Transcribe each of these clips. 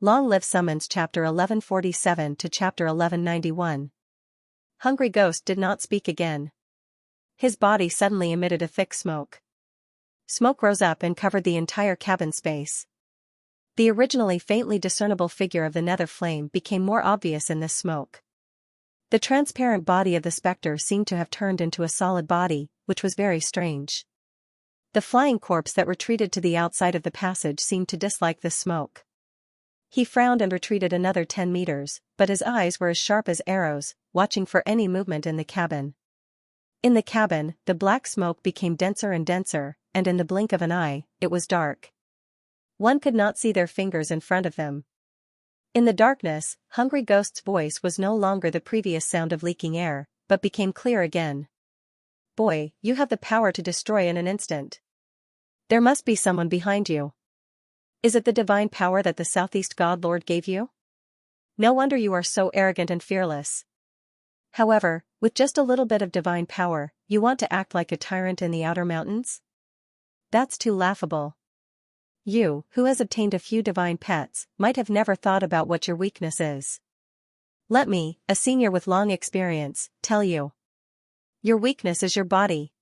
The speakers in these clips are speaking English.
Long Live Summons Chapter 1147 to Chapter 1191. Hungry Ghost did not speak again. His body suddenly emitted a thick smoke. Smoke rose up and covered the entire cabin space. The originally faintly discernible figure of the nether flame became more obvious in this smoke. The transparent body of the spectre seemed to have turned into a solid body, which was very strange. The flying corpse that retreated to the outside of the passage seemed to dislike this smoke. He frowned and retreated another 10 meters, but his eyes were as sharp as arrows, watching for any movement in the cabin. In the cabin, the black smoke became denser and denser, and in the blink of an eye, it was dark. One could not see their fingers in front of them. In the darkness, Hungry Ghost's voice was no longer the previous sound of leaking air, but became clear again. "Boy, you have the power to destroy in an instant. There must be someone behind you. Is it the divine power that the Southeast God Lord gave you? No wonder you are so arrogant and fearless. However, with just a little bit of divine power, you want to act like a tyrant in the outer mountains? That's too laughable. You, who has obtained a few divine pets, might have never thought about what your weakness is. Let me, a senior with long experience, tell you. Your weakness is your body.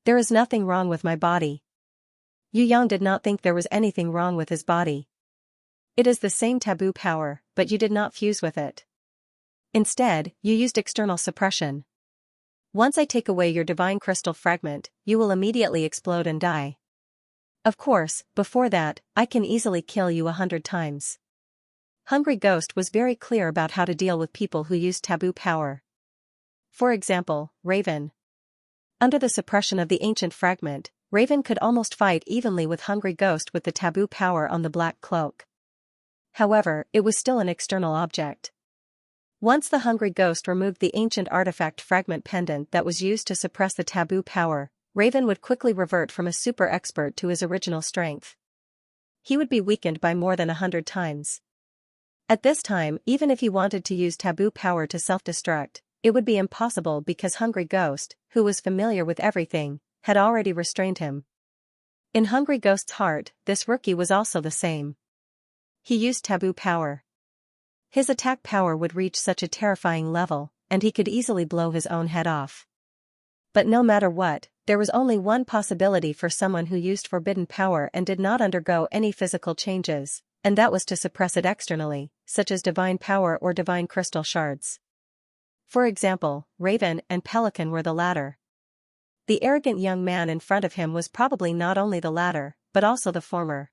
There is nothing wrong with my body." Yu Yang did not think there was anything wrong with his body. It is the same taboo power, but you did not fuse with it. Instead, you used external suppression. Once I take away your divine crystal fragment, you will immediately explode and die. Of course, before that, I can easily kill you 100 times. Hungry Ghost was very clear about how to deal with people who used taboo power. For example, Raven. Under the suppression of the ancient fragment, Raven could almost fight evenly with Hungry Ghost with the taboo power on the black cloak. However, it was still an external object. Once the Hungry Ghost removed the ancient artifact fragment pendant that was used to suppress the taboo power, Raven would quickly revert from a super expert to his original strength. He would be weakened by more than 100 times. At this time, even if he wanted to use taboo power to self-destruct, it would be impossible because Hungry Ghost, who was familiar with everything, had already restrained him. In Hungry Ghost's heart, this rookie was also the same. He used taboo power. His attack power would reach such a terrifying level, and he could easily blow his own head off. But no matter what, there was only one possibility for someone who used forbidden power and did not undergo any physical changes, and that was to suppress it externally, such as divine power or divine crystal shards. For example, Raven and Pelican were the latter. The arrogant young man in front of him was probably not only the latter, but also the former.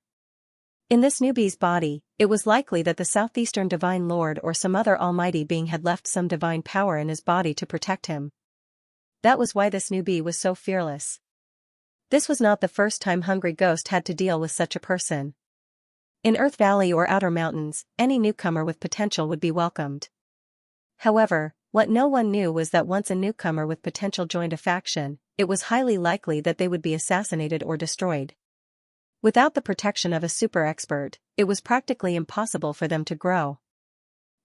In this newbie's body, it was likely that the Southeastern Divine Lord or some other almighty being had left some divine power in his body to protect him. That was why this newbie was so fearless. This was not the first time Hungry Ghost had to deal with such a person. In Earth Valley or Outer Mountains, any newcomer with potential would be welcomed. However, what no one knew was that once a newcomer with potential joined a faction, it was highly likely that they would be assassinated or destroyed. Without the protection of a super expert, it was practically impossible for them to grow.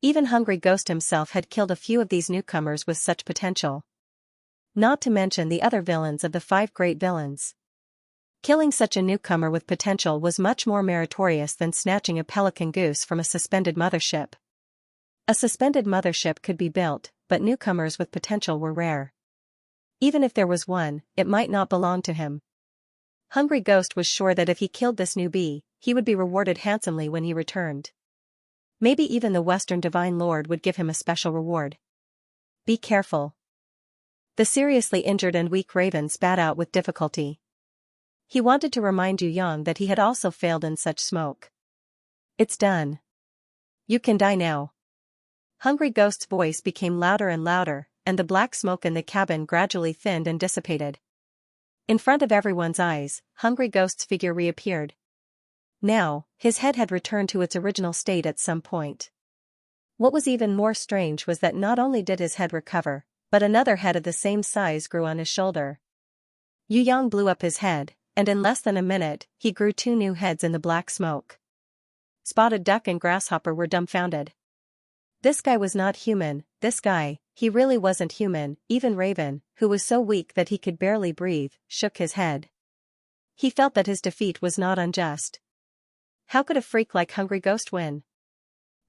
Even Hungry Ghost himself had killed a few of these newcomers with such potential. Not to mention the other villains of the 5 great villains. Killing such a newcomer with potential was much more meritorious than snatching a pelican goose from a suspended mothership. A suspended mothership could be built, but newcomers with potential were rare. Even if there was one, it might not belong to him. Hungry Ghost was sure that if he killed this newbie, he would be rewarded handsomely when he returned. Maybe even the Western Divine Lord would give him a special reward. Be careful. The seriously injured and weak Raven spat out with difficulty. He wanted to remind Yu Yang that he had also failed in such smoke. It's done. You can die now. Hungry Ghost's voice became louder and louder, and the black smoke in the cabin gradually thinned and dissipated. In front of everyone's eyes, Hungry Ghost's figure reappeared. Now, his head had returned to its original state at some point. What was even more strange was that not only did his head recover, but another head of the same size grew on his shoulder. Yu Yang blew up his head, and in less than a minute, he grew 2 new heads in the black smoke. Spotted Duck and Grasshopper were dumbfounded. This guy was not human, he really wasn't human. Even Raven, who was so weak that he could barely breathe, shook his head. He felt that his defeat was not unjust. How could a freak like Hungry Ghost win?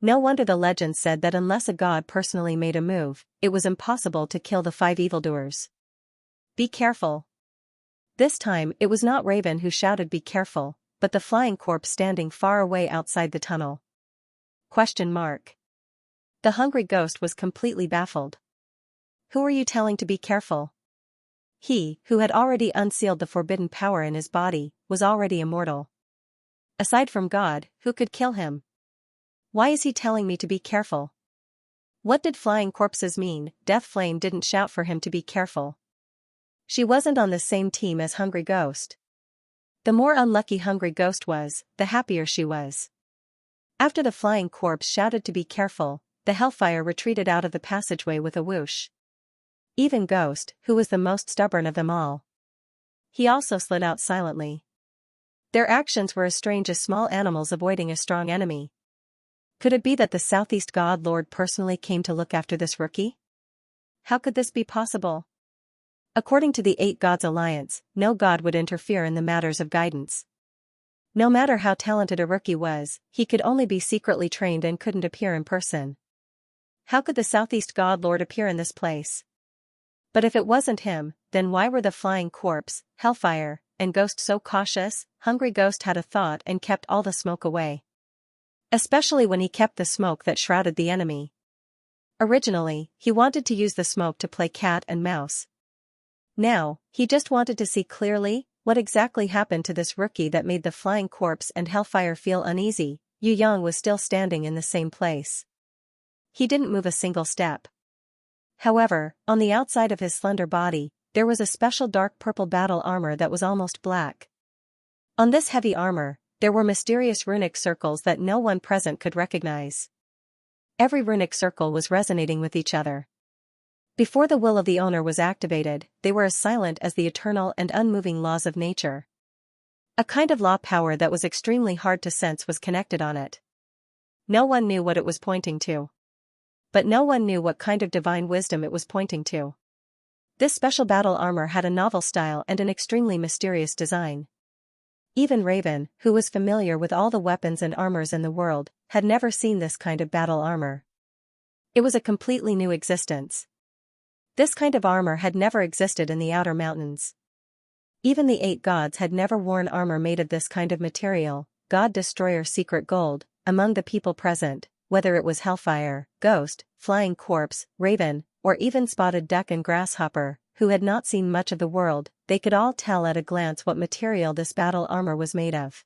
No wonder the legend said that unless a god personally made a move, it was impossible to kill the 5 evildoers. Be careful. This time it was not Raven who shouted be careful, but the flying corpse standing far away outside the tunnel. Question mark. The hungry ghost was completely baffled. Who are you telling to be careful? He, who had already unsealed the forbidden power in his body, was already immortal. Aside from God, who could kill him? Why is he telling me to be careful? What did flying corpses mean? Death Flame didn't shout for him to be careful. She wasn't on the same team as Hungry Ghost. The more unlucky Hungry Ghost was, the happier she was. After the flying corpse shouted to be careful, the hellfire retreated out of the passageway with a whoosh. Even Ghost, who was the most stubborn of them all. He also slid out silently. Their actions were as strange as small animals avoiding a strong enemy. Could it be that the Southeast God Lord personally came to look after this rookie? How could this be possible? According to the 8 Gods Alliance, no god would interfere in the matters of guidance. No matter how talented a rookie was, he could only be secretly trained and couldn't appear in person. How could the Southeast God Lord appear in this place? But if it wasn't him, then why were the flying corpse, hellfire, and Ghost so cautious? Hungry Ghost had a thought and kept all the smoke away. Especially when he kept the smoke that shrouded the enemy. Originally, he wanted to use the smoke to play cat and mouse. Now, he just wanted to see clearly what exactly happened to this rookie that made the flying corpse and hellfire feel uneasy. Yu Yang was still standing in the same place. He didn't move a single step. However, on the outside of his slender body, there was a special dark purple battle armor that was almost black. On this heavy armor, there were mysterious runic circles that no one present could recognize. Every runic circle was resonating with each other. Before the will of the owner was activated, they were as silent as the eternal and unmoving laws of nature. A kind of law power that was extremely hard to sense was connected on it. No one knew what it was pointing to. But no one knew what kind of divine wisdom it was pointing to. This special battle armor had a novel style and an extremely mysterious design. Even Raven, who was familiar with all the weapons and armors in the world, had never seen this kind of battle armor. It was a completely new existence. This kind of armor had never existed in the outer mountains. Even the 8 gods had never worn armor made of this kind of material. God Destroyer Secret Gold, among the people present, whether it was Hellfire, Ghost, Flying Corpse, Raven, or even Spotted Duck and Grasshopper, who had not seen much of the world, they could all tell at a glance what material this battle armor was made of.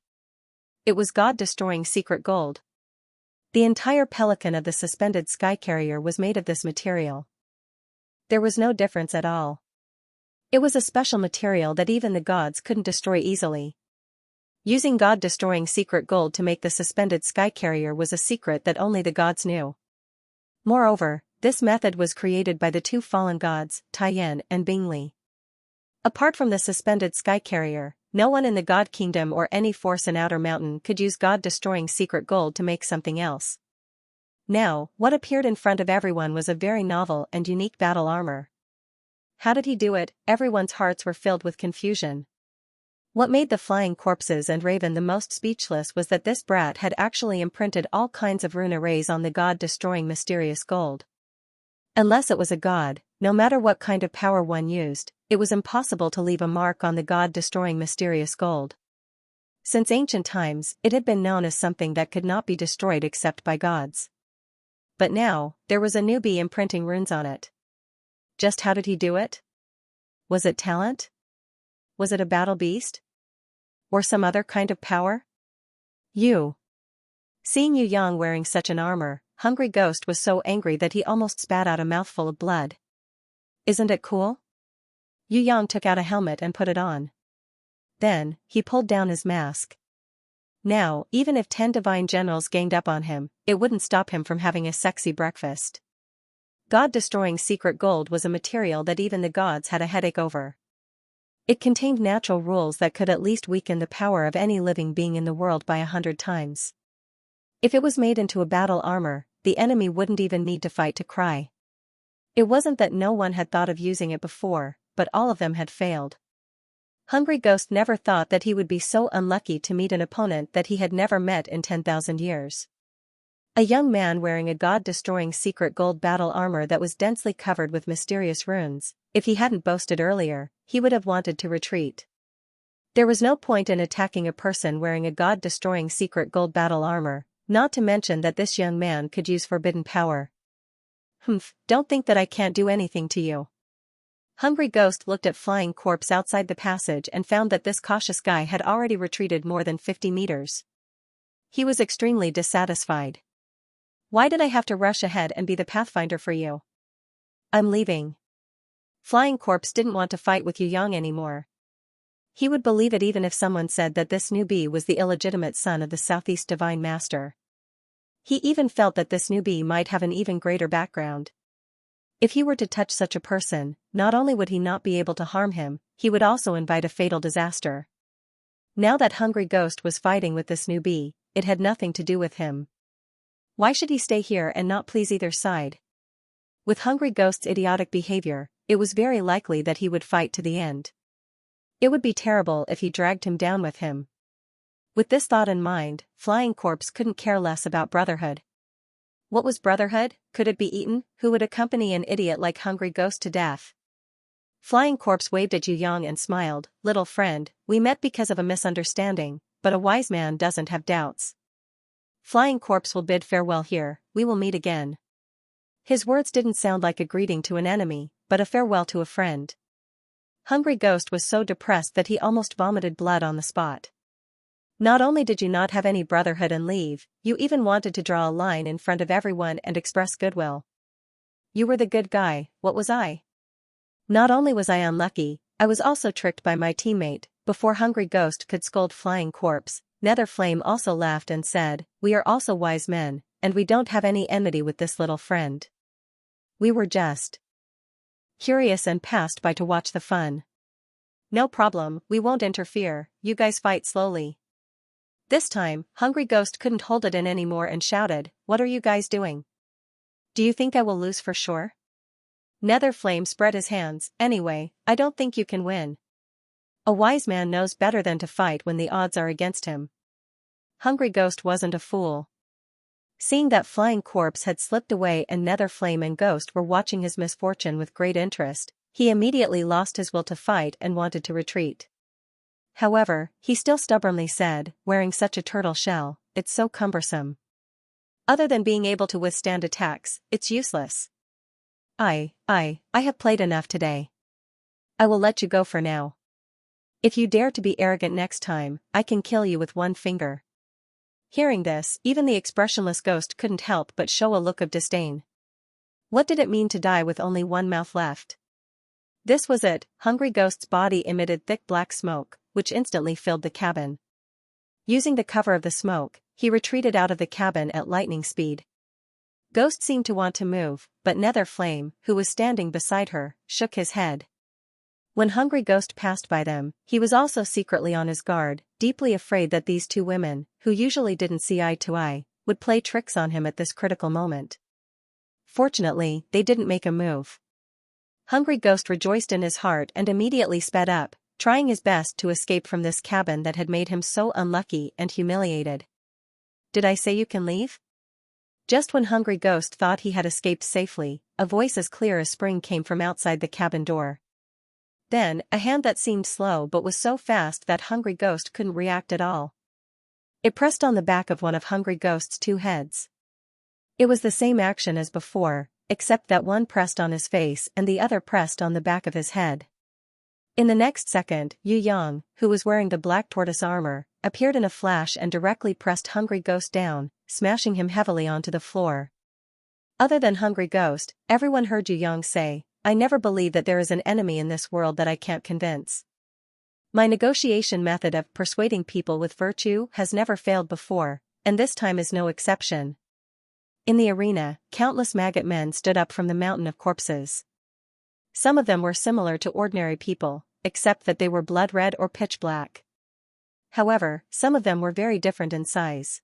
It was God-destroying secret gold. The entire pelican of the suspended sky carrier was made of this material. There was no difference at all. It was a special material that even the gods couldn't destroy easily. Using God-destroying secret gold to make the suspended sky carrier was a secret that only the gods knew. Moreover, this method was created by the 2 fallen gods, Taiyan and Bingli. Apart from the suspended sky carrier, no one in the God Kingdom or any force in Outer Mountain could use God-destroying secret gold to make something else. Now, what appeared in front of everyone was a very novel and unique battle armor. How did he do it? Everyone's hearts were filled with confusion. What made the flying corpses and Raven the most speechless was that this brat had actually imprinted all kinds of rune arrays on the God-destroying mysterious gold. Unless it was a god, no matter what kind of power one used, it was impossible to leave a mark on the God-destroying mysterious gold. Since ancient times, it had been known as something that could not be destroyed except by gods. But now, there was a newbie imprinting runes on it. Just how did he do it? Was it talent? Was it a battle beast? Or some other kind of power? Seeing Yu Yang wearing such an armor, Hungry Ghost was so angry that he almost spat out a mouthful of blood. Isn't it cool? Yu Yang took out a helmet and put it on. Then, he pulled down his mask. Now, even if 10 divine generals ganged up on him, it wouldn't stop him from having a sexy breakfast. God-destroying secret gold was a material that even the gods had a headache over. It contained natural rules that could at least weaken the power of any living being in the world by 100 times. If it was made into a battle armor, the enemy wouldn't even need to fight to cry. It wasn't that no one had thought of using it before, but all of them had failed. Hungry Ghost never thought that he would be so unlucky to meet an opponent that he had never met in 10,000 years. A young man wearing a god-destroying secret gold battle armor that was densely covered with mysterious runes. If he hadn't boasted earlier, he would have wanted to retreat. There was no point in attacking a person wearing a god-destroying secret gold battle armor, not to mention that this young man could use forbidden power. Humph, don't think that I can't do anything to you. Hungry Ghost looked at Flying Corpse outside the passage and found that this cautious guy had already retreated more than 50 meters. He was extremely dissatisfied. Why did I have to rush ahead and be the pathfinder for you? I'm leaving. Flying Corpse didn't want to fight with Yu Yang anymore. He would believe it even if someone said that this newbie was the illegitimate son of the Southeast Divine Master. He even felt that this newbie might have an even greater background. If he were to touch such a person, not only would he not be able to harm him, he would also invite a fatal disaster. Now that Hungry Ghost was fighting with this newbie, it had nothing to do with him. Why should he stay here and not please either side? With Hungry Ghost's idiotic behavior, it was very likely that he would fight to the end. It would be terrible if he dragged him down with him. With this thought in mind, Flying Corpse couldn't care less about brotherhood. What was brotherhood? Could it be eaten? Who would accompany an idiot like Hungry Ghost to death? Flying Corpse waved at Yu Yang and smiled. Little friend, we met because of a misunderstanding, but a wise man doesn't have doubts. Flying Corpse will bid farewell here, we will meet again. His words didn't sound like a greeting to an enemy, but a farewell to a friend. Hungry Ghost was so depressed that he almost vomited blood on the spot. Not only did you not have any brotherhood and leave, you even wanted to draw a line in front of everyone and express goodwill. You were the good guy, what was I? Not only was I unlucky, I was also tricked by my teammate. Before Hungry Ghost could scold Flying Corpse, Nether Flame also laughed and said, we are also wise men, and we don't have any enmity with this little friend. We were just curious and passed by to watch the fun. No problem, we won't interfere, you guys fight slowly. This time, Hungry Ghost couldn't hold it in anymore and shouted, what are you guys doing? Do you think I will lose for sure? Nether Flame spread his hands, anyway, I don't think you can win. A wise man knows better than to fight when the odds are against him. Hungry Ghost wasn't a fool. Seeing that Flying Corpse had slipped away and Nether Flame and Ghost were watching his misfortune with great interest, he immediately lost his will to fight and wanted to retreat. However, he still stubbornly said, wearing such a turtle shell, it's so cumbersome. Other than being able to withstand attacks, it's useless. I have played enough today. I will let you go for now. If you dare to be arrogant next time, I can kill you with one finger. Hearing this, even the expressionless Ghost couldn't help but show a look of disdain. What did it mean to die with only one mouth left? This was it, Hungry Ghost's body emitted thick black smoke, which instantly filled the cabin. Using the cover of the smoke, he retreated out of the cabin at lightning speed. Ghost seemed to want to move, but Nether Flame, who was standing beside her, shook his head. When Hungry Ghost passed by them, he was also secretly on his guard, deeply afraid that these two women, who usually didn't see eye to eye, would play tricks on him at this critical moment. Fortunately, they didn't make a move. Hungry Ghost rejoiced in his heart and immediately sped up, trying his best to escape from this cabin that had made him so unlucky and humiliated. Did I say you can leave? Just when Hungry Ghost thought he had escaped safely, a voice as clear as spring came from outside the cabin door. Then, a hand that seemed slow but was so fast that Hungry Ghost couldn't react at all. It pressed on the back of one of Hungry Ghost's two heads. It was the same action as before, except that one pressed on his face and the other pressed on the back of his head. In the next second, Yu Yang, who was wearing the black tortoise armor, appeared in a flash and directly pressed Hungry Ghost down, smashing him heavily onto the floor. Other than Hungry Ghost, everyone heard Yu Yang say, I never believe that there is an enemy in this world that I can't convince. My negotiation method of persuading people with virtue has never failed before, and this time is no exception. In the arena, countless maggot men stood up from the mountain of corpses. Some of them were similar to ordinary people, except that they were blood red or pitch black. However, some of them were very different in size.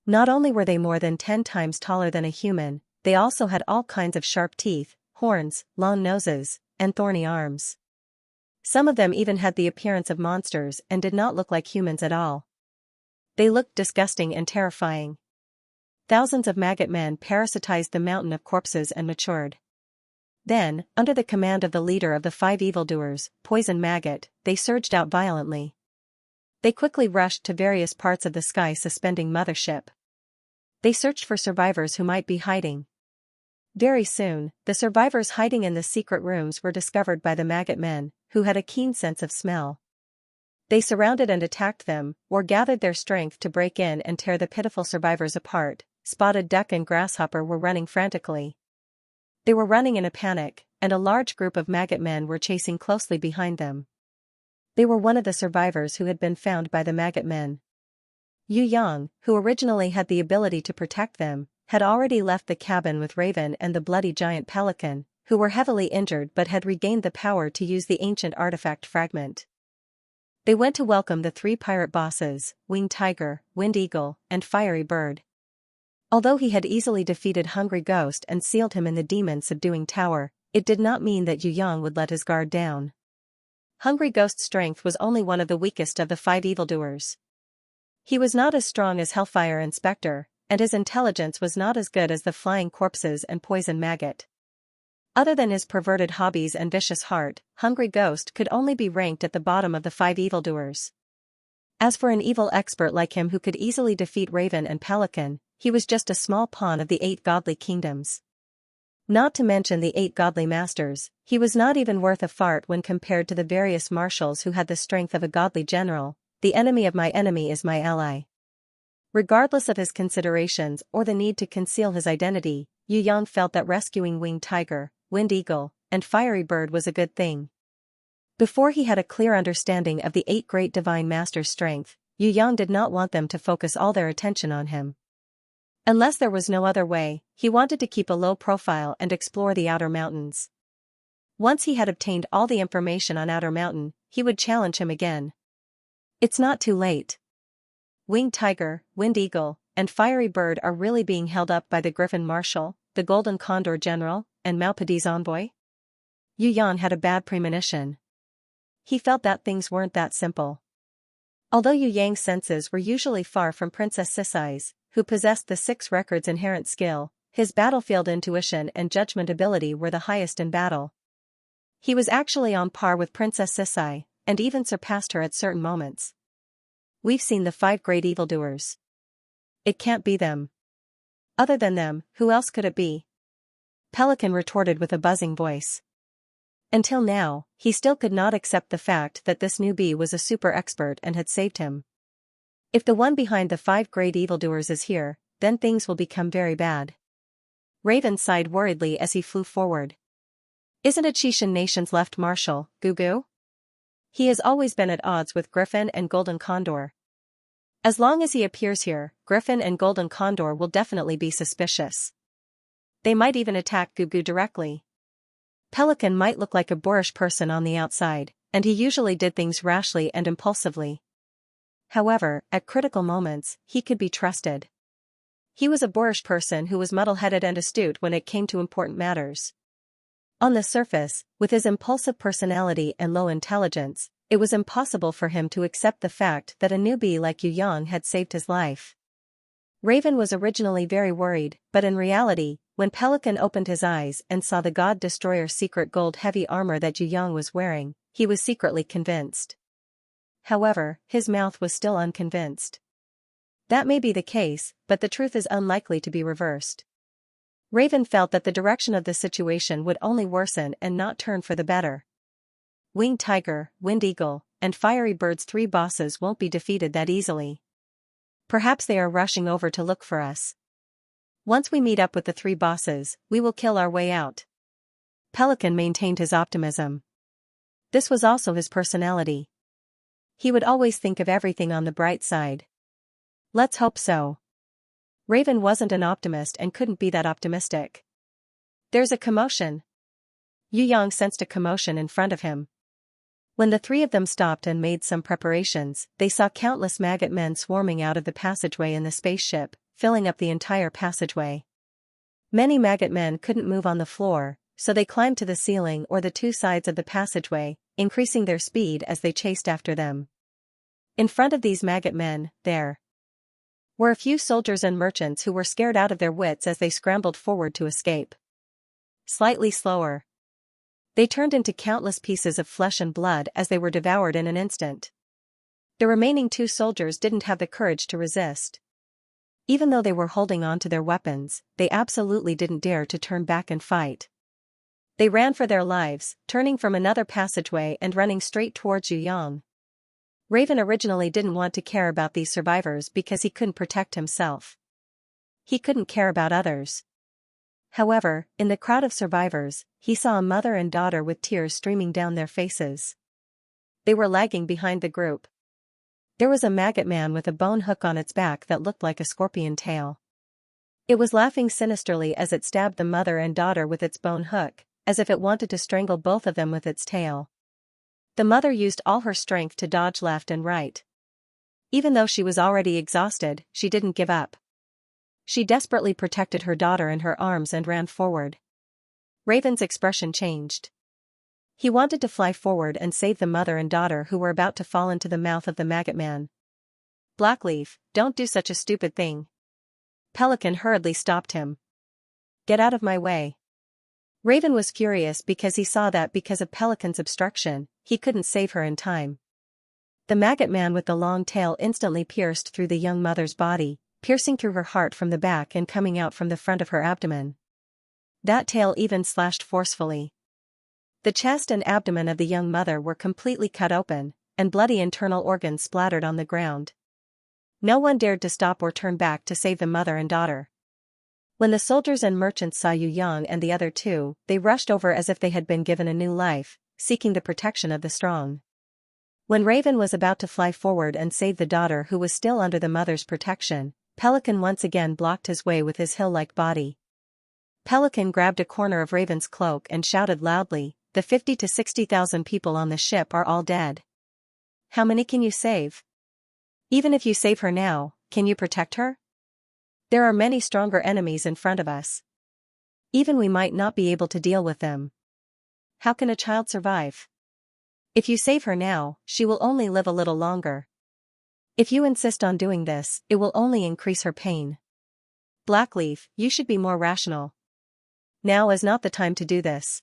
Not only were they more than 10 times taller than a human, they also had all kinds of sharp teeth, horns, long noses, and thorny arms. Some of them even had the appearance of monsters and did not look like humans at all. They looked disgusting and terrifying. Thousands of maggot men parasitized the mountain of corpses and matured. Then, under the command of the leader of the 5 evildoers, Poison Maggot, they surged out violently. They quickly rushed to various parts of the sky suspending mothership. They searched for survivors who might be hiding. Very soon, the survivors hiding in the secret rooms were discovered by the maggot men, who had a keen sense of smell. They surrounded and attacked them, or gathered their strength to break in and tear the pitiful survivors apart. Spotted Duck and Grasshopper were running frantically. They were running in a panic, and a large group of maggot men were chasing closely behind them. They were one of the survivors who had been found by the maggot men. Yu Yang, who originally had the ability to protect them, had already left the cabin with Raven and the bloody giant pelican, who were heavily injured but had regained the power to use the ancient artifact fragment. They went to welcome the 3 pirate bosses, Winged Tiger, Wind Eagle, and Fiery Bird. Although he had easily defeated Hungry Ghost and sealed him in the demon-subduing tower, it did not mean that Yu Yang would let his guard down. Hungry Ghost's strength was only one of the weakest of the 5 evildoers. He was not as strong as Hellfire Inspector, and his intelligence was not as good as the Flying Corpses and Poison Maggot. Other than his perverted hobbies and vicious heart, Hungry Ghost could only be ranked at the bottom of the 5 evildoers. As for an evil expert like him who could easily defeat Raven and Pelican, he was just a small pawn of the 8 godly kingdoms. Not to mention the 8 godly masters, he was not even worth a fart when compared to the various marshals who had the strength of a godly general. The enemy of my enemy is my ally. Regardless of his considerations or the need to conceal his identity, Yu Yang felt that rescuing Winged Tiger, Wind Eagle, and Fiery Bird was a good thing. Before he had a clear understanding of the 8 great divine masters' strength, Yu Yang did not want them to focus all their attention on him. Unless there was no other way, he wanted to keep a low profile and explore the outer mountains. Once he had obtained all the information on Outer Mountain, he would challenge him again. It's not too late. Winged Tiger, Wind Eagle, and Fiery Bird are really being held up by the Griffin Marshal, the Golden Condor General, and Maupede's envoy? Yu Yang had a bad premonition. He felt that things weren't that simple. Although Yu Yang's senses were usually far from Princess Sisai's, who possessed the 6 records inherent skill, his battlefield intuition and judgment ability were the highest in battle. He was actually on par with Princess Sisai, and even surpassed her at certain moments. We've seen the 5 great evildoers. It can't be them. Other than them, who else could it be? Pelican retorted with a buzzing voice. Until now, he still could not accept the fact that this newbie was a super expert and had saved him. If the one behind the 5 great evildoers is here, then things will become very bad. Raven sighed worriedly as he flew forward. Isn't it Shishan Nation's left marshal, Gugu? He has always been at odds with Griffin and Golden Condor. As long as he appears here, Griffin and Golden Condor will definitely be suspicious. They might even attack Gugu directly. Pelican might look like a boorish person on the outside, and he usually did things rashly and impulsively. However, at critical moments, he could be trusted. He was a boorish person who was muddle-headed and astute when it came to important matters. On the surface, with his impulsive personality and low intelligence, it was impossible for him to accept the fact that a newbie like Yu Yang had saved his life. Raven was originally very worried, but in reality, when Pelican opened his eyes and saw the God Destroyer's secret gold heavy armor that Yu Yang was wearing, he was secretly convinced. However, his mouth was still unconvinced. That may be the case, but the truth is unlikely to be reversed. Raven felt that the direction of the situation would only worsen and not turn for the better. Winged Tiger, Wind Eagle, and Fiery Bird's 3 bosses won't be defeated that easily. Perhaps they are rushing over to look for us. Once we meet up with the 3 bosses, we will kill our way out. Pelican maintained his optimism. This was also his personality. He would always think of everything on the bright side. Let's hope so. Raven wasn't an optimist and couldn't be that optimistic. There's a commotion. Yu Yang sensed a commotion in front of him. When the 3 of them stopped and made some preparations, they saw countless maggot men swarming out of the passageway in the spaceship, filling up the entire passageway. Many maggot men couldn't move on the floor, so they climbed to the ceiling or the 2 sides of the passageway, increasing their speed as they chased after them. In front of these maggot men, there were a few soldiers and merchants who were scared out of their wits as they scrambled forward to escape. Slightly slower. They turned into countless pieces of flesh and blood as they were devoured in an instant. The remaining 2 soldiers didn't have the courage to resist. Even though they were holding on to their weapons, they absolutely didn't dare to turn back and fight. They ran for their lives, turning from another passageway and running straight towards Yang. Raven originally didn't want to care about these survivors because he couldn't protect himself. He couldn't care about others. However, in the crowd of survivors, he saw a mother and daughter with tears streaming down their faces. They were lagging behind the group. There was a maggot man with a bone hook on its back that looked like a scorpion tail. It was laughing sinisterly as it stabbed the mother and daughter with its bone hook, as if it wanted to strangle both of them with its tail. The mother used all her strength to dodge left and right. Even though she was already exhausted, she didn't give up. She desperately protected her daughter in her arms and ran forward. Raven's expression changed. He wanted to fly forward and save the mother and daughter who were about to fall into the mouth of the maggot man. Blackleaf, don't do such a stupid thing. Pelican hurriedly stopped him. Get out of my way. Raven was furious because he saw that because of Pelican's obstruction, he couldn't save her in time. The maggot man with the long tail instantly pierced through the young mother's body, piercing through her heart from the back and coming out from the front of her abdomen. That tail even slashed forcefully. The chest and abdomen of the young mother were completely cut open, and bloody internal organs splattered on the ground. No one dared to stop or turn back to save the mother and daughter. When the soldiers and merchants saw Yang and the other 2, they rushed over as if they had been given a new life, seeking the protection of the strong. When Raven was about to fly forward and save the daughter who was still under the mother's protection, Pelican once again blocked his way with his hill-like body. Pelican grabbed a corner of Raven's cloak and shouted loudly, "The 50 to 60,000 people on the ship are all dead. How many can you save? Even if you save her now, can you protect her? There are many stronger enemies in front of us. Even we might not be able to deal with them. How can a child survive? If you save her now, she will only live a little longer. If you insist on doing this, it will only increase her pain. Blackleaf, you should be more rational. Now is not the time to do this.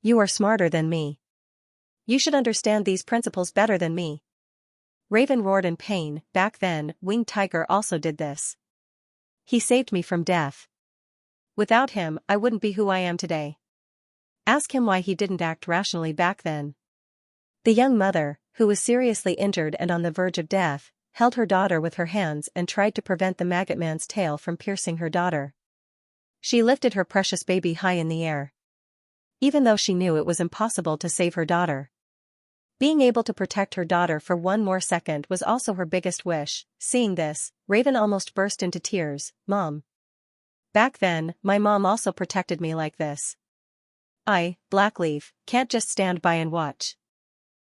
You are smarter than me. You should understand these principles better than me." Raven roared in pain. Back then, Winged Tiger also did this. He saved me from death. Without him, I wouldn't be who I am today. Ask him why he didn't act rationally back then. The young mother, who was seriously injured and on the verge of death, held her daughter with her hands and tried to prevent the maggot man's tail from piercing her daughter. She lifted her precious baby high in the air. Even though she knew it was impossible to save her daughter. Being able to protect her daughter for one more second was also her biggest wish. Seeing this, Raven almost burst into tears. "Mom. Back then, my mom also protected me like this. I, Blackleaf, can't just stand by and watch.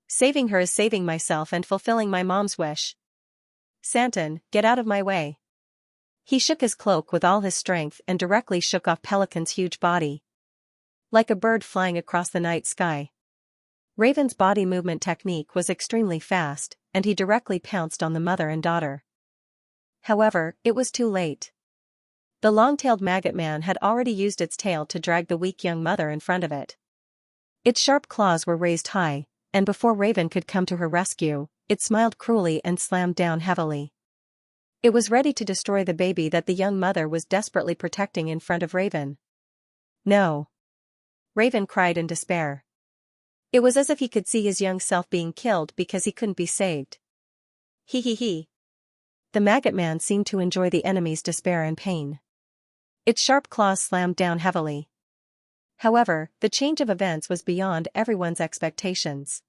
Saving her is saving myself and fulfilling my mom's wish. Santon, get out of my way." He shook his cloak with all his strength and directly shook off Pelican's huge body. Like a bird flying across the night sky. Raven's body movement technique was extremely fast, and he directly pounced on the mother and daughter. However, it was too late. The long-tailed maggot man had already used its tail to drag the weak young mother in front of it. Its sharp claws were raised high, and before Raven could come to her rescue, it smiled cruelly and slammed down heavily. It was ready to destroy the baby that the young mother was desperately protecting in front of Raven. "No!" Raven cried in despair. It was as if he could see his young self being killed because he couldn't be saved. He. The maggot man seemed to enjoy the enemy's despair and pain. Its sharp claws slammed down heavily. However, the change of events was beyond everyone's expectations.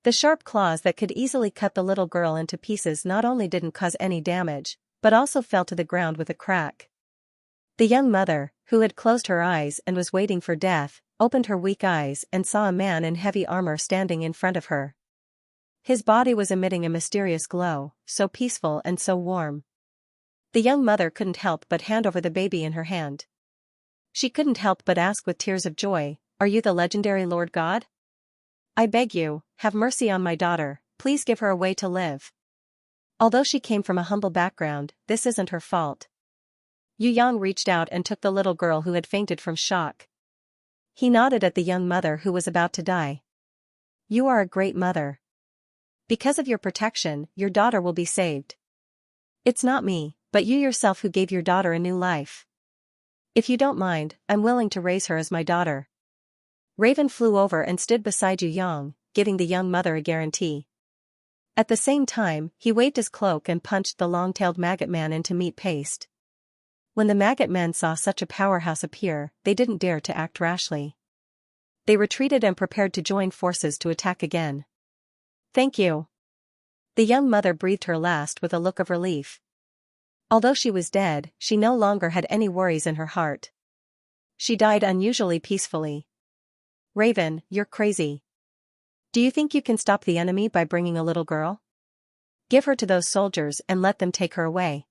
The sharp claws that could easily cut the little girl into pieces not only didn't cause any damage, but also fell to the ground with a crack. The young mother, who had closed her eyes and was waiting for death, opened her weak eyes and saw a man in heavy armor standing in front of her. His body was emitting a mysterious glow, so peaceful and so warm. The young mother couldn't help but hand over the baby in her hand. She couldn't help but ask with tears of joy, "Are you the legendary Lord God? I beg you, have mercy on my daughter, please give her a way to live." Although she came from a humble background, this isn't her fault. Yu Yang reached out and took the little girl who had fainted from shock. He nodded at the young mother who was about to die. You are a great mother. Because of your protection, your daughter will be saved. It's not me, but you yourself who gave your daughter a new life. If you don't mind, I'm willing to raise her as my daughter. Raven flew over and stood beside Yu Yang, giving the young mother a guarantee. At the same time, he waved his cloak and punched the long-tailed maggot man into meat paste. When the maggot men saw such a powerhouse appear, they didn't dare to act rashly. They retreated and prepared to join forces to attack again. Thank you. The young mother breathed her last with a look of relief. Although she was dead, she no longer had any worries in her heart. She died unusually peacefully. Raven, you're crazy. Do you think you can stop the enemy by bringing a little girl? Give her to those soldiers and let them take her away.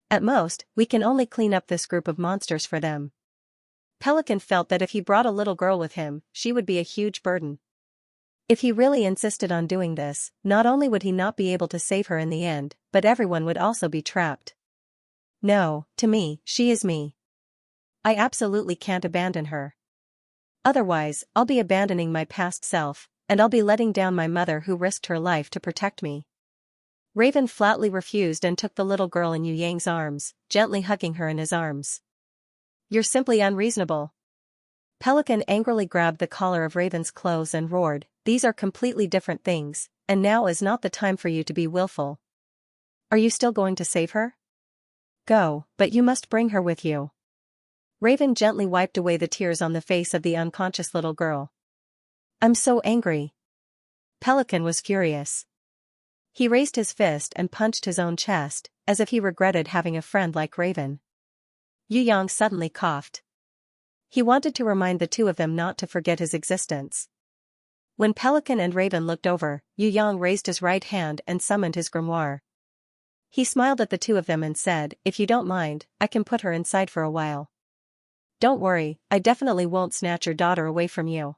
At most, we can only clean up this group of monsters for them. Pelican felt that if he brought a little girl with him, she would be a huge burden. If he really insisted on doing this, not only would he not be able to save her in the end, but everyone would also be trapped. No, to me, she is me. I absolutely can't abandon her. Otherwise, I'll be abandoning my past self, and I'll be letting down my mother who risked her life to protect me. Raven flatly refused and took the little girl in Yu Yang's arms, gently hugging her in his arms. You're simply unreasonable. Pelican angrily grabbed the collar of Raven's clothes and roared, these are completely different things, and now is not the time for you to be willful. Are you still going to save her? Go, but you must bring her with you. Raven gently wiped away the tears on the face of the unconscious little girl. I'm so angry. Pelican was furious. He raised his fist and punched his own chest, as if he regretted having a friend like Raven. Yu Yang suddenly coughed. He wanted to remind the two of them not to forget his existence. When Pelican and Raven looked over, Yu Yang raised his right hand and summoned his grimoire. He smiled at the two of them and said, if you don't mind, I can put her inside for a while. Don't worry, I definitely won't snatch your daughter away from you.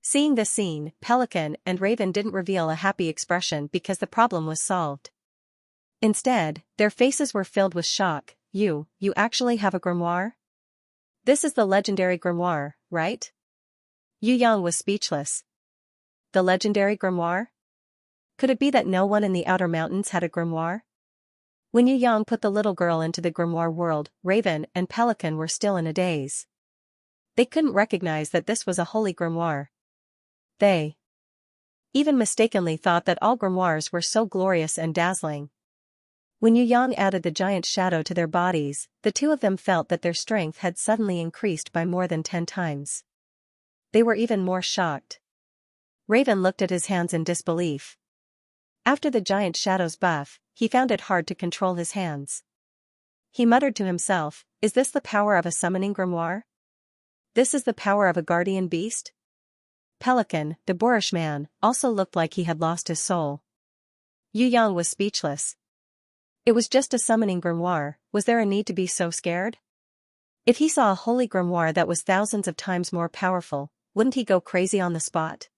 Seeing this scene, Pelican and Raven didn't reveal a happy expression because the problem was solved. Instead, their faces were filled with shock. You actually have a grimoire? This is the legendary grimoire, right? Yu Yang was speechless. The legendary grimoire? Could it be that no one in the outer mountains had a grimoire? When Yu Yang put the little girl into the grimoire world, Raven and Pelican were still in a daze. They couldn't recognize that this was a holy grimoire. They even mistakenly thought that all grimoires were so glorious and dazzling. When Yu Yang added the giant shadow to their bodies, the two of them felt that their strength had suddenly increased by more than 10 times. They were even more shocked. Raven looked at his hands in disbelief. After the giant shadow's buff, he found it hard to control his hands. He muttered to himself, is this the power of a summoning grimoire? This is the power of a guardian beast? Pelican, the boorish man, also looked like he had lost his soul. Yu Yang was speechless. It was just a summoning grimoire, was there a need to be so scared? If he saw a holy grimoire that was thousands of times more powerful, wouldn't he go crazy on the spot?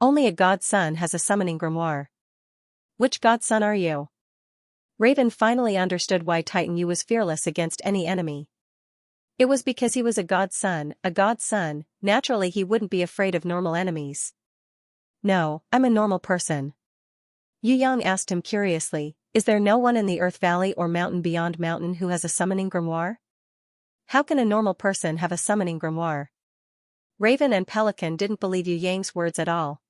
Only a god's son has a summoning grimoire. Which god's son are you? Raven finally understood why Titan Yu was fearless against any enemy. It was because he was a god's son, naturally he wouldn't be afraid of normal enemies. No, I'm a normal person. Yu Yang asked him curiously, is there no one in the Earth Valley or mountain beyond mountain who has a summoning grimoire? How can a normal person have a summoning grimoire? Raven and Pelican didn't believe Yu Yang's words at all.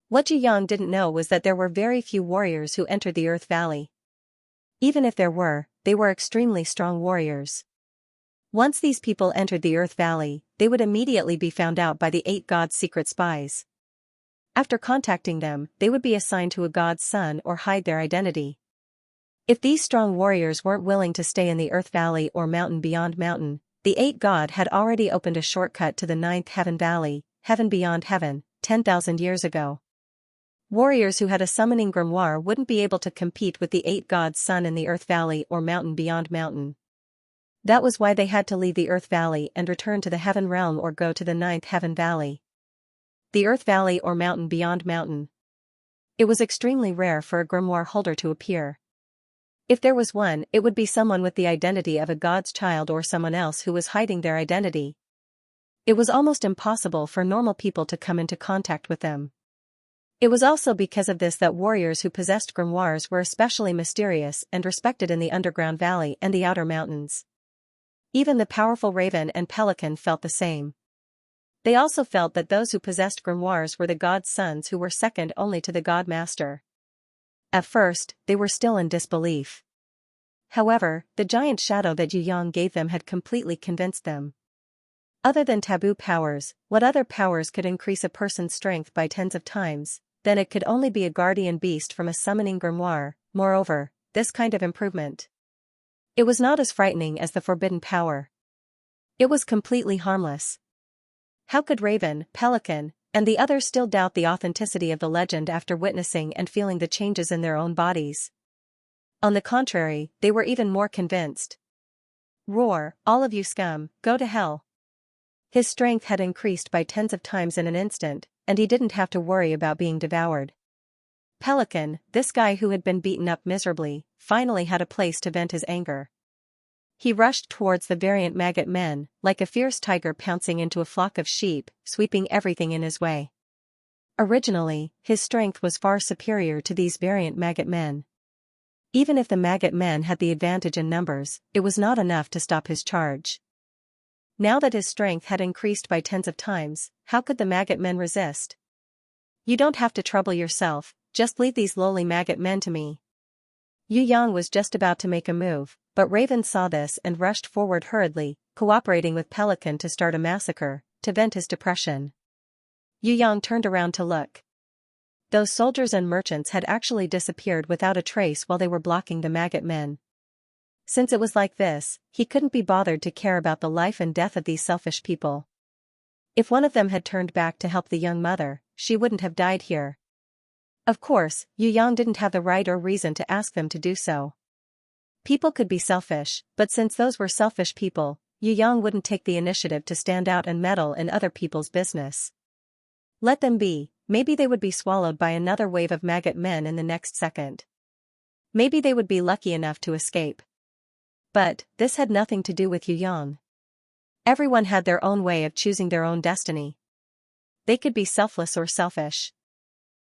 What Yu Yang didn't know was that there were very few warriors who entered the Earth Valley. Even if there were, they were extremely strong warriors. Once these people entered the Earth Valley, they would immediately be found out by the 8 gods' secret spies. After contacting them, they would be assigned to a god's son or hide their identity. If these strong warriors weren't willing to stay in the Earth Valley or mountain beyond mountain, the 8 god had already opened a shortcut to the 9th heaven valley, heaven beyond heaven, 10,000 years ago. Warriors who had a summoning grimoire wouldn't be able to compete with the 8 gods' son in the Earth Valley or mountain beyond mountain. That was why they had to leave the Earth Valley and return to the Heaven Realm or go to the 9th Heaven Valley. The Earth Valley or mountain beyond mountain. It was extremely rare for a grimoire holder to appear. If there was one, it would be someone with the identity of a god's child or someone else who was hiding their identity. It was almost impossible for normal people to come into contact with them. It was also because of this that warriors who possessed grimoires were especially mysterious and respected in the underground valley and the outer mountains. Even the powerful raven and pelican felt the same. They also felt that those who possessed grimoires were the god's sons who were second only to the god master. At first, they were still in disbelief. However, the giant shadow that Yu Yang gave them had completely convinced them. Other than taboo powers, what other powers could increase a person's strength by tens of times? Then it could only be a guardian beast from a summoning grimoire. Moreover, this kind of improvement. It was not as frightening as the forbidden power. It was completely harmless. How could Raven, Pelican, and the others still doubt the authenticity of the legend after witnessing and feeling the changes in their own bodies? On the contrary, they were even more convinced. Roar, all of you scum, go to hell. His strength had increased by tens of times in an instant, and he didn't have to worry about being devoured. Pelican, this guy who had been beaten up miserably, finally had a place to vent his anger. He rushed towards the variant maggot men, like a fierce tiger pouncing into a flock of sheep, sweeping everything in his way. Originally, his strength was far superior to these variant maggot men. Even if the maggot men had the advantage in numbers, it was not enough to stop his charge. Now that his strength had increased by tens of times, how could the maggot men resist? You don't have to trouble yourself, just leave these lowly maggot men to me. Yu Yang was just about to make a move, but Raven saw this and rushed forward hurriedly, cooperating with Pelican to start a massacre, to vent his depression. Yu Yang turned around to look. Those soldiers and merchants had actually disappeared without a trace while they were blocking the maggot men. Since it was like this, he couldn't be bothered to care about the life and death of these selfish people. If one of them had turned back to help the young mother, she wouldn't have died here. Of course, Yu Yang didn't have the right or reason to ask them to do so. People could be selfish, but since those were selfish people, Yu Yang wouldn't take the initiative to stand out and meddle in other people's business. Let them be, maybe they would be swallowed by another wave of maggot men in the next second. Maybe they would be lucky enough to escape. But, this had nothing to do with Yu Yang. Everyone had their own way of choosing their own destiny. They could be selfless or selfish.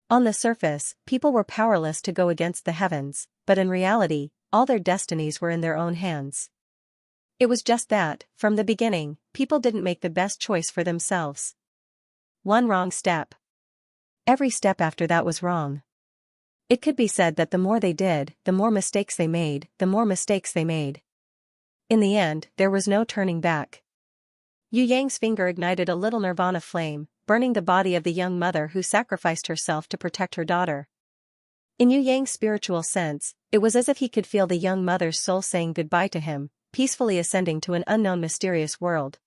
On the surface, people were powerless to go against the heavens, but in reality, all their destinies were in their own hands. It was just that, from the beginning, people didn't make the best choice for themselves. One wrong step. Every step after that was wrong. It could be said that the more they did, the more mistakes they made, the more mistakes they made. In the end, there was no turning back. Yu Yang's finger ignited a little nirvana flame, burning the body of the young mother who sacrificed herself to protect her daughter. In Yu Yang's spiritual sense, it was as if he could feel the young mother's soul saying goodbye to him, peacefully ascending to an unknown mysterious world.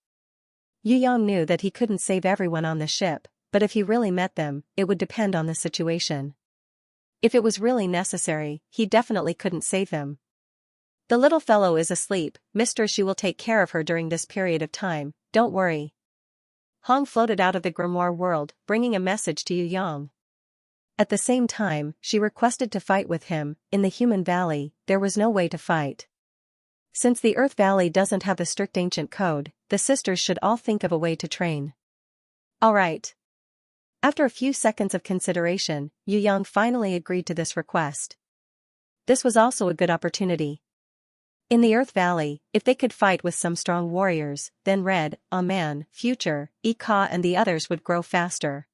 Yu Yang knew that he couldn't save everyone on the ship, but if he really met them, it would depend on the situation. If it was really necessary, he definitely couldn't save them. The little fellow is asleep, mistress. You will take care of her during this period of time, don't worry. Hong floated out of the grimoire world, bringing a message to Yu Yang. At the same time, she requested to fight with him. In the human valley, there was no way to fight. Since the Earth Valley doesn't have the strict ancient code, the sisters should all think of a way to train. Alright. After a few seconds of consideration, Yu Yang finally agreed to this request. This was also a good opportunity. In the Earth Valley, if they could fight with some strong warriors, then Red, Man, Future, Ika and the others would grow faster.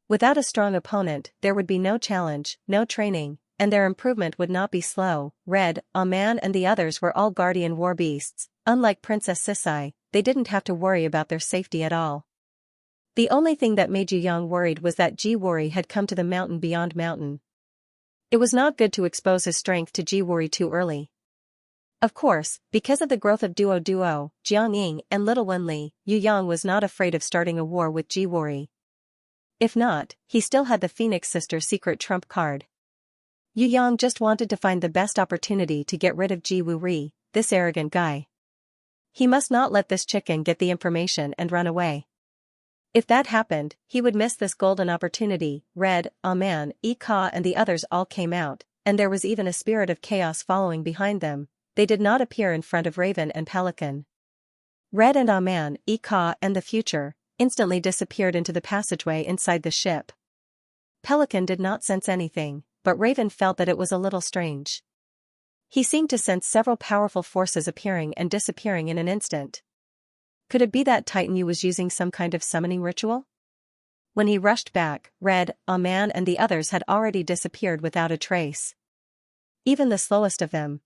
Without a strong opponent, there would be no challenge, no training, and their improvement would not be slow. Red, Man and the others were all guardian war beasts. Unlike Princess Sisai, they didn't have to worry about their safety at all. The only thing that made Yu Yang worried was that Jiwuri had come to the mountain beyond mountain. It was not good to expose his strength to Jiwuri too early. Of course, because of the growth of Duo, Jiang Ying and Little Wenli, Yu Yang was not afraid of starting a war with Jiwuri. If not, he still had the Phoenix Sister secret trump card. Yu Yang just wanted to find the best opportunity to get rid of Jiwuri, this arrogant guy. He must not let this chicken get the information and run away. If that happened, he would miss this golden opportunity. Red, Aman, Ika and the others all came out, and there was even a spirit of chaos following behind them. They did not appear in front of Raven and Pelican. Red and Aman, Ika and the future, instantly disappeared into the passageway inside the ship. Pelican did not sense anything, but Raven felt that it was a little strange. He seemed to sense several powerful forces appearing and disappearing in an instant. Could it be that Titan Yu was using some kind of summoning ritual? When he rushed back, Red, Aman and the others had already disappeared without a trace. Even the slowest of them.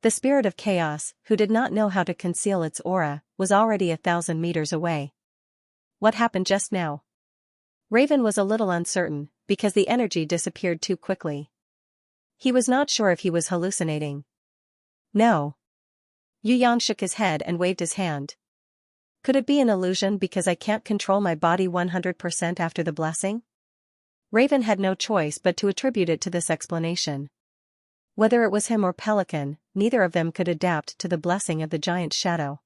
The spirit of chaos, who did not know how to conceal its aura, was already 1,000 meters away. What happened just now? Raven was a little uncertain, because the energy disappeared too quickly. He was not sure if he was hallucinating. No. Yu Yang shook his head and waved his hand. Could it be an illusion because I can't control my body 100% after the blessing? Raven had no choice but to attribute it to this explanation. Whether it was him or Pelican, neither of them could adapt to the blessing of the giant shadow.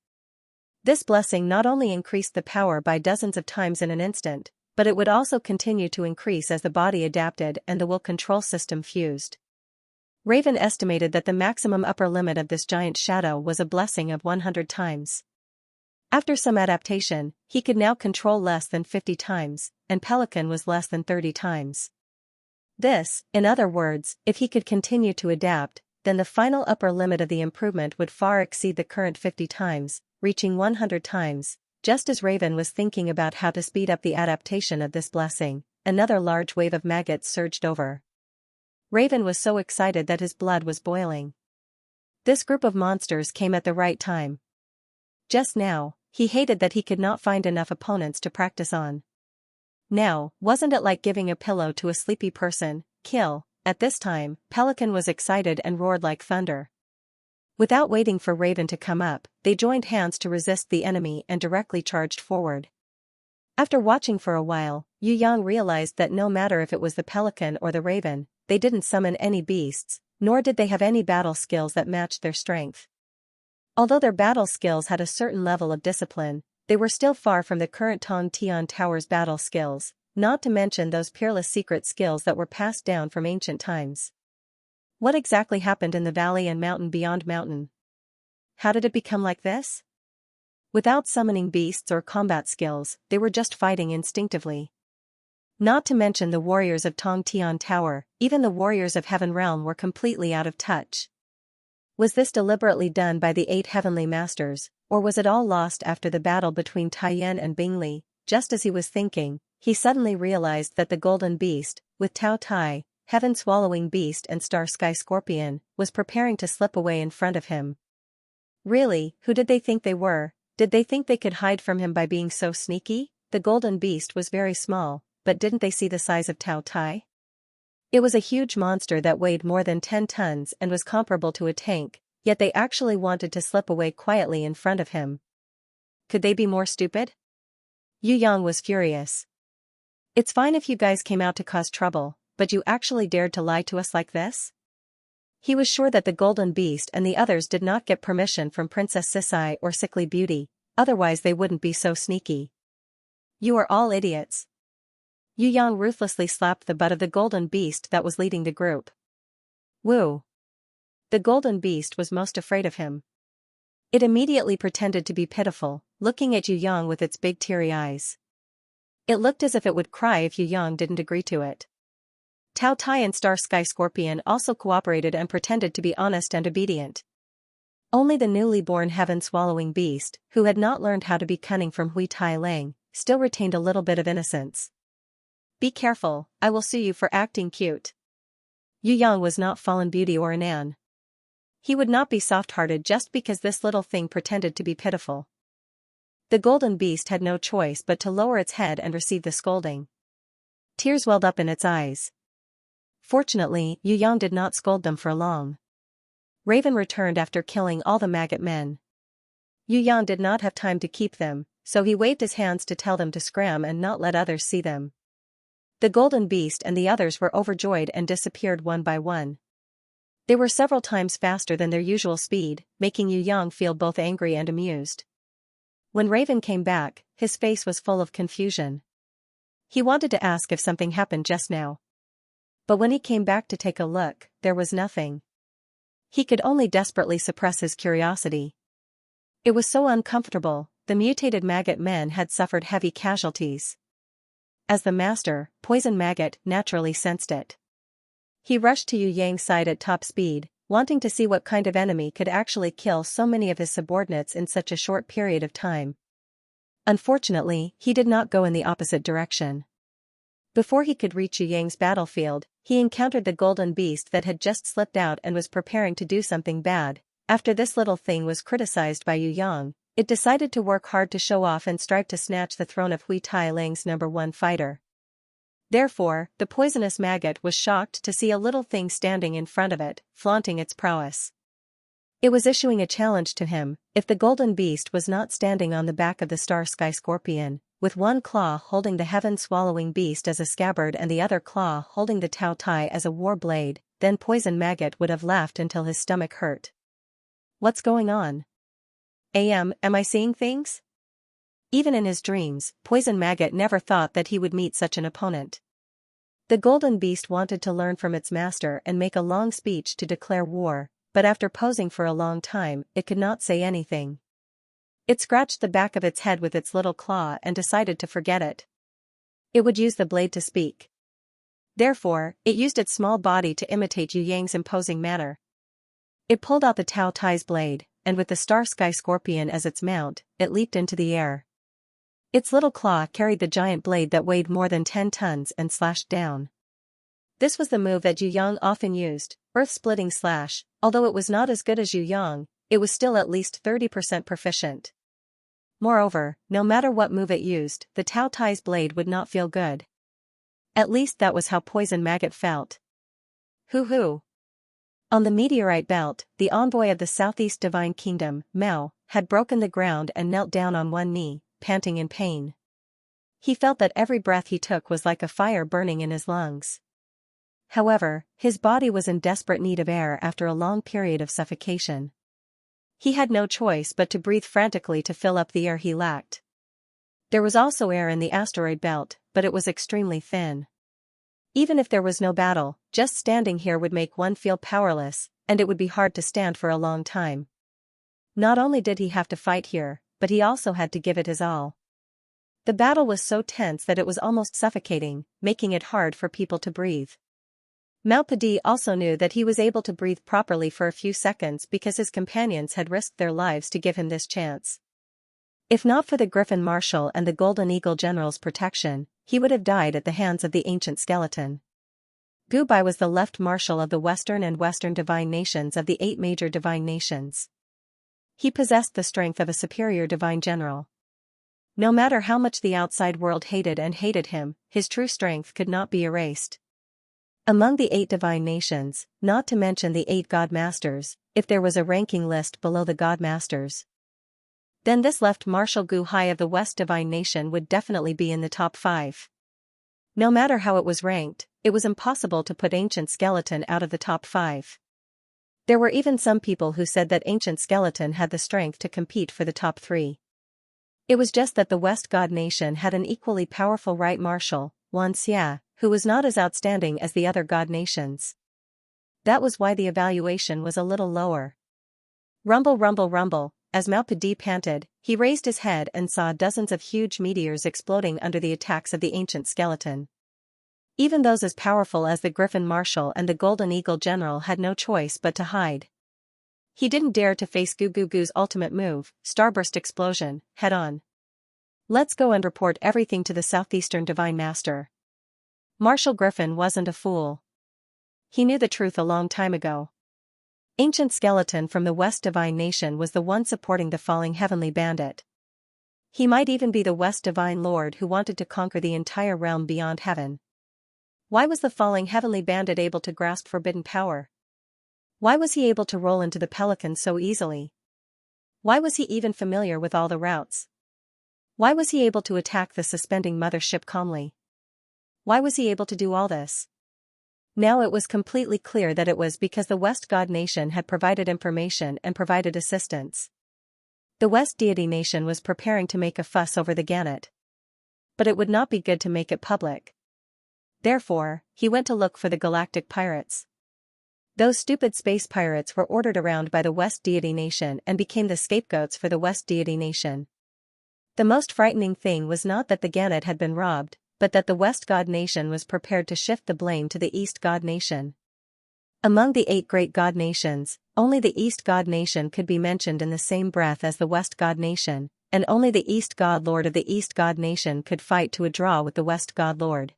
This blessing not only increased the power by dozens of times in an instant, but it would also continue to increase as the body adapted and the will control system fused. Raven estimated that the maximum upper limit of this giant shadow was a blessing of 100 times. After some adaptation, he could now control less than 50 times, and Pelican was less than 30 times. This, in other words, if he could continue to adapt, then the final upper limit of the improvement would far exceed the current 50 times, reaching 100 times. Just as Raven was thinking about how to speed up the adaptation of this blessing, another large wave of maggots surged over. Raven was so excited that his blood was boiling. This group of monsters came at the right time. Just now, he hated that he could not find enough opponents to practice on. Now, wasn't it like giving a pillow to a sleepy person? Kill. At this time, Pelican was excited and roared like thunder. Without waiting for Raven to come up, they joined hands to resist the enemy and directly charged forward. After watching for a while, Yu Yang realized that no matter if it was the Pelican or the Raven, they didn't summon any beasts, nor did they have any battle skills that matched their strength. Although their battle skills had a certain level of discipline, they were still far from the current Tong Tian Tower's battle skills, not to mention those peerless secret skills that were passed down from ancient times. What exactly happened in the valley and mountain beyond mountain? How did it become like this? Without summoning beasts or combat skills, they were just fighting instinctively. Not to mention the warriors of Tong Tian Tower, even the warriors of Heaven Realm were completely out of touch. Was this deliberately done by the 8 heavenly masters, or was it all lost after the battle between Taiyan and Bingli? Just as he was thinking, he suddenly realized that the golden beast, with Tao Tai, heaven-swallowing beast and star sky scorpion, was preparing to slip away in front of him. Really, who did they think they were? Did they think they could hide from him by being so sneaky? The golden beast was very small, but didn't they see the size of Tao Tai? It was a huge monster that weighed more than 10 tons and was comparable to a tank, yet they actually wanted to slip away quietly in front of him. Could they be more stupid? Yu Yang was furious. It's fine if you guys came out to cause trouble, but you actually dared to lie to us like this? He was sure that the golden beast and the others did not get permission from Princess Sisai or Sickly Beauty, otherwise they wouldn't be so sneaky. You are all idiots. Yu Yang ruthlessly slapped the butt of the golden beast that was leading the group. Woo! The golden beast was most afraid of him. It immediately pretended to be pitiful, looking at Yu Yang with its big teary eyes. It looked as if it would cry if Yu Yang didn't agree to it. Tao Tai and Star Sky Scorpion also cooperated and pretended to be honest and obedient. Only the newly born heaven-swallowing beast, who had not learned how to be cunning from Hui Tai Lang, still retained a little bit of innocence. Be careful, I will sue you for acting cute. Yu Yang was not Fallen Beauty or Anan. He would not be soft-hearted just because this little thing pretended to be pitiful. The golden beast had no choice but to lower its head and receive the scolding. Tears welled up in its eyes. Fortunately, Yu Yang did not scold them for long. Raven returned after killing all the maggot men. Yu Yang did not have time to keep them, so he waved his hands to tell them to scram and not let others see them. The golden beast and the others were overjoyed and disappeared one by one. They were several times faster than their usual speed, making Yu Yang feel both angry and amused. When Raven came back, his face was full of confusion. He wanted to ask if something happened just now. But when he came back to take a look, there was nothing. He could only desperately suppress his curiosity. It was so uncomfortable. The mutated maggot men had suffered heavy casualties. As the master, Poison Maggot naturally sensed it. He rushed to Yu Yang's side at top speed, wanting to see what kind of enemy could actually kill so many of his subordinates in such a short period of time. Unfortunately, he did not go in the opposite direction. Before he could reach Yu Yang's battlefield, he encountered the golden beast that had just slipped out and was preparing to do something bad. After this little thing was criticized by Yu Yang, it decided to work hard to show off and strive to snatch the throne of Hui Tai Lang's #1 fighter. Therefore, the poisonous maggot was shocked to see a little thing standing in front of it, flaunting its prowess. It was issuing a challenge to him. If the golden beast was not standing on the back of the star sky scorpion, with one claw holding the heaven-swallowing beast as a scabbard and the other claw holding the Tao Tai as a war blade, then Poison Maggot would have laughed until his stomach hurt. What's going on? Am I seeing things? Even in his dreams, Poison Maggot never thought that he would meet such an opponent. The golden beast wanted to learn from its master and make a long speech to declare war, but after posing for a long time, it could not say anything. It scratched the back of its head with its little claw and decided to forget it. It would use the blade to speak. Therefore, it used its small body to imitate Yu Yang's imposing manner. It pulled out the Tao Tai's blade, and with the star sky scorpion as its mount, it leaped into the air. Its little claw carried the giant blade that weighed more than 10 tons and slashed down. This was the move that Yu Yang often used, earth-splitting slash. Although it was not as good as Yu Yang, it was still at least 30% proficient. Moreover, no matter what move it used, the Tao Tai's blade would not feel good. At least that was how Poison Maggot felt. Hoo-hoo. On the meteorite belt, the envoy of the Southeast Divine Kingdom, Mao, had broken the ground and knelt down on one knee, panting in pain. He felt that every breath he took was like a fire burning in his lungs. However, his body was in desperate need of air after a long period of suffocation. He had no choice but to breathe frantically to fill up the air he lacked. There was also air in the asteroid belt, but it was extremely thin. Even if there was no battle, just standing here would make one feel powerless, and it would be hard to stand for a long time. Not only did he have to fight here, but he also had to give it his all. The battle was so tense that it was almost suffocating, making it hard for people to breathe. Mao Padi also knew that he was able to breathe properly for a few seconds because his companions had risked their lives to give him this chance. If not for the Griffin Marshal and the Golden Eagle General's protection, he would have died at the hands of the ancient skeleton. Gu Bai was the left marshal of the Western and Western divine nations of the 8 major divine nations. He possessed the strength of a superior divine general. No matter how much the outside world hated him, his true strength could not be erased. Among the 8 divine nations, not to mention the 8 god masters, if there was a ranking list below the god masters, then this left Marshal Gu Hai of the West divine nation would definitely be in the top 5. No matter how it was ranked, it was impossible to put Ancient Skeleton out of the top 5. There were even some people who said that Ancient Skeleton had the strength to compete for the top 3. It was just that the West God Nation had an equally powerful right marshal, Xianxia, who was not as outstanding as the other God Nations. That was why the evaluation was a little lower. Rumble rumble rumble, as Mao Padi panted, he raised his head and saw dozens of huge meteors exploding under the attacks of the Ancient Skeleton. Even those as powerful as the Griffin Marshal and the Golden Eagle General had no choice but to hide. He didn't dare to face Gugu's ultimate move, Starburst Explosion, head-on. Let's go and report everything to the Southeastern Divine Master. Marshal Griffin wasn't a fool. He knew the truth a long time ago. Ancient Skeleton from the West Divine Nation was the one supporting the falling Heavenly Bandit. He might even be the West Divine Lord who wanted to conquer the entire realm beyond heaven. Why was the falling Heavenly Bandit able to grasp forbidden power? Why was he able to roll into the Pelican so easily? Why was he even familiar with all the routes? Why was he able to attack the suspending mothership calmly? Why was he able to do all this? Now it was completely clear that it was because the West God Nation had provided information and provided assistance. The West Deity Nation was preparing to make a fuss over the Gannet. But it would not be good to make it public. Therefore, he went to look for the galactic pirates. Those stupid space pirates were ordered around by the West Deity Nation and became the scapegoats for the West Deity Nation. The most frightening thing was not that the Gannet had been robbed, but that the West God Nation was prepared to shift the blame to the East God Nation. Among the 8 great God Nations, only the East God Nation could be mentioned in the same breath as the West God Nation, and only the East God Lord of the East God Nation could fight to a draw with the West God Lord.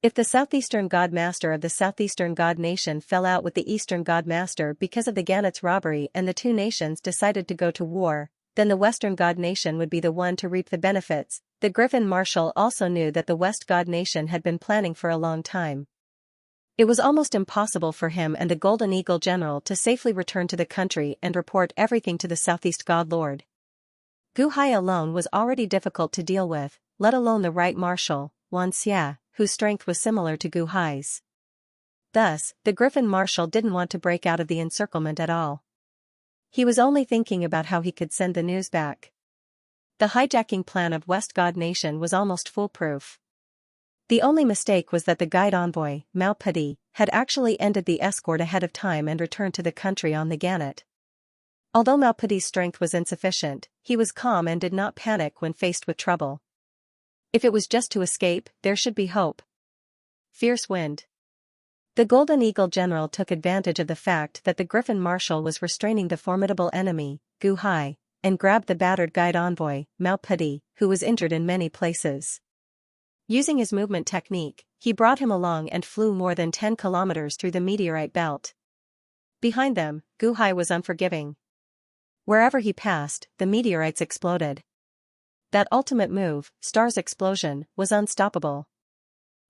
If the Southeastern God Master of the Southeastern God Nation fell out with the Eastern God Master because of the Gannet's robbery and the 2 nations decided to go to war, then the Western God Nation would be the one to reap the benefits. The Griffin Marshal also knew that the West God Nation had been planning for a long time. It was almost impossible for him and the Golden Eagle General to safely return to the country and report everything to the Southeast God Lord. Gu Hai alone was already difficult to deal with, let alone the right Marshal, Xianxia, whose strength was similar to Gu Hai's. Thus, the Griffin Marshal didn't want to break out of the encirclement at all. He was only thinking about how he could send the news back. The hijacking plan of West God Nation was almost foolproof. The only mistake was that the guide envoy, Mao Pedi, had actually ended the escort ahead of time and returned to the country on the Gannet. Although Mao Pedi's strength was insufficient, he was calm and did not panic when faced with trouble. If it was just to escape, there should be hope. Fierce wind. The Golden Eagle General took advantage of the fact that the Griffin Marshal was restraining the formidable enemy, Gu Hai, and grabbed the battered guide envoy, Mao Pedi, who was injured in many places. Using his movement technique, he brought him along and flew more than 10 kilometers through the meteorite belt. Behind them, Gu Hai was unforgiving. Wherever he passed, the meteorites exploded. That ultimate move, Star's explosion, was unstoppable.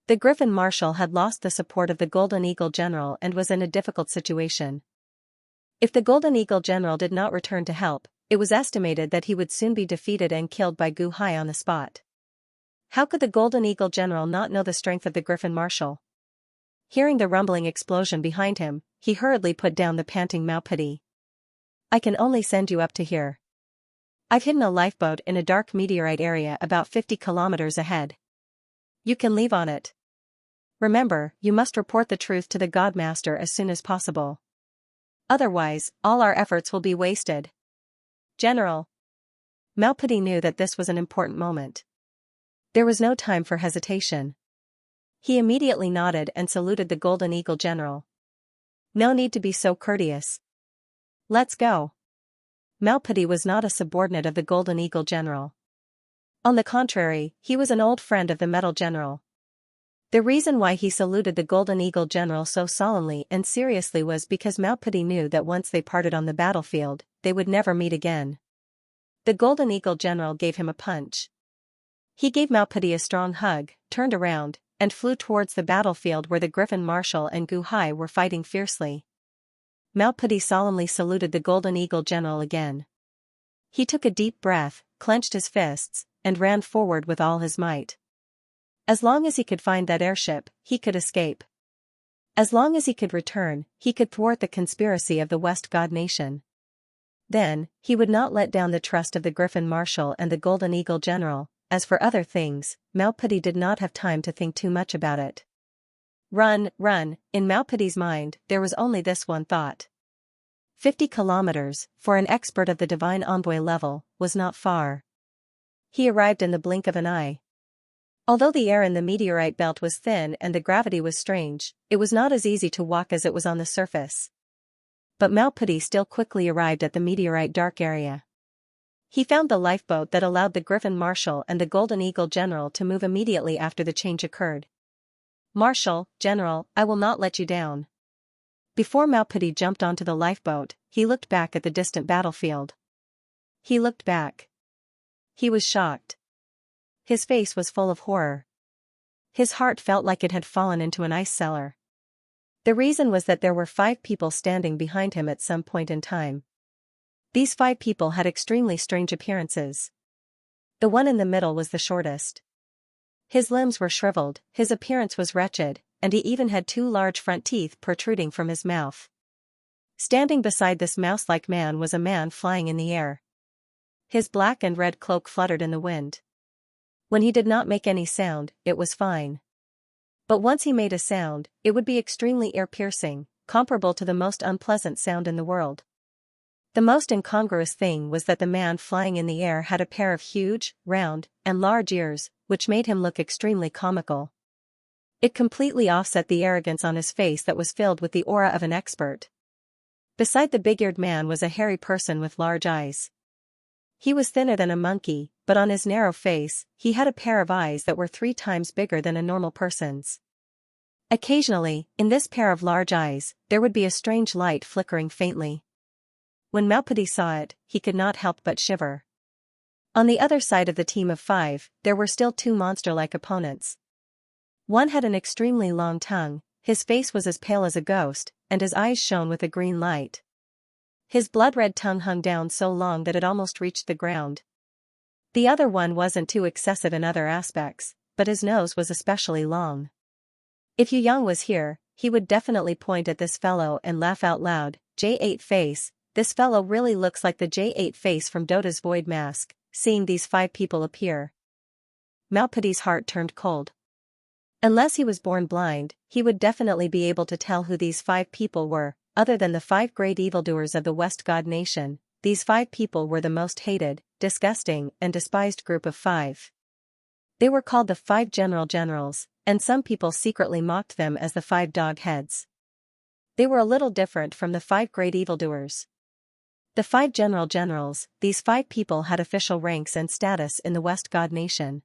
The Griffin Marshal had lost the support of the Golden Eagle General and was in a difficult situation. If the Golden Eagle General did not return to help, it was estimated that he would soon be defeated and killed by Gu Hai on the spot. How could the Golden Eagle General not know the strength of the Griffin Marshal? Hearing the rumbling explosion behind him, he hurriedly put down the panting Mao Pedi. I can only send you up to here. I've hidden a lifeboat in a dark meteorite area about 50 kilometers ahead. You can leave on it. Remember, you must report the truth to the Godmaster as soon as possible. Otherwise, all our efforts will be wasted. General. Mao Pedi knew that this was an important moment. There was no time for hesitation. He immediately nodded and saluted the Golden Eagle General. No need to be so courteous. Let's go. Mao Pedi was not a subordinate of the Golden Eagle General. On the contrary, he was an old friend of the Metal General. The reason why he saluted the Golden Eagle General so solemnly and seriously was because Mao Pedi knew that once they parted on the battlefield, they would never meet again. The Golden Eagle General gave him a punch. He gave Mao Pedi a strong hug, turned around, and flew towards the battlefield where the Griffin Marshal and Gu Hai were fighting fiercely. Mao Pedi solemnly saluted the Golden Eagle General again. He took a deep breath, clenched his fists, and ran forward with all his might. As long as he could find that airship, he could escape. As long as he could return, he could thwart the conspiracy of the West God Nation. Then, he would not let down the trust of the Griffin Marshal and the Golden Eagle General. As for other things, Mao Pedi did not have time to think too much about it. Run, run, in Mao Pedi's mind, there was only this one thought. 50 kilometers, for an expert of the Divine Envoy level, was not far. He arrived in the blink of an eye. Although the air in the meteorite belt was thin and the gravity was strange, it was not as easy to walk as it was on the surface. But Mao Pedi still quickly arrived at the meteorite dark area. He found the lifeboat that allowed the Griffin Marshal and the Golden Eagle General to move immediately after the change occurred. Marshal, General, I will not let you down. Before Mao Pedi jumped onto the lifeboat, he looked back at the distant battlefield. He looked back. He was shocked. His face was full of horror. His heart felt like it had fallen into an ice cellar. The reason was that there were 5 people standing behind him at some point in time. These 5 people had extremely strange appearances. The one in the middle was the shortest. His limbs were shriveled, his appearance was wretched, and he even had 2 large front teeth protruding from his mouth. Standing beside this mouse-like man was a man flying in the air. His black and red cloak fluttered in the wind. When he did not make any sound, it was fine. But once he made a sound, it would be extremely ear-piercing, comparable to the most unpleasant sound in the world. The most incongruous thing was that the man flying in the air had a pair of huge, round, and large ears, which made him look extremely comical. It completely offset the arrogance on his face that was filled with the aura of an expert. Beside the big-eared man was a hairy person with large eyes. He was thinner than a monkey, but on his narrow face, he had a pair of eyes that were 3 times bigger than a normal person's. Occasionally, in this pair of large eyes, there would be a strange light flickering faintly. When Malpadi saw it, he could not help but shiver. On the other side of the team of 5, there were still 2 monster-like opponents. One had an extremely long tongue, his face was as pale as a ghost, and his eyes shone with a green light. His blood-red tongue hung down so long that it almost reached the ground. The other one wasn't too excessive in other aspects, but his nose was especially long. If Yu Yang was here, he would definitely point at this fellow and laugh out loud. J8 face, this fellow really looks like the J8 face from Dota's Void Mask. Seeing these 5 people appear, Malpadi's heart turned cold. Unless he was born blind, he would definitely be able to tell who these 5 people were. Other than the 5 great evildoers of the West God Nation, these 5 people were the most hated, disgusting, and despised group of 5. They were called the 5 Generals, and some people secretly mocked them as the 5 dog heads. They were a little different from the 5 great evildoers. The 5 Generals, these 5 people had official ranks and status in the West God Nation.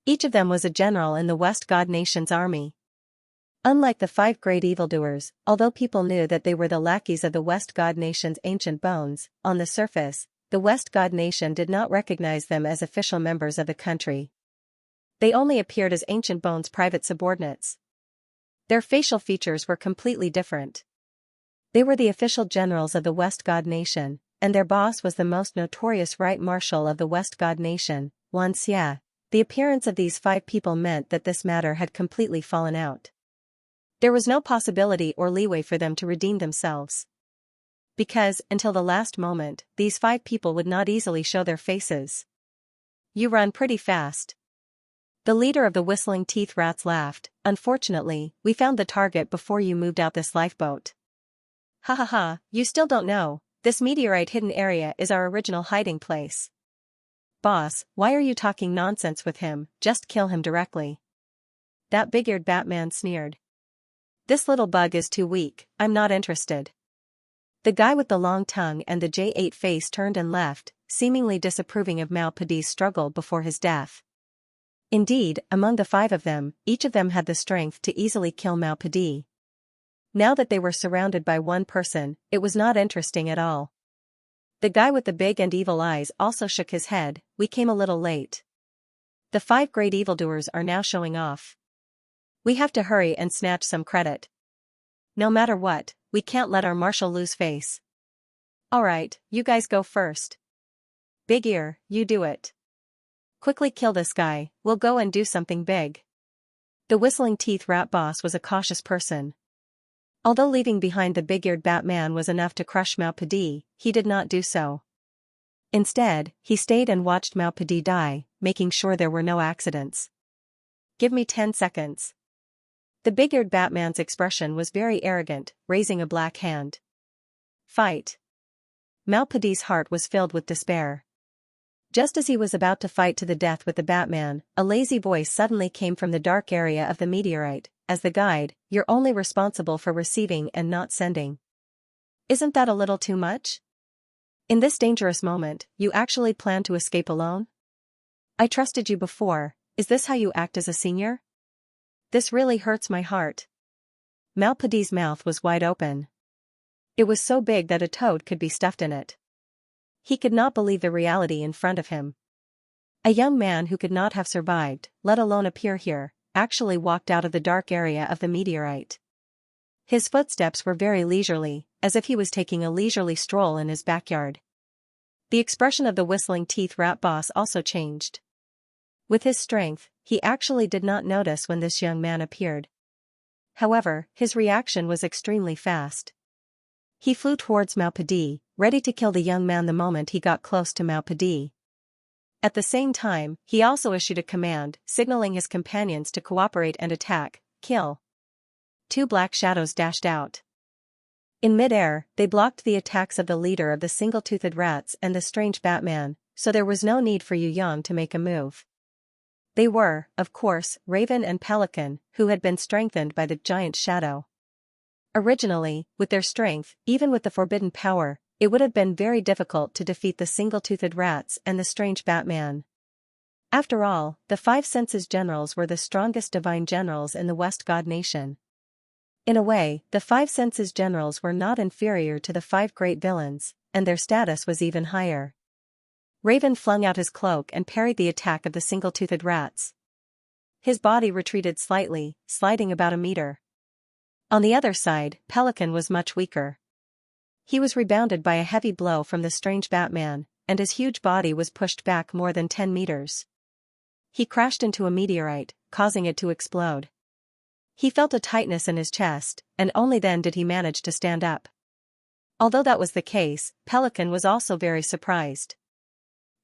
Each of them was a general in the West God Nation's army. Unlike the 5 great evildoers, although people knew that they were the lackeys of the West God Nation's ancient bones, on the surface, the West God Nation did not recognize them as official members of the country. They only appeared as ancient bones' private subordinates. Their facial features were completely different. They were the official generals of the West God Nation, and their boss was the most notorious Right Marshal of the West God Nation, Xianxia. The appearance of these 5 people meant that this matter had completely fallen out. There was no possibility or leeway for them to redeem themselves. Because, until the last moment, these 5 people would not easily show their faces. You run pretty fast. The leader of the Whistling Teeth Rats laughed. Unfortunately, we found the target before you moved out this lifeboat. Ha ha ha, you still don't know, this meteorite hidden area is our original hiding place. Boss, why are you talking nonsense with him? Just kill him directly. That big-eared Batman sneered. This little bug is too weak, I'm not interested. The guy with the long tongue and the J8 face turned and left, seemingly disapproving of Malpadi's struggle before his death. Indeed, among the 5 of them, each of them had the strength to easily kill Malpadi. Now that they were surrounded by one person, it was not interesting at all. The guy with the big and evil eyes also shook his head. We came a little late. The 5 great evildoers are now showing off. We have to hurry and snatch some credit. No matter what, we can't let our marshal lose face. Alright, you guys go first. Big Ear, you do it. Quickly kill this guy, we'll go and do something big. The Whistling Teeth Rat boss was a cautious person. Although leaving behind the big-eared Batman was enough to crush Malpadi, he did not do so. Instead, he stayed and watched Malpadi die, making sure there were no accidents. Give me 10 seconds. The big-eared Batman's expression was very arrogant, raising a black hand. Fight. Malpadi's heart was filled with despair. Just as he was about to fight to the death with the Batman, a lazy voice suddenly came from the dark area of the meteorite. As the guide, you're only responsible for receiving and not sending. Isn't that a little too much? In this dangerous moment, you actually plan to escape alone? I trusted you before, is this how you act as a senior? This really hurts my heart. Malpadi's mouth was wide open. It was so big that a toad could be stuffed in it. He could not believe the reality in front of him. A young man who could not have survived, let alone appear here, actually walked out of the dark area of the meteorite. His footsteps were very leisurely, as if he was taking a leisurely stroll in his backyard. The expression of the Whistling Teeth Rat boss also changed. With his strength, he actually did not notice when this young man appeared. However, his reaction was extremely fast. He flew towards Maupadi, ready to kill the young man the moment he got close to Maupadi. At the same time, he also issued a command, signaling his companions to cooperate and attack, kill. Two black shadows dashed out. In mid-air, they blocked the attacks of the leader of the single-toothed rats and the strange Batman, so there was no need for Yu Yang to make a move. They were, of course, Raven and Pelican, who had been strengthened by the giant shadow. Originally, with their strength, even with the forbidden power, it would have been very difficult to defeat the single-toothed rats and the strange Batman. After all, the Five Senses Generals were the strongest divine generals in the West God Nation. In a way, the Five Senses Generals were not inferior to the five great villains, and their status was even higher. Raven flung out his cloak and parried the attack of the single-toothed rats. His body retreated slightly, sliding about a meter. On the other side, Pelican was much weaker. He was rebounded by a heavy blow from the strange Batman, and his huge body was pushed back more than 10 meters. He crashed into a meteorite, causing it to explode. He felt a tightness in his chest, and only then did he manage to stand up. Although that was the case, Pelican was also very surprised.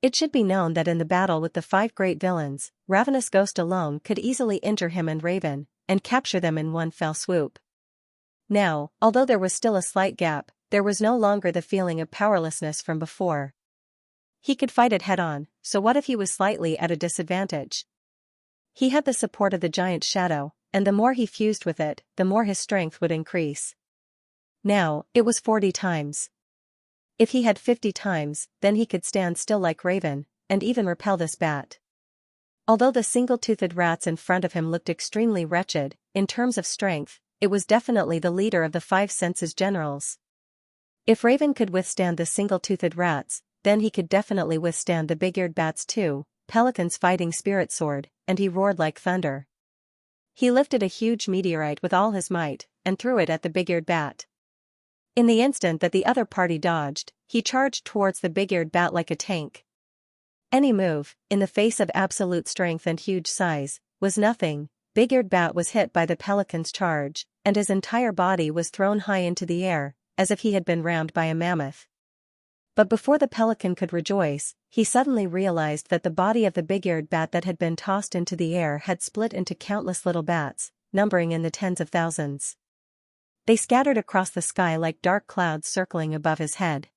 It should be known that in the battle with the five great villains, Ravenous Ghost alone could easily injure him and Raven, and capture them in one fell swoop. Now, although there was still a slight gap, there was no longer the feeling of powerlessness from before. He could fight it head-on, so what if he was slightly at a disadvantage? He had the support of the giant shadow, and the more he fused with it, the more his strength would increase. Now, it was 40 times. If he had 50 times, then he could stand still like Raven, and even repel this bat. Although the single-toothed rats in front of him looked extremely wretched, in terms of strength, it was definitely the leader of the Five Senses Generals. If Raven could withstand the single-toothed rats, then he could definitely withstand the big-eared bats too, Pelican's fighting spirit sword, and he roared like thunder. He lifted a huge meteorite with all his might, and threw it at the big-eared bat. In the instant that the other party dodged, he charged towards the big-eared bat like a tank. Any move, in the face of absolute strength and huge size, was nothing. Big-eared bat was hit by the Pelican's charge, and his entire body was thrown high into the air, as if he had been rammed by a mammoth. But before the Pelican could rejoice, he suddenly realized that the body of the big-eared bat that had been tossed into the air had split into countless little bats, numbering in the tens of thousands. They scattered across the sky like dark clouds circling above his head.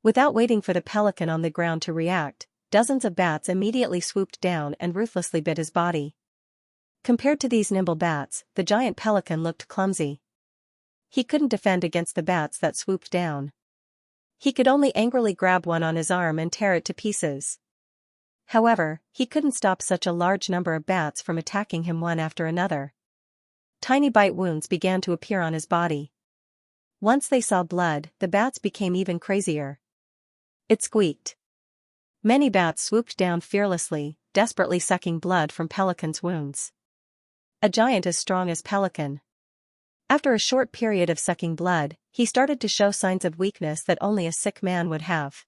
Without waiting for the Pelican on the ground to react, dozens of bats immediately swooped down and ruthlessly bit his body. Compared to these nimble bats, the giant Pelican looked clumsy. He couldn't defend against the bats that swooped down. He could only angrily grab one on his arm and tear it to pieces. However, he couldn't stop such a large number of bats from attacking him one after another. Tiny bite wounds began to appear on his body. Once they saw blood, the bats became even crazier. It squeaked. Many bats swooped down fearlessly, desperately sucking blood from Pelican's wounds. A giant as strong as Pelican. After a short period of sucking blood, he started to show signs of weakness that only a sick man would have.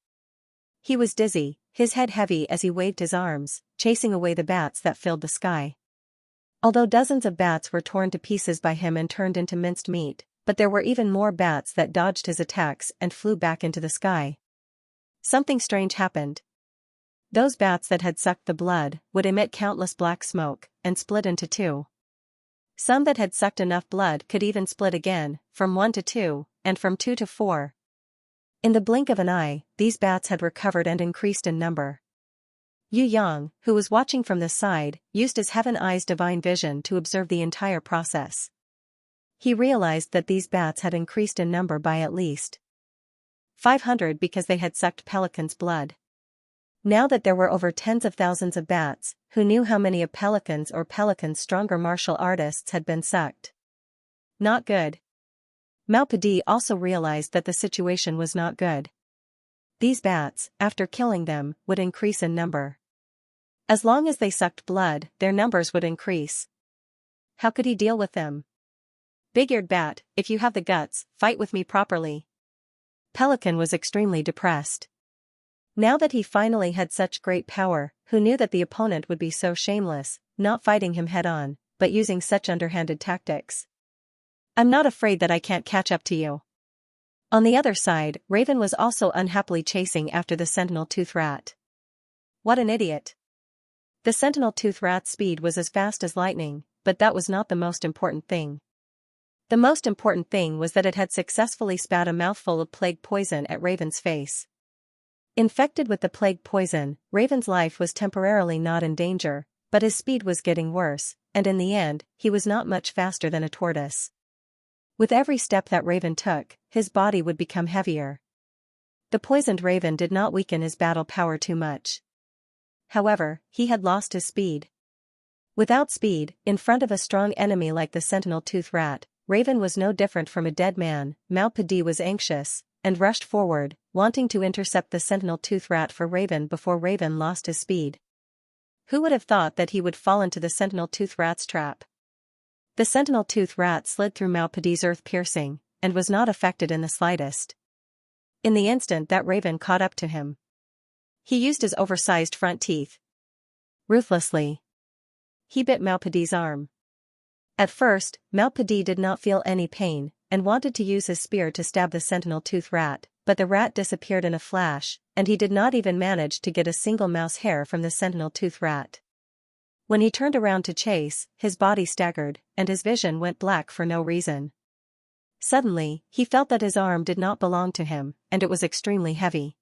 He was dizzy, his head heavy as he waved his arms, chasing away the bats that filled the sky. Although dozens of bats were torn to pieces by him and turned into minced meat, but there were even more bats that dodged his attacks and flew back into the sky. Something strange happened. Those bats that had sucked the blood would emit countless black smoke and split into two. Some that had sucked enough blood could even split again, from 1 to 2, and from 2 to 4. In the blink of an eye, these bats had recovered and increased in number. Yu Yang, who was watching from the side, used his Heaven Eye's divine vision to observe the entire process. He realized that these bats had increased in number by at least 500 because they had sucked Pelican's blood. Now that there were over tens of thousands of bats, who knew how many of Pelican's stronger martial artists had been sucked? Not good. Maupadi also realized that the situation was not good. These bats, after killing them, would increase in number. As long as they sucked blood, their numbers would increase. How could he deal with them? Big-eared bat, if you have the guts, fight with me properly. Pelican was extremely depressed. Now that he finally had such great power, who knew that the opponent would be so shameless, not fighting him head-on, but using such underhanded tactics? I'm not afraid that I can't catch up to you. On the other side, Raven was also unhappily chasing after the sentinel-tooth rat. What an idiot. The sentinel-tooth rat's speed was as fast as lightning, but that was not the most important thing. The most important thing was that it had successfully spat a mouthful of plague poison at Raven's face. Infected with the plague poison, Raven's life was temporarily not in danger, but his speed was getting worse, and in the end, he was not much faster than a tortoise. With every step that Raven took, his body would become heavier. The poisoned Raven did not weaken his battle power too much. However, he had lost his speed. Without speed, in front of a strong enemy like the sentinel-tooth rat, Raven was no different from a dead man. Malpadi was anxious, and rushed forward, wanting to intercept the sentinel-tooth rat for Raven before Raven lost his speed. Who would have thought that he would fall into the sentinel-tooth rat's trap? The sentinel-tooth rat slid through Malpadi's earth-piercing, and was not affected in the slightest. In the instant that Raven caught up to him, he used his oversized front teeth. Ruthlessly, he bit Malpadi's arm. At first, Malpadi did not feel any pain, and wanted to use his spear to stab the sentinel-tooth rat, but the rat disappeared in a flash, and he did not even manage to get a single mouse hair from the sentinel-tooth rat. When he turned around to chase, his body staggered, and his vision went black for no reason. Suddenly, he felt that his arm did not belong to him, and it was extremely heavy.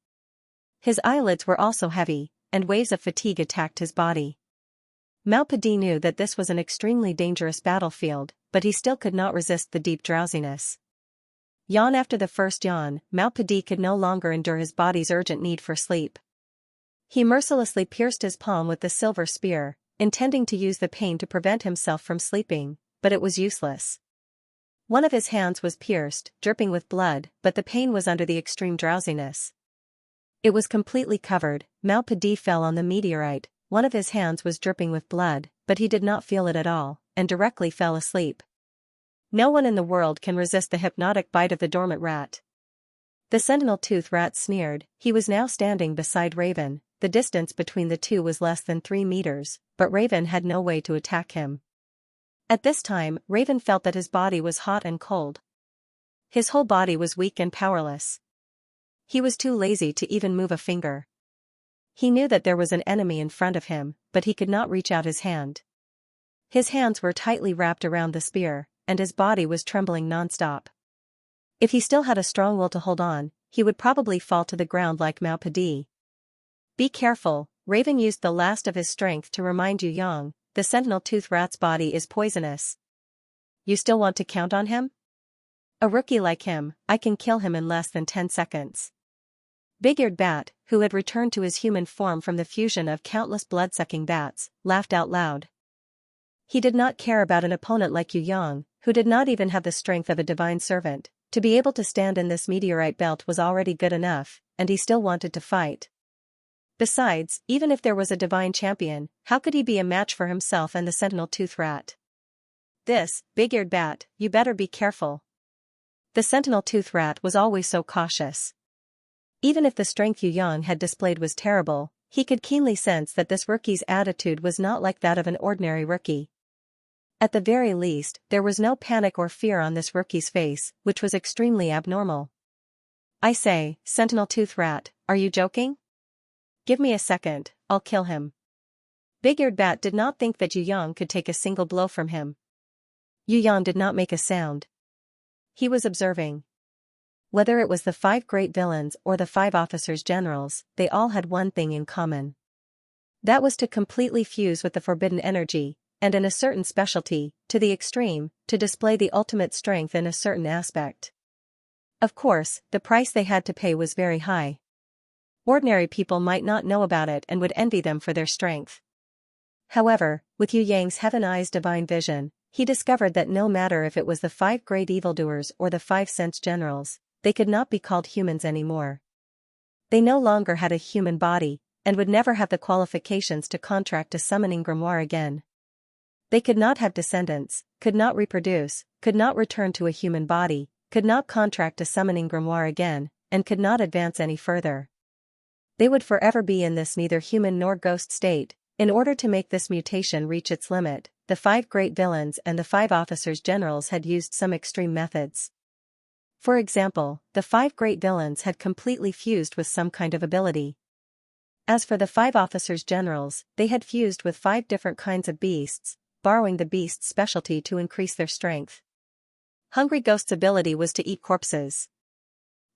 His eyelids were also heavy, and waves of fatigue attacked his body. Malpadi knew that this was an extremely dangerous battlefield, but he still could not resist the deep drowsiness. Yawn after the first yawn, Malpadi could no longer endure his body's urgent need for sleep. He mercilessly pierced his palm with the silver spear, intending to use the pain to prevent himself from sleeping, but it was useless. One of his hands was pierced, dripping with blood, but the pain was under the extreme drowsiness. It was completely covered. Malpadi fell on the meteorite. One of his hands was dripping with blood, but he did not feel it at all, and directly fell asleep. No one in the world can resist the hypnotic bite of the dormant rat. The sentinel-tooth rat sneered. He was now standing beside Raven. The distance between the two was less than 3 meters, but Raven had no way to attack him. At this time, Raven felt that his body was hot and cold. His whole body was weak and powerless. He was too lazy to even move a finger. He knew that there was an enemy in front of him, but he could not reach out his hand. His hands were tightly wrapped around the spear, and his body was trembling non-stop. If he still had a strong will to hold on, he would probably fall to the ground like Malpadi. Be careful, Raven used the last of his strength to remind Yu Yang, the sentinel-tooth rat's body is poisonous. You still want to count on him? A rookie like him, I can kill him in less than 10 seconds. Big-eared Bat, who had returned to his human form from the fusion of countless blood-sucking bats, laughed out loud. He did not care about an opponent like Yu Yang, who did not even have the strength of a divine servant. To be able to stand in this meteorite belt was already good enough, and he still wanted to fight. Besides, even if there was a divine champion, how could he be a match for himself and the sentinel-tooth rat? This, Big-eared Bat, you better be careful. The sentinel-tooth rat was always so cautious. Even if the strength Yu Yang had displayed was terrible, he could keenly sense that this rookie's attitude was not like that of an ordinary rookie. At the very least, there was no panic or fear on this rookie's face, which was extremely abnormal. I say, sentinel-tooth rat, are you joking? Give me a second, I'll kill him. Big-eared Bat did not think that Yu Yang could take a single blow from him. Yu Yang did not make a sound. He was observing. Whether it was the 5 great villains or the 5 officers generals, they all had one thing in common. That was to completely fuse with the forbidden energy, and in a certain specialty, to the extreme, to display the ultimate strength in a certain aspect. Of course, the price they had to pay was very high. Ordinary people might not know about it and would envy them for their strength. However, with Yu Yang's heaven-eyes divine vision, he discovered that no matter if it was the 5 great evildoers or the 5 sense generals, they could not be called humans anymore. They no longer had a human body, and would never have the qualifications to contract a summoning grimoire again. They could not have descendants, could not reproduce, could not return to a human body, could not contract a summoning grimoire again, and could not advance any further. They would forever be in this neither human nor ghost state. In order to make this mutation reach its limit, the 5 great villains and the 5 officers generals had used some extreme methods. For example, the 5 great villains had completely fused with some kind of ability. As for the 5 officers generals, they had fused with 5 different kinds of beasts, borrowing the beast's specialty to increase their strength. Hungry Ghost's ability was to eat corpses.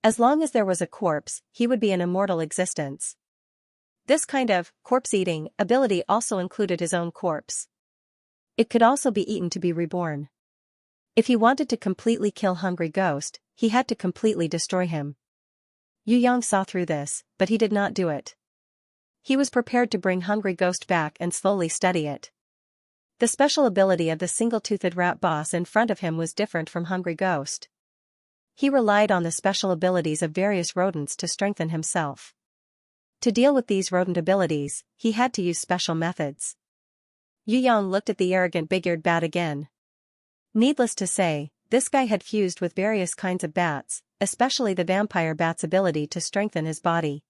As long as there was a corpse, he would be an immortal existence. This kind of corpse-eating ability also included his own corpse. It could also be eaten to be reborn. If he wanted to completely kill Hungry Ghost, he had to completely destroy him. Yu Yang saw through this, but he did not do it. He was prepared to bring Hungry Ghost back and slowly study it. The special ability of the single-toothed rat boss in front of him was different from Hungry Ghost. He relied on the special abilities of various rodents to strengthen himself. To deal with these rodent abilities, he had to use special methods. Yu Yang looked at the arrogant big-eared bat again. Needless to say, this guy had fused with various kinds of bats, especially the vampire bat's ability to strengthen his body.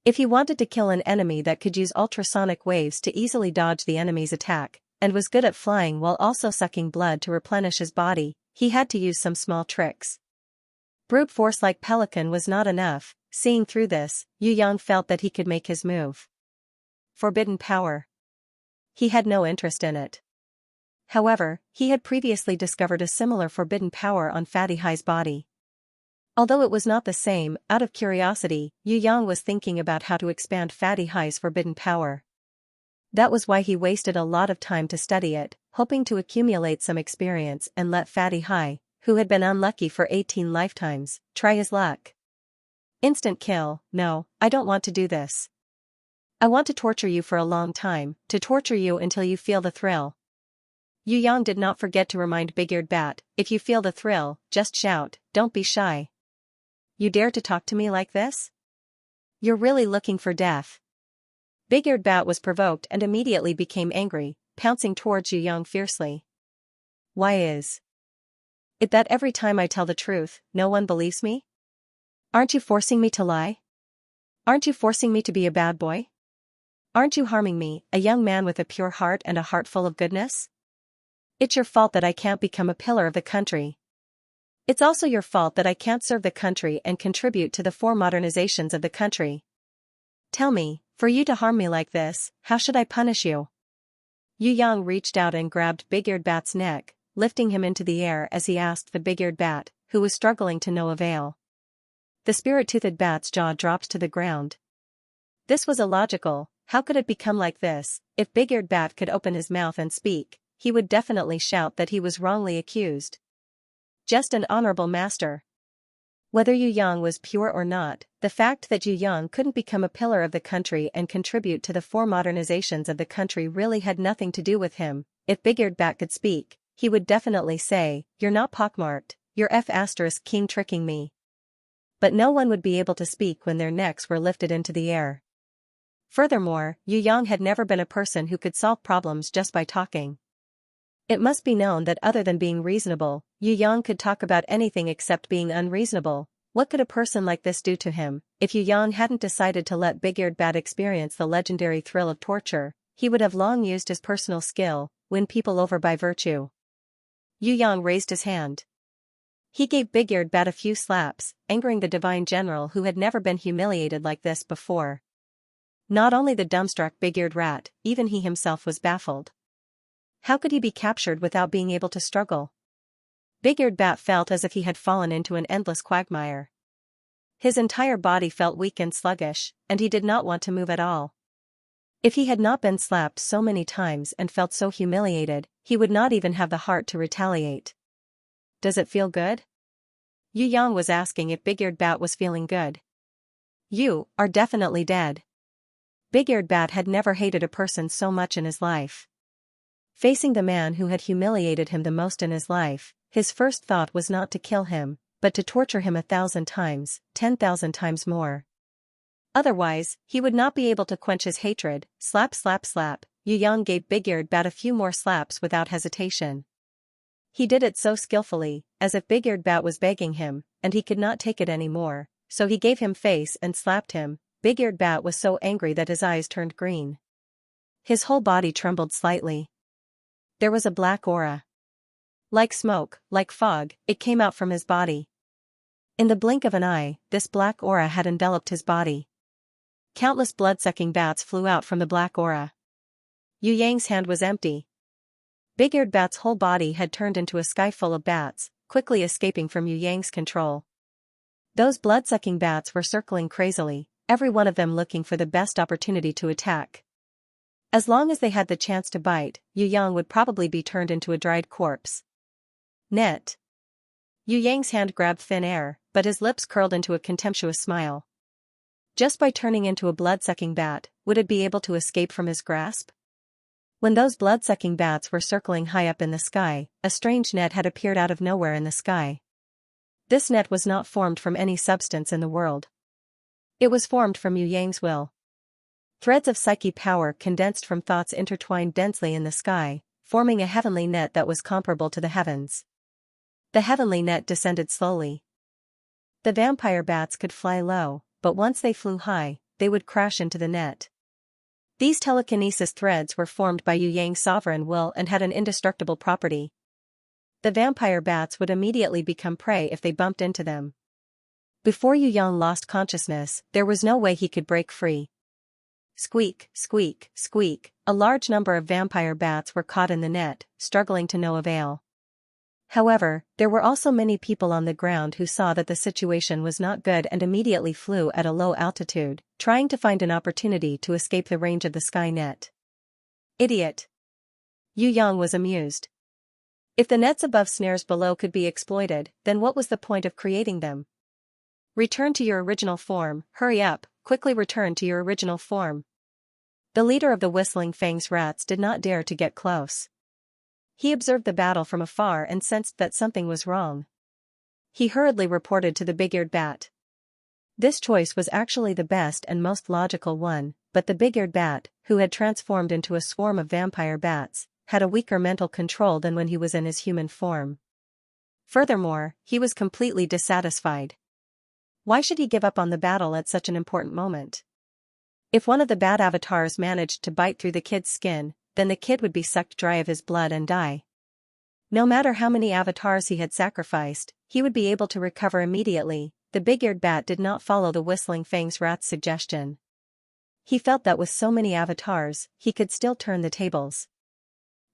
If he wanted to kill an enemy that could use ultrasonic waves to easily dodge the enemy's attack, and was good at flying while also sucking blood to replenish his body, he had to use some small tricks. Brute force like Pelican was not enough. Seeing through this, Yu Yang felt that he could make his move. Forbidden power. He had no interest in it. However, he had previously discovered a similar forbidden power on Fatty High's body. Although it was not the same, out of curiosity, Yu Yang was thinking about how to expand Fatty High's forbidden power. That was why he wasted a lot of time to study it, hoping to accumulate some experience and let Fatty High, who had been unlucky for 18 lifetimes, try his luck. Instant kill. No, I don't want to do this. I want to torture you for a long time, to torture you until you feel the thrill. Yu Yang did not forget to remind Big-Eared Bat, if you feel the thrill, just shout, don't be shy. You dare to talk to me like this? You're really looking for death. Big-Eared Bat was provoked and immediately became angry, pouncing towards Yu Yang fiercely. Why is it that every time I tell the truth, no one believes me? Aren't you forcing me to lie? Aren't you forcing me to be a bad boy? Aren't you harming me, a young man with a pure heart and a heart full of goodness? It's your fault that I can't become a pillar of the country. It's also your fault that I can't serve the country and contribute to the 4 modernizations of the country. Tell me, for you to harm me like this, how should I punish you? Yu Yang reached out and grabbed Big-Eared Bat's neck, lifting him into the air as he asked the Big-Eared Bat, who was struggling to no avail. The spirit-toothed bat's jaw dropped to the ground. This was illogical. How could it become like this? If Big-Eared Bat could open his mouth and speak, he would definitely shout that he was wrongly accused. Just an honorable master. Whether Yu Yang was pure or not, the fact that Yu Yang couldn't become a pillar of the country and contribute to the 4 modernizations of the country really had nothing to do with him. If Big-Eared Bat could speak, he would definitely say, you're not pockmarked, you're F*** tricking me. But no one would be able to speak when their necks were lifted into the air. Furthermore, Yu Yang had never been a person who could solve problems just by talking. It must be known that other than being reasonable, Yu Yang could talk about anything except being unreasonable. What could a person like this do to him? If Yu Yang hadn't decided to let Big-Eared Bat experience the legendary thrill of torture, he would have long used his personal skill, win people over by virtue. Yu Yang raised his hand. He gave Big-Eared Bat a few slaps, angering the divine general who had never been humiliated like this before. Not only the dumbstruck Big-Eared Rat, even he himself was baffled. How could he be captured without being able to struggle? Big-Eared Bat felt as if he had fallen into an endless quagmire. His entire body felt weak and sluggish, and he did not want to move at all. If he had not been slapped so many times and felt so humiliated, he would not even have the heart to retaliate. Does it feel good? Yu Yang was asking if Big-Eared Bat was feeling good. You are definitely dead. Big-Eared Bat had never hated a person so much in his life. Facing the man who had humiliated him the most in his life, his first thought was not to kill him, but to torture him 1,000 times, 10,000 times more. Otherwise, he would not be able to quench his hatred. Slap slap slap, Yu Yang gave Big-Eared Bat a few more slaps without hesitation. He did it so skillfully, as if Big-Eared Bat was begging him, and he could not take it anymore, so he gave him face and slapped him. Big-Eared Bat was so angry that his eyes turned green. His whole body trembled slightly. There was a black aura. Like smoke, like fog, it came out from his body. In the blink of an eye, this black aura had enveloped his body. Countless blood-sucking bats flew out from the black aura. Yu Yang's hand was empty. Big-eared Bat's whole body had turned into a sky full of bats, quickly escaping from Yu Yang's control. Those blood-sucking bats were circling crazily, every one of them looking for the best opportunity to attack. As long as they had the chance to bite, Yu Yang would probably be turned into a dried corpse. Net. Yu Yang's hand grabbed thin air, but his lips curled into a contemptuous smile. Just by turning into a blood-sucking bat, would it be able to escape from his grasp? When those blood-sucking bats were circling high up in the sky, a strange net had appeared out of nowhere in the sky. This net was not formed from any substance in the world. It was formed from Yu Yang's will. Threads of psyche power condensed from thoughts intertwined densely in the sky, forming a heavenly net that was comparable to the heavens. The heavenly net descended slowly. The vampire bats could fly low, but once they flew high, they would crash into the net. These telekinesis threads were formed by Yu Yang's sovereign will and had an indestructible property. The vampire bats would immediately become prey if they bumped into them. Before Yu Yang lost consciousness, there was no way he could break free. Squeak, squeak, squeak, a large number of vampire bats were caught in the net, struggling to no avail. However, there were also many people on the ground who saw that the situation was not good and immediately flew at a low altitude, trying to find an opportunity to escape the range of the sky net. Idiot! Yu Yang was amused. If the nets above snares below could be exploited, then what was the point of creating them? Return to your original form, hurry up, quickly return to your original form. The leader of the Whistling Fangs rats did not dare to get close. He observed the battle from afar and sensed that something was wrong. He hurriedly reported to the big-eared bat. This choice was actually the best and most logical one, but the big-eared bat, who had transformed into a swarm of vampire bats, had a weaker mental control than when he was in his human form. Furthermore, he was completely dissatisfied. Why should he give up on the battle at such an important moment? If one of the bat avatars managed to bite through the kid's skin, then the kid would be sucked dry of his blood and die. No matter how many avatars he had sacrificed, he would be able to recover immediately. The big-eared bat did not follow the Whistling Fangs rat's suggestion. He felt that with so many avatars, he could still turn the tables.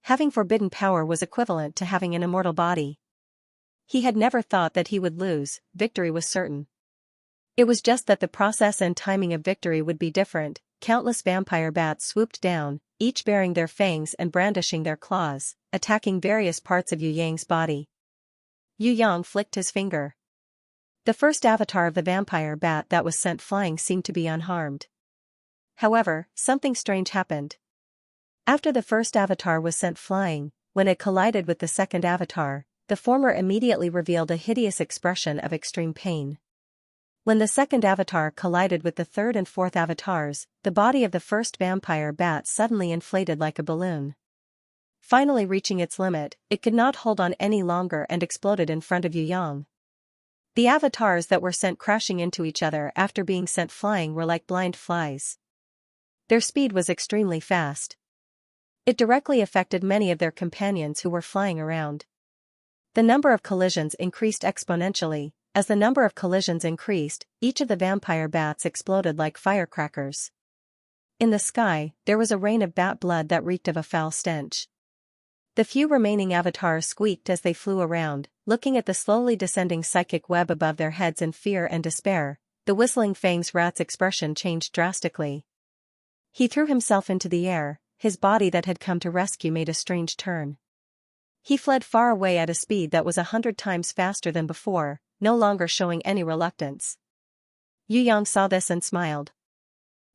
Having forbidden power was equivalent to having an immortal body. He had never thought that he would lose, victory was certain. It was just that the process and timing of victory would be different. Countless vampire bats swooped down, each bearing their fangs and brandishing their claws, attacking various parts of Yu Yang's body. Yu Yang flicked his finger. The first avatar of the vampire bat that was sent flying seemed to be unharmed. However, something strange happened. After the first avatar was sent flying, when it collided with the second avatar, the former immediately revealed a hideous expression of extreme pain. When the second avatar collided with the third and fourth avatars, the body of the first vampire bat suddenly inflated like a balloon. Finally reaching its limit, it could not hold on any longer and exploded in front of Yu Yang. The avatars that were sent crashing into each other after being sent flying were like blind flies. Their speed was extremely fast. It directly affected many of their companions who were flying around. The number of collisions increased exponentially. As the number of collisions increased, each of the vampire bats exploded like firecrackers. In the sky, there was a rain of bat blood that reeked of a foul stench. The few remaining avatars squeaked as they flew around, looking at the slowly descending psychic web above their heads in fear and despair. The Whistling Fangs rat's expression changed drastically. He threw himself into the air, his body that had come to rescue made a strange turn. He fled far away at a speed that was 100 times faster than before, no longer showing any reluctance. Yu Yang saw this and smiled.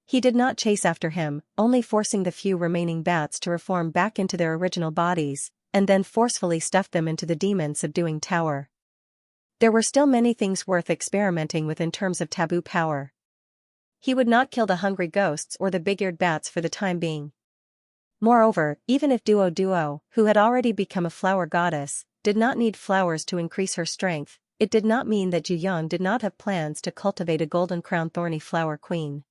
He did not chase after him, only forcing the few remaining bats to reform back into their original bodies, and then forcefully stuffed them into the demon-subduing tower. There were still many things worth experimenting with in terms of taboo power. He would not kill the hungry ghosts or the big-eared bats for the time being. Moreover, even if Duo, who had already become a flower goddess, did not need flowers to increase her strength, it did not mean that Yu Yang did not have plans to cultivate a golden crown thorny flower queen.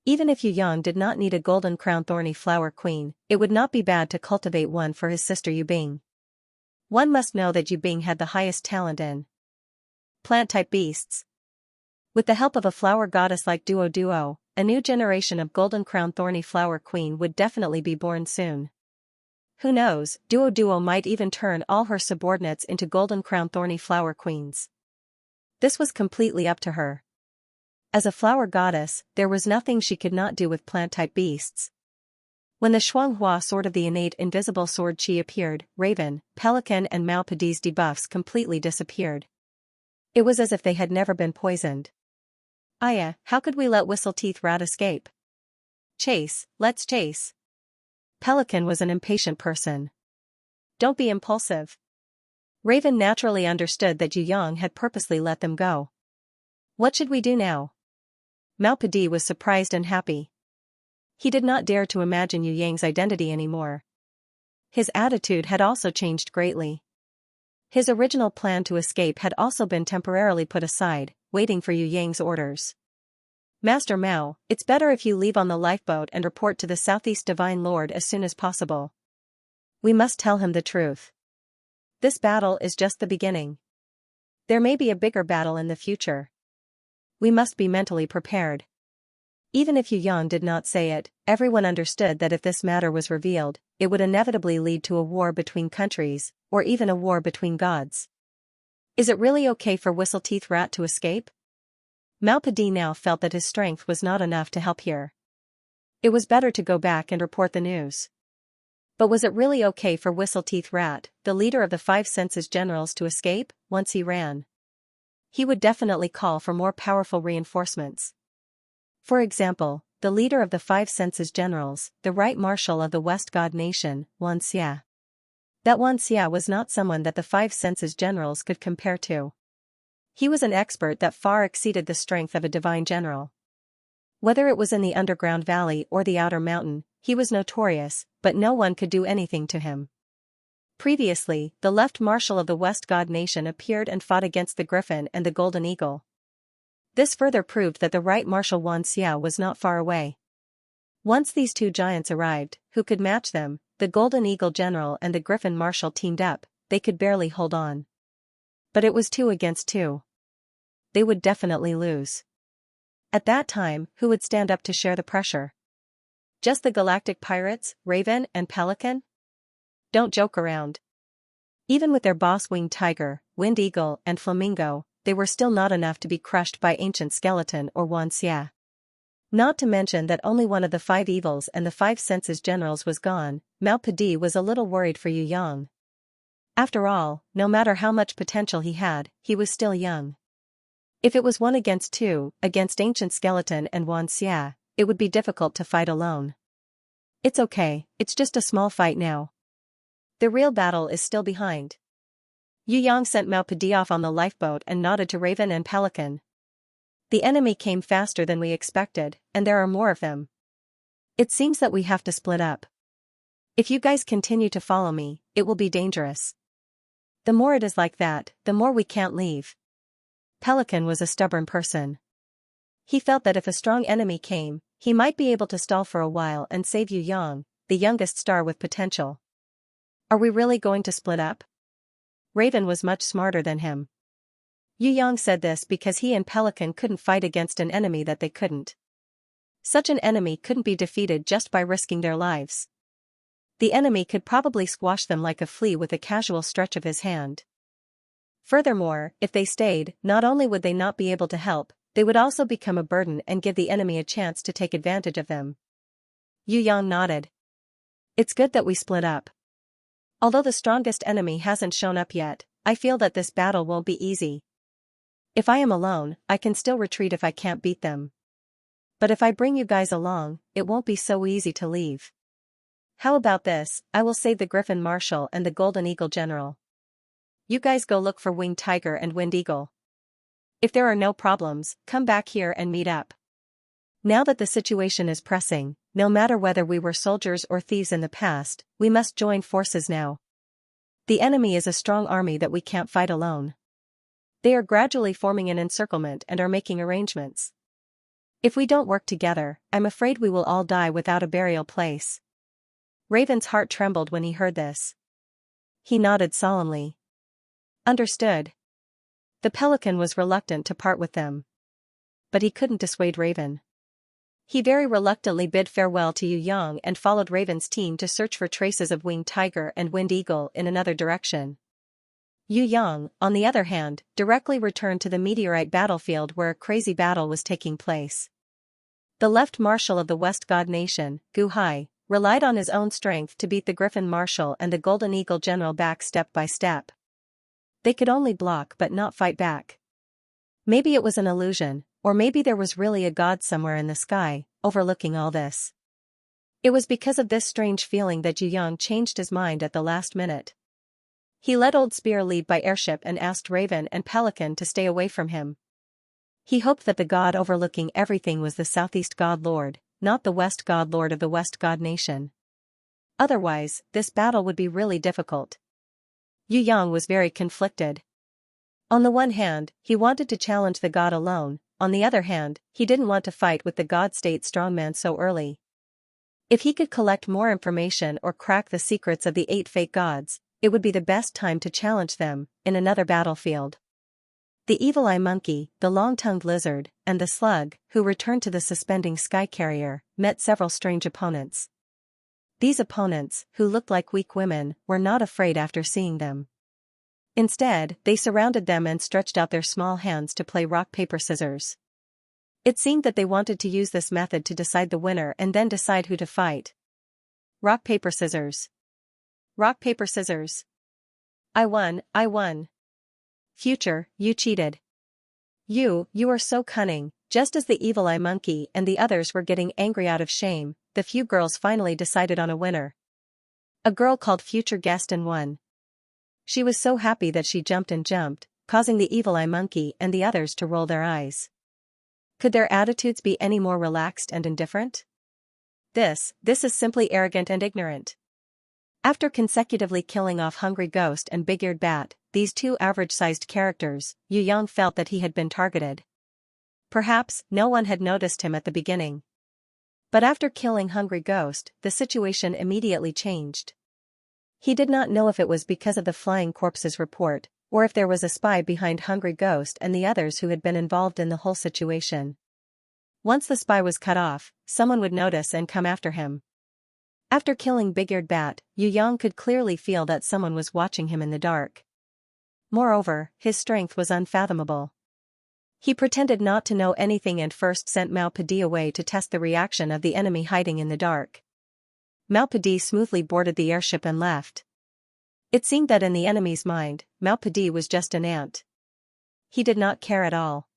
Even if Yu Yang did not need a golden crown thorny flower queen, it would not be bad to cultivate one for his sister Yu Bing. One must know that Yu Bing had the highest talent in Plant-type beasts. With the help of a flower goddess like Duo, a new generation of golden crown thorny flower queen would definitely be born soon. Who knows, Duo might even turn all her subordinates into golden crown thorny flower queens. This was completely up to her. As a flower goddess, there was nothing she could not do with plant-type beasts. When the Shuanghua sword of the innate invisible sword chi appeared, Raven, Pelican and Maupede's debuffs completely disappeared. It was as if they had never been poisoned. Aya, how could we let Whistleteeth Rat escape? Chase, let's chase. Pelican was an impatient person. Don't be impulsive. Raven naturally understood that Yu Yang had purposely let them go. What should we do now? Maupedi was surprised and happy. He did not dare to imagine Yu Yang's identity anymore. His attitude had also changed greatly. His original plan to escape had also been temporarily put aside, waiting for Yu Yang's orders. Master Mao, it's better if you leave on the lifeboat and report to the Southeast Divine Lord as soon as possible. We must tell him the truth. This battle is just the beginning. There may be a bigger battle in the future. We must be mentally prepared. Even if Yu Yang did not say it, everyone understood that if this matter was revealed, it would inevitably lead to a war between countries, or even a war between gods. Is it really okay for Whistleteeth Rat to escape? Maupedi now felt that his strength was not enough to help here. It was better to go back and report the news. But was it really okay for Whistleteeth Rat, the leader of the Five Senses generals, to escape? Once he ran, he would definitely call for more powerful reinforcements. For example, the leader of the Five Senses generals, the Right Marshal of the West God Nation, Xianxia. That Xianxia was not someone that the Five Senses generals could compare to. He was an expert that far exceeded the strength of a divine general. Whether it was in the underground valley or the outer mountain, he was notorious, but no one could do anything to him. Previously, the Left Marshal of the West God Nation appeared and fought against the Griffin and the Golden Eagle. This further proved that the Right Marshal Xianxia was not far away. Once these two giants arrived, who could match them? The Golden Eagle General and the Griffin Marshal teamed up, they could barely hold on. But it was 2 against 2. They would definitely lose. At that time, who would stand up to share the pressure? Just the Galactic Pirates, Raven and Pelican? Don't joke around. Even with their boss Winged Tiger, Wind Eagle and Flamingo, they were still not enough to be crushed by Ancient Skeleton or Xianxia. Not to mention that only one of the 5 evils and the 5 senses generals was gone. Maupedi was a little worried for Yu Yang. After all, no matter how much potential he had, he was still young. If it was 1 against 2, against Ancient Skeleton and Xianxia, it would be difficult to fight alone. It's okay, it's just a small fight now. The real battle is still behind. Yu Yang sent Maupedi off on the lifeboat and nodded to Raven and Pelican. The enemy came faster than we expected, and there are more of them. It seems that we have to split up. If you guys continue to follow me, it will be dangerous. The more it is like that, the more we can't leave. Pelican was a stubborn person. He felt that if a strong enemy came, he might be able to stall for a while and save Yu Yang, the youngest star with potential. Are we really going to split up? Raven was much smarter than him. Yu Yang said this because he and Pelican couldn't fight against an enemy that they couldn't. Such an enemy couldn't be defeated just by risking their lives. The enemy could probably squash them like a flea with a casual stretch of his hand. Furthermore, if they stayed, not only would they not be able to help, they would also become a burden and give the enemy a chance to take advantage of them. Yu Yang nodded. It's good that we split up. Although the strongest enemy hasn't shown up yet, I feel that this battle won't be easy. If I am alone, I can still retreat if I can't beat them. But if I bring you guys along, it won't be so easy to leave. How about this? I will save the Griffin Marshal and the Golden Eagle General. You guys go look for Winged Tiger and Wind Eagle. If there are no problems, come back here and meet up. Now that the situation is pressing, no matter whether we were soldiers or thieves in the past, we must join forces now. The enemy is a strong army that we can't fight alone. They are gradually forming an encirclement and are making arrangements. If we don't work together, I'm afraid we will all die without a burial place. Raven's heart trembled when he heard this. He nodded solemnly. Understood. The pelican was reluctant to part with them. But he couldn't dissuade Raven. He very reluctantly bid farewell to Yu Yang and followed Raven's team to search for traces of winged tiger and wind eagle in another direction. Yu Yang, on the other hand, directly returned to the meteorite battlefield where a crazy battle was taking place. The left marshal of the West God Nation, Gu Hai, relied on his own strength to beat the Griffin Marshal and the Golden Eagle General back step by step. They could only block but not fight back. Maybe it was an illusion, or maybe there was really a god somewhere in the sky, overlooking all this. It was because of this strange feeling that Yu Yang changed his mind at the last minute. He let Old Spear lead by airship and asked Raven and Pelican to stay away from him. He hoped that the god overlooking everything was the Southeast God Lord, not the West God Lord of the West God Nation. Otherwise, this battle would be really difficult. Yu Yang was very conflicted. On the one hand, he wanted to challenge the god alone, on the other hand, he didn't want to fight with the God State strongman so early. If he could collect more information or crack the secrets of the 8 fake gods, it would be the best time to challenge them, in another battlefield. The Evil Eye Monkey, the Long-Tongued Lizard, and the Slug, who returned to the suspending sky carrier, met several strange opponents. These opponents, who looked like weak women, were not afraid after seeing them. Instead, they surrounded them and stretched out their small hands to play rock paper scissors. It seemed that they wanted to use this method to decide the winner and then decide who to fight. Rock paper scissors. Rock paper scissors. I won, I won. Future, you cheated. You are so cunning. Just as the Evil Eye Monkey and the others were getting angry out of shame, the few girls finally decided on a winner. A girl called Future guessed and won. She was so happy that she jumped and jumped, causing the Evil Eye Monkey and the others to roll their eyes. Could their attitudes be any more relaxed and indifferent? This is simply arrogant and ignorant. After consecutively killing off Hungry Ghost and Big-Eared Bat, these 2 average-sized characters, Yu Yang felt that he had been targeted. Perhaps no one had noticed him at the beginning. But after killing Hungry Ghost, the situation immediately changed. He did not know if it was because of the flying corpses report, or if there was a spy behind Hungry Ghost and the others who had been involved in the whole situation. Once the spy was cut off, someone would notice and come after him. After killing Big-Eared Bat, Yu Yang could clearly feel that someone was watching him in the dark. Moreover, his strength was unfathomable. He pretended not to know anything and first sent Mao Padi away to test the reaction of the enemy hiding in the dark. Mao Padi smoothly boarded the airship and left. It seemed that in the enemy's mind, Mao Padi was just an ant. He did not care at all.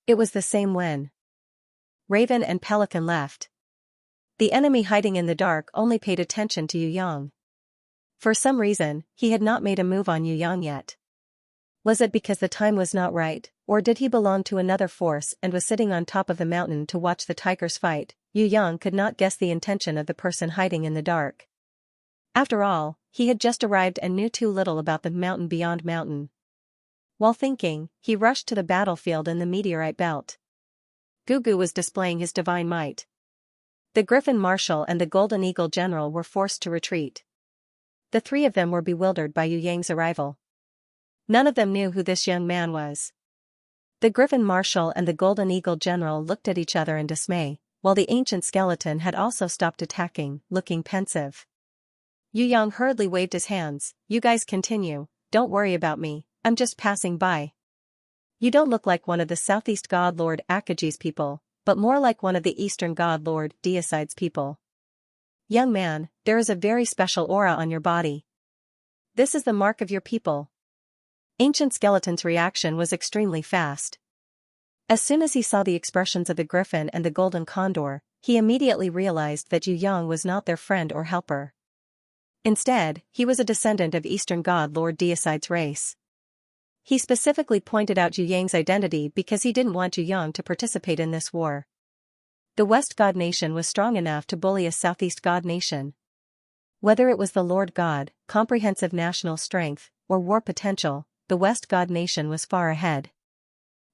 It was the same when Raven and Pelican left. The enemy hiding in the dark only paid attention to Yu Yang. For some reason, he had not made a move on Yu Yang yet. Was it because the time was not right, or did he belong to another force and was sitting on top of the mountain to watch the tigers fight? Yu Yang could not guess the intention of the person hiding in the dark. After all, he had just arrived and knew too little about the mountain beyond mountain. While thinking, he rushed to the battlefield in the meteorite belt. Gugu was displaying his divine might. The Griffin Marshal and the Golden Eagle General were forced to retreat. The 3 of them were bewildered by Yu Yang's arrival. None of them knew who this young man was. The Griffin Marshal and the Golden Eagle General looked at each other in dismay, while the ancient skeleton had also stopped attacking, looking pensive. Yu Yang hurriedly waved his hands. You guys continue, don't worry about me, I'm just passing by. You don't look like one of the Southeast God Lord Akaji's people, but more like one of the Eastern God Lord Deicide's people. Young man, there is a very special aura on your body. This is the mark of your people. Ancient Skeleton's reaction was extremely fast. As soon as he saw the expressions of the Griffin and the Golden Condor, he immediately realized that Yu Yang was not their friend or helper. Instead, he was a descendant of Eastern God Lord Deicide's race. He specifically pointed out Yu Yang's identity because he didn't want Yu Yang to participate in this war. The West God Nation was strong enough to bully a Southeast God Nation. Whether it was the Lord God, comprehensive national strength, or war potential, the West God Nation was far ahead.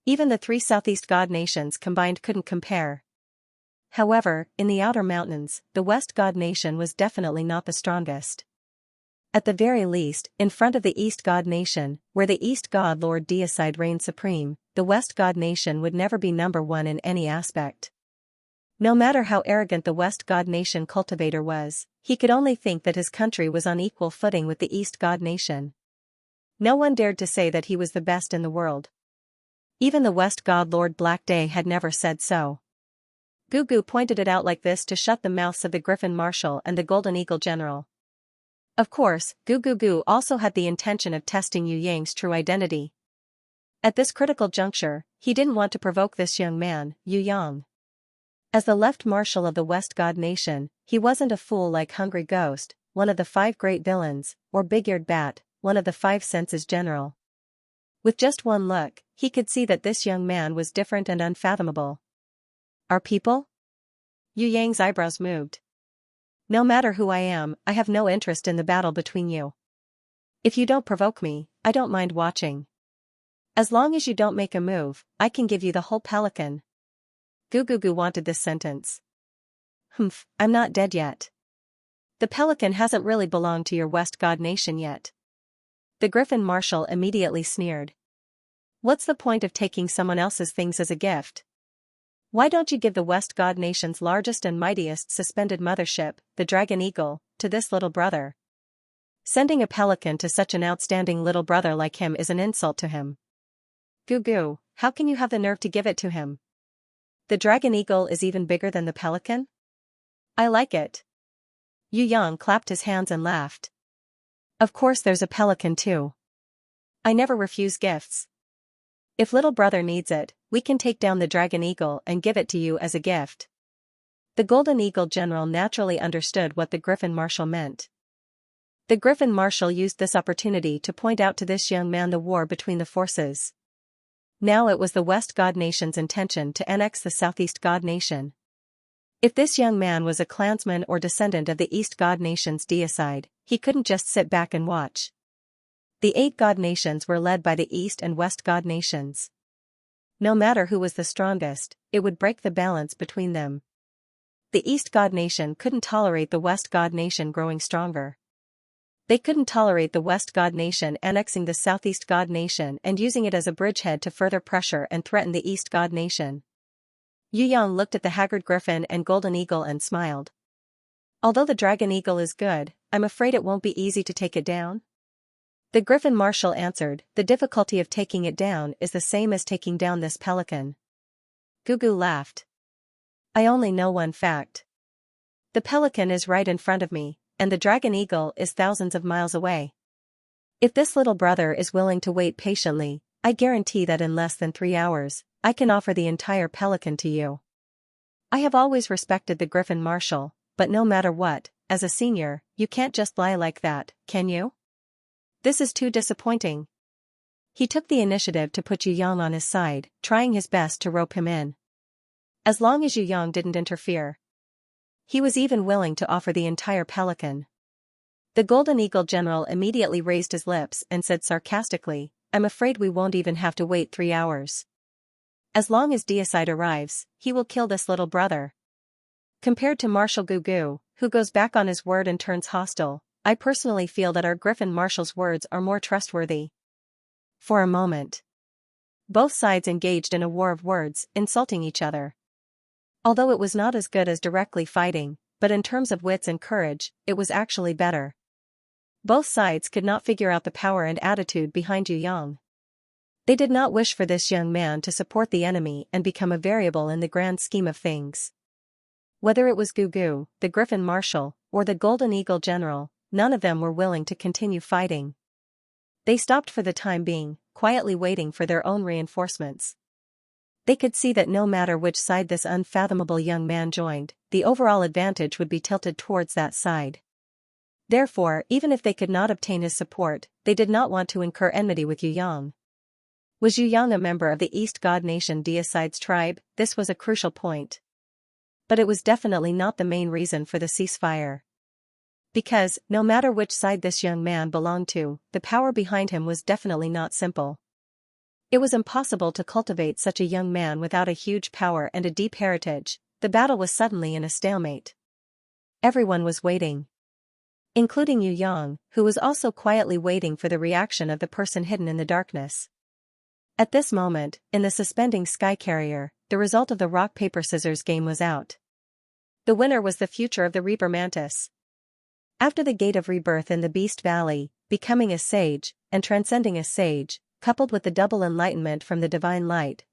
Even the 3 Southeast God Nations combined couldn't compare. However, in the outer mountains, the West God Nation was definitely not the strongest. At the very least, in front of the East God Nation, where the East God Lord Deicide reigned supreme, the West God Nation would never be number one in any aspect. No matter how arrogant the West God Nation cultivator was, he could only think that his country was on equal footing with the East God Nation. No one dared to say that he was the best in the world. Even the West God Lord Black Day had never said so. Gugu pointed it out like this to shut the mouths of the Griffin Marshal and the Golden Eagle General. Of course, Gugu also had the intention of testing Yu Yang's true identity. At this critical juncture, he didn't want to provoke this young man, Yu Yang. As the left marshal of the West God Nation, he wasn't a fool like Hungry Ghost, one of the 5 great villains, or Big-Eared Bat, one of the 5 senses general. With just one look, he could see that this young man was different and unfathomable. Our people? Yu Yang's eyebrows moved. No matter who I am, I have no interest in the battle between you. If you don't provoke me, I don't mind watching. As long as you don't make a move, I can give you the whole pelican. Gugu wanted this sentence. Humph, I'm not dead yet. The pelican hasn't really belonged to your West God Nation yet. The Griffin Marshal immediately sneered. What's the point of taking someone else's things as a gift? Why don't you give the West God Nation's largest and mightiest suspended mothership, the Dragon Eagle, to this little brother? Sending a pelican to such an outstanding little brother like him is an insult to him. Gugu, how can you have the nerve to give it to him? The Dragon Eagle is even bigger than the pelican? I like it. Yu Yang clapped his hands and laughed. Of course there's a pelican too. I never refuse gifts. If little brother needs it, we can take down the Dragon Eagle and give it to you as a gift. The Golden Eagle General naturally understood what the Griffin Marshal meant. The Griffin Marshal used this opportunity to point out to this young man the war between the forces. Now it was the West God Nation's intention to annex the Southeast God Nation. If this young man was a clansman or descendant of the East God Nation's deicide, he couldn't just sit back and watch. The 8 God Nations were led by the East and West God Nations. No matter who was the strongest, it would break the balance between them. The East God Nation couldn't tolerate the West God Nation growing stronger. They couldn't tolerate the West God Nation annexing the Southeast God Nation and using it as a bridgehead to further pressure and threaten the East God Nation. Yu Yang looked at the haggard Griffin and Golden Eagle and smiled. Although the Dragon Eagle is good, I'm afraid it won't be easy to take it down. The Griffin Marshal answered, the difficulty of taking it down is the same as taking down this pelican. Gugu laughed. I only know one fact. The pelican is right in front of me, and the Dragon Eagle is thousands of miles away. If this little brother is willing to wait patiently, I guarantee that in less than 3 hours, I can offer the entire pelican to you. I have always respected the Griffin Marshal, but no matter what, as a senior, you can't just lie like that, can you? This is too disappointing. He took the initiative to put Yu Yang on his side, trying his best to rope him in. As long as Yu Yang didn't interfere. He was even willing to offer the entire pelican. The Golden Eagle General immediately raised his lips and said sarcastically, I'm afraid we won't even have to wait 3 hours. As long as deicide arrives, he will kill this little brother. Compared to Marshal Gugu, who goes back on his word and turns hostile, I personally feel that our Griffin Marshal's words are more trustworthy. For a moment, both sides engaged in a war of words, insulting each other. Although it was not as good as directly fighting, but in terms of wits and courage, it was actually better. Both sides could not figure out the power and attitude behind Yu Yang. They did not wish for this young man to support the enemy and become a variable in the grand scheme of things. Whether it was Gugu, the Griffin Marshal, or the Golden Eagle General, none of them were willing to continue fighting. They stopped for the time being, quietly waiting for their own reinforcements. They could see that no matter which side this unfathomable young man joined, the overall advantage would be tilted towards that side. Therefore, even if they could not obtain his support, they did not want to incur enmity with Yu Yang. Was Yu Yang a member of the East God Nation deicide's tribe? This was a crucial point. But it was definitely not the main reason for the ceasefire. Because, no matter which side this young man belonged to, the power behind him was definitely not simple. It was impossible to cultivate such a young man without a huge power and a deep heritage. The battle was suddenly in a stalemate. Everyone was waiting. including Yu Yang, who was also quietly waiting for the reaction of the person hidden in the darkness. At this moment, in the suspending sky carrier, the result of the rock-paper-scissors game was out. The winner was the future of the Reaper Mantis. After the Gate of Rebirth in the Beast Valley, becoming a sage, and transcending a sage, coupled with the double enlightenment from the Divine Light,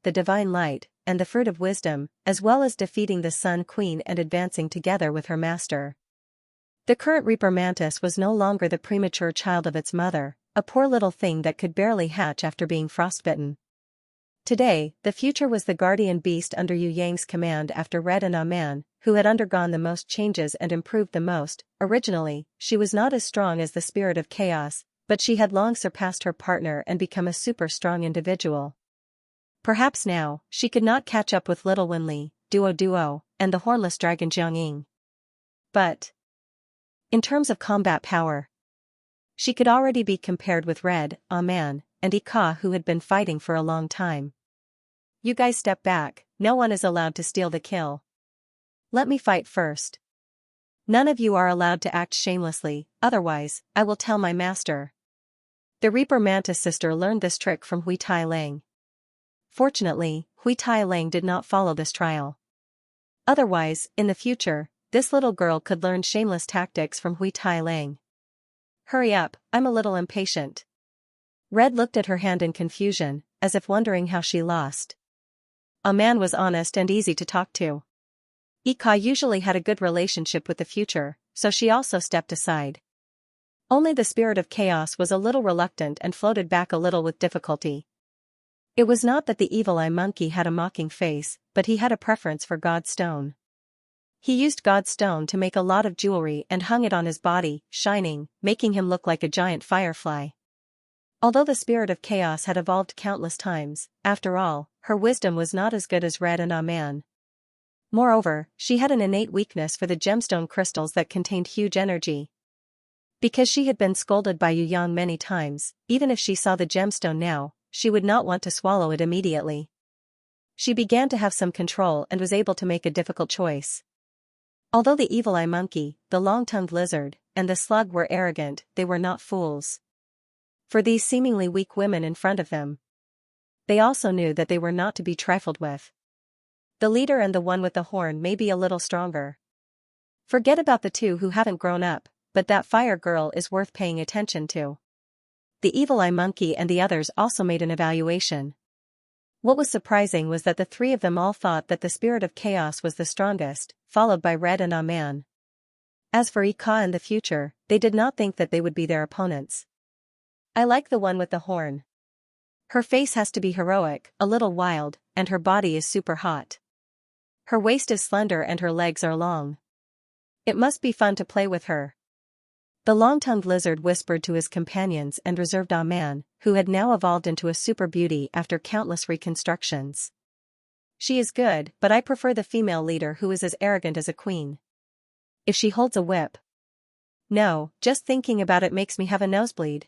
and the Fruit of Wisdom, as well as defeating the Sun Queen and advancing together with her master. The current Reaper Mantis was no longer the premature child of its mother, a poor little thing that could barely hatch after being frostbitten. Today, the future was the guardian beast under Yu Yang's command after Red and Aman, who had undergone the most changes and improved the most. Originally, she was not as strong as the spirit of chaos, but she had long surpassed her partner and become a super strong individual. Perhaps now, she could not catch up with Little Winli, Duo, and the hornless dragon Jiangying. But in terms of combat power, she could already be compared with Red, Aman, and Ika, who had been fighting for a long time. You guys step back, no one is allowed to steal the kill. Let me fight first. None of you are allowed to act shamelessly, otherwise, I will tell my master. The Reaper Mantis sister learned this trick from Hui Tai Lang. Fortunately, Hui Tai Lang did not follow this trial. Otherwise, in the future, this little girl could learn shameless tactics from Hui Tai Lang. Hurry up, I'm a little impatient. Red looked at her hand in confusion, as if wondering how she lost. A man was honest and easy to talk to. Ika usually had a good relationship with the future, so she also stepped aside. Only the spirit of chaos was a little reluctant and floated back a little with difficulty. It was not that the evil eye monkey had a mocking face, but he had a preference for God's stone. He used God's stone to make a lot of jewelry and hung it on his body, shining, making him look like a giant firefly. Although the spirit of chaos had evolved countless times, after all, her wisdom was not as good as Red and Aman. Moreover, she had an innate weakness for the gemstone crystals that contained huge energy. Because she had been scolded by Yu Yang many times, even if she saw the gemstone now, she would not want to swallow it immediately. She began to have some control and was able to make a difficult choice. Although the evil eye monkey, the long-tongued lizard, and the slug were arrogant, they were not fools. For these seemingly weak women in front of them, they also knew that they were not to be trifled with. The leader and the one with the horn may be a little stronger. Forget about the two who haven't grown up, but that fire girl is worth paying attention to. The evil eye monkey and the others also made an evaluation. What was surprising was that the three of them all thought that the spirit of chaos was the strongest, followed by Red and Aman. As for Ika and the future, they did not think that they would be their opponents. I like the one with the horn. Her face has to be heroic, a little wild, and her body is super hot. Her waist is slender and her legs are long. It must be fun to play with her. The long-tongued lizard whispered to his companions and reserved Aman, who had now evolved into a super beauty after countless reconstructions. She is good, but I prefer the female leader who is as arrogant as a queen. If she holds a whip. No, just thinking about it makes me have a nosebleed.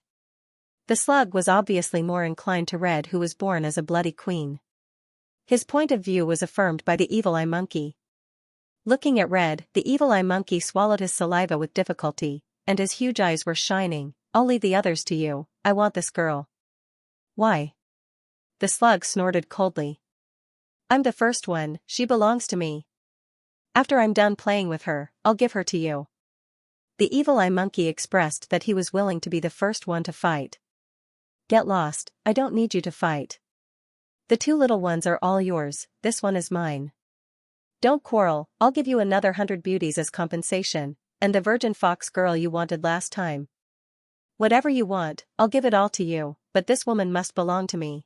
The slug was obviously more inclined to Red, who was born as a bloody queen. His point of view was affirmed by the evil eye monkey. Looking at Red, the evil eye monkey swallowed his saliva with difficulty, and his huge eyes were shining. I'll leave the others to you, I want this girl. Why? The slug snorted coldly. I'm the first one, she belongs to me. After I'm done playing with her, I'll give her to you. The evil eye monkey expressed that he was willing to be the first one to fight. Get lost, I don't need you to fight. The two little ones are all yours, this one is mine. Don't quarrel, I'll give you another 100 beauties as compensation, and the virgin fox girl you wanted last time. Whatever you want, I'll give it all to you, but this woman must belong to me.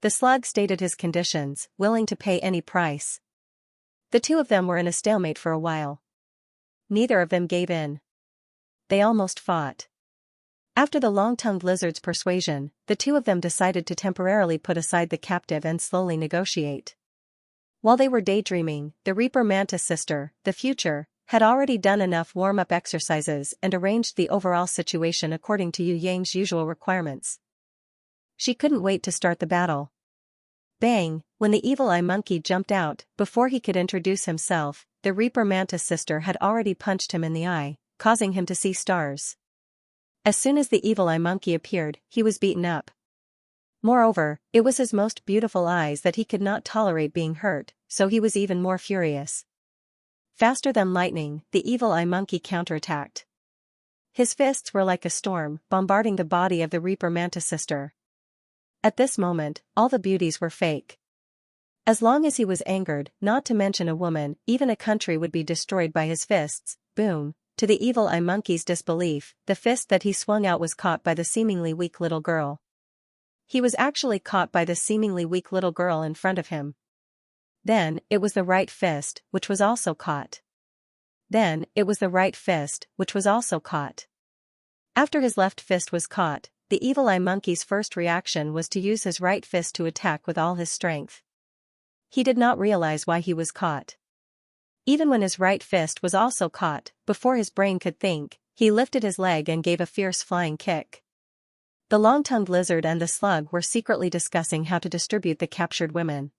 The slug stated his conditions, willing to pay any price. The two of them were in a stalemate for a while. Neither of them gave in. They almost fought. After the long-tongued lizard's persuasion, the two of them decided to temporarily put aside the captive and slowly negotiate. While they were daydreaming, the Reaper Mantis sister, the future, had already done enough warm-up exercises and arranged the overall situation according to Yu Yang's usual requirements. She couldn't wait to start the battle. Bang! When the evil eye monkey jumped out, before he could introduce himself, the Reaper Mantis sister had already punched him in the eye, causing him to see stars. As soon as the evil eye monkey appeared, he was beaten up. Moreover, it was his most beautiful eyes that he could not tolerate being hurt, so he was even more furious. Faster than lightning, the evil eye monkey counterattacked. His fists were like a storm, bombarding the body of the Reaper Mantis sister. At this moment, all the beauties were fake. As long as he was angered, not to mention a woman, even a country would be destroyed by his fists. Boom! To the evil eye monkey's disbelief, the fist that he swung out was caught by the seemingly weak little girl. He was actually caught by the seemingly weak little girl in front of him. Then, it was the right fist, which was also caught. Then, it was the right fist, which was also caught. After his left fist was caught, the evil eye monkey's first reaction was to use his right fist to attack with all his strength. He did not realize why he was caught. Even when his right fist was also caught, before his brain could think, he lifted his leg and gave a fierce flying kick. The long-tongued lizard and the slug were secretly discussing how to distribute the captured women.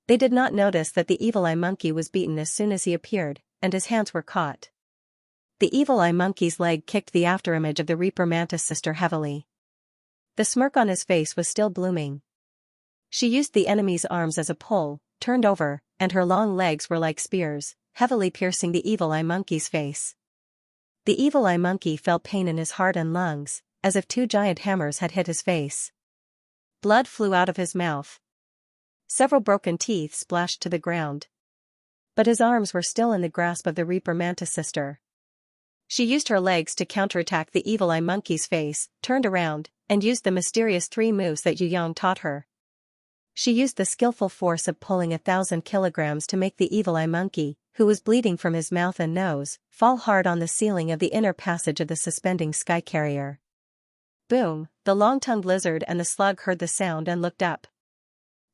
They did not notice that the evil eye monkey was beaten as soon as he appeared, and his hands were caught. The evil eye monkey's leg kicked the afterimage of the Reaper Mantis sister heavily. The smirk on his face was still blooming. She used the enemy's arms as a pole, turned over, and her long legs were like spears, heavily piercing the evil eye monkey's face. The evil eye monkey felt pain in his heart and lungs, as if two giant hammers had hit his face. Blood flew out of his mouth. Several broken teeth splashed to the ground. But his arms were still in the grasp of the Reaper Mantis sister. She used her legs to counterattack the evil eye monkey's face, turned around, and used the mysterious 3 moves that Yu Yang taught her. She used the skillful force of pulling 1,000 kilograms to make the evil eye monkey, who was bleeding from his mouth and nose, fall hard on the ceiling of the inner passage of the suspending sky carrier. Boom! The long-tongued lizard and the slug heard the sound and looked up.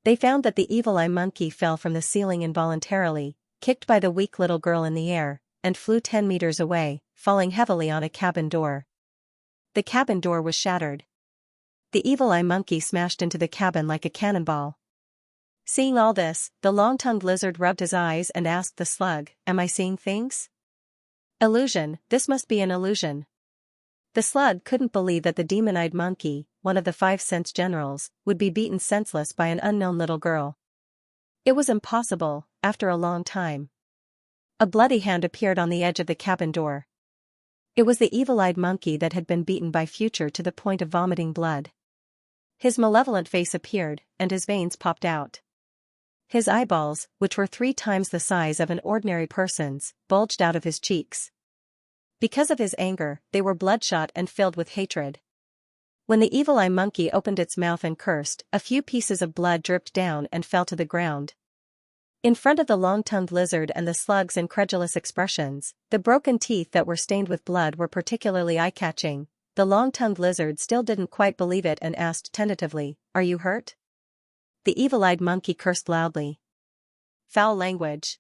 They found that the evil eye monkey fell from the ceiling involuntarily, kicked by the weak little girl in the air, and flew 10 meters away, falling heavily on a cabin door. The cabin door was shattered. The evil eye monkey smashed into the cabin like a cannonball. Seeing all this, the long-tongued lizard rubbed his eyes and asked the slug, "Am I seeing things?" "Illusion, this must be an illusion." The slug couldn't believe that the demon-eyed monkey, one of the 5 sense generals, would be beaten senseless by an unknown little girl. It was impossible, after a long time. A bloody hand appeared on the edge of the cabin door. It was the evil-eyed monkey that had been beaten by Future to the point of vomiting blood. His malevolent face appeared, and his veins popped out. His eyeballs, which were 3 times the size of an ordinary person's, bulged out of his cheeks. Because of his anger, they were bloodshot and filled with hatred. When the evil eye monkey opened its mouth and cursed, a few pieces of blood dripped down and fell to the ground. In front of the long-tongued lizard and the slug's incredulous expressions, the broken teeth that were stained with blood were particularly eye-catching. The long-tongued lizard still didn't quite believe it and asked tentatively, "Are you hurt?" The evil-eyed monkey cursed loudly. Foul language.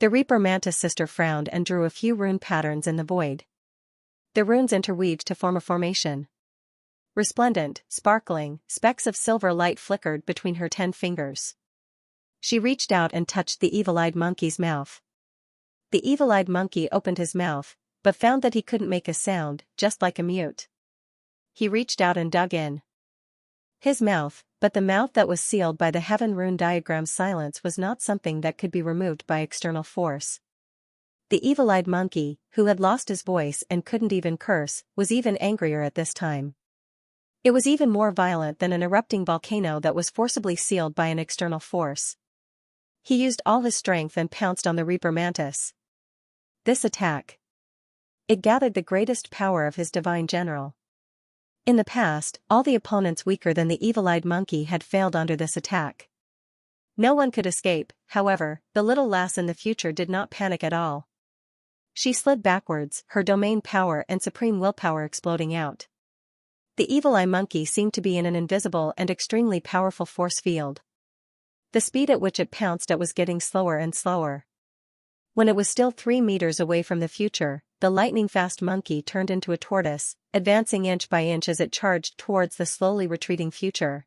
The Reaper Mantis sister frowned and drew a few rune patterns in the void. The runes interweaved to form a formation. Resplendent, sparkling, specks of silver light flickered between her 10 fingers. She reached out and touched the evil-eyed monkey's mouth. The evil-eyed monkey opened his mouth, but found that he couldn't make a sound, just like a mute. He reached out and dug in. His mouth, but the mouth that was sealed by the heaven rune diagram's silence was not something that could be removed by external force. The evil-eyed monkey, who had lost his voice and couldn't even curse, was even angrier at this time. It was even more violent than an erupting volcano that was forcibly sealed by an external force. He used all his strength and pounced on the Reaper Mantis. This attack. It gathered the greatest power of his divine general. In the past, all the opponents weaker than the evil-eyed monkey had failed under this attack. No one could escape, however, the little lass in the future did not panic at all. She slid backwards, her domain power and supreme willpower exploding out. The evil-eye monkey seemed to be in an invisible and extremely powerful force field. The speed at which it pounced at was getting slower and slower. When it was still 3 meters away from the future, the lightning-fast monkey turned into a tortoise, advancing inch by inch as it charged towards the slowly retreating future.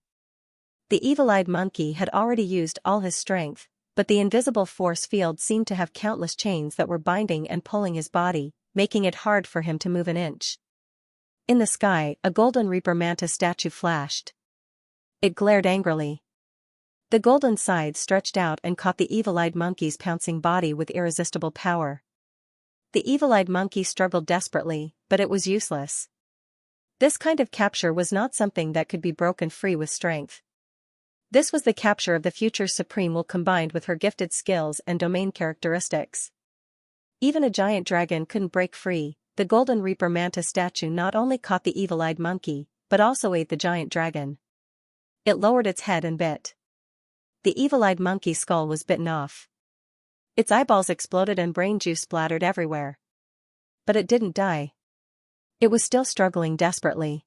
The evil-eyed monkey had already used all his strength, but the invisible force field seemed to have countless chains that were binding and pulling his body, making it hard for him to move an inch. In the sky, a golden Reaper Mantis statue flashed. It glared angrily. The golden side stretched out and caught the evil-eyed monkey's pouncing body with irresistible power. The evil-eyed monkey struggled desperately, but it was useless. This kind of capture was not something that could be broken free with strength. This was the capture of the future Supreme Will combined with her gifted skills and domain characteristics. Even a giant dragon couldn't break free. The golden Reaper Mantis statue not only caught the evil-eyed monkey, but also ate the giant dragon. It lowered its head and bit. The evil-eyed monkey's skull was bitten off. Its eyeballs exploded and brain juice splattered everywhere. But it didn't die. It was still struggling desperately.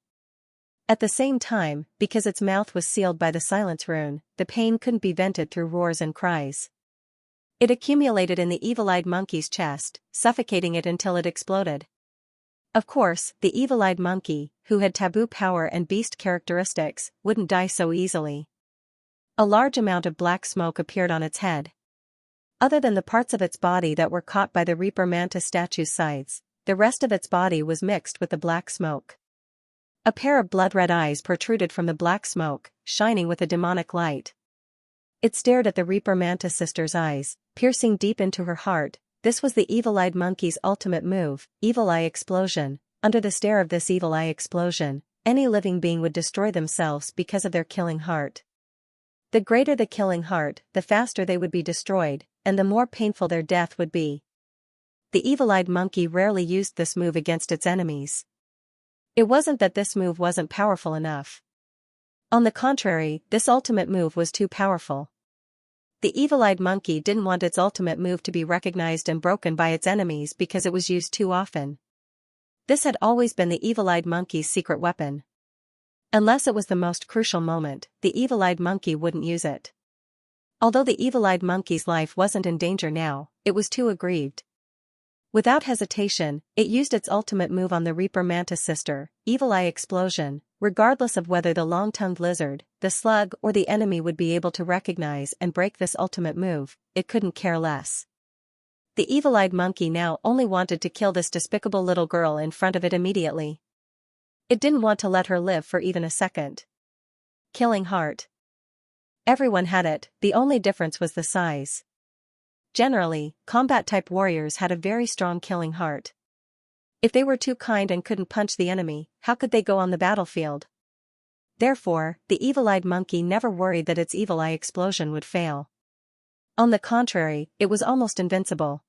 At the same time, because its mouth was sealed by the silence rune, the pain couldn't be vented through roars and cries. It accumulated in the evil-eyed monkey's chest, suffocating it until it exploded. Of course, the evil-eyed monkey, who had taboo power and beast characteristics, wouldn't die so easily. A large amount of black smoke appeared on its head. Other than the parts of its body that were caught by the Reaper Mantis statue's sides, the rest of its body was mixed with the black smoke. A pair of blood-red eyes protruded from the black smoke, shining with a demonic light. It stared at the Reaper Mantis sister's eyes, piercing deep into her heart. This was the evil-eyed monkey's ultimate move, Evil Eye Explosion. Under the stare of this evil eye explosion, any living being would destroy themselves because of their killing heart. The greater the killing heart, the faster they would be destroyed, and the more painful their death would be. The evil-eyed monkey rarely used this move against its enemies. It wasn't that this move wasn't powerful enough. On the contrary, this ultimate move was too powerful. The evil-eyed monkey didn't want its ultimate move to be recognized and broken by its enemies because it was used too often. This had always been the evil-eyed monkey's secret weapon. Unless it was the most crucial moment, the evil-eyed monkey wouldn't use it. Although the evil-eyed monkey's life wasn't in danger now, it was too aggrieved. Without hesitation, it used its ultimate move on the Reaper Mantis sister, Evil Eye Explosion, regardless of whether the long-tongued lizard, the slug or the enemy would be able to recognize and break this ultimate move. It couldn't care less. The evil-eyed monkey now only wanted to kill this despicable little girl in front of it immediately. It didn't want to let her live for even a second. Killing heart. Everyone had it, the only difference was the size. Generally, combat-type warriors had a very strong killing heart. If they were too kind and couldn't punch the enemy, how could they go on the battlefield? Therefore, the evil-eyed monkey never worried that its evil eye explosion would fail. On the contrary, it was almost invincible.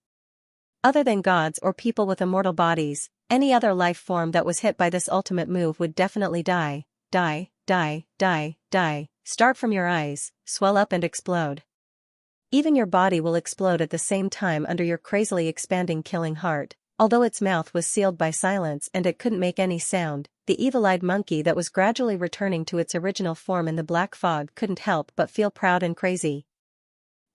Other than gods or people with immortal bodies, any other life form that was hit by this ultimate move would definitely die, start from your eyes, swell up and explode. Even your body will explode at the same time under your crazily expanding killing heart. Although its mouth was sealed by silence and it couldn't make any sound, the evil-eyed monkey that was gradually returning to its original form in the black fog couldn't help but feel proud and crazy.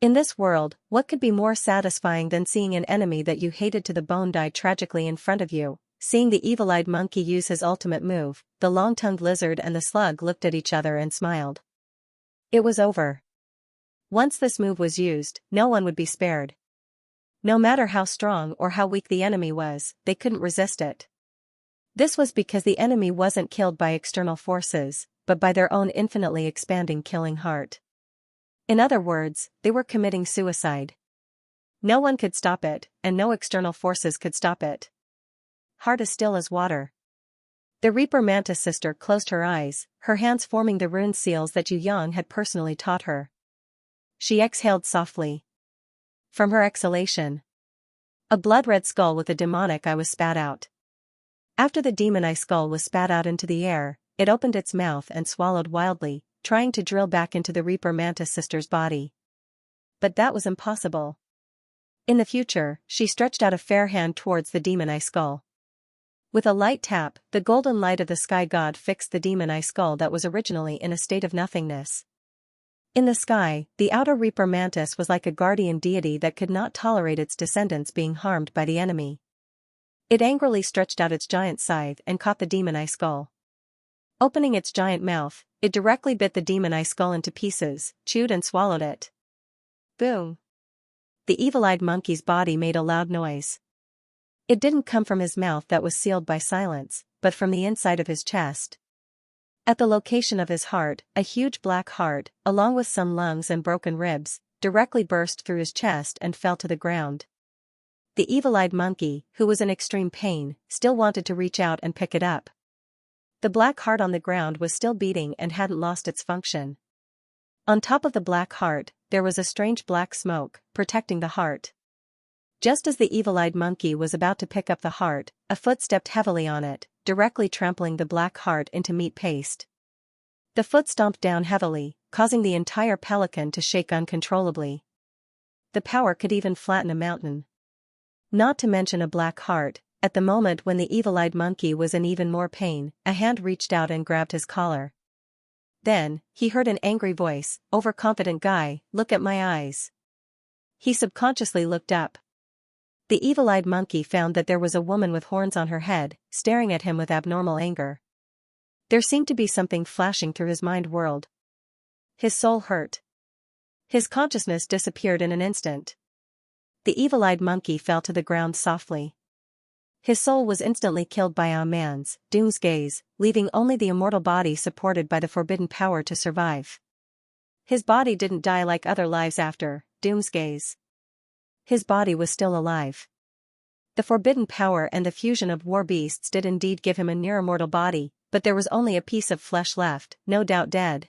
In this world, what could be more satisfying than seeing an enemy that you hated to the bone die tragically in front of you? Seeing the evil-eyed monkey use his ultimate move, the long-tongued lizard and the slug looked at each other and smiled. It was over. Once this move was used, no one would be spared. No matter how strong or how weak the enemy was, they couldn't resist it. This was because the enemy wasn't killed by external forces, but by their own infinitely expanding killing heart. In other words, they were committing suicide. No one could stop it, and no external forces could stop it. Heart as still as water. The Reaper Mantis sister closed her eyes, her hands forming the rune seals that Yu Yang had personally taught her. She exhaled softly. From her exhalation, a blood-red skull with a demonic eye was spat out. After the demon eye skull was spat out into the air, it opened its mouth and swallowed wildly, trying to drill back into the Reaper Mantis sister's body. But that was impossible. In the future, she stretched out a fair hand towards the demon eye skull. With a light tap, the golden light of the sky god fixed the demon eye skull that was originally in a state of nothingness. In the sky, the outer Reaper Mantis was like a guardian deity that could not tolerate its descendants being harmed by the enemy. It angrily stretched out its giant scythe and caught the demon eye skull. Opening its giant mouth, it directly bit the demon eye skull into pieces, chewed and swallowed it. Boom! The evil-eyed monkey's body made a loud noise. It didn't come from his mouth that was sealed by silence, but from the inside of his chest. At the location of his heart, a huge black heart, along with some lungs and broken ribs, directly burst through his chest and fell to the ground. The evil-eyed monkey, who was in extreme pain, still wanted to reach out and pick it up. The black heart on the ground was still beating and hadn't lost its function. On top of the black heart, there was a strange black smoke, protecting the heart. Just as the evil-eyed monkey was about to pick up the heart, a foot stepped heavily on it, directly trampling the black heart into meat paste. The foot stomped down heavily, causing the entire pelican to shake uncontrollably. The power could even flatten a mountain. Not to mention a black heart. At the moment when the evil-eyed monkey was in even more pain, a hand reached out and grabbed his collar. Then, he heard an angry voice, "Overconfident guy, look at my eyes." He subconsciously looked up. The evil-eyed monkey found that there was a woman with horns on her head, staring at him with abnormal anger. There seemed to be something flashing through his mind world. His soul hurt. His consciousness disappeared in an instant. The evil-eyed monkey fell to the ground softly. His soul was instantly killed by a man's doom's gaze, leaving only the immortal body supported by the forbidden power to survive. His body didn't die like other lives after doom's gaze. His body was still alive. The forbidden power and the fusion of war beasts did indeed give him a near-immortal body, but there was only a piece of flesh left, no doubt dead.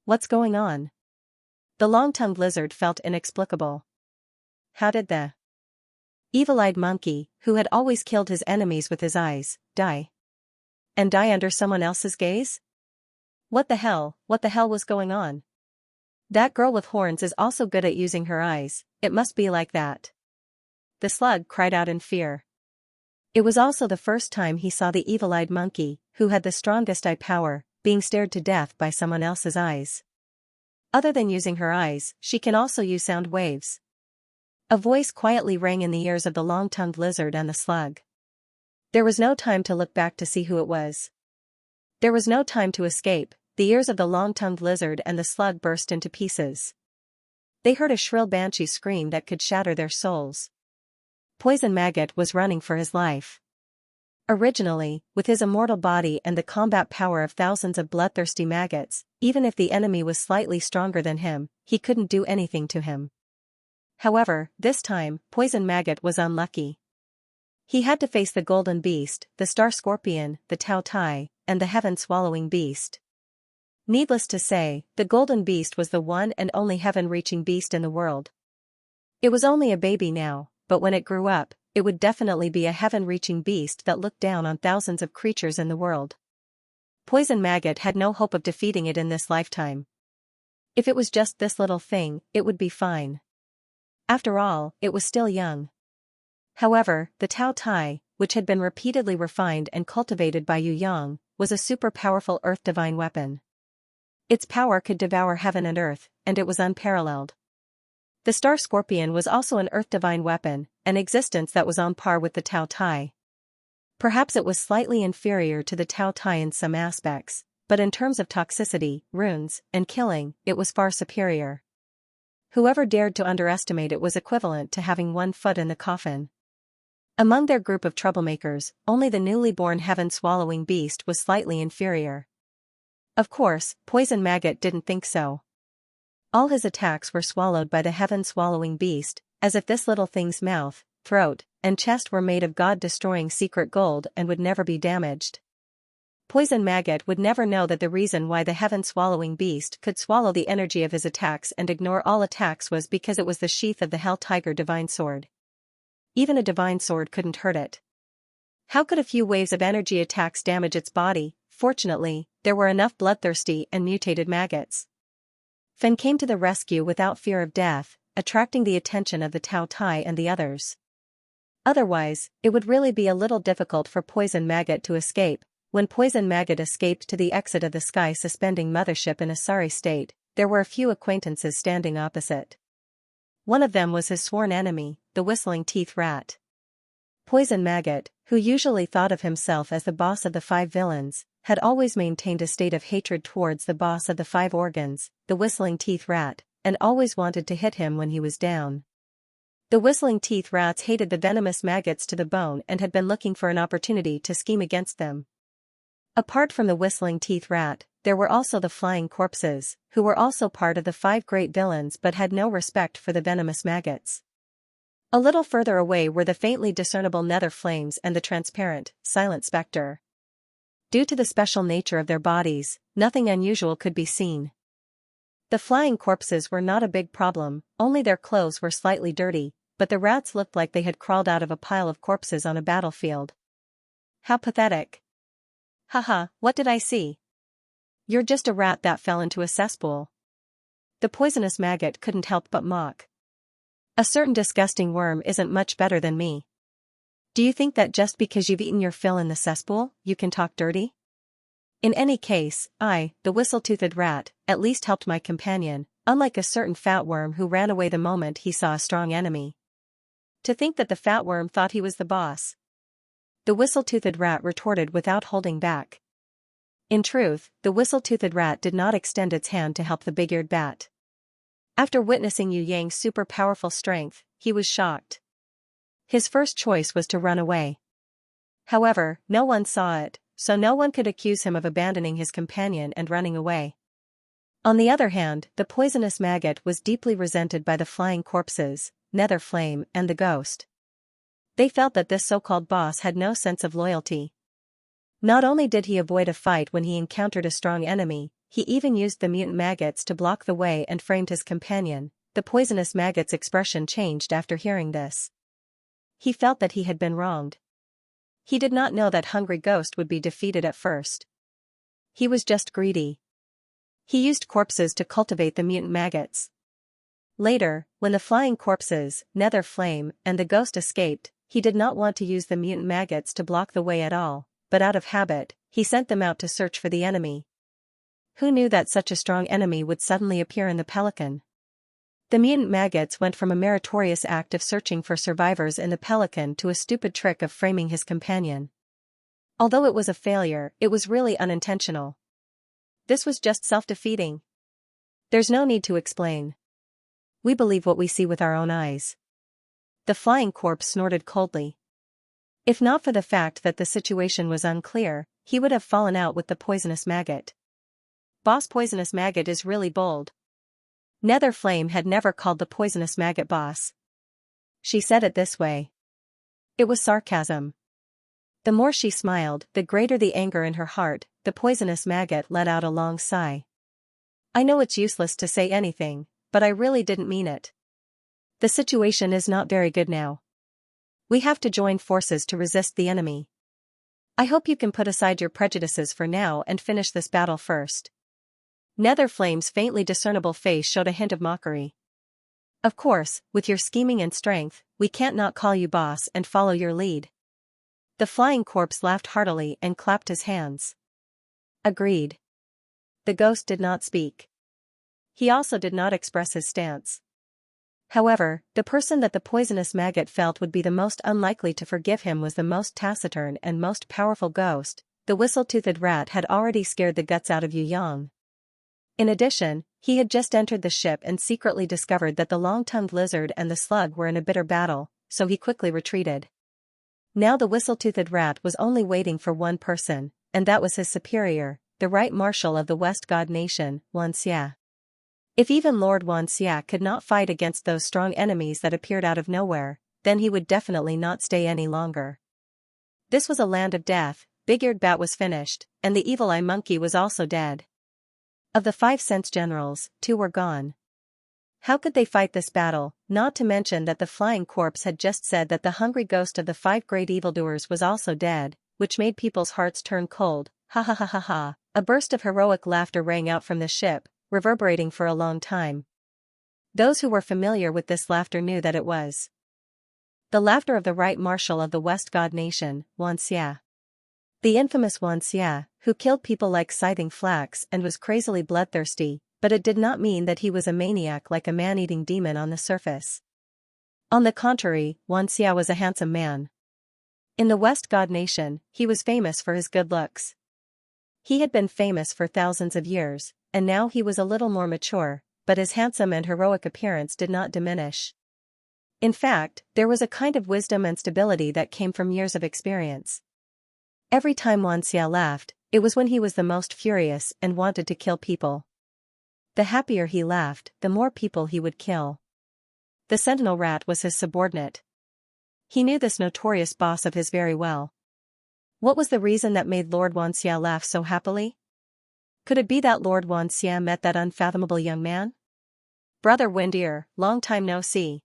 What's going on? The long-tongued lizard felt inexplicable. How did the evil-eyed monkey, who had always killed his enemies with his eyes, die? And die under someone else's gaze? What the hell was going on? That girl with horns is also good at using her eyes, it must be like that. The slug cried out in fear. It was also the first time he saw the evil-eyed monkey, who had the strongest eye power, being stared to death by someone else's eyes. Other than using her eyes, she can also use sound waves. A voice quietly rang in the ears of the long-tongued lizard and the slug. There was no time to look back to see who it was. There was no time to escape. The ears of the long-tongued lizard and the slug burst into pieces. They heard a shrill banshee scream that could shatter their souls. Poison Maggot was running for his life. Originally, with his immortal body and the combat power of thousands of bloodthirsty maggots, even if the enemy was slightly stronger than him, he couldn't do anything to him. However, this time, Poison Maggot was unlucky. He had to face the Golden Beast, the Star Scorpion, the Tao Tai, and the Heaven-Swallowing Beast. Needless to say, the Golden Beast was the one and only heaven-reaching beast in the world. It was only a baby now, but when it grew up, it would definitely be a heaven-reaching beast that looked down on thousands of creatures in the world. Poison Maggot had no hope of defeating it in this lifetime. If it was just this little thing, it would be fine. After all, it was still young. However, the Tao Tai, which had been repeatedly refined and cultivated by Yu Yang, was a super-powerful earth divine weapon. Its power could devour heaven and earth, and it was unparalleled. The Star Scorpion was also an earth divine weapon, an existence that was on par with the Tao Tai. Perhaps it was slightly inferior to the Tao Tai in some aspects, but in terms of toxicity, runes, and killing, it was far superior. Whoever dared to underestimate it was equivalent to having one foot in the coffin. Among their group of troublemakers, only the newly born heaven-swallowing beast was slightly inferior. Of course, Poison Maggot didn't think so. All his attacks were swallowed by the heaven-swallowing beast, as if this little thing's mouth, throat, and chest were made of God-destroying secret gold and would never be damaged. Poison Maggot would never know that the reason why the heaven-swallowing beast could swallow the energy of his attacks and ignore all attacks was because it was the sheath of the Hell Tiger Divine Sword. Even a divine sword couldn't hurt it. How could a few waves of energy attacks damage its body? Fortunately, there were enough bloodthirsty and mutated maggots. Fen came to the rescue without fear of death, attracting the attention of the Tao Tai and the others. Otherwise, it would really be a little difficult for Poison Maggot to escape. When Poison Maggot escaped to the exit of the sky suspending mothership in a sorry state, there were a few acquaintances standing opposite. One of them was his sworn enemy, the Whistling Teeth Rat. Poison Maggot, who usually thought of himself as the boss of the 5 villains, had always maintained a state of hatred towards the boss of the 5 organs, the Whistling Teeth Rat, and always wanted to hit him when he was down. The whistling teeth rats hated the venomous maggots to the bone and had been looking for an opportunity to scheme against them. Apart from the whistling teeth rat, there were also the flying corpses, who were also part of the 5 great villains but had no respect for the venomous maggots. A little further away were the faintly discernible nether flames and the transparent, silent spectre. Due to the special nature of their bodies, nothing unusual could be seen. The flying corpses were not a big problem, only their clothes were slightly dirty, but the rats looked like they had crawled out of a pile of corpses on a battlefield. How pathetic. Haha, what did I see? You're just a rat that fell into a cesspool. The poisonous maggot couldn't help but mock. A certain disgusting worm isn't much better than me. Do you think that just because you've eaten your fill in the cesspool, you can talk dirty? In any case, I, the whistle-toothed rat, at least helped my companion, unlike a certain fat worm who ran away the moment he saw a strong enemy. To think that the fat worm thought he was the boss. The whistle-toothed rat retorted without holding back. In truth, the whistle-toothed rat did not extend its hand to help the big-eared bat. After witnessing Yu Yang's super-powerful strength, he was shocked. His first choice was to run away. However, no one saw it, so no one could accuse him of abandoning his companion and running away. On the other hand, the poisonous maggot was deeply resented by the flying corpses, Nether Flame, and the ghost. They felt that this so-called boss had no sense of loyalty. Not only did he avoid a fight when he encountered a strong enemy, he even used the mutant maggots to block the way and framed his companion. The poisonous maggot's expression changed after hearing this. He felt that he had been wronged. He did not know that Hungry Ghost would be defeated at first. He was just greedy. He used corpses to cultivate the mutant maggots. Later, when the flying corpses, Nether Flame, and the ghost escaped, he did not want to use the mutant maggots to block the way at all, but out of habit, he sent them out to search for the enemy. Who knew that such a strong enemy would suddenly appear in the pelican? The mutant maggots went from a meritorious act of searching for survivors in the pelican to a stupid trick of framing his companion. Although it was a failure, it was really unintentional. This was just self-defeating. There's no need to explain. We believe what we see with our own eyes. The flying corpse snorted coldly. If not for the fact that the situation was unclear, he would have fallen out with the poisonous maggot. Boss Poisonous Maggot is really bold. Nether Flame had never called the poisonous maggot boss. She said it this way. It was sarcasm. The more she smiled, the greater the anger in her heart. The poisonous maggot let out a long sigh. I know it's useless to say anything, but I really didn't mean it. The situation is not very good now. We have to join forces to resist the enemy. I hope you can put aside your prejudices for now and finish this battle first. Nether Flame's faintly discernible face showed a hint of mockery. Of course, with your scheming and strength, we can't not call you boss and follow your lead. The flying corpse laughed heartily and clapped his hands. Agreed. The ghost did not speak. He also did not express his stance. However, the person that the poisonous maggot felt would be the most unlikely to forgive him was the most taciturn and most powerful ghost. The whistle-toothed rat had already scared the guts out of Yu Yang. In addition, he had just entered the ship and secretly discovered that the long-tongued lizard and the slug were in a bitter battle, so he quickly retreated. Now the whistle-toothed rat was only waiting for one person, and that was his superior, the Right Marshal of the West God Nation, Xianxia. If even Lord Xianxia could not fight against those strong enemies that appeared out of nowhere, then he would definitely not stay any longer. This was a land of death. Big-eared Bat was finished, and the Evil Eye Monkey was also dead. Of the 5 Sense Generals, 2 were gone. How could they fight this battle, not to mention that the flying corpse had just said that the hungry ghost of the 5 great evildoers was also dead, which made people's hearts turn cold. Ha ha ha ha ha. A burst of heroic laughter rang out from the ship, reverberating for a long time. Those who were familiar with this laughter knew that it was the laughter of the Right Marshal of the West God Nation, Xianxia. The infamous Xianxia, who killed people like scything flax and was crazily bloodthirsty, but it did not mean that he was a maniac like a man-eating demon on the surface. On the contrary, Xianxia was a handsome man. In the West God Nation, he was famous for his good looks. He had been famous for thousands of years, and now he was a little more mature, but his handsome and heroic appearance did not diminish. In fact, there was a kind of wisdom and stability that came from years of experience. Every time Xianxia laughed, it was when he was the most furious and wanted to kill people. The happier he laughed, the more people he would kill. The sentinel rat was his subordinate. He knew this notorious boss of his very well. What was the reason that made Lord Xianxia laugh so happily? Could it be that Lord Xianxia met that unfathomable young man? Brother Windear, long time no see.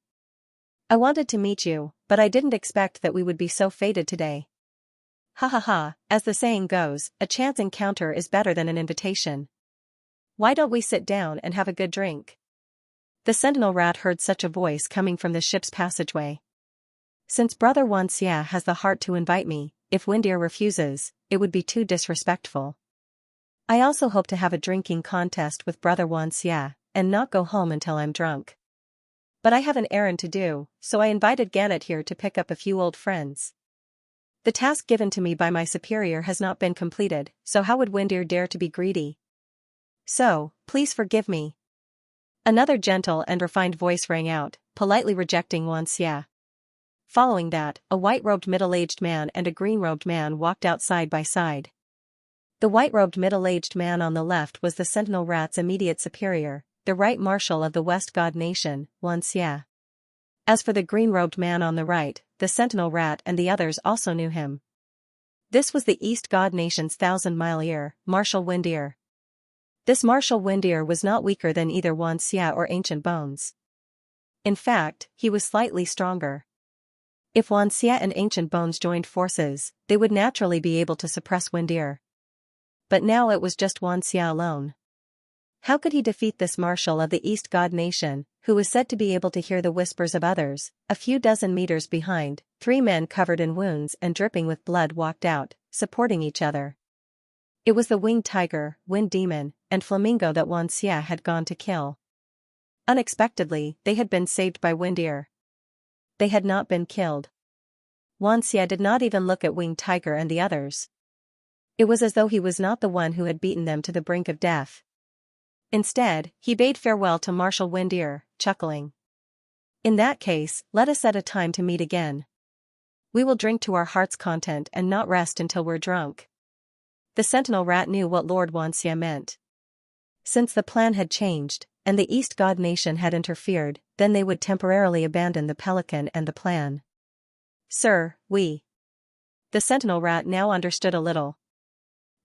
I wanted to meet you, but I didn't expect that we would be so fated today. Ha ha ha, as the saying goes, a chance encounter is better than an invitation. Why don't we sit down and have a good drink? The sentinel rat heard such a voice coming from the ship's passageway. Since Brother Xianxia has the heart to invite me, if Windear refuses, it would be too disrespectful. I also hope to have a drinking contest with Brother Xianxia, and not go home until I'm drunk. But I have an errand to do, so I invited Gannett here to pick up a few old friends. The task given to me by my superior has not been completed, so how would Windear dare to be greedy? So, please forgive me. Another gentle and refined voice rang out, politely rejecting Xianxia. Following that, a white-robed middle-aged man and a green-robed man walked out side by side. The white-robed middle-aged man on the left was the sentinel rat's immediate superior, the right marshal of the West God nation, Xianxia. As for the green-robed man on the right, the sentinel rat and the others also knew him. This was the East God nation's 1,000-mile ear, Marshal Windear. This Marshal Windear was not weaker than either Xianxia or Ancient Bones. In fact, he was slightly stronger. If Xianxia and Ancient Bones joined forces, they would naturally be able to suppress Windear. But now it was just Xianxia alone. How could he defeat this marshal of the East God nation, who was said to be able to hear the whispers of others? A few dozen meters behind, 3 men covered in wounds and dripping with blood walked out, supporting each other. It was the winged tiger, wind demon, and flamingo that Xianxia had gone to kill. Unexpectedly, they had been saved by Windear. They had not been killed. Xianxia did not even look at winged tiger and the others. It was as though he was not the one who had beaten them to the brink of death. Instead, he bade farewell to Marshal Windear, chuckling. In that case, let us set a time to meet again. We will drink to our heart's content and not rest until we're drunk. The sentinel rat knew what Lord Xianxia meant. Since the plan had changed, and the East God nation had interfered, then they would temporarily abandon the pelican and the plan. Sir, we. The sentinel rat now understood a little.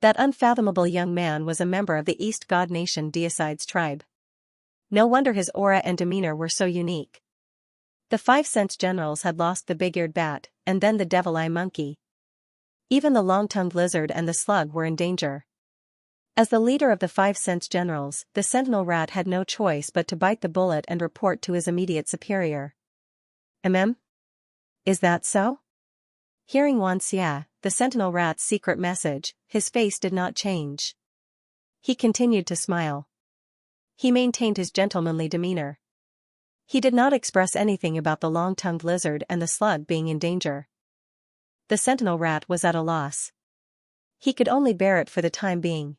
That unfathomable young man was a member of the East God nation Deicide's tribe. No wonder his aura and demeanor were so unique. The 5 generals had lost the big-eared bat, and then the devil-eye monkey. Even the long-tongued lizard and the slug were in danger. As the leader of the 5 generals, the sentinel rat had no choice but to bite the bullet and report to his immediate superior. Is that so? Hearing Xianxia, the sentinel rat's secret message, his face did not change. He continued to smile. He maintained his gentlemanly demeanor. He did not express anything about the long-tongued lizard and the slug being in danger. The sentinel rat was at a loss. He could only bear it for the time being.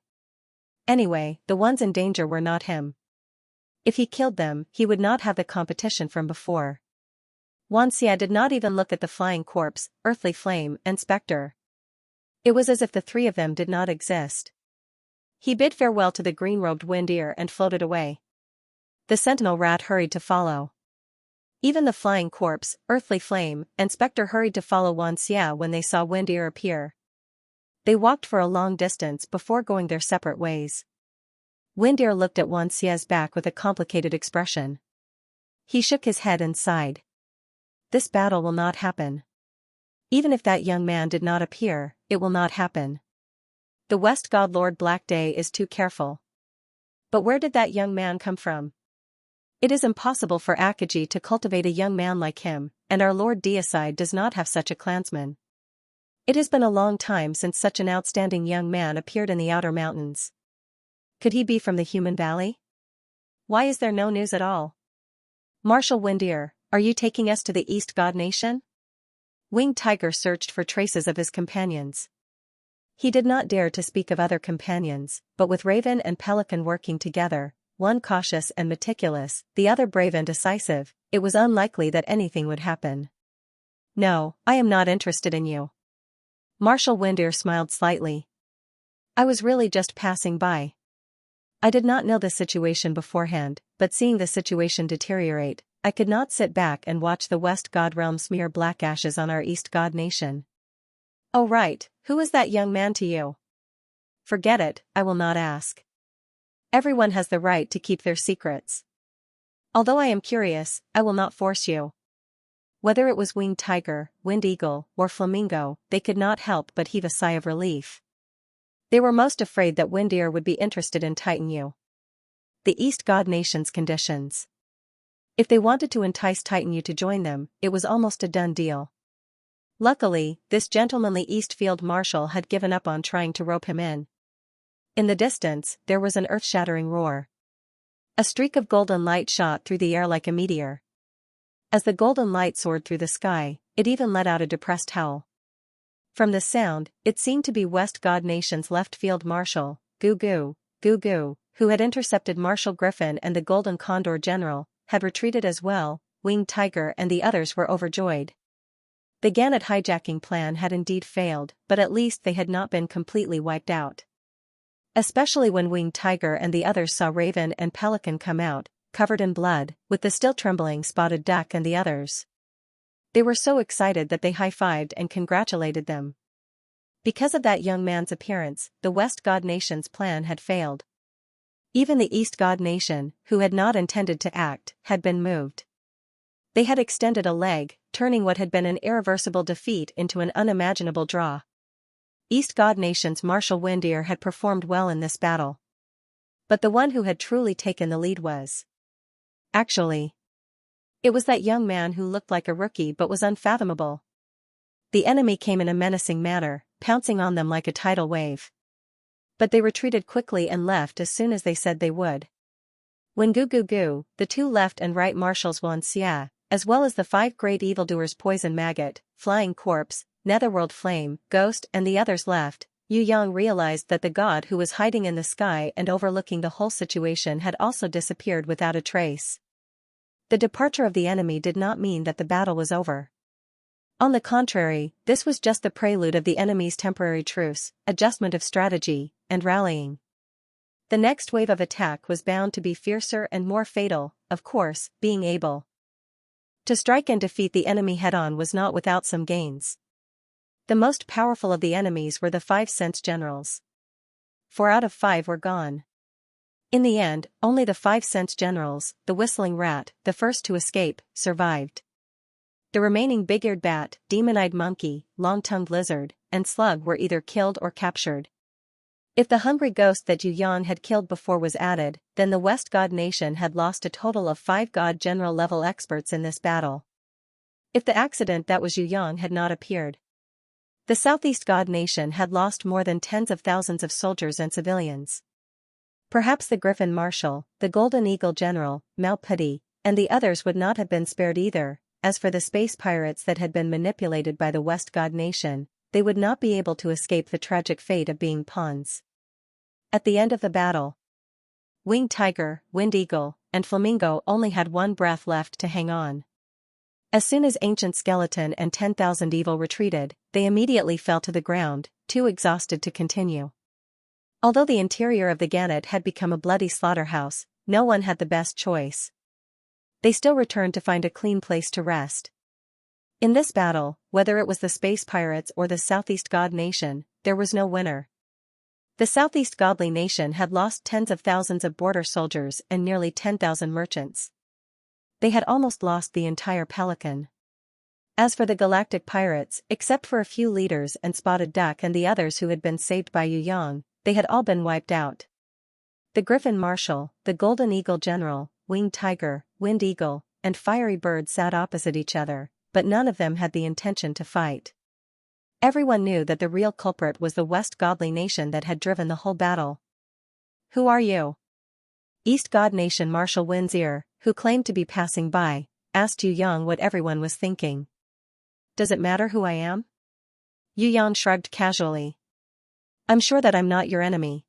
Anyway, the ones in danger were not him. If he killed them, he would not have the competition from before. Xianxia did not even look at the flying corpse, earthly flame, and spectre. It was as if the 3 of them did not exist. He bid farewell to the green-robed Windear and floated away. The sentinel rat hurried to follow. Even the flying corpse, earthly flame, and spectre hurried to follow Xianxia when they saw Windear appear. They walked for a long distance before going their separate ways. Windear looked at Xianxia's back with a complicated expression. He shook his head and sighed. This battle will not happen. Even if that young man did not appear, it will not happen. The West God Lord Black Day is too careful. But where did that young man come from? It is impossible for Akaji to cultivate a young man like him, and our Lord Deicide does not have such a clansman. It has been a long time since such an outstanding young man appeared in the outer mountains. Could he be from the human valley? Why is there no news at all? Marshal Windear, are you taking us to the East God nation? Winged Tiger searched for traces of his companions. He did not dare to speak of other companions, but with Raven and Pelican working together, one cautious and meticulous, the other brave and decisive, it was unlikely that anything would happen. "No, I am not interested in you." Marshal Windear smiled slightly. "I was really just passing by. I did not know the situation beforehand, but seeing the situation deteriorate, I could not sit back and watch the West God realm smear black ashes on our East God nation." "Oh right, who is that young man to you?" "Forget it, I will not ask. Everyone has the right to keep their secrets. Although I am curious, I will not force you." Whether it was winged tiger, wind eagle, or flamingo, they could not help but heave a sigh of relief. They were most afraid that Windear would be interested in Titan U, the East God nation's conditions. If they wanted to entice Titan U to join them, it was almost a done deal. Luckily, this gentlemanly East Field Marshal had given up on trying to rope him in. In the distance, there was an earth-shattering roar. A streak of golden light shot through the air like a meteor. As the golden light soared through the sky, it even let out a depressed howl. From the sound, it seemed to be West God Nation's left field marshal, Goo Goo, who had intercepted Marshal Griffin and the Golden Condor General, had retreated as well. Winged Tiger and the others were overjoyed. The Gannet hijacking plan had indeed failed, but at least they had not been completely wiped out. Especially when Winged Tiger and the others saw Raven and Pelican come out, covered in blood, with the still trembling Spotted Duck and the others. They were so excited that they high-fived and congratulated them. Because of that young man's appearance, the West God Nation's plan had failed. Even the East God Nation, who had not intended to act, had been moved. They had extended a leg, turning what had been an irreversible defeat into an unimaginable draw. East God Nation's Marshal Windear had performed well in this battle. But the one who had truly taken the lead was. Actually, it was that young man who looked like a rookie but was unfathomable. The enemy came in a menacing manner, pouncing on them like a tidal wave. But they retreated quickly and left as soon as they said they would. When Goo, the two left and right marshals Xianxia, as well as the 5 great evildoers Poison Maggot, Flying Corpse, Netherworld Flame, Ghost and the others left, Yu Yang realized that the god who was hiding in the sky and overlooking the whole situation had also disappeared without a trace. The departure of the enemy did not mean that the battle was over. On the contrary, this was just the prelude of the enemy's temporary truce, adjustment of strategy, and rallying. The next wave of attack was bound to be fiercer and more fatal, of course, being able to strike and defeat the enemy head-on was not without some gains. The most powerful of the enemies were the 5 sense generals. 4 out of 5 were gone. In the end, only the 5 sense generals, the Whistling Rat, the first to escape, survived. The remaining Big-Eared Bat, Demon-Eyed Monkey, Long-Tongued Lizard, and Slug were either killed or captured. If the hungry ghost that Yu Yang had killed before was added, then the West God Nation had lost a total of 5 God General level experts in this battle. If the accident that was Yu Yang had not appeared, the Southeast God Nation had lost more than tens of thousands of soldiers and civilians. Perhaps the Griffin Marshal, the Golden Eagle General, Mao Putty, and the others would not have been spared either. As for the space pirates that had been manipulated by the West God Nation, they would not be able to escape the tragic fate of being pawns. At the end of the battle, Winged Tiger, Wind Eagle, and Flamingo only had one breath left to hang on. As soon as Ancient Skeleton and 10,000 Evil retreated, they immediately fell to the ground, too exhausted to continue. Although the interior of the Gannet had become a bloody slaughterhouse, no one had the best choice. They still returned to find a clean place to rest. In this battle, whether it was the Space Pirates or the Southeast God Nation, there was no winner. The Southeast Godly Nation had lost tens of thousands of border soldiers and nearly 10,000 merchants. They had almost lost the entire Pelican. As for the Galactic Pirates, except for a few leaders and Spotted Duck and the others who had been saved by Yu Yang, they had all been wiped out. The Griffin Marshal, the Golden Eagle General, Winged Tiger, Wind Eagle, and Fiery Bird sat opposite each other, but none of them had the intention to fight. Everyone knew that the real culprit was the West Godly Nation that had driven the whole battle. "Who are you?" East God Nation Marshal Windear, who claimed to be passing by, asked Yu Yang what everyone was thinking. "Does it matter who I am?" Yu Yang shrugged casually. "I'm sure that I'm not your enemy.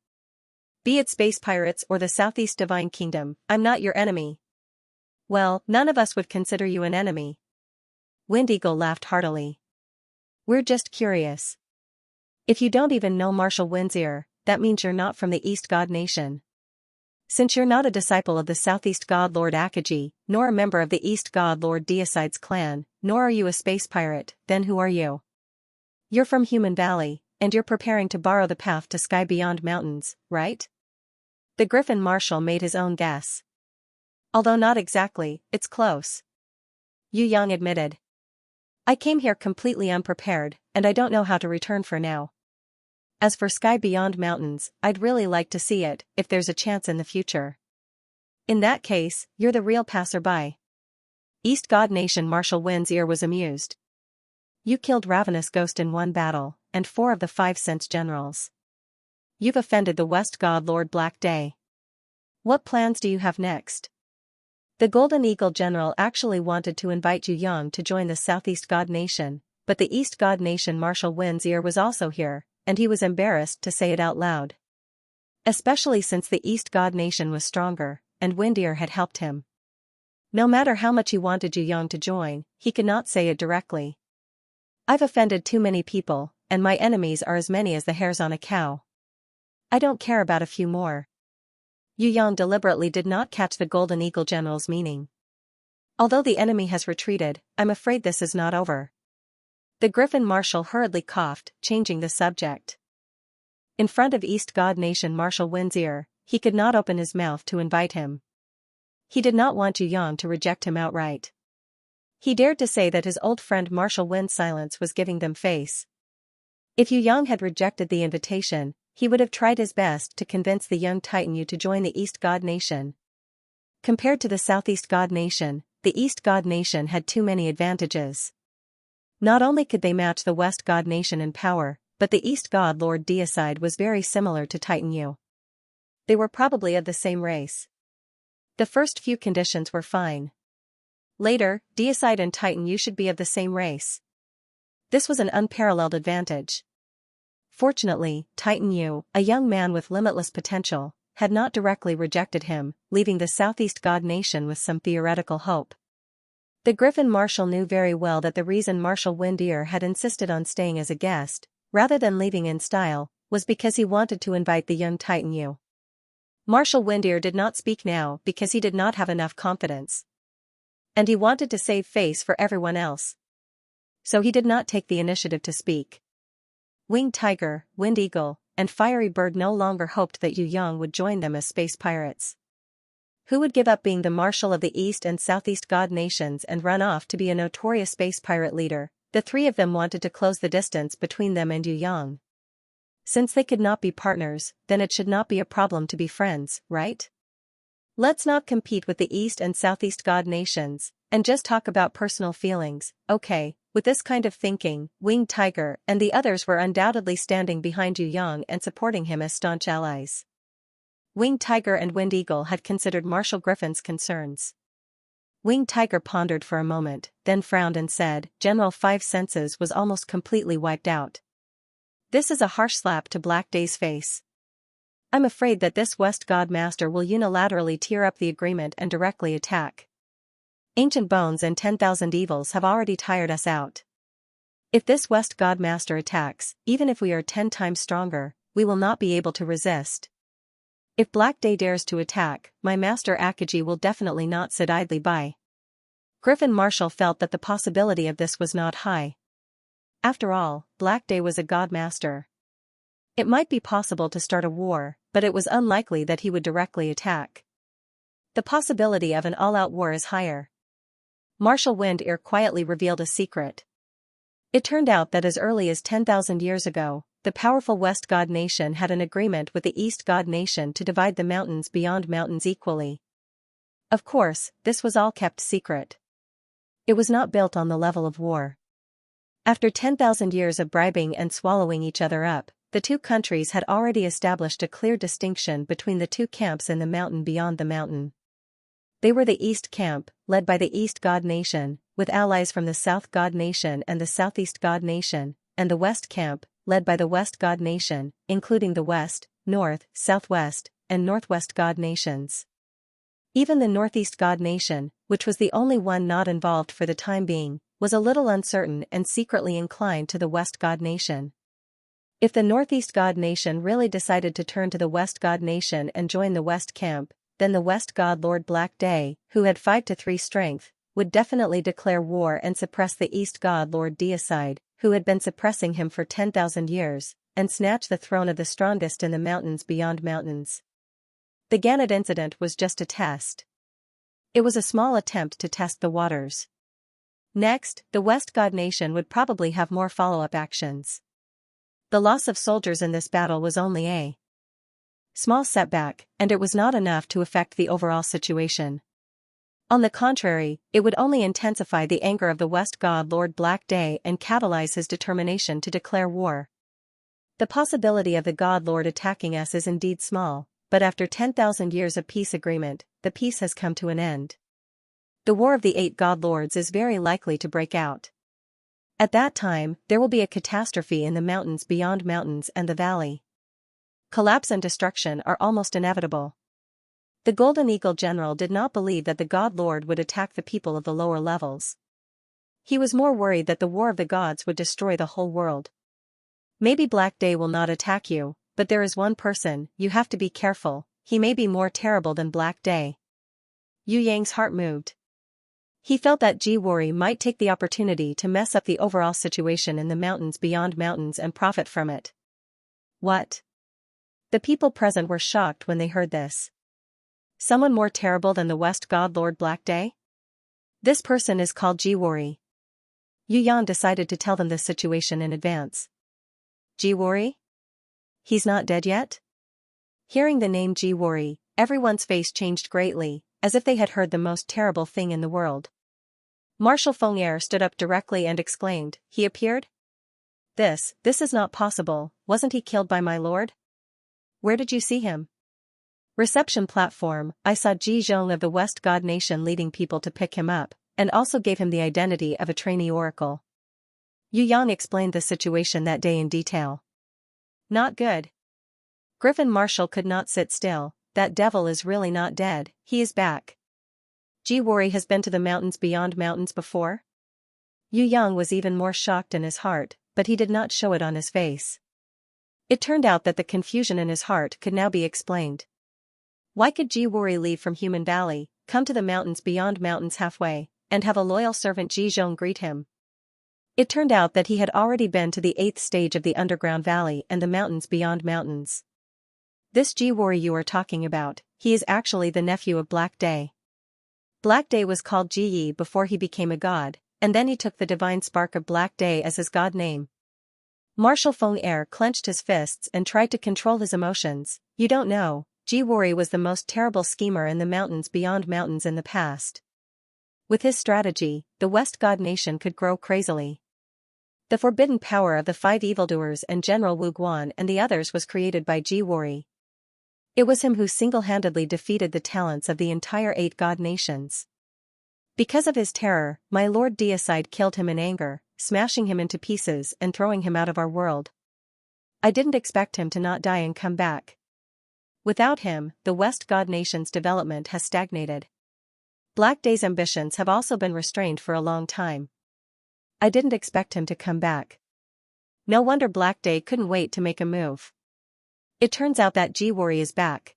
Be it Space Pirates or the Southeast Divine Kingdom, I'm not your enemy." Well, none of us would consider you an enemy. Wind Eagle laughed heartily. We're just curious. If you don't even know Marshal Wind's Ear, that means you're not from the East God Nation. Since you're not a disciple of the Southeast God Lord Akaji, nor a member of the East God Lord Deicide's clan, nor are you a space pirate, then who are you? You're from Human Valley, and you're preparing to borrow the path to Sky Beyond Mountains, right? The Griffin Marshal made his own guess. Although not exactly, it's close. Yu Yang admitted. I came here completely unprepared, and I don't know how to return for now. As for Sky Beyond Mountains, I'd really like to see it, if there's a chance in the future. In that case, you're the real passerby. East God Nation Marshal Wind's Ear was amused. You killed Ravenous Ghost in one battle, and 4 of the 5 Sense Generals. You've offended the West God Lord Black Day. What plans do you have next? The Golden Eagle General actually wanted to invite Yu Yang to join the Southeast God Nation, but the East God Nation Marshal Wind's Ear was also here, and he was embarrassed to say it out loud. Especially since the East God Nation was stronger, and Wind Ear had helped him. No matter how much he wanted Yu Yang to join, he could not say it directly. I've offended too many people, and my enemies are as many as the hairs on a cow. I don't care about a few more. Yu Yang deliberately did not catch the Golden Eagle General's meaning. Although the enemy has retreated, I'm afraid this is not over. The Griffin Marshal hurriedly coughed, changing the subject. In front of East God Nation Marshal Wind's Ear, he could not open his mouth to invite him. He did not want Yu Yang to reject him outright. He dared to say that his old friend Marshal Wind's silence was giving them face. If Yu Yang had rejected the invitation, he would have tried his best to convince the young Titan Yu to join the East God Nation. Compared to the Southeast God Nation, the East God Nation had too many advantages. Not only could they match the West God Nation in power, but the East God Lord Deicide was very similar to Titan Yu. They were probably of the same race. The first few conditions were fine. Later, Deicide and Titan Yu should be of the same race. This was an unparalleled advantage. Fortunately, Titan Yu, a young man with limitless potential, had not directly rejected him, leaving the Southeast God Nation with some theoretical hope. The Griffin Marshal knew very well that the reason Marshal Wind Ear had insisted on staying as a guest, rather than leaving in style, was because he wanted to invite the young Titan Yu. Marshal Wind Ear did not speak now because he did not have enough confidence. And he wanted to save face for everyone else. So he did not take the initiative to speak. Winged Tiger, Wind Eagle, and Fiery Bird no longer hoped that Yu Yang would join them as space pirates. Who would give up being the Marshal of the East and Southeast God Nations and run off to be a notorious space pirate leader? The 3 of them wanted to close the distance between them and Yu Yang. Since they could not be partners, then it should not be a problem to be friends, right? Let's not compete with the East and Southeast God Nations, and just talk about personal feelings, okay? With this kind of thinking, Winged Tiger and the others were undoubtedly standing behind Yu Yang and supporting him as staunch allies. Winged Tiger and Wind Eagle had considered Marshal Griffin's concerns. Winged Tiger pondered for a moment, then frowned and said, General 5 Senses was almost completely wiped out. This is a harsh slap to Black Day's face. I'm afraid that this West God Master will unilaterally tear up the agreement and directly attack. Ancient Bones and 10,000 Evils have already tired us out. If this West God Master attacks, even if we are 10 times stronger, we will not be able to resist. If Black Day dares to attack, my Master Akaji will definitely not sit idly by. Griffin Marshal felt that the possibility of this was not high. After all, Black Day was a God Master. It might be possible to start a war, but it was unlikely that he would directly attack. The possibility of an all-out war is higher. Marshal Wind Ear quietly revealed a secret. It turned out that as early as 10,000 years ago, the powerful West God Nation had an agreement with the East God Nation to divide the mountains beyond mountains equally. Of course, this was all kept secret. It was not built on the level of war. After 10,000 years of bribing and swallowing each other up, the two countries had already established a clear distinction between the two camps in the mountain beyond the mountain. They were the East Camp, led by the East God Nation, with allies from the South God Nation and the Southeast God Nation, and the West Camp, led by the West God Nation, including the West, North, Southwest, and Northwest God Nations. Even the Northeast God Nation, which was the only one not involved for the time being, was a little uncertain and secretly inclined to the West God Nation. If the Northeast God Nation really decided to turn to the West God Nation and join the West camp, then the West God Lord Black Day, who had 5-3 strength, would definitely declare war and suppress the East God Lord Deicide, who had been suppressing him for 10,000 years, and snatch the throne of the strongest in the mountains beyond mountains. The Gannet incident was just a test. It was a small attempt to test the waters. Next, the West God Nation would probably have more follow-up actions. The loss of soldiers in this battle was only a small setback, and it was not enough to affect the overall situation. On the contrary, it would only intensify the anger of the West God Lord Black Day and catalyze his determination to declare war. The possibility of the God Lord attacking us is indeed small, but after 10,000 years of peace agreement, the peace has come to an end. The War of the 8 God Lords is very likely to break out. At that time, there will be a catastrophe in the mountains beyond mountains and the valley. Collapse and destruction are almost inevitable. The Golden Eagle General did not believe that the God Lord would attack the people of the lower levels. He was more worried that the War of the Gods would destroy the whole world. Maybe Black Day will not attack you, but there is one person, you have to be careful, he may be more terrible than Black Day. Yu Yang's heart moved. He felt that Jiwori might take the opportunity to mess up the overall situation in the mountains beyond mountains and profit from it. What? The people present were shocked when they heard this. Someone more terrible than the West God Lord Black Day? This person is called Jiwori. Yu Yan decided to tell them this situation in advance. Jiwori? He's not dead yet? Hearing the name Jiwori, everyone's face changed greatly, as if they had heard the most terrible thing in the world. Marshal Feng'er stood up directly and exclaimed, he appeared? This is not possible, wasn't he killed by my lord? Where did you see him? Reception platform, I saw Ji Zhong of the West God Nation leading people to pick him up, and also gave him the identity of a trainee oracle. Yu Yang explained the situation that day in detail. Not good. Griffin Marshal could not sit still, that devil is really not dead, he is back. Jiwori has been to the mountains beyond mountains before? Yu Yang was even more shocked in his heart, but he did not show it on his face. It turned out that the confusion in his heart could now be explained. Why could Jiwori leave from Human Valley, come to the mountains beyond mountains halfway, and have a loyal servant Ji Zhong greet him? It turned out that he had already been to the 8th stage of the underground valley and the mountains beyond mountains. This Jiwori you are talking about, he is actually the nephew of Black Day. Black Day was called Ji Yi before he became a god, and then he took the divine spark of Black Day as his god name. Marshal Feng'er clenched his fists and tried to control his emotions. You don't know, Jiwori was the most terrible schemer in the mountains beyond mountains in the past. With his strategy, the West God Nation could grow crazily. The forbidden power of the 5 evildoers and General Wu Guan and the others was created by Jiwori. It was him who single-handedly defeated the talents of the entire 8 God Nations. Because of his terror, my Lord Deicide killed him in anger, smashing him into pieces and throwing him out of our world. I didn't expect him to not die and come back. Without him, the West God Nation's development has stagnated. Black Day's ambitions have also been restrained for a long time. I didn't expect him to come back. No wonder Black Day couldn't wait to make a move. It turns out that Jiwori is back.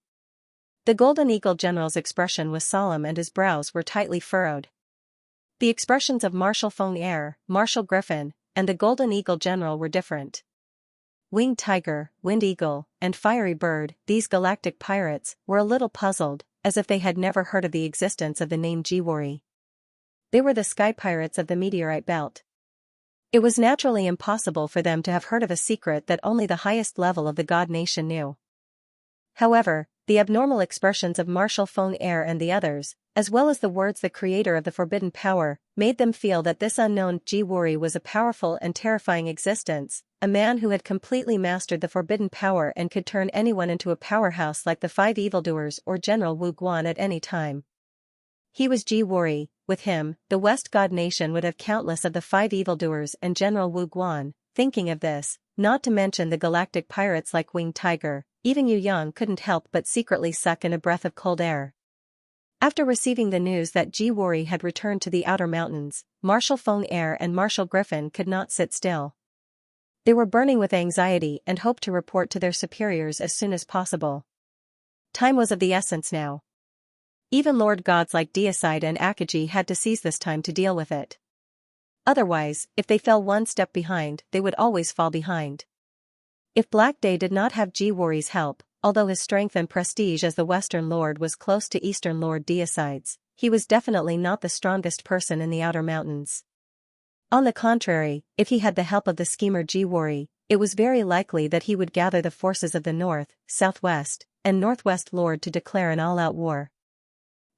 The Golden Eagle General's expression was solemn and his brows were tightly furrowed. The expressions of Marshal Feng'er, Marshal Griffin, and the Golden Eagle General were different. Winged Tiger, Wind Eagle, and Fiery Bird, these galactic pirates, were a little puzzled, as if they had never heard of the existence of the name Jiwori. They were the sky pirates of the meteorite belt. It was naturally impossible for them to have heard of a secret that only the highest level of the God Nation knew. However, the abnormal expressions of Marshal Feng'er and the others, as well as the words the creator of the forbidden power, made them feel that this unknown Jiwori was a powerful and terrifying existence, a man who had completely mastered the forbidden power and could turn anyone into a powerhouse like the 5 evildoers or General Wu Guan at any time. He was Jiwori. With him, the West God Nation would have countless of the 5 evildoers and General Wu Guan. Thinking of this, not to mention the galactic pirates like Winged Tiger, even Yu Yang couldn't help but secretly suck in a breath of cold air. After receiving the news that Jiwori had returned to the outer mountains, Marshal Feng Er and Marshal Griffin could not sit still. They were burning with anxiety and hoped to report to their superiors as soon as possible. Time was of the essence now. Even lord gods like Deicide and Akagi had to seize this time to deal with it. Otherwise, if they fell one step behind, they would always fall behind. If Black Day did not have Jiwori's help, although his strength and prestige as the Western Lord was close to Eastern Lord Deicide's, he was definitely not the strongest person in the outer mountains. On the contrary, if he had the help of the schemer Jiwori, it was very likely that he would gather the forces of the North, Southwest, and Northwest Lord to declare an all-out war.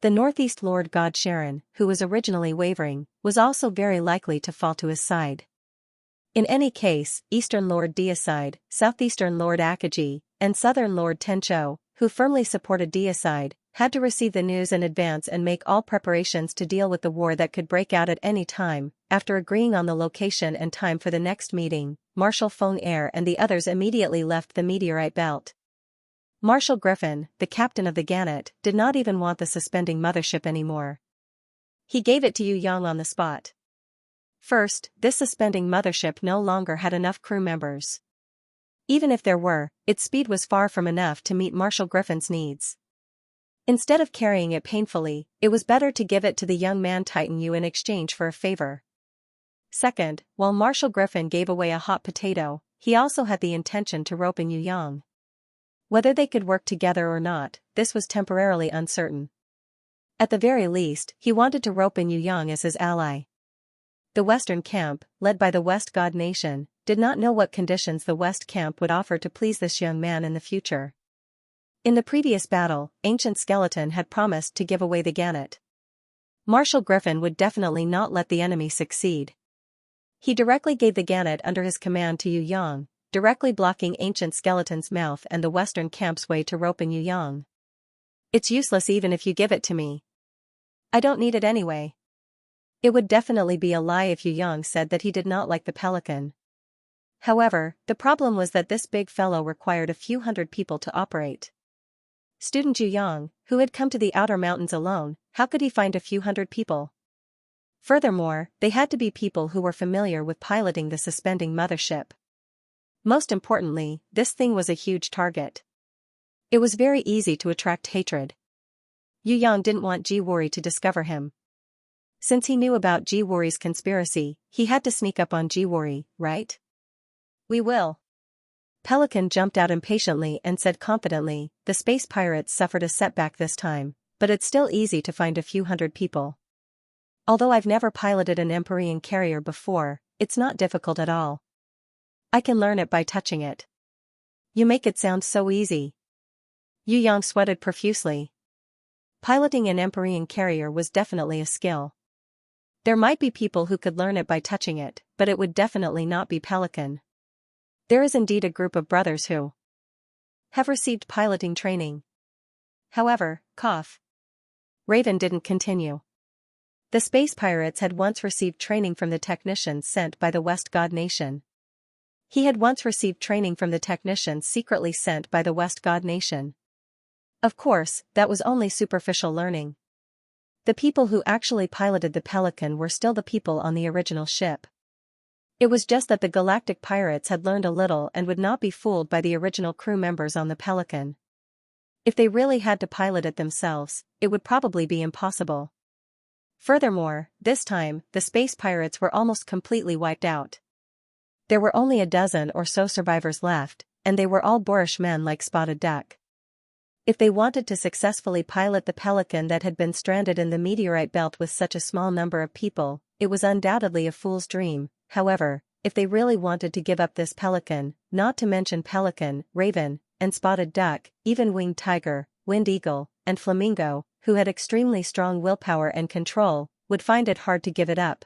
The Northeast Lord God Sharon, who was originally wavering, was also very likely to fall to his side. In any case, Eastern Lord Deicide, Southeastern Lord Akagi, and Southern Lord Tencho, who firmly supported Deicide, had to receive the news in advance and make all preparations to deal with the war that could break out at any time. After agreeing on the location and time for the next meeting, Marshal Feng Er and the others immediately left the meteorite belt. Marshal Griffin, the captain of the Gannet, did not even want the suspending mothership anymore. He gave it to Yu Yang on the spot. First, this suspending mothership no longer had enough crew members. Even if there were, its speed was far from enough to meet Marshal Griffin's needs. Instead of carrying it painfully, it was better to give it to the young man Titan Yu in exchange for a favor. Second, while Marshal Griffin gave away a hot potato, he also had the intention to rope in Yu Yang. Whether they could work together or not, this was temporarily uncertain. At the very least, he wanted to rope in Yu Yang as his ally. The Western camp, led by the West God Nation, did not know what conditions the West camp would offer to please this young man in the future. In the previous battle, Ancient Skeleton had promised to give away the Gannet. Marshal Griffin would definitely not let the enemy succeed. He directly gave the Gannet under his command to Yu Yang, directly blocking Ancient Skeleton's mouth and the Western camp's way to rope in Yu Yang. It's useless even if you give it to me. I don't need it anyway. It would definitely be a lie if Yu Yang said that he did not like the pelican. However, the problem was that this big fellow required a few hundred people to operate. Student Yu Yang, who had come to the outer mountains alone, how could he find a few hundred people? Furthermore, they had to be people who were familiar with piloting the suspending mothership. Most importantly, this thing was a huge target. It was very easy to attract hatred. Yu Yang didn't want Jiwori to discover him. Since he knew about Jiwori's conspiracy, he had to sneak up on Jiwori, right? We will. Pelican jumped out impatiently and said confidently, the space pirates suffered a setback this time, but it's still easy to find a few hundred people. Although I've never piloted an Empyrean carrier before, it's not difficult at all. I can learn it by touching it. You make it sound so easy. Yu Yang sweated profusely. Piloting an Empyrean carrier was definitely a skill. There might be people who could learn it by touching it, but it would definitely not be Pelican. There is indeed a group of brothers who have received piloting training. However, Raven didn't continue. The space pirates had once received training from the technicians sent by the West God Nation. He had once received training from the technicians secretly sent by the West God Nation. Of course, that was only superficial learning. The people who actually piloted the Pelican were still the people on the original ship. It was just that the galactic pirates had learned a little and would not be fooled by the original crew members on the Pelican. If they really had to pilot it themselves, it would probably be impossible. Furthermore, this time, the space pirates were almost completely wiped out. There were only a dozen or so survivors left, and they were all boorish men like Spotted Duck. If they wanted to successfully pilot the Pelican that had been stranded in the meteorite belt with such a small number of people, it was undoubtedly a fool's dream. However, if they really wanted to give up this Pelican, not to mention Pelican, Raven, and Spotted Duck, even Winged Tiger, Wind Eagle, and Flamingo, who had extremely strong willpower and control, would find it hard to give it up.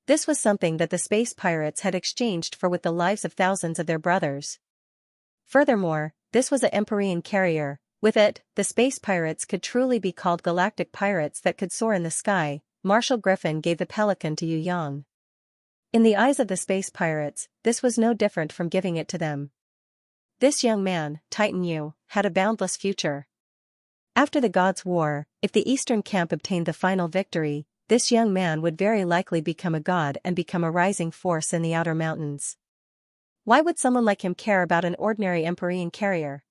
This was something that the space pirates had exchanged for with the lives of thousands of their brothers. Furthermore, this was an Empyrean carrier. With it, the space pirates could truly be called galactic pirates that could soar in the sky. Marshal Griffin gave the Pelican to Yu Yang. In the eyes of the space pirates, this was no different from giving it to them. This young man, Titan Yu, had a boundless future. After the gods' war, if the eastern camp obtained the final victory, this young man would very likely become a god and become a rising force in the outer mountains. Why would someone like him care about an ordinary Empyrean carrier?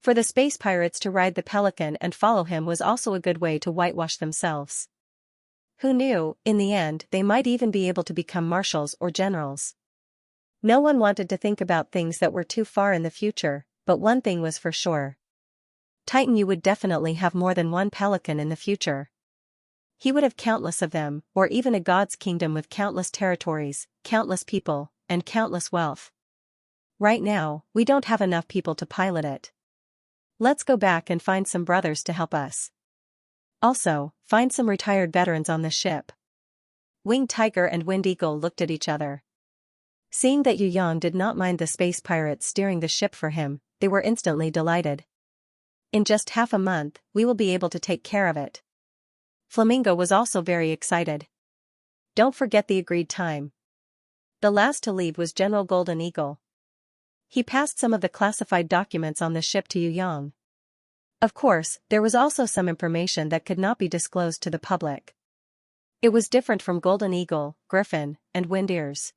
For the space pirates to ride the Pelican and follow him was also a good way to whitewash themselves. Who knew, in the end they might even be able to become marshals or generals. No one wanted to think about things that were too far in the future, but one thing was for sure. Titan Yu would definitely have more than one Pelican in the future. He would have countless of them, or even a god's kingdom with countless territories, countless people, and countless wealth. Right now, we don't have enough people to pilot it. Let's go back and find some brothers to help us. Also, find some retired veterans on the ship. Winged Tiger and Wind Eagle looked at each other. Seeing that Yu Yang did not mind the space pirates steering the ship for him, they were instantly delighted. In just half a month, we will be able to take care of it. Flamingo was also very excited. Don't forget the agreed time. The last to leave was General Golden Eagle. He passed some of the classified documents on the ship to Yu Yang. Of course, there was also some information that could not be disclosed to the public. It was different from Golden Eagle, Griffin, and Wind Ears.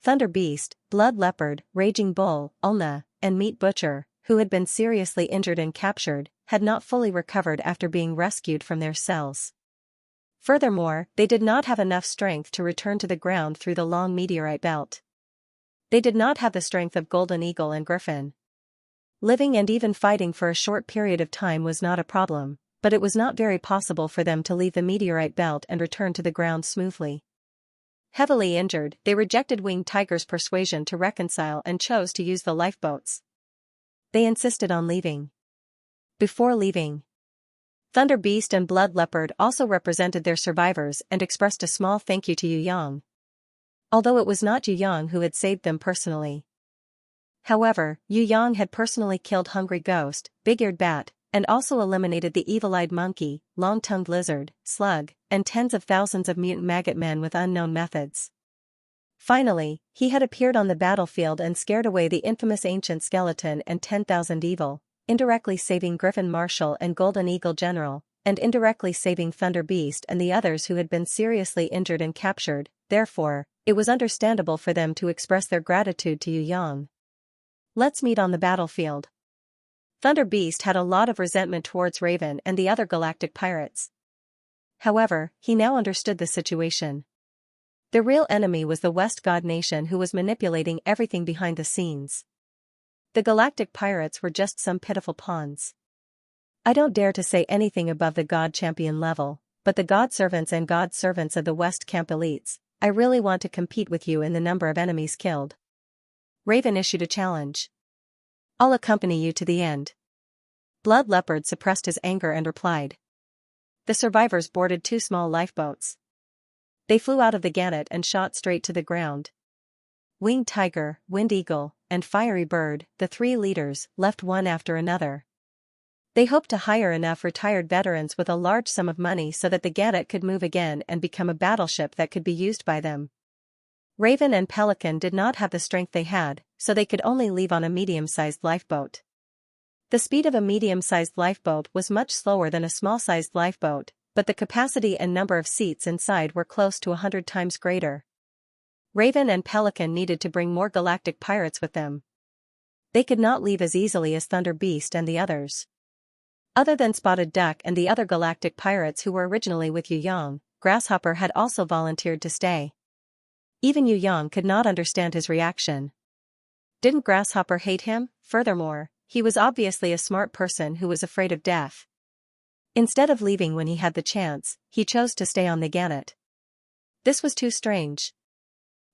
Thunder Beast, Blood Leopard, Raging Bull, Ulna, and Meat Butcher, who had been seriously injured and captured, had not fully recovered after being rescued from their cells. Furthermore, they did not have enough strength to return to the ground through the long meteorite belt. They did not have the strength of Golden Eagle and Griffin. Living and even fighting for a short period of time was not a problem, but it was not very possible for them to leave the meteorite belt and return to the ground smoothly. Heavily injured, they rejected Winged Tiger's persuasion to reconcile and chose to use the lifeboats. They insisted on leaving. Before leaving, Thunder Beast and Blood Leopard also represented their survivors and expressed a small thank you to Yu Yang. Although it was not Yu Yang who had saved them personally. However, Yu Yang had personally killed Hungry Ghost, Big-Eared Bat, and also eliminated the Evil-Eyed Monkey, Long-Tongued Lizard, Slug, and tens of thousands of mutant maggot men with unknown methods. Finally, he had appeared on the battlefield and scared away the infamous Ancient Skeleton and 10,000 evil, indirectly saving Griffin Marshal and Golden Eagle General, and indirectly saving Thunder Beast and the others who had been seriously injured and captured. Therefore, it was understandable for them to express their gratitude to Yu Yang. Let's meet on the battlefield. Thunder Beast had a lot of resentment towards Raven and the other galactic pirates. However, he now understood the situation. The real enemy was the West God Nation, who was manipulating everything behind the scenes. The galactic pirates were just some pitiful pawns. I don't dare to say anything above the God Champion level, but the God Servants and God Servants of the West Camp Elites, I really want to compete with you in the number of enemies killed. Raven issued a challenge. I'll accompany you to the end. Blood Leopard suppressed his anger and replied. The survivors boarded 2 small lifeboats. They flew out of the Gannet and shot straight to the ground. Winged Tiger, Wind Eagle, and Fiery Bird, the 3 leaders, left one after another. They hoped to hire enough retired veterans with a large sum of money so that the Gannet could move again and become a battleship that could be used by them. Raven and Pelican did not have the strength they had, so they could only leave on a medium-sized lifeboat. The speed of a medium-sized lifeboat was much slower than a small-sized lifeboat, but the capacity and number of seats inside were close to 100 times greater. Raven and Pelican needed to bring more galactic pirates with them. They could not leave as easily as Thunder Beast and the others. Other than Spotted Duck and the other galactic pirates who were originally with Yu Yang, Grasshopper had also volunteered to stay. Even Yu Yang could not understand his reaction. Didn't Grasshopper hate him? Furthermore, he was obviously a smart person who was afraid of death. Instead of leaving when he had the chance, he chose to stay on the Gannet. This was too strange.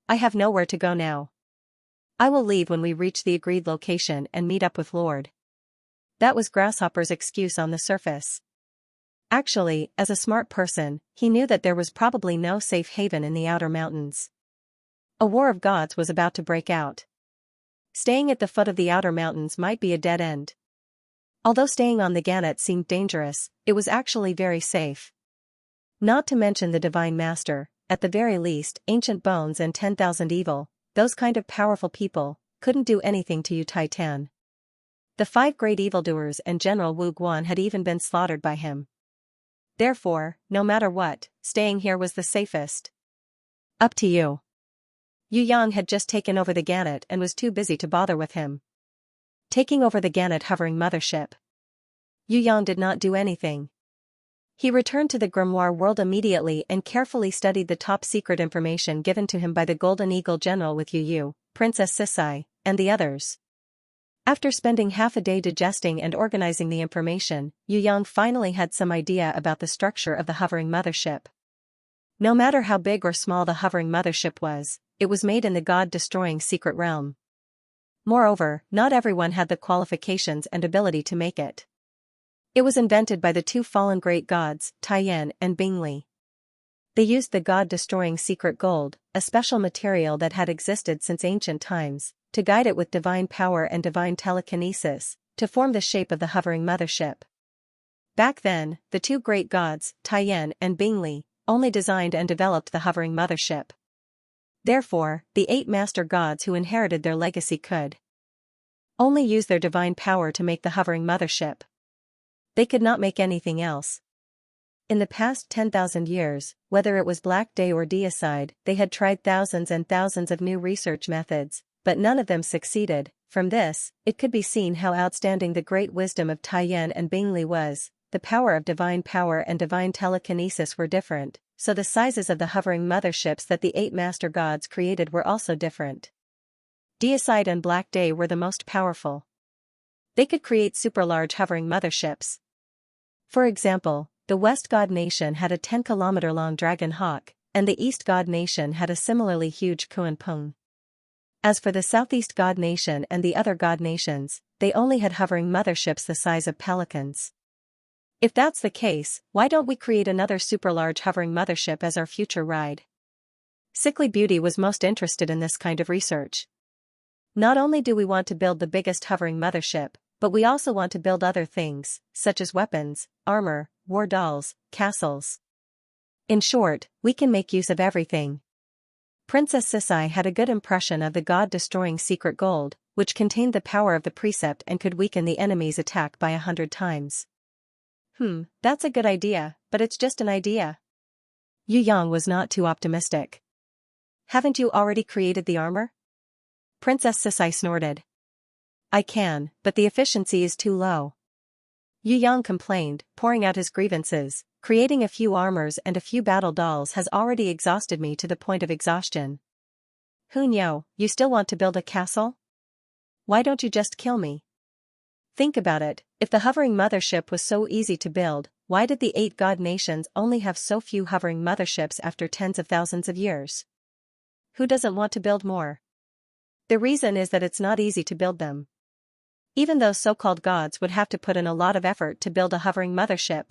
I have nowhere to go now. I will leave when we reach the agreed location and meet up with Lord. That was Grasshopper's excuse on the surface. Actually, as a smart person, he knew that there was probably no safe haven in the outer mountains. A war of gods was about to break out. Staying at the foot of the outer mountains might be a dead end. Although staying on the Gannet seemed dangerous, it was actually very safe. Not to mention the Divine Master, at the very least, Ancient Bones and 10,000 evil, those kind of powerful people, couldn't do anything to you Titan. The 5 great evildoers and General Wu Guan had even been slaughtered by him. Therefore, no matter what, staying here was the safest. Up to you. Yu Yang had just taken over the Gannett and was too busy to bother with him. Taking over the Gannett hovering mothership. Yu Yang did not do anything. He returned to the grimoire world immediately and carefully studied the top-secret information given to him by the Golden Eagle General with Yu Yu, Princess Sisai, and the others. After spending half a day digesting and organizing the information, Yu Yang finally had some idea about the structure of the hovering mothership. No matter how big or small the hovering mothership was, it was made in the God-destroying secret realm. Moreover, not everyone had the qualifications and ability to make it. It was invented by the 2 fallen great gods, Taiyan and Bingli. They used the God-destroying secret gold, a special material that had existed since ancient times, to guide it with divine power and divine telekinesis, to form the shape of the hovering mothership. Back then, the 2 great gods, Taiyan and Bingli, only designed and developed the hovering mothership. Therefore, the 8 master gods who inherited their legacy could only use their divine power to make the hovering mothership. They could not make anything else. In the past 10,000 years, whether it was Black Day or deicide, they had tried thousands and thousands of new research methods, but none of them succeeded. From this, it could be seen how outstanding the great wisdom of Taiyan and Bingli was. The power of divine power and divine telekinesis were different, so the sizes of the hovering motherships that the 8 master gods created were also different. Deicide and Black Day were the most powerful. They could create super-large hovering motherships. For example, the West God Nation had a 10-kilometer-long dragon hawk, and the East God Nation had a similarly huge Kuan Pung. As for the Southeast God Nation and the other God Nations, they only had hovering motherships the size of pelicans. If that's the case, why don't we create another super-large hovering mothership as our future ride? Sickly Beauty was most interested in this kind of research. Not only do we want to build the biggest hovering mothership, but we also want to build other things, such as weapons, armor, war dolls, castles. In short, we can make use of everything. Princess Sisai had a good impression of the God-destroying secret gold, which contained the power of the precept and could weaken the enemy's attack by 100 times. That's a good idea, but it's just an idea. Yu Yang was not too optimistic. Haven't you already created the armor? Princess Sisai snorted. I can, but the efficiency is too low. Yu Yang complained, pouring out his grievances. Creating a few armors and a few battle dolls has already exhausted me to the point of exhaustion. Hunyo, you still want to build a castle? Why don't you just kill me? Think about it, if the hovering mothership was so easy to build, why did the 8 god nations only have so few hovering motherships after tens of thousands of years? Who doesn't want to build more? The reason is that it's not easy to build them. Even those so-called gods would have to put in a lot of effort to build a hovering mothership.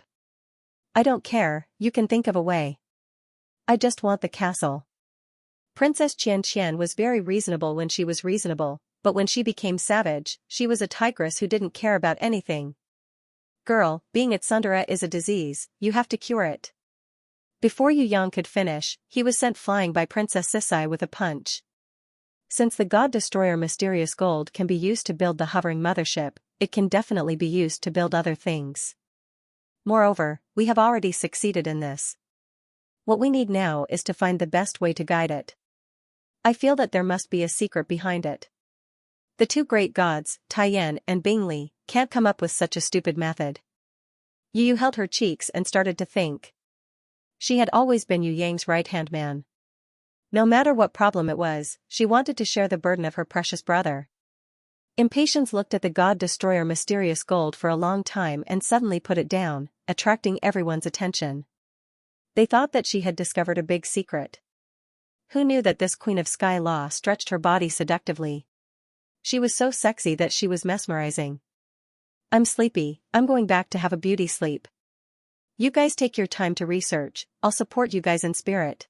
I don't care, you can think of a way. I just want the castle. Princess Xianxia was very reasonable when she was reasonable, but when she became savage, she was a tigress who didn't care about anything. Girl, being at Sundara is a disease, you have to cure it. Before Yu Yang could finish, he was sent flying by Princess Sisai with a punch. Since the God-Destroyer mysterious gold can be used to build the hovering mothership, it can definitely be used to build other things. Moreover, we have already succeeded in this. What we need now is to find the best way to guide it. I feel that there must be a secret behind it. The 2 great gods, Taiyan and Bingli, can't come up with such a stupid method. Yu Yu held her cheeks and started to think. She had always been Yu Yang's right-hand man. No matter what problem it was, she wanted to share the burden of her precious brother. Impatience looked at the God-Destroyer mysterious gold for a long time and suddenly put it down, attracting everyone's attention. They thought that she had discovered a big secret. Who knew that this Queen of Sky Law stretched her body seductively? She was so sexy that she was mesmerizing. I'm sleepy, I'm going back to have a beauty sleep. You guys take your time to research, I'll support you guys in spirit.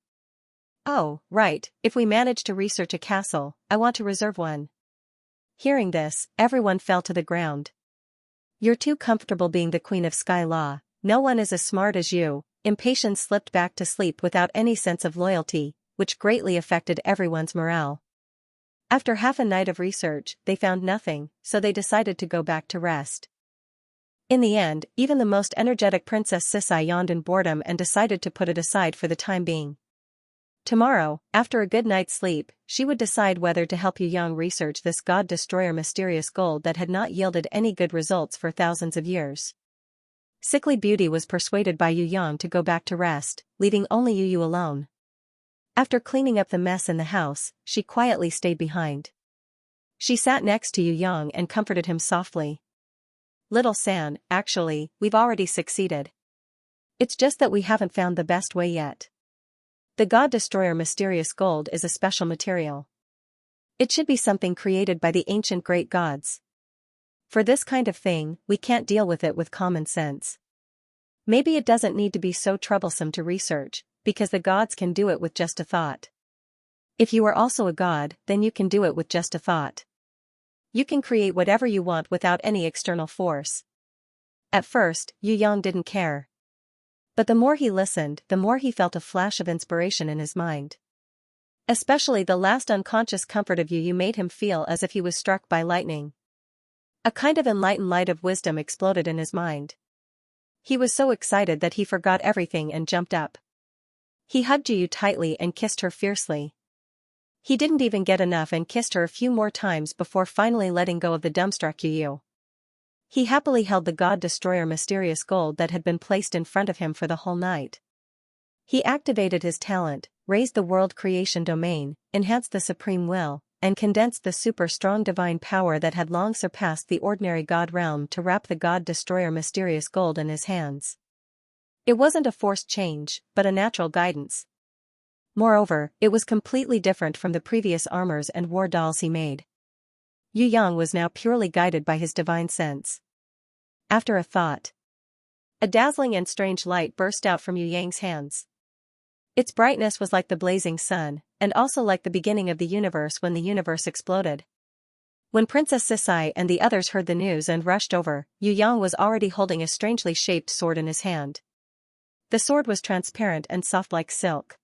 Oh, right, if we manage to research a castle, I want to reserve one. Hearing this, everyone fell to the ground. You're too comfortable being the Queen of Sky Law, no one is as smart as you. Impatience slipped back to sleep without any sense of loyalty, which greatly affected everyone's morale. After half a night of research, they found nothing, so they decided to go back to rest. In the end, even the most energetic Princess Sisai yawned in boredom and decided to put it aside for the time being. Tomorrow, after a good night's sleep, she would decide whether to help Yu Yang research this god-destroyer mysterious gold that had not yielded any good results for thousands of years. Sickly Beauty was persuaded by Yu Yang to go back to rest, leaving only Yu Yu alone. After cleaning up the mess in the house, she quietly stayed behind. She sat next to Yu Yang and comforted him softly. "Little San, actually, we've already succeeded. It's just that we haven't found the best way yet. The God-Destroyer mysterious gold is a special material. It should be something created by the ancient great gods. For this kind of thing, we can't deal with it with common sense. Maybe it doesn't need to be so troublesome to research, because the gods can do it with just a thought. If you are also a god, then you can do it with just a thought. You can create whatever you want without any external force." At first, Yu Yang didn't care. But the more he listened, the more he felt a flash of inspiration in his mind. Especially the last unconscious comfort of Yu Yu made him feel as if he was struck by lightning. A kind of enlightened light of wisdom exploded in his mind. He was so excited that he forgot everything and jumped up. He hugged Yu Yu tightly and kissed her fiercely. He didn't even get enough and kissed her a few more times before finally letting go of the dumbstruck Yu Yu. He happily held the God-Destroyer mysterious gold that had been placed in front of him for the whole night. He activated his talent, raised the world creation domain, enhanced the supreme will, and condensed the super-strong divine power that had long surpassed the ordinary god realm to wrap the God-Destroyer mysterious gold in his hands. It wasn't a forced change, but a natural guidance. Moreover, it was completely different from the previous armors and war dolls he made. Yu Yang was now purely guided by his divine sense. After a thought, a dazzling and strange light burst out from Yu Yang's hands. Its brightness was like the blazing sun, and also like the beginning of the universe when the universe exploded. When Princess Sisai and the others heard the news and rushed over, Yu Yang was already holding a strangely shaped sword in his hand. The sword was transparent and soft like silk.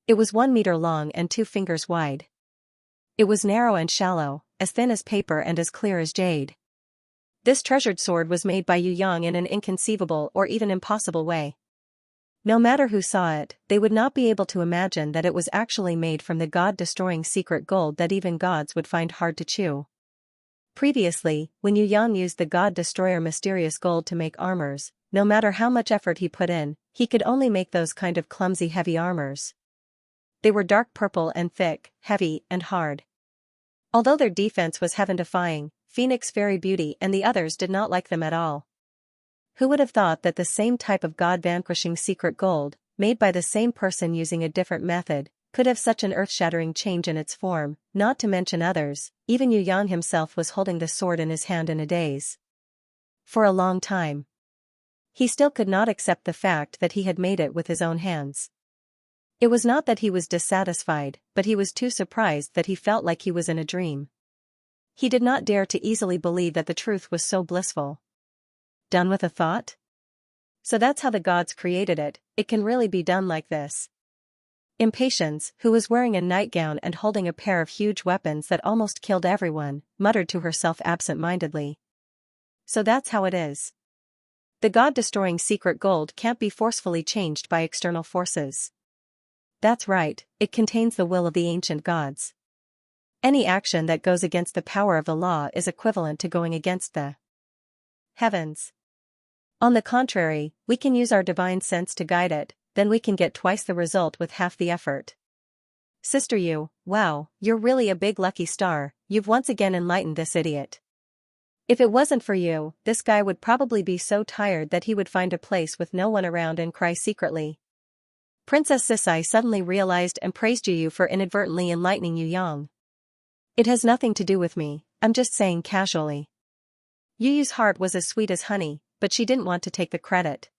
It was 1 meter long and 2 fingers wide. It was narrow and shallow, as thin as paper and as clear as jade. This treasured sword was made by Yu Yang in an inconceivable or even impossible way. No matter who saw it, they would not be able to imagine that it was actually made from the god-destroying secret gold that even gods would find hard to chew. Previously, when Yu Yang used the God-Destroyer mysterious gold to make armors, no matter how much effort he put in, he could only make those kind of clumsy heavy armors. They were dark purple and thick, heavy and hard. Although their defense was heaven-defying, Phoenix Fairy Beauty and the others did not like them at all. Who would have thought that the same type of god-vanquishing secret gold, made by the same person using a different method, could have such an earth-shattering change in its form, not to mention others? Even Yu Yang himself was holding the sword in his hand in a daze. For a long time, he still could not accept the fact that he had made it with his own hands. It was not that he was dissatisfied, but he was too surprised that he felt like he was in a dream. He did not dare to easily believe that the truth was so blissful. Done with a thought? So that's how the gods created it. It can really be done like this. Impatience, who was wearing a nightgown and holding a pair of huge weapons that almost killed everyone, muttered to herself absent-mindedly. So that's how it is. The god-destroying secret gold can't be forcefully changed by external forces. That's right, it contains the will of the ancient gods. Any action that goes against the power of the law is equivalent to going against the heavens. On the contrary, we can use our divine sense to guide it, then we can get twice the result with half the effort. Sister Yu, wow, you're really a big lucky star, you've once again enlightened this idiot. If it wasn't for you, this guy would probably be so tired that he would find a place with no one around and cry secretly. Princess Sisai suddenly realized and praised Yu Yu for inadvertently enlightening Yu Yang. It has nothing to do with me, I'm just saying casually. Yu Yu's heart was as sweet as honey, but she didn't want to take the credit.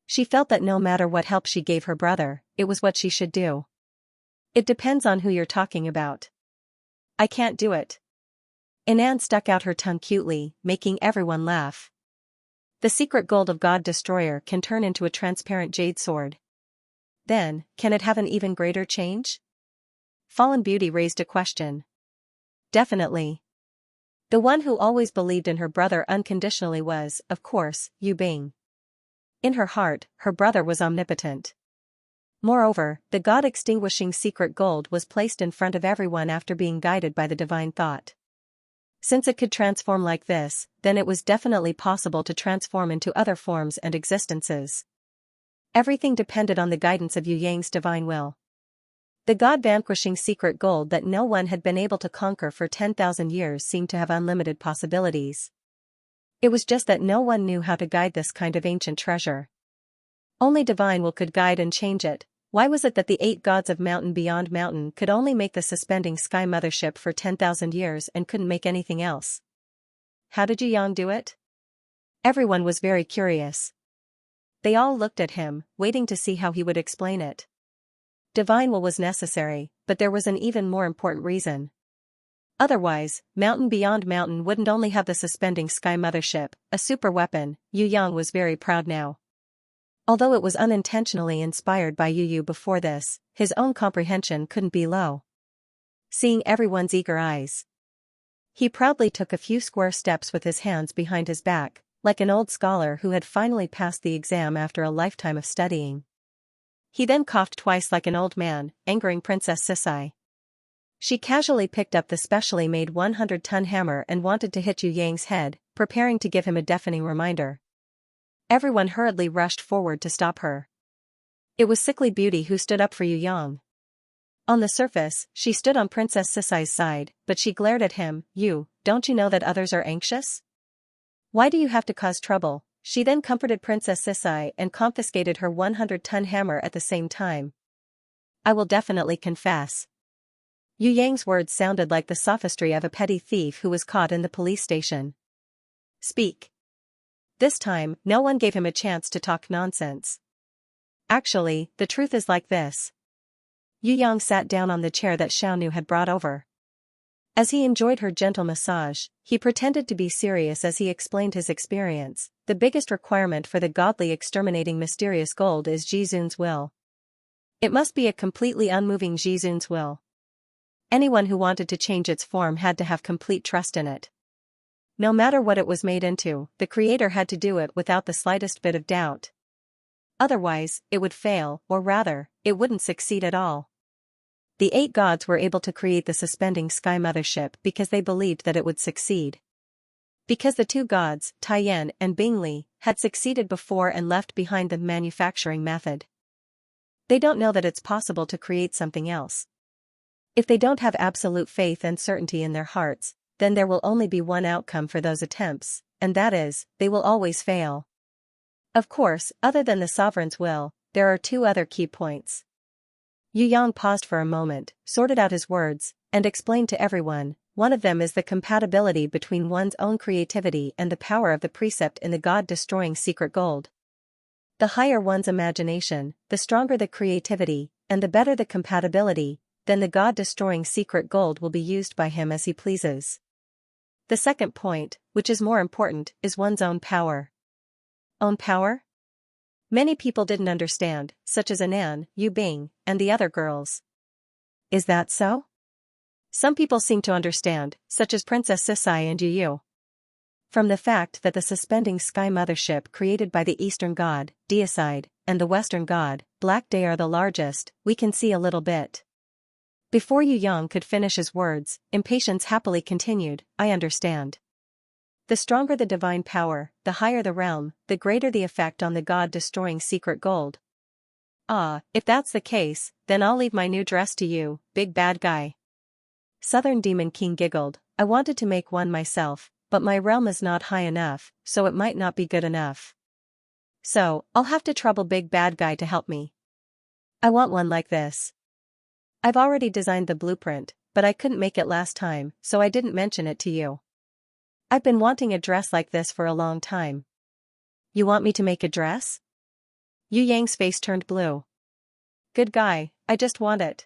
She felt that no matter what help she gave her brother, it was what she should do. It depends on who you're talking about. I can't do it. Inan stuck out her tongue cutely, making everyone laugh. The secret gold of God Destroyer can turn into a transparent jade sword. Then, can it have an even greater change? Fallen Beauty raised a question. Definitely. The one who always believed in her brother unconditionally was, of course, Yu Bing. In her heart, her brother was omnipotent. Moreover, the God-extinguishing secret gold was placed in front of everyone after being guided by the divine thought. Since it could transform like this, then it was definitely possible to transform into other forms and existences. Everything depended on the guidance of Yu Yang's divine will. The God-vanquishing secret gold that no one had been able to conquer for 10,000 years seemed to have unlimited possibilities. It was just that no one knew how to guide this kind of ancient treasure. Only divine will could guide and change it. Why was it that the 8 gods of mountain beyond mountain could only make the suspending sky mothership for 10,000 years and couldn't make anything else? How did Yu Yang do it? Everyone was very curious. They all looked at him, waiting to see how he would explain it. Divine will was necessary, but there was an even more important reason. Otherwise, mountain beyond mountain wouldn't only have the suspending sky mothership, a super weapon. Yu Yang was very proud now. Although it was unintentionally inspired by Yu before this, his own comprehension couldn't be low. Seeing everyone's eager eyes, he proudly took a few square steps with his hands behind his back, like an old scholar who had finally passed the exam after a lifetime of studying. He then coughed twice like an old man, angering Princess Sisai. She casually picked up the specially made 100-ton hammer and wanted to hit Yu Yang's head, preparing to give him a deafening reminder. Everyone hurriedly rushed forward to stop her. It was Sickly Beauty who stood up for Yu Yang. On the surface, she stood on Princess Sisai's side, but she glared at him. Don't you know that others are anxious? Why do you have to cause trouble? She then comforted Princess Sisai and confiscated her 100-ton hammer at the same time. I will definitely confess. Yu Yang's words sounded like the sophistry of a petty thief who was caught in the police station. Speak. This time, no one gave him a chance to talk nonsense. Actually, the truth is like this. Yu Yang sat down on the chair that Xiaonu had brought over. As he enjoyed her gentle massage, he pretended to be serious as he explained his experience. The biggest requirement for the godly exterminating mysterious gold is Jizun's will. It must be a completely unmoving Jizun's will. Anyone who wanted to change its form had to have complete trust in it. No matter what it was made into, the creator had to do it without the slightest bit of doubt. Otherwise, it would fail, or rather, it wouldn't succeed at all. The 8 gods were able to create the suspending sky mothership because they believed that it would succeed. Because the 2 gods, Taiyan and Bingli, had succeeded before and left behind the manufacturing method. They don't know that it's possible to create something else. If they don't have absolute faith and certainty in their hearts, then there will only be one outcome for those attempts, and that is, they will always fail. Of course, other than the sovereign's will, there are 2 other key points. Yu Yang paused for a moment, sorted out his words, and explained to everyone. One of them is the compatibility between one's own creativity and the power of the precept in the God-destroying secret gold. The higher one's imagination, the stronger the creativity, and the better the compatibility, then the God-destroying secret gold will be used by him as he pleases. The second point, which is more important, is one's own power. Own power? Many people didn't understand, such as Anan, Yu Bing, and the other girls. Is that so? Some people seem to understand, such as Princess Sisai and Yu. From the fact that the suspending sky mothership created by the Eastern god, Deicide, and the Western god, Black Day are the largest, we can see a little bit. Before Yu Yang could finish his words, Impatience happily continued, I understand. The stronger the divine power, the higher the realm, the greater the effect on the God-destroying secret gold. Ah, if that's the case, then I'll leave my new dress to you, big bad guy. Southern Demon King giggled, I wanted to make one myself, but my realm is not high enough, so it might not be good enough. So, I'll have to trouble big bad guy to help me. I want one like this. I've already designed the blueprint, but I couldn't make it last time, so I didn't mention it to you. I've been wanting a dress like this for a long time. You want me to make a dress? Yu Yang's face turned blue. Good guy, I just want it.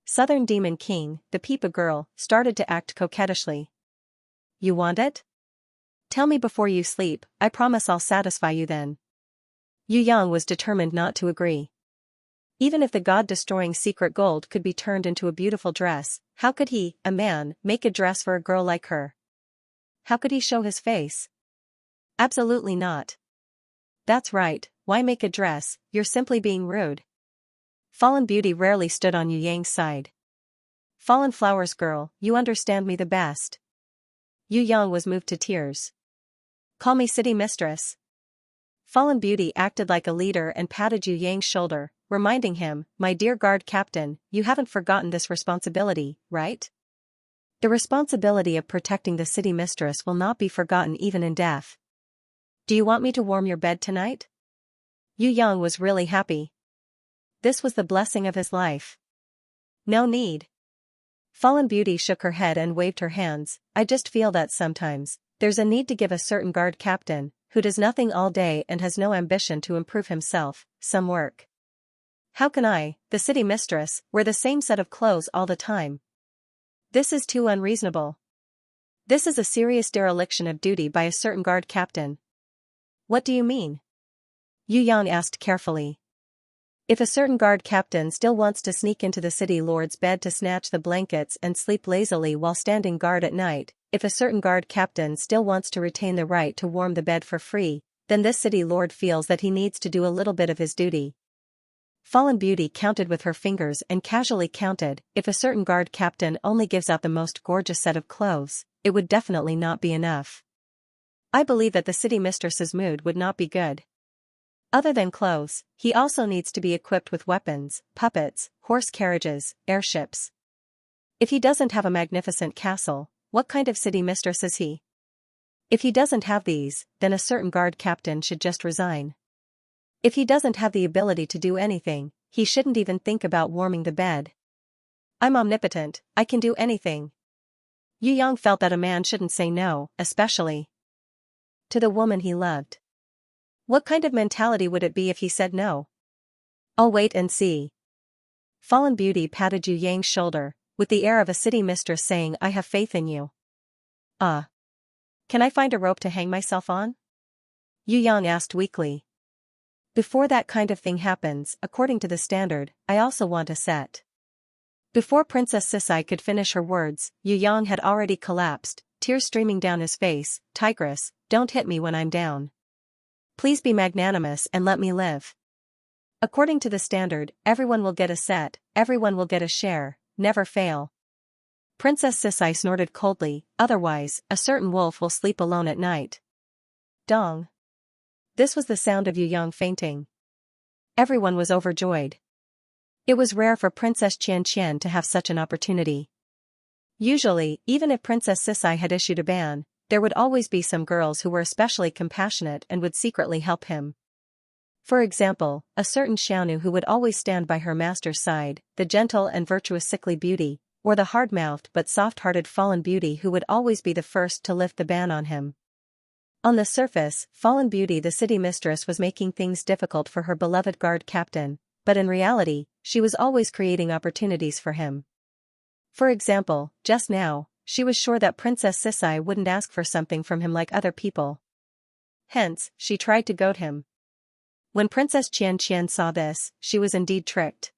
Southern Demon King, the Peepa girl, started to act coquettishly. You want it? Tell me before you sleep, I promise I'll satisfy you then. Yu Yang was determined not to agree. Even if the God-destroying secret gold could be turned into a beautiful dress, How could he, a man, make a dress for a girl like her? How could he show his face? Absolutely not. That's right, why make a dress, you're simply being rude. Fallen Beauty rarely stood on Yu Yang's side. Fallen Flowers girl, you understand me the best. Yu Yang was moved to tears. Call me city mistress. Fallen Beauty acted like a leader and patted Yu Yang's shoulder, reminding him, my dear guard captain, you haven't forgotten this responsibility, right? The responsibility of protecting the city mistress will not be forgotten even in death. Do you want me to warm your bed tonight? Yu Yang was really happy. This was the blessing of his life. No need. Fallen Beauty shook her head and waved her hands. I just feel that sometimes, there's a need to give a certain guard captain, who does nothing all day and has no ambition to improve himself, some work. How can I, the city mistress, wear the same set of clothes all the time? This is too unreasonable. This is a serious dereliction of duty by a certain guard captain. What do you mean? Yu Yang asked carefully. If a certain guard captain still wants to sneak into the city lord's bed to snatch the blankets and sleep lazily while standing guard at night, if a certain guard captain still wants to retain the right to warm the bed for free, then this city lord feels that he needs to do a little bit of his duty. Fallen Beauty counted with her fingers and casually counted, if a certain guard captain only gives out the most gorgeous set of clothes, it would definitely not be enough. I believe that the city mistress's mood would not be good. Other than clothes, he also needs to be equipped with weapons, puppets, horse carriages, airships. If he doesn't have a magnificent castle, what kind of city mistress is he? If he doesn't have these, then a certain guard captain should just resign. If he doesn't have the ability to do anything, he shouldn't even think about warming the bed. I'm omnipotent, I can do anything. Yu Yang felt that a man shouldn't say no, especially to the woman he loved. What kind of mentality would it be if he said no? I'll wait and see. Fallen Beauty patted Yu Yang's shoulder, with the air of a city mistress saying, I have faith in you. Can I find a rope to hang myself on? Yu Yang asked weakly. Before that kind of thing happens, according to the standard, I also want a set. Before Princess Sisai could finish her words, Yu Yang had already collapsed, tears streaming down his face. Tigress, don't hit me when I'm down. Please be magnanimous and let me live. According to the standard, everyone will get a set, everyone will get a share, never fail. Princess Sisai snorted coldly, otherwise, a certain wolf will sleep alone at night. Dong. This was the sound of Yu Yang fainting. Everyone was overjoyed. It was rare for Princess Xianxia to have such an opportunity. Usually, even if Princess Sisai had issued a ban, there would always be some girls who were especially compassionate and would secretly help him. For example, a certain Xiaonu who would always stand by her master's side, the gentle and virtuous sickly beauty, or the hard-mouthed but soft-hearted Fallen Beauty who would always be the first to lift the ban on him. On the surface, Fallen Beauty the city mistress was making things difficult for her beloved guard captain, but in reality, she was always creating opportunities for him. For example, just now, she was sure that Princess Sisai wouldn't ask for something from him like other people. Hence, she tried to goad him. When Princess Xianxia saw this, she was indeed tricked.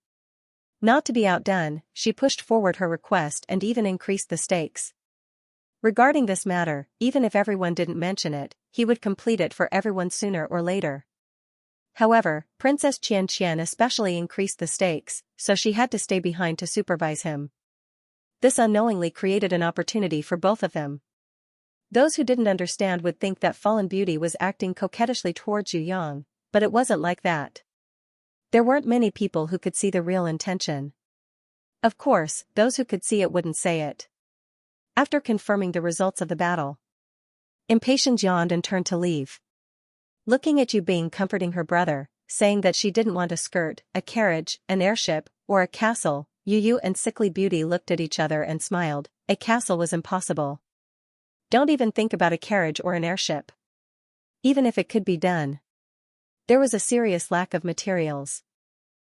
Not to be outdone, she pushed forward her request and even increased the stakes. Regarding this matter, even if everyone didn't mention it, he would complete it for everyone sooner or later. However, Princess Xianxia especially increased the stakes, so she had to stay behind to supervise him. This unknowingly created an opportunity for both of them. Those who didn't understand would think that Fallen Beauty was acting coquettishly towards Yu Yang, but it wasn't like that. There weren't many people who could see the real intention. Of course, those who could see it wouldn't say it. After confirming the results of the battle, Impatient yawned and turned to leave. Looking at Yu Bing comforting her brother, saying that she didn't want a skirt, a carriage, an airship, or a castle, Yu and Sickly Beauty looked at each other and smiled. A castle was impossible. Don't even think about a carriage or an airship. Even if it could be done, there was a serious lack of materials.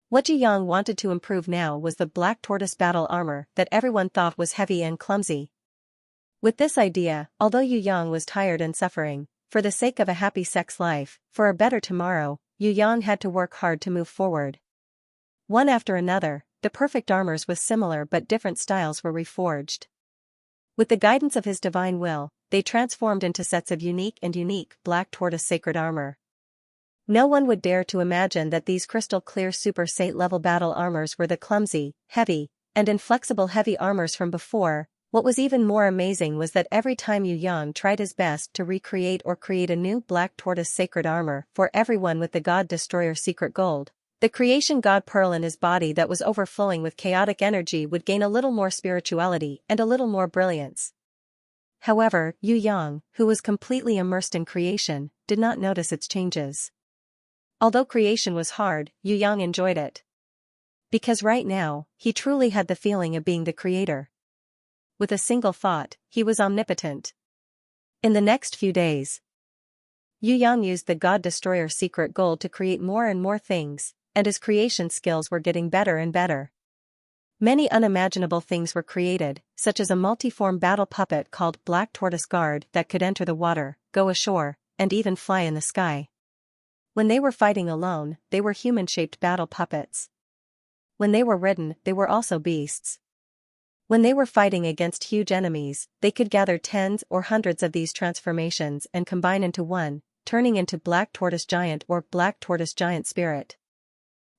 What Yu Yang wanted to improve now was the black tortoise battle armor that everyone thought was heavy and clumsy. With this idea, although Yu Yang was tired and suffering, for the sake of a happy sex life, for a better tomorrow, Yu Yang had to work hard to move forward. One after another, the perfect armors with similar but different styles were reforged. With the guidance of his divine will, they transformed into sets of unique black tortoise sacred armor. No one would dare to imagine that these crystal-clear Super Saint-level battle armors were the clumsy, heavy, and inflexible heavy armors from before. What was even more amazing was that every time Yu Yang tried his best to recreate or create a new black tortoise sacred armor for everyone with the God Destroyer secret gold, the creation god pearl in his body that was overflowing with chaotic energy would gain a little more spirituality and a little more brilliance. However, Yu Yang, who was completely immersed in creation, did not notice its changes. Although creation was hard, Yu Yang enjoyed it. Because right now, he truly had the feeling of being the creator. With a single thought, he was omnipotent. In the next few days, Yu Yang used the God Destroyer secret gold to create more and more things, and his creation skills were getting better and better. Many unimaginable things were created, such as a multiform battle puppet called Black Tortoise Guard that could enter the water, go ashore, and even fly in the sky. When they were fighting alone, they were human-shaped battle puppets. When they were ridden, they were also beasts. When they were fighting against huge enemies, they could gather tens or hundreds of these transformations and combine into one, turning into Black Tortoise Giant or Black Tortoise Giant Spirit.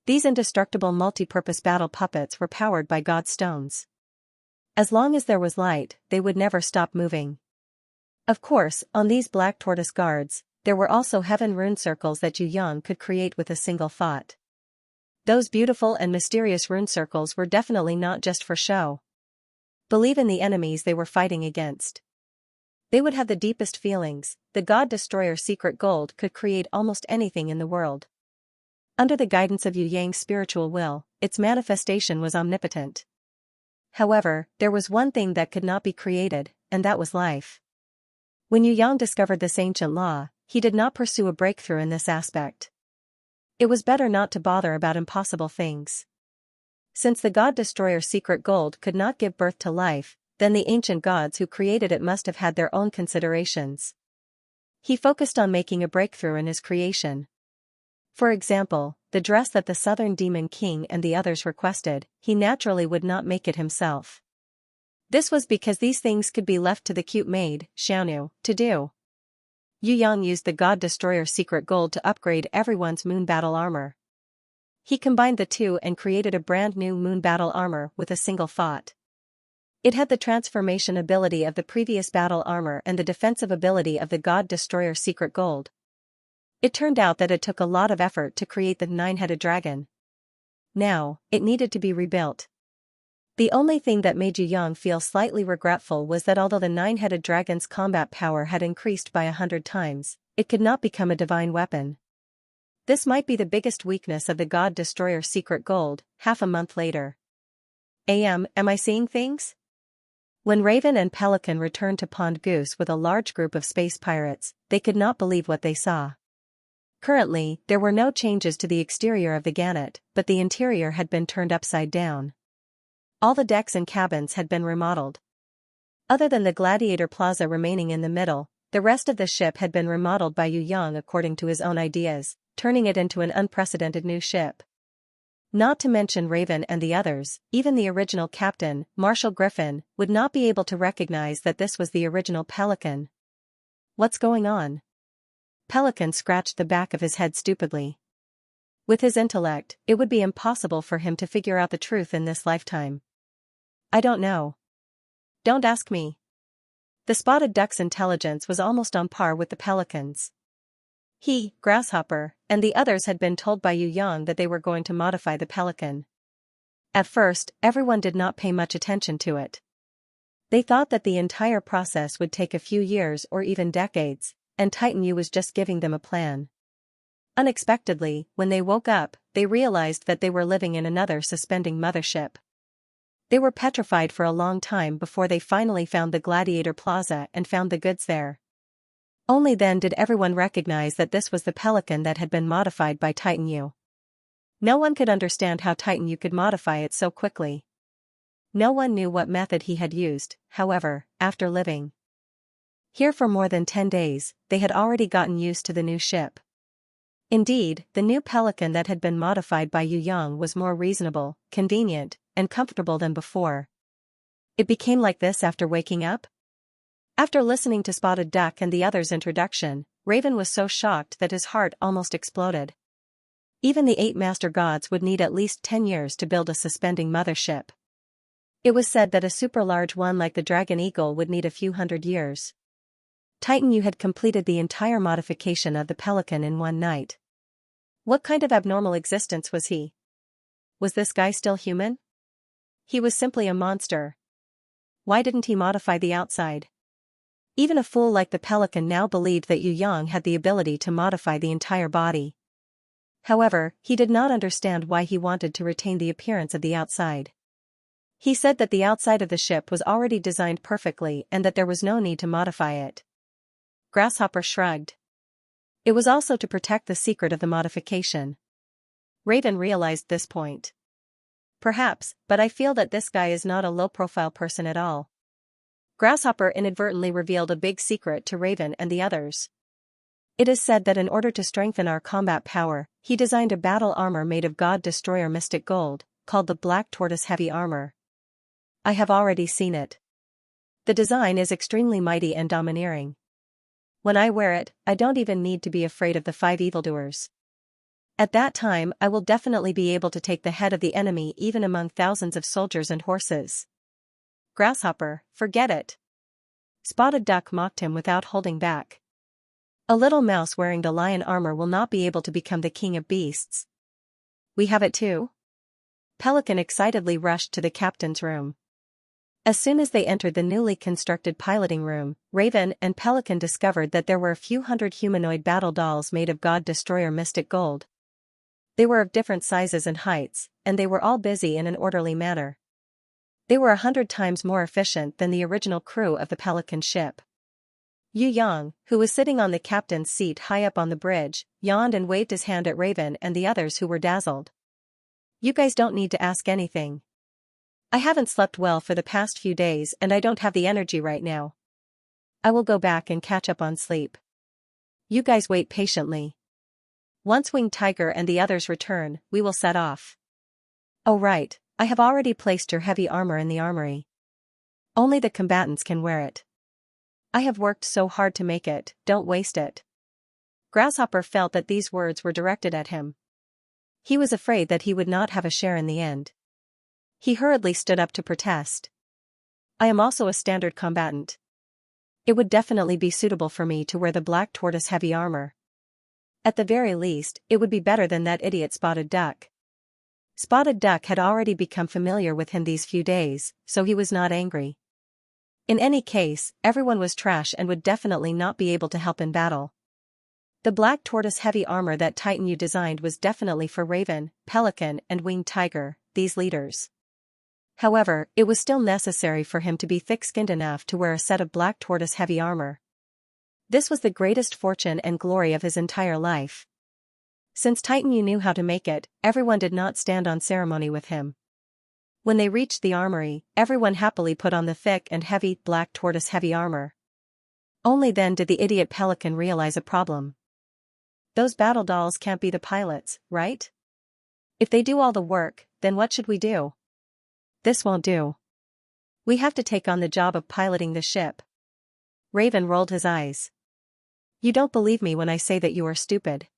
These indestructible multi-purpose battle puppets were powered by God stones. As long as there was light, they would never stop moving. Of course, on these Black Tortoise Guards, there were also heaven rune circles that Yu Yang could create with a single thought. Those beautiful and mysterious rune circles were definitely not just for show. Believe in the enemies they were fighting against. They would have the deepest feelings. The God Destroyer secret gold could create almost anything in the world. Under the guidance of Yu Yang's spiritual will, its manifestation was omnipotent. However, there was one thing that could not be created, and that was life. When Yu Yang discovered this ancient law, he did not pursue a breakthrough in this aspect. It was better not to bother about impossible things. Since the God Destroyer secret gold could not give birth to life, then the ancient gods who created it must have had their own considerations. He focused on making a breakthrough in his creation. For example, the dress that the Southern Demon King and the others requested, he naturally would not make it himself. This was because these things could be left to the cute maid, Xianxia, to do. Yu Yang used the God Destroyer secret gold to upgrade everyone's moon battle armor. He combined the two and created a brand new moon battle armor with a single thought. It had the transformation ability of the previous battle armor and the defensive ability of the God Destroyer secret gold. It turned out that it took a lot of effort to create the nine-headed dragon. Now, it needed to be rebuilt. The only thing that made Yu Yang feel slightly regretful was that although the nine-headed dragon's combat power had increased by 100 times, it could not become a divine weapon. This might be the biggest weakness of the God Destroyer secret gold. Half a month later. Am I seeing things? When Raven and Pelican returned to Pond Goose with a large group of space pirates, they could not believe what they saw. Currently, there were no changes to the exterior of the Gannet, but the interior had been turned upside down. All the decks and cabins had been remodeled. Other than the Gladiator Plaza remaining in the middle, the rest of the ship had been remodeled by Yu Yang according to his own ideas, turning it into an unprecedented new ship. Not to mention Raven and the others, even the original captain, Marshal Griffin, would not be able to recognize that this was the original Pelican. What's going on? Pelican scratched the back of his head stupidly. With his intellect, it would be impossible for him to figure out the truth in this lifetime. I don't know. Don't ask me. The spotted duck's intelligence was almost on par with the pelican's. He, Grasshopper, and the others had been told by Yu Yang that they were going to modify the pelican. At first, everyone did not pay much attention to it. They thought that the entire process would take a few years or even decades, and Titan Yu was just giving them a plan. Unexpectedly, when they woke up, they realized that they were living in another suspending mothership. They were petrified for a long time before they finally found the Gladiator Plaza and found the goods there. Only then did everyone recognize that this was the Pelican that had been modified by Titan Yu. No one could understand how Titan Yu could modify it so quickly. No one knew what method he had used, however, after living here for more than 10 days, they had already gotten used to the new ship. Indeed, the new pelican that had been modified by Yu Yang was more reasonable, convenient, and comfortable than before. It became like this after waking up? After listening to Spotted Duck and the others' introduction, Raven was so shocked that his heart almost exploded. Even the 8 master gods would need at least 10 years to build a suspending mothership. It was said that a super-large one like the Dragon Eagle would need a few hundred years. Titan Yu had completed the entire modification of the pelican in one night. What kind of abnormal existence was he? Was this guy still human? He was simply a monster. Why didn't he modify the outside? Even a fool like the pelican now believed that Yu Yang had the ability to modify the entire body. However, he did not understand why he wanted to retain the appearance of the outside. He said that the outside of the ship was already designed perfectly and that there was no need to modify it. Grasshopper shrugged. It was also to protect the secret of the modification. Raven realized this point. Perhaps, but I feel that this guy is not a low-profile person at all. Grasshopper inadvertently revealed a big secret to Raven and the others. It is said that in order to strengthen our combat power, he designed a battle armor made of God Destroyer mystic gold, called the Black Tortoise Heavy Armor. I have already seen it. The design is extremely mighty and domineering. When I wear it, I don't even need to be afraid of the 5 evildoers. At that time I will definitely be able to take the head of the enemy even among thousands of soldiers and horses. Grasshopper, forget it. Spotted Duck mocked him without holding back. A little mouse wearing the lion armor will not be able to become the king of beasts. We have it too? Pelican excitedly rushed to the captain's room. As soon as they entered the newly constructed piloting room, Raven and Pelican discovered that there were a few hundred humanoid battle dolls made of God Destroyer mystic gold. They were of different sizes and heights, and they were all busy in an orderly manner. They were 100 times more efficient than the original crew of the Pelican ship. Yu Yang, who was sitting on the captain's seat high up on the bridge, yawned and waved his hand at Raven and the others who were dazzled. You guys don't need to ask anything. I haven't slept well for the past few days and I don't have the energy right now. I will go back and catch up on sleep. You guys wait patiently. Once Winged Tiger and the others return, we will set off. Oh right, I have already placed your heavy armor in the armory. Only the combatants can wear it. I have worked so hard to make it, don't waste it. Grasshopper felt that these words were directed at him. He was afraid that he would not have a share in the end. He hurriedly stood up to protest. I am also a standard combatant. It would definitely be suitable for me to wear the Black Tortoise heavy armor. At the very least, it would be better than that idiot Spotted Duck. Spotted Duck had already become familiar with him these few days, so he was not angry. In any case, everyone was trash and would definitely not be able to help in battle. The Black Tortoise heavy armor that Titan Yu designed was definitely for Raven, Pelican and Winged Tiger, these leaders. However, it was still necessary for him to be thick-skinned enough to wear a set of Black Tortoise heavy armor. This was the greatest fortune and glory of his entire life. Since Titan Yu knew how to make it, everyone did not stand on ceremony with him. When they reached the armory, everyone happily put on the thick and heavy Black Tortoise heavy armor. Only then did the idiot Pelican realize a problem. Those battle dolls can't be the pilots, right? If they do all the work, then what should we do? This won't do. We have to take on the job of piloting the ship. Raven rolled his eyes. You don't believe me when I say that you are stupid.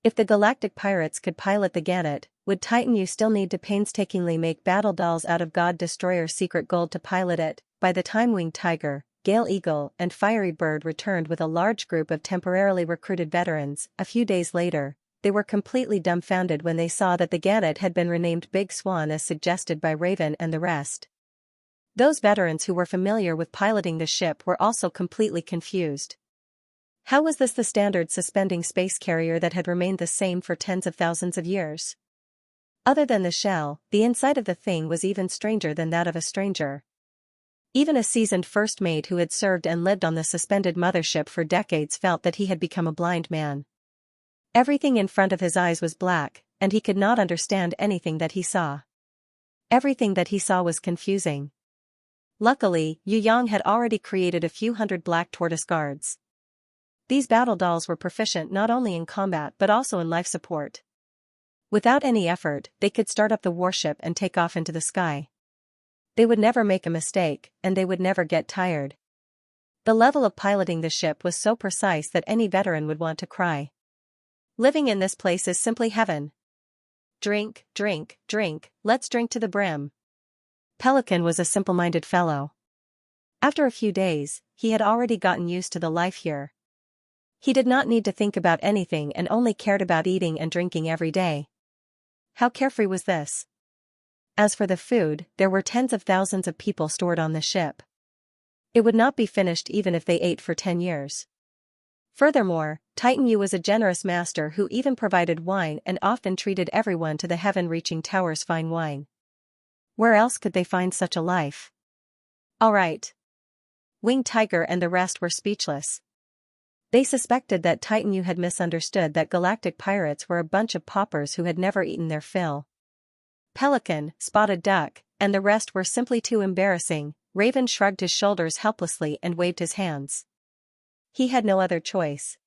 If the galactic pirates could pilot the Gannett, would Titan Yu still need to painstakingly make battle dolls out of God Destroyer secret gold to pilot it? By the time Winged Tiger, Gale Eagle and Fiery Bird returned with a large group of temporarily recruited veterans, a few days later, they were completely dumbfounded when they saw that the Gannett had been renamed Big Swan as suggested by Raven and the rest. Those veterans who were familiar with piloting the ship were also completely confused. How was this the standard suspending space carrier that had remained the same for tens of thousands of years? Other than the shell, the inside of the thing was even stranger than that of a stranger. Even a seasoned first mate who had served and lived on the suspended mothership for decades felt that he had become a blind man. Everything in front of his eyes was black, and he could not understand anything that he saw. Everything that he saw was confusing. Luckily, Yu Yang had already created a few hundred Black Tortoise guards. These battle dolls were proficient not only in combat but also in life support. Without any effort, they could start up the warship and take off into the sky. They would never make a mistake, and they would never get tired. The level of piloting the ship was so precise that any veteran would want to cry. Living in this place is simply heaven. Drink, drink, drink, let's drink to the brim. Pelican was a simple-minded fellow. After a few days, he had already gotten used to the life here. He did not need to think about anything and only cared about eating and drinking every day. How carefree was this? As for the food, there were tens of thousands of people stored on the ship. It would not be finished even if they ate for 10 years. Furthermore, Titan Yu was a generous master who even provided wine and often treated everyone to the heaven-reaching tower's fine wine. Where else could they find such a life? All right. Winged Tiger and the rest were speechless. They suspected that Titan Yu had misunderstood that galactic pirates were a bunch of paupers who had never eaten their fill. Pelican, Spotted Duck, and the rest were simply too embarrassing. Raven shrugged his shoulders helplessly and waved his hands. He had no other choice.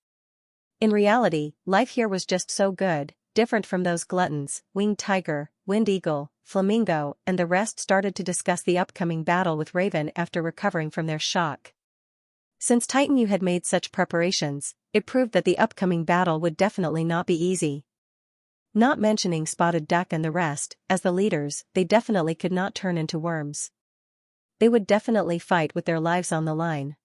In reality, life here was just so good, different from those gluttons. Winged Tiger, Wind Eagle, Flamingo, and the rest started to discuss the upcoming battle with Raven after recovering from their shock. Since Titan Yu had made such preparations, it proved that the upcoming battle would definitely not be easy. Not mentioning Spotted Duck and the rest, as the leaders, they definitely could not turn into worms. They would definitely fight with their lives on the line.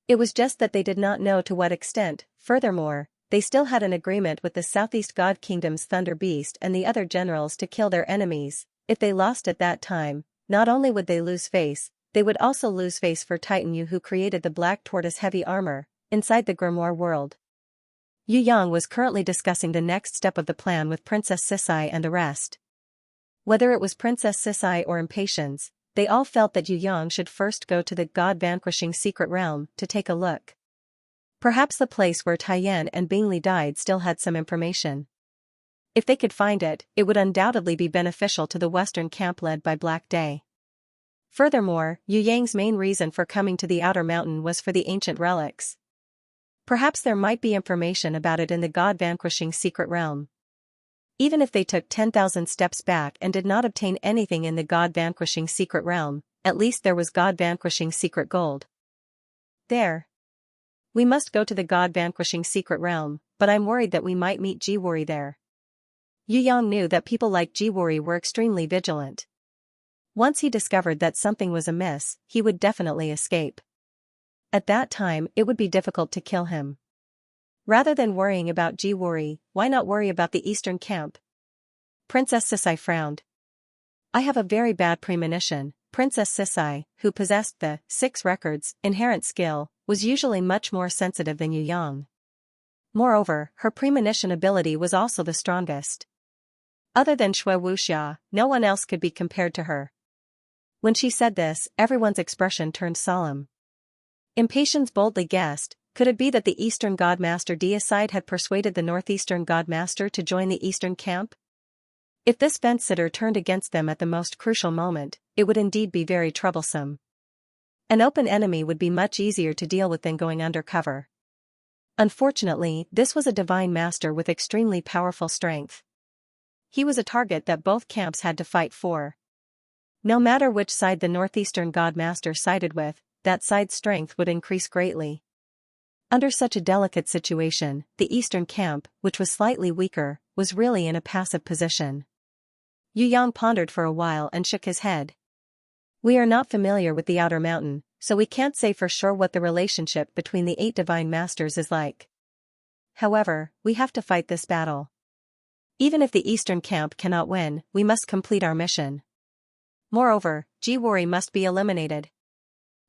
It was just that they did not know to what extent. Furthermore, they still had an agreement with the Southeast God Kingdom's Thunder Beast and the other generals to kill their enemies. If they lost at that time, not only would they lose face, they would also lose face for Titan Yu, who created the Black Tortoise heavy armor inside the Grimoire world. Yu Yang was currently discussing the next step of the plan with Princess Sisai and the rest. Whether it was Princess Sisai or Impatience, they all felt that Yu Yang should first go to the God-vanquishing secret realm to take a look. Perhaps the place where Taiyan and Bingli died still had some information. If they could find it, it would undoubtedly be beneficial to the Western camp led by Black Day. Furthermore, Yu Yang's main reason for coming to the outer mountain was for the ancient relics. Perhaps there might be information about it in the God-vanquishing secret realm. Even if they took 10,000 steps back and did not obtain anything in the God-vanquishing secret realm, at least there was God-vanquishing secret gold. There. We must go to the God-vanquishing secret realm, but I'm worried that we might meet Jiwori there. Yu Yang knew that people like Jiwori were extremely vigilant. Once he discovered that something was amiss, he would definitely escape. At that time, it would be difficult to kill him. Rather than worrying about Jiwori, why not worry about the eastern camp? Princess Sisai frowned. I have a very bad premonition. Princess Sisai, who possessed the 6 records inherent skill, was usually much more sensitive than Yu Yang. Moreover, her premonition ability was also the strongest. Other than Shui Wuxia, no one else could be compared to her. When she said this, everyone's expression turned solemn. Impatience boldly guessed, could it be that the Eastern Godmaster Deicide had persuaded the Northeastern Godmaster to join the Eastern camp? If this fence-sitter turned against them at the most crucial moment, it would indeed be very troublesome. An open enemy would be much easier to deal with than going undercover. Unfortunately, this was a divine master with extremely powerful strength. He was a target that both camps had to fight for. No matter which side the Northeastern Godmaster sided with, that side's strength would increase greatly. Under such a delicate situation, the Eastern camp, which was slightly weaker, was really in a passive position. Yu Yang pondered for a while and shook his head. We are not familiar with the outer mountain, so we can't say for sure what the relationship between the 8 divine masters is like. However, we have to fight this battle. Even if the Eastern camp cannot win, we must complete our mission. Moreover, Jiwori must be eliminated.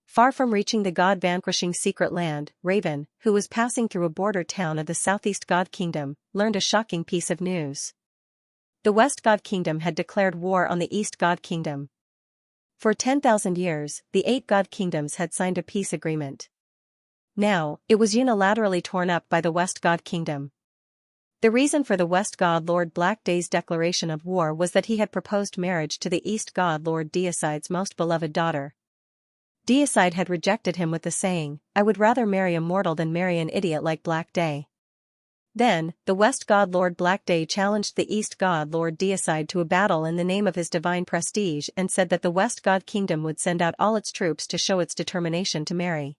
Far from reaching the God-vanquishing secret land, Raven, who was passing through a border town of the Southeast God Kingdom, learned a shocking piece of news. The West God Kingdom had declared war on the East God Kingdom. For 10,000 years, the 8 God Kingdoms had signed a peace agreement. Now, it was unilaterally torn up by the West God Kingdom. The reason for the West God Lord Black Day's declaration of war was that he had proposed marriage to the East God Lord Deicide's most beloved daughter. Deicide had rejected him with the saying, "I would rather marry a mortal than marry an idiot like Black Day." Then, the West God Lord Black Day challenged the East God Lord Deicide to a battle in the name of his divine prestige and said that the West God Kingdom would send out all its troops to show its determination to marry.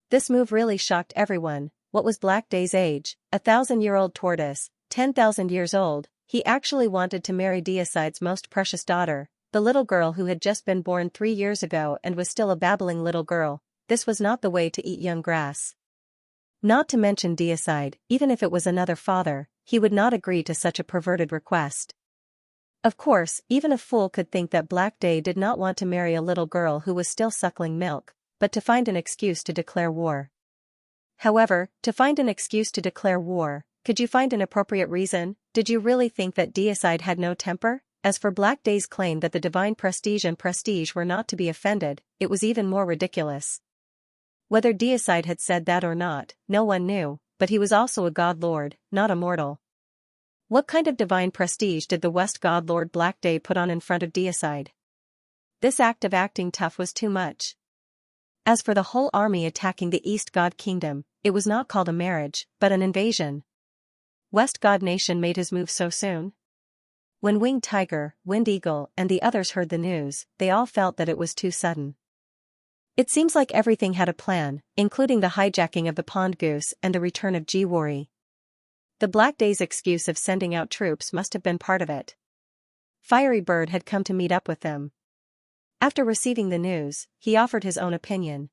This move really shocked everyone. What was Black Day's age? 1,000-year-old tortoise, 10,000 years old. He actually wanted to marry Deicide's most precious daughter, the little girl who had just been born 3 years ago and was still a babbling little girl. This was not the way to eat young grass. Not to mention Deicide, even if it was another father, he would not agree to such a perverted request. Of course, even a fool could think that Black Day did not want to marry a little girl who was still suckling milk, but to find an excuse to declare war. However, to find an excuse to declare war, could you find an appropriate reason? Did you really think that Deicide had no temper? As for Black Day's claim that the divine prestige and prestige were not to be offended, it was even more ridiculous. Whether Deicide had said that or not, no one knew, but he was also a god lord, not a mortal. What kind of divine prestige did the West God Lord Black Day put on in front of Deicide? This act of acting tough was too much. As for the whole army attacking the East God Kingdom, it was not called a marriage, but an invasion. West God Nation made his move so soon? When Winged Tiger, Wind Eagle, and the others heard the news, they all felt that it was too sudden. It seems like everything had a plan, including the hijacking of the pond goose and the return of Jiwori. The Black Day's excuse of sending out troops must have been part of it. Fiery Bird had come to meet up with them. After receiving the news, he offered his own opinion.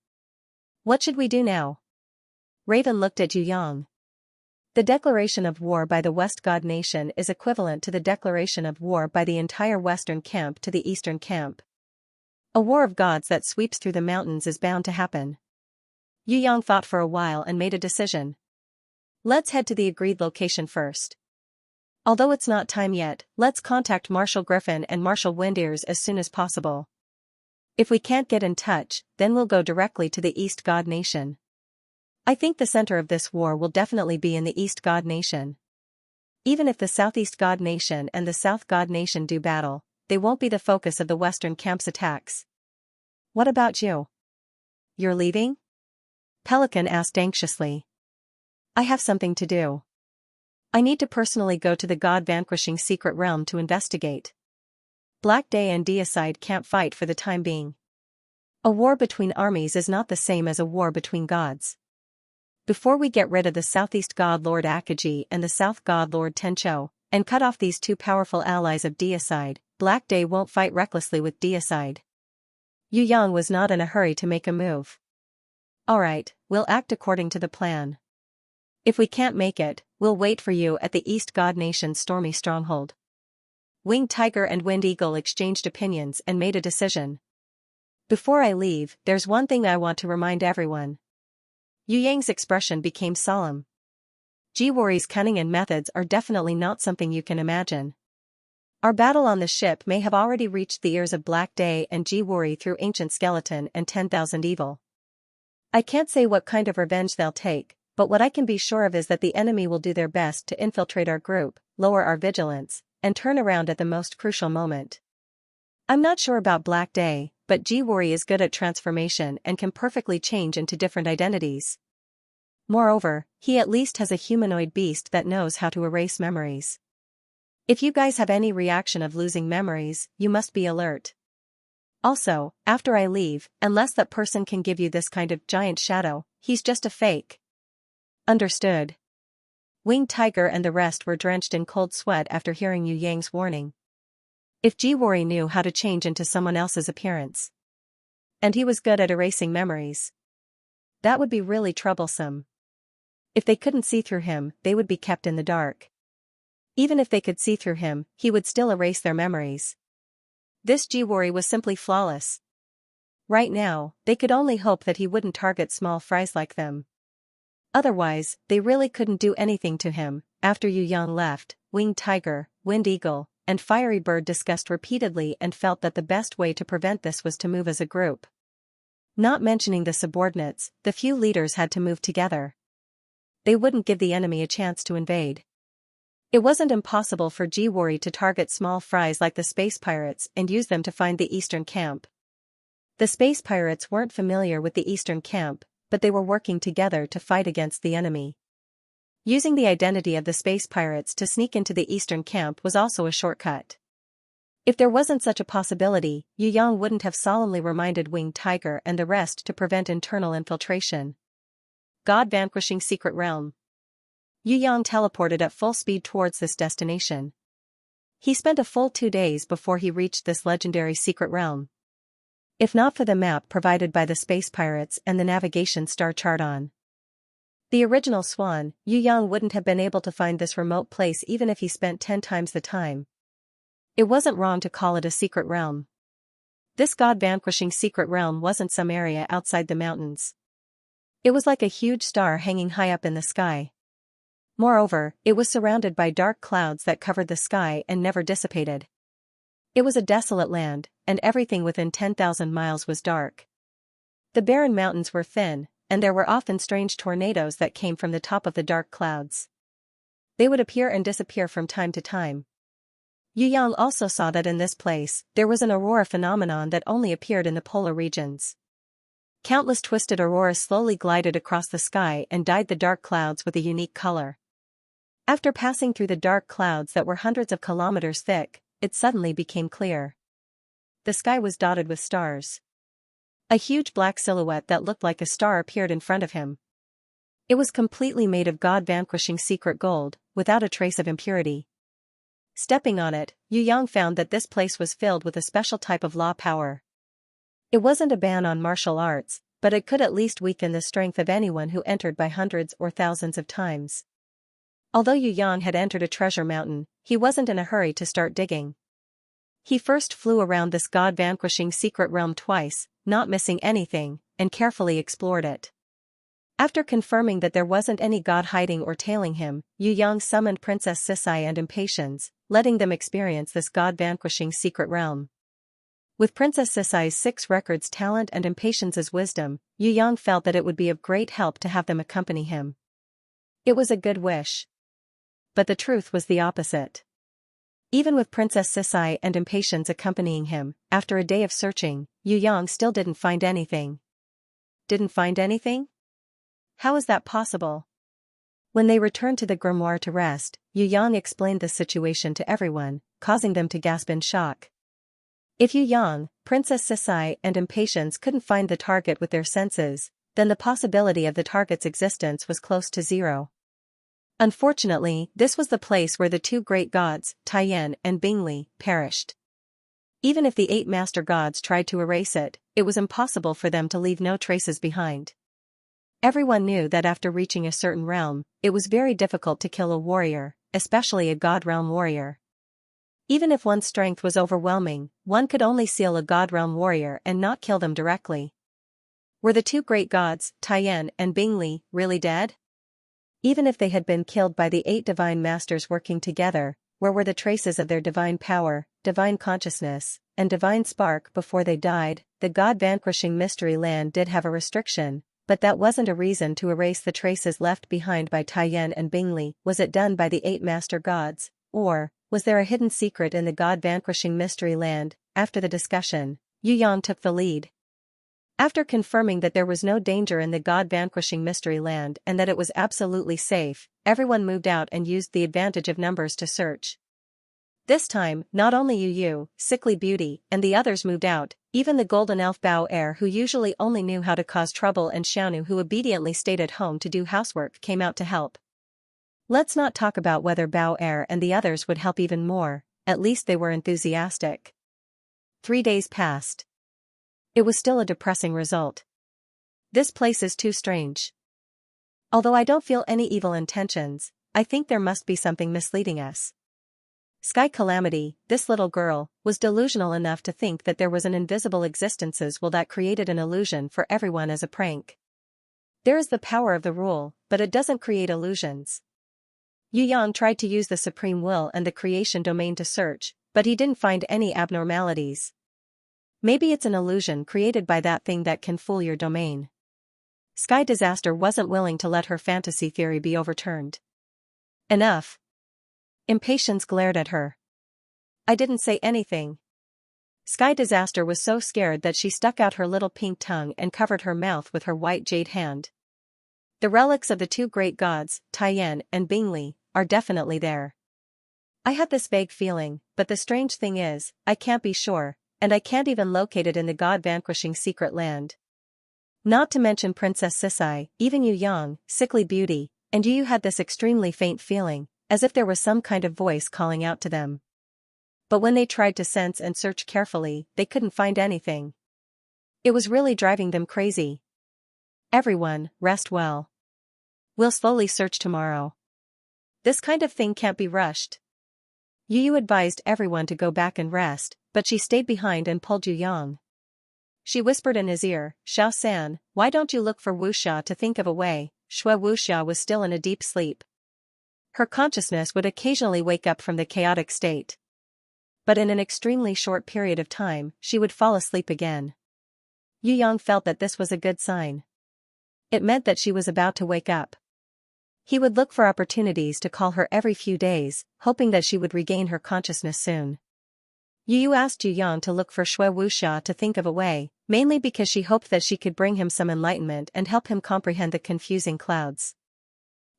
"What should we do now?" Raven looked at Yu Yang. The declaration of war by the West God Nation is equivalent to the declaration of war by the entire Western camp to the Eastern camp. A war of gods that sweeps through the mountains is bound to happen. Yu Yang thought for a while and made a decision. "Let's head to the agreed location first. Although it's not time yet, let's contact Marshal Griffin and Marshal Windears as soon as possible. If we can't get in touch, then we'll go directly to the East God Nation. I think the center of this war will definitely be in the East God Nation. Even if the Southeast God Nation and the South God Nation do battle, they won't be the focus of the Western camp's attacks." "What about you? You're leaving?" Pelican asked anxiously. "I have something to do. I need to personally go to the God-vanquishing secret realm to investigate. Black Day and Deicide can't fight for the time being. A war between armies is not the same as a war between gods. Before we get rid of the Southeast God Lord Akaji and the South God Lord Tencho, and cut off these two powerful allies of Deicide, Black Day won't fight recklessly with Deicide." Yu Yang was not in a hurry to make a move. "Alright, we'll act according to the plan. If we can't make it, we'll wait for you at the East God Nation's stormy stronghold." Winged Tiger and Wind Eagle exchanged opinions and made a decision. "Before I leave, there's one thing I want to remind everyone." Yu Yang's expression became solemn. Jiwori's cunning and methods are definitely not something you can imagine. Our battle on the ship may have already reached the ears of Black Day and Jiwori through Ancient Skeleton and 10,000 Evil. I can't say what kind of revenge they'll take, but what I can be sure of is that the enemy will do their best to infiltrate our group, lower our vigilance, and turn around at the most crucial moment. I'm not sure about Black Day, but Jiwori is good at transformation and can perfectly change into different identities. Moreover, he at least has a humanoid beast that knows how to erase memories. If you guys have any reaction of losing memories, you must be alert. Also, after I leave, unless that person can give you this kind of giant shadow, he's just a fake. Understood. Winged Tiger and the rest were drenched in cold sweat after hearing Yu Yang's warning. If Jiwori knew how to change into someone else's appearance, and he was good at erasing memories, that would be really troublesome. If they couldn't see through him, they would be kept in the dark. Even if they could see through him, he would still erase their memories. This Jiwori was simply flawless. Right now, they could only hope that he wouldn't target small fries like them. Otherwise, they really couldn't do anything to him. After Yu Yang left, Winged Tiger, Wind Eagle, and Fiery Bird discussed repeatedly and felt that the best way to prevent this was to move as a group. Not mentioning the subordinates, the few leaders had to move together. They wouldn't give the enemy a chance to invade. It wasn't impossible for Jiwori to target small fries like the space pirates and use them to find the eastern camp. The space pirates weren't familiar with the eastern camp, but they were working together to fight against the enemy. Using the identity of the space pirates to sneak into the eastern camp was also a shortcut. If there wasn't such a possibility, Yu Yang wouldn't have solemnly reminded Winged Tiger and the rest to prevent internal infiltration. God-vanquishing secret realm. Yu Yang teleported at full speed towards this destination. He spent a full 2 days before he reached this legendary secret realm. If not for the map provided by the space pirates and the navigation star chart on the original Swan, Yu Yang wouldn't have been able to find this remote place even if he spent 10 times the time. It wasn't wrong to call it a secret realm. This god-vanquishing secret realm wasn't some area outside the mountains. It was like a huge star hanging high up in the sky. Moreover, it was surrounded by dark clouds that covered the sky and never dissipated. It was a desolate land, and everything within 10,000 miles was dark. The barren mountains were thin, and there were often strange tornadoes that came from the top of the dark clouds. They would appear and disappear from time to time. Yu Yang also saw that in this place, there was an aurora phenomenon that only appeared in the polar regions. Countless twisted auroras slowly glided across the sky and dyed the dark clouds with a unique color. After passing through the dark clouds that were hundreds of kilometers thick, it suddenly became clear. The sky was dotted with stars. A huge black silhouette that looked like a star appeared in front of him. It was completely made of god-vanquishing secret gold, without a trace of impurity. Stepping on it, Yu Yang found that this place was filled with a special type of law power. It wasn't a ban on martial arts, but it could at least weaken the strength of anyone who entered by hundreds or thousands of times. Although Yu Yang had entered a treasure mountain, he wasn't in a hurry to start digging. He first flew around this god-vanquishing secret realm twice, not missing anything, and carefully explored it. After confirming that there wasn't any god hiding or tailing him, Yu Yang summoned Princess Sisai and Impatience, letting them experience this god-vanquishing secret realm. With Princess Sisai's 6 records talent and Impatience's wisdom, Yu Yang felt that it would be of great help to have them accompany him. It was a good wish. But the truth was the opposite. Even with Princess Sisai and Impatience accompanying him, after a day of searching, Yu Yang still didn't find anything. Didn't find anything? How is that possible? When they returned to the grimoire to rest, Yu Yang explained the situation to everyone, causing them to gasp in shock. If Yu Yang, Princess Sisai and Impatience couldn't find the target with their senses, then the possibility of the target's existence was close to zero. Unfortunately, this was the place where the 2 great gods, Taiyan and Bingli, perished. Even if the 8 master gods tried to erase it, it was impossible for them to leave no traces behind. Everyone knew that after reaching a certain realm, it was very difficult to kill a warrior, especially a god realm warrior. Even if one's strength was overwhelming, one could only seal a god realm warrior and not kill them directly. Were the 2 great gods, Taiyan and Bingli, really dead? Even if they had been killed by the 8 divine masters working together, where were the traces of their divine power, divine consciousness, and divine spark before they died? The god-vanquishing mystery land did have a restriction, but that wasn't a reason to erase the traces left behind by Taiyan and Bingli. Was it done by the 8 master gods, or was there a hidden secret in the god-vanquishing mystery land? After the discussion, Yu Yang took the lead. After confirming that there was no danger in the god-vanquishing mystery land and that it was absolutely safe, everyone moved out and used the advantage of numbers to search. This time, not only Yu, Sickly Beauty, and the others moved out, even the golden elf Bao Er, who usually only knew how to cause trouble, and Xianu, who obediently stayed at home to do housework, came out to help. Let's not talk about whether Bao Er and the others would help even more, at least they were enthusiastic. 3 days passed. It was still a depressing result. This place is too strange. Although I don't feel any evil intentions, I think there must be something misleading us. Sky Calamity, this little girl, was delusional enough to think that there was an invisible existences that created an illusion for everyone as a prank. There is the power of the rule, but it doesn't create illusions. Yu Yang tried to use the Supreme Will and the Creation Domain to search, but he didn't find any abnormalities. Maybe it's an illusion created by that thing that can fool your domain. Sky Disaster wasn't willing to let her fantasy theory be overturned. Enough. Impatience glared at her. I didn't say anything. Sky Disaster was so scared that she stuck out her little pink tongue and covered her mouth with her white jade hand. The relics of the two great gods, Taiyan and Bingli, are definitely there. I have this vague feeling, but the strange thing is, I can't be sure, and I can't even locate it in the god-vanquishing secret land. Not to mention Princess Sisai, even Yu Yang, sickly beauty, and Yu had this extremely faint feeling, as if there was some kind of voice calling out to them. But when they tried to sense and search carefully, they couldn't find anything. It was really driving them crazy. Everyone, rest well. We'll slowly search tomorrow. This kind of thing can't be rushed. Yu advised everyone to go back and rest, but she stayed behind and pulled Yu Yang. She whispered in his ear, "Xiao-san, why don't you look for Wuxia to think of a way?" Shui Wuxia was still in a deep sleep. Her consciousness would occasionally wake up from the chaotic state. But in an extremely short period of time, she would fall asleep again. Yu Yang felt that this was a good sign. It meant that she was about to wake up. He would look for opportunities to call her every few days, hoping that she would regain her consciousness soon. Yu asked Yu Yang to look for Shui Wuxia to think of a way, mainly because she hoped that she could bring him some enlightenment and help him comprehend the confusing clouds.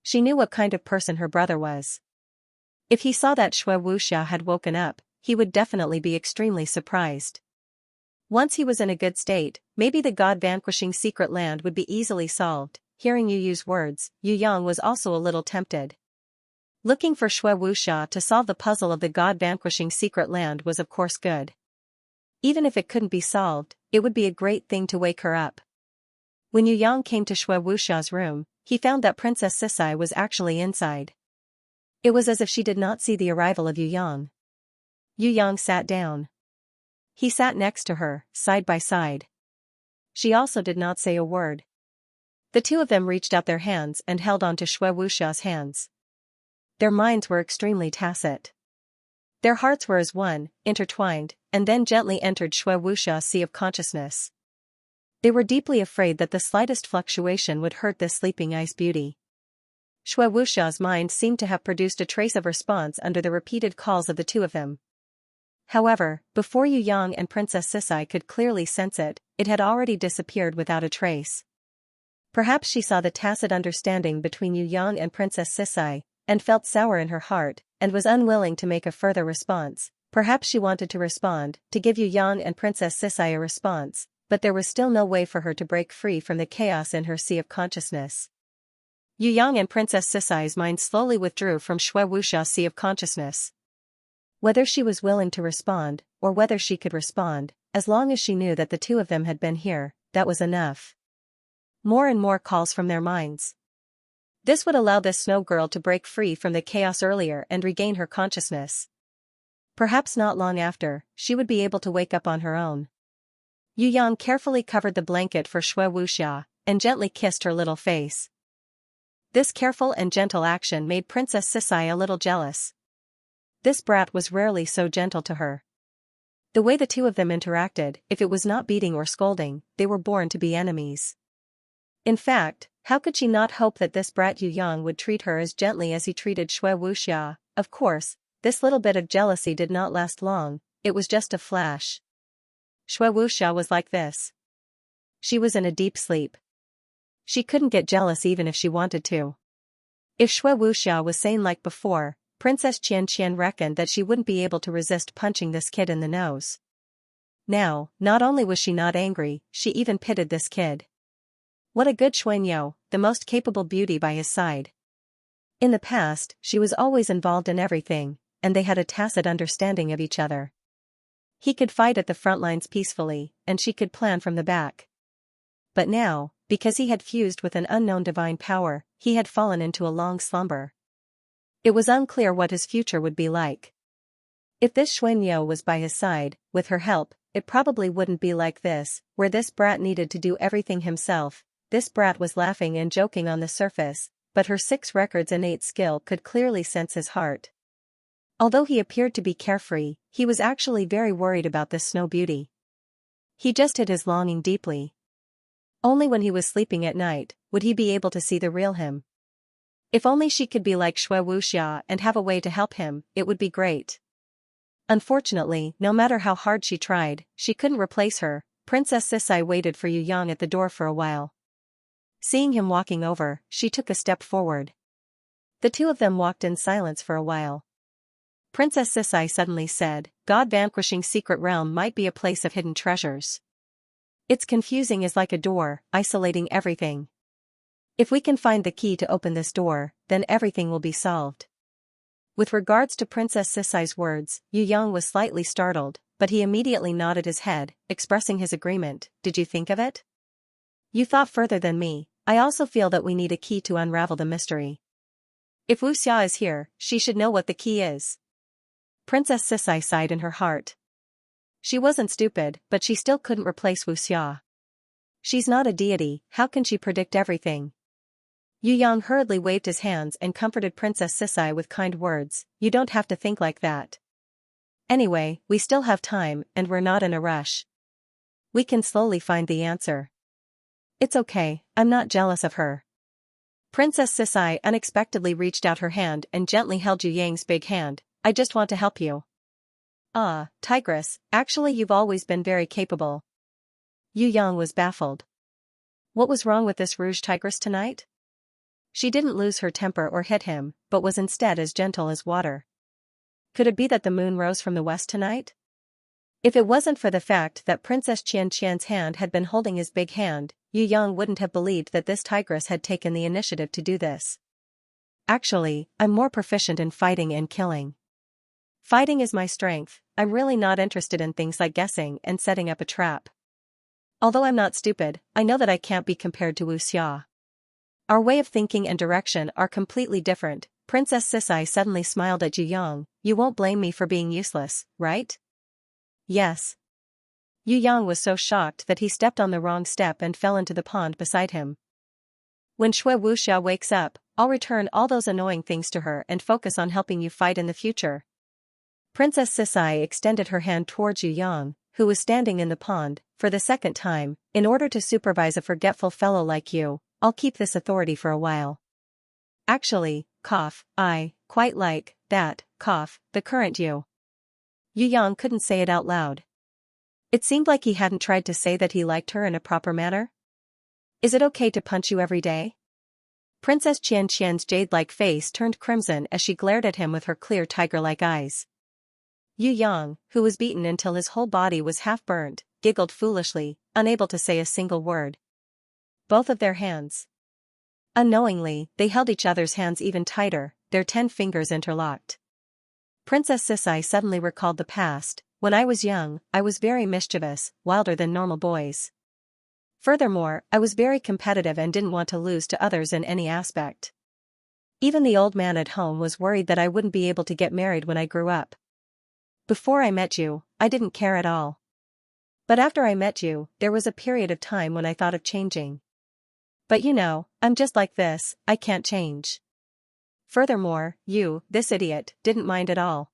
She knew what kind of person her brother was. If he saw that Shui Wuxia had woken up, he would definitely be extremely surprised. Once he was in a good state, maybe the god-vanquishing secret land would be easily solved. Hearing Yu's words, Yu Yang was also a little tempted. Looking for Shui Wuxia to solve the puzzle of the god-vanquishing secret land was of course good. Even if it couldn't be solved, it would be a great thing to wake her up. When Yu Yang came to Shui Wuxia's room, he found that Princess Sisai was actually inside. It was as if she did not see the arrival of Yu Yang. Yu Yang sat down. He sat next to her, side by side. She also did not say a word. The two of them reached out their hands and held on to Shui Wuxia's hands. Their minds were extremely tacit. Their hearts were as one, intertwined, and then gently entered Shui Wuxia's sea of consciousness. They were deeply afraid that the slightest fluctuation would hurt this sleeping ice beauty. Shui Wuxia's mind seemed to have produced a trace of response under the repeated calls of the two of them. However, before Yu Yang and Princess Sisai could clearly sense it, it had already disappeared without a trace. Perhaps she saw the tacit understanding between Yu Yang and Princess Sisai, and felt sour in her heart, and was unwilling to make a further response. Perhaps she wanted to respond, to give Yu Yang and Princess Sisai a response, but there was still no way for her to break free from the chaos in her sea of consciousness. Yu Yang and Princess Sisai's mind slowly withdrew from Shui Wuxia's sea of consciousness. Whether she was willing to respond, or whether she could respond, as long as she knew that the two of them had been here, that was enough. More and more calls from their minds. This would allow this snow girl to break free from the chaos earlier and regain her consciousness. Perhaps not long after, she would be able to wake up on her own. Yu Yang carefully covered the blanket for Shui Wuxia, and gently kissed her little face. This careful and gentle action made Princess Sisai a little jealous. This brat was rarely so gentle to her. The way the two of them interacted, if it was not beating or scolding, they were born to be enemies. In fact, how could she not hope that this brat Yu Yang would treat her as gently as he treated Shui Wuxia? Of course, this little bit of jealousy did not last long, it was just a flash. Shui Wuxia was like this. She was in a deep sleep. She couldn't get jealous even if she wanted to. If Shui Wuxia was sane like before, Princess Xianxia reckoned that she wouldn't be able to resist punching this kid in the nose. Now, not only was she not angry, she even pitied this kid. What a good Xuanyo, the most capable beauty by his side. In the past, she was always involved in everything, and they had a tacit understanding of each other. He could fight at the front lines peacefully, and she could plan from the back. But now, because he had fused with an unknown divine power, he had fallen into a long slumber. It was unclear what his future would be like. If this Xuanyo was by his side, with her help, it probably wouldn't be like this, where this brat needed to do everything himself. This brat was laughing and joking on the surface, but her 6 records innate skill could clearly sense his heart. Although he appeared to be carefree, he was actually very worried about this snow beauty. He just hid his longing deeply. Only when he was sleeping at night, would he be able to see the real him. If only she could be like Shui Wuxia and have a way to help him, it would be great. Unfortunately, no matter how hard she tried, she couldn't replace her. Princess Sisai waited for Yu Yang at the door for a while. Seeing him walking over, she took a step forward. The two of them walked in silence for a while. Princess Sisai suddenly said, God-vanquishing secret realm might be a place of hidden treasures. It's confusing is like a door, isolating everything. If we can find the key to open this door, then everything will be solved. With regards to Princess Sisai's words, Yu Yang was slightly startled, but he immediately nodded his head, expressing his agreement. Did you think of it? You thought further than me. I also feel that we need a key to unravel the mystery. If Wu Xia is here, she should know what the key is. Princess Sisai sighed in her heart. She wasn't stupid, but she still couldn't replace Wu Xia. She's not a deity, how can she predict everything? Yu Yang hurriedly waved his hands and comforted Princess Sisai with kind words. You don't have to think like that. Anyway, we still have time, and we're not in a rush. We can slowly find the answer. It's okay, I'm not jealous of her. Princess Sisai unexpectedly reached out her hand and gently held Yu Yang's big hand. I just want to help you. Ah, Tigress, actually you've always been very capable. Yu Yang was baffled. What was wrong with this Rouge Tigress tonight? She didn't lose her temper or hit him, but was instead as gentle as water. Could it be that the moon rose from the west tonight? If it wasn't for the fact that Princess Xianxia's hand had been holding his big hand, Yu Yang wouldn't have believed that this tigress had taken the initiative to do this. Actually, I'm more proficient in fighting and killing. Fighting is my strength. I'm really not interested in things like guessing and setting up a trap. Although I'm not stupid, I know that I can't be compared to Wu Xia. Our way of thinking and direction are completely different. Princess Sisai suddenly smiled at Yu Yang. You won't blame me for being useless, right? Yes. Yu Yang was so shocked that he stepped on the wrong step and fell into the pond beside him. When Shui Wuxia wakes up, I'll return all those annoying things to her and focus on helping you fight in the future. Princess Sisai extended her hand towards Yu Yang, who was standing in the pond, for the second time. In order to supervise a forgetful fellow like you, I'll keep this authority for a while. Actually, I quite like that, the current you. Yu Yang couldn't say it out loud. It seemed like he hadn't tried to say that he liked her in a proper manner. Is it okay to punch you every day? Princess Xianxia's jade-like face turned crimson as she glared at him with her clear tiger-like eyes. Yu Yang, who was beaten until his whole body was half-burnt, giggled foolishly, unable to say a single word. Both of their hands. Unknowingly, they held each other's hands even tighter, their 10 fingers interlocked. Princess Sisai suddenly recalled the past. When I was young, I was very mischievous, wilder than normal boys. Furthermore, I was very competitive and didn't want to lose to others in any aspect. Even the old man at home was worried that I wouldn't be able to get married when I grew up. Before I met you, I didn't care at all. But after I met you, there was a period of time when I thought of changing. But you know, I'm just like this, I can't change. Furthermore, you, this idiot, didn't mind at all.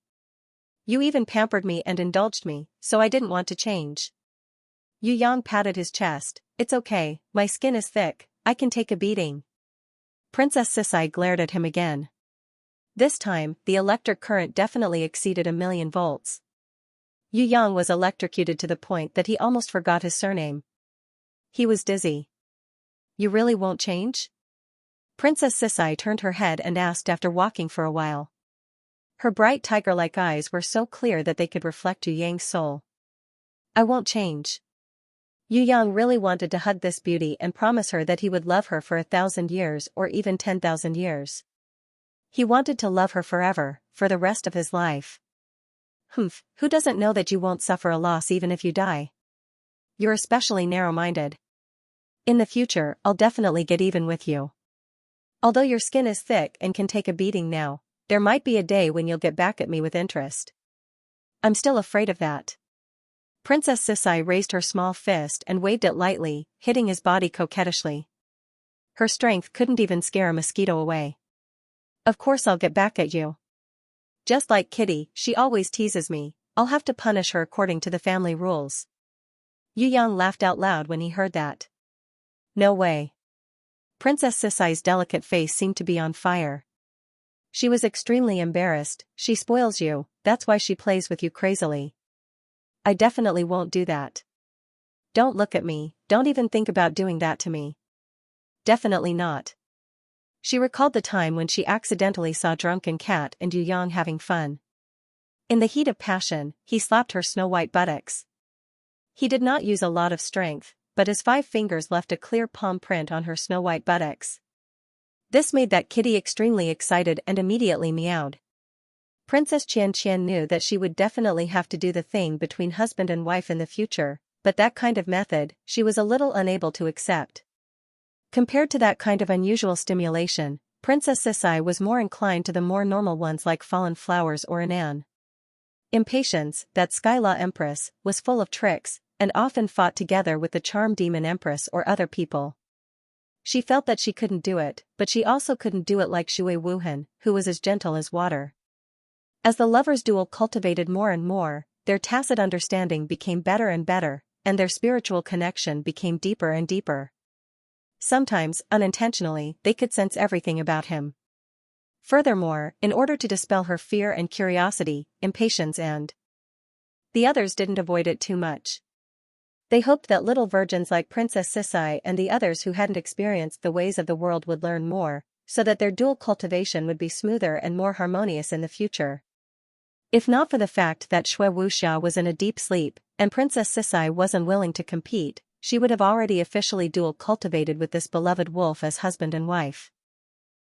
You even pampered me and indulged me, so I didn't want to change. Yu Yang patted his chest. It's okay, my skin is thick, I can take a beating. Princess Sisai glared at him again. This time, the electric current definitely exceeded 1,000,000 volts. Yu Yang was electrocuted to the point that he almost forgot his surname. He was dizzy. You really won't change? Princess Sisai turned her head and asked after walking for a while. Her bright tiger-like eyes were so clear that they could reflect Yu Yang's soul. I won't change. Yu Yang really wanted to hug this beauty and promise her that he would love her for 1,000 years or even 10,000 years. He wanted to love her forever, for the rest of his life. Humph, who doesn't know that you won't suffer a loss even if you die? You're especially narrow-minded. In the future, I'll definitely get even with you. Although your skin is thick and can take a beating now, there might be a day when you'll get back at me with interest. I'm still afraid of that. Princess Sisai raised her small fist and waved it lightly, hitting his body coquettishly. Her strength couldn't even scare a mosquito away. Of course I'll get back at you. Just like Kitty, she always teases me, I'll have to punish her according to the family rules. Yu Yang laughed out loud when he heard that. No way. Princess Sisai's delicate face seemed to be on fire. She was extremely embarrassed. She spoils you, that's why she plays with you crazily. I definitely won't do that. Don't look at me, don't even think about doing that to me. Definitely not. She recalled the time when she accidentally saw drunken Cat and Yu Yang having fun. In the heat of passion, he slapped her snow-white buttocks. He did not use a lot of strength, but his 5 fingers left a clear palm print on her snow-white buttocks. This made that kitty extremely excited and immediately meowed. Princess Xianxia knew that she would definitely have to do the thing between husband and wife in the future, but that kind of method, she was a little unable to accept. Compared to that kind of unusual stimulation, Princess Sisai was more inclined to the more normal ones like fallen flowers or Anan. Impatience, that Skylaw Empress, was full of tricks, and often fought together with the Charm Demon Empress or other people. She felt that she couldn't do it, but she also couldn't do it like Shui Wuhan, who was as gentle as water. As the lovers' duel cultivated more and more, their tacit understanding became better and better, and their spiritual connection became deeper and deeper. Sometimes, unintentionally, they could sense everything about him. Furthermore, in order to dispel her fear and curiosity, impatience and the others didn't avoid it too much. They hoped that little virgins like Princess Sisai and the others who hadn't experienced the ways of the world would learn more, so that their dual cultivation would be smoother and more harmonious in the future. If not for the fact that Shui Wuxia was in a deep sleep, and Princess Sisai was unwilling to compete, she would have already officially dual cultivated with this beloved wolf as husband and wife.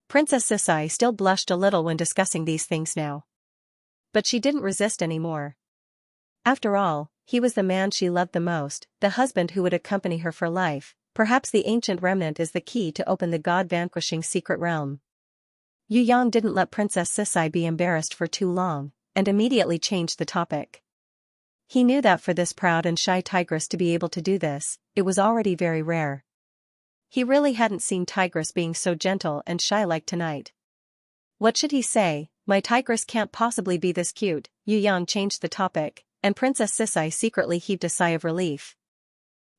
Princess Sisai still blushed a little when discussing these things now. But she didn't resist anymore. After all, he was the man she loved the most, the husband who would accompany her for life. Perhaps the ancient remnant is the key to open the god-vanquishing secret realm. Yu Yang didn't let Princess Sisai be embarrassed for too long, and immediately changed the topic. He knew that for this proud and shy tigress to be able to do this, it was already very rare. He really hadn't seen tigress being so gentle and shy like tonight. What should he say? My tigress can't possibly be this cute. Yu Yang changed the topic, and Princess Sisai secretly heaved a sigh of relief.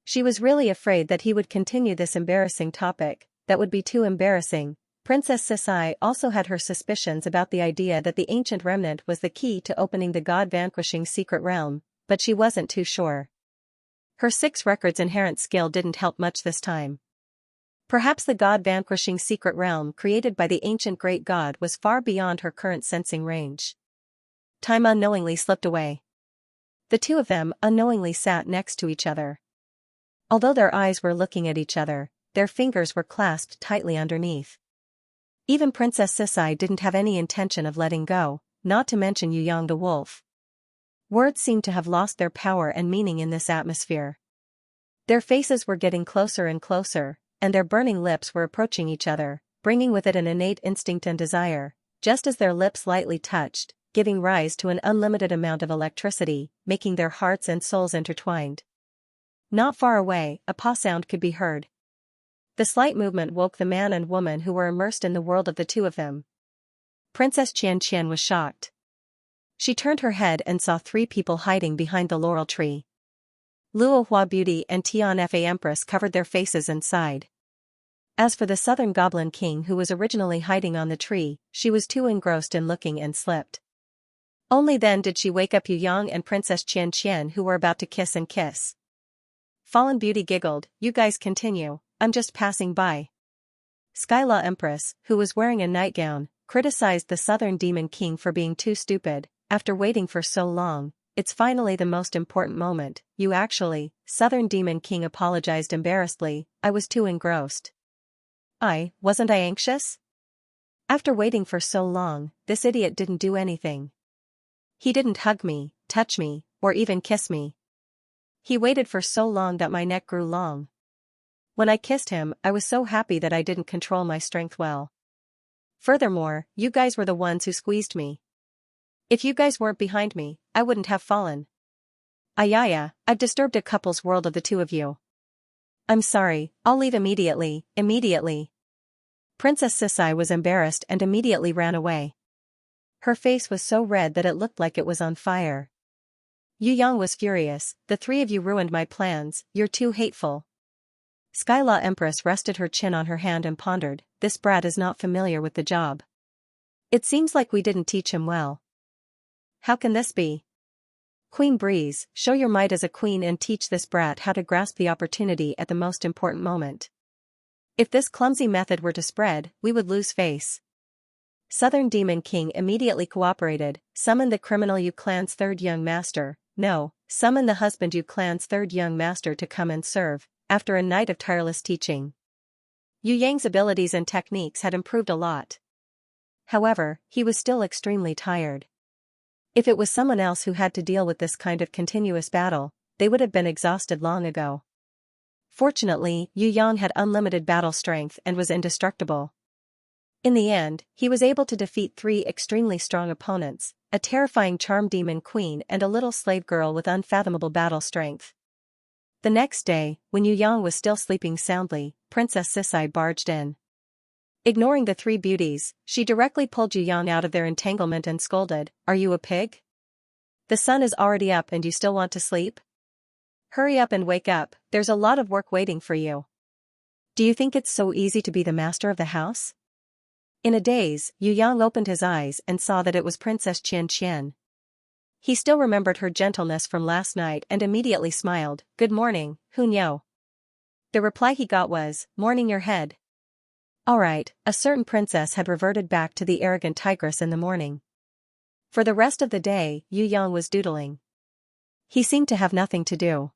She was really afraid that he would continue this embarrassing topic. That would be too embarrassing. Princess Sisai also had her suspicions about the idea that the ancient remnant was the key to opening the god-vanquishing secret realm, but she wasn't too sure. Her 6 records inherent skill didn't help much this time. Perhaps the god-vanquishing secret realm created by the ancient great god was far beyond her current sensing range. Time unknowingly slipped away. The two of them unknowingly sat next to each other. Although their eyes were looking at each other, their fingers were clasped tightly underneath. Even Princess Sisai didn't have any intention of letting go, not to mention Yu Yang the wolf. Words seemed to have lost their power and meaning in this atmosphere. Their faces were getting closer and closer, and their burning lips were approaching each other, bringing with it an innate instinct and desire, just as their lips lightly touched, giving rise to an unlimited amount of electricity, making their hearts and souls intertwined. Not far away, a paw sound could be heard. The slight movement woke the man and woman who were immersed in the world of the two of them. Princess Qianqian was shocked. She turned her head and saw 3 people hiding behind the laurel tree. Luohua Beauty and Tian Fa Empress covered their faces and sighed. As for the Southern Goblin King who was originally hiding on the tree, she was too engrossed in looking and slipped. Only then did she wake up Yu Yang and Princess Qianqian who were about to kiss and kiss. Fallen Beauty giggled, "You guys continue, I'm just passing by." Skylaw Empress, who was wearing a nightgown, criticized the Southern Demon King for being too stupid. After waiting for so long, it's finally the most important moment. You actually, Southern Demon King apologized embarrassedly, I was too engrossed. Wasn't I anxious? After waiting for so long, this idiot didn't do anything. He didn't hug me, touch me, or even kiss me. He waited for so long that my neck grew long. When I kissed him, I was so happy that I didn't control my strength well. Furthermore, you guys were the ones who squeezed me. If you guys weren't behind me, I wouldn't have fallen. Ayaya, I've disturbed a couple's world of the two of you. I'm sorry, I'll leave immediately. Princess Sisai was embarrassed and immediately ran away. Her face was so red that it looked like it was on fire. Yu Yang was furious, the 3 of you ruined my plans, you're too hateful. Skylaw Empress rested her chin on her hand and pondered, this brat is not familiar with the job. It seems like we didn't teach him well. How can this be? Queen Breeze, show your might as a queen and teach this brat how to grasp the opportunity at the most important moment. If this clumsy method were to spread, we would lose face. Southern Demon King immediately cooperated. Summon the criminal Yu clan's third young master. No, summon the husband Yu clan's third young master to come and serve, after a night of tireless teaching. Yu Yang's abilities and techniques had improved a lot. However, he was still extremely tired. If it was someone else who had to deal with this kind of continuous battle, they would have been exhausted long ago. Fortunately, Yu Yang had unlimited battle strength and was indestructible. In the end, he was able to defeat 3 extremely strong opponents, a terrifying charm demon queen and a little slave girl with unfathomable battle strength. The next day, when Yu Yang was still sleeping soundly, Princess Sisai barged in. Ignoring the 3 beauties, she directly pulled Yu Yang out of their entanglement and scolded, "Are you a pig? The sun is already up and you still want to sleep? Hurry up and wake up, there's a lot of work waiting for you. Do you think it's so easy to be the master of the house?" In a daze, Yu Yang opened his eyes and saw that it was Princess Xianxia. He still remembered her gentleness from last night and immediately smiled, "Good morning, Hunyo." The reply he got was, "Morning your head." Alright, a certain princess had reverted back to the arrogant tigress in the morning. For the rest of the day, Yu Yang was doodling. He seemed to have nothing to do.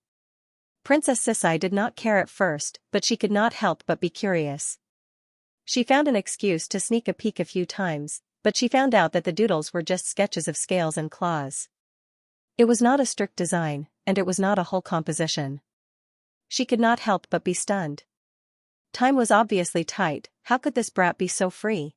Princess Sisai did not care at first, but she could not help but be curious. She found an excuse to sneak a peek a few times, but she found out that the doodles were just sketches of scales and claws. It was not a strict design, and it was not a whole composition. She could not help but be stunned. Time was obviously tight. How could this brat be so free?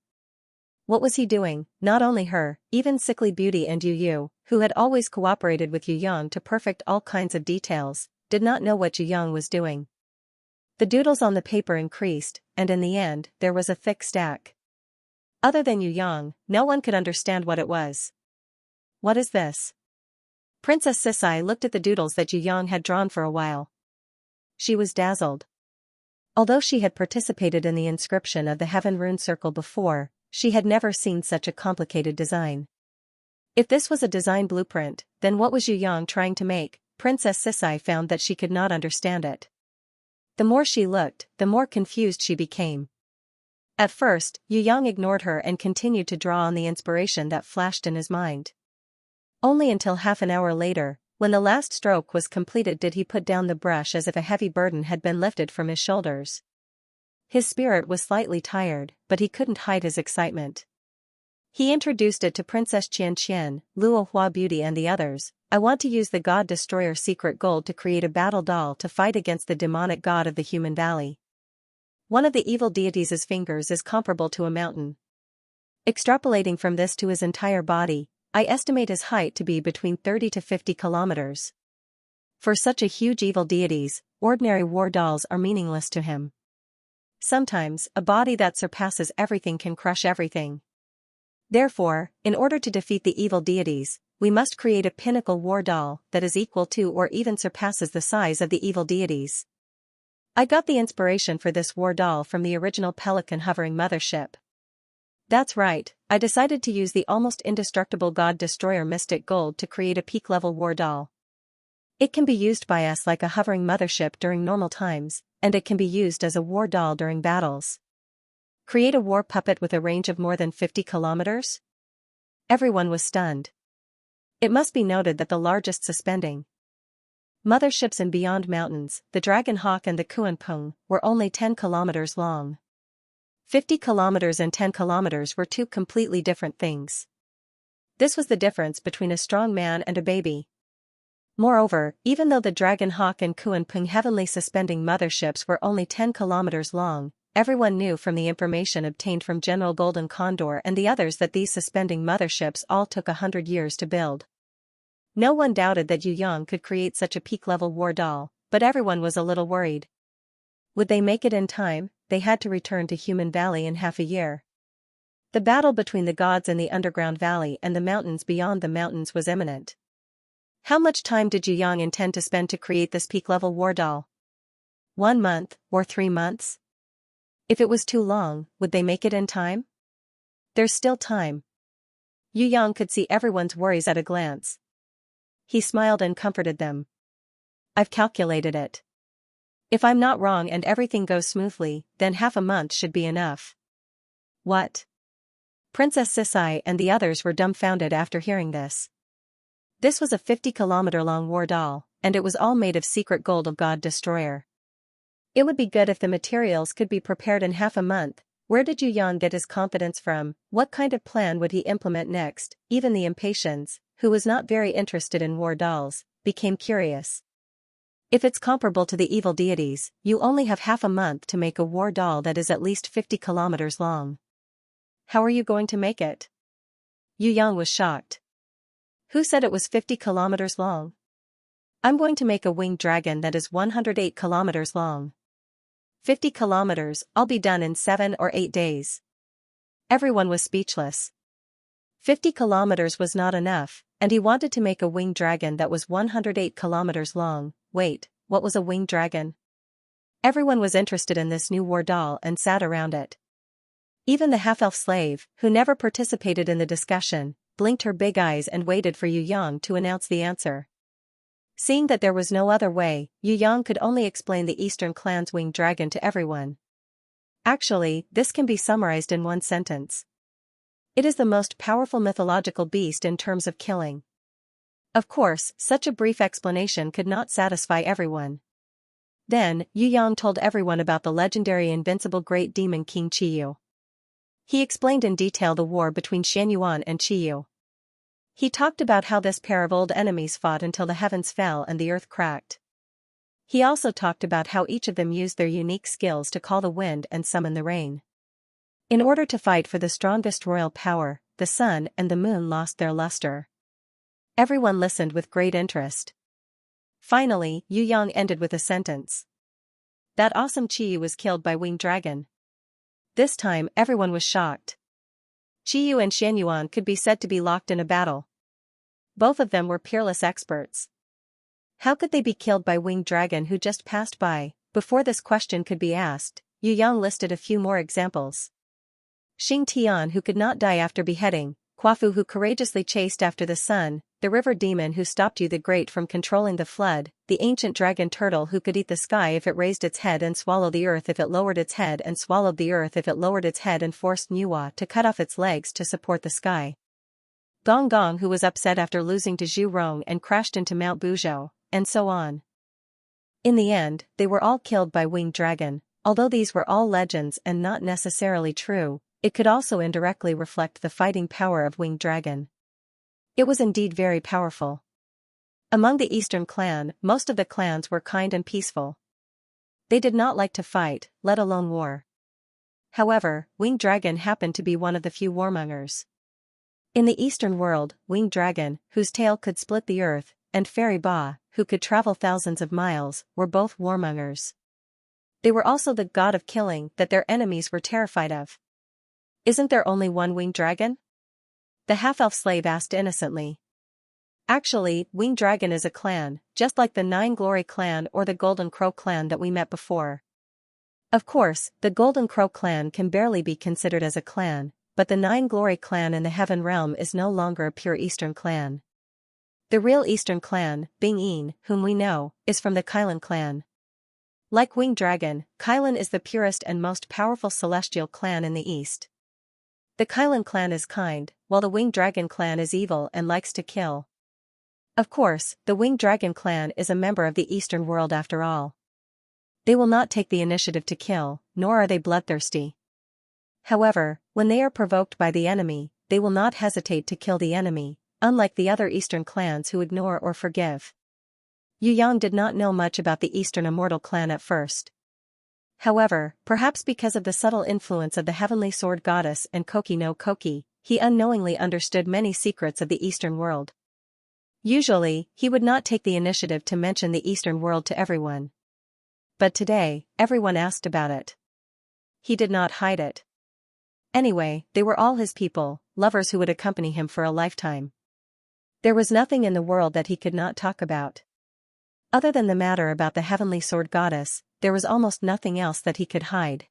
What was he doing? Not only her, even Sickly Beauty and Yu Yu, who had always cooperated with Yu Yang to perfect all kinds of details, did not know what Yu Yang was doing. The doodles on the paper increased, and in the end, there was a thick stack. Other than Yu Yang, no one could understand what it was. What is this? Princess Sisai looked at the doodles that Yu Yang had drawn for a while. She was dazzled. Although she had participated in the inscription of the Heaven Rune Circle before, she had never seen such a complicated design. If this was a design blueprint, then what was Yu Yang trying to make? Princess Sisai found that she could not understand it. The more she looked, the more confused she became. At first, Yu Yang ignored her and continued to draw on the inspiration that flashed in his mind. Only until half an hour later, when the last stroke was completed, did he put down the brush as if a heavy burden had been lifted from his shoulders. His spirit was slightly tired, but he couldn't hide his excitement. He introduced it to Princess Qianqian, Luohua Beauty and the others. "I want to use the God Destroyer secret gold to create a battle doll to fight against the demonic god of the human valley. One of the evil deities' fingers is comparable to a mountain. Extrapolating from this to his entire body, I estimate his height to be between 30 to 50 kilometers. For such a huge evil deities, ordinary war dolls are meaningless to him. Sometimes, a body that surpasses everything can crush everything. Therefore, in order to defeat the evil deities, we must create a pinnacle war doll that is equal to or even surpasses the size of the evil deities. I got the inspiration for this war doll from the original Pelican hovering mothership. That's right, I decided to use the almost indestructible God Destroyer Mystic Gold to create a peak-level war doll. It can be used by us like a hovering mothership during normal times, and it can be used as a war doll during battles. Create a war puppet with a range of more than 50 kilometers? Everyone was stunned. It must be noted that the largest suspending motherships in Beyond Mountains, the Dragon Hawk and the Kuanpeng, were only 10 kilometers long. 50 kilometers and 10 kilometers were 2 completely different things. This was the difference between a strong man and a baby. Moreover, even though the Dragon Hawk and Kuanpeng heavenly suspending motherships were only 10 kilometers long, everyone knew from the information obtained from General Golden Condor and the others that these suspending motherships all took 100 years to build. No one doubted that Yu Yang could create such a peak-level war doll, but everyone was a little worried. Would they make it in time? They had to return to Human Valley in half a year. The battle between the gods in the underground valley and the mountains beyond the mountains was imminent. How much time did Yu Yang intend to spend to create this peak-level war doll? 1 month, or 3 months? If it was too long, would they make it in time? There's still time, Yu Yang could see everyone's worries at a glance. He smiled and comforted them. I've calculated it. If I'm not wrong and everything goes smoothly, then half a month should be enough. What? Princess Sisai and the others were dumbfounded after hearing this. This was a 50-kilometer-long war doll, and it was all made of secret gold of God Destroyer. It would be good if the materials could be prepared in half a month. Where did Yu Yang get his confidence from? What kind of plan would he implement next? Even the impatiens, who was not very interested in war dolls, became curious. If it's comparable to the evil deities, you only have half a month to make a war doll that is at least 50 kilometers long. How are you going to make it? Yu Yang was shocked. Who said it was 50 kilometers long? I'm going to make a winged dragon that is 108 kilometers long. 50 kilometers, I'll be done in 7 or 8 days. Everyone was speechless. 50 kilometers was not enough, and he wanted to make a winged dragon that was 108 kilometers long. Wait, what was a winged dragon? Everyone was interested in this new war doll and sat around it. Even the half-elf slave, who never participated in the discussion, blinked her big eyes and waited for Yu Yang to announce the answer. Seeing that there was no other way, Yu Yang could only explain the Eastern clan's winged dragon to everyone. Actually, this can be summarized in one sentence. It is the most powerful mythological beast in terms of killing. Of course, such a brief explanation could not satisfy everyone. Then, Yu Yang told everyone about the legendary invincible great demon King Qiyu. He explained in detail the war between Xianyuan and Qiyu. He talked about how this pair of old enemies fought until the heavens fell and the earth cracked. He also talked about how each of them used their unique skills to call the wind and summon the rain. In order to fight for the strongest royal power, the sun and the moon lost their luster. Everyone listened with great interest. Finally, Yu Yang ended with a sentence. That awesome Qiyu was killed by winged dragon. This time everyone was shocked. Qiyu and Xianyuan could be said to be locked in a battle. Both of them were peerless experts. How could they be killed by winged dragon who just passed by? Before this question could be asked, Yu Yang listed a few more examples. Xing Tian who could not die after beheading, Quafu who courageously chased after the sun, the river demon who stopped Yu the Great from controlling the flood, the ancient dragon turtle who could eat the sky if it raised its head and swallow the earth if it lowered its head and swallowed the earth if it lowered its head and forced Nuwa to cut off its legs to support the sky. Gong Gong who was upset after losing to Zhu Rong and crashed into Mount Buzhou, and so on. In the end, they were all killed by winged dragon. Although these were all legends and not necessarily true, it could also indirectly reflect the fighting power of winged dragon. It was indeed very powerful. Among the Eastern clan, most of the clans were kind and peaceful. They did not like to fight, let alone war. However, winged dragon happened to be one of the few warmongers. In the Eastern world, winged dragon, whose tail could split the earth, and fairy Ba, who could travel thousands of miles, were both warmongers. They were also the god of killing that their enemies were terrified of. Isn't there only one winged dragon? The half-elf slave asked innocently. Actually, winged dragon is a clan, just like the Nine Glory clan or the Golden Crow clan that we met before. Of course, the Golden Crow clan can barely be considered as a clan, but the Nine Glory clan in the Heaven Realm is no longer a pure Eastern clan. The real Eastern clan, Bing Yin, whom we know, is from the Kailan clan. Like winged dragon, Kailan is the purest and most powerful celestial clan in the East. The Kailan clan is kind, while the winged dragon clan is evil and likes to kill. Of course, the winged dragon clan is a member of the Eastern world after all. They will not take the initiative to kill, nor are they bloodthirsty. However, when they are provoked by the enemy, they will not hesitate to kill the enemy, unlike the other Eastern clans who ignore or forgive. Yu Yang did not know much about the Eastern Immortal clan at first. However, perhaps because of the subtle influence of the Heavenly Sword Goddess and Koki no Koki, he unknowingly understood many secrets of the Eastern world. Usually, he would not take the initiative to mention the Eastern world to everyone. But today, everyone asked about it. He did not hide it. Anyway, they were all his people, lovers who would accompany him for a lifetime. There was nothing in the world that he could not talk about. Other than the matter about the Heavenly Sword Goddess, there was almost nothing else that he could hide.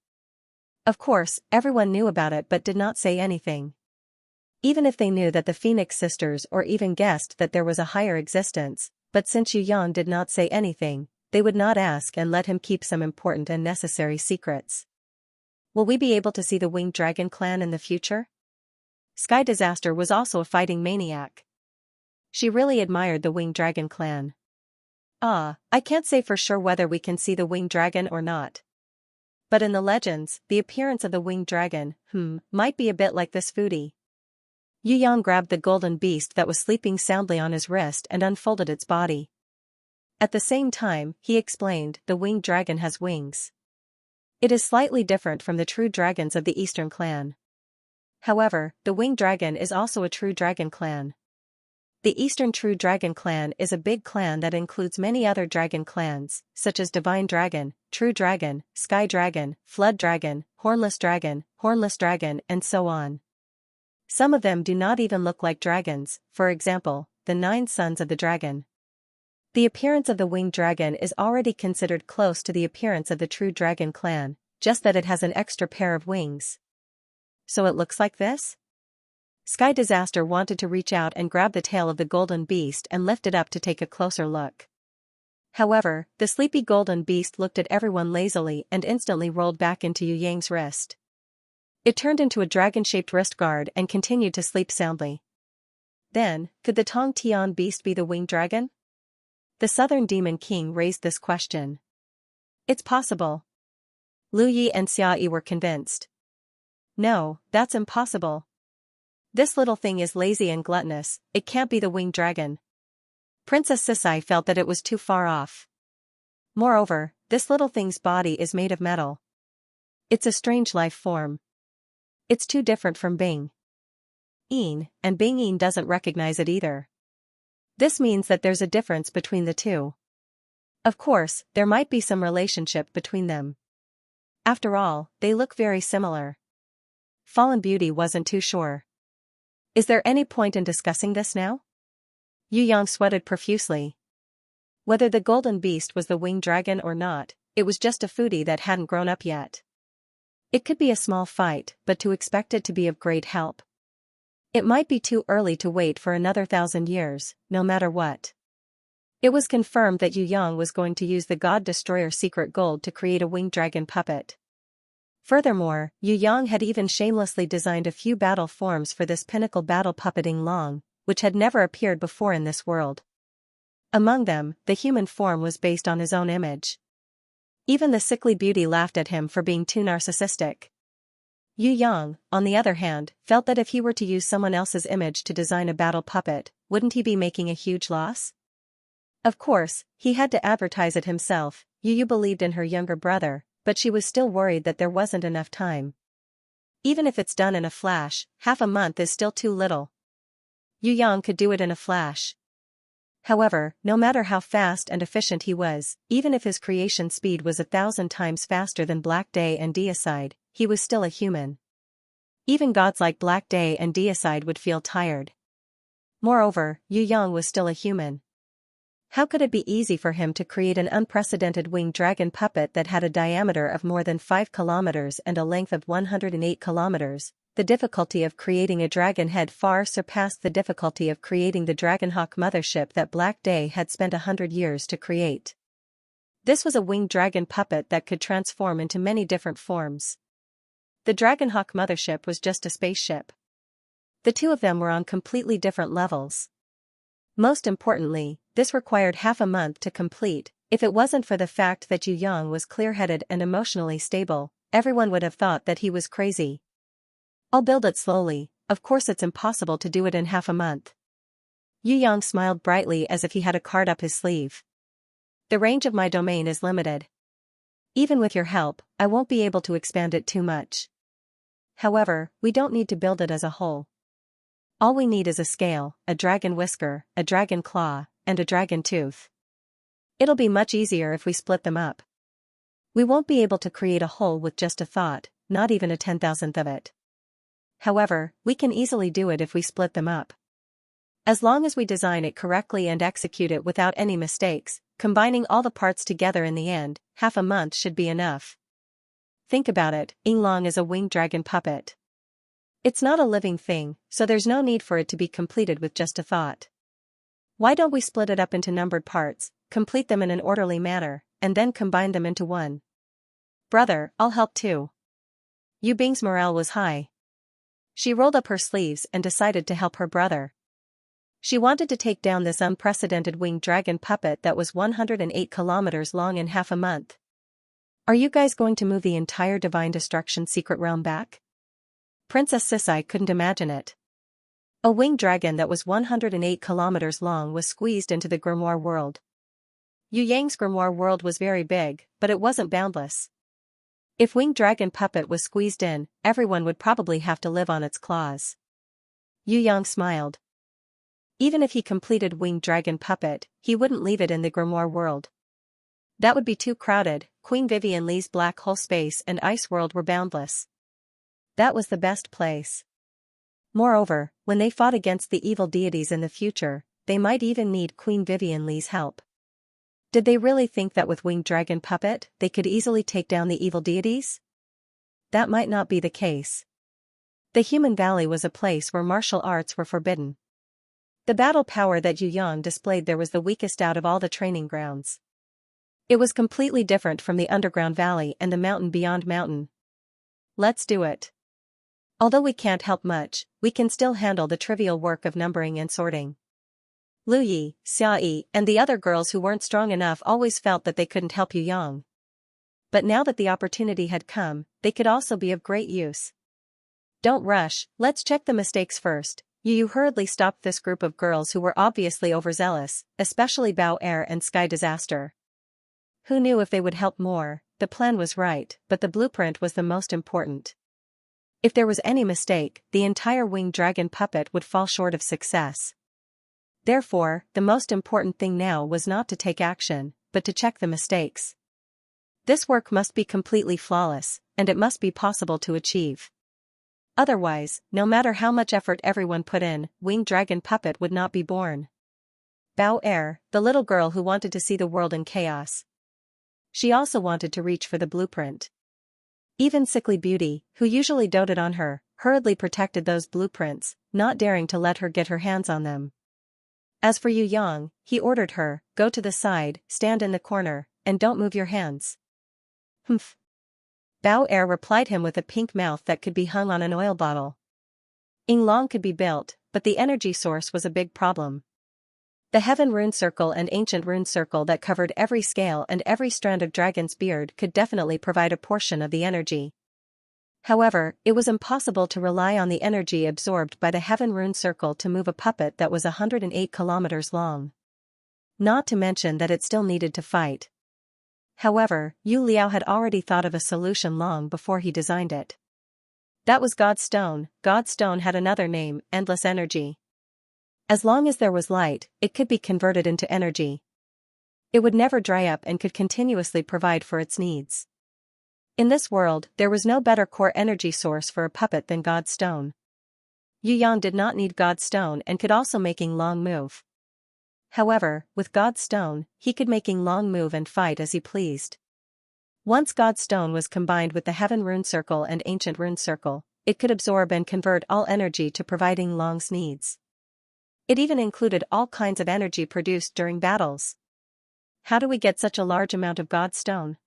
Of course, everyone knew about it but did not say anything. Even if they knew that the Phoenix sisters or even guessed that there was a higher existence, but since Yu Yang did not say anything, they would not ask and let him keep some important and necessary secrets. Will we be able to see the Winged Dragon clan in the future? Sky Disaster was also a fighting maniac. She really admired the Winged Dragon clan. I can't say for sure whether we can see the Winged Dragon or not. But in the legends, the appearance of the Winged Dragon, might be a bit like this foodie. Yu Yang grabbed the golden beast that was sleeping soundly on his wrist and unfolded its body. At the same time, he explained, the Winged Dragon has wings. It is slightly different from the true dragons of the Eastern clan. However, the Winged Dragon is also a true dragon clan. The Eastern True Dragon clan is a big clan that includes many other dragon clans, such as Divine Dragon, True Dragon, Sky Dragon, Flood Dragon, Hornless Dragon, and so on. Some of them do not even look like dragons, for example, the 9 sons of the dragon. The appearance of the Winged Dragon is already considered close to the appearance of the True Dragon clan, just that it has an extra pair of wings. So it looks like this? Sky Disaster wanted to reach out and grab the tail of the golden beast and lift it up to take a closer look. However, the sleepy golden beast looked at everyone lazily and instantly rolled back into Yu Yang's wrist. It turned into a dragon-shaped wrist guard and continued to sleep soundly. Then, could the Tong Tian beast be the Winged Dragon? The Southern Demon King raised this question. It's possible. Lu Yi and Xia Yi were convinced. No, that's impossible. This little thing is lazy and gluttonous, it can't be the Winged Dragon. Princess Sisai felt that it was too far off. Moreover, this little thing's body is made of metal. It's a strange life form. It's too different from Bing Yin, and Bing Yin doesn't recognize it either. This means that there's a difference between the two. Of course, there might be some relationship between them. After all, they look very similar. Fallen Beauty wasn't too sure. Is there any point in discussing this now? Yu Yang sweated profusely. Whether the golden beast was the Winged Dragon or not, it was just a foodie that hadn't grown up yet. It could be a small fight, but to expect it to be of great help. It might be too early to wait for another 1,000 years, no matter what. It was confirmed that Yu Yang was going to use the God Destroyer secret gold to create a Winged Dragon puppet. Furthermore, Yu Yang had even shamelessly designed a few battle forms for this pinnacle battle puppeting long, which had never appeared before in this world. Among them, the human form was based on his own image. Even the sickly beauty laughed at him for being too narcissistic. Yu Yang, on the other hand, felt that if he were to use someone else's image to design a battle puppet, wouldn't he be making a huge loss? Of course, he had to advertise it himself. Yu believed in her younger brother, but she was still worried that there wasn't enough time. Even if it's done in a flash, half a month is still too little. Yu Yang could do it in a flash. However, no matter how fast and efficient he was, even if his creation speed was 1,000 times faster than Black Day and Deicide, he was still a human. Even gods like Black Day and Deicide would feel tired. Moreover, Yu Yang was still a human. How could it be easy for him to create an unprecedented winged dragon puppet that had a diameter of more than 5 kilometers and a length of 108 kilometers? The difficulty of creating a dragon head far surpassed the difficulty of creating the Dragonhawk mothership that Black Day had spent 100 years to create. This was a winged dragon puppet that could transform into many different forms. The Dragonhawk mothership was just a spaceship. The two of them were on completely different levels. Most importantly, this required half a month to complete. If it wasn't for the fact that Yu Yang was clear-headed and emotionally stable, everyone would have thought that he was crazy. I'll build it slowly, of course it's impossible to do it in half a month. Yu Yang smiled brightly as if he had a card up his sleeve. The range of my domain is limited. Even with your help, I won't be able to expand it too much. However, we don't need to build it as a whole. All we need is a scale, a dragon whisker, a dragon claw, and a dragon tooth. It'll be much easier if we split them up. We won't be able to create a whole with just a thought, not even a 10,000th of it. However, we can easily do it if we split them up. As long as we design it correctly and execute it without any mistakes, combining all the parts together in the end, half a month should be enough. Think about it, Yinglong is a winged dragon puppet. It's not a living thing, so there's no need for it to be completed with just a thought. Why don't we split it up into numbered parts, complete them in an orderly manner, and then combine them into one? Brother, I'll help too. Yu Bing's morale was high. She rolled up her sleeves and decided to help her brother. She wanted to take down this unprecedented winged dragon puppet that was 108 kilometers long in half a month. Are you guys going to move the entire Divine Destruction secret realm back? Princess Sisai couldn't imagine it. A winged dragon that was 108 kilometers long was squeezed into the grimoire world. Yu Yang's grimoire world was very big, but it wasn't boundless. If winged dragon puppet was squeezed in, everyone would probably have to live on its claws. Yu Yang smiled. Even if he completed winged dragon puppet, he wouldn't leave it in the grimoire world. That would be too crowded. Queen Vivian Lee's black hole space and ice world were boundless. That was the best place. Moreover, when they fought against the evil deities in the future, they might even need Queen Vivian Lee's help. Did they really think that with winged dragon puppet, they could easily take down the evil deities? That might not be the case. The Human Valley was a place where martial arts were forbidden. The battle power that Yu Yang displayed there was the weakest out of all the training grounds. It was completely different from the underground valley and the mountain beyond mountain. Let's do it. Although we can't help much, we can still handle the trivial work of numbering and sorting. Lu Yi, Xia Yi, and the other girls who weren't strong enough always felt that they couldn't help Yu Yang. But now that the opportunity had come, they could also be of great use. Don't rush, let's check the mistakes first. Yu hurriedly stopped this group of girls who were obviously overzealous, especially Bao Air and Sky Disaster. Who knew if they would help more? The plan was right, but the blueprint was the most important. If there was any mistake, the entire winged dragon puppet would fall short of success. Therefore, the most important thing now was not to take action, but to check the mistakes. This work must be completely flawless, and it must be possible to achieve. Otherwise, no matter how much effort everyone put in, winged dragon puppet would not be born. Bao Air, the little girl who wanted to see the world in chaos. She also wanted to reach for the blueprint. Even Sickly Beauty, who usually doted on her, hurriedly protected those blueprints, not daring to let her get her hands on them. As for Yu Yang, he ordered her, go to the side, stand in the corner, and don't move your hands. Humph. Bao Air replied him with a pink mouth that could be hung on an oil bottle. Yinglong could be built, but the energy source was a big problem. The Heaven Rune Circle and Ancient Rune Circle that covered every scale and every strand of dragon's beard could definitely provide a portion of the energy. However, it was impossible to rely on the energy absorbed by the Heaven Rune Circle to move a puppet that was 108 kilometers long. Not to mention that it still needed to fight. However, Yu Liao had already thought of a solution long before he designed it. That was God's Stone. God's Stone had another name, endless energy. As long as there was light, it could be converted into energy. It would never dry up and could continuously provide for its needs. In this world, there was no better core energy source for a puppet than God's Stone. Yu Yang did not need God's Stone and could also make Yinglong move. However, with God's Stone, he could make Yinglong move and fight as he pleased. Once God's Stone was combined with the Heaven Rune Circle and Ancient Rune Circle, it could absorb and convert all energy to provide Yinglong's needs. It even included all kinds of energy produced during battles. How do we get such a large amount of God's Stone?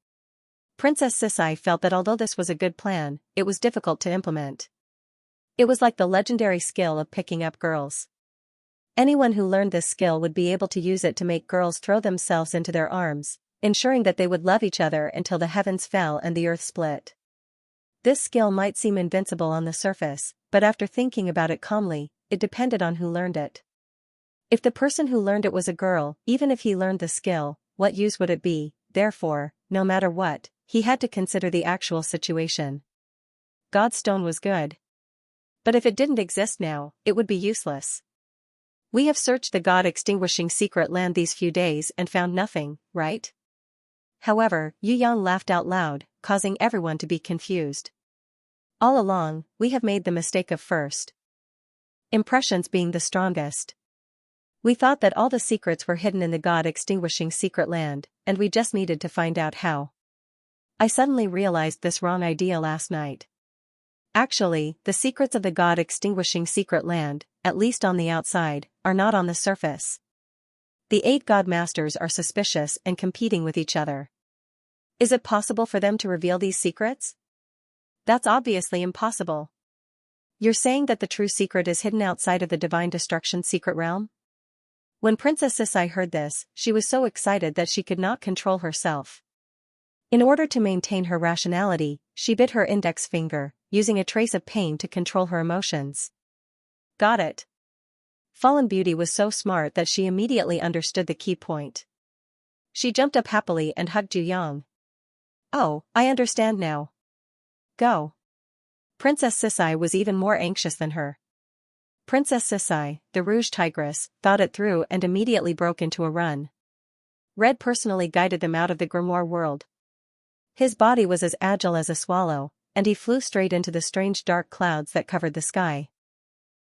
Princess Sisai felt that although this was a good plan, it was difficult to implement. It was like the legendary skill of picking up girls. Anyone who learned this skill would be able to use it to make girls throw themselves into their arms, ensuring that they would love each other until the heavens fell and the earth split. This skill might seem invincible on the surface, but after thinking about it calmly, it depended on who learned it. If the person who learned it was a girl, even if he learned the skill, what use would it be? Therefore, no matter what, he had to consider the actual situation. God's Stone was good. But if it didn't exist now, it would be useless. We have searched the God-extinguishing secret land these few days and found nothing, right? However, Yu Yang laughed out loud, causing everyone to be confused. All along, we have made the mistake of first impressions being the strongest. We thought that all the secrets were hidden in the God-extinguishing secret land, and we just needed to find out how. I suddenly realized this wrong idea last night. Actually, the secrets of the god-extinguishing secret land, at least on the outside, are not on the surface. The 8 god masters are suspicious and competing with each other. Is it possible for them to reveal these secrets? That's obviously impossible. You're saying that the true secret is hidden outside of the divine destruction secret realm? When Princess Sisai heard this, she was so excited that she could not control herself. In order to maintain her rationality, she bit her index finger, using a trace of pain to control her emotions. Got it. Fallen Beauty was so smart that she immediately understood the key point. She jumped up happily and hugged Yu Yang. Oh, I understand now. Go. Princess Sisai was even more anxious than her. Princess Sisai, the Rouge Tigress, thought it through and immediately broke into a run. Red personally guided them out of the grimoire world. His body was as agile as a swallow, and he flew straight into the strange dark clouds that covered the sky.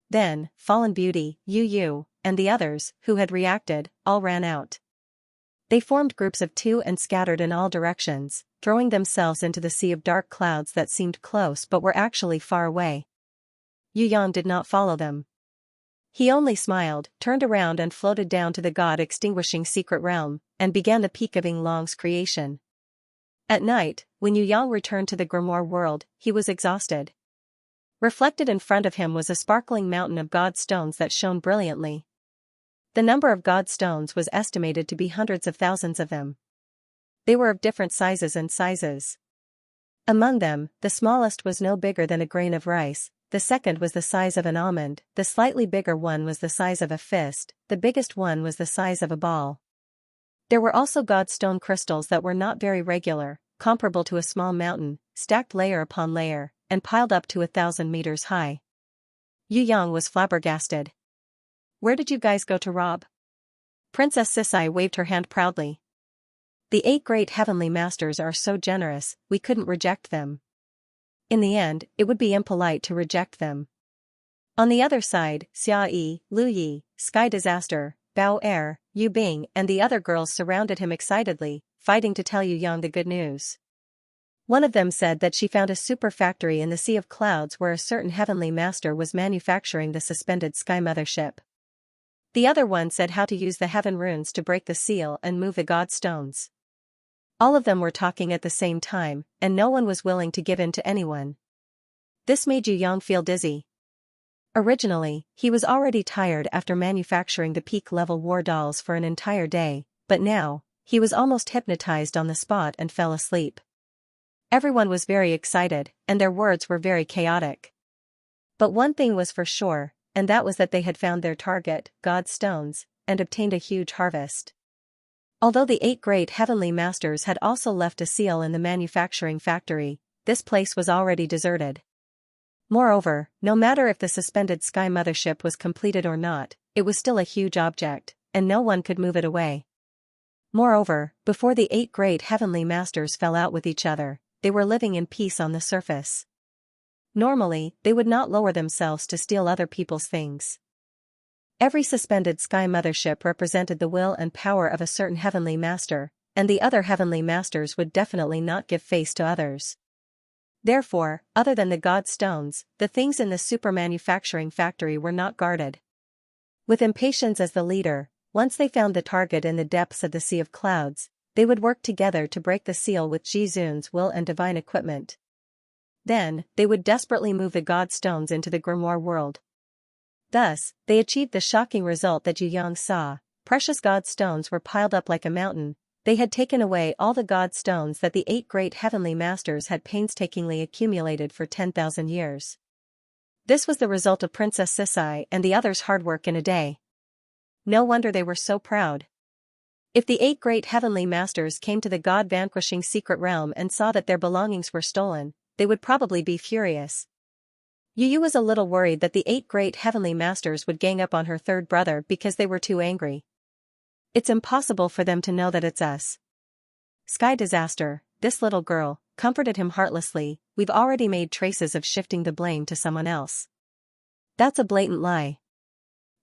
Then, Fallen Beauty, Yu Yu, and the others, who had reacted, all ran out. They formed groups of 2 and scattered in all directions, throwing themselves into the sea of dark clouds that seemed close but were actually far away. Yu Yang did not follow them. He only smiled, turned around and floated down to the god-extinguishing secret realm, and began the peak of Yinglong's creation. At night, when Yu Yang returned to the grimoire world, he was exhausted. Reflected in front of him was a sparkling mountain of god stones that shone brilliantly. The number of god stones was estimated to be hundreds of thousands of them. They were of different sizes and sizes. Among them, the smallest was no bigger than a grain of rice, the second was the size of an almond, the slightly bigger one was the size of a fist, the biggest one was the size of a ball. There were also god stone crystals that were not very regular, comparable to a small mountain, stacked layer upon layer, and piled up to 1,000 meters high. Yu Yang was flabbergasted. Where did you guys go to rob? Princess Sisai waved her hand proudly. The 8 great heavenly masters are so generous, we couldn't reject them. In the end, it would be impolite to reject them. On the other side, Xia Yi, Lu Yi, Sky Disaster, Bao Er, Yu Bing and the other girls surrounded him excitedly, fighting to tell Yu Yang the good news. One of them said that she found a super factory in the Sea of Clouds where a certain heavenly master was manufacturing the suspended sky mothership. The other one said how to use the heaven runes to break the seal and move the god stones. All of them were talking at the same time, and no one was willing to give in to anyone. This made Yu Yang feel dizzy. Originally, he was already tired after manufacturing the peak-level war dolls for an entire day, but now, he was almost hypnotized on the spot and fell asleep. Everyone was very excited, and their words were very chaotic. But one thing was for sure, and that was that they had found their target, god stones, and obtained a huge harvest. Although the 8 great heavenly masters had also left a seal in the manufacturing factory, this place was already deserted. Moreover, no matter if the suspended sky mothership was completed or not, it was still a huge object, and no one could move it away. Moreover, before the 8 great heavenly masters fell out with each other, they were living in peace on the surface. Normally, they would not lower themselves to steal other people's things. Every suspended sky mothership represented the will and power of a certain heavenly master, and the other heavenly masters would definitely not give face to others. Therefore, other than the god stones, the things in the super manufacturing factory were not guarded. With Impatience as the leader, once they found the target in the depths of the Sea of Clouds, they would work together to break the seal with Jizun's will and divine equipment. Then, they would desperately move the god stones into the grimoire world. Thus, they achieved the shocking result that Yu Yang saw. Precious god stones were piled up like a mountain. They had taken away all the god stones that the 8 great heavenly masters had painstakingly accumulated for 10,000 years. This was the result of Princess Sisai and the others' hard work in a day. No wonder they were so proud. If the 8 great heavenly masters came to the god-vanquishing secret realm and saw that their belongings were stolen, they would probably be furious. Yu Yu was a little worried that the 8 great heavenly masters would gang up on her third brother because they were too angry. It's impossible for them to know that it's us. Sky Disaster, this little girl, comforted him heartlessly. We've already made traces of shifting the blame to someone else. That's a blatant lie.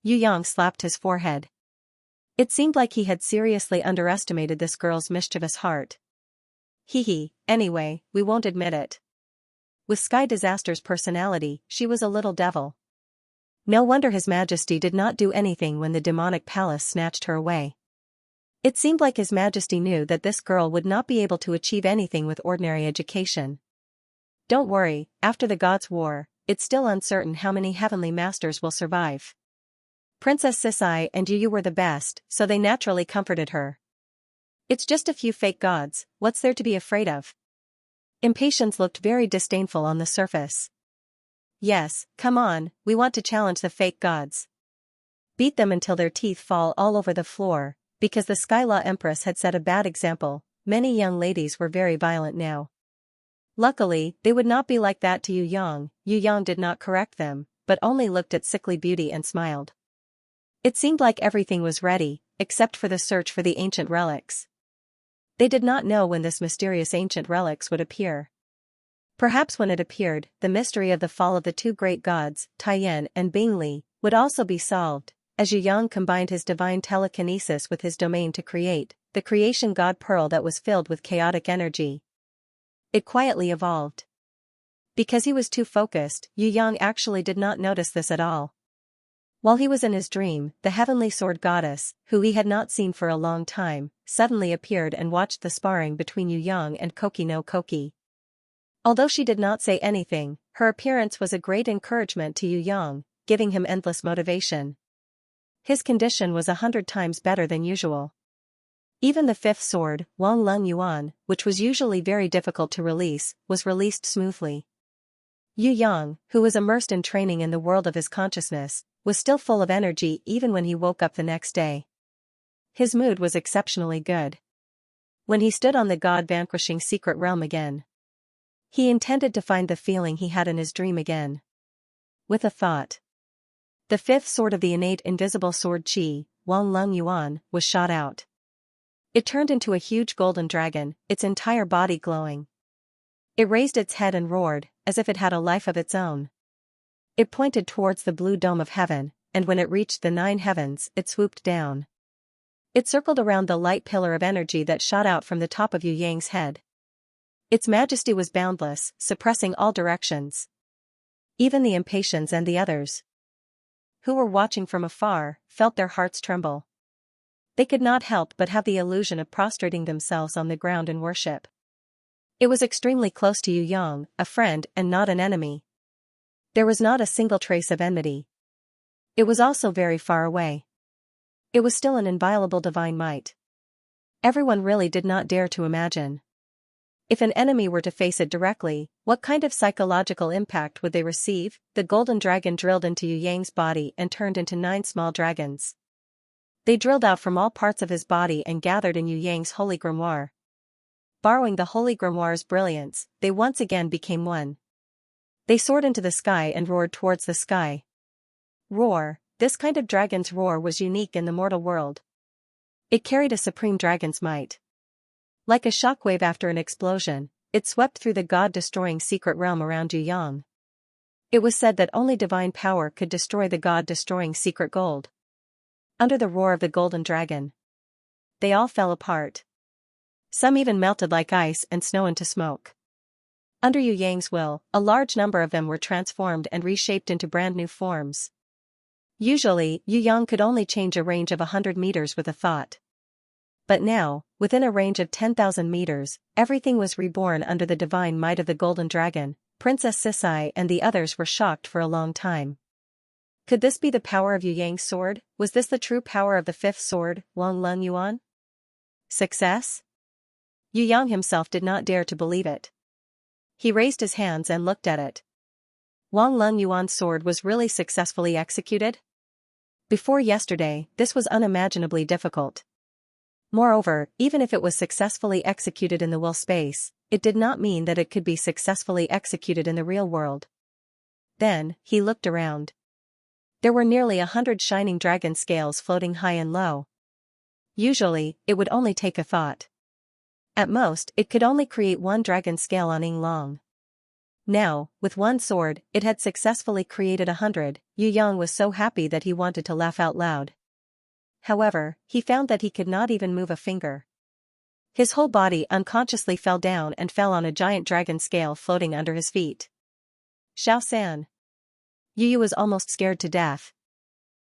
Yu Yang slapped his forehead. It seemed like he had seriously underestimated this girl's mischievous heart. Anyway, we won't admit it. with Sky Disaster's personality, she was a little devil. No wonder His Majesty did not do anything when the demonic palace snatched her away. It seemed like His Majesty knew that this girl would not be able to achieve anything with ordinary education. Don't worry, after the Gods' War, it's still uncertain how many heavenly masters will survive. Princess Sisai and Yu were the best, so they naturally comforted her. It's just a few fake gods, what's there to be afraid of? Impatience looked very disdainful on the surface. Yes, come on, we want to challenge the fake gods. Beat them until their teeth fall all over the floor, because the Skylaw Empress had set a bad example. Many young ladies were very violent now. Luckily, they would not be like that to Yu Yang. Yu Yang did not correct them, but only looked at sickly beauty and smiled. It seemed like everything was ready, except for the search for the ancient relics. They did not know when this mysterious ancient relics would appear. Perhaps when it appeared, the mystery of the fall of the two great gods, Taiyan and Bingli, would also be solved, as Yu Yang combined his divine telekinesis with his domain to create the creation god pearl that was filled with chaotic energy. It quietly evolved. Because he was too focused, Yu Yang actually did not notice this at all. While he was in his dream, the heavenly sword goddess, who he had not seen for a long time, suddenly appeared and watched the sparring between Yu Yang and Koki no Koki. Although she did not say anything, her appearance was a great encouragement to Yu Yang, giving him endless motivation. His condition was 100 times better than usual. Even the fifth sword, Wang Lung Yuan, which was usually very difficult to release, was released smoothly. Yu Yang, who was immersed in training in the world of his consciousness, was still full of energy even when he woke up the next day. His mood was exceptionally good. When he stood on the god-vanquishing secret realm again, he intended to find the feeling he had in his dream again. With a thought, the fifth sword of the innate invisible sword Qi, Wang Lung Yuan, was shot out. It turned into a huge golden dragon, its entire body glowing. It raised its head and roared, as if it had a life of its own. It pointed towards the blue dome of heaven, and when it reached the 9 heavens, it swooped down. It circled around the light pillar of energy that shot out from the top of Yu Yang's head. Its majesty was boundless, suppressing all directions. Even the impatiens and the others, who were watching from afar, felt their hearts tremble. They could not help but have the illusion of prostrating themselves on the ground in worship. It was extremely close to Yu Yang, a friend and not an enemy. There was not a single trace of enmity. It was also very far away. It was still an inviolable divine might. Everyone really did not dare to imagine. If an enemy were to face it directly, what kind of psychological impact would they receive? The golden dragon drilled into Yu Yang's body and turned into 9 small dragons. They drilled out from all parts of his body and gathered in Yu Yang's holy grimoire. Borrowing the holy grimoire's brilliance, they once again became one. They soared into the sky and roared towards the sky. Roar, this kind of dragon's roar was unique in the mortal world. It carried a supreme dragon's might. Like a shockwave after an explosion, it swept through the god-destroying secret realm around Yu Yang. It was said that only divine power could destroy the god-destroying secret gold. Under the roar of the golden dragon, they all fell apart. Some even melted like ice and snow into smoke. Under Yu Yang's will, a large number of them were transformed and reshaped into brand new forms. Usually, Yu Yang could only change a range of 100 meters with a thought. But now, within a range of 10,000 meters, everything was reborn under the divine might of the golden dragon. Princess Sisai and the others were shocked for a long time. Could this be the power of Yu Yang's sword? Was this the true power of the fifth sword, Wang Lung Yuan? Success? Yu Yang himself did not dare to believe it. He raised his hands and looked at it. Wang Lung Yuan's sword was really successfully executed? Before yesterday, this was unimaginably difficult. Moreover, even if it was successfully executed in the will space, it did not mean that it could be successfully executed in the real world. Then, he looked around. There were nearly 100 shining dragon scales floating high and low. Usually, it would only take a thought. At most, it could only create 1 dragon scale on Ying Long. Now, with 1 sword, it had successfully created 100. Yu Yang was so happy that he wanted to laugh out loud. However, he found that he could not even move a finger. His whole body unconsciously fell down and fell on a giant dragon scale floating under his feet. Xiao-san. Yu was almost scared to death.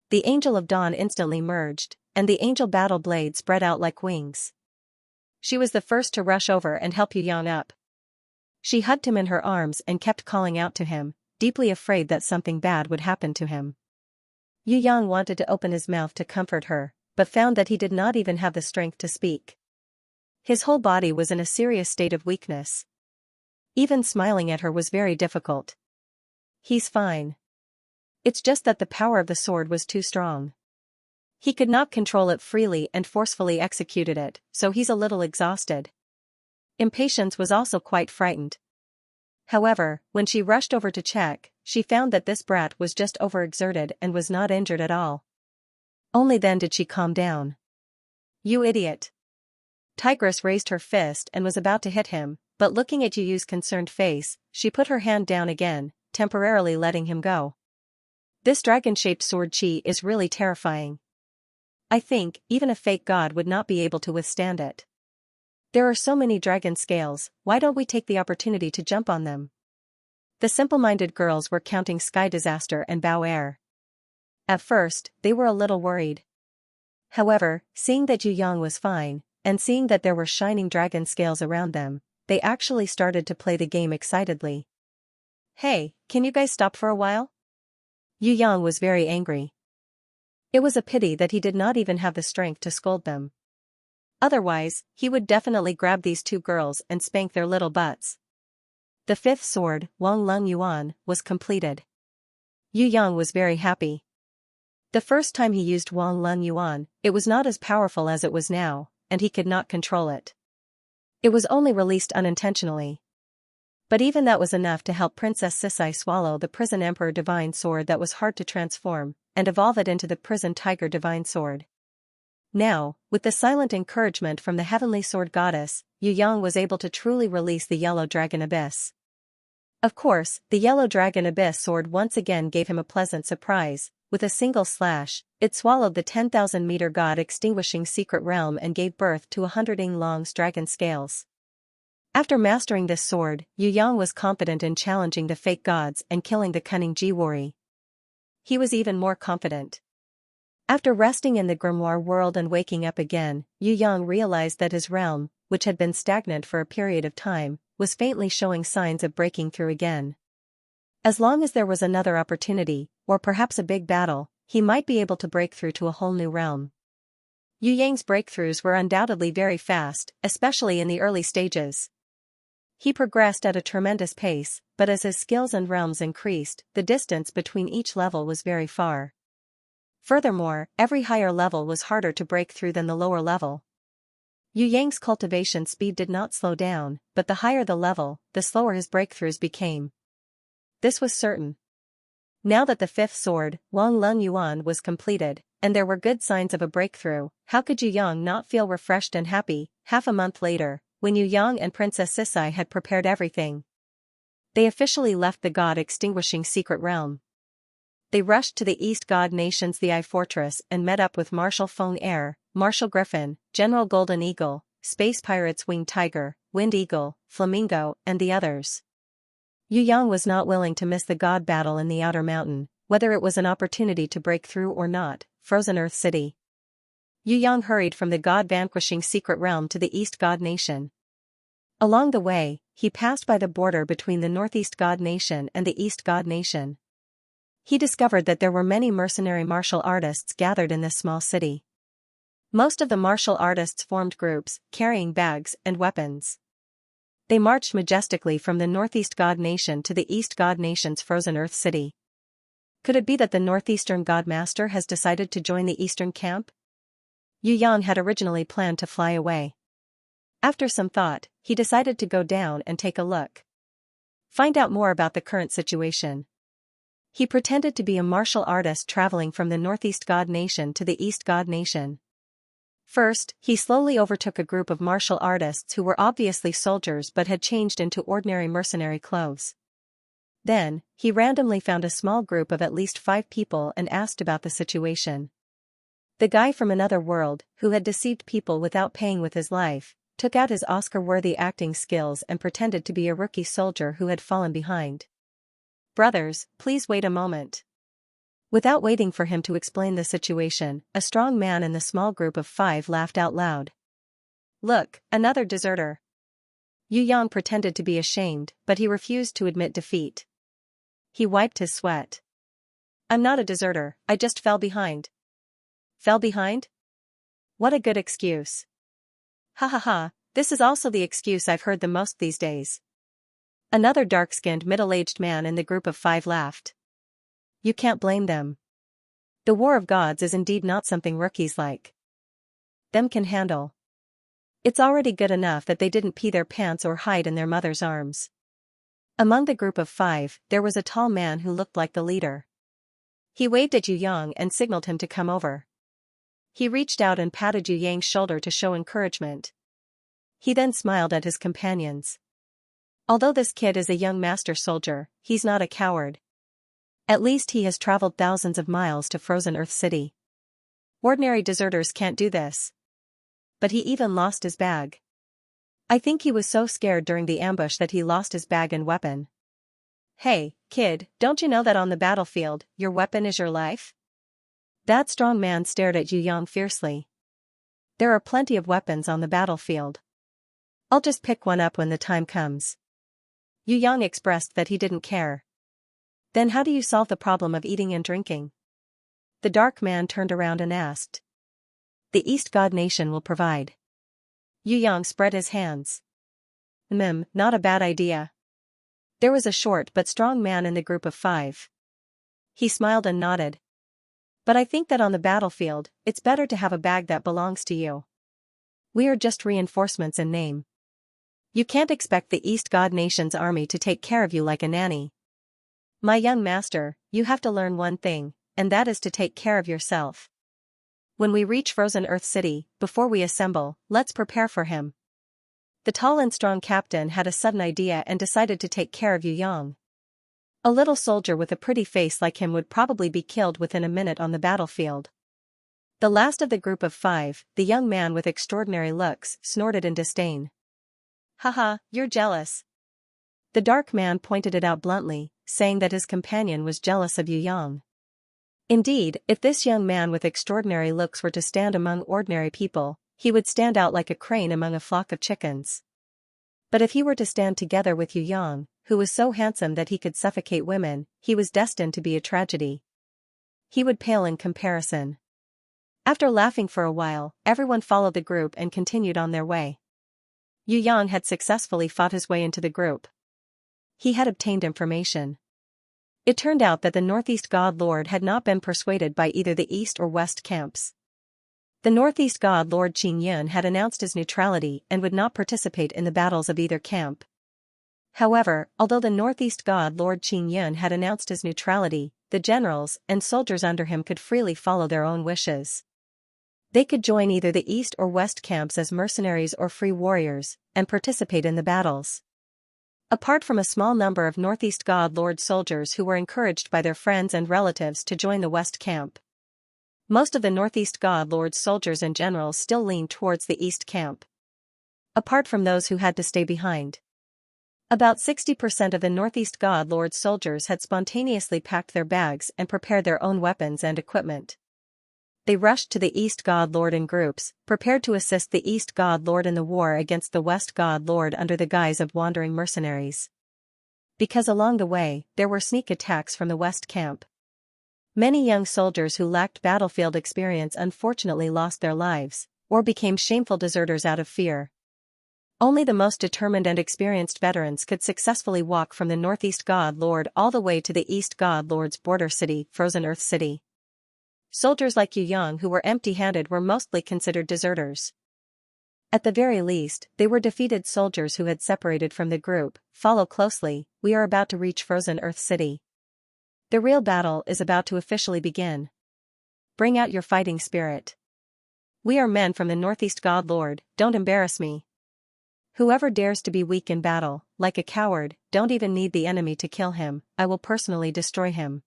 The Angel of Dawn instantly merged, and the angel battle blade spread out like wings. She was the first to rush over and help Yu Yang up. She hugged him in her arms and kept calling out to him, deeply afraid that something bad would happen to him. Yu Yang wanted to open his mouth to comfort her, but found that he did not even have the strength to speak. His whole body was in a serious state of weakness. Even smiling at her was very difficult. He's fine. It's just that the power of the sword was too strong. He could not control it freely and forcefully executed it, so he's a little exhausted. Impatience was also quite frightened. However, when she rushed over to check, she found that this brat was just overexerted and was not injured at all. Only then did she calm down. You idiot. Tigress raised her fist and was about to hit him, but looking at Yu's concerned face, she put her hand down again, temporarily letting him go. This dragon-shaped sword chi is really terrifying. I think even a fake god would not be able to withstand it. There are so many dragon scales, why don't we take the opportunity to jump on them? The simple-minded girls were counting Sky Disaster and Bao Air. At first, they were a little worried. However, seeing that Yu Yang was fine, and seeing that there were shining dragon scales around them, they actually started to play the game excitedly. Hey, can you guys stop for a while? Yu Yang was very angry. It was a pity that he did not even have the strength to scold them. Otherwise, he would definitely grab these two girls and spank their little butts. The fifth sword, Wang Lung Yuan, was completed. Yu Yang was very happy. The first time he used Wang Lung Yuan, it was not as powerful as it was now, and he could not control it. It was only released unintentionally. But even that was enough to help Princess Sisai swallow the Prison Emperor Divine Sword that was hard to transform, and evolve it into the Prison Tiger Divine Sword. Now, with the silent encouragement from the Heavenly Sword Goddess, Yu Yang was able to truly release the Yellow Dragon Abyss. Of course, the Yellow Dragon Abyss sword once again gave him a pleasant surprise. With a single slash, it swallowed the 10,000-meter god extinguishing secret realm and gave birth to 100-long dragon scales. After mastering this sword, Yu Yang was confident in challenging the fake gods and killing the cunning Jiwari. He was even more confident. After resting in the grimoire world and waking up again, Yu Yang realized that his realm, which had been stagnant for a period of time, was faintly showing signs of breaking through again. As long as there was another opportunity, or perhaps a big battle, he might be able to break through to a whole new realm. Yu Yang's breakthroughs were undoubtedly very fast, especially in the early stages. He progressed at a tremendous pace, but as his skills and realms increased, the distance between each level was very far. Furthermore, every higher level was harder to break through than the lower level. Yu Yang's cultivation speed did not slow down, but the higher the level, the slower his breakthroughs became. This was certain. Now that the fifth sword, Wang Lung Yuan, was completed, and there were good signs of a breakthrough, how could Yu Yang not feel refreshed and happy? Half a month later, when Yu Yang and Princess Sisai had prepared everything, they officially left the god-extinguishing secret realm. They rushed to the East God Nation's The Eye Fortress and met up with Marshal Feng Air, Marshal Griffin, General Golden Eagle, Space Pirates Winged Tiger, Wind Eagle, Flamingo, and the others. Yu Yang was not willing to miss the god battle in the Outer Mountain, whether it was an opportunity to break through or not. Frozen Earth City. Yu Yang hurried from the god-vanquishing secret realm to the East God Nation. Along the way, he passed by the border between the Northeast God Nation and the East God Nation. He discovered that there were many mercenary martial artists gathered in this small city. Most of the martial artists formed groups, carrying bags and weapons. They marched majestically from the Northeast God Nation to the East God Nation's Frozen Earth City. Could it be that the Northeastern God Master has decided to join the Eastern camp? Yu Yang had originally planned to fly away. After some thought, he decided to go down and take a look. Find out more about the current situation. He pretended to be a martial artist traveling from the Northeast God Nation to the East God Nation. First, he slowly overtook a group of martial artists who were obviously soldiers but had changed into ordinary mercenary clothes. Then, he randomly found a small group of at least 5 people and asked about the situation. The guy from another world, who had deceived people without paying with his life, took out his Oscar-worthy acting skills and pretended to be a rookie soldier who had fallen behind. Brothers, please wait a moment. Without waiting for him to explain the situation, a strong man in the small group of 5 laughed out loud. Look, another deserter. Yu Yang pretended to be ashamed, but he refused to admit defeat. He wiped his sweat. I'm not a deserter, I just fell behind. Fell behind? What a good excuse. Ha ha ha, this is also the excuse I've heard the most these days. Another dark-skinned middle-aged man in the group of 5 laughed. You can't blame them. The war of gods is indeed not something rookies like them can handle. It's already good enough that they didn't pee their pants or hide in their mother's arms. Among the group of 5, there was a tall man who looked like the leader. He waved at Yu Yang and signaled him to come over. He reached out and patted Yu Yang's shoulder to show encouragement. He then smiled at his companions. Although this kid is a young master soldier, he's not a coward. At least he has traveled thousands of miles to Frozen Earth City. Ordinary deserters can't do this. But he even lost his bag. I think he was so scared during the ambush that he lost his bag and weapon. Hey, kid, don't you know that on the battlefield, your weapon is your life? That strong man stared at Yu Yang fiercely. There are plenty of weapons on the battlefield. I'll just pick one up when the time comes. Yu Yang expressed that he didn't care. Then how do you solve the problem of eating and drinking? The dark man turned around and asked. The East God Nation will provide. Yu Yang spread his hands. Not a bad idea. There was a short but strong man in the group of 5. He smiled and nodded. But I think that on the battlefield, it's better to have a bag that belongs to you. We are just reinforcements in name. You can't expect the East God Nation's army to take care of you like a nanny. My young master, you have to learn one thing, and that is to take care of yourself. When we reach Frozen Earth City, before we assemble, let's prepare for him. The tall and strong captain had a sudden idea and decided to take care of Yu Yang. A little soldier with a pretty face like him would probably be killed within a minute on the battlefield. The last of the group of 5, the young man with extraordinary looks, snorted in disdain. Haha, you're jealous. The dark man pointed it out bluntly, saying that his companion was jealous of Yu Yang. Indeed, if this young man with extraordinary looks were to stand among ordinary people, he would stand out like a crane among a flock of chickens. But if he were to stand together with Yu Yang, who was so handsome that he could suffocate women, he was destined to be a tragedy. He would pale in comparison. After laughing for a while, everyone followed the group and continued on their way. Yu Yang had successfully fought his way into the group. He had obtained information. It turned out that the Northeast God Lord had not been persuaded by either the East or West camps. The Northeast God Lord Xianxia had announced his neutrality and would not participate in the battles of either camp. However, although the Northeast God Lord Xianxia had announced his neutrality, the generals and soldiers under him could freely follow their own wishes. They could join either the East or West camps as mercenaries or free warriors, and participate in the battles. Apart from a small number of Northeast God Lord soldiers who were encouraged by their friends and relatives to join the West camp, most of the Northeast God Lord soldiers and generals still leaned towards the East camp. Apart from those who had to stay behind. About 60% of the Northeast God Lord soldiers had spontaneously packed their bags and prepared their own weapons and equipment. They rushed to the East God Lord in groups, prepared to assist the East God Lord in the war against the West God Lord under the guise of wandering mercenaries. Because along the way, there were sneak attacks from the West camp. Many young soldiers who lacked battlefield experience unfortunately lost their lives, or became shameful deserters out of fear. Only the most determined and experienced veterans could successfully walk from the Northeast God Lord all the way to the East God Lord's border city, Frozen Earth City. Soldiers like Yu Yang who were empty-handed were mostly considered deserters. At the very least, they were defeated soldiers who had separated from the group. Follow closely, we are about to reach Frozen Earth City. The real battle is about to officially begin. Bring out your fighting spirit. We are men from the Northeast God Lord, don't embarrass me. Whoever dares to be weak in battle, like a coward, don't even need the enemy to kill him, I will personally destroy him.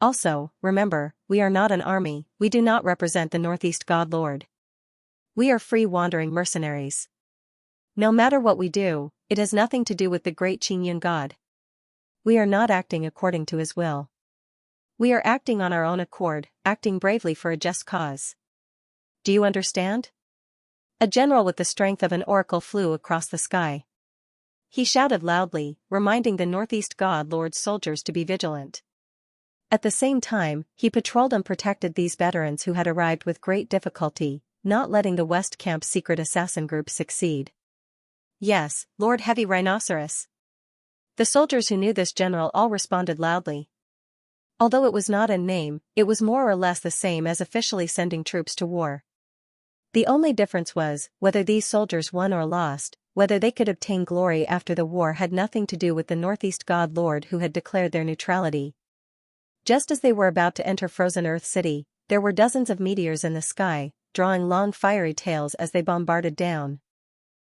Also, remember, we are not an army, we do not represent the Northeast God Lord. We are free wandering mercenaries. No matter what we do, it has nothing to do with the great Qinyun God. We are not acting according to his will. We are acting on our own accord, acting bravely for a just cause. Do you understand? A general with the strength of an oracle flew across the sky. He shouted loudly, reminding the Northeast God Lord's soldiers to be vigilant. At the same time, he patrolled and protected these veterans who had arrived with great difficulty, not letting the West Camp's secret assassin group succeed. Yes, Lord Heavy Rhinoceros. The soldiers who knew this general all responded loudly. Although it was not in name, it was more or less the same as officially sending troops to war. The only difference was, whether these soldiers won or lost, whether they could obtain glory after the war had nothing to do with the Northeast God Lord who had declared their neutrality. Just as they were about to enter Frozen Earth City, there were dozens of meteors in the sky, drawing long fiery tails as they bombarded down.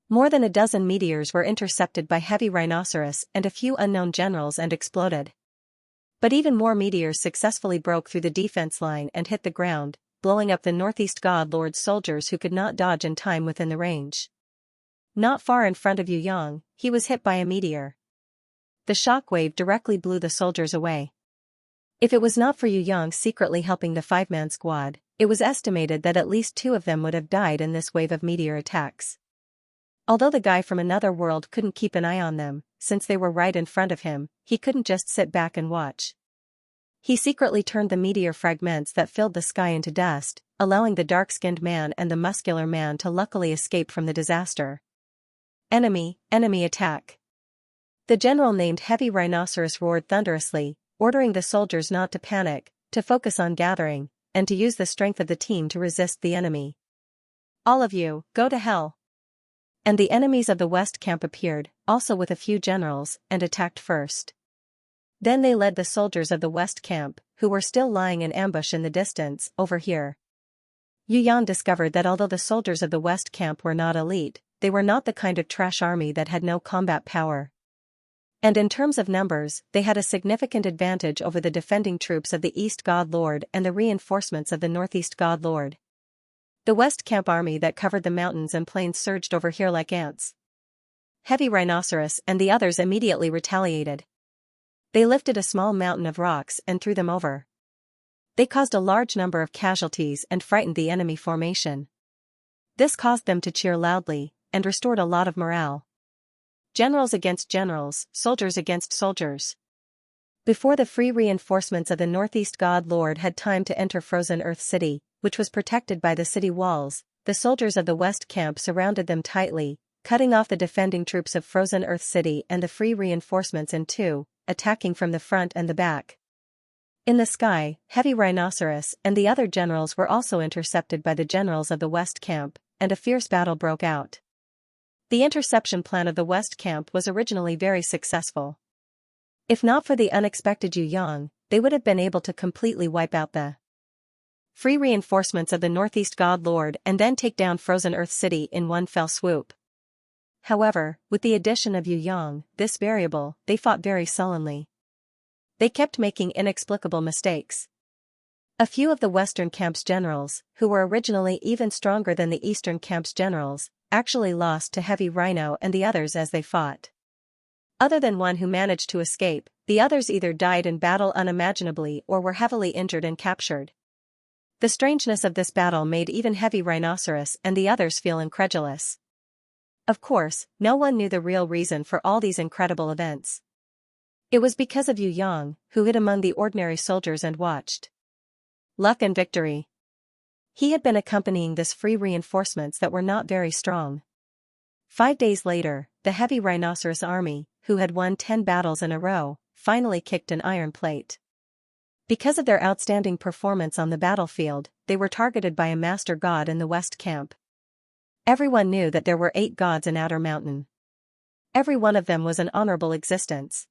More than a dozen meteors were intercepted by Heavy Rhinoceros and a few unknown generals and exploded. But even more meteors successfully broke through the defense line and hit the ground, blowing up the Northeast God Lord's soldiers who could not dodge in time within the range. Not far in front of Yu Yang, he was hit by a meteor. The shockwave directly blew the soldiers away. If it was not for Yu Yang secretly helping the five-man squad, it was estimated that at least 2 of them would have died in this wave of meteor attacks. Although the guy from another world couldn't keep an eye on them, since they were right in front of him, he couldn't just sit back and watch. He secretly turned the meteor fragments that filled the sky into dust, allowing the dark-skinned man and the muscular man to luckily escape from the disaster. Enemy attack. The general named Heavy Rhinoceros roared thunderously, ordering the soldiers not to panic, to focus on gathering, and to use the strength of the team to resist the enemy. All of you, go to hell. And the enemies of the West Camp appeared, also with a few generals, and attacked first. Then they led the soldiers of the West Camp, who were still lying in ambush in the distance, over here. Yu Yan discovered that although the soldiers of the West Camp were not elite, they were not the kind of trash army that had no combat power. And in terms of numbers, they had a significant advantage over the defending troops of the East God Lord and the reinforcements of the Northeast God Lord. The West Camp army that covered the mountains and plains surged over here like ants. Heavy Rhinoceros and the others immediately retaliated. They lifted a small mountain of rocks and threw them over. They caused a large number of casualties and frightened the enemy formation. This caused them to cheer loudly, and restored a lot of morale. Generals against generals, soldiers against soldiers. Before the free reinforcements of the Northeast God Lord had time to enter Frozen Earth City, which was protected by the city walls, the soldiers of the West Camp surrounded them tightly, cutting off the defending troops of Frozen Earth City and the free reinforcements in two, attacking from the front and the back. In the sky, Heavy Rhinoceros and the other generals were also intercepted by the generals of the West Camp, and a fierce battle broke out. The interception plan of the West Camp was originally very successful. If not for the unexpected Yu Yang, they would have been able to completely wipe out the free reinforcements of the Northeast God Lord and then take down Frozen Earth City in one fell swoop. However, with the addition of Yu Yang, this variable, they fought very sullenly. They kept making inexplicable mistakes. A few of the Western Camp's generals, who were originally even stronger than the Eastern Camp's generals, actually lost to Heavy Rhino and the others as they fought. Other than one who managed to escape, the others either died in battle unimaginably or were heavily injured and captured. The strangeness of this battle made even Heavy Rhinoceros and the others feel incredulous. Of course, no one knew the real reason for all these incredible events. It was because of Yu Yang, who hid among the ordinary soldiers and watched. Luck and victory. He had been accompanying this free reinforcements that were not very strong. 5 days later, the Heavy Rhinoceros army, who had won 10 battles in a row, finally kicked an iron plate. Because of their outstanding performance on the battlefield, they were targeted by a master god in the West Camp. Everyone knew that there were 8 gods in Outer Mountain. Every one of them was an honorable existence.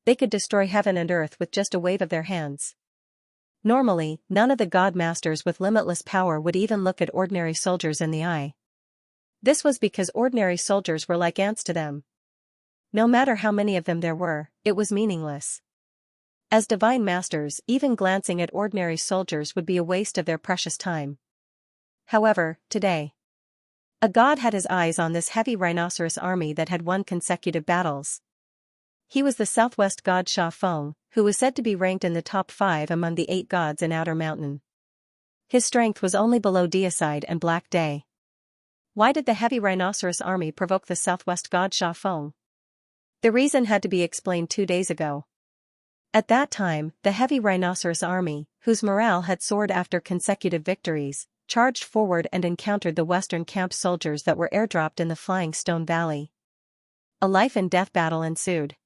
They could destroy heaven and earth with just a wave of their hands. Normally, none of the god masters with limitless power would even look at ordinary soldiers in the eye. This was because ordinary soldiers were like ants to them. No matter how many of them there were, it was meaningless. As divine masters, even glancing at ordinary soldiers would be a waste of their precious time. However, today, a god had his eyes on this Heavy Rhinoceros army that had won consecutive battles. He was the southwest god Xianxia, who was said to be ranked in the top 5 among the 8 gods in Outer Mountain. His strength was only below Deicide and Black Day. Why did the heavy rhinoceros army provoke the southwest god Xianxia? The reason had to be explained 2 days ago. At that time, the heavy rhinoceros army, whose morale had soared after consecutive victories, charged forward and encountered the western camp soldiers that were airdropped in the Flying Stone Valley. A life-and-death battle ensued.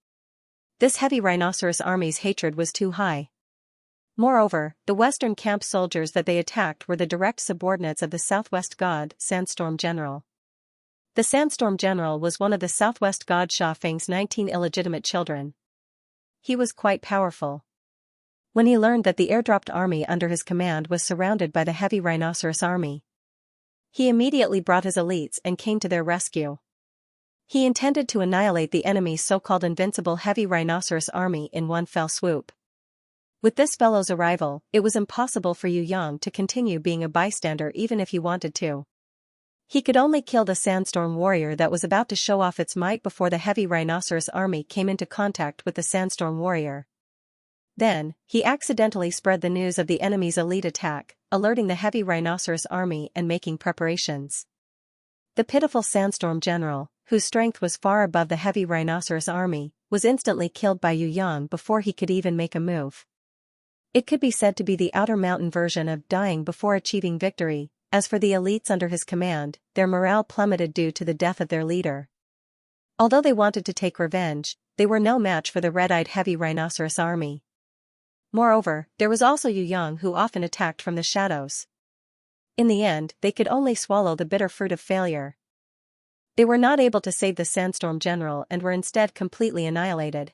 This heavy rhinoceros army's hatred was too high. Moreover, the western camp soldiers that they attacked were the direct subordinates of the southwest god, Sandstorm General. The Sandstorm General was one of the southwest god Xianxia's 19 illegitimate children. He was quite powerful. When he learned that the airdropped army under his command was surrounded by the heavy rhinoceros army, he immediately brought his elites and came to their rescue. He intended to annihilate the enemy's so-called invincible heavy rhinoceros army in one fell swoop. With this fellow's arrival, it was impossible for Yu Yang to continue being a bystander even if he wanted to. He could only kill the sandstorm warrior that was about to show off its might before the heavy rhinoceros army came into contact with the sandstorm warrior. Then, he accidentally spread the news of the enemy's elite attack, alerting the heavy rhinoceros army and making preparations. The pitiful sandstorm general, whose strength was far above the heavy rhinoceros army, was instantly killed by Yu Yang before he could even make a move. It could be said to be the Outer Mountain version of dying before achieving victory. As for the elites under his command, their morale plummeted due to the death of their leader. Although they wanted to take revenge, they were no match for the red-eyed heavy rhinoceros army. Moreover, there was also Yu Yang who often attacked from the shadows. In the end, they could only swallow the bitter fruit of failure. They were not able to save the Sandstorm General and were instead completely annihilated.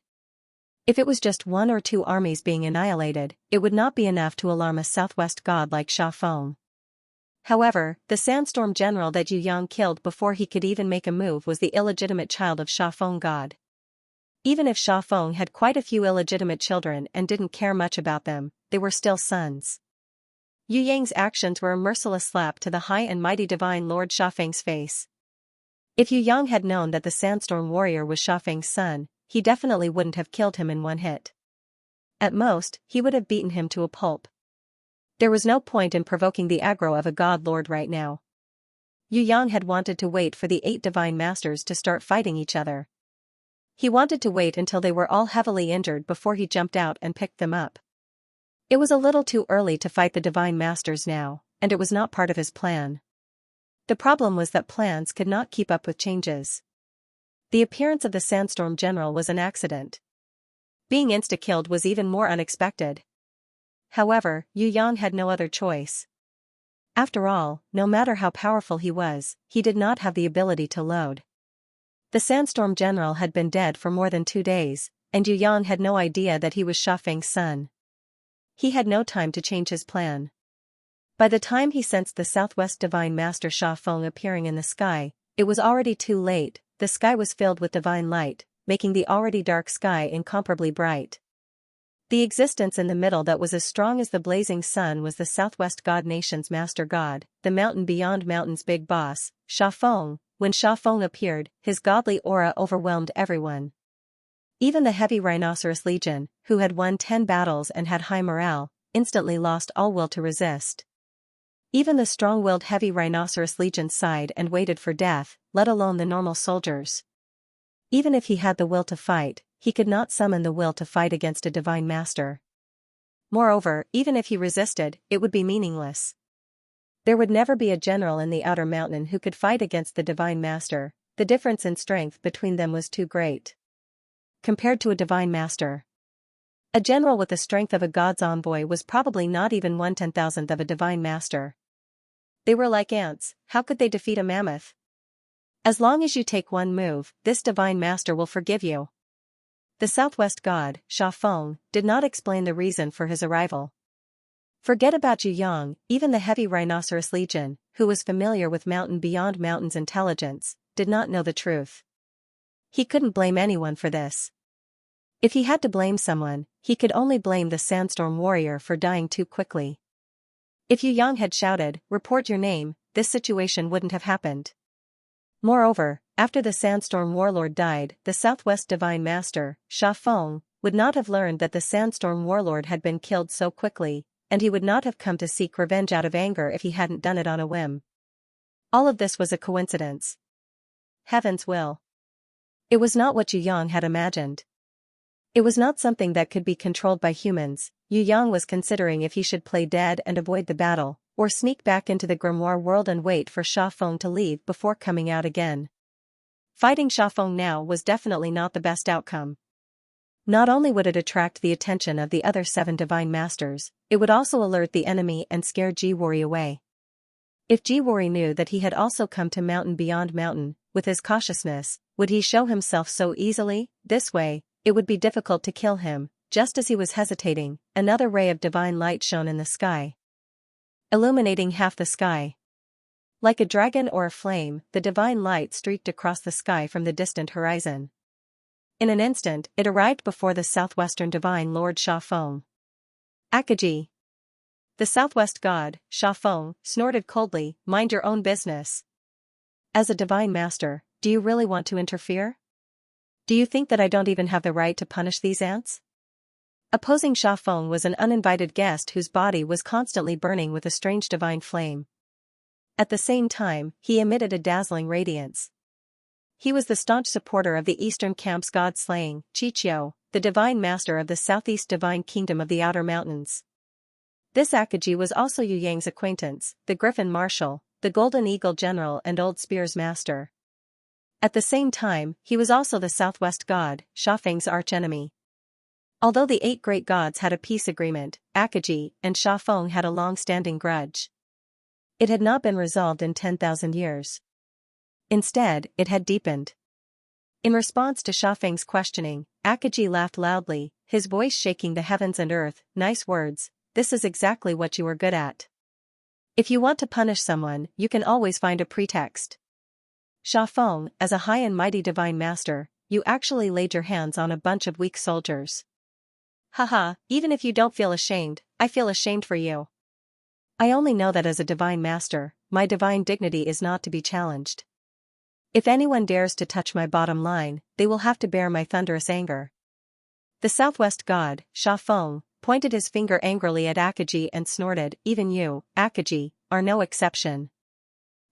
If it was just 1 or 2 armies being annihilated, it would not be enough to alarm a southwest god like Xianxia. However, the Sandstorm General that Yu Yang killed before he could even make a move was the illegitimate child of Xianxia god. Even if Xianxia had quite a few illegitimate children and didn't care much about them, they were still sons. Yu Yang's actions were a merciless slap to the high and mighty divine Lord Xianxia's face. If Yu Yang had known that the Sandstorm Warrior was Xianxia's son, he definitely wouldn't have killed him in one hit. At most, he would have beaten him to a pulp. There was no point in provoking the aggro of a god lord right now. Yu Yang had wanted to wait for the 8 divine masters to start fighting each other. He wanted to wait until they were all heavily injured before he jumped out and picked them up. It was a little too early to fight the divine masters now, and it was not part of his plan. The problem was that plans could not keep up with changes. The appearance of the Sandstorm General was an accident. Being insta-killed was even more unexpected. However, Yu Yang had no other choice. After all, no matter how powerful he was, he did not have the ability to load. The Sandstorm General had been dead for more than 2 days, and Yu Yang had no idea that he was Xianxia's son. He had no time to change his plan. By the time he sensed the Southwest Divine Master Xianxia appearing in the sky, it was already too late. The sky was filled with divine light, making the already dark sky incomparably bright. The existence in the middle that was as strong as the blazing sun was the Southwest God Nation's master god, the mountain beyond mountains' big boss, Xianxia. When Xianxia appeared, his godly aura overwhelmed everyone. Even the heavy Rhinoceros Legion, who had won 10 battles and had high morale, instantly lost all will to resist. Even the strong-willed heavy Rhinoceros Legion sighed and waited for death, let alone the normal soldiers. Even if he had the will to fight, he could not summon the will to fight against a divine master. Moreover, even if he resisted, it would be meaningless. There would never be a general in the Outer Mountain who could fight against the divine master. The difference in strength between them was too great. Compared to a divine master, a general with the strength of a god's envoy was probably not even 1/10,000th of a divine master. They were like ants. How could they defeat a mammoth? As long as you take one move, this divine master will forgive you. The Southwest god, Xianxia, did not explain the reason for his arrival. Forget about Yu Yang, even the heavy Rhinoceros Legion, who was familiar with Mountain Beyond Mountain's intelligence, did not know the truth. He couldn't blame anyone for this. If he had to blame someone, he could only blame the Sandstorm Warrior for dying too quickly. If Yu Yang had shouted, "Report your name," this situation wouldn't have happened. Moreover, after the Sandstorm Warlord died, the Southwest Divine Master, Sha Feng, would not have learned that the Sandstorm Warlord had been killed so quickly, and he would not have come to seek revenge out of anger if he hadn't done it on a whim. All of this was a coincidence. Heaven's will. It was not what Yu Yang had imagined. It was not something that could be controlled by humans. Yu Yang was considering if he should play dead and avoid the battle, or sneak back into the grimoire world and wait for Sha Feng to leave before coming out again. Fighting Sha Feng now was definitely not the best outcome. Not only would it attract the attention of the other 7 Divine Masters, it would also alert the enemy and scare Jiwori away. If Jiwori knew that he had also come to Mountain Beyond Mountain, with his cautiousness, would he show himself so easily? This way, it would be difficult to kill him. Just as he was hesitating, another ray of divine light shone in the sky, illuminating half the sky. Like a dragon or a flame, the divine light streaked across the sky from the distant horizon. In an instant, it arrived before the southwestern divine lord Sha Feng. Akaji. The southwest god, Sha Feng, snorted coldly, "Mind your own business. As a divine master, do you really want to interfere? Do you think that I don't even have the right to punish these ants?" Opposing Sha Feng was an uninvited guest whose body was constantly burning with a strange divine flame. At the same time, he emitted a dazzling radiance. He was the staunch supporter of the Eastern Camp's god-slaying, Xianxia, the divine master of the Southeast Divine Kingdom of the Outer Mountains. This Akaji was also Yu Yang's acquaintance, the Griffin Marshal, the Golden Eagle General and Old Spear's master. At the same time, he was also the Southwest god, Sha Feng's archenemy. Although the 8 great gods had a peace agreement, Akaji and Sha Feng had a long-standing grudge. It had not been resolved in 10,000 years. Instead, it had deepened. In response to Sha Feng's questioning, Akaji laughed loudly, his voice shaking the heavens and earth. "Nice words, this is exactly what you are good at. If you want to punish someone, you can always find a pretext. Sha Feng, as a high and mighty divine master, you actually laid your hands on a bunch of weak soldiers. Haha, even if you don't feel ashamed, I feel ashamed for you. I only know that as a divine master, my divine dignity is not to be challenged. If anyone dares to touch my bottom line, they will have to bear my thunderous anger." The Southwest god, Sha Feng, pointed his finger angrily at Akaji and snorted, "Even you, Akaji, are no exception.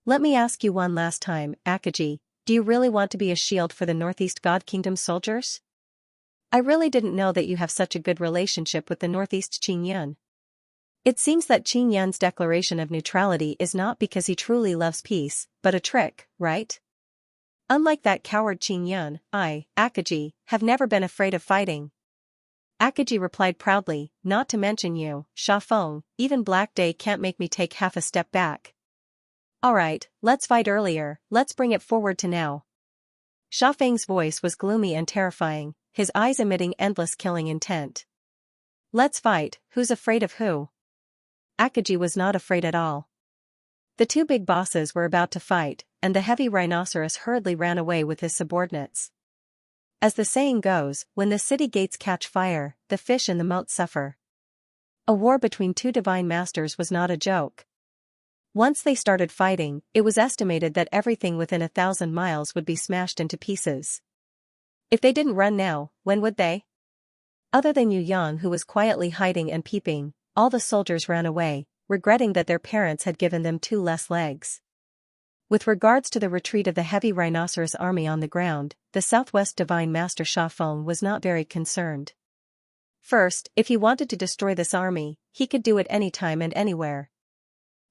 Let me ask you one last time, Akaji, do you really want to be a shield for the Northeast God Kingdom soldiers? I really didn't know that you have such a good relationship with the Northeast Qingyun. It seems that Qingyun's declaration of neutrality is not because he truly loves peace, but a trick, right? Unlike that coward Qingyun, I, Akaji, have never been afraid of fighting." Akaji replied proudly, "Not to mention you, Sha Feng, even Black Day can't make me take half a step back. Alright, let's fight earlier, let's bring it forward to now." Sha Feng's voice was gloomy and terrifying, his eyes emitting endless killing intent. "Let's fight, who's afraid of who?" Akaji was not afraid at all. The 2 big bosses were about to fight, and the heavy rhinoceros hurriedly ran away with his subordinates. As the saying goes, when the city gates catch fire, the fish in the moat suffer. A war between 2 divine masters was not a joke. Once they started fighting, it was estimated that everything within 1,000 miles would be smashed into pieces. If they didn't run now, when would they? Other than Yu Yang, who was quietly hiding and peeping, all the soldiers ran away, regretting that their parents had given them 2 less legs. With regards to the retreat of the heavy rhinoceros army on the ground, the Southwest Divine Master Sha Feng was not very concerned. First, if he wanted to destroy this army, he could do it anytime and anywhere.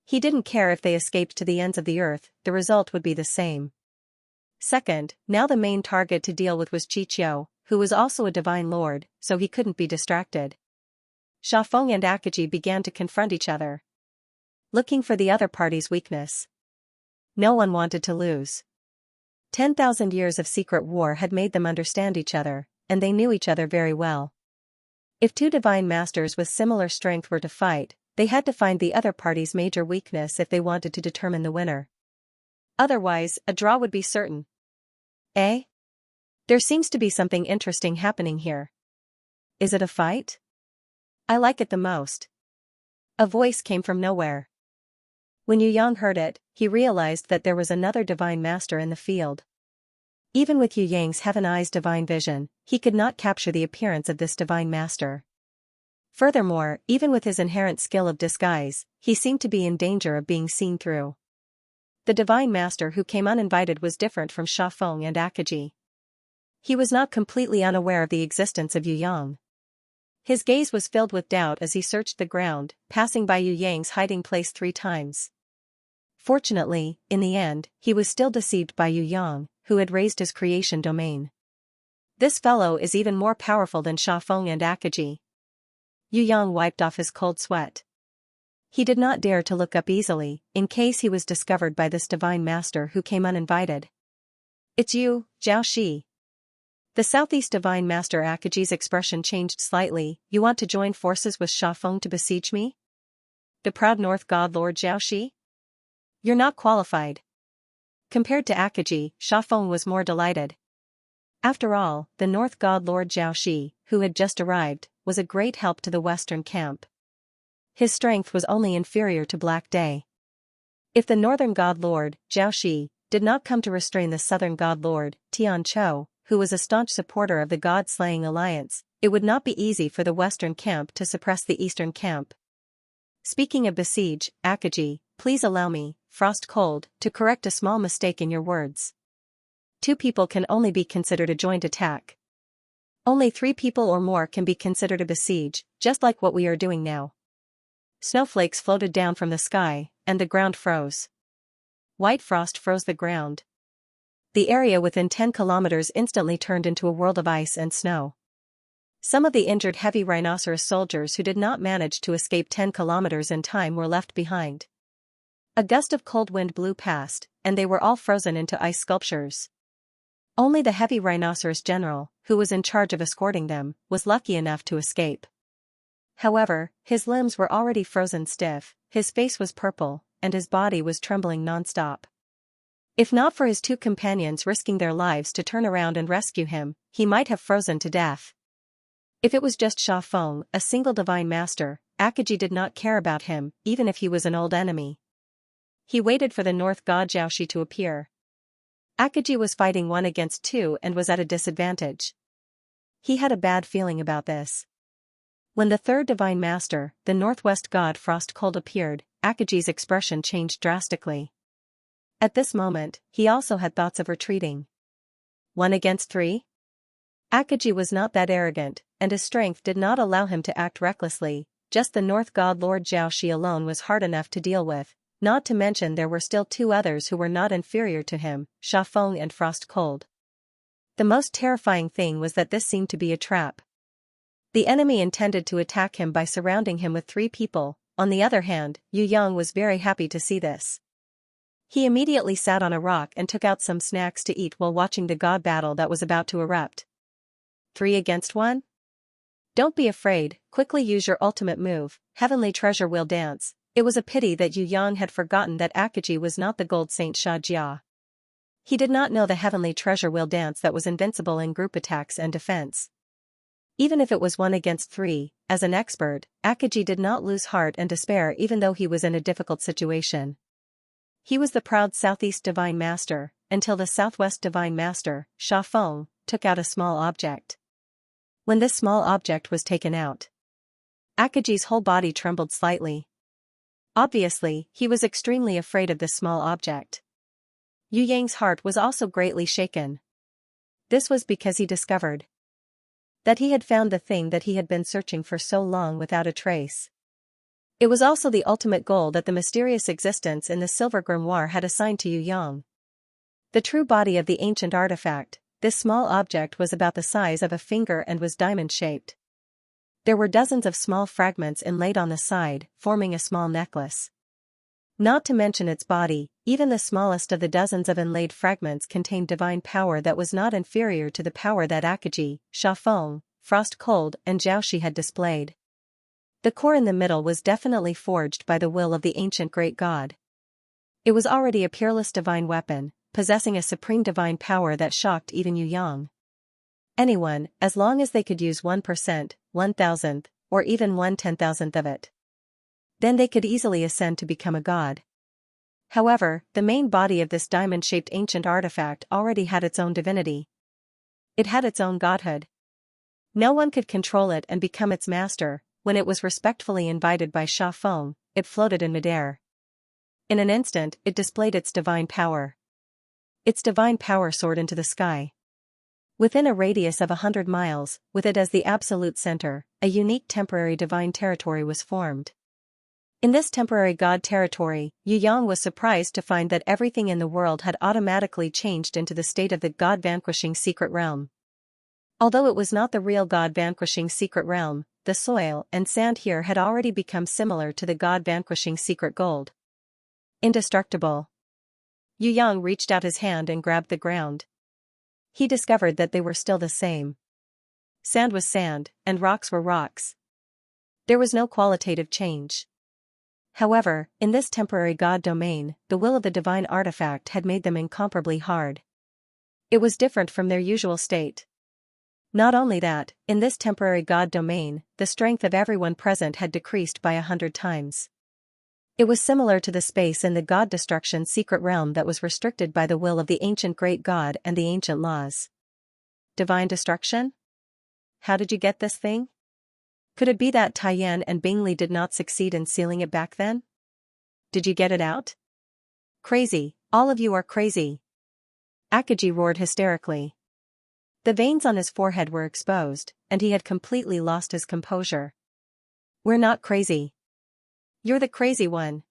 He didn't care if they escaped to the ends of the earth, the result would be the same. Second, now the main target to deal with was Xianxia, who was also a divine lord, so he couldn't be distracted. Sha Feng and Akaji began to confront each other, looking for the other party's weakness. No one wanted to lose. 10,000 years of secret war had made them understand each other, and they knew each other very well. If 2 divine masters with similar strength were to fight, they had to find the other party's major weakness if they wanted to determine the winner. Otherwise, a draw would be certain. Eh? There seems to be something interesting happening here. Is it a fight? I like it the most. A voice came from nowhere. When Yu Yang heard it, he realized that there was another divine master in the field. Even with Yu Yang's heaven eyes divine vision, he could not capture the appearance of this divine master. Furthermore, even with his inherent skill of disguise, he seemed to be in danger of being seen through. The divine master who came uninvited was different from Xiaofeng and Akaji. He was not completely unaware of the existence of Yu Yang. His gaze was filled with doubt as he searched the ground, passing by Yu Yang's hiding place 3 times. Fortunately, in the end, he was still deceived by Yu Yang, who had raised his creation domain. This fellow is even more powerful than Xiaofeng and Akaji. Yu Yang wiped off his cold sweat. He did not dare to look up easily, in case he was discovered by this divine master who came uninvited. "It's you, Zhao Shi." The Southeast Divine Master Akaji's expression changed slightly. "You want to join forces with Xiaofeng to besiege me? The proud North God Lord Zhao Shi? You're not qualified." Compared to Akaji, Xiaofeng was more delighted. After all, the North God Lord Zhao Shi, who had just arrived, was a great help to the Western camp. His strength was only inferior to Black Day. If the Northern God Lord, Zhao Shi, did not come to restrain the Southern God Lord, Tian Chou, who was a staunch supporter of the God-slaying alliance, it would not be easy for the Western camp to suppress the Eastern camp. Speaking of besiege, Akaji, please allow me, Frost Cold, to correct a small mistake in your words. 2 people can only be considered a joint attack. Only 3 people or more can be considered a besiege, just like what we are doing now. Snowflakes floated down from the sky, and the ground froze. White frost froze the ground. The area within 10 kilometers instantly turned into a world of ice and snow. Some of the injured heavy rhinoceros soldiers who did not manage to escape 10 kilometers in time were left behind. A gust of cold wind blew past, and they were all frozen into ice sculptures. Only the heavy rhinoceros general, who was in charge of escorting them, was lucky enough to escape. However, his limbs were already frozen stiff, his face was purple, and his body was trembling non-stop. If not for his 2 companions risking their lives to turn around and rescue him, he might have frozen to death. If it was just Xiaofeng, a single divine master, Akaji did not care about him, even if he was an old enemy. He waited for the North God Zhao Shi to appear. Akaji was fighting 1 against 2 and was at a disadvantage. He had a bad feeling about this. When the 3rd divine master, the Northwest God Frost Cold appeared, Akaji's expression changed drastically. At this moment, he also had thoughts of retreating. 1 against 3? Akaji was not that arrogant, and his strength did not allow him to act recklessly. Just the North God Lord Zhao Shi alone was hard enough to deal with, not to mention there were still 2 others who were not inferior to him, Xiaofeng and Frost Cold. The most terrifying thing was that this seemed to be a trap. The enemy intended to attack him by surrounding him with 3 people. On the other hand, Yu Yang was very happy to see this. He immediately sat on a rock and took out some snacks to eat while watching the god battle that was about to erupt. 3 against 1? Don't be afraid, quickly use your ultimate move, Heavenly Treasure Wheel Dance. It was a pity that Yu Yang had forgotten that Akaji was not the Gold Saint Xianxia. He did not know the Heavenly Treasure Wheel Dance that was invincible in group attacks and defense. Even if it was 1 against 3, as an expert, Akaji did not lose heart and despair even though he was in a difficult situation. He was the proud Southeast Divine Master, until the Southwest Divine Master, Xiaofeng, took out a small object. When this small object was taken out, Akaji's whole body trembled slightly. Obviously, he was extremely afraid of this small object. Yu Yang's heart was also greatly shaken. This was because he discovered that he had found the thing that he had been searching for so long without a trace. It was also the ultimate goal that the mysterious existence in the Silver Grimoire had assigned to Yu Yang. The true body of the ancient artifact, this small object was about the size of a finger and was diamond-shaped. There were dozens of small fragments inlaid on the side, forming a small necklace. Not to mention its body, even the smallest of the dozens of inlaid fragments contained divine power that was not inferior to the power that Akaji, Xiaofeng, Frost Cold and Zhao Shi had displayed. The core in the middle was definitely forged by the will of the ancient great god. It was already a peerless divine weapon, possessing a supreme divine power that shocked even Yu Yang. Anyone, as long as they could use 1%, 1,000th, or even 1/10,000th of it. Then they could easily ascend to become a god. However, the main body of this diamond-shaped ancient artifact already had its own divinity. It had its own godhood. No one could control it and become its master. When it was respectfully invited by Sha Feng, it floated in midair. In an instant, it displayed its divine power. Its divine power soared into the sky. Within a radius of 100 miles, with it as the absolute center, a unique temporary divine territory was formed. In this temporary god territory, Yu Yang was surprised to find that everything in the world had automatically changed into the state of the god-vanquishing secret realm. Although it was not the real god-vanquishing secret realm, the soil and sand here had already become similar to the god-vanquishing secret gold. Indestructible. Yu Yang reached out his hand and grabbed the ground. He discovered that they were still the same. Sand was sand, and rocks were rocks. There was no qualitative change. However, in this temporary god domain, the will of the divine artifact had made them incomparably hard. It was different from their usual state. Not only that, in this temporary god domain, the strength of everyone present had decreased by 100 times. It was similar to the space in the god destruction secret realm that was restricted by the will of the ancient great god and the ancient laws. Divine destruction? How did you get this thing? Could it be that Taiyan and Bingley did not succeed in sealing it back then? Did you get it out? Crazy, all of you are crazy. Akaji roared hysterically. The veins on his forehead were exposed, and he had completely lost his composure. We're not crazy. You're the crazy one.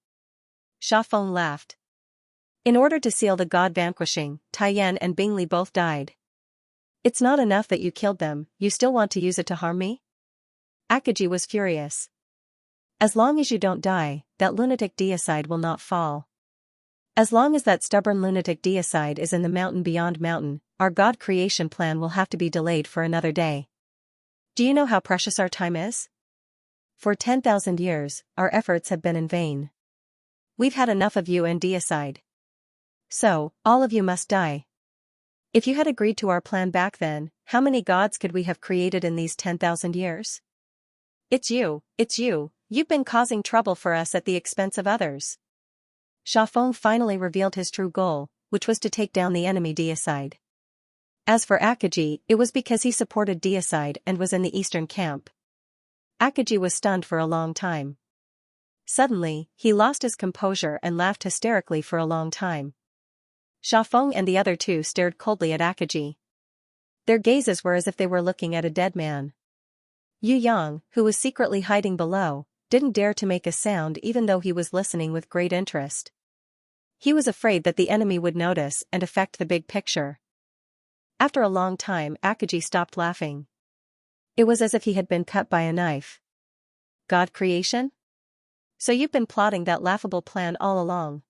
Sha Feng laughed. In order to seal the god vanquishing, Taiyan and Bingley both died. It's not enough that you killed them, you still want to use it to harm me? Akaji was furious. As long as you don't die, that lunatic deicide will not fall. As long as that stubborn lunatic deicide is in the mountain beyond mountain, our god creation plan will have to be delayed for another day. Do you know how precious our time is? For 10,000 years, our efforts have been in vain. We've had enough of you and deicide. So, all of you must die. If you had agreed to our plan back then, how many gods could we have created in these 10,000 years? It's you, you've been causing trouble for us at the expense of others. Sha Feng finally revealed his true goal, which was to take down the enemy deicide. As for Akaji, it was because he supported deicide and was in the eastern camp. Akaji was stunned for a long time. Suddenly, he lost his composure and laughed hysterically for a long time. Sha Feng and the other two stared coldly at Akaji. Their gazes were as if they were looking at a dead man. Yu Yang, who was secretly hiding below, didn't dare to make a sound even though he was listening with great interest. He was afraid that the enemy would notice and affect the big picture. After a long time, Akaji stopped laughing. It was as if he had been cut by a knife. God creation? So you've been plotting that laughable plan all along.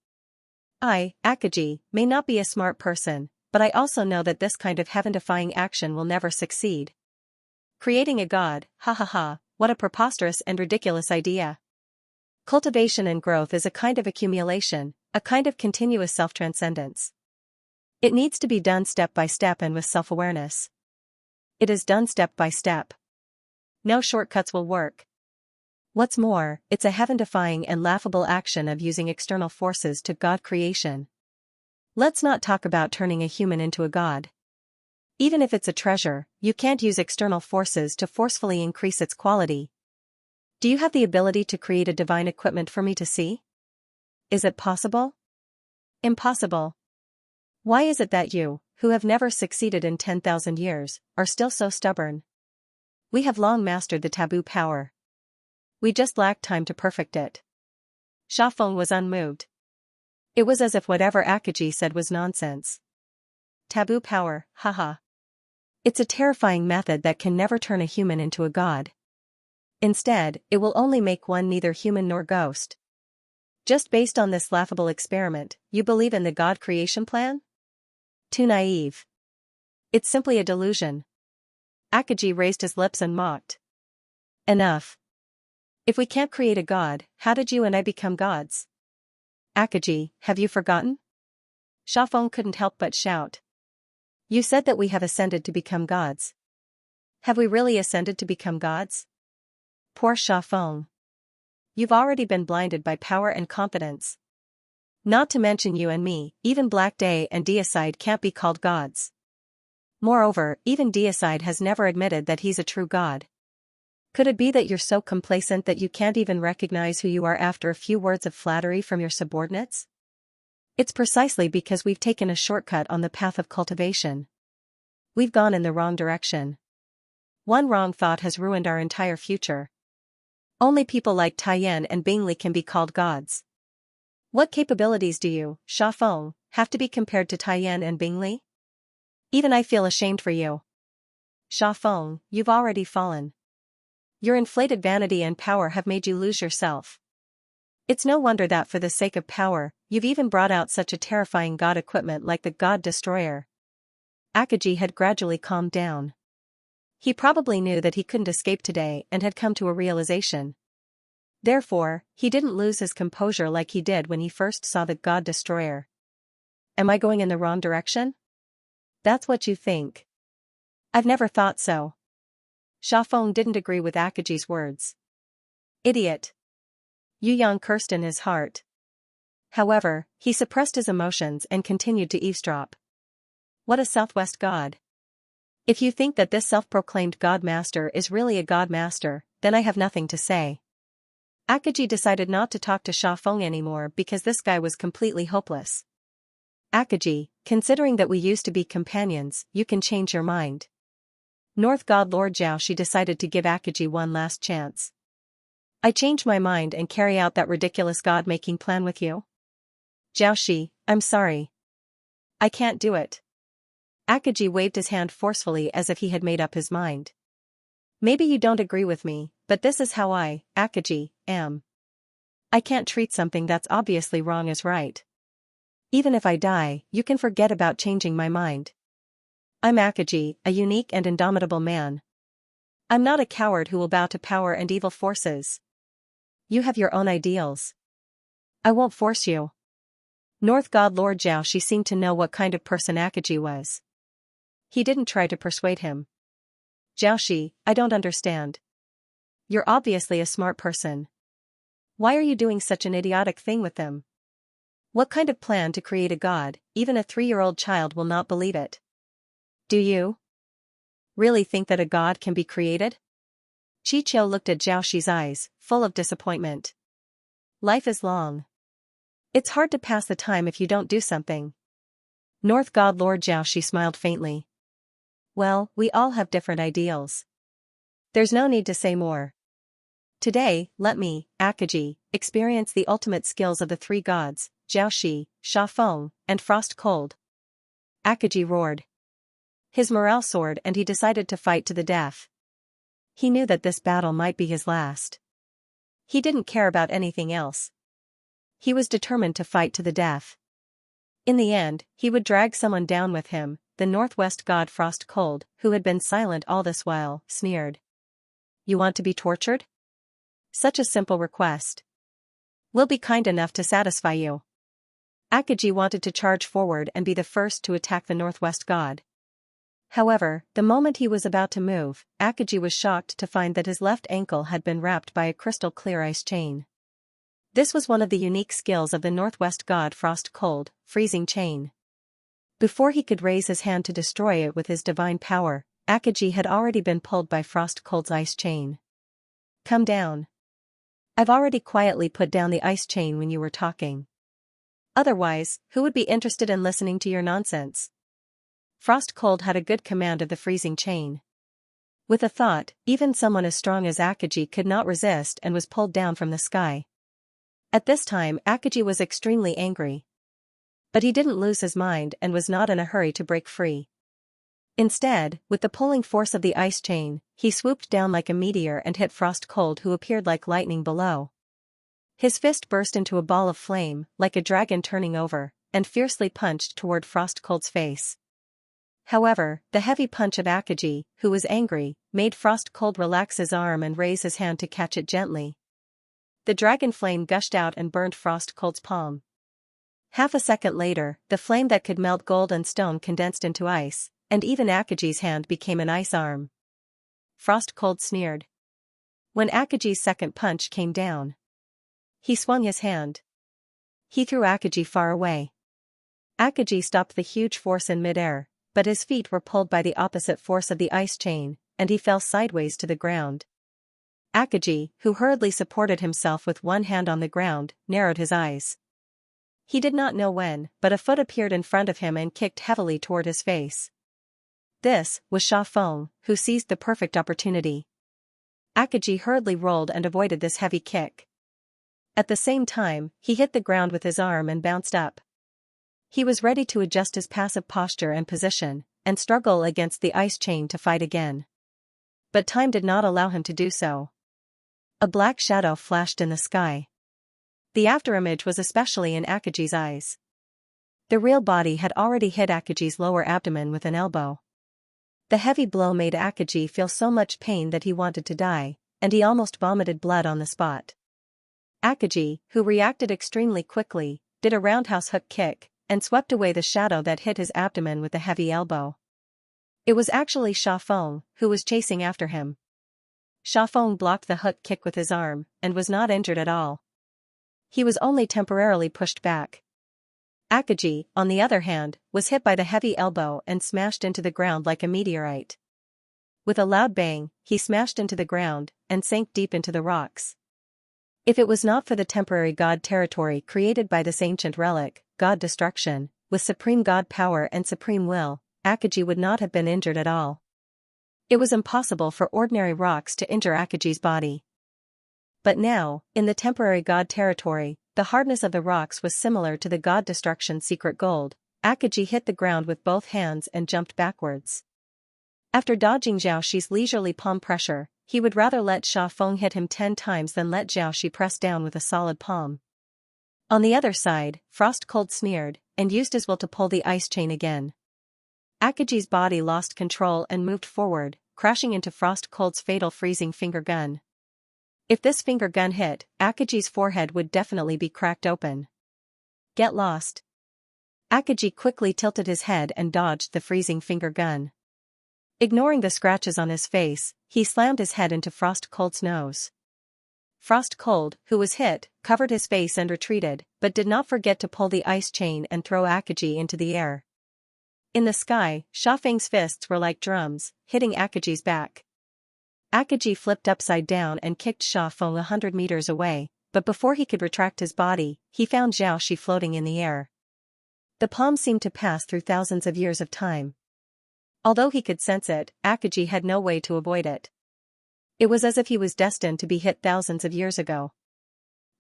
I, Akaji, may not be a smart person, but I also know that this kind of heaven-defying action will never succeed. Creating a god, ha ha ha, what a preposterous and ridiculous idea. Cultivation and growth is a kind of accumulation, a kind of continuous self-transcendence. It needs to be done step by step and with self-awareness. It is done step by step. No shortcuts will work. What's more, it's a heaven-defying and laughable action of using external forces to god creation. Let's not talk about turning a human into a god. Even if it's a treasure, you can't use external forces to forcefully increase its quality. Do you have the ability to create a divine equipment for me to see? Is it possible? Impossible. Why is it that you, who have never succeeded in 10,000 years, are still so stubborn? We have long mastered the taboo power. We just lack time to perfect it. Sha Feng was unmoved. It was as if whatever Akaji said was nonsense. Taboo power, haha. It's a terrifying method that can never turn a human into a god. Instead, it will only make one neither human nor ghost. Just based on this laughable experiment, you believe in the god creation plan? Too naive. It's simply a delusion. Akaji raised his lips and mocked. Enough. If we can't create a god, how did you and I become gods? Akaji, have you forgotten? Sha Feng couldn't help but shout. You said that we have ascended to become gods. Have we really ascended to become gods? Poor Sha Feng. You've already been blinded by power and confidence. Not to mention you and me, even Black Day and Deicide can't be called gods. Moreover, even Deicide has never admitted that he's a true god. Could it be that you're so complacent that you can't even recognize who you are after a few words of flattery from your subordinates? It's precisely because we've taken a shortcut on the path of cultivation. We've gone in the wrong direction. One wrong thought has ruined our entire future. Only people like Taiyan and Bingley can be called gods. What capabilities do you, Xiaofeng, have to be compared to Taiyan and Bingley? Even I feel ashamed for you. Xiaofeng, you've already fallen. Your inflated vanity and power have made you lose yourself. It's no wonder that for the sake of power, you've even brought out such a terrifying god equipment like the God Destroyer. Akaji had gradually calmed down. He probably knew that he couldn't escape today and had come to a realization. Therefore, he didn't lose his composure like he did when he first saw the God Destroyer. Am I going in the wrong direction? That's what you think. I've never thought so. Xiaofeng didn't agree with Akaji's words. Idiot. Yu Yang cursed in his heart. However, he suppressed his emotions and continued to eavesdrop. What a Southwest god. If you think that this self-proclaimed god master is really a god master, then I have nothing to say. Akaji decided not to talk to Xiaofeng anymore because this guy was completely hopeless. Akaji, considering that we used to be companions, you can change your mind. North God Lord Xiaoxi decided to give Akaji one last chance. I change my mind and carry out that ridiculous god-making plan with you? Xiaoxi, I'm sorry. I can't do it. Akaji waved his hand forcefully as if he had made up his mind. Maybe you don't agree with me, but this is how I, Akaji, am. I can't treat something that's obviously wrong as right. Even if I die, you can forget about changing my mind. I'm Akaji, a unique and indomitable man. I'm not a coward who will bow to power and evil forces. You have your own ideals. I won't force you. North God Lord Xiaoxi seemed to know what kind of person Akaji was. He didn't try to persuade him. Xiaoxi, I don't understand. You're obviously a smart person. Why are you doing such an idiotic thing with them? What kind of plan to create a god? Even a 3-year-old child will not believe it. Do you really think that a god can be created? Chiqiu looked at Xiaoxi's eyes, full of disappointment. Life is long. It's hard to pass the time if you don't do something. North God Lord Xiaoxi smiled faintly. Well, we all have different ideals. There's no need to say more. Today, let me, Akaji, experience the ultimate skills of the 3 gods, Xiaoxi, Xiaofeng, and Frost Cold. Akaji roared. His morale soared and he decided to fight to the death. He knew that this battle might be his last. He didn't care about anything else. He was determined to fight to the death. In the end, he would drag someone down with him. The Northwest god Frost Cold, who had been silent all this while, sneered. You want to be tortured? Such a simple request. We'll be kind enough to satisfy you. Akaji wanted to charge forward and be the first to attack the Northwest god. However, the moment he was about to move, Akaji was shocked to find that his left ankle had been wrapped by a crystal-clear ice chain. This was one of the unique skills of the Northwest god Frost Cold, freezing chain. Before he could raise his hand to destroy it with his divine power, Akaji had already been pulled by Frost Cold's ice chain. Come down. I've already quietly put down the ice chain when you were talking. Otherwise, who would be interested in listening to your nonsense? Frost Cold had a good command of the freezing chain. With a thought, even someone as strong as Akaji could not resist and was pulled down from the sky. At this time Akaji was extremely angry. But he didn't lose his mind and was not in a hurry to break free. Instead, with the pulling force of the ice chain, he swooped down like a meteor and hit Frost Cold, who appeared like lightning below. His fist burst into a ball of flame, like a dragon turning over, and fiercely punched toward Frost Cold's face. However, the heavy punch of Akaji, who was angry, made Frost Cold relax his arm and raise his hand to catch it gently. The dragon flame gushed out and burned Frost Cold's palm. Half a second later, the flame that could melt gold and stone condensed into ice, and even Akaji's hand became an ice arm. Frost Cold sneered. When Akaji's second punch came down, he swung his hand. He threw Akaji far away. Akaji stopped the huge force in midair, but his feet were pulled by the opposite force of the ice chain, and he fell sideways to the ground. Akaji, who hurriedly supported himself with one hand on the ground, narrowed his eyes. He did not know when, but a foot appeared in front of him and kicked heavily toward his face. This was Xianxia, who seized the perfect opportunity. Akaji hurriedly rolled and avoided this heavy kick. At the same time, he hit the ground with his arm and bounced up. He was ready to adjust his passive posture and position, and struggle against the ice chain to fight again. But time did not allow him to do so. A black shadow flashed in the sky. The afterimage was especially in Akaji's eyes. The real body had already hit Akaji's lower abdomen with an elbow. The heavy blow made Akaji feel so much pain that he wanted to die, and he almost vomited blood on the spot. Akaji, who reacted extremely quickly, did a roundhouse hook kick, and swept away the shadow that hit his abdomen with a heavy elbow. It was actually Xianxia, who was chasing after him. Xianxia blocked the hook kick with his arm, and was not injured at all. He was only temporarily pushed back. Akaji, on the other hand, was hit by the heavy elbow and smashed into the ground like a meteorite. With a loud bang, he smashed into the ground, and sank deep into the rocks. If it was not for the temporary god territory created by this ancient relic, God Destruction, with supreme god power and supreme will, Akaji would not have been injured at all. It was impossible for ordinary rocks to injure Akaji's body. But now, in the temporary god territory, the hardness of the rocks was similar to the God Destruction secret gold. Akaji hit the ground with both hands and jumped backwards. After dodging Xiaoxi's leisurely palm pressure, he would rather let Xianxia hit him 10 times than let Xiaoxi press down with a solid palm. On the other side, Frost Cold sneered, and used his will to pull the ice chain again. Akaji's body lost control and moved forward, crashing into Frost Cold's fatal freezing finger gun. If this finger gun hit, Akaji's forehead would definitely be cracked open. Get lost. Akaji quickly tilted his head and dodged the freezing finger gun. Ignoring the scratches on his face, he slammed his head into Frost Cold's nose. Frost Cold, who was hit, covered his face and retreated, but did not forget to pull the ice chain and throw Akaji into the air. In the sky, Xianxia's fists were like drums, hitting Akaji's back. Akaji flipped upside down and kicked Xianxia 100 meters away, but before he could retract his body, he found Xiaoxi floating in the air. The palm seemed to pass through thousands of years of time. Although he could sense it, Akaji had no way to avoid it. It was as if he was destined to be hit thousands of years ago.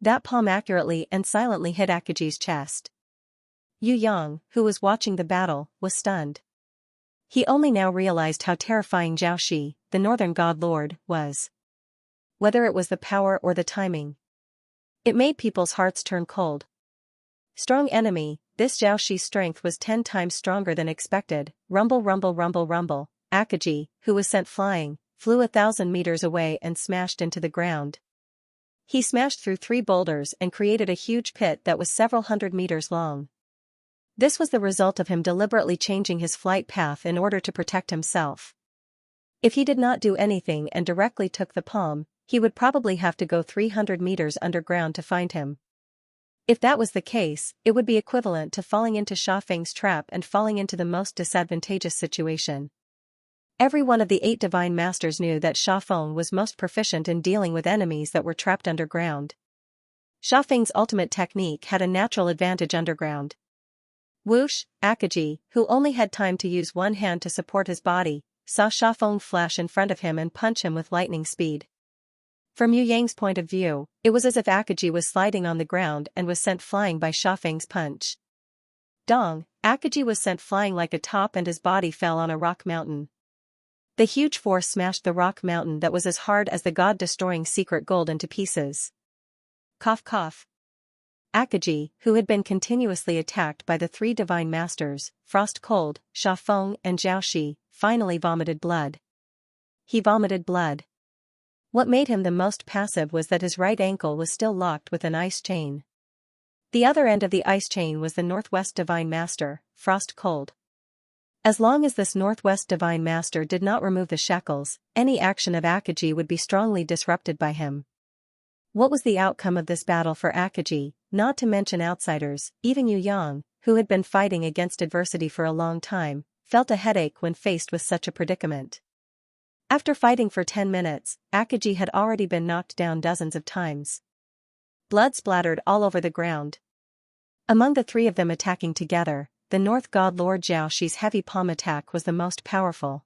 That palm accurately and silently hit Akaji's chest. Yu Yang, who was watching the battle, was stunned. He only now realized how terrifying Xiaoxi, the Northern God Lord, was. Whether it was the power or the timing. It made people's hearts turn cold. Strong enemy, this Xiaoxi's strength was 10 times stronger than expected. Rumble rumble rumble rumble. Akaji, who was sent flying, flew 1,000 meters away and smashed into the ground. He smashed through 3 boulders and created a huge pit that was several hundred meters long. This was the result of him deliberately changing his flight path in order to protect himself. If he did not do anything and directly took the palm, he would probably have to go 300 meters underground to find him. If that was the case, it would be equivalent to falling into Xianxia's trap and falling into the most disadvantageous situation. Every one of the 8 divine masters knew that Xianxia was most proficient in dealing with enemies that were trapped underground. Xianxia's ultimate technique had a natural advantage underground. Whoosh, Akaji, who only had time to use one hand to support his body, saw Xianxia flash in front of him and punch him with lightning speed. From Yu Yang's point of view, it was as if Akaji was sliding on the ground and was sent flying by Xianxia's punch. Dong, Akaji was sent flying like a top and his body fell on a rock mountain. The huge force smashed the rock mountain that was as hard as the god-destroying secret gold into pieces. Cough cough. Akaji, who had been continuously attacked by the 3 divine masters, Frost Cold, Xianxia and Xiaoxi, finally vomited blood. He vomited blood. What made him the most passive was that his right ankle was still locked with an ice chain. The other end of the ice chain was the Northwest Divine Master, Frost Cold. As long as this Northwest Divine Master did not remove the shackles, any action of Akaji would be strongly disrupted by him. What was the outcome of this battle for Akagi, not to mention outsiders? Even Yu Yang, who had been fighting against adversity for a long time, felt a headache when faced with such a predicament. After fighting for 10 minutes, Akagi had already been knocked down dozens of times. Blood splattered all over the ground. Among the three of them attacking together, the North God Lord Xiaoxi's heavy palm attack was the most powerful.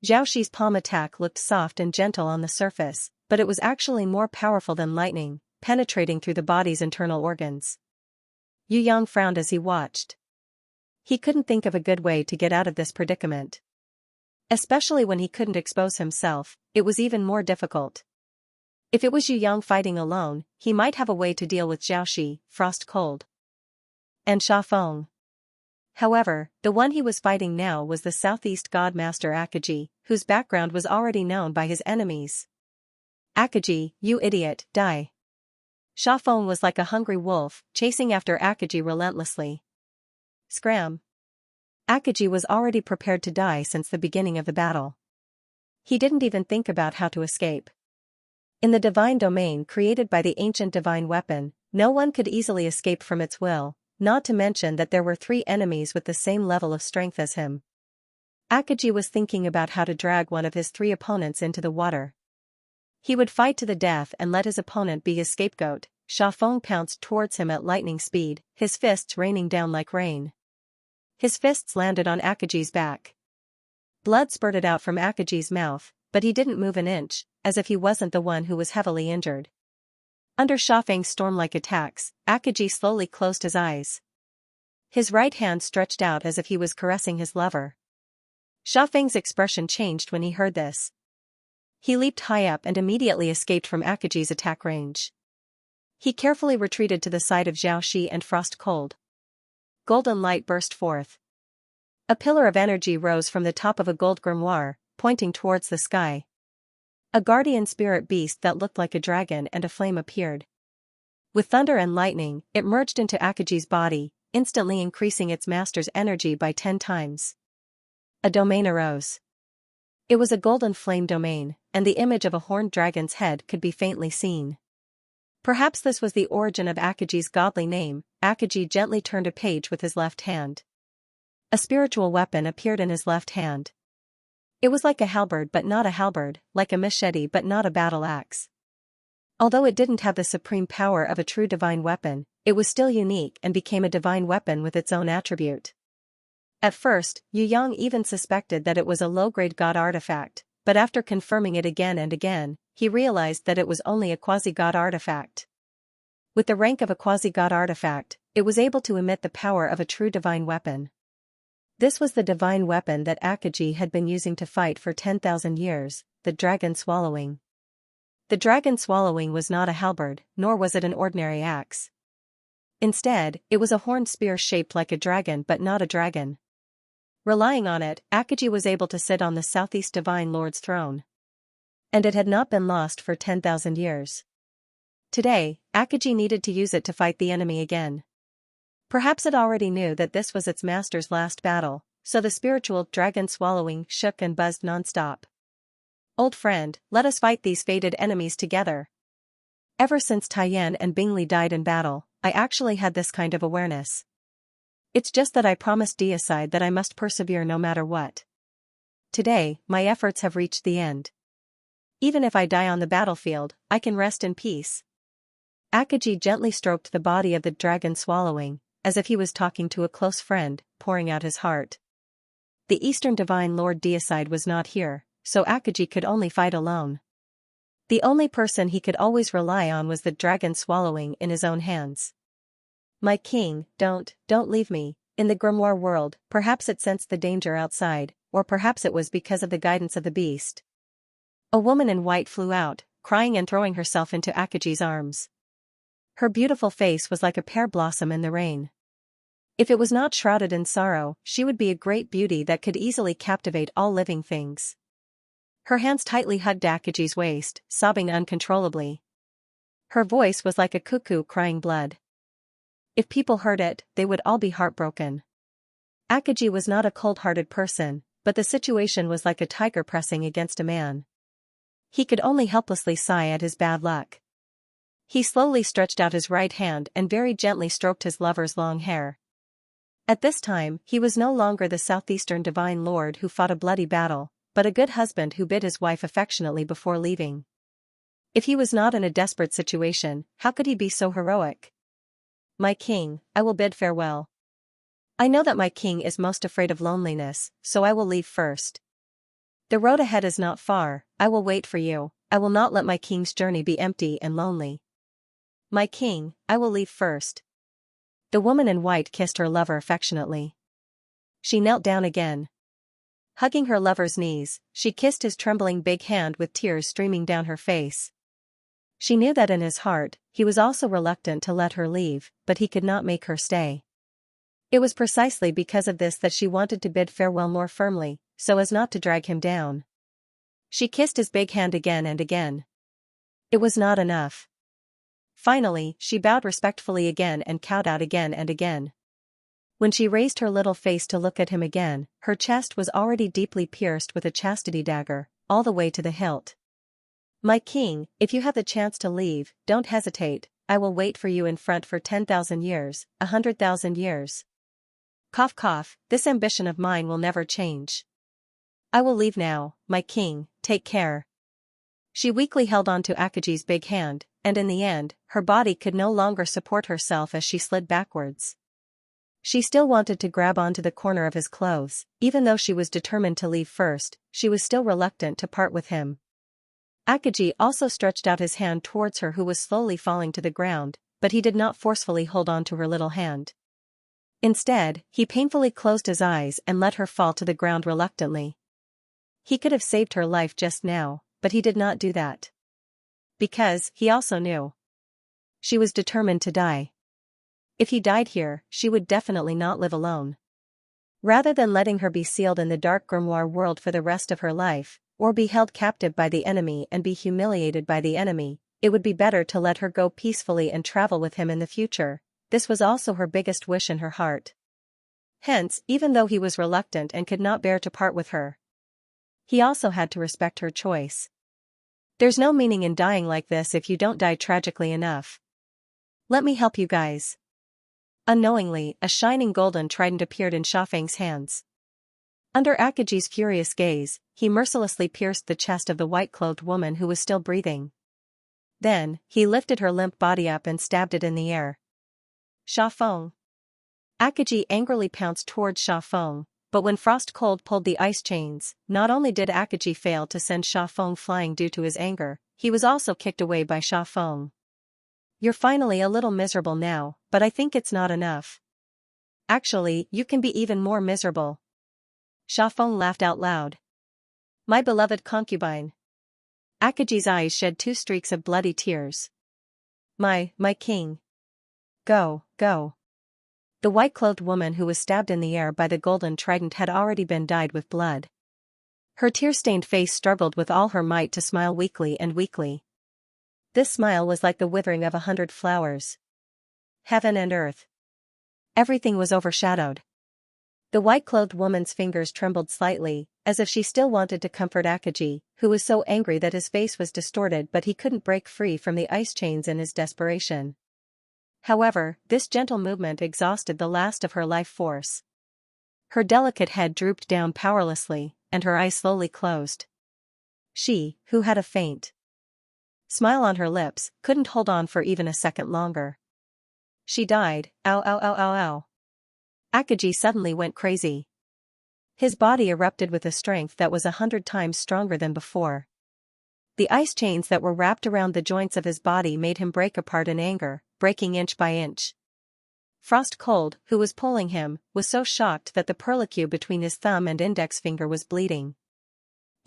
Xiaoxi's palm attack looked soft and gentle on the surface, but it was actually more powerful than lightning, penetrating through the body's internal organs. Yu Yang frowned as he watched. He couldn't think of a good way to get out of this predicament. Especially when he couldn't expose himself, it was even more difficult. If it was Yu Yang fighting alone, he might have a way to deal with Xiaoxi, Frost Cold, and Sha Feng. However, the one he was fighting now was the Southeast God Master Akagi, whose background was already known by his enemies. Akagi, you idiot, die. Sha Feng was like a hungry wolf, chasing after Akagi relentlessly. Scram. Akagi was already prepared to die since the beginning of the battle. He didn't even think about how to escape. In the divine domain created by the ancient divine weapon, no one could easily escape from its will, not to mention that there were 3 enemies with the same level of strength as him. Akagi was thinking about how to drag one of his 3 opponents into the water. He would fight to the death and let his opponent be his scapegoat. Sha Feng pounced towards him at lightning speed, his fists raining down like rain. His fists landed on Akagi's back. Blood spurted out from Akagi's mouth, but he didn't move an inch, as if he wasn't the one who was heavily injured. Under Sha Feng's storm-like attacks, Akagi slowly closed his eyes. His right hand stretched out as if he was caressing his lover. Sha Feng's expression changed when he heard this. He leaped high up and immediately escaped from Akagi's attack range. He carefully retreated to the side of Xiaoxi and Frost Cold. Golden light burst forth. A pillar of energy rose from the top of a gold grimoire, pointing towards the sky. A guardian spirit beast that looked like a dragon and a flame appeared. With thunder and lightning, it merged into Akagi's body, instantly increasing its master's energy by 10 times. A domain arose. It was a golden flame domain, and the image of a horned dragon's head could be faintly seen. Perhaps this was the origin of Akagi's godly name. Akagi gently turned a page with his left hand. A spiritual weapon appeared in his left hand. It was like a halberd but not a halberd, like a machete but not a battle axe. Although it didn't have the supreme power of a true divine weapon, it was still unique and became a divine weapon with its own attribute. At first, Yu Yang even suspected that it was a low-grade god artifact, but after confirming it again and again, he realized that it was only a quasi-god artifact. With the rank of a quasi-god artifact, it was able to emit the power of a true divine weapon. This was the divine weapon that Akagi had been using to fight for 10,000 years, the dragon swallowing. The dragon swallowing was not a halberd, nor was it an ordinary axe. Instead, it was a horned spear shaped like a dragon but not a dragon. Relying on it, Akagi was able to sit on the Southeast Divine Lord's throne. And it had not been lost for 10,000 years. Today, Akagi needed to use it to fight the enemy again. Perhaps it already knew that this was its master's last battle, so the spiritual dragon swallowing shook and buzzed non-stop. Old friend, let us fight these fated enemies together. Ever since Taiyan and Bingli died in battle, I actually had this kind of awareness. It's just that I promised Deicide that I must persevere no matter what. Today, my efforts have reached the end. Even if I die on the battlefield, I can rest in peace. Akagi gently stroked the body of the dragon swallowing, as if he was talking to a close friend, pouring out his heart. The Eastern Divine Lord Deicide was not here, so Akagi could only fight alone. The only person he could always rely on was the dragon swallowing in his own hands. My king, don't leave me. In the grimoire world, perhaps it sensed the danger outside, or perhaps it was because of the guidance of the beast. A woman in white flew out, crying and throwing herself into Akagi's arms. Her beautiful face was like a pear blossom in the rain. If it was not shrouded in sorrow, she would be a great beauty that could easily captivate all living things. Her hands tightly hugged Akagi's waist, sobbing uncontrollably. Her voice was like a cuckoo crying blood. If people heard it, they would all be heartbroken. Akagi was not a cold-hearted person, but the situation was like a tiger pressing against a man. He could only helplessly sigh at his bad luck. He slowly stretched out his right hand and very gently stroked his lover's long hair. At this time, he was no longer the southeastern divine lord who fought a bloody battle, but a good husband who bid his wife affectionately before leaving. If he was not in a desperate situation, how could he be so heroic? My king, I will bid farewell. I know that my king is most afraid of loneliness, so I will leave first. The road ahead is not far, I will wait for you, I will not let my king's journey be empty and lonely. My king, I will leave first. The woman in white kissed her lover affectionately. She knelt down again. Hugging her lover's knees, she kissed his trembling big hand with tears streaming down her face. She knew that in his heart, he was also reluctant to let her leave, but he could not make her stay. It was precisely because of this that she wanted to bid farewell more firmly, so as not to drag him down. She kissed his big hand again and again. It was not enough. Finally, she bowed respectfully again and cowed out again and again. When she raised her little face to look at him again, her chest was already deeply pierced with a chastity dagger, all the way to the hilt. My king, if you have the chance to leave, don't hesitate, I will wait for you in front for 10,000 years, 100,000 years. Cough cough, this ambition of mine will never change. I will leave now, my king, take care. She weakly held on to Akaji's big hand, and in the end, her body could no longer support herself as she slid backwards. She still wanted to grab onto the corner of his clothes, even though she was determined to leave first, she was still reluctant to part with him. Akaji also stretched out his hand towards her who was slowly falling to the ground, but he did not forcefully hold on to her little hand. Instead, he painfully closed his eyes and let her fall to the ground reluctantly. He could have saved her life just now, but he did not do that. Because, he also knew. She was determined to die. If he died here, she would definitely not live alone. Rather than letting her be sealed in the dark grimoire world for the rest of her life, or be held captive by the enemy and be humiliated by the enemy, it would be better to let her go peacefully and travel with him in the future. This was also her biggest wish in her heart. Hence, even though he was reluctant and could not bear to part with her, he also had to respect her choice. There's no meaning in dying like this if you don't die tragically enough. Let me help you guys. Unknowingly, a shining golden trident appeared in Xianxia's hands. Under Akaji's furious gaze, he mercilessly pierced the chest of the white-clothed woman who was still breathing. Then, he lifted her limp body up and stabbed it in the air. Xianxia. Akaji angrily pounced towards Xianxia, but when Frost Cold pulled the ice chains, not only did Akaji fail to send Xianxia flying due to his anger, he was also kicked away by Xianxia. You're finally a little miserable now, but I think it's not enough. Actually, you can be even more miserable. Xianxia laughed out loud. My beloved concubine. Akaji's eyes shed 2 streaks of bloody tears. My king. Go, go. The white-clothed woman who was stabbed in the air by the golden trident had already been dyed with blood. Her tear-stained face struggled with all her might to smile weakly and weakly. This smile was like the withering of 100 flowers. Heaven and earth. Everything was overshadowed. The white-clothed woman's fingers trembled slightly, as if she still wanted to comfort Akaji, who was so angry that his face was distorted but he couldn't break free from the ice chains in his desperation. However, this gentle movement exhausted the last of her life force. Her delicate head drooped down powerlessly, and her eyes slowly closed. She, who had a faint smile on her lips, couldn't hold on for even a second longer. She died. Ow ow ow ow ow. Akaji suddenly went crazy. His body erupted with a strength that was 100 times stronger than before. The ice chains that were wrapped around the joints of his body made him break apart in anger, breaking inch by inch. Frost Cold, who was pulling him, was so shocked that the perlicue between his thumb and index finger was bleeding.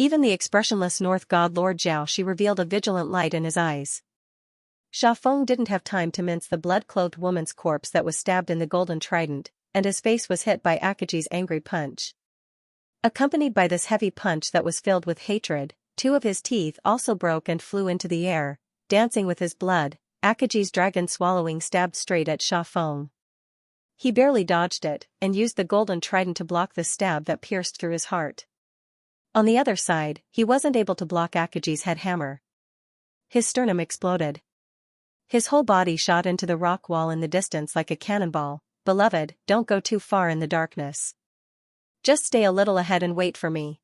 Even the expressionless North god Lord Zhao Shi revealed a vigilant light in his eyes. Xianxia didn't have time to mince the blood-clothed woman's corpse that was stabbed in the golden trident, and his face was hit by Akaji's angry punch. Accompanied by this heavy punch that was filled with hatred, 2 of his teeth also broke and flew into the air, dancing with his blood. Akaji's dragon swallowing stabbed straight at Xianxia. He barely dodged it, and used the golden trident to block the stab that pierced through his heart. On the other side, he wasn't able to block Akaji's head hammer. His sternum exploded. His whole body shot into the rock wall in the distance like a cannonball. Beloved, don't go too far in the darkness. Just stay a little ahead and wait for me.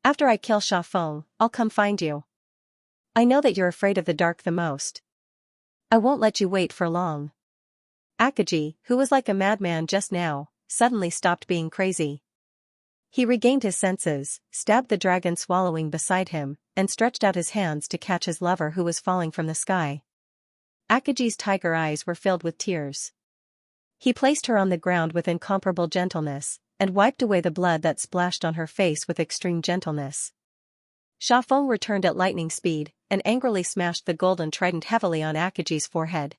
After I kill Xianxia, I'll come find you. I know that you're afraid of the dark the most. I won't let you wait for long. Akaji, who was like a madman just now, suddenly stopped being crazy. He regained his senses, stabbed the dragon swallowing beside him, and stretched out his hands to catch his lover who was falling from the sky. Akaji's tiger eyes were filled with tears. He placed her on the ground with incomparable gentleness, and wiped away the blood that splashed on her face with extreme gentleness. Xianxia returned at lightning speed, and angrily smashed the golden trident heavily on Akaji's forehead.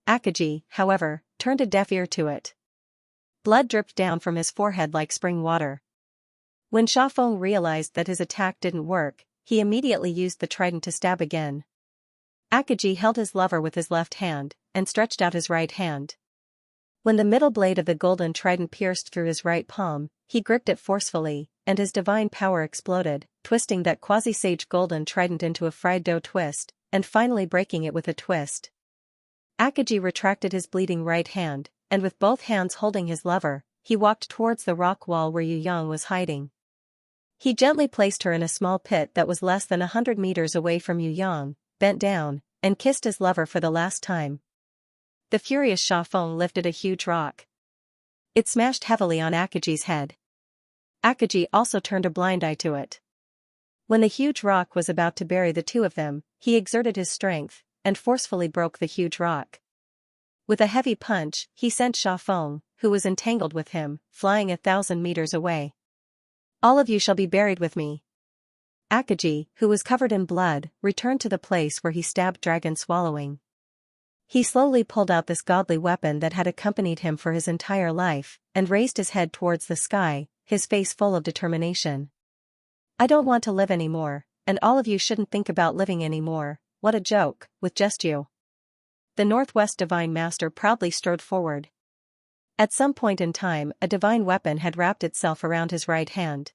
Akaji, however, turned a deaf ear to it. Blood dripped down from his forehead like spring water. When Xianxia realized that his attack didn't work, he immediately used the trident to stab again. Akaji held his lover with his left hand, and stretched out his right hand. When the middle blade of the golden trident pierced through his right palm, he gripped it forcefully, and his divine power exploded, twisting that quasi-sage golden trident into a fried dough twist, and finally breaking it with a twist. Akaji retracted his bleeding right hand, and with both hands holding his lover, he walked towards the rock wall where Yang was hiding. He gently placed her in a small pit that was less than 100 meters away from Yang, bent down, and kissed his lover for the last time. The furious Xianxia lifted a huge rock. It smashed heavily on Akaji's head. Akaji also turned a blind eye to it. When the huge rock was about to bury the two of them, he exerted his strength, and forcefully broke the huge rock. With a heavy punch, he sent Xianxia, who was entangled with him, flying 1,000 meters away. All of you shall be buried with me. Akaji, who was covered in blood, returned to the place where he stabbed Dragon Swallowing. He slowly pulled out this godly weapon that had accompanied him for his entire life, and raised his head towards the sky, his face full of determination. I don't want to live anymore, and all of you shouldn't think about living anymore. What a joke, with just you. The Northwest Divine Master proudly strode forward. At some point in time, a divine weapon had wrapped itself around his right hand.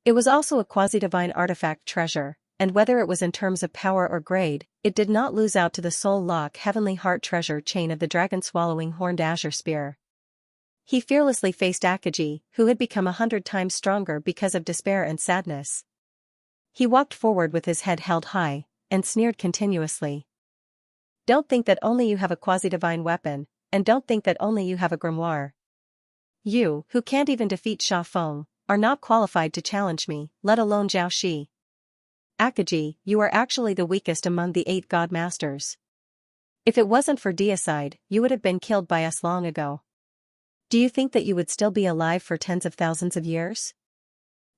It was also a quasi-divine artifact treasure, and whether it was in terms of power or grade, it did not lose out to the soul lock heavenly heart treasure chain of the dragon-swallowing horned azure spear. He fearlessly faced Akaji, who had become 100 times stronger because of despair and sadness. He walked forward with his head held high, and sneered continuously. Don't think that only you have a quasi-divine weapon, and don't think that only you have a grimoire. You, who can't even defeat Xianxia, are not qualified to challenge me, let alone Zhao Shi. Akaji, you are actually the weakest among the 8 god masters. If it wasn't for deicide, you would have been killed by us long ago. Do you think that you would still be alive for tens of thousands of years?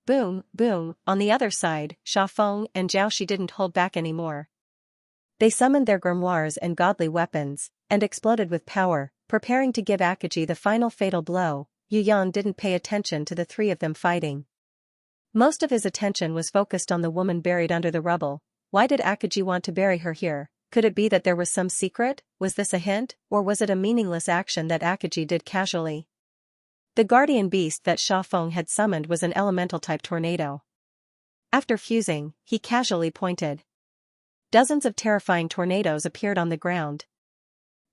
Boom, boom. On the other side, Xianxia and Zhao Shi didn't hold back anymore. They summoned their grimoires and godly weapons, and exploded with power, preparing to give Akaji the final fatal blow. Yu Yan didn't pay attention to the 3 of them fighting. Most of his attention was focused on the woman buried under the rubble. Why did Akaji want to bury her here? Could it be that there was some secret? Was this a hint, or was it a meaningless action that Akaji did casually? The guardian beast that Xianxia had summoned was an elemental-type tornado. After fusing, he casually pointed. Dozens of terrifying tornadoes appeared on the ground.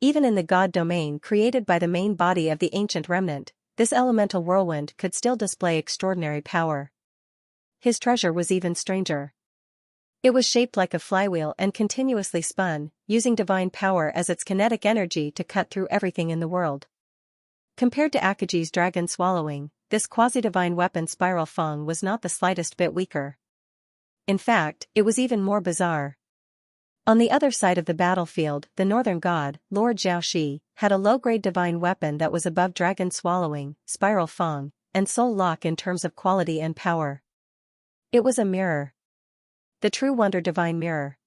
Even in the god domain created by the main body of the ancient remnant, this elemental whirlwind could still display extraordinary power. His treasure was even stranger. It was shaped like a flywheel and continuously spun, using divine power as its kinetic energy to cut through everything in the world. Compared to Akaji's dragon swallowing, this quasi-divine weapon Spiral Feng was not the slightest bit weaker. In fact, it was even more bizarre. On the other side of the battlefield, the northern god, Lord Zhao Shi, had a low-grade divine weapon that was above dragon swallowing, Spiral Feng, and Soul Lock in terms of quality and power. It was a mirror. The true wonder divine mirror.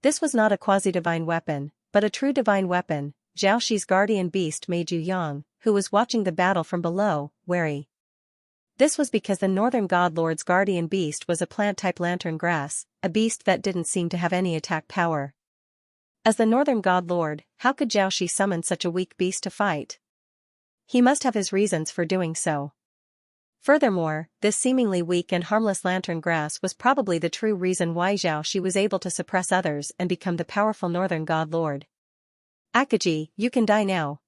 This was not a quasi-divine weapon, but a true divine weapon. Zhao Shi's guardian beast made Yu Yang, who was watching the battle from below, wary. This was because the northern god lord's guardian beast was a plant-type lantern grass, a beast that didn't seem to have any attack power. As the northern god lord, how could Zhao Shi summon such a weak beast to fight? He must have his reasons for doing so. Furthermore, this seemingly weak and harmless lantern grass was probably the true reason why Xianxia was able to suppress others and become the powerful northern god lord. Akaji, you can die now.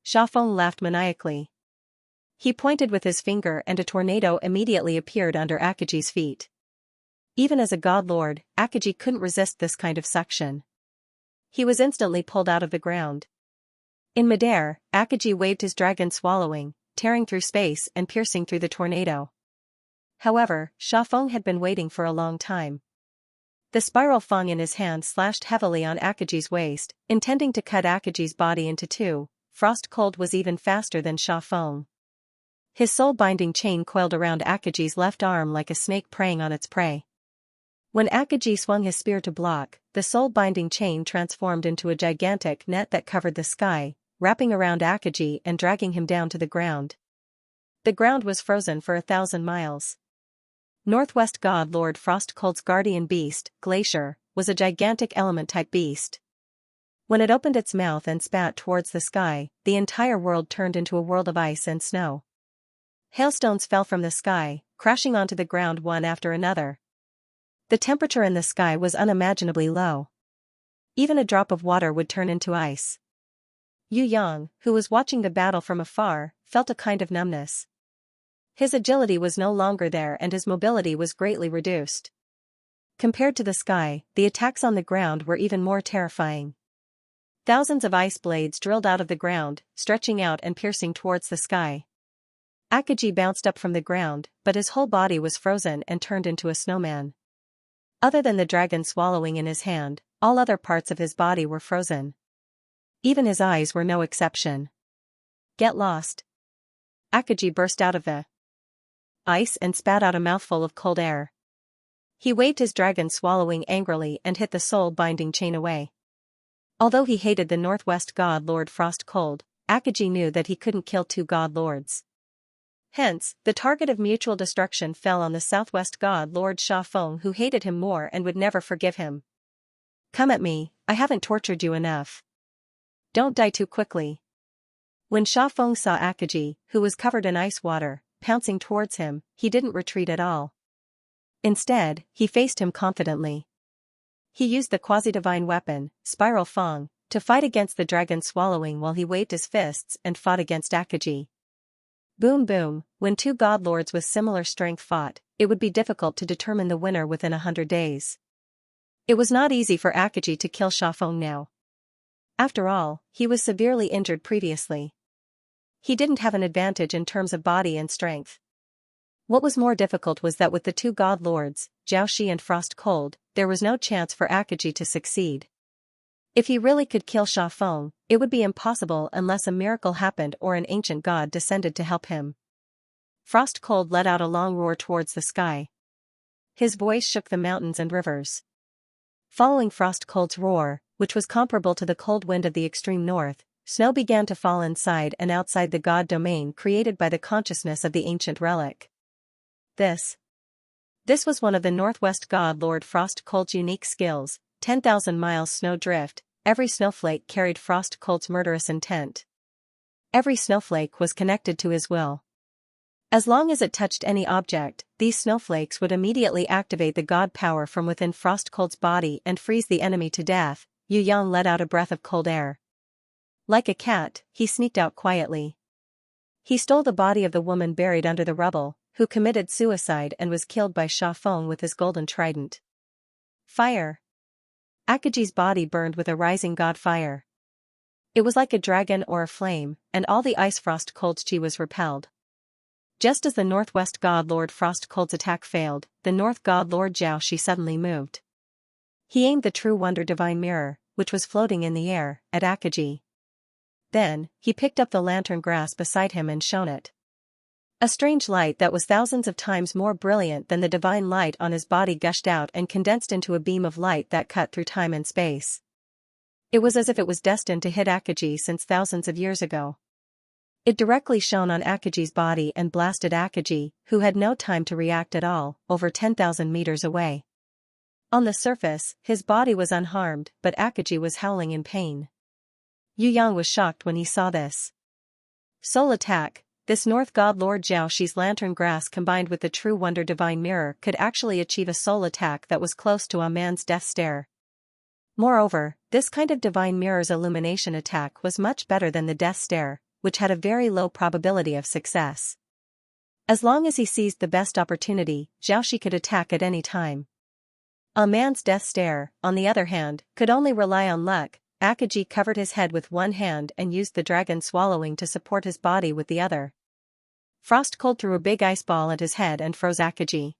Xiaofeng laughed maniacally. He pointed with his finger and a tornado immediately appeared under Akaji's feet. Even as a god lord, Akaji couldn't resist this kind of suction. He was instantly pulled out of the ground. In midair, Akaji waved his dragon swallowing, tearing through space and piercing through the tornado. However, Xiaofeng had been waiting for a long time. The spiral fang in his hand slashed heavily on Akaji's waist, intending to cut Akaji's body into two. Frost Cold was even faster than Xiaofeng. His soul-binding chain coiled around Akaji's left arm like a snake preying on its prey. When Akaji swung his spear to block, the soul-binding chain transformed into a gigantic net that covered the sky, wrapping around Akaji and dragging him down to the ground. The ground was frozen for 1,000 miles. Northwest God Lord Frost Cold's guardian beast, Glacier, was a gigantic element-type beast. When it opened its mouth and spat towards the sky, the entire world turned into a world of ice and snow. Hailstones fell from the sky, crashing onto the ground one after another. The temperature in the sky was unimaginably low. Even a drop of water would turn into ice. Yu Yang, who was watching the battle from afar, felt a kind of numbness. His agility was no longer there and his mobility was greatly reduced. Compared to the sky, the attacks on the ground were even more terrifying. Thousands of ice blades drilled out of the ground, stretching out and piercing towards the sky. Akaji bounced up from the ground, but his whole body was frozen and turned into a snowman. Other than the dragon swallowing in his hand, all other parts of his body were frozen. Even his eyes were no exception. Get lost. Akaji burst out of the ice and spat out a mouthful of cold air. He waved his dragon swallowing angrily and hit the soul-binding chain away. Although he hated the Northwest God Lord Frost Cold, Akaji knew that he couldn't kill two God Lords. Hence, the target of mutual destruction fell on the Southwest God Lord Xiaofeng, who hated him more and would never forgive him. Come at me, I haven't tortured you enough. Don't die too quickly. When Xiaofeng saw Akaji, who was covered in ice water, pouncing towards him, he didn't retreat at all. Instead, he faced him confidently. He used the quasi-divine weapon, Spiral Fang, to fight against the dragon swallowing while he waved his fists and fought against Akaji. Boom boom, when two god lords with similar strength fought, it would be difficult to determine the winner within 100 days. It was not easy for Akaji to kill Xiaofeng now. After all, he was severely injured previously. He didn't have an advantage in terms of body and strength. What was more difficult was that with the two god lords, Jiaoxi and Frost Cold, there was no chance for Akaji to succeed. If he really could kill Xiaofeng, it would be impossible unless a miracle happened or an ancient god descended to help him. Frost Cold let out a long roar towards the sky. His voice shook the mountains and rivers. Following Frost Cold's roar, which was comparable to the cold wind of the extreme north, snow began to fall inside and outside the god domain created by the consciousness of the ancient relic. This was one of the Northwest God Lord Frost Cold's unique skills, 10,000 miles snow drift. Every snowflake carried Frost Cold's murderous intent. Every snowflake was connected to his will. As long as it touched any object, these snowflakes would immediately activate the god power from within Frost Cold's body and freeze the enemy to death. Yu Yang let out a breath of cold air. Like a cat, he sneaked out quietly. He stole the body of the woman buried under the rubble, who committed suicide and was killed by Xiaofeng with his golden trident. Fire. Akaji's body burned with a rising god fire. It was like a dragon or a flame, and all the ice Frost Cold's chi was repelled. Just as the Northwest God Lord Frost Cold's attack failed, the North God Lord Jiaoxi suddenly moved. He aimed the True Wonder Divine Mirror, which was floating in the air, at Akaji. Then, he picked up the lantern grass beside him and shone it. A strange light that was thousands of times more brilliant than the divine light on his body gushed out and condensed into a beam of light that cut through time and space. It was as if it was destined to hit Akaji since thousands of years ago. It directly shone on Akaji's body and blasted Akaji, who had no time to react at all, over 10,000 meters away. On the surface, his body was unharmed, but Akaji was howling in pain. Yu Yang was shocked when he saw this. Soul attack. this North God Lord Xiaoxi's lantern grass combined with the true wonder divine mirror could actually achieve a soul attack that was close to a man's death stare. Moreover, this kind of divine mirror's illumination attack was much better than the death stare, which had a very low probability of success. As long as he seized the best opportunity, Xiaoxi could attack at any time. A man's death stare, on the other hand, could only rely on luck. Akaji covered his head with one hand and used the dragon swallowing to support his body with the other. Frost Cold threw a big ice ball at his head and froze Akaji.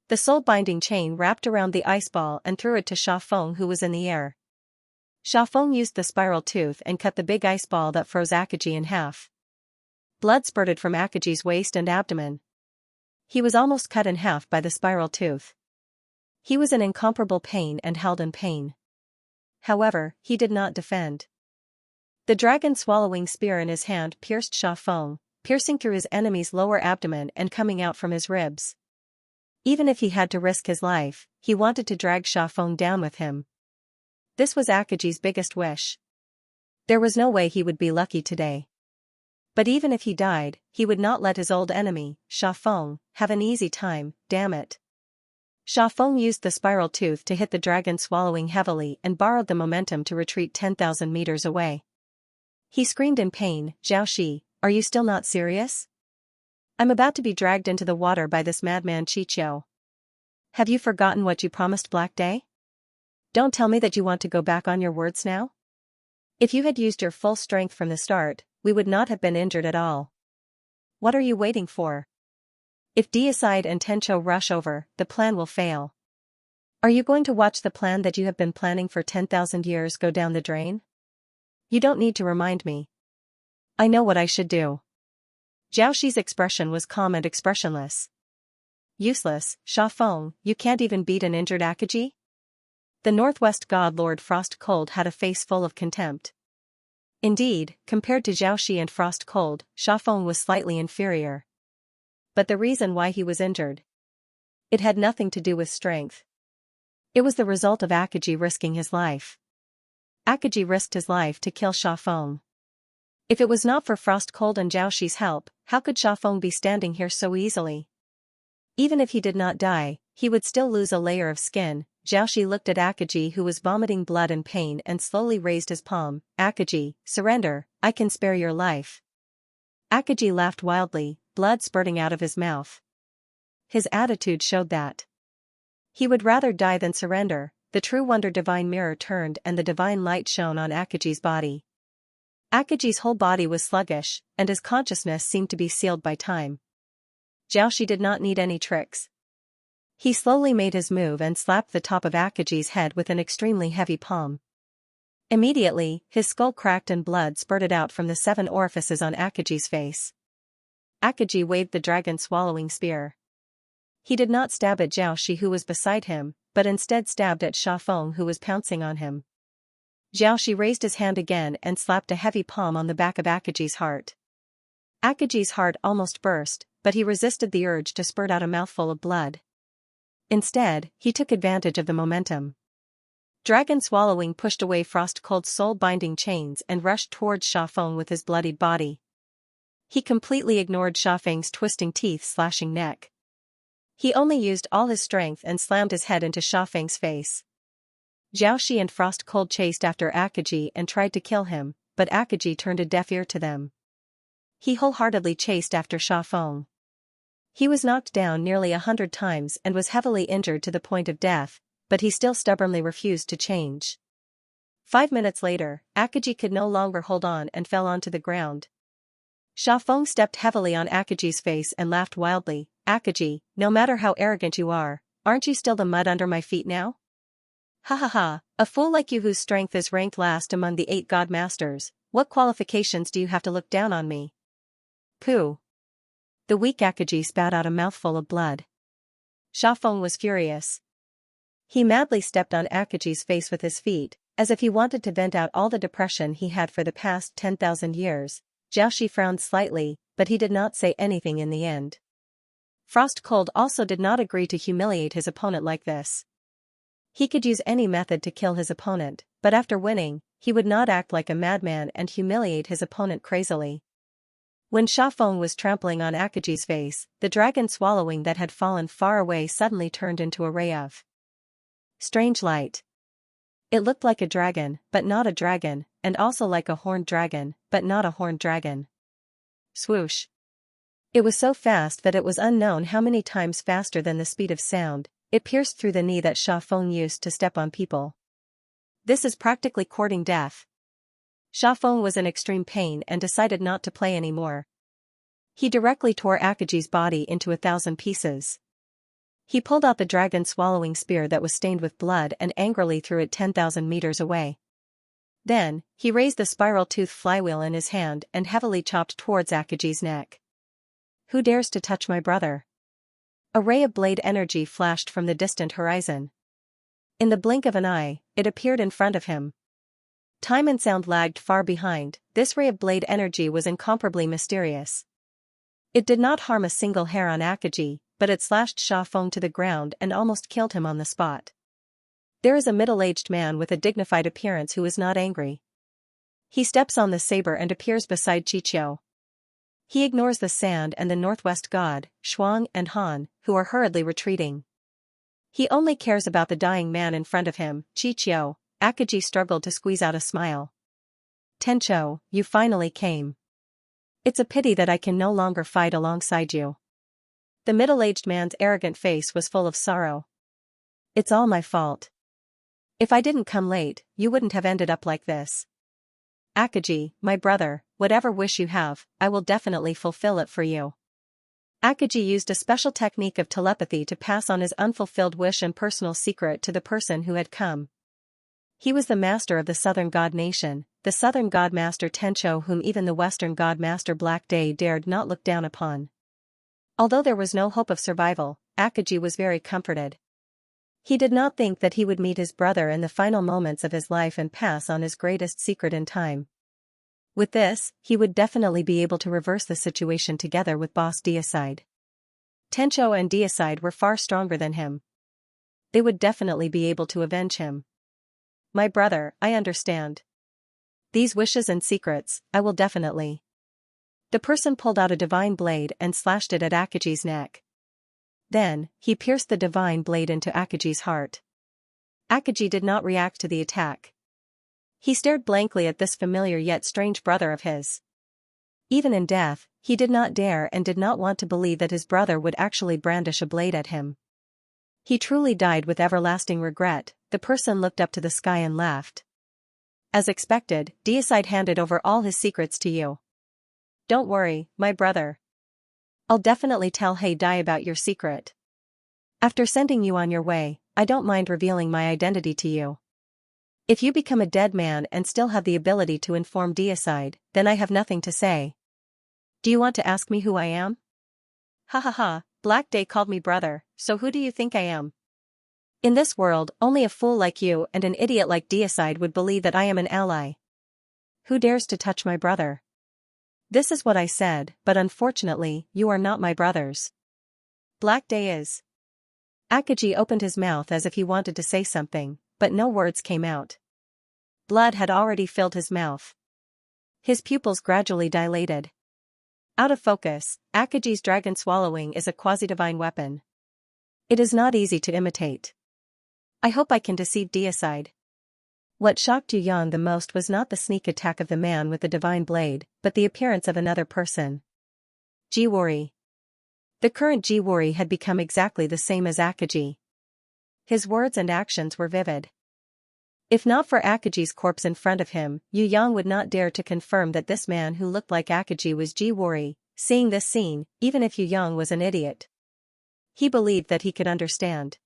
The soul-binding chain wrapped around the ice ball and threw it to Sha Feng, who was in the air. Sha Feng used the spiral tooth and cut the big ice ball that froze Akaji in half. Blood spurted from Akaji's waist and abdomen. He was almost cut in half by the spiral tooth. He was in incomparable pain and held in pain. However, he did not defend. The dragon swallowing spear in his hand pierced Sha Feng, piercing through his enemy's lower abdomen and coming out from his ribs. Even if he had to risk his life, he wanted to drag Sha Feng down with him. This was Akaji's biggest wish. There was no way he would be lucky today. But even if he died, he would not let his old enemy, Sha Feng, have an easy time, damn it. Sha Feng used the spiral tooth to hit the dragon swallowing heavily and borrowed the momentum to retreat 10,000 meters away. He screamed in pain, "Xiaoxi, are you still not serious? I'm about to be dragged into the water by this madman Chiqiu. Have you forgotten what you promised Black Day? Don't tell me that you want to go back on your words now? If you had used your full strength from the start, we would not have been injured at all. What are you waiting for? If Deicide and Tencho rush over, the plan will fail. Are you going to watch the plan that you have been planning for 10,000 years go down the drain? You don't need to remind me. I know what I should do." Xiaoxi's expression was calm and expressionless. "Useless, Sha Feng, you can't even beat an injured Akaji?" The Northwest God Lord Frost Cold had a face full of contempt. Indeed, compared to Xiaoxi and Frost Cold, Sha Feng was slightly inferior. But the reason why he was injured, it had nothing to do with strength. It was the result of Akaji risking his life. Akaji risked his life to kill Sha Feng. If it was not for Frost Cold and Xiaoxi's help, how could Sha Feng be standing here so easily? Even if he did not die, he would still lose a layer of skin. Xiaoxi looked at Akaji, who was vomiting blood and pain, and slowly raised his palm. "Akaji, surrender, I can spare your life." Akaji laughed wildly, blood spurting out of his mouth. His attitude showed that he would rather die than surrender. The true wonder divine mirror turned and the divine light shone on Akaji's body. Akaji's whole body was sluggish, and his consciousness seemed to be sealed by time. Xiaoxi did not need any tricks. He slowly made his move and slapped the top of Akaji's head with an extremely heavy palm. Immediately, his skull cracked and blood spurted out from the 7 orifices on Akaji's face. Akaji waved the dragon swallowing spear. He did not stab at Xiaoxi, who was beside him, but instead stabbed at Sha Feng, who was pouncing on him. Xiaoxi raised his hand again and slapped a heavy palm on the back of Akaji's heart. Akaji's heart almost burst, but he resisted the urge to spurt out a mouthful of blood. Instead, he took advantage of the momentum. Dragon swallowing pushed away Frost Cold's soul-binding chains and rushed towards Sha Feng with his bloodied body. He completely ignored Sha Feng's twisting teeth slashing neck. He only used all his strength and slammed his head into Sha Feng's face. Xiaoxi and Frost Cold chased after Akaji and tried to kill him, but Akaji turned a deaf ear to them. He wholeheartedly chased after Sha Feng. He was knocked down nearly 100 times and was heavily injured to the point of death, but he still stubbornly refused to change. 5 minutes later, Akaji could no longer hold on and fell onto the ground. Sha Feng stepped heavily on Akaji's face and laughed wildly. "Akaji, no matter how arrogant you are, aren't you still the mud under my feet now? Ha ha ha, a fool like you whose strength is ranked last among the 8 god masters, what qualifications do you have to look down on me? Pooh." The weak Akaji spat out a mouthful of blood. Sha Feng was furious. He madly stepped on Akaji's face with his feet, as if he wanted to vent out all the depression he had for the past 10,000 years. Xiaoxi frowned slightly, but he did not say anything in the end. Frost Cold also did not agree to humiliate his opponent like this. He could use any method to kill his opponent, but after winning, he would not act like a madman and humiliate his opponent crazily. When Xiaofeng was trampling on Akaji's face, the dragon swallowing that had fallen far away suddenly turned into a ray of strange light. It looked like a dragon, but not a dragon, and also like a horned dragon, but not a horned dragon. Swoosh. It was so fast that it was unknown how many times faster than the speed of sound. It pierced through the knee that Xiaofeng used to step on people. This is practically courting death. Xiaofeng was in extreme pain and decided not to play anymore. He directly tore Akaji's body into 1,000 pieces. He pulled out the dragon-swallowing spear that was stained with blood and angrily threw it 10,000 meters away. Then, he raised the spiral-toothed flywheel in his hand and heavily chopped towards Akaji's neck. Who dares to touch my brother? A ray of blade energy flashed from the distant horizon. In the blink of an eye, it appeared in front of him. Time and sound lagged far behind. This ray of blade energy was incomparably mysterious. It did not harm a single hair on Akaji, but it slashed Xiaofeng to the ground and almost killed him on the spot. There is a middle-aged man with a dignified appearance who is not angry. He steps on the saber and appears beside Qiqiu. He ignores the sand and the northwest god, Shuang and Han, who are hurriedly retreating. He only cares about the dying man in front of him, Qiqiu. Akaji struggled to squeeze out a smile. Tencho, you finally came. It's a pity that I can no longer fight alongside you. The middle-aged man's arrogant face was full of sorrow. It's all my fault. If I didn't come late, you wouldn't have ended up like this. Akaji, my brother, whatever wish you have, I will definitely fulfill it for you. Akaji used a special technique of telepathy to pass on his unfulfilled wish and personal secret to the person who had come. He was the master of the southern god nation, the southern god master Tencho, whom even the western god master Black Day dared not look down upon. Although there was no hope of survival, Akaji was very comforted. He did not think that he would meet his brother in the final moments of his life and pass on his greatest secret in time. With this, he would definitely be able to reverse the situation together with boss Deicide. Tencho and Deicide were far stronger than him. They would definitely be able to avenge him. My brother, I understand. These wishes and secrets, I will definitely. The person pulled out a divine blade and slashed it at Akaji's neck. Then, he pierced the divine blade into Akaji's heart. Akaji did not react to the attack. He stared blankly at this familiar yet strange brother of his. Even in death, he did not dare and did not want to believe that his brother would actually brandish a blade at him. He truly died with everlasting regret. The person looked up to the sky and laughed. As expected, Deicide handed over all his secrets to you. Don't worry, my brother. I'll definitely tell Hey Dai about your secret. After sending you on your way, I don't mind revealing my identity to you. If you become a dead man and still have the ability to inform Deicide, then I have nothing to say. Do you want to ask me who I am? Ha ha ha, Black Day called me brother, so who do you think I am? In this world, only a fool like you and an idiot like Deicide would believe that I am an ally. Who dares to touch my brother? This is what I said, but unfortunately, you are not my brothers. Black Day is. Akaji opened his mouth as if he wanted to say something, but no words came out. Blood had already filled his mouth. His pupils gradually dilated. Out of focus, Akaji's dragon swallowing is a quasi-divine weapon. It is not easy to imitate. I hope I can deceive Deicide. What shocked Yu Yang the most was not the sneak attack of the man with the divine blade, but the appearance of another person. Jiwori. The current Jiwori had become exactly the same as Akaji. His words and actions were vivid. If not for Akaji's corpse in front of him, Yu Yang would not dare to confirm that this man who looked like Akaji was Jiwori. Seeing this scene, even if Yu Yang was an idiot, he believed that he could understand.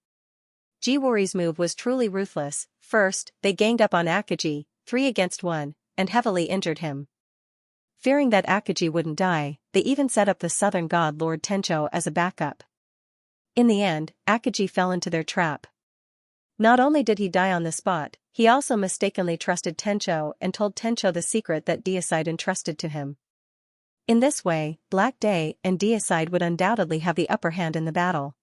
Jiwori's move was truly ruthless. First, they ganged up on Akaji, 3 against 1, and heavily injured him. Fearing that Akaji wouldn't die, they even set up the southern god Lord Tencho as a backup. In the end, Akaji fell into their trap. Not only did he die on the spot, he also mistakenly trusted Tencho and told Tencho the secret that Deicide entrusted to him. In this way, Black Day and Deicide would undoubtedly have the upper hand in the battle.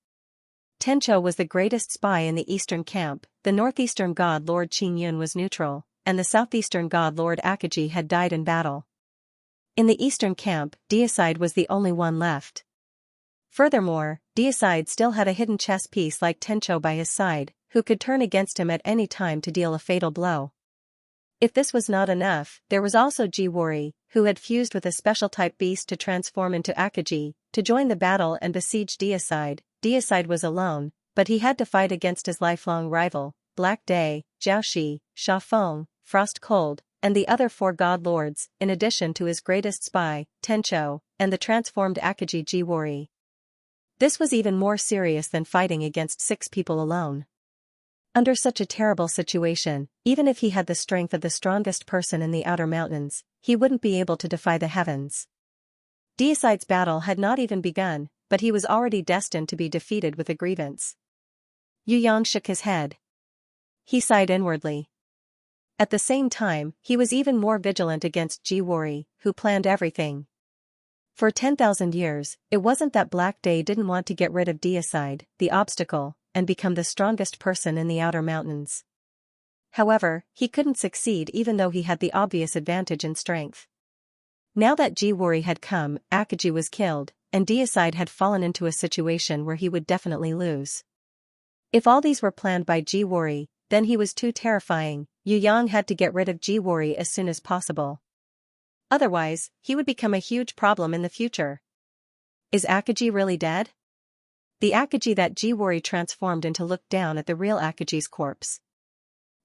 Tencho was the greatest spy in the eastern camp, the northeastern god Lord Qingyun was neutral, and the southeastern god Lord Akaji had died in battle. In the eastern camp, Deicide was the only one left. Furthermore, Deicide still had a hidden chess piece like Tencho by his side, who could turn against him at any time to deal a fatal blow. If this was not enough, there was also Jiwori, who had fused with a special type beast to transform into Akaji, to join the battle and besiege Deicide. Deicide was alone, but he had to fight against his lifelong rival, Black Day, Jiaoshi, Xiaofeng, Frost Cold, and the other 4 god lords, in addition to his greatest spy, Tencho, and the transformed Akaji Jiwori. This was even more serious than fighting against 6 people alone. Under such a terrible situation, even if he had the strength of the strongest person in the outer mountains, he wouldn't be able to defy the heavens. Deicide's battle had not even begun, but he was already destined to be defeated with a grievance. Yu Yang shook his head. He sighed inwardly. At the same time, he was even more vigilant against Jiwori, who planned everything. For 10,000 years, it wasn't that Black Day didn't want to get rid of Deicide, the obstacle, and become the strongest person in the outer mountains. However, he couldn't succeed even though he had the obvious advantage in strength. Now that Jiwori had come, Akaji was killed, and Deicide had fallen into a situation where he would definitely lose. If all these were planned by Jiwori, then he was too terrifying. Yu Yang had to get rid of Jiwori as soon as possible. Otherwise, he would become a huge problem in the future. Is Akaji really dead? The Akaji that Jiwori transformed into looked down at the real Akaji's corpse.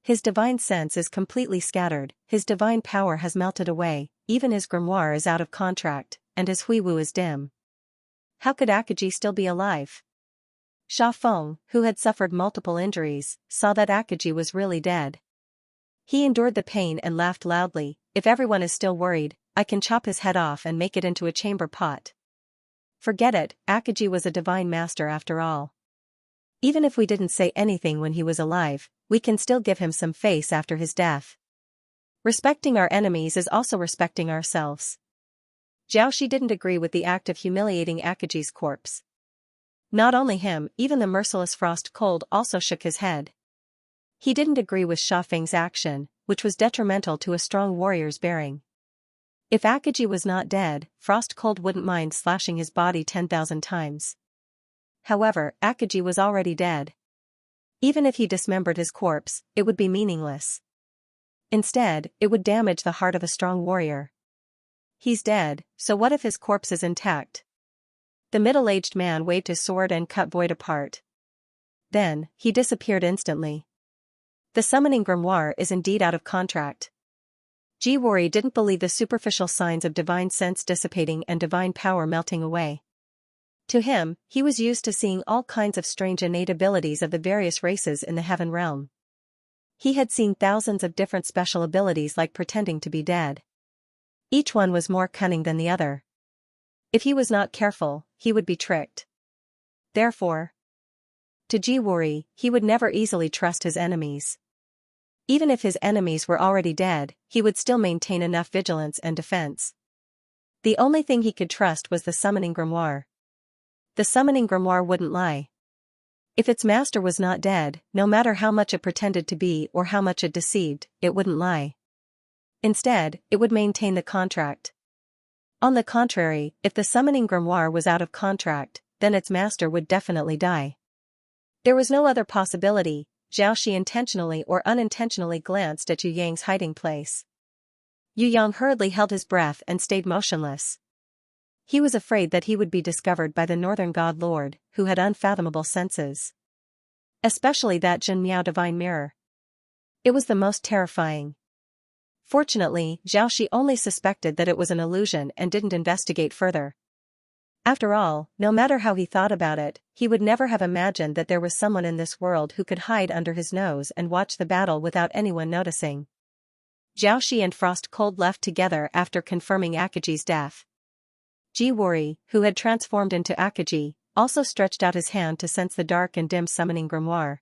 His divine sense is completely scattered, his divine power has melted away, even his grimoire is out of contract, and his huiwu is dim. How could Akaji still be alive? Xiaofeng, who had suffered multiple injuries, saw that Akaji was really dead. He endured the pain and laughed loudly. If everyone is still worried, I can chop his head off and make it into a chamber pot. Forget it, Akaji was a divine master after all. Even if we didn't say anything when he was alive, we can still give him some face after his death. Respecting our enemies is also respecting ourselves. Jiaoshi didn't agree with the act of humiliating Akaji's corpse. Not only him, even the merciless Frost Cold also shook his head. He didn't agree with Xiaofeng's action, which was detrimental to a strong warrior's bearing. If Akaji was not dead, Frost Cold wouldn't mind slashing his body 10,000 times. However, Akaji was already dead. Even if he dismembered his corpse, it would be meaningless. Instead, it would damage the heart of a strong warrior. He's dead, so what if his corpse is intact? The middle-aged man waved his sword and cut Void apart. Then, he disappeared instantly. The summoning grimoire is indeed out of contract. Jiwori didn't believe the superficial signs of divine sense dissipating and divine power melting away. To him, he was used to seeing all kinds of strange innate abilities of the various races in the heaven realm. He had seen thousands of different special abilities like pretending to be dead. Each one was more cunning than the other. If he was not careful, he would be tricked. Therefore, to Jiwori, he would never easily trust his enemies. Even if his enemies were already dead, he would still maintain enough vigilance and defense. The only thing he could trust was the summoning grimoire. The summoning grimoire wouldn't lie. If its master was not dead, no matter how much it pretended to be or how much it deceived, it wouldn't lie. Instead, it would maintain the contract. On the contrary, if the summoning grimoire was out of contract, then its master would definitely die. There was no other possibility. Jiaoshi intentionally or unintentionally glanced at Yu Yang's hiding place. Yu Yang hurriedly held his breath and stayed motionless. He was afraid that he would be discovered by the Northern God Lord, who had unfathomable senses. Especially that Jin Miao divine mirror. It was the most terrifying. Fortunately, Jiaoshi only suspected that it was an illusion and didn't investigate further. After all, no matter how he thought about it, he would never have imagined that there was someone in this world who could hide under his nose and watch the battle without anyone noticing. Jiaoshi and Frost Cold left together after confirming Akaji's death. Jiwori, who had transformed into Akaji, also stretched out his hand to sense the dark and dim summoning grimoire.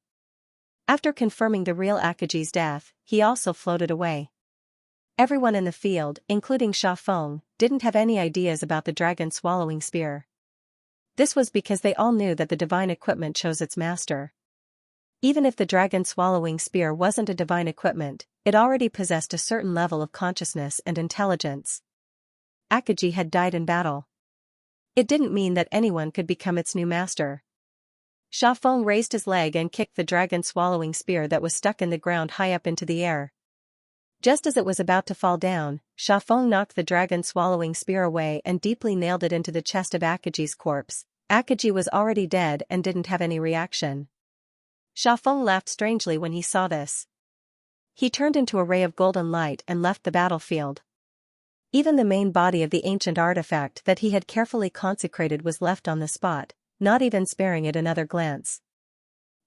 After confirming the real Akaji's death, he also floated away. Everyone in the field, including Xiaofeng, didn't have any ideas about the dragon-swallowing spear. This was because they all knew that the divine equipment chose its master. Even if the dragon-swallowing spear wasn't a divine equipment, it already possessed a certain level of consciousness and intelligence. Akaji had died in battle. It didn't mean that anyone could become its new master. Xiaofeng raised his leg and kicked the dragon-swallowing spear that was stuck in the ground high up into the air. Just as it was about to fall down, Xiaofeng knocked the dragon-swallowing spear away and deeply nailed it into the chest of Akaji's corpse. Akaji was already dead and didn't have any reaction. Xiaofeng laughed strangely when he saw this. He turned into a ray of golden light and left the battlefield. Even the main body of the ancient artifact that he had carefully consecrated was left on the spot, not even sparing it another glance.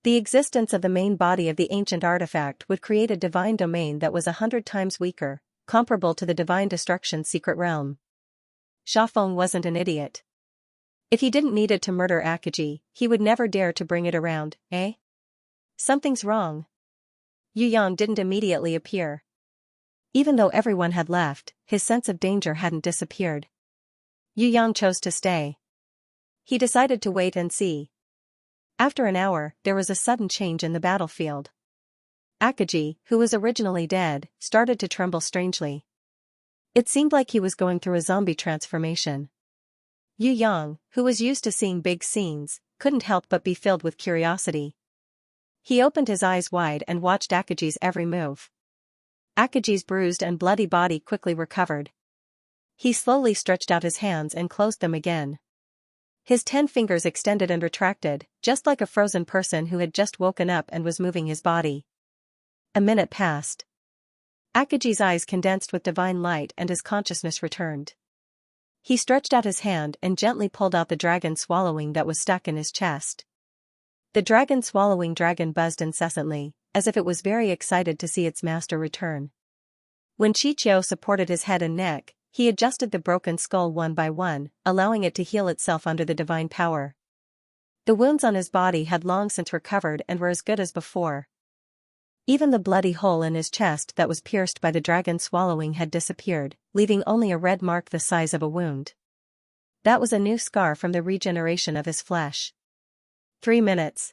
The existence of the main body of the ancient artifact would create a divine domain that was 100 times weaker, comparable to the divine destruction secret realm. Xiaofeng wasn't an idiot. If he didn't need it to murder Akaji, he would never dare to bring it around, eh? Something's wrong. Yu Yang didn't immediately appear. Even though everyone had left, his sense of danger hadn't disappeared. Yu Yang chose to stay. He decided to wait and see. After an hour, there was a sudden change in the battlefield. Akaji, who was originally dead, started to tremble strangely. It seemed like he was going through a zombie transformation. Yu Yang, who was used to seeing big scenes, couldn't help but be filled with curiosity. He opened his eyes wide and watched Akaji's every move. Akaji's bruised and bloody body quickly recovered. He slowly stretched out his hands and closed them again. His 10 fingers extended and retracted, just like a frozen person who had just woken up and was moving his body. A minute passed. Akaji's eyes condensed with divine light and his consciousness returned. He stretched out his hand and gently pulled out the dragon swallowing that was stuck in his chest. The dragon-swallowing dragon buzzed incessantly, as if it was very excited to see its master return. When Qiqiu supported his head and neck, he adjusted the broken skull one by one, allowing it to heal itself under the divine power. The wounds on his body had long since recovered and were as good as before. Even the bloody hole in his chest that was pierced by the dragon swallowing had disappeared, leaving only a red mark the size of a wound. That was a new scar from the regeneration of his flesh. 3 minutes.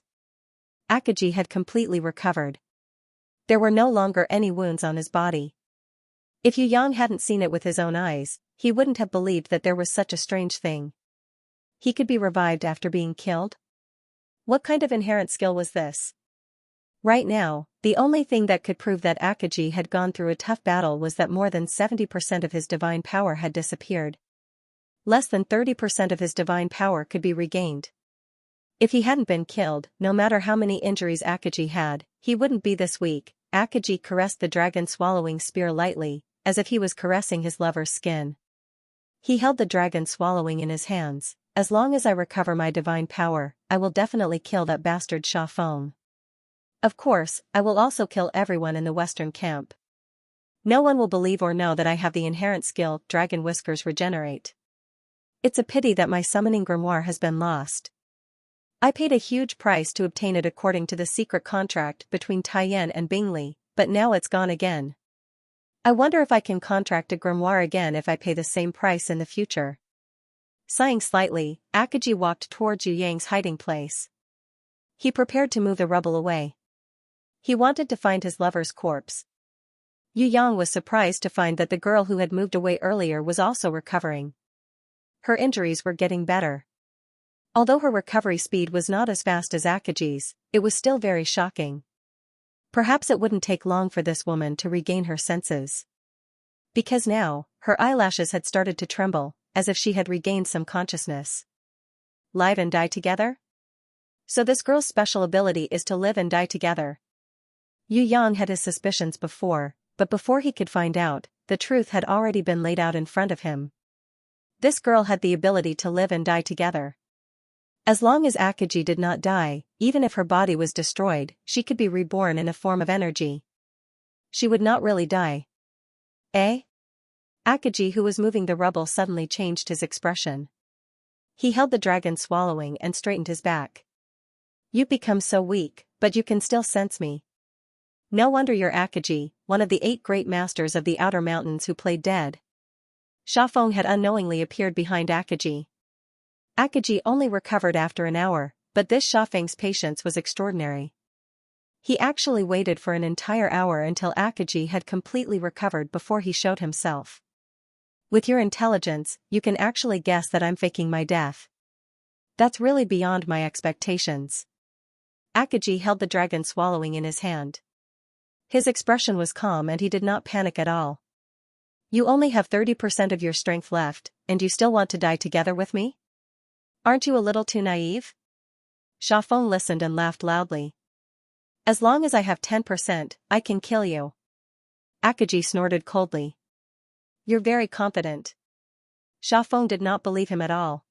Akaji had completely recovered. There were no longer any wounds on his body. If Yu Yang hadn't seen it with his own eyes, he wouldn't have believed that there was such a strange thing. He could be revived after being killed? What kind of inherent skill was this? Right now, the only thing that could prove that Akaji had gone through a tough battle was that more than 70% of his divine power had disappeared. Less than 30% of his divine power could be regained. If he hadn't been killed, no matter how many injuries Akaji had, he wouldn't be this weak. Akaji caressed the dragon-swallowing spear lightly, as if he was caressing his lover's skin. He held the dragon-swallowing in his hands. As long as I recover my divine power, I will definitely kill that bastard Xiaofeng. Of course, I will also kill everyone in the western camp. No one will believe or know that I have the inherent skill Dragon Whiskers regenerate. It's a pity that my summoning grimoire has been lost. I paid a huge price to obtain it according to the secret contract between Taiyan and Bingley, but now it's gone again. I wonder if I can contract a grimoire again if I pay the same price in the future. Sighing slightly, Akaji walked towards Yu Yang's hiding place. He prepared to move the rubble away. He wanted to find his lover's corpse. Yu Yang was surprised to find that the girl who had moved away earlier was also recovering. Her injuries were getting better. Although her recovery speed was not as fast as Akaji's, it was still very shocking. Perhaps it wouldn't take long for this woman to regain her senses. Because now, her eyelashes had started to tremble, as if she had regained some consciousness. Live and die together? So this girl's special ability is to live and die together. Yu Yang had his suspicions before, but before he could find out, the truth had already been laid out in front of him. This girl had the ability to live and die together. As long as Akaji did not die, even if her body was destroyed, she could be reborn in a form of energy. She would not really die. Eh? Akaji, who was moving the rubble, suddenly changed his expression. He held the dragon swallowing and straightened his back. You've become so weak, but you can still sense me. No wonder you're Akaji, one of the 8 great masters of the outer mountains who played dead. Xiaofeng had unknowingly appeared behind Akaji. Akaji only recovered after an hour, but this Xiaofeng's patience was extraordinary. He actually waited for an entire hour until Akaji had completely recovered before he showed himself. With your intelligence, you can actually guess that I'm faking my death. That's really beyond my expectations. Akaji held the dragon swallowing in his hand. His expression was calm and he did not panic at all. You only have 30% of your strength left, and you still want to die together with me? Aren't you a little too naive? Xiaofeng listened and laughed loudly. As long as I have 10%, I can kill you. Akaji snorted coldly. You're very confident. Xiaofeng did not believe him at all.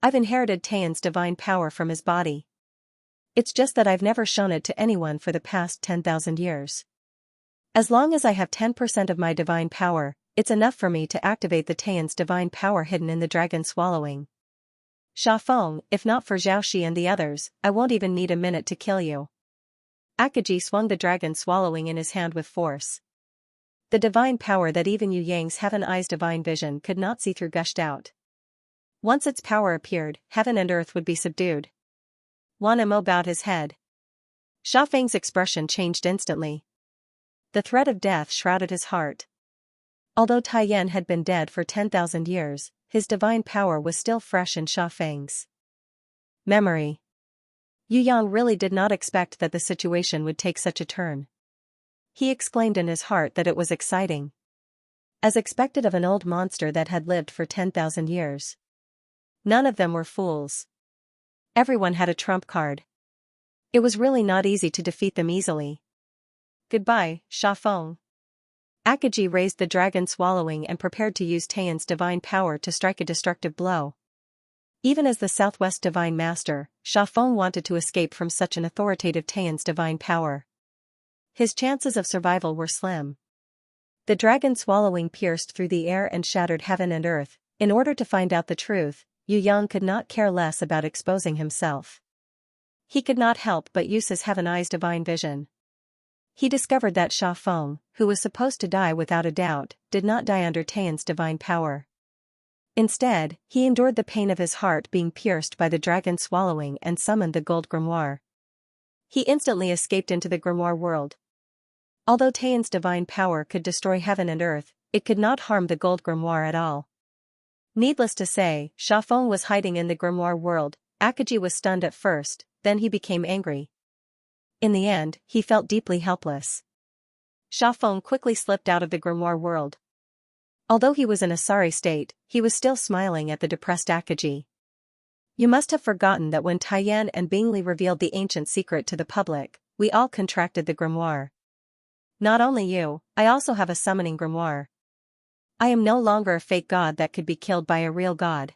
I've inherited Tian's divine power from his body. It's just that I've never shown it to anyone for the past 10,000 years. As long as I have 10% of my divine power, it's enough for me to activate the Tian's divine power hidden in the dragon swallowing. Xiaofeng, if not for Xiaoxi and the others, I won't even need a minute to kill you. Akaji swung the dragon swallowing in his hand with force. The divine power that even Yu Yang's heaven eye's divine vision could not see through gushed out. Once its power appeared, heaven and earth would be subdued. Wan Emo bowed his head. Xiaofeng's expression changed instantly. The threat of death shrouded his heart. Although Taiyan had been dead for 10,000 years, his divine power was still fresh in Xiaofeng's memory. Yu Yang really did not expect that the situation would take such a turn. He exclaimed in his heart that it was exciting. As expected of an old monster that had lived for 10,000 years. None of them were fools. Everyone had a trump card. It was really not easy to defeat them easily. Goodbye, Xiaofeng. Akaji raised the dragon swallowing and prepared to use Tian's divine power to strike a destructive blow. Even as the Southwest Divine Master, Xiaofeng wanted to escape from such an authoritative Tian's divine power. His chances of survival were slim. The dragon swallowing pierced through the air and shattered heaven and earth. In order to find out the truth, Yu Yang could not care less about exposing himself. He could not help but use his heaven eye's divine vision. He discovered that Xiaofeng, who was supposed to die without a doubt, did not die under Tian's divine power. Instead, he endured the pain of his heart being pierced by the dragon swallowing and summoned the gold grimoire. He instantly escaped into the grimoire world. Although Tian's divine power could destroy heaven and earth, it could not harm the gold grimoire at all. Needless to say, Xiaofeng was hiding in the grimoire world. Akaji was stunned at first, then he became angry. In the end, he felt deeply helpless. Xiaofeng quickly slipped out of the grimoire world. Although he was in a sorry state, he was still smiling at the depressed Akaji. You must have forgotten that when Taiyan and Bingli revealed the ancient secret to the public, we all contracted the grimoire. Not only you, I also have a summoning grimoire. I am no longer a fake god that could be killed by a real god.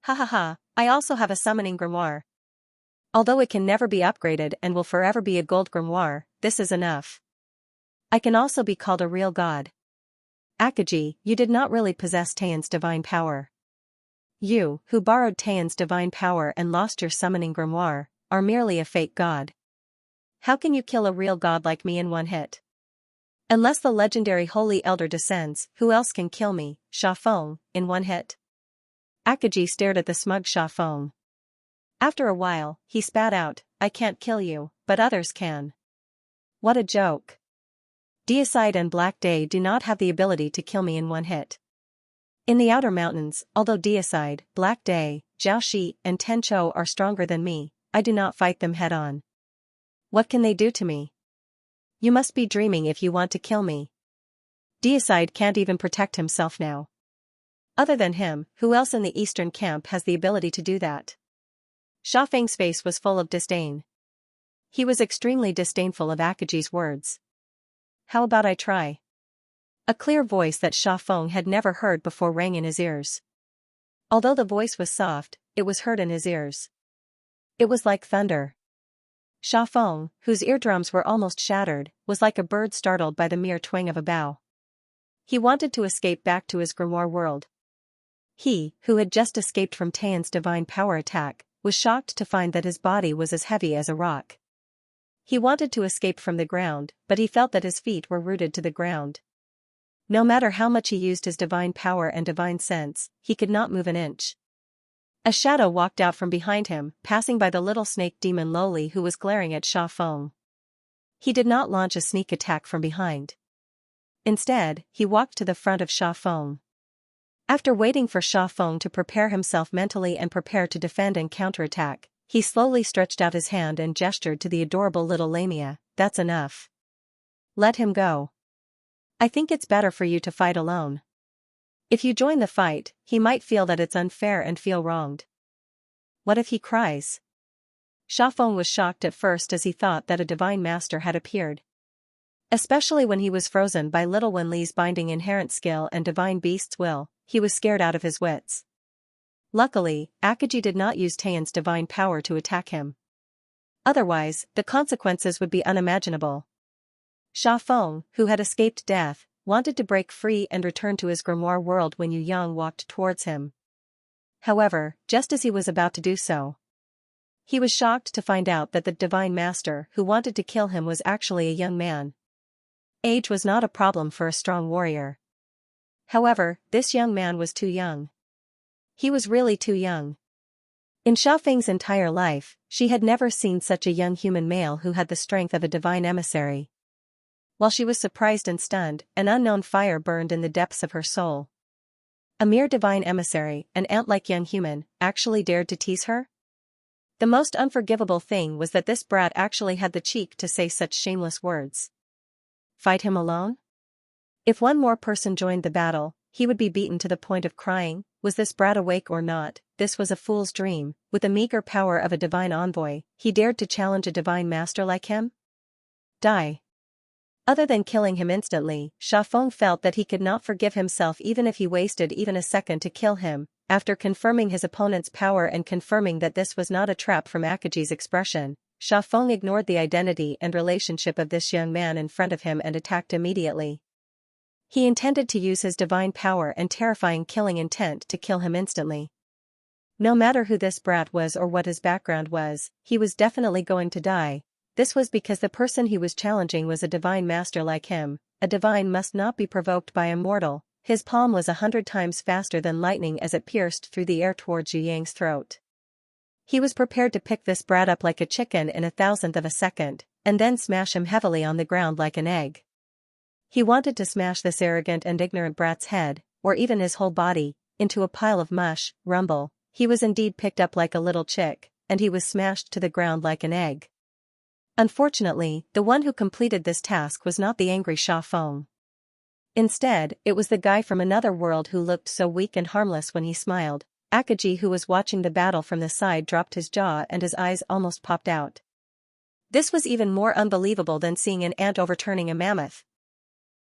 Ha ha ha, I also have a summoning grimoire. Although it can never be upgraded and will forever be a gold grimoire, this is enough. I can also be called a real god. Akaji, you did not really possess Tian's divine power. You, who borrowed Tian's divine power and lost your summoning grimoire, are merely a fake god. How can you kill a real god like me in one hit? Unless the legendary Holy Elder descends, who else can kill me, Xiaofeng, in one hit? Akaji stared at the smug Xiaofeng. After a while, he spat out, I can't kill you, but others can. What a joke. Deicide and Black Day do not have the ability to kill me in one hit. In the outer mountains, although Deicide, Black Day, Xiaoxi, and Tenchou are stronger than me, I do not fight them head-on. What can they do to me? You must be dreaming if you want to kill me. Deicide can't even protect himself now. Other than him, who else in the eastern camp has the ability to do that? Xiaofeng's face was full of disdain. He was extremely disdainful of Akaji's words. How about I try? A clear voice that Xiaofeng had never heard before rang in his ears. Although the voice was soft, it was heard in his ears. It was like thunder. Xiaofeng, whose eardrums were almost shattered, was like a bird startled by the mere twang of a bough. He wanted to escape back to his grimoire world. He, who had just escaped from Tian's divine power attack, was shocked to find that his body was as heavy as a rock. He wanted to escape from the ground, but he felt that his feet were rooted to the ground. No matter how much he used his divine power and divine sense, he could not move an inch. A shadow walked out from behind him, passing by the little snake demon Loli who was glaring at Xiaofeng. He did not launch a sneak attack from behind. Instead, he walked to the front of Xiaofeng. After waiting for Sha Feng to prepare himself mentally and prepare to defend and counterattack, he slowly stretched out his hand and gestured to the adorable little Lamia. That's enough. Let him go. I think it's better for you to fight alone. If you join the fight, he might feel that it's unfair and feel wronged. What if he cries? Sha Feng was shocked at first as he thought that a divine master had appeared. Especially when he was frozen by little Wen Li's binding inherent skill and divine beast's will, he was scared out of his wits. Luckily, Akaji did not use Taiyan's divine power to attack him. Otherwise, the consequences would be unimaginable. Sha Feng, who had escaped death, wanted to break free and return to his grimoire world when Yu Yang walked towards him. However, just as he was about to do so, he was shocked to find out that the divine master who wanted to kill him was actually a young man. Age was not a problem for a strong warrior. However, this young man was too young. He was really too young. In Sha Feng's entire life, she had never seen such a young human male who had the strength of a divine emissary. While she was surprised and stunned, an unknown fire burned in the depths of her soul. A mere divine emissary, an ant-like young human, actually dared to tease her? The most unforgivable thing was that this brat actually had the cheek to say such shameless words. Fight him alone? If one more person joined the battle, he would be beaten to the point of crying. Was this brat awake or not? This was a fool's dream. With the meager power of a divine envoy, he dared to challenge a divine master like him? Die. Other than killing him instantly, Sha Feng felt that he could not forgive himself even if he wasted even a second to kill him. After confirming his opponent's power and confirming that this was not a trap from Akaji's expression, Sha Feng ignored the identity and relationship of this young man in front of him and attacked immediately. He intended to use his divine power and terrifying killing intent to kill him instantly. No matter who this brat was or what his background was, he was definitely going to die. This was because the person he was challenging was a divine master like him. A divine must not be provoked by a mortal. His palm was 100 times faster than lightning as it pierced through the air towards Yu Yang's throat. He was prepared to pick this brat up like a chicken in 1,000th of a second, and then smash him heavily on the ground like an egg. He wanted to smash this arrogant and ignorant brat's head, or even his whole body, into a pile of mush, rumble. He was indeed picked up like a little chick, and he was smashed to the ground like an egg. Unfortunately, the one who completed this task was not the angry Sha Feng. Instead, it was the guy from another world who looked so weak and harmless when he smiled. Akaji, who was watching the battle from the side, dropped his jaw and his eyes almost popped out. This was even more unbelievable than seeing an ant overturning a mammoth.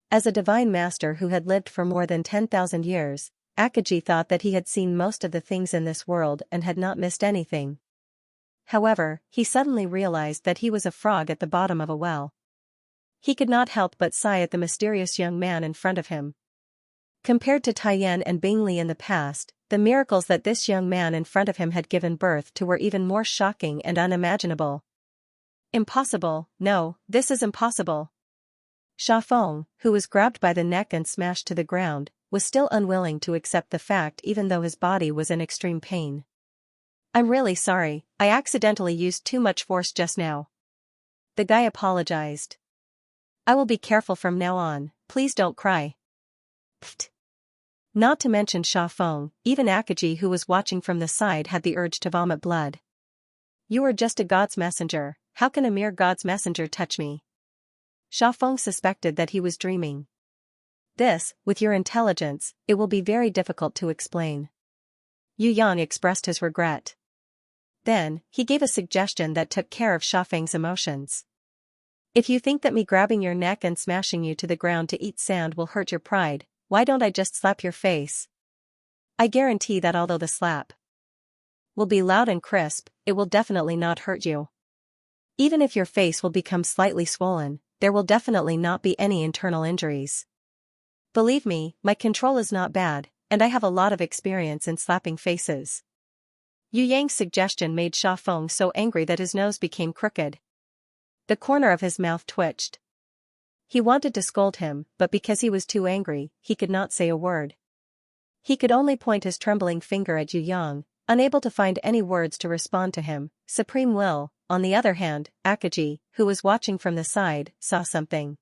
As a divine master who had lived for more than 10,000 years, Akaji thought that he had seen most of the things in this world and had not missed anything. However, he suddenly realized that he was a frog at the bottom of a well. He could not help but sigh at the mysterious young man in front of him. Compared to Taiyan and Bingli in the past, the miracles that this young man in front of him had given birth to were even more shocking and unimaginable. Impossible, no, this is impossible. Sha Feng, who was grabbed by the neck and smashed to the ground, was still unwilling to accept the fact even though his body was in extreme pain. I'm really sorry, I accidentally used too much force just now. The guy apologized. I will be careful from now on, please don't cry. Pfft. Not to mention Sha Feng, even Akaji, who was watching from the side, had the urge to vomit blood. You are just a god's messenger, how can a mere god's messenger touch me? Sha Feng suspected that he was dreaming. This, with your intelligence, it will be very difficult to explain. Yu Yang expressed his regret. Then, he gave a suggestion that took care of Sha Feng's emotions. If you think that me grabbing your neck and smashing you to the ground to eat sand will hurt your pride, why don't I just slap your face? I guarantee that although the slap will be loud and crisp, it will definitely not hurt you. Even if your face will become slightly swollen, there will definitely not be any internal injuries. Believe me, my control is not bad, and I have a lot of experience in slapping faces. Yu Yang's suggestion made Sha Feng so angry that his nose became crooked. The corner of his mouth twitched. He wanted to scold him, but because he was too angry, he could not say a word. He could only point his trembling finger at Yu Yang, unable to find any words to respond to him. Supreme Will, on the other hand, Akaji, who was watching from the side, saw something.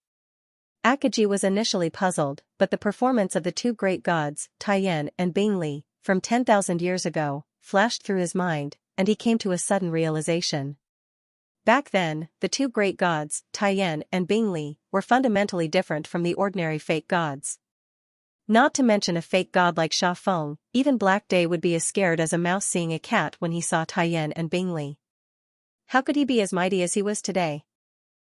Akaji was initially puzzled, but the performance of the two great gods, Taiyan and Bingli, from 10,000 years ago, flashed through his mind, and he came to a sudden realization. Back then, the two great gods, Taiyan and Bingli, were fundamentally different from the ordinary fake gods. Not to mention a fake god like Sha Feng, even Black Day would be as scared as a mouse seeing a cat when he saw Taiyan and Bingli. How could he be as mighty as he was today?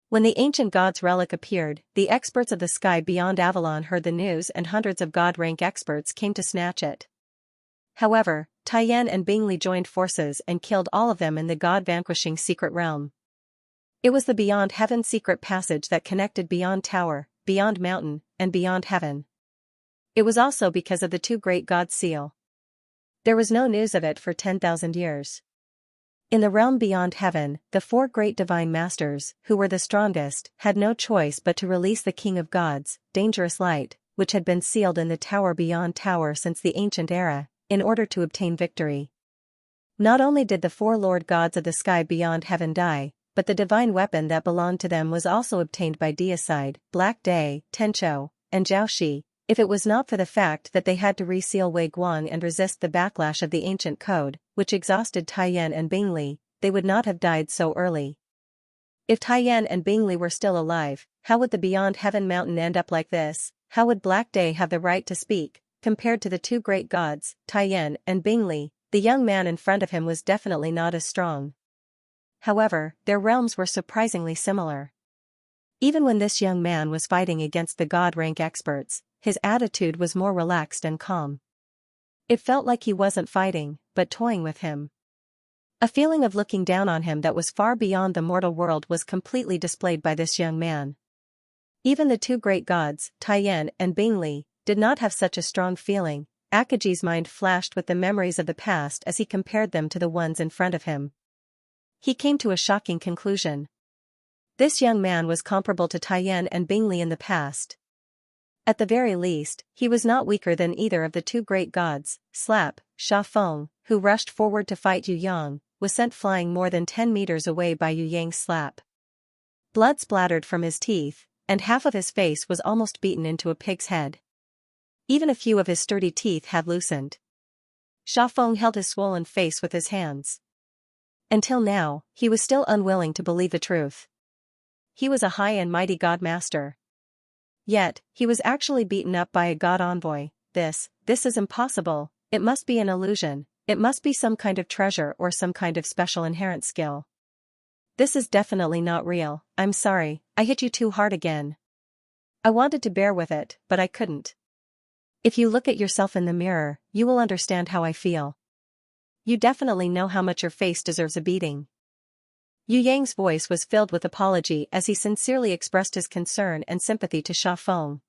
When the ancient god's relic appeared, the experts of the sky beyond Avalon heard the news and hundreds of god-rank experts came to snatch it. However, Taiyan and Bingli joined forces and killed all of them in the god-vanquishing secret realm. It was the Beyond Heaven secret passage that connected Beyond Tower, Beyond Mountain, and Beyond Heaven. It was also because of the two great gods' seal. There was no news of it for 10,000 years. In the realm beyond heaven, the four great divine masters, who were the strongest, had no choice but to release the King of Gods, Dangerous Light, which had been sealed in the tower beyond tower since the ancient era, in order to obtain victory. Not only did the four Lord Gods of the sky beyond heaven die, but the divine weapon that belonged to them was also obtained by Deicide, Black Day, Tencho, and Jiaoshi. If it was not for the fact that they had to reseal Wei Guang and resist the backlash of the ancient code, which exhausted Taiyan and Bingli, they would not have died so early. If Taiyan and Bingli were still alive, how would the Beyond Heaven mountain end up like this? How would Black Day have the right to speak? Compared to the two great gods, Taiyan and Bingli, the young man in front of him was definitely not as strong. However, their realms were surprisingly similar. Even when this young man was fighting against the god-rank experts, his attitude was more relaxed and calm. It felt like he wasn't fighting, but toying with him. A feeling of looking down on him that was far beyond the mortal world was completely displayed by this young man. Even the two great gods, Taiyan and Bingli, did not have such a strong feeling. Akaji's mind flashed with the memories of the past as he compared them to the ones in front of him. He came to a shocking conclusion. This young man was comparable to Taiyan and Bingli in the past. At the very least, he was not weaker than either of the two great gods. Sha Feng, who rushed forward to fight Yu Yang, was sent flying more than 10 meters away by Yu Yang's slap. Blood splattered from his teeth, and half of his face was almost beaten into a pig's head. Even a few of his sturdy teeth had loosened. Sha Feng held his swollen face with his hands. Until now, he was still unwilling to believe the truth. He was a high and mighty god master. Yet, he was actually beaten up by a god envoy. This is impossible. It must be an illusion. It must be some kind of treasure or some kind of special inherent skill. This is definitely not real. I'm sorry, I hit you too hard again. I wanted to bear with it, but I couldn't. If you look at yourself in the mirror, you will understand how I feel. You definitely know how much your face deserves a beating. Yu Yang's voice was filled with apology as he sincerely expressed his concern and sympathy to Sha Feng.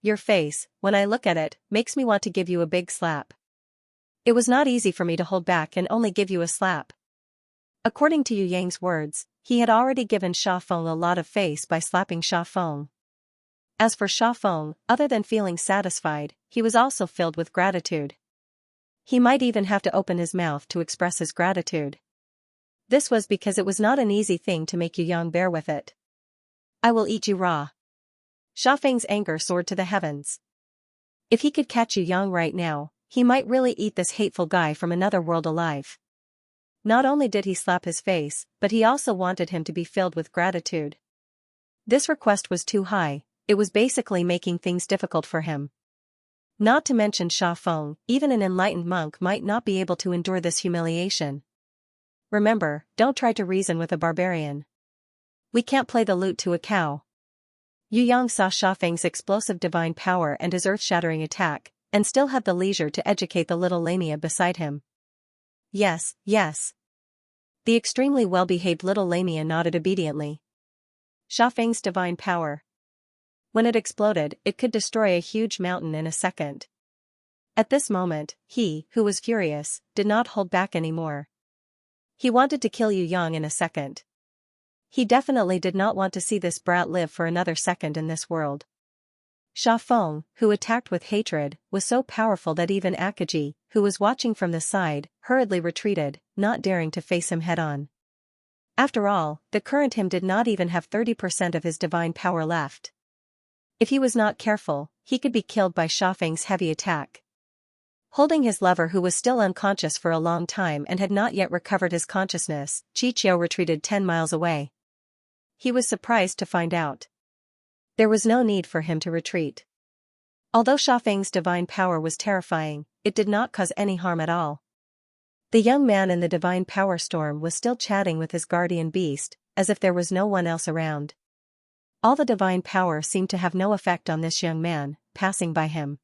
Your face, when I look at it, makes me want to give you a big slap. It was not easy for me to hold back and only give you a slap. According to Yu Yang's words, he had already given Sha Feng a lot of face by slapping Sha Feng. As for Sha Feng, other than feeling satisfied, he was also filled with gratitude. He might even have to open his mouth to express his gratitude. This was because it was not an easy thing to make Yu Yang bear with it. I will eat you raw. Sha Feng's anger soared to the heavens. If he could catch Yu Yang right now, he might really eat this hateful guy from another world alive. Not only did he slap his face, but he also wanted him to be filled with gratitude. This request was too high, it was basically making things difficult for him. Not to mention Sha Feng, even an enlightened monk might not be able to endure this humiliation. Remember, don't try to reason with a barbarian. We can't play the lute to a cow. Yu Yang saw Sha Feng's explosive divine power and his earth-shattering attack, and still had the leisure to educate the little Lamia beside him. Yes. The extremely well-behaved little Lamia nodded obediently. Sha Feng's divine power. When it exploded, it could destroy a huge mountain in a second. At this moment, he, who was furious, did not hold back anymore. He wanted to kill Yu Yang in a second. He definitely did not want to see this brat live for another second in this world. Sha Feng, who attacked with hatred, was so powerful that even Akaji, who was watching from the side, hurriedly retreated, not daring to face him head-on. After all, the current him did not even have 30% of his divine power left. If he was not careful, he could be killed by Xiaofeng's heavy attack. Holding his lover who was still unconscious for a long time and had not yet recovered his consciousness, Xianxia retreated 10 miles away. He was surprised to find out there was no need for him to retreat. Although Xiaofeng's divine power was terrifying, it did not cause any harm at all. The young man in the divine power storm was still chatting with his guardian beast, as if there was no one else around. All the divine power seemed to have no effect on this young man, passing by him.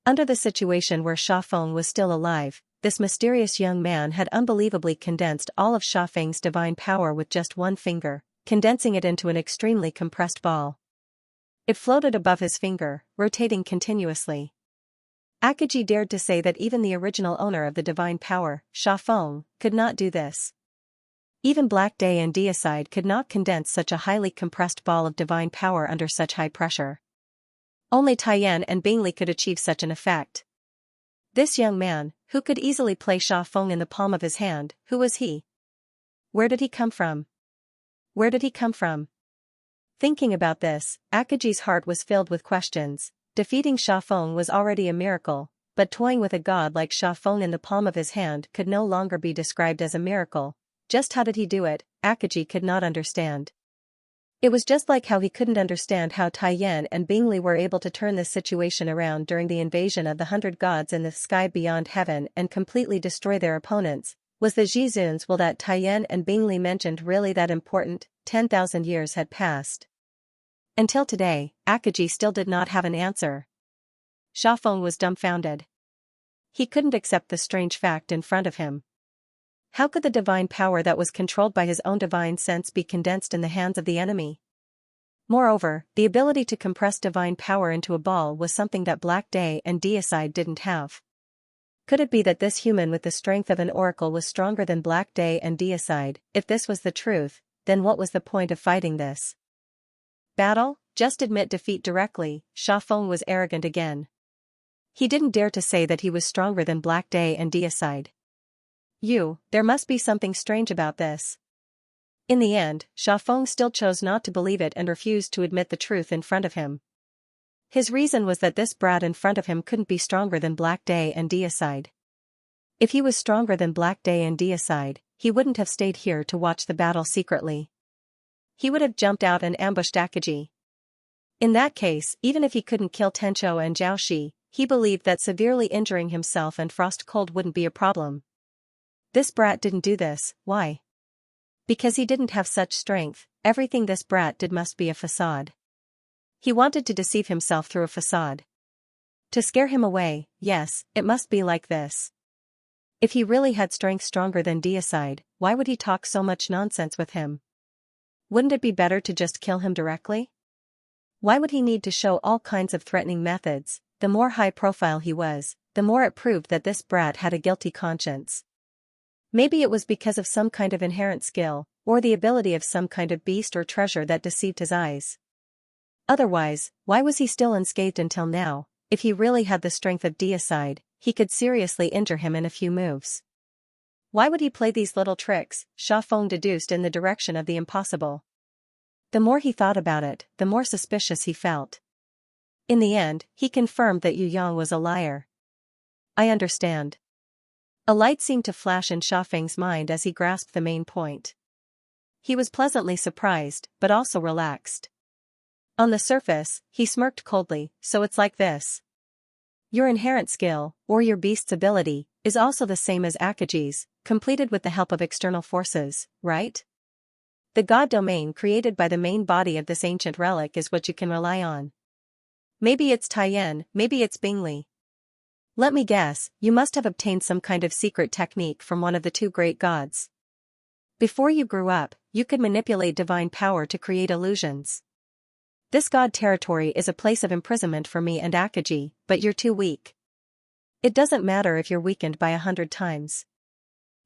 Under the situation where Xiaofeng was still alive, this mysterious young man had unbelievably condensed all of Xiaofeng's divine power with just one finger, condensing it into an extremely compressed ball. It floated above his finger, rotating continuously. Akaji dared to say that even the original owner of the divine power, Xiaofeng, could not do this. Even Black Day and Deicide could not condense such a highly compressed ball of divine power under such high pressure. Only Taiyan and Bingli could achieve such an effect. This young man, who could easily play Xiaofeng in the palm of his hand, who was he? Where did he come from? Where did he come from? Thinking about this, Akaji's heart was filled with questions. Defeating Xiaofeng was already a miracle, but toying with a god like Xiaofeng in the palm of his hand could no longer be described as a miracle. Just how did he do it, Akaji could not understand. It was just like how he couldn't understand how Taiyan and Bingli were able to turn this situation around during the invasion of the 100 gods in the sky beyond heaven and completely destroy their opponents. Was the Zhizun's will that Taiyan and Bingli mentioned really that important? 10,000 years had passed. Until today, Akaji still did not have an answer. Xiaofeng was dumbfounded. He couldn't accept the strange fact in front of him. How could the divine power that was controlled by his own divine sense be condensed in the hands of the enemy? Moreover, the ability to compress divine power into a ball was something that Black Day and Deicide didn't have. Could it be that this human with the strength of an oracle was stronger than Black Day and Deicide? If this was the truth, then what was the point of fighting this battle? Just admit defeat directly. Xiaofeng was arrogant again. He didn't dare to say that he was stronger than Black Day and Deicide. There must be something strange about this. In the end, Xiaofeng still chose not to believe it and refused to admit the truth in front of him. His reason was that this brat in front of him couldn't be stronger than Black Day and Deicide. If he was stronger than Black Day and Deicide, he wouldn't have stayed here to watch the battle secretly. He would have jumped out and ambushed Akaji. In that case, even if he couldn't kill Tencho and Jiaoshi, he believed that severely injuring himself and frost cold wouldn't be a problem. This brat didn't do this, why? Because he didn't have such strength. Everything this brat did must be a facade. He wanted to deceive himself through a facade. To scare him away, yes, it must be like this. If he really had strength stronger than Deicide, why would he talk so much nonsense with him? Wouldn't it be better to just kill him directly? Why would he need to show all kinds of threatening methods? The more high profile he was, the more it proved that this brat had a guilty conscience. Maybe it was because of some kind of inherent skill, or the ability of some kind of beast or treasure that deceived his eyes. Otherwise, why was he still unscathed until now? If he really had the strength of Deicide, he could seriously injure him in a few moves. Why would he play these little tricks? Xiaofeng deduced in the direction of the impossible. The more he thought about it, the more suspicious he felt. In the end, he confirmed that Yu Yang was a liar. I understand. A light seemed to flash in Xiaofeng's mind as he grasped the main point. He was pleasantly surprised, but also relaxed. On the surface, he smirked coldly. So it's like this. Your inherent skill, or your beast's ability, is also the same as Akaji's, completed with the help of external forces, right? The god domain created by the main body of this ancient relic is what you can rely on. Maybe it's Taiyan, maybe it's Bingli. Let me guess, you must have obtained some kind of secret technique from one of the two great gods. Before you grew up, you could manipulate divine power to create illusions. This god territory is a place of imprisonment for me and Akaji, but you're too weak. It doesn't matter if you're weakened by 100 times.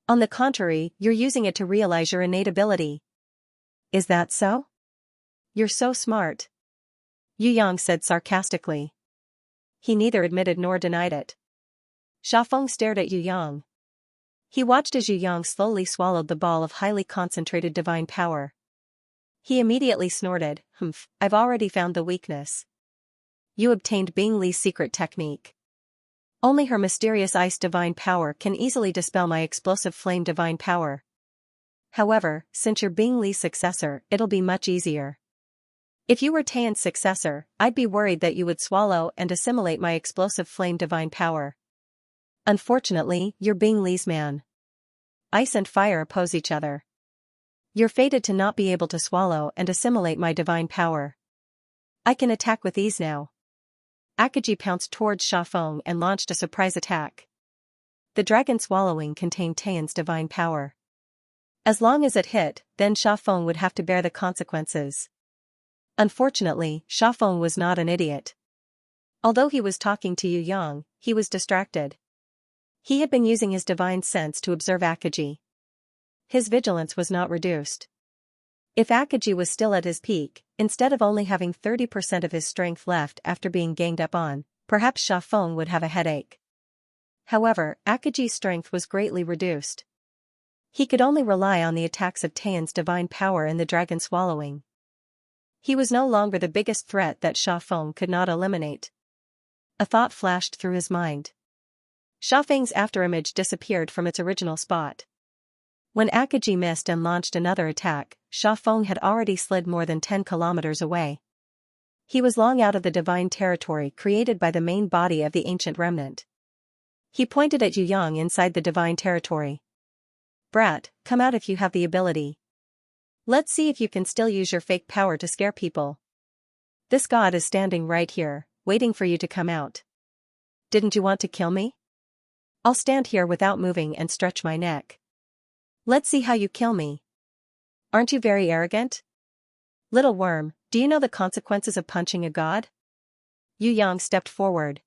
On the contrary, you're using it to realize your innate ability. Is that so? You're so smart. Yu Yang said sarcastically. He neither admitted nor denied it. Xiaofeng stared at Yu Yang. He watched as Yu Yang slowly swallowed the ball of highly concentrated divine power. He immediately snorted, I've already found the weakness. You obtained Bing Li's secret technique. Only her mysterious ice divine power can easily dispel my explosive flame divine power. However, since you're Bing Li's successor, it'll be much easier. If you were Tian's successor, I'd be worried that you would swallow and assimilate my explosive flame divine power. Unfortunately, you're Bing Li's man. Ice and fire oppose each other. You're fated to not be able to swallow and assimilate my divine power. I can attack with ease now. Akaji pounced towards Xiaofeng and launched a surprise attack. The dragon swallowing contained Tian's divine power. As long as it hit, then Xiaofeng would have to bear the consequences. Unfortunately, Xiaofeng was not an idiot. Although he was talking to Yu Yang, he was distracted. He had been using his divine sense to observe Akaji. His vigilance was not reduced. If Akaji was still at his peak, instead of only having 30% of his strength left after being ganged up on, perhaps Xiaofeng would have a headache. However, Akaji's strength was greatly reduced. He could only rely on the attacks of Tian's divine power and the dragon swallowing. He was no longer the biggest threat that Xiaofeng could not eliminate. A thought flashed through his mind. Xiaofeng's afterimage disappeared from its original spot. When Akaji missed and launched another attack, Xiaofeng had already slid more than 10 kilometers away. He was long out of the divine territory created by the main body of the ancient remnant. He pointed at Yu Yang inside the divine territory. "Brat, come out if you have the ability. Let's see if you can still use your fake power to scare people. This god is standing right here, waiting for you to come out. Didn't you want to kill me? I'll stand here without moving and stretch my neck. Let's see how you kill me. Aren't you very arrogant? Little worm, do you know the consequences of punching a god?" Yu Yang stepped forward.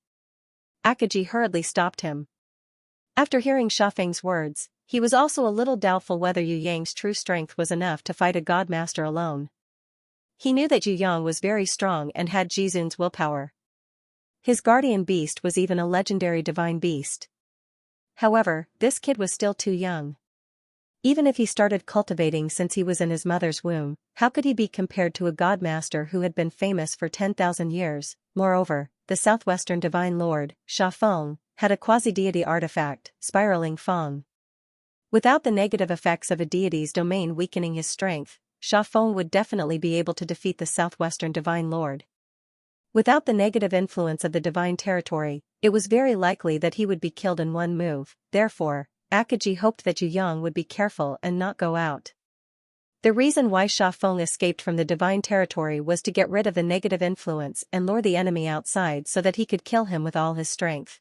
Akaji hurriedly stopped him. After hearing Xiaofeng's words, he was also a little doubtful whether Yu Yang's true strength was enough to fight a god master alone. He knew that Yu Yang was very strong and had Jizun's willpower. His guardian beast was even a legendary divine beast. However, this kid was still too young. Even if he started cultivating since he was in his mother's womb, how could he be compared to a godmaster who had been famous for 10,000 years? Moreover, the southwestern divine lord, Xiaofeng, had a quasi-deity artifact, spiraling Feng. Without the negative effects of a deity's domain weakening his strength, Xiaofeng would definitely be able to defeat the southwestern divine lord. Without the negative influence of the divine territory, it was very likely that he would be killed in one move. Therefore, Akaji hoped that Yu Yang would be careful and not go out. The reason why Xiaofeng escaped from the divine territory was to get rid of the negative influence and lure the enemy outside so that he could kill him with all his strength.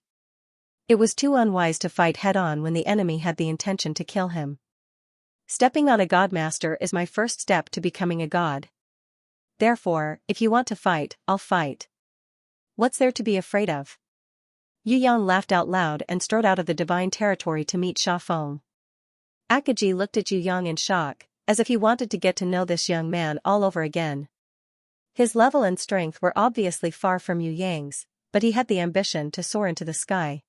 It was too unwise to fight head-on when the enemy had the intention to kill him. Stepping on a godmaster is my first step to becoming a god. Therefore, if you want to fight, I'll fight. What's there to be afraid of? Yu Yang laughed out loud and strode out of the divine territory to meet Xiaofeng. Akaji looked at Yu Yang in shock, as if he wanted to get to know this young man all over again. His level and strength were obviously far from Yu Yang's, but he had the ambition to soar into the sky.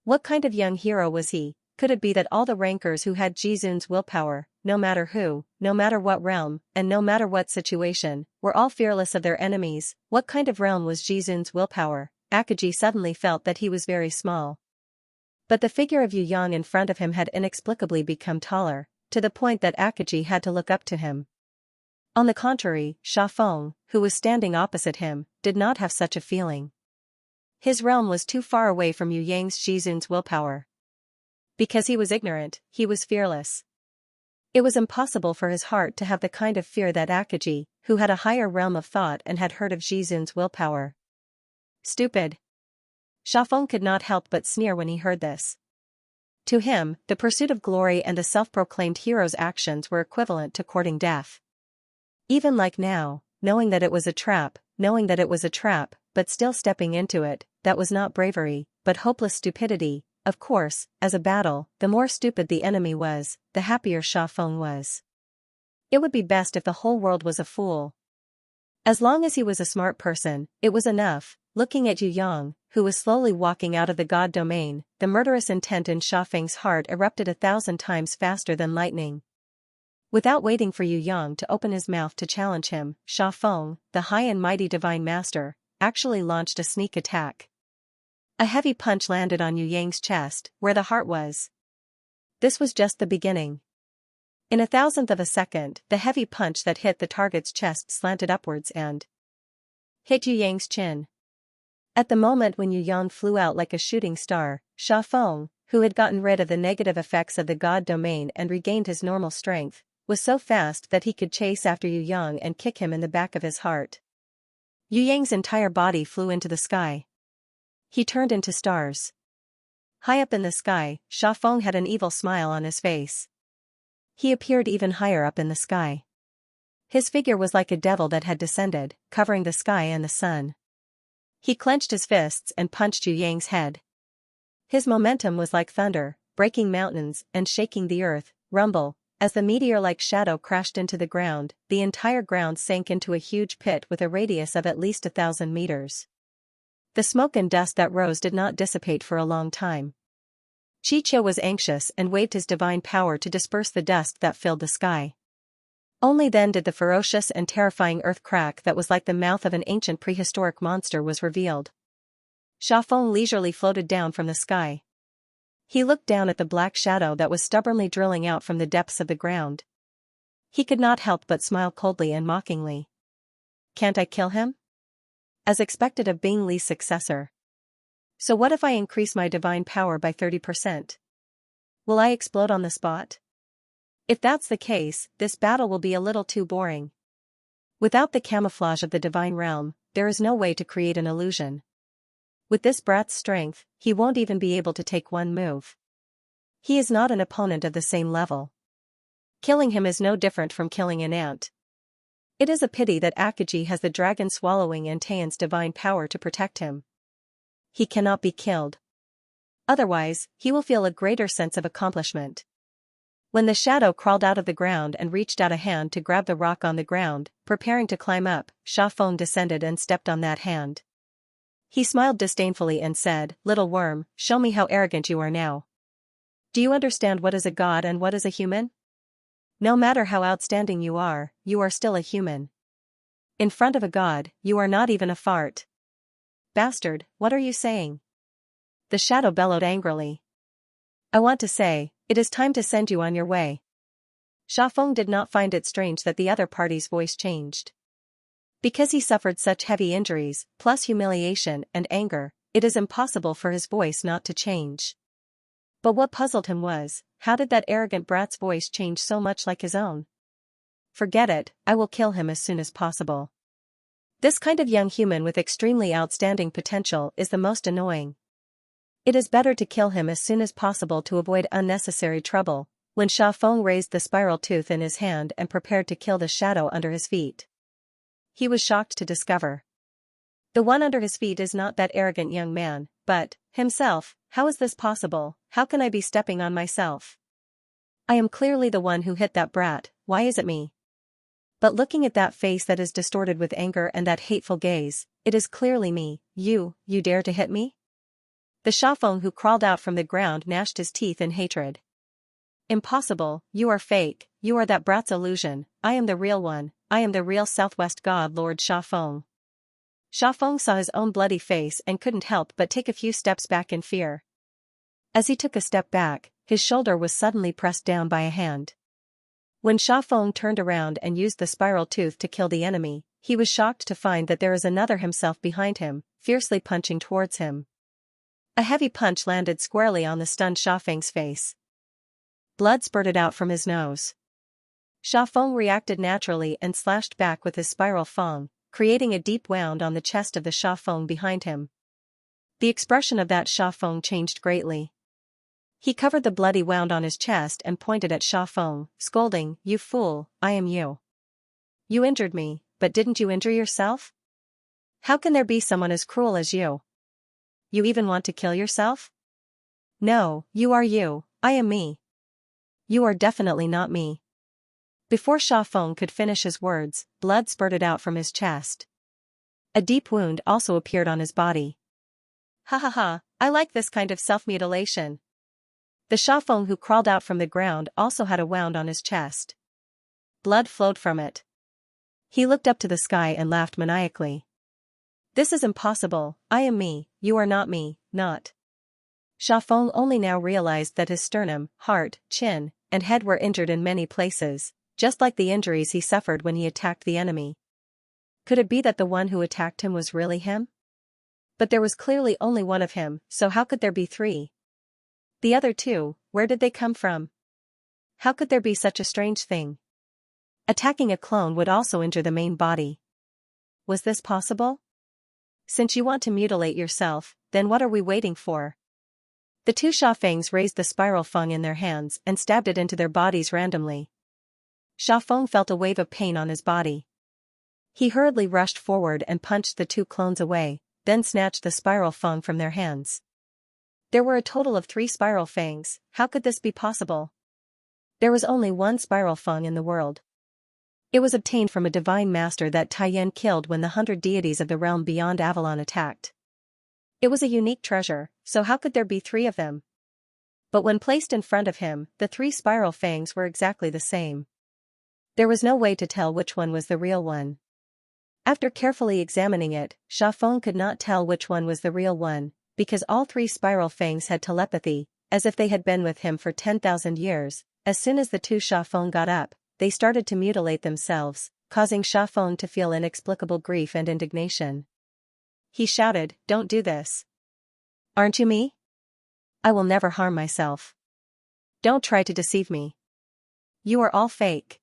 What kind of young hero was he? Could it be that all the rankers who had Jizun's willpower, no matter who, no matter what realm, and no matter what situation, were all fearless of their enemies? What kind of realm was Jizun's willpower? Akaji suddenly felt that he was very small. But the figure of Yu Yang in front of him had inexplicably become taller, to the point that Akaji had to look up to him. On the contrary, Xiaofeng, who was standing opposite him, did not have such a feeling. His realm was too far away from Yu Yang's Jizun's willpower. Because he was ignorant, he was fearless. It was impossible for his heart to have the kind of fear that Akaji, who had a higher realm of thought and had heard of Jizun's willpower. Stupid. Xiaofeng could not help but sneer when he heard this. To him, the pursuit of glory and the self-proclaimed hero's actions were equivalent to courting death. Even like now, knowing that it was a trap, but still stepping into it, that was not bravery, but hopeless stupidity. Of course, as a battle, the more stupid the enemy was, the happier Xiaofeng was. It would be best if the whole world was a fool. As long as he was a smart person, it was enough. Looking at Yu Yang, who was slowly walking out of the god domain, the murderous intent in Xiaofeng's heart erupted 1,000 times faster than lightning. Without waiting for Yu Yang to open his mouth to challenge him, Xiaofeng, the high and mighty divine master, actually launched a sneak attack. A heavy punch landed on Yu Yang's chest, where the heart was. This was just the beginning. In a thousandth of a second, the heavy punch that hit the target's chest slanted upwards and hit Yu Yang's chin. At the moment when Yu Yang flew out like a shooting star, Sha Feng, who had gotten rid of the negative effects of the god domain and regained his normal strength, was so fast that he could chase after Yu Yang and kick him in the back of his heart. Yu Yang's entire body flew into the sky. He turned into stars. High up in the sky, Sha Feng had an evil smile on his face. He appeared even higher up in the sky. His figure was like a devil that had descended, covering the sky and the sun. He clenched his fists and punched Yu Yang's head. His momentum was like thunder, breaking mountains and shaking the earth. Rumble. As the meteor-like shadow crashed into the ground, the entire ground sank into a huge pit with a radius of at least 1,000 meters. The smoke and dust that rose did not dissipate for a long time. Xianxia was anxious and waved his divine power to disperse the dust that filled the sky. Only then did the ferocious and terrifying earth crack that was like the mouth of an ancient prehistoric monster was revealed. Sha Feng leisurely floated down from the sky. He looked down at the black shadow that was stubbornly drilling out from the depths of the ground. He could not help but smile coldly and mockingly. Can't I kill him? As expected of being Li's successor. So what if I increase my divine power by 30%? Will I explode on the spot? If that's the case, this battle will be a little too boring. Without the camouflage of the divine realm, there is no way to create an illusion. With this brat's strength, he won't even be able to take one move. He is not an opponent of the same level. Killing him is no different from killing an ant. It is a pity that Akaji has the dragon-swallowing Antaian's divine power to protect him. He cannot be killed. Otherwise, he will feel a greater sense of accomplishment. When the shadow crawled out of the ground and reached out a hand to grab the rock on the ground, preparing to climb up, Sha Feng descended and stepped on that hand. He smiled disdainfully and said, "Little worm, show me how arrogant you are now. Do you understand what is a god and what is a human? No matter how outstanding you are still a human. In front of a god, you are not even a fart. Bastard, what are you saying?" The shadow bellowed angrily. "I want to say, it is time to send you on your way." Sha Feng did not find it strange that the other party's voice changed. Because he suffered such heavy injuries, plus humiliation and anger, it is impossible for his voice not to change. But what puzzled him was, how did that arrogant brat's voice change so much like his own? Forget it, I will kill him as soon as possible. This kind of young human with extremely outstanding potential is the most annoying. It is better to kill him as soon as possible to avoid unnecessary trouble. When Sha Feng raised the spiral tooth in his hand and prepared to kill the shadow under his feet, he was shocked to discover the one under his feet is not that arrogant young man, but himself. How is this possible? How can I be stepping on myself? I am clearly the one who hit that brat, why is it me? But looking at that face that is distorted with anger and that hateful gaze, it is clearly me. You dare to hit me? The Sha Feng who crawled out from the ground gnashed his teeth in hatred. Impossible, you are fake, you are that brat's illusion, I am the real one, I am the real Southwest God Lord Sha Feng. Sha Feng saw his own bloody face and couldn't help but take a few steps back in fear. As he took a step back, his shoulder was suddenly pressed down by a hand. When Sha Feng turned around and used the spiral tooth to kill the enemy, he was shocked to find that there is another himself behind him, fiercely punching towards him. A heavy punch landed squarely on the stunned Sha Feng's face. Blood spurted out from his nose. Sha Feng reacted naturally and slashed back with his spiral fang, creating a deep wound on the chest of the Sha Feng behind him. The expression of that Sha Feng changed greatly. He covered the bloody wound on his chest and pointed at Sha Feng, scolding, "You fool, I am you. You injured me, but didn't you injure yourself? How can there be someone as cruel as you? You even want to kill yourself? No, you are you, I am me. You are definitely not me." Before Sha Feng could finish his words, blood spurted out from his chest. A deep wound also appeared on his body. "Ha ha ha, I like this kind of self-mutilation." The Sha Feng who crawled out from the ground also had a wound on his chest. Blood flowed from it. He looked up to the sky and laughed maniacally. This is impossible, I am me, you are not me, not. Xiaofeng only now realized that his sternum, heart, chin, and head were injured in many places, just like the injuries he suffered when he attacked the enemy. Could it be that the one who attacked him was really him? But there was clearly only one of him, so how could there be three? The other two, where did they come from? How could there be such a strange thing? Attacking a clone would also injure the main body. Was this possible? Since you want to mutilate yourself, then what are we waiting for? The two Xiaofengs raised the spiral feng in their hands and stabbed it into their bodies randomly. Xiaofeng felt a wave of pain on his body. He hurriedly rushed forward and punched the two clones away, then snatched the spiral feng from their hands. There were a total of 3 spiral fangs. How could this be possible? There was only one spiral feng in the world. It was obtained from a divine master that Taiyan killed when the 100 deities of the realm beyond Avalon attacked. It was a unique treasure, so how could there be 3 of them? But when placed in front of him, the 3 spiral fangs were exactly the same. There was no way to tell which one was the real one. After carefully examining it, Xiaofeng could not tell which one was the real one, because all 3 spiral fangs had telepathy, as if they had been with him for 10,000 years. As soon as the 2 Xiaofeng got up, they started to mutilate themselves, causing Xiaofeng to feel inexplicable grief and indignation. He shouted, "Don't do this. Aren't you me? I will never harm myself. Don't try to deceive me. You are all fake.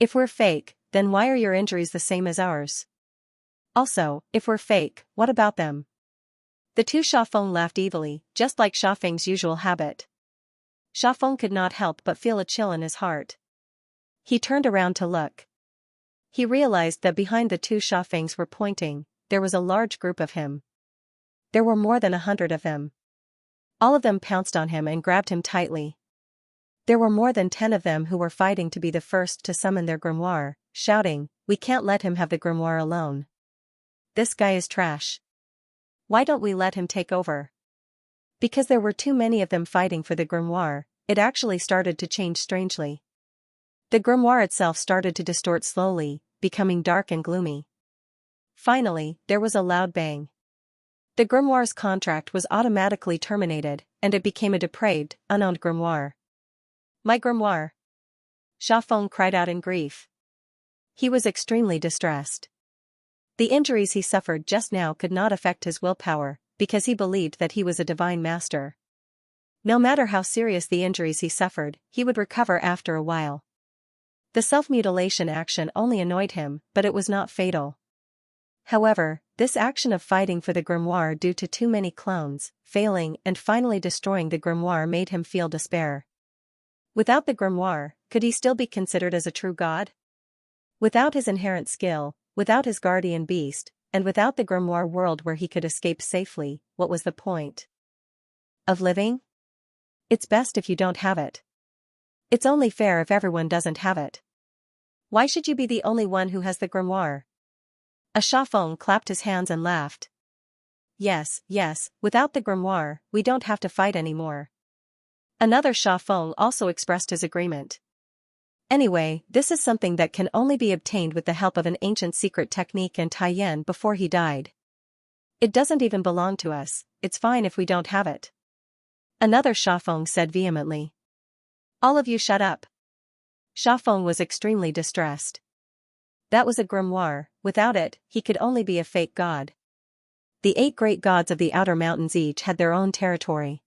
If we're fake, then why are your injuries the same as ours? Also, if we're fake, what about them?" The 2 Xiaofeng laughed evilly, just like Xiaofeng's usual habit. Xiaofeng could not help but feel a chill in his heart. He turned around to look. He realized that behind the 2 Xiaofengs were pointing, there was a large group of him. There were more than 100 of them. All of them pounced on him and grabbed him tightly. There were more than 10 of them who were fighting to be the first to summon their grimoire, shouting, "We can't let him have the grimoire alone. This guy is trash. Why don't we let him take over?" Because there were too many of them fighting for the grimoire, it actually started to change strangely. The grimoire itself started to distort slowly, becoming dark and gloomy. Finally, there was a loud bang. The grimoire's contract was automatically terminated, and it became a depraved, unowned grimoire. "My grimoire!" Xiaofeng cried out in grief. He was extremely distressed. The injuries he suffered just now could not affect his willpower, because he believed that he was a divine master. No matter how serious the injuries he suffered, he would recover after a while. The self-mutilation action only annoyed him, but it was not fatal. However, this action of fighting for the grimoire due to too many clones, failing and finally destroying the grimoire made him feel despair. Without the grimoire, could he still be considered as a true god? Without his inherent skill, without his guardian beast, and without the grimoire world where he could escape safely, what was the point of living? It's best if you don't have it. It's only fair if everyone doesn't have it. Why should you be the only one who has the grimoire? A Xiaofeng clapped his hands and laughed. Yes, without the grimoire, we don't have to fight anymore. Another Xiaofeng also expressed his agreement. Anyway, this is something that can only be obtained with the help of an ancient secret technique and Taiyan before he died. It doesn't even belong to us, it's fine if we don't have it. Another Xiaofeng said vehemently. All of you shut up. Xiaofeng was extremely distressed. That was a grimoire, without it, he could only be a fake god. The 8 great gods of the outer mountains each had their own territory.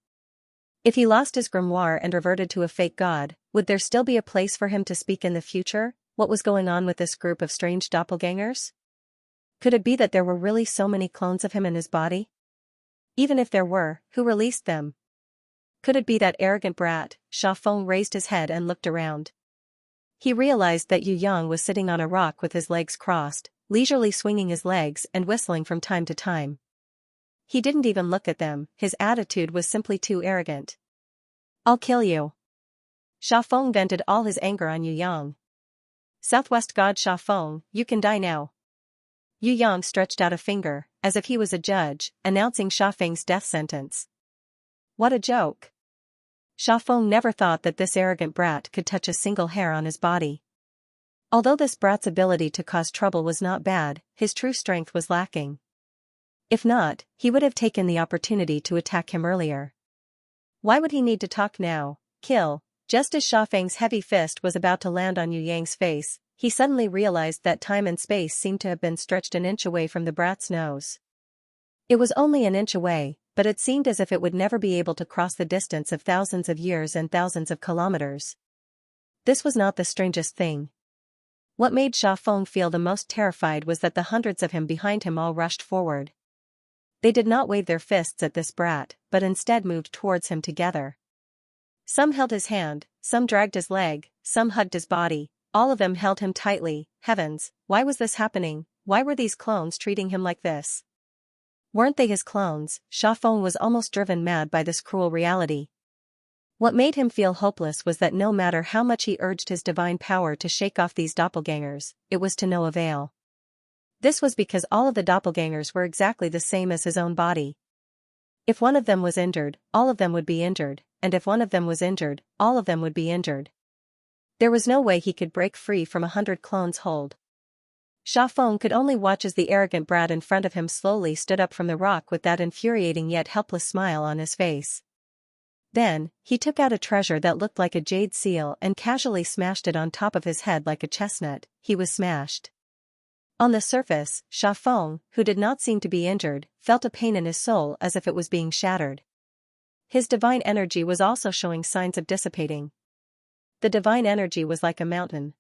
If he lost his grimoire and reverted to a fake god, would there still be a place for him to speak in the future? What was going on with this group of strange doppelgangers? Could it be that there were really so many clones of him in his body? Even if there were, who released them? Could it be that arrogant brat? Xiaofeng raised his head and looked around. He realized that Yu Yang was sitting on a rock with his legs crossed, leisurely swinging his legs and whistling from time to time. He didn't even look at them, his attitude was simply too arrogant. "I'll kill you." Xiaofeng vented all his anger on Yu Yang. "Southwest God Xiaofeng, you can die now." Yu Yang stretched out a finger, as if he was a judge, announcing Xiaofeng's death sentence. What a joke. Xiaofeng never thought that this arrogant brat could touch a single hair on his body. Although this brat's ability to cause trouble was not bad, his true strength was lacking. If not, he would have taken the opportunity to attack him earlier. Why would he need to talk now? Kill. Just as Xiaofeng's heavy fist was about to land on Yu Yang's face, he suddenly realized that time and space seemed to have been stretched an inch away from the brat's nose. It was only an inch away, but it seemed as if it would never be able to cross the distance of thousands of years and thousands of kilometers. This was not the strangest thing. What made Xiaofeng feel the most terrified was that the hundreds of him behind him all rushed forward. They did not wave their fists at this brat, but instead moved towards him together. Some held his hand, some dragged his leg, some hugged his body, all of them held him tightly. Heavens, why was this happening? Why were these clones treating him like this? Weren't they his clones? Xiaofeng was almost driven mad by this cruel reality. What made him feel hopeless was that no matter how much he urged his divine power to shake off these doppelgangers, it was to no avail. This was because all of the doppelgangers were exactly the same as his own body. If one of them was injured, all of them would be injured, and if one of them was injured, all of them would be injured. There was no way he could break free from 100 clones' hold. Xiaofeng could only watch as the arrogant brat in front of him slowly stood up from the rock with that infuriating yet helpless smile on his face. Then, he took out a treasure that looked like a jade seal and casually smashed it on top of his head like a chestnut. He was smashed. On the surface, Xiaofeng, who did not seem to be injured, felt a pain in his soul as if it was being shattered. His divine energy was also showing signs of dissipating. The divine energy was like a mountain.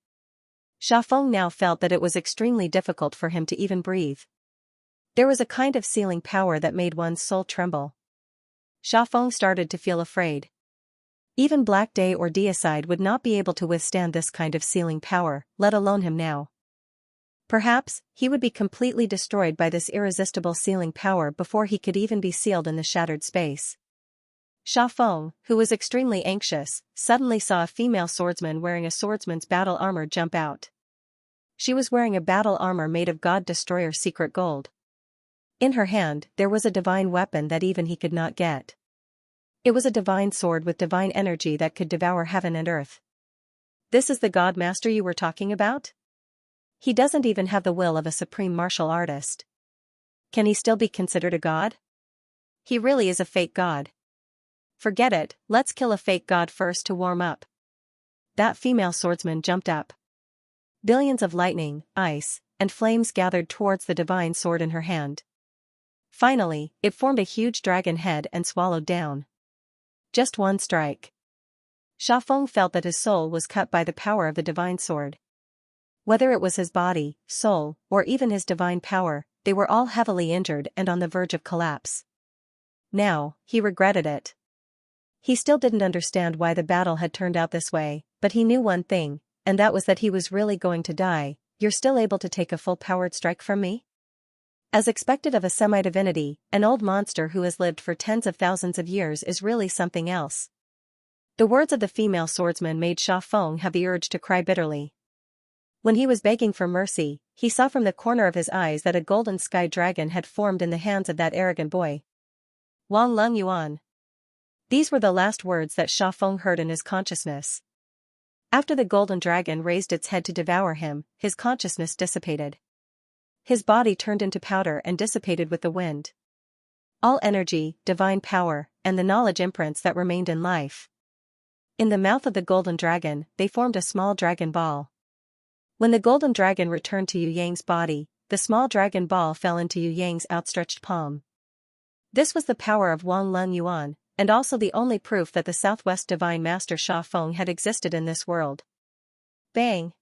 Xiaofeng now felt that it was extremely difficult for him to even breathe. There was a kind of sealing power that made one's soul tremble. Xiaofeng started to feel afraid. Even Black Day or Deicide would not be able to withstand this kind of sealing power, let alone him now. Perhaps, he would be completely destroyed by this irresistible sealing power before he could even be sealed in the shattered space. Xiaofeng, who was extremely anxious, suddenly saw a female swordsman wearing a swordsman's battle armor jump out. She was wearing a battle armor made of God Destroyer secret gold. In her hand, there was a divine weapon that even he could not get. It was a divine sword with divine energy that could devour heaven and earth. This is the God Master you were talking about? He doesn't even have the will of a supreme martial artist. Can he still be considered a god? He really is a fake god. Forget it, let's kill a fake god first to warm up. That female swordsman jumped up. Billions of lightning, ice, and flames gathered towards the divine sword in her hand. Finally, it formed a huge dragon head and swallowed down. Just one strike. Xiaofeng felt that his soul was cut by the power of the divine sword. Whether it was his body, soul, or even his divine power, they were all heavily injured and on the verge of collapse. Now, he regretted it. He still didn't understand why the battle had turned out this way, but he knew one thing, and that was that he was really going to die. You're still able to take a full-powered strike from me? As expected of a semi-divinity, an old monster who has lived for tens of thousands of years is really something else. The words of the female swordsman made Xiaofeng have the urge to cry bitterly. When he was begging for mercy, he saw from the corner of his eyes that a golden sky dragon had formed in the hands of that arrogant boy. Wang Lung Yuan. These were the last words that Xiaofeng heard in his consciousness. After the golden dragon raised its head to devour him, his consciousness dissipated. His body turned into powder and dissipated with the wind. All energy, divine power, and the knowledge imprints that remained in life. In the mouth of the golden dragon, they formed a small dragon ball. When the golden dragon returned to Yu Yang's body, the small dragon ball fell into Yu Yang's outstretched palm. This was the power of Wang Lun Yuan, and also the only proof that the Southwest Divine Master Xiaofeng had existed in this world. Bang!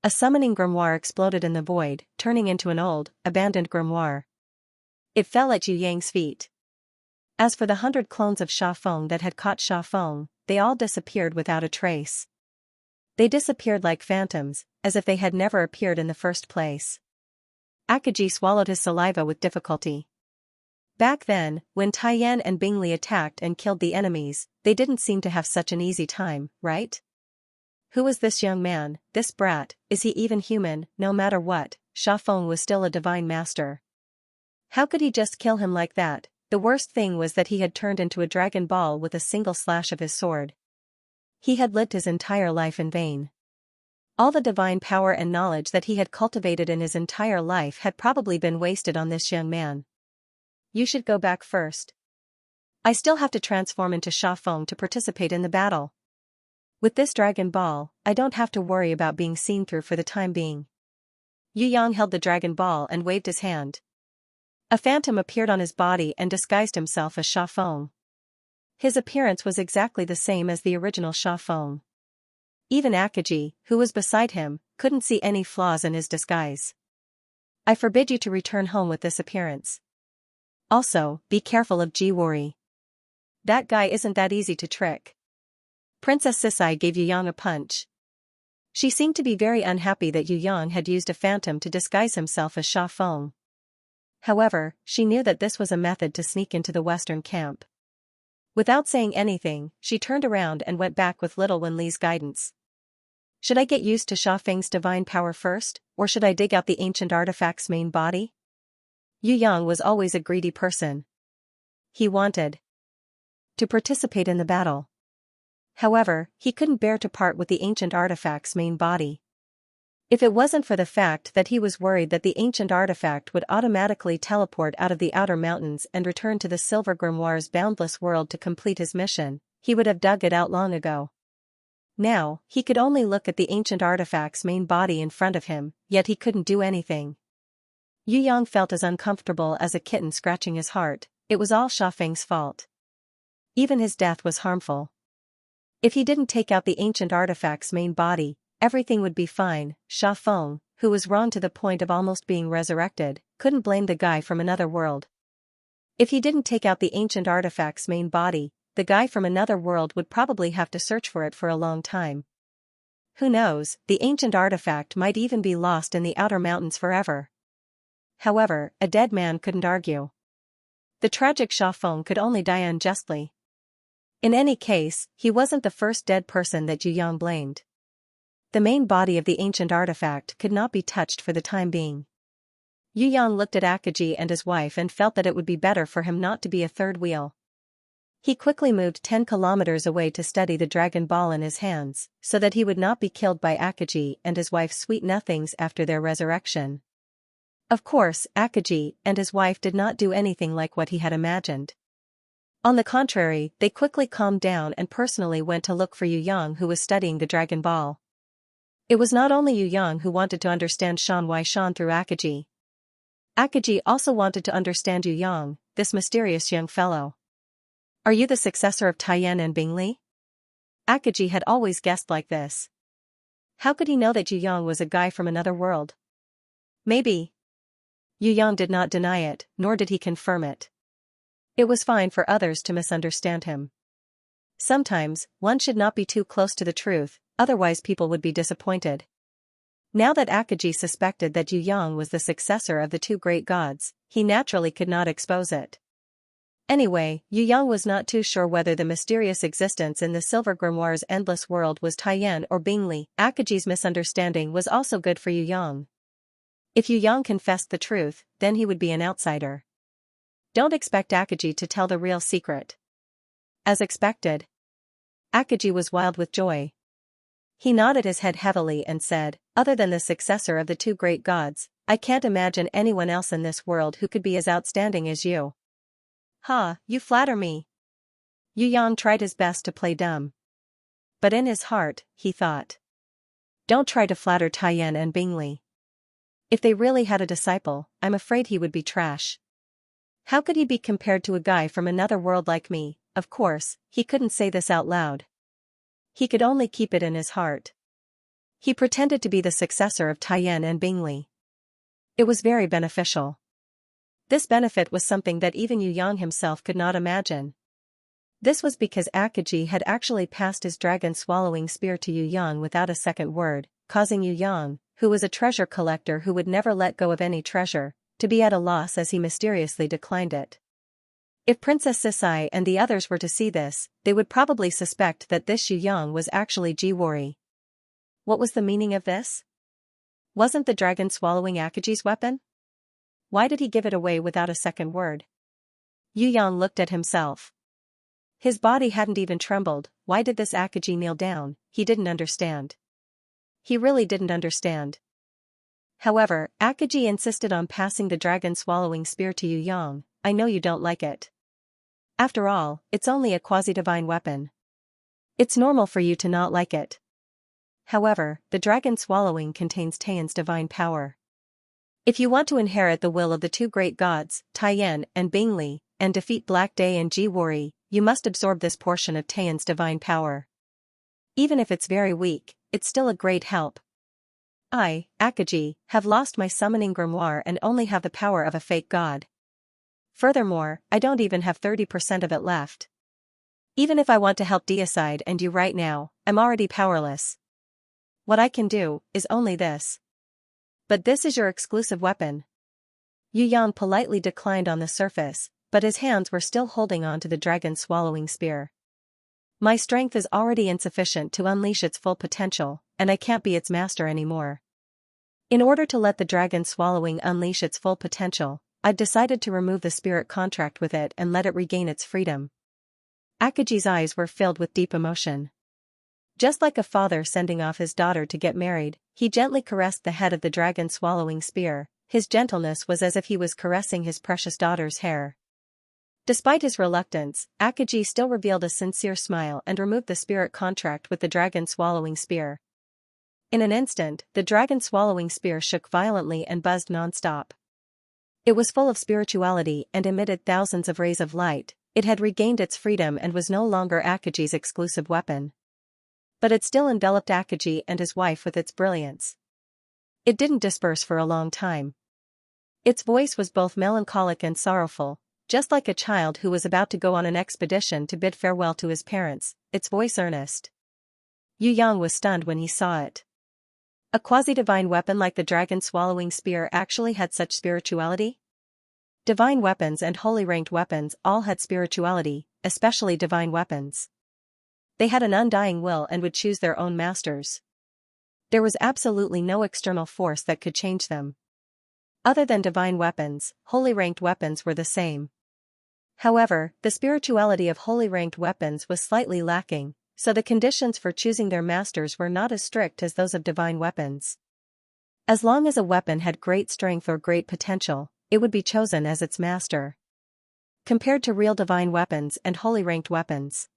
A summoning grimoire exploded in the void, turning into an old, abandoned grimoire. It fell at Yu Yang's feet. As for the 100 clones of Xiaofeng that had caught Xiaofeng, they all disappeared without a trace. They disappeared like phantoms, as if they had never appeared in the first place. Akaji swallowed his saliva with difficulty. Back then, when Taiyan and Bingli attacked and killed the enemies, they didn't seem to have such an easy time, right? Who was this young man, this brat? Is he even human? No matter what, Xiaofeng was still a divine master. How could he just kill him like that? The worst thing was that he had turned into a dragon ball with a single slash of his sword. He had lived his entire life in vain. All the divine power and knowledge that he had cultivated in his entire life had probably been wasted on this young man. You should go back first. I still have to transform into Xiaofeng to participate in the battle. With this Dragon Ball, I don't have to worry about being seen through for the time being. Yu Yang held the Dragon Ball and waved his hand. A phantom appeared on his body and disguised himself as Xiaofeng. His appearance was exactly the same as the original Xiaofeng. Even Akaji, who was beside him, couldn't see any flaws in his disguise. I forbid you to return home with this appearance. Also, be careful of Jiwori. That guy isn't that easy to trick. Princess Sisai gave Yu Yang a punch. She seemed to be very unhappy that Yu Yang had used a phantom to disguise himself as Xiaofeng. However, she knew that this was a method to sneak into the western camp. Without saying anything, she turned around and went back with little Wen Li's guidance. Should I get used to Xiaofeng's divine power first, or should I dig out the ancient artifact's main body? Yu Yang was always a greedy person. He wanted to participate in the battle. However, he couldn't bear to part with the ancient artifact's main body. If it wasn't for the fact that he was worried that the ancient artifact would automatically teleport out of the outer mountains and return to the Silver Grimoire's boundless world to complete his mission, he would have dug it out long ago. Now, he could only look at the ancient artifact's main body in front of him, yet he couldn't do anything. Yu Yang felt as uncomfortable as a kitten scratching his heart. It was all Xiaofeng's fault. Even his death was harmful. If he didn't take out the ancient artifact's main body, everything would be fine. Xiaofeng, who was wrong to the point of almost being resurrected, couldn't blame the guy from another world. If he didn't take out the ancient artifact's main body, the guy from another world would probably have to search for it for a long time. Who knows, the ancient artifact might even be lost in the outer mountains forever. However, a dead man couldn't argue. The tragic Xiaofeng could only die unjustly. In any case, he wasn't the first dead person that Yu Yang blamed. The main body of the ancient artifact could not be touched for the time being. Yu Yang looked at Akaji and his wife and felt that it would be better for him not to be a third wheel. He quickly moved 10 kilometers away to steady the Dragon Ball in his hands, so that he would not be killed by Akaji and his wife's sweet nothings after their resurrection. Of course, Akaji and his wife did not do anything like what he had imagined. On the contrary, they quickly calmed down and personally went to look for Yu Yang, who was studying the Dragon Ball. It was not only Yu Yang who wanted to understand Shan Wai Shan through Akaji. Akaji also wanted to understand Yu Yang, this mysterious young fellow. Are you the successor of Taiyan and Bingli? Akaji had always guessed like this. How could he know that Yu Yang was a guy from another world? Maybe. Yu Yang did not deny it, nor did he confirm it. It was fine for others to misunderstand him. Sometimes, one should not be too close to the truth, otherwise people would be disappointed. Now that Akaji suspected that Yu Yang was the successor of the two great gods, he naturally could not expose it. Anyway, Yu Yang was not too sure whether the mysterious existence in the Silver Grimoire's endless world was Taiyan or Bingli. Akaji's misunderstanding was also good for Yu Yang. If Yu Yang confessed the truth, then he would be an outsider. Don't expect Akaji to tell the real secret. As expected, Akaji was wild with joy. He nodded his head heavily and said, other than the successor of the two great gods, I can't imagine anyone else in this world who could be as outstanding as you. Ha, you flatter me. Yu Yang tried his best to play dumb. But in his heart, he thought. Don't try to flatter Taiyan and Bingli. If they really had a disciple, I'm afraid he would be trash. How could he be compared to a guy from another world like me? Of course, he couldn't say this out loud. He could only keep it in his heart. He pretended to be the successor of Taiyan and Bingli. It was very beneficial. This benefit was something that even Yu Yang himself could not imagine. This was because Akaji had actually passed his dragon-swallowing spear to Yu Yang without a second word, causing Yu Yang, who was a treasure collector who would never let go of any treasure, to be at a loss as he mysteriously declined it. If Princess Sisai and the others were to see this, they would probably suspect that this Yu Yang was actually Jiwori. What was the meaning of this? Wasn't the dragon swallowing Akaji's weapon? Why did he give it away without a second word? Yu Yang looked at himself. His body hadn't even trembled. Why did this Akaji kneel down? He didn't understand. He really didn't understand. However, Akaji insisted on passing the dragon-swallowing spear to Yu Yang, I know you don't like it. After all, it's only a quasi-divine weapon. It's normal for you to not like it. However, the dragon swallowing contains Tian's divine power. If you want to inherit the will of the two great gods, Taiyan and Bingli, and defeat Black Day and Jiwari, you must absorb this portion of Tian's divine power. Even if it's very weak, it's still a great help. I, Akaji, have lost my summoning grimoire and only have the power of a fake god. Furthermore, I don't even have 30% of it left. Even if I want to help Deicide and you right now, I'm already powerless. What I can do is only this. But this is your exclusive weapon. Yu Yang politely declined on the surface, but his hands were still holding on to the dragon swallowing spear. My strength is already insufficient to unleash its full potential, and I can't be its master anymore. In order to let the dragon swallowing unleash its full potential, I've decided to remove the spirit contract with it and let it regain its freedom. Akaji's eyes were filled with deep emotion. Just like a father sending off his daughter to get married, he gently caressed the head of the dragon swallowing spear. His gentleness was as if he was caressing his precious daughter's hair. Despite his reluctance, Akaji still revealed a sincere smile and removed the spirit contract with the dragon swallowing spear. In an instant, the dragon swallowing spear shook violently and buzzed non-stop. It was full of spirituality and emitted thousands of rays of light. It had regained its freedom and was no longer Akaji's exclusive weapon. But it still enveloped Akaji and his wife with its brilliance. It didn't disperse for a long time. Its voice was both melancholic and sorrowful, just like a child who was about to go on an expedition to bid farewell to his parents, its voice earnest. Yu Yang was stunned when he saw it. A quasi-divine weapon like the dragon swallowing spear actually had such spirituality? Divine weapons and holy ranked weapons all had spirituality, especially divine weapons. They had an undying will and would choose their own masters. There was absolutely no external force that could change them. Other than divine weapons, holy ranked weapons were the same. However, the spirituality of holy ranked weapons was slightly lacking, so the conditions for choosing their masters were not as strict as those of divine weapons. As long as a weapon had great strength or great potential, it would be chosen as its master. Compared to real divine weapons and holy ranked weapons,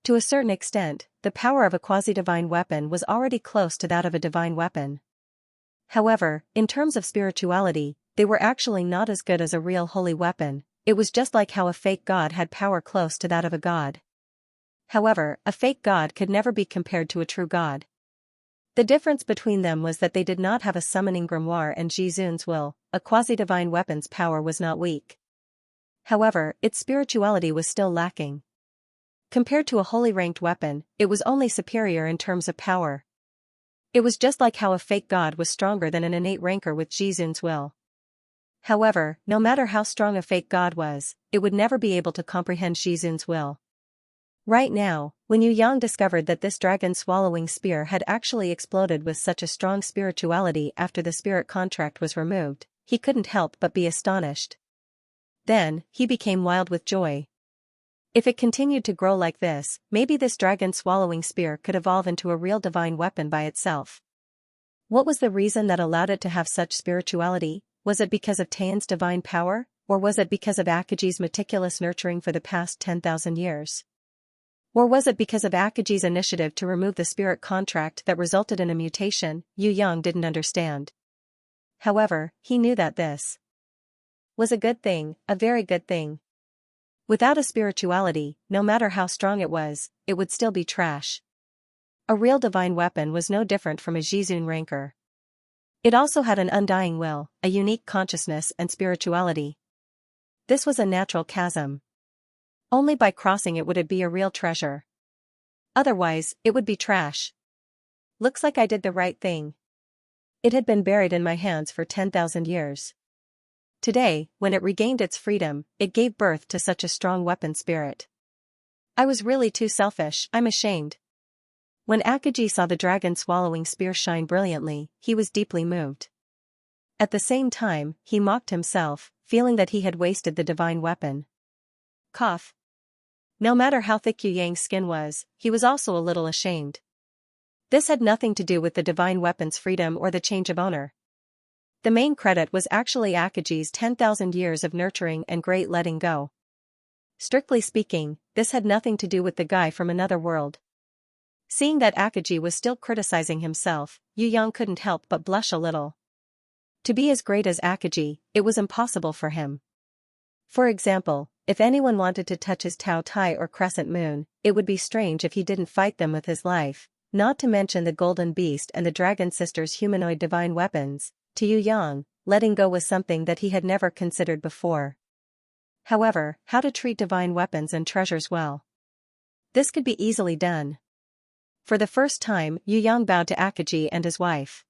to a certain extent, the power of a quasi-divine weapon was already close to that of a divine weapon. However, in terms of spirituality, they were actually not as good as a real holy weapon. It was just like how a fake god had power close to that of a god. However, a fake god could never be compared to a true god. The difference between them was that they did not have a summoning grimoire and Jizun's will. A quasi-divine weapon's power was not weak. However, its spirituality was still lacking. Compared to a holy ranked weapon, it was only superior in terms of power. It was just like how a fake god was stronger than an innate ranker with Jizun's will. However, no matter how strong a fake god was, it would never be able to comprehend Jizun's will. Right now, when Yu Yang discovered that this dragon swallowing spear had actually exploded with such a strong spirituality after the spirit contract was removed, he couldn't help but be astonished. Then, he became wild with joy. If it continued to grow like this, maybe this dragon swallowing spear could evolve into a real divine weapon by itself. What was the reason that allowed it to have such spirituality? Was it because of Tian's divine power, or was it because of Akaji's meticulous nurturing for the past 10,000 years? Or was it because of Akaji's initiative to remove the spirit contract that resulted in a mutation? Yu Yang didn't understand. However, he knew that this was a good thing, a very good thing. Without a spirituality, no matter how strong it would still be trash. A real divine weapon was no different from a Jizun ranker. It also had an undying will, a unique consciousness and spirituality. This was a natural chasm. Only by crossing it would it be a real treasure. Otherwise, it would be trash. Looks like I did the right thing. It had been buried in my hands for 10,000 years. Today, when it regained its freedom, it gave birth to such a strong weapon spirit. I was really too selfish, I'm ashamed. When Akaji saw the dragon swallowing spear shine brilliantly, he was deeply moved. At the same time, he mocked himself, feeling that he had wasted the divine weapon. Cough. No matter how thick Yu Yang's skin was, he was also a little ashamed. This had nothing to do with the divine weapon's freedom or the change of owner. The main credit was actually Akaji's 10,000 years of nurturing and great letting go. Strictly speaking, this had nothing to do with the guy from another world. Seeing that Akaji was still criticizing himself, Yu Yang couldn't help but blush a little. To be as great as Akaji, it was impossible for him. For example, if anyone wanted to touch his Tao Tai or Crescent Moon, it would be strange if he didn't fight them with his life, not to mention the Golden Beast and the Dragon Sisters' humanoid divine weapons. To Yu Yang, letting go was something that he had never considered before. However, how to treat divine weapons and treasures well? This could be easily done. For the first time, Yu Yang bowed to Akaji and his wife.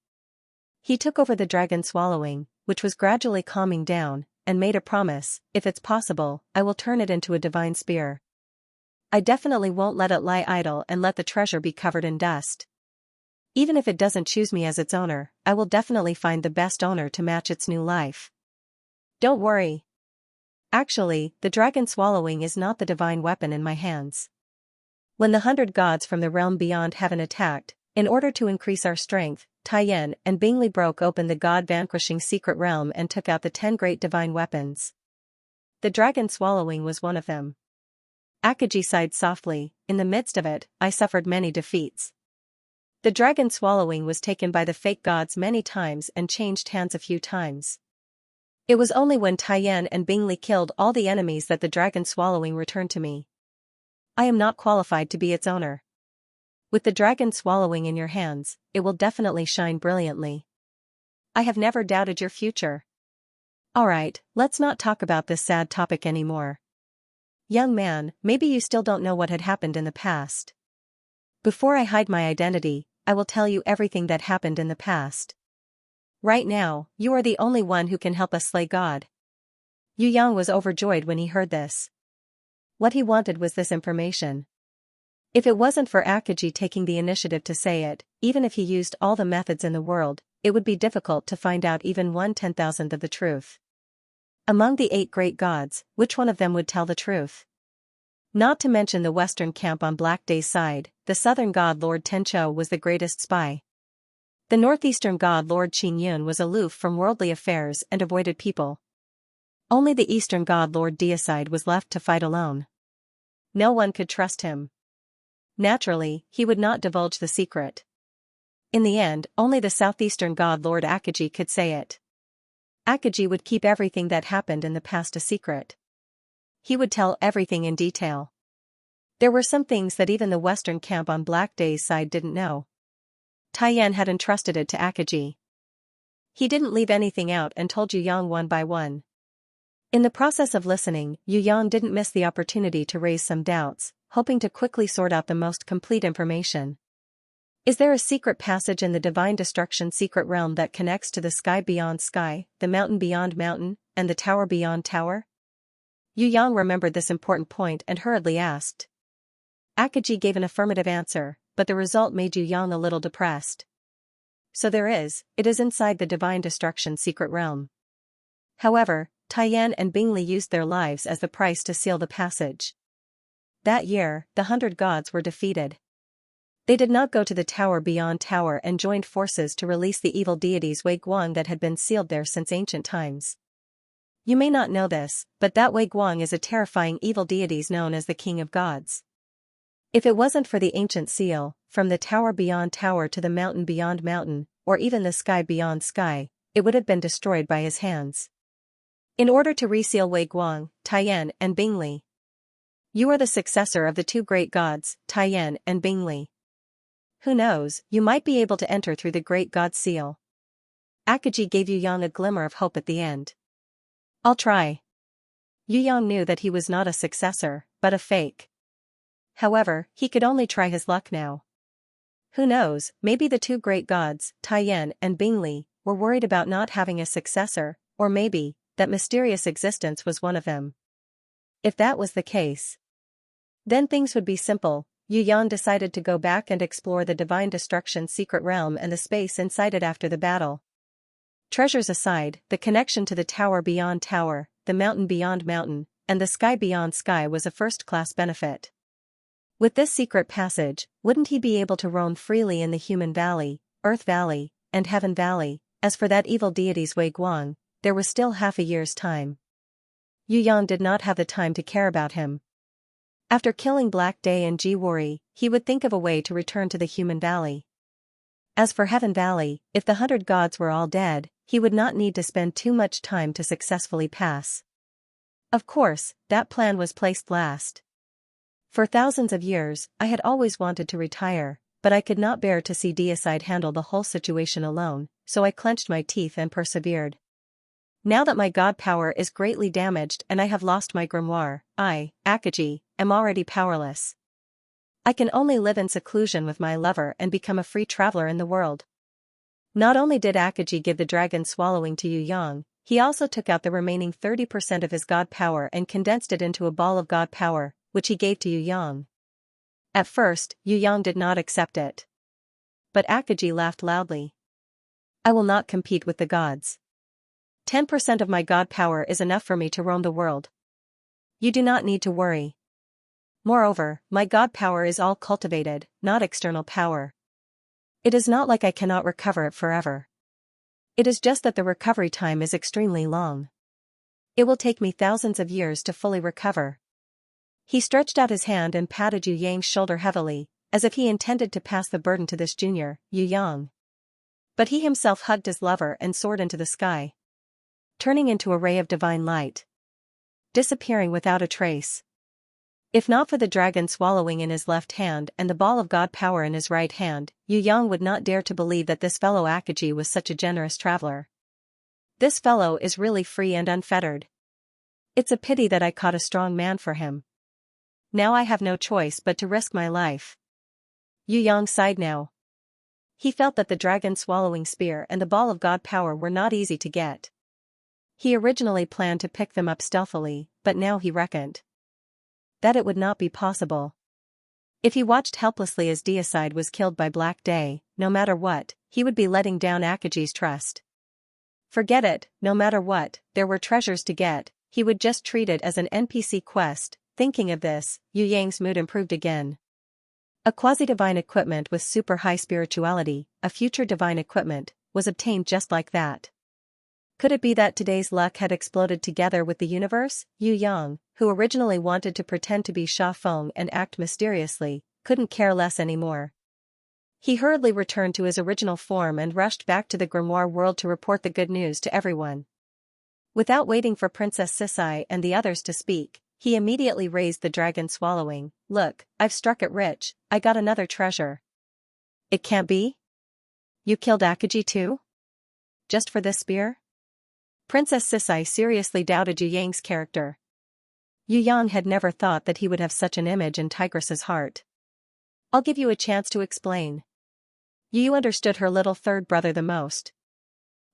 He took over the dragon swallowing, which was gradually calming down, and made a promise: if it's possible, I will turn it into a divine spear. I definitely won't let it lie idle and let the treasure be covered in dust. Even if it doesn't choose me as its owner, I will definitely find the best owner to match its new life. Don't worry. Actually, the dragon swallowing is not the divine weapon in my hands. When the 100 gods from the realm beyond heaven attacked, in order to increase our strength, Taiyan and Bingli broke open the god-vanquishing secret realm and took out the 10 great divine weapons. The dragon swallowing was one of them. Akaji sighed softly. In the midst of it, I suffered many defeats. The dragon swallowing was taken by the fake gods many times and changed hands a few times. It was only when Taiyan and Bingli killed all the enemies that the dragon swallowing returned to me. I am not qualified to be its owner. With the dragon swallowing in your hands, it will definitely shine brilliantly. I have never doubted your future. Alright, let's not talk about this sad topic anymore. Young man, maybe you still don't know what had happened in the past. Before I hide my identity, I will tell you everything that happened in the past. Right now, you are the only one who can help us slay God. Yu Yang was overjoyed when he heard this. What he wanted was this information. If it wasn't for Akaji taking the initiative to say it, even if he used all the methods in the world, it would be difficult to find out even 1/10,000th of the truth. Among the 8 great gods, which one of them would tell the truth? Not to mention the western camp on Black Day's side, the southern god Lord Tencho was the greatest spy. The northeastern god Lord Qingyun was aloof from worldly affairs and avoided people. Only the eastern god Lord Deicide was left to fight alone. No one could trust him. Naturally, he would not divulge the secret. In the end, only the southeastern god Lord Akaji could say it. Akaji would keep everything that happened in the past a secret. He would tell everything in detail. There were some things that even the western camp on Black Day's side didn't know. Taiyan had entrusted it to Akaji. He didn't leave anything out and told Yu Yang one by one. In the process of listening, Yu Yang didn't miss the opportunity to raise some doubts, hoping to quickly sort out the most complete information. Is there a secret passage in the divine destruction secret realm that connects to the sky beyond sky, the mountain beyond mountain, and the tower beyond tower? Yu Yang remembered this important point and hurriedly asked. Akaji gave an affirmative answer, but the result made Yu Yang a little depressed. So there is, it is inside the divine destruction secret realm. However, Taiyan and Bingli used their lives as the price to seal the passage. That year, the 100 gods were defeated. They did not go to the tower beyond tower and joined forces to release the evil deities Wei Guang that had been sealed there since ancient times. You may not know this, but that Wei Guang is a terrifying evil deity known as the King of Gods. If it wasn't for the ancient seal, from the tower beyond tower to the mountain beyond mountain, or even the sky beyond sky, it would have been destroyed by his hands. In order to reseal Wei Guang, Taiyan and Bingli. You are the successor of the 2 great gods, Taiyan and Bingli. Who knows, you might be able to enter through the great god seal. Akaji gave Yu Yang a glimmer of hope at the end. I'll try. Yu Yang knew that he was not a successor, but a fake. However, he could only try his luck now. Who knows, maybe the 2 great gods, Taiyan and Bingli, were worried about not having a successor, or maybe, that mysterious existence was one of them. If that was the case, then things would be simple. Yu Yang decided to go back and explore the divine destruction secret realm and the space inside it after the battle. Treasures aside, the connection to the tower beyond tower, the mountain beyond mountain, and the sky beyond sky was a first-class benefit. With this secret passage, wouldn't he be able to roam freely in the Human Valley, Earth Valley, and Heaven Valley, As for that evil deity's Wei Guang, there was still half a year's time. Yu Yang did not have the time to care about him. After killing Black Day and Ji Wori, he would think of a way to return to the human valley. As for Heaven Valley, if the 100 gods were all dead, he would not need to spend too much time to successfully pass. Of course, that plan was placed last. For thousands of years, I had always wanted to retire, but I could not bear to see Deicide handle the whole situation alone, so I clenched my teeth and persevered. Now that my god power is greatly damaged and I have lost my grimoire, I, Akaji, am already powerless. I can only live in seclusion with my lover and become a free traveler in the world. Not only did Akaji give the dragon swallowing to Yu Yang, he also took out the remaining 30% of his god power and condensed it into a ball of god power, which he gave to Yu Yang. At first, Yu Yang did not accept it. But Akaji laughed loudly. I will not compete with the gods. 10% of my god power is enough for me to roam the world. You do not need to worry. Moreover, my god power is all cultivated, not external power. It is not like I cannot recover it forever. It is just that the recovery time is extremely long. It will take me thousands of years to fully recover. He stretched out his hand and patted Yu Yang's shoulder heavily, as if he intended to pass the burden to this junior, Yu Yang. But he himself hugged his lover and soared into the sky, turning into a ray of divine light, disappearing without a trace. If not for the dragon swallowing in his left hand and the ball of god power in his right hand, Yu Yang would not dare to believe that this fellow Akaji was such a generous traveler. This fellow is really free and unfettered. It's a pity that I caught a strong man for him. Now I have no choice but to risk my life. Yu Yang sighed now. He felt that the dragon swallowing spear and the ball of god power were not easy to get. He originally planned to pick them up stealthily, but now he reckoned that it would not be possible. If he watched helplessly as Deicide was killed by Black Day, no matter what, he would be letting down Akaji's trust. Forget it, no matter what, there were treasures to get, he would just treat it as an NPC quest. Thinking of this, Yu Yang's mood improved again. A quasi-divine equipment with super high spirituality, a future divine equipment, was obtained just like that. Could it be that today's luck had exploded together with the universe? Yu Yang, who originally wanted to pretend to be Sha Feng and act mysteriously, couldn't care less anymore. He hurriedly returned to his original form and rushed back to the grimoire world to report the good news to everyone. Without waiting for Princess Sisai and the others to speak, he immediately raised the dragon swallowing. Look, I've struck it rich, I got another treasure. It can't be? You killed Akaji too? Just for this spear? Princess Sisai seriously doubted Yu Yang's character. Yu Yang had never thought that he would have such an image in Tigress's heart. I'll give you a chance to explain. Yu understood her little third brother the most.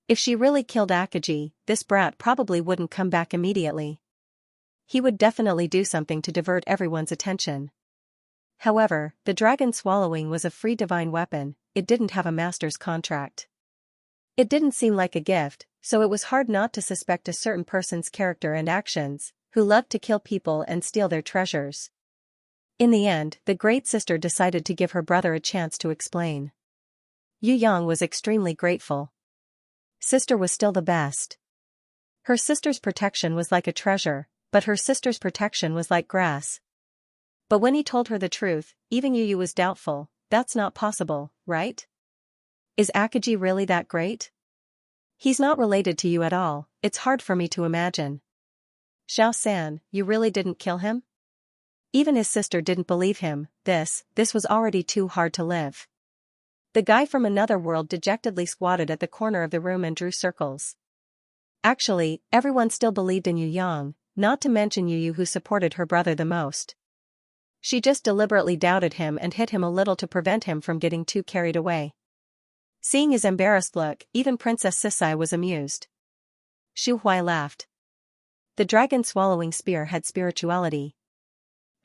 If she really killed Akaji, this brat probably wouldn't come back immediately. He would definitely do something to divert everyone's attention. However, the dragon swallowing was a free divine weapon, it didn't have a master's contract. It didn't seem like a gift, so it was hard not to suspect a certain person's character and actions, who loved to kill people and steal their treasures. In the end, the great sister decided to give her brother a chance to explain. Yu Yang was extremely grateful. Sister was still the best. Her sister's protection was like a treasure, but her sister's protection was like grass. But when he told her the truth, even Yu was doubtful. That's not possible, right? Is Akaji really that great? He's not related to you at all, it's hard for me to imagine. Xiao-san, you really didn't kill him? Even his sister didn't believe him. This was already too hard to live. The guy from another world dejectedly squatted at the corner of the room and drew circles. Actually, everyone still believed in Yu Yang, not to mention Yu who supported her brother the most. She just deliberately doubted him and hit him a little to prevent him from getting too carried away. Seeing his embarrassed look, even Princess Sisai was amused. Xu Huai laughed. The dragon swallowing spear had spirituality.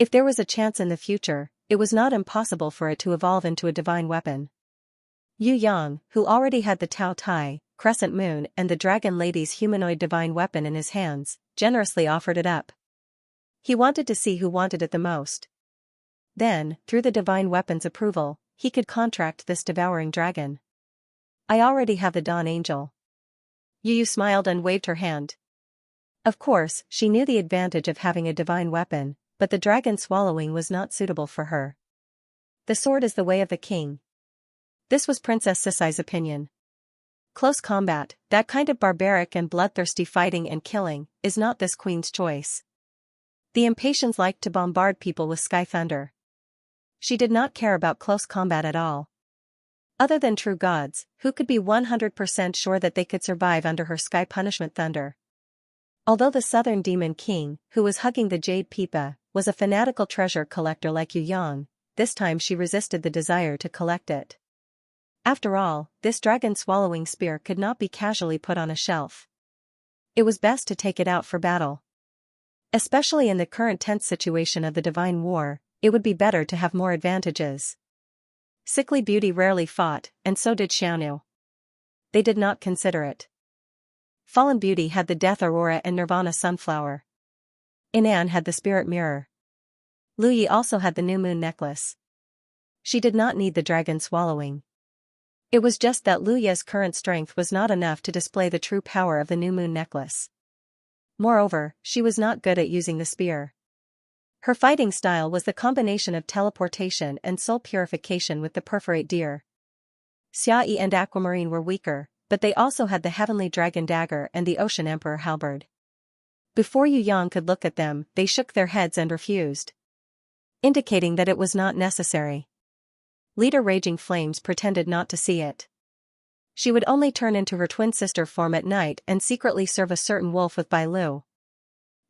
If there was a chance in the future, it was not impossible for it to evolve into a divine weapon. Yu Yang, who already had the Tao Tai, crescent moon and the dragon lady's humanoid divine weapon in his hands, generously offered it up. He wanted to see who wanted it the most. Then, through the divine weapon's approval, he could contract this devouring dragon. I already have the Dawn Angel. Yu smiled and waved her hand. Of course, she knew the advantage of having a divine weapon, but the dragon swallowing was not suitable for her. The sword is the way of the king. This was Princess Sisai's opinion. Close combat, that kind of barbaric and bloodthirsty fighting and killing, is not this queen's choice. The Impatiens liked to bombard people with sky thunder. She did not care about close combat at all. Other than true gods, who could be 100% sure that they could survive under her sky punishment thunder? Although the southern demon king, who was hugging the jade pipa, was a fanatical treasure collector like Yu Yang, this time she resisted the desire to collect it. After all, this dragon-swallowing spear could not be casually put on a shelf. It was best to take it out for battle. Especially in the current tense situation of the divine war, it would be better to have more advantages. Sickly Beauty rarely fought, and so did Xianxia. They did not consider it. Fallen Beauty had the Death Aurora and Nirvana Sunflower. Inan had the Spirit Mirror. Luyi also had the New Moon Necklace. She did not need the dragon swallowing. It was just that Luya's current strength was not enough to display the true power of the New Moon Necklace. Moreover, she was not good at using the spear. Her fighting style was the combination of teleportation and soul purification with the perforate deer. Xiayi and Aquamarine were weaker, but they also had the Heavenly Dragon Dagger and the Ocean Emperor Halberd. Before Yu Yang could look at them, they shook their heads and refused, indicating that it was not necessary. Leader Raging Flames pretended not to see it. She would only turn into her twin sister form at night and secretly serve a certain wolf with Bai Lu.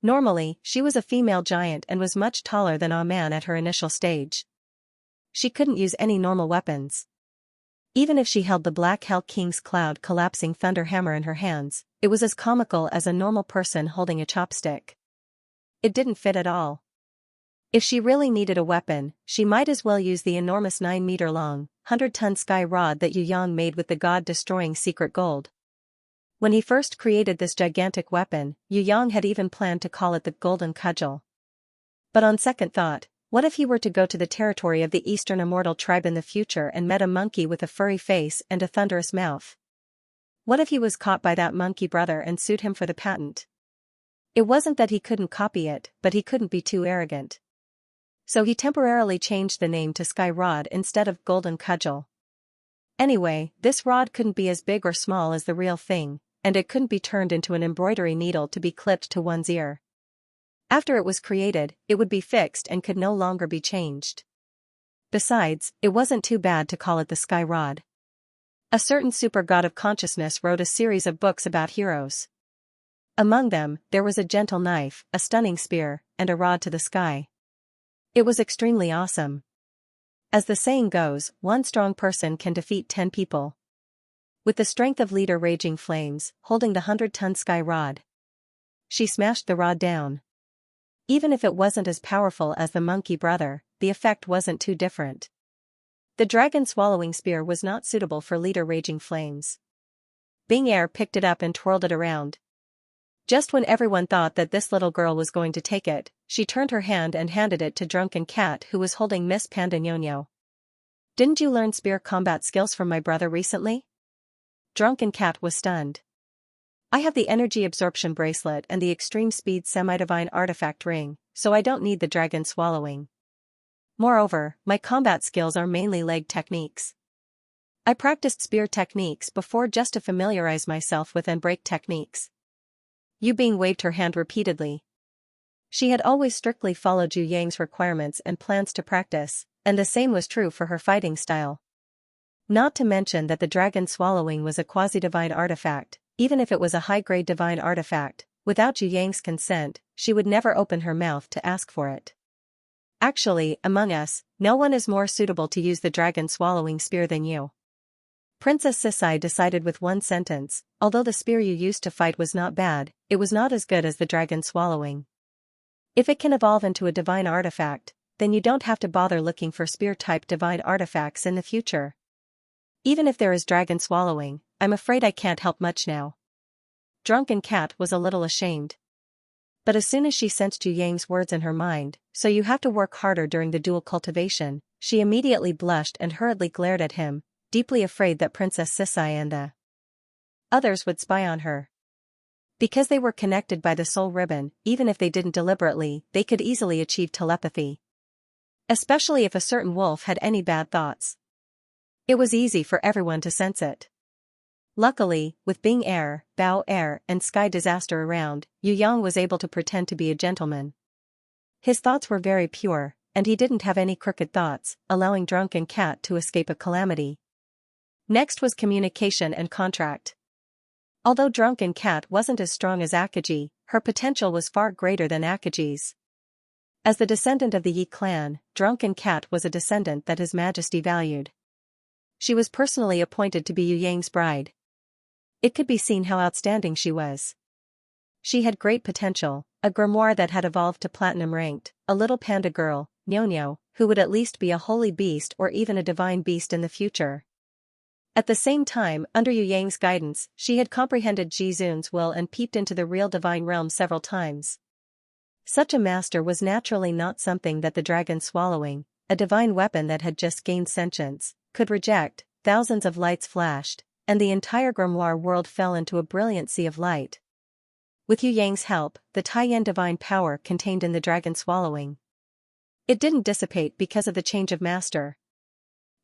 Normally, she was a female giant and was much taller than a man at her initial stage. She couldn't use any normal weapons. Even if she held the Black Hell King's Cloud Collapsing Thunder Hammer in her hands, it was as comical as a normal person holding a chopstick. It didn't fit at all. If she really needed a weapon, she might as well use the enormous 9-meter-long, 100-ton sky rod that Yu Yang made with the god-destroying secret gold. When he first created this gigantic weapon, Yu Yang had even planned to call it the Golden Cudgel. But on second thought, what if he were to go to the territory of the Eastern Immortal Tribe in the future and met a monkey with a furry face and a thunderous mouth? What if he was caught by that monkey brother and sued him for the patent? It wasn't that he couldn't copy it, but he couldn't be too arrogant. So he temporarily changed the name to Sky Rod instead of Golden Cudgel. Anyway, this rod couldn't be as big or small as the real thing, and it couldn't be turned into an embroidery needle to be clipped to one's ear. After it was created, it would be fixed and could no longer be changed. Besides, it wasn't too bad to call it the Sky Rod. A certain super god of consciousness wrote a series of books about heroes. Among them, there was a gentle knife, a stunning spear, and a rod to the sky. It was extremely awesome. As the saying goes, one strong person can defeat 10 people. With the strength of Leader Raging Flames, holding the 100-ton sky rod, she smashed the rod down. Even if it wasn't as powerful as the monkey brother, the effect wasn't too different. The dragon-swallowing spear was not suitable for Leader Raging Flames. Bing Air picked it up and twirled it around. Just when everyone thought that this little girl was going to take it, she turned her hand and handed it to Drunken Cat, who was holding Miss Pandanyonyo. "Didn't you learn spear combat skills from my brother recently?" Drunken Cat was stunned. "I have the energy absorption bracelet and the extreme speed semi-divine artifact ring, so I don't need the dragon swallowing. Moreover, my combat skills are mainly leg techniques. I practiced spear techniques before just to familiarize myself with and break techniques." Yu Bing waved her hand repeatedly. She had always strictly followed Yu Yang's requirements and plans to practice, and the same was true for her fighting style. Not to mention that the dragon swallowing was a quasi-divine artifact. Even if it was a high-grade divine artifact, without Yu Yang's consent, she would never open her mouth to ask for it. Actually, among us, no one is more suitable to use the dragon-swallowing spear than you. Princess Sisai decided with one sentence, although the spear you used to fight was not bad, it was not as good as the dragon swallowing. If it can evolve into a divine artifact, then you don't have to bother looking for spear-type divine artifacts in the future. Even if there is dragon swallowing, I'm afraid I can't help much now. Drunken Cat was a little ashamed. But as soon as she sensed Yu Yang's words in her mind, "So you have to work harder during the dual cultivation," she immediately blushed and hurriedly glared at him, deeply afraid that Princess Sisai and the others would spy on her. Because they were connected by the soul ribbon, even if they didn't deliberately, they could easily achieve telepathy. Especially if a certain wolf had any bad thoughts. It was easy for everyone to sense it. Luckily, with Bing Air, Bao Air, and Sky Disaster around, Yu Yang was able to pretend to be a gentleman. His thoughts were very pure, and he didn't have any crooked thoughts, allowing Drunken Cat to escape a calamity. Next was communication and contract. Although Drunken Cat wasn't as strong as Akaji, her potential was far greater than Akaji's. As the descendant of the Yi clan, Drunken Cat was a descendant that His Majesty valued. She was personally appointed to be Yu Yang's bride. It could be seen how outstanding she was. She had great potential, a grimoire that had evolved to platinum ranked, a little panda girl, Nyo, who would at least be a holy beast or even a divine beast in the future. At the same time, under Yu Yang's guidance, she had comprehended Ji Zun's will and peeped into the real divine realm several times. Such a master was naturally not something that the dragon swallowing, a divine weapon that had just gained sentience, could reject. Thousands of lights flashed, and the entire grimoire world fell into a brilliant sea of light. With Yu Yang's help, the Taiyan divine power contained in the dragon swallowing. It didn't dissipate because of the change of master.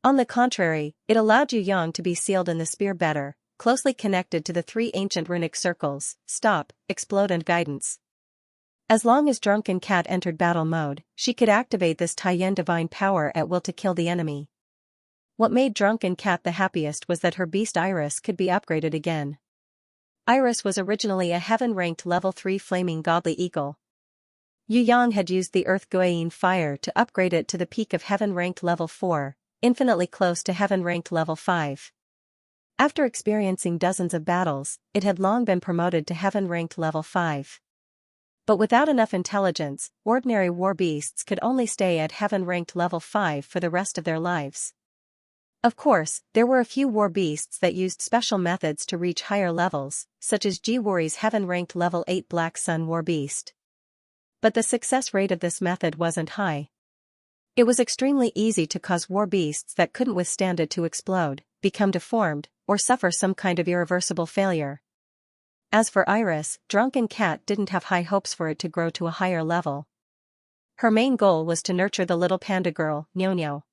On the contrary, it allowed Yu Yang to be sealed in the spear better, closely connected to the three ancient runic circles, stop, explode and guidance. As long as Drunken Cat entered battle mode, she could activate this Taiyan divine power at will to kill the enemy. What made Drunken Cat the happiest was that her beast Iris could be upgraded again. Iris was originally a heaven-ranked level 3 flaming godly eagle. Yu Yang had used the Earth Guiying fire to upgrade it to the peak of heaven-ranked level 4, infinitely close to heaven-ranked level 5. After experiencing dozens of battles, it had long been promoted to heaven-ranked level 5. But without enough intelligence, ordinary war beasts could only stay at heaven-ranked level 5 for the rest of their lives. Of course, there were a few war beasts that used special methods to reach higher levels, such as Jiwari's heaven-ranked level 8 Black Sun war beast. But the success rate of this method wasn't high. It was extremely easy to cause war beasts that couldn't withstand it to explode, become deformed, or suffer some kind of irreversible failure. As for Iris, Drunken Cat didn't have high hopes for it to grow to a higher level. Her main goal was to nurture the little panda girl, Nyo.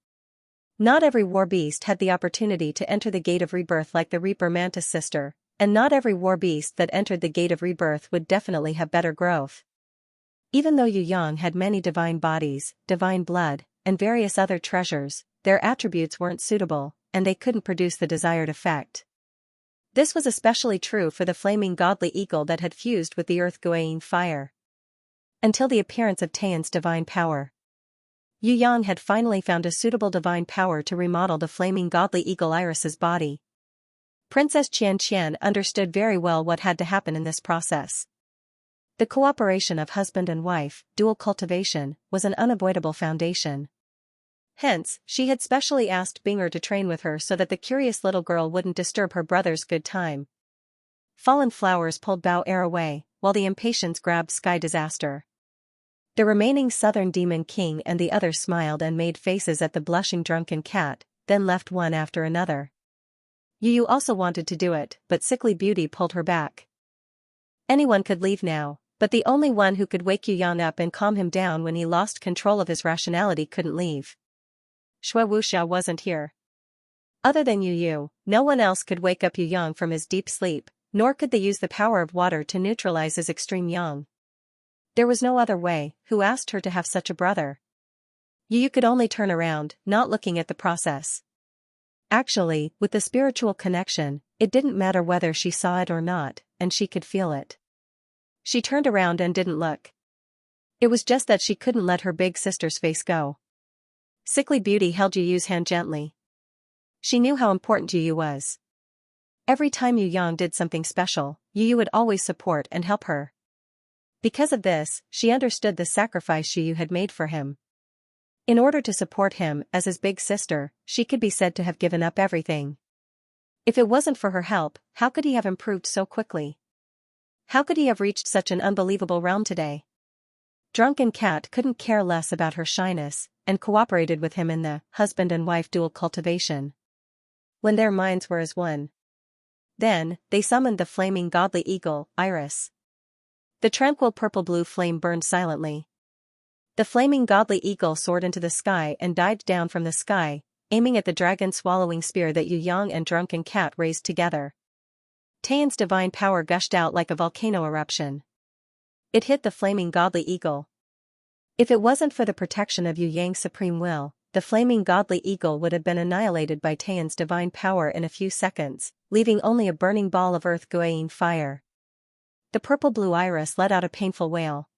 Not every war beast had the opportunity to enter the Gate of Rebirth like the Reaper Mantis sister, and not every war beast that entered the Gate of Rebirth would definitely have better growth. Even though Yu Yang had many divine bodies, divine blood, and various other treasures, their attributes weren't suitable, and they couldn't produce the desired effect. This was especially true for the flaming godly eagle that had fused with the Earth Guiying fire. Until the appearance of Taiyan's divine power. Yu Yang had finally found a suitable divine power to remodel the flaming godly eagle Iris's body. Princess Xianxia understood very well what had to happen in this process. The cooperation of husband and wife, dual cultivation, was an unavoidable foundation. Hence, she had specially asked Binger to train with her so that the curious little girl wouldn't disturb her brother's good time. Fallen flowers pulled Bao Air away, while the impatience grabbed Sky Disaster. The remaining Southern Demon King and the others smiled and made faces at the blushing Drunken Cat, then left one after another. Yu also wanted to do it, but Sickly Beauty pulled her back. Anyone could leave now, but the only one who could wake Yu Yang up and calm him down when he lost control of his rationality couldn't leave. Shui Wuxia wasn't here. Other than Yu, no one else could wake up Yu Yang from his deep sleep, nor could they use the power of water to neutralize his extreme yang. There was no other way. Who asked her to have such a brother? Yu could only turn around, not looking at the process. Actually, with the spiritual connection, it didn't matter whether she saw it or not, and she could feel it. She turned around and didn't look. It was just that she couldn't let her big sister's face go. Sickly Beauty held Yu's hand gently. She knew how important Yu was. Every time Yu Yang did something special, Yu would always support and help her. Because of this, she understood the sacrifice Yu had made for him. In order to support him as his big sister, she could be said to have given up everything. If it wasn't for her help, how could he have improved so quickly? How could he have reached such an unbelievable realm today? Drunken Cat couldn't care less about her shyness, and cooperated with him in the husband and wife dual cultivation. when their minds were as one. Then, they summoned the flaming godly eagle, Iris. The tranquil purple-blue flame burned silently. The flaming godly eagle soared into the sky and dived down from the sky, aiming at the dragon-swallowing spear that Yu Yang and Drunken Cat raised together. Taiyan's divine power gushed out like a volcano eruption. It hit the flaming godly eagle. If it wasn't for the protection of Yu Yang's supreme will, the flaming godly eagle would have been annihilated by Taiyan's divine power in a few seconds, leaving only a burning ball of earth guaying fire. The purple-blue iris let out a painful wail.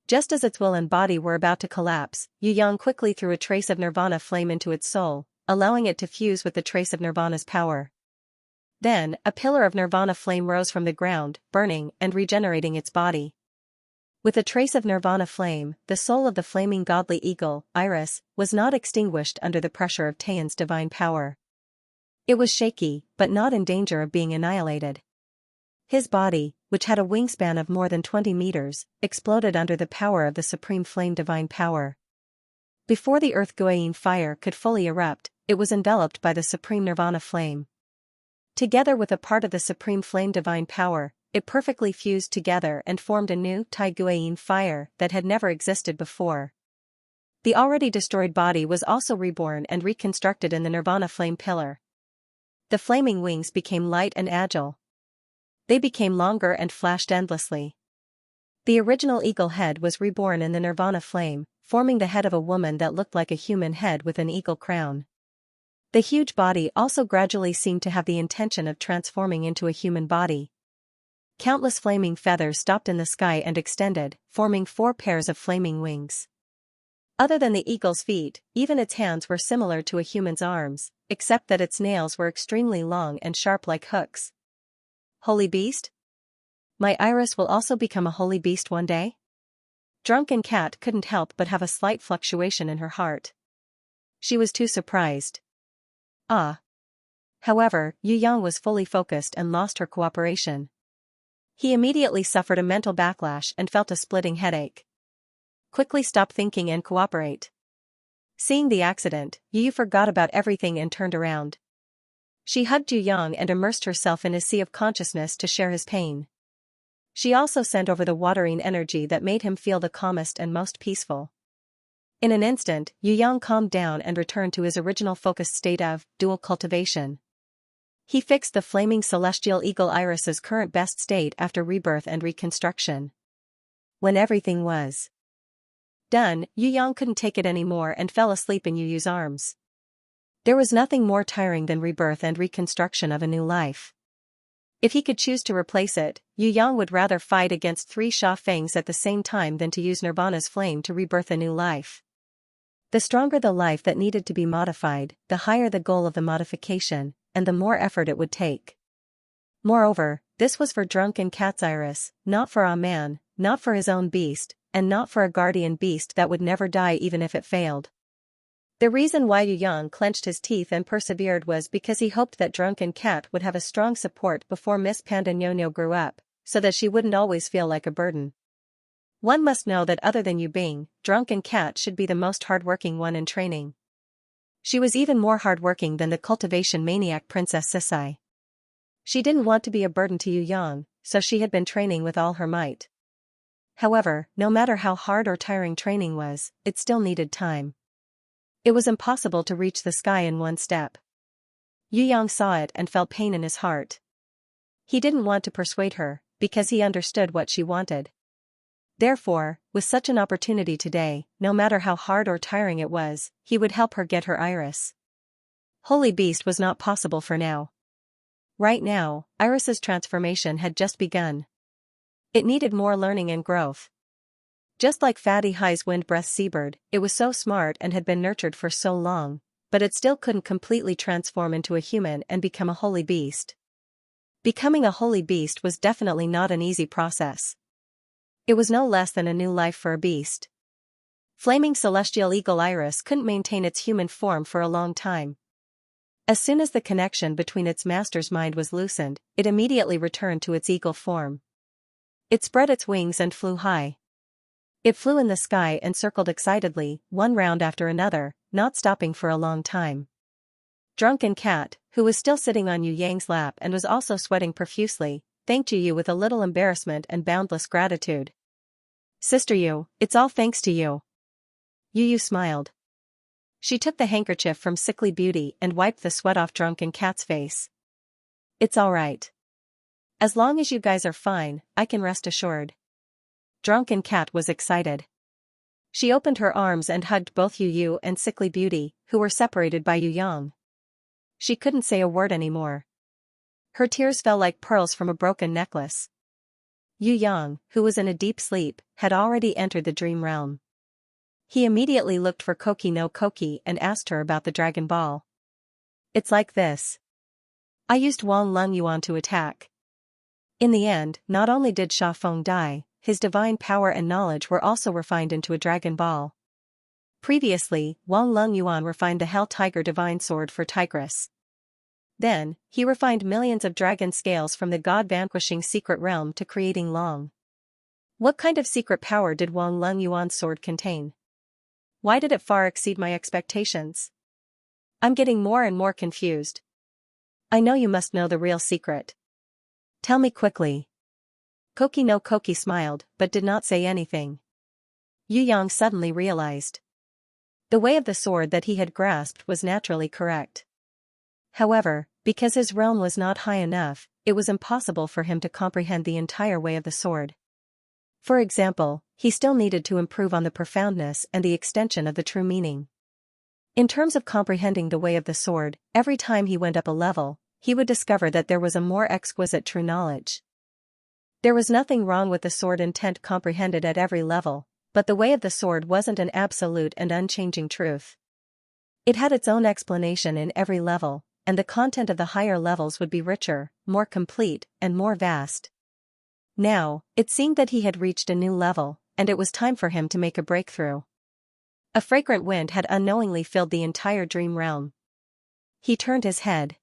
Just as its will and body were about to collapse, Yu Yang quickly threw a trace of nirvana flame into its soul, allowing it to fuse with the trace of nirvana's power. Then, a pillar of nirvana flame rose from the ground, burning and regenerating its body. With a trace of nirvana flame, the soul of the flaming godly eagle, Iris, was not extinguished under the pressure of Taiyan's divine power. It was shaky, but not in danger of being annihilated. His body, which had a wingspan of more than 20 meters, exploded under the power of the supreme flame divine power. Before the earth-guaying fire could fully erupt, it was enveloped by the supreme nirvana flame. Together with a part of the supreme flame divine power, it perfectly fused together and formed a new Tai-guaying fire that had never existed before. The already destroyed body was also reborn and reconstructed in the nirvana flame pillar. The flaming wings became light and agile. They became longer and flashed endlessly. The original eagle head was reborn in the nirvana flame, forming the head of a woman that looked like a human head with an eagle crown. The huge body also gradually seemed to have the intention of transforming into a human body. Countless flaming feathers stopped in the sky and extended, forming 4 pairs of flaming wings. Other than the eagle's feet, even its hands were similar to a human's arms, except that its nails were extremely long and sharp like hooks. Holy beast? My Iris will also become a holy beast one day? Drunken Cat couldn't help but have a slight fluctuation in her heart. She was too surprised. However, Yu Yang was fully focused and lost her cooperation. He immediately suffered a mental backlash and felt a splitting headache. Quickly stop thinking and cooperate. Seeing the accident, Yu forgot about everything and turned around. She hugged Yu Yang and immersed herself in his sea of consciousness to share his pain. She also sent over the watering energy that made him feel the calmest and most peaceful. In an instant, Yu Yang calmed down and returned to his original focused state of dual cultivation. He fixed the flaming celestial eagle Iris's current best state after rebirth and reconstruction. When everything was done, Yu Yang couldn't take it anymore and fell asleep in Yu Yu's arms. There was nothing more tiring than rebirth and reconstruction of a new life. If he could choose to replace it, Yu Yang would rather fight against 3 Sha Fangs at the same time than to use Nirvana's flame to rebirth a new life. The stronger the life that needed to be modified, the higher the goal of the modification, and the more effort it would take. Moreover, this was for Drunken Cat's Iris, not for a man, not for his own beast, and not for a guardian beast that would never die even if it failed. The reason why Yu Yang clenched his teeth and persevered was because he hoped that Drunken Cat would have a strong support before Miss Panda Nyo-Nyo grew up, so that she wouldn't always feel like a burden. One must know that other than Yu Bing, Drunken Cat should be the most hardworking one in training. She was even more hardworking than the cultivation maniac Princess Sisai. She didn't want to be a burden to Yu Yang, so she had been training with all her might. However, no matter how hard or tiring training was, it still needed time. It was impossible to reach the sky in one step. Yu Yang saw it and felt pain in his heart. He didn't want to persuade her, because he understood what she wanted. Therefore, with such an opportunity today, no matter how hard or tiring it was, he would help her get her Iris. Holy Beast was not possible for now. Right now, Iris's transformation had just begun. It needed more learning and growth. Just like Fatty High's wind breath seabird, it was so smart and had been nurtured for so long, but it still couldn't completely transform into a human and become a holy beast. Becoming a holy beast was definitely not an easy process. It was no less than a new life for a beast. Flaming celestial eagle Iris couldn't maintain its human form for a long time. As soon as the connection between its master's mind was loosened, it immediately returned to its eagle form. It spread its wings and flew high. It flew in the sky and circled excitedly, one round after another, not stopping for a long time. Drunken Cat, who was still sitting on Yu Yang's lap and was also sweating profusely, thanked Yu with a little embarrassment and boundless gratitude. "Sister Yu, it's all thanks to you." Yu smiled. She took the handkerchief from Sickly Beauty and wiped the sweat off Drunken Cat's face. "It's all right. As long as you guys are fine, I can rest assured." Drunken Cat was excited. She opened her arms and hugged both Yu and Sickly Beauty, who were separated by Yu Yang. She couldn't say a word anymore. Her tears fell like pearls from a broken necklace. Yu Yang, who was in a deep sleep, had already entered the dream realm. He immediately looked for Koki no Koki and asked her about the Dragon Ball. "It's like this. I used Wang Lung Yuan to attack. In the end, not only did Sha Feng die, his divine power and knowledge were also refined into a Dragon Ball. Previously, Wang Lung Yuan refined the Hell Tiger Divine Sword for Tigress. Then, he refined millions of dragon scales from the god-vanquishing secret realm to creating Long. What kind of secret power did Wang Lung Yuan's sword contain? Why did it far exceed my expectations? I'm getting more and more confused. I know you must know the real secret. Tell me quickly." Koki no Koki smiled, but did not say anything. Yu Yang suddenly realized. The way of the sword that he had grasped was naturally correct. However, because his realm was not high enough, it was impossible for him to comprehend the entire way of the sword. For example, he still needed to improve on the profoundness and the extension of the true meaning. In terms of comprehending the way of the sword, every time he went up a level, he would discover that there was a more exquisite true knowledge. There was nothing wrong with the sword intent comprehended at every level, but the way of the sword wasn't an absolute and unchanging truth. It had its own explanation in every level, and the content of the higher levels would be richer, more complete, and more vast. Now, it seemed that he had reached a new level, and it was time for him to make a breakthrough. A fragrant wind had unknowingly filled the entire dream realm. He turned his head.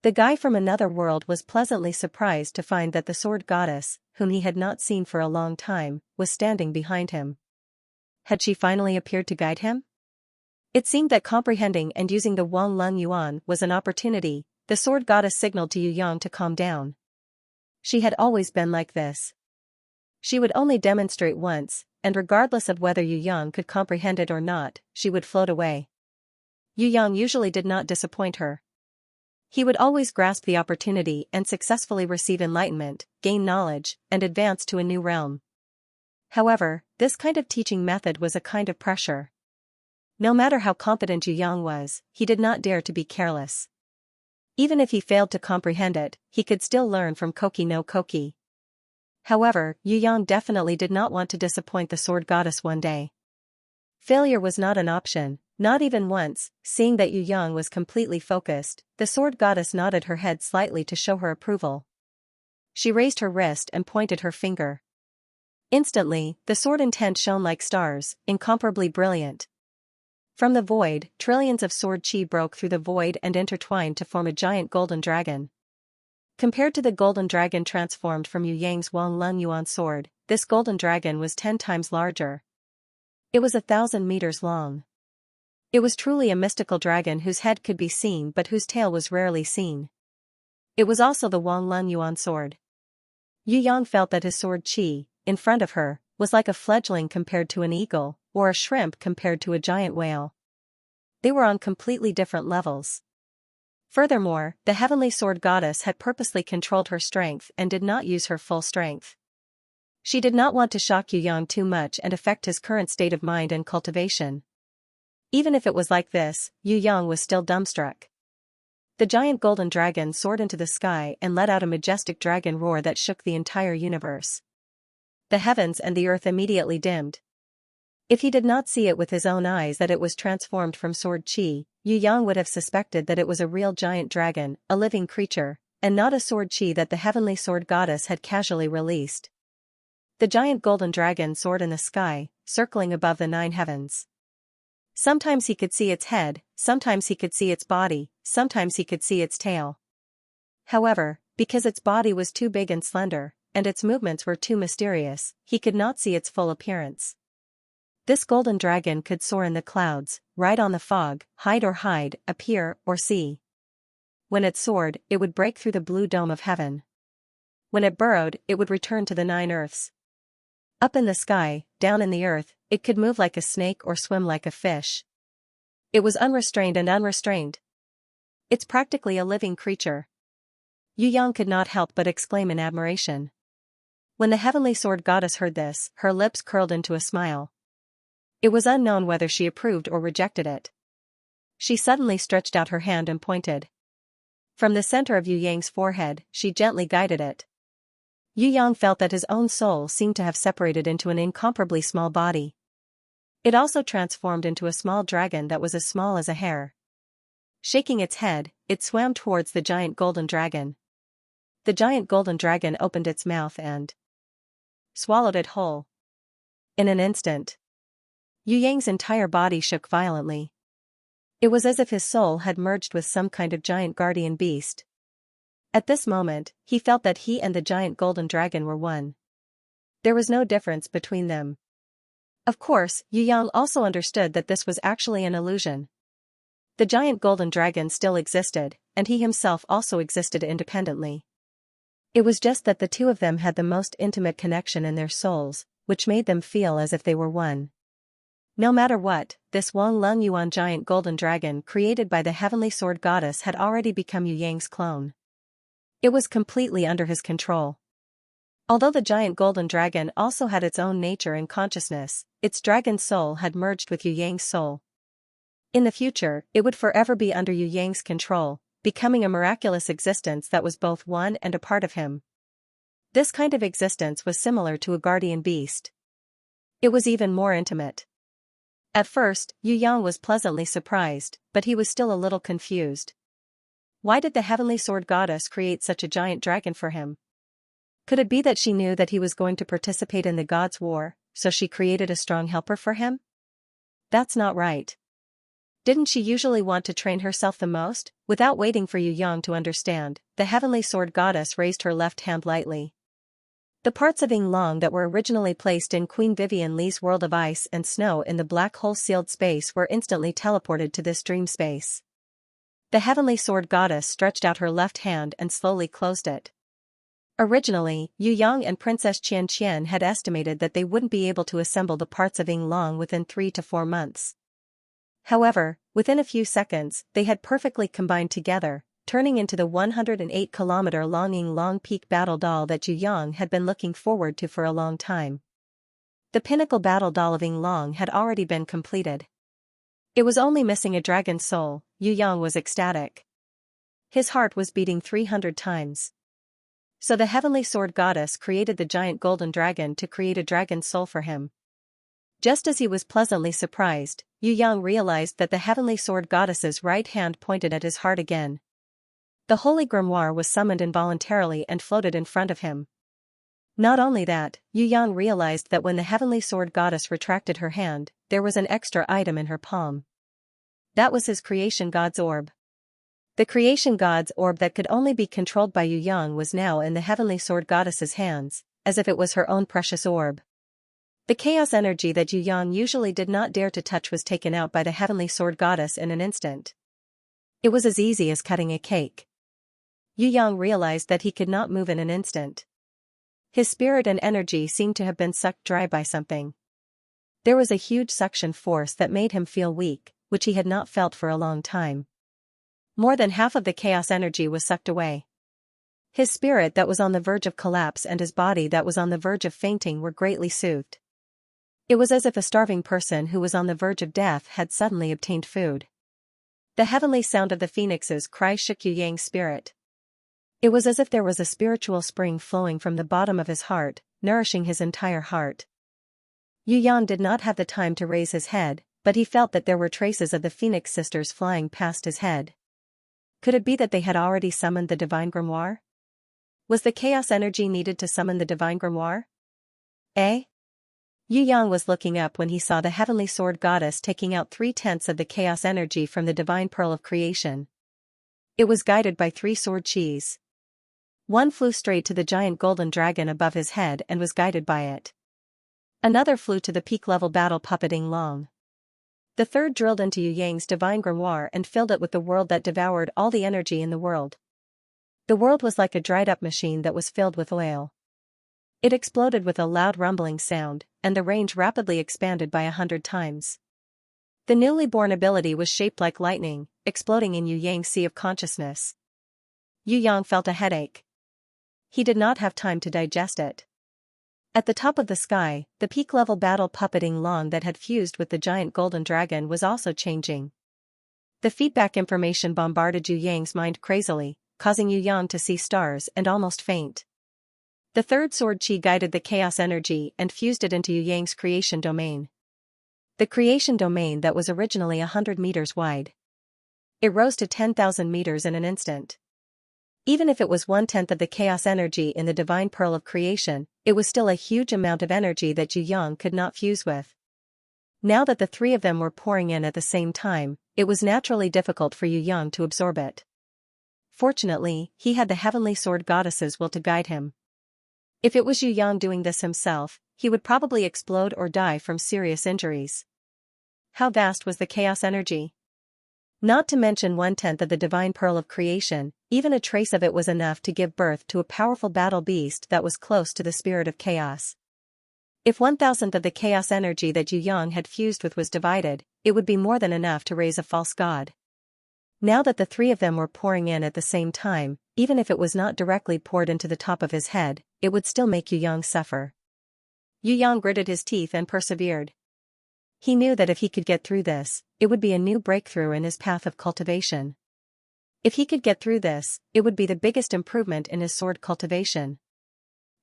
The guy from another world was pleasantly surprised to find that the sword goddess, whom he had not seen for a long time, was standing behind him. Had she finally appeared to guide him? It seemed that comprehending and using the Wang Lung Yuan was an opportunity. The sword goddess signaled to Yu Yang to calm down. She had always been like this. She would only demonstrate once, and regardless of whether Yu Yang could comprehend it or not, she would float away. Yu Yang usually did not disappoint her. He would always grasp the opportunity and successfully receive enlightenment, gain knowledge, and advance to a new realm. However, this kind of teaching method was a kind of pressure. No matter how competent Yu Yang was, he did not dare to be careless. Even if he failed to comprehend it, he could still learn from Koki no Koki. However, Yu Yang definitely did not want to disappoint the sword goddess one day. Failure was not an option, not even once. Seeing that Yu Yang was completely focused, the sword goddess nodded her head slightly to show her approval. She raised her wrist and pointed her finger. Instantly, the sword intent shone like stars, incomparably brilliant. From the void, trillions of sword chi broke through the void and intertwined to form a giant golden dragon. Compared to the golden dragon transformed from Yu Yang's Wang Lung Yuan sword, this golden dragon was 10 times larger. It was 1,000 meters long. It was truly a mystical dragon whose head could be seen but whose tail was rarely seen. It was also the Wang Lung Yuan sword. Yu Yang felt that his sword chi, in front of her, was like a fledgling compared to an eagle, or a shrimp compared to a giant whale. They were on completely different levels. Furthermore, the heavenly sword goddess had purposely controlled her strength and did not use her full strength. She did not want to shock Yu Yang too much and affect his current state of mind and cultivation. Even if it was like this, Yu Yang was still dumbstruck. The giant golden dragon soared into the sky and let out a majestic dragon roar that shook the entire universe. The heavens and the earth immediately dimmed. If he did not see it with his own eyes that it was transformed from sword chi, Yu Yang would have suspected that it was a real giant dragon, a living creature, and not a sword chi that the heavenly sword goddess had casually released. The giant golden dragon soared in the sky, circling above the 9 heavens. Sometimes he could see its head, sometimes he could see its body, sometimes he could see its tail. However, because its body was too big and slender, and its movements were too mysterious, he could not see its full appearance. This golden dragon could soar in the clouds, ride on the fog, hide, appear, or see. When it soared, it would break through the blue dome of heaven. When it burrowed, it would return to the 9 earths. Up in the sky, down in the earth, it could move like a snake or swim like a fish. It was unrestrained and unrestrained. It's practically a living creature. Yu Yang could not help but exclaim in admiration. When the heavenly sword goddess heard this, her lips curled into a smile. It was unknown whether she approved or rejected it. She suddenly stretched out her hand and pointed. From the center of Yu Yang's forehead, she gently guided it. Yu Yang felt that his own soul seemed to have separated into an incomparably small body. It also transformed into a small dragon that was as small as a hare. Shaking its head, it swam towards the giant golden dragon. The giant golden dragon opened its mouth and swallowed it whole. In an instant, Yu Yang's entire body shook violently. It was as if his soul had merged with some kind of giant guardian beast. At this moment, he felt that he and the giant golden dragon were one. There was no difference between them. Of course, Yu Yang also understood that this was actually an illusion. The giant golden dragon still existed, and he himself also existed independently. It was just that the two of them had the most intimate connection in their souls, which made them feel as if they were one. No matter what, this Wang Lung Yuan giant golden dragon created by the heavenly sword goddess had already become Yu Yang's clone. It was completely under his control. Although the giant golden dragon also had its own nature and consciousness, its dragon soul had merged with Yu Yang's soul. In the future, it would forever be under Yu Yang's control, becoming a miraculous existence that was both one and a part of him. This kind of existence was similar to a guardian beast. It was even more intimate. At first, Yu Yang was pleasantly surprised, but he was still a little confused. Why did the heavenly sword goddess create such a giant dragon for him? Could it be that she knew that he was going to participate in the gods' war, so she created a strong helper for him? That's not right. Didn't she usually want to train herself the most? Without waiting for Yu Yang to understand, the heavenly sword goddess raised her left hand lightly. The parts of Ying Long that were originally placed in Queen Vivian Li's world of ice and snow in the black hole sealed space were instantly teleported to this dream space. The heavenly sword goddess stretched out her left hand and slowly closed it. Originally, Yu Yang and Princess Xianxia had estimated that they wouldn't be able to assemble the parts of Ying Long within 3 to 4 months. However, within a few seconds, they had perfectly combined together, turning into the 108-kilometer-long Ying Long Peak Battle Doll that Yu Yang had been looking forward to for a long time. The pinnacle battle doll of Ying Long had already been completed. It was only missing a dragon soul. Yu Yang was ecstatic. His heart was beating 300 times. So the heavenly sword goddess created the giant golden dragon to create a dragon soul for him. Just as he was pleasantly surprised, Yu Yang realized that the heavenly sword goddess's right hand pointed at his heart again. The holy grimoire was summoned involuntarily and floated in front of him. Not only that, Yu Yang realized that when the heavenly sword goddess retracted her hand, there was an extra item in her palm. That was his creation god's orb. The creation god's orb that could only be controlled by Yu Yang was now in the heavenly sword goddess's hands, as if it was her own precious orb. The chaos energy that Yu Yang usually did not dare to touch was taken out by the heavenly sword goddess in an instant. It was as easy as cutting a cake. Yu Yang realized that he could not move in an instant. His spirit and energy seemed to have been sucked dry by something. There was a huge suction force that made him feel weak, which he had not felt for a long time. More than half of the chaos energy was sucked away. His spirit that was on the verge of collapse and his body that was on the verge of fainting were greatly soothed. It was as if a starving person who was on the verge of death had suddenly obtained food. The heavenly sound of the phoenix's cry shook Yu Yang's spirit. It was as if there was a spiritual spring flowing from the bottom of his heart, nourishing his entire heart. Yu Yang did not have the time to raise his head, but he felt that there were traces of the Phoenix sisters flying past his head. Could it be that they had already summoned the divine grimoire? Was the chaos energy needed to summon the divine grimoire? Eh? Yu Yang was looking up when he saw the heavenly sword goddess taking out 3/10 of the chaos energy from the divine pearl of creation. It was guided by 3 sword chis. One flew straight to the giant golden dragon above his head and was guided by it. Another flew to the peak-level battle puppet Ying Long. The third drilled into Yu Yang's divine grimoire and filled it with the world that devoured all the energy in the world. The world was like a dried-up machine that was filled with oil. It exploded with a loud rumbling sound, and the range rapidly expanded by 100 times. The newly born ability was shaped like lightning, exploding in Yu Yang's sea of consciousness. Yu Yang felt a headache. He did not have time to digest it. At the top of the sky, the peak-level battle puppeting lawn that had fused with the giant golden dragon was also changing. The feedback information bombarded Yu Yang's mind crazily, causing Yu Yang to see stars and almost faint. The third sword chi guided the chaos energy and fused it into Yu Yang's creation domain. The creation domain that was originally 100 meters wide. It rose to 10,000 meters in an instant. Even if it was 1/10 of the chaos energy in the divine pearl of creation, it was still a huge amount of energy that Yu Yang could not fuse with. Now that the three of them were pouring in at the same time, it was naturally difficult for Yu Yang to absorb it. Fortunately, he had the heavenly sword goddess's will to guide him. If it was Yu Yang doing this himself, he would probably explode or die from serious injuries. How vast was the chaos energy? Not to mention 1/10 of the divine pearl of creation, even a trace of it was enough to give birth to a powerful battle beast that was close to the spirit of chaos. If 1,000th of the chaos energy that Yu Yang had fused with was divided, it would be more than enough to raise a false god. Now that the three of them were pouring in at the same time, even if it was not directly poured into the top of his head, it would still make Yu Yang suffer. Yu Yang gritted his teeth and persevered. He knew that if he could get through this, it would be a new breakthrough in his path of cultivation. If he could get through this, it would be the biggest improvement in his sword cultivation.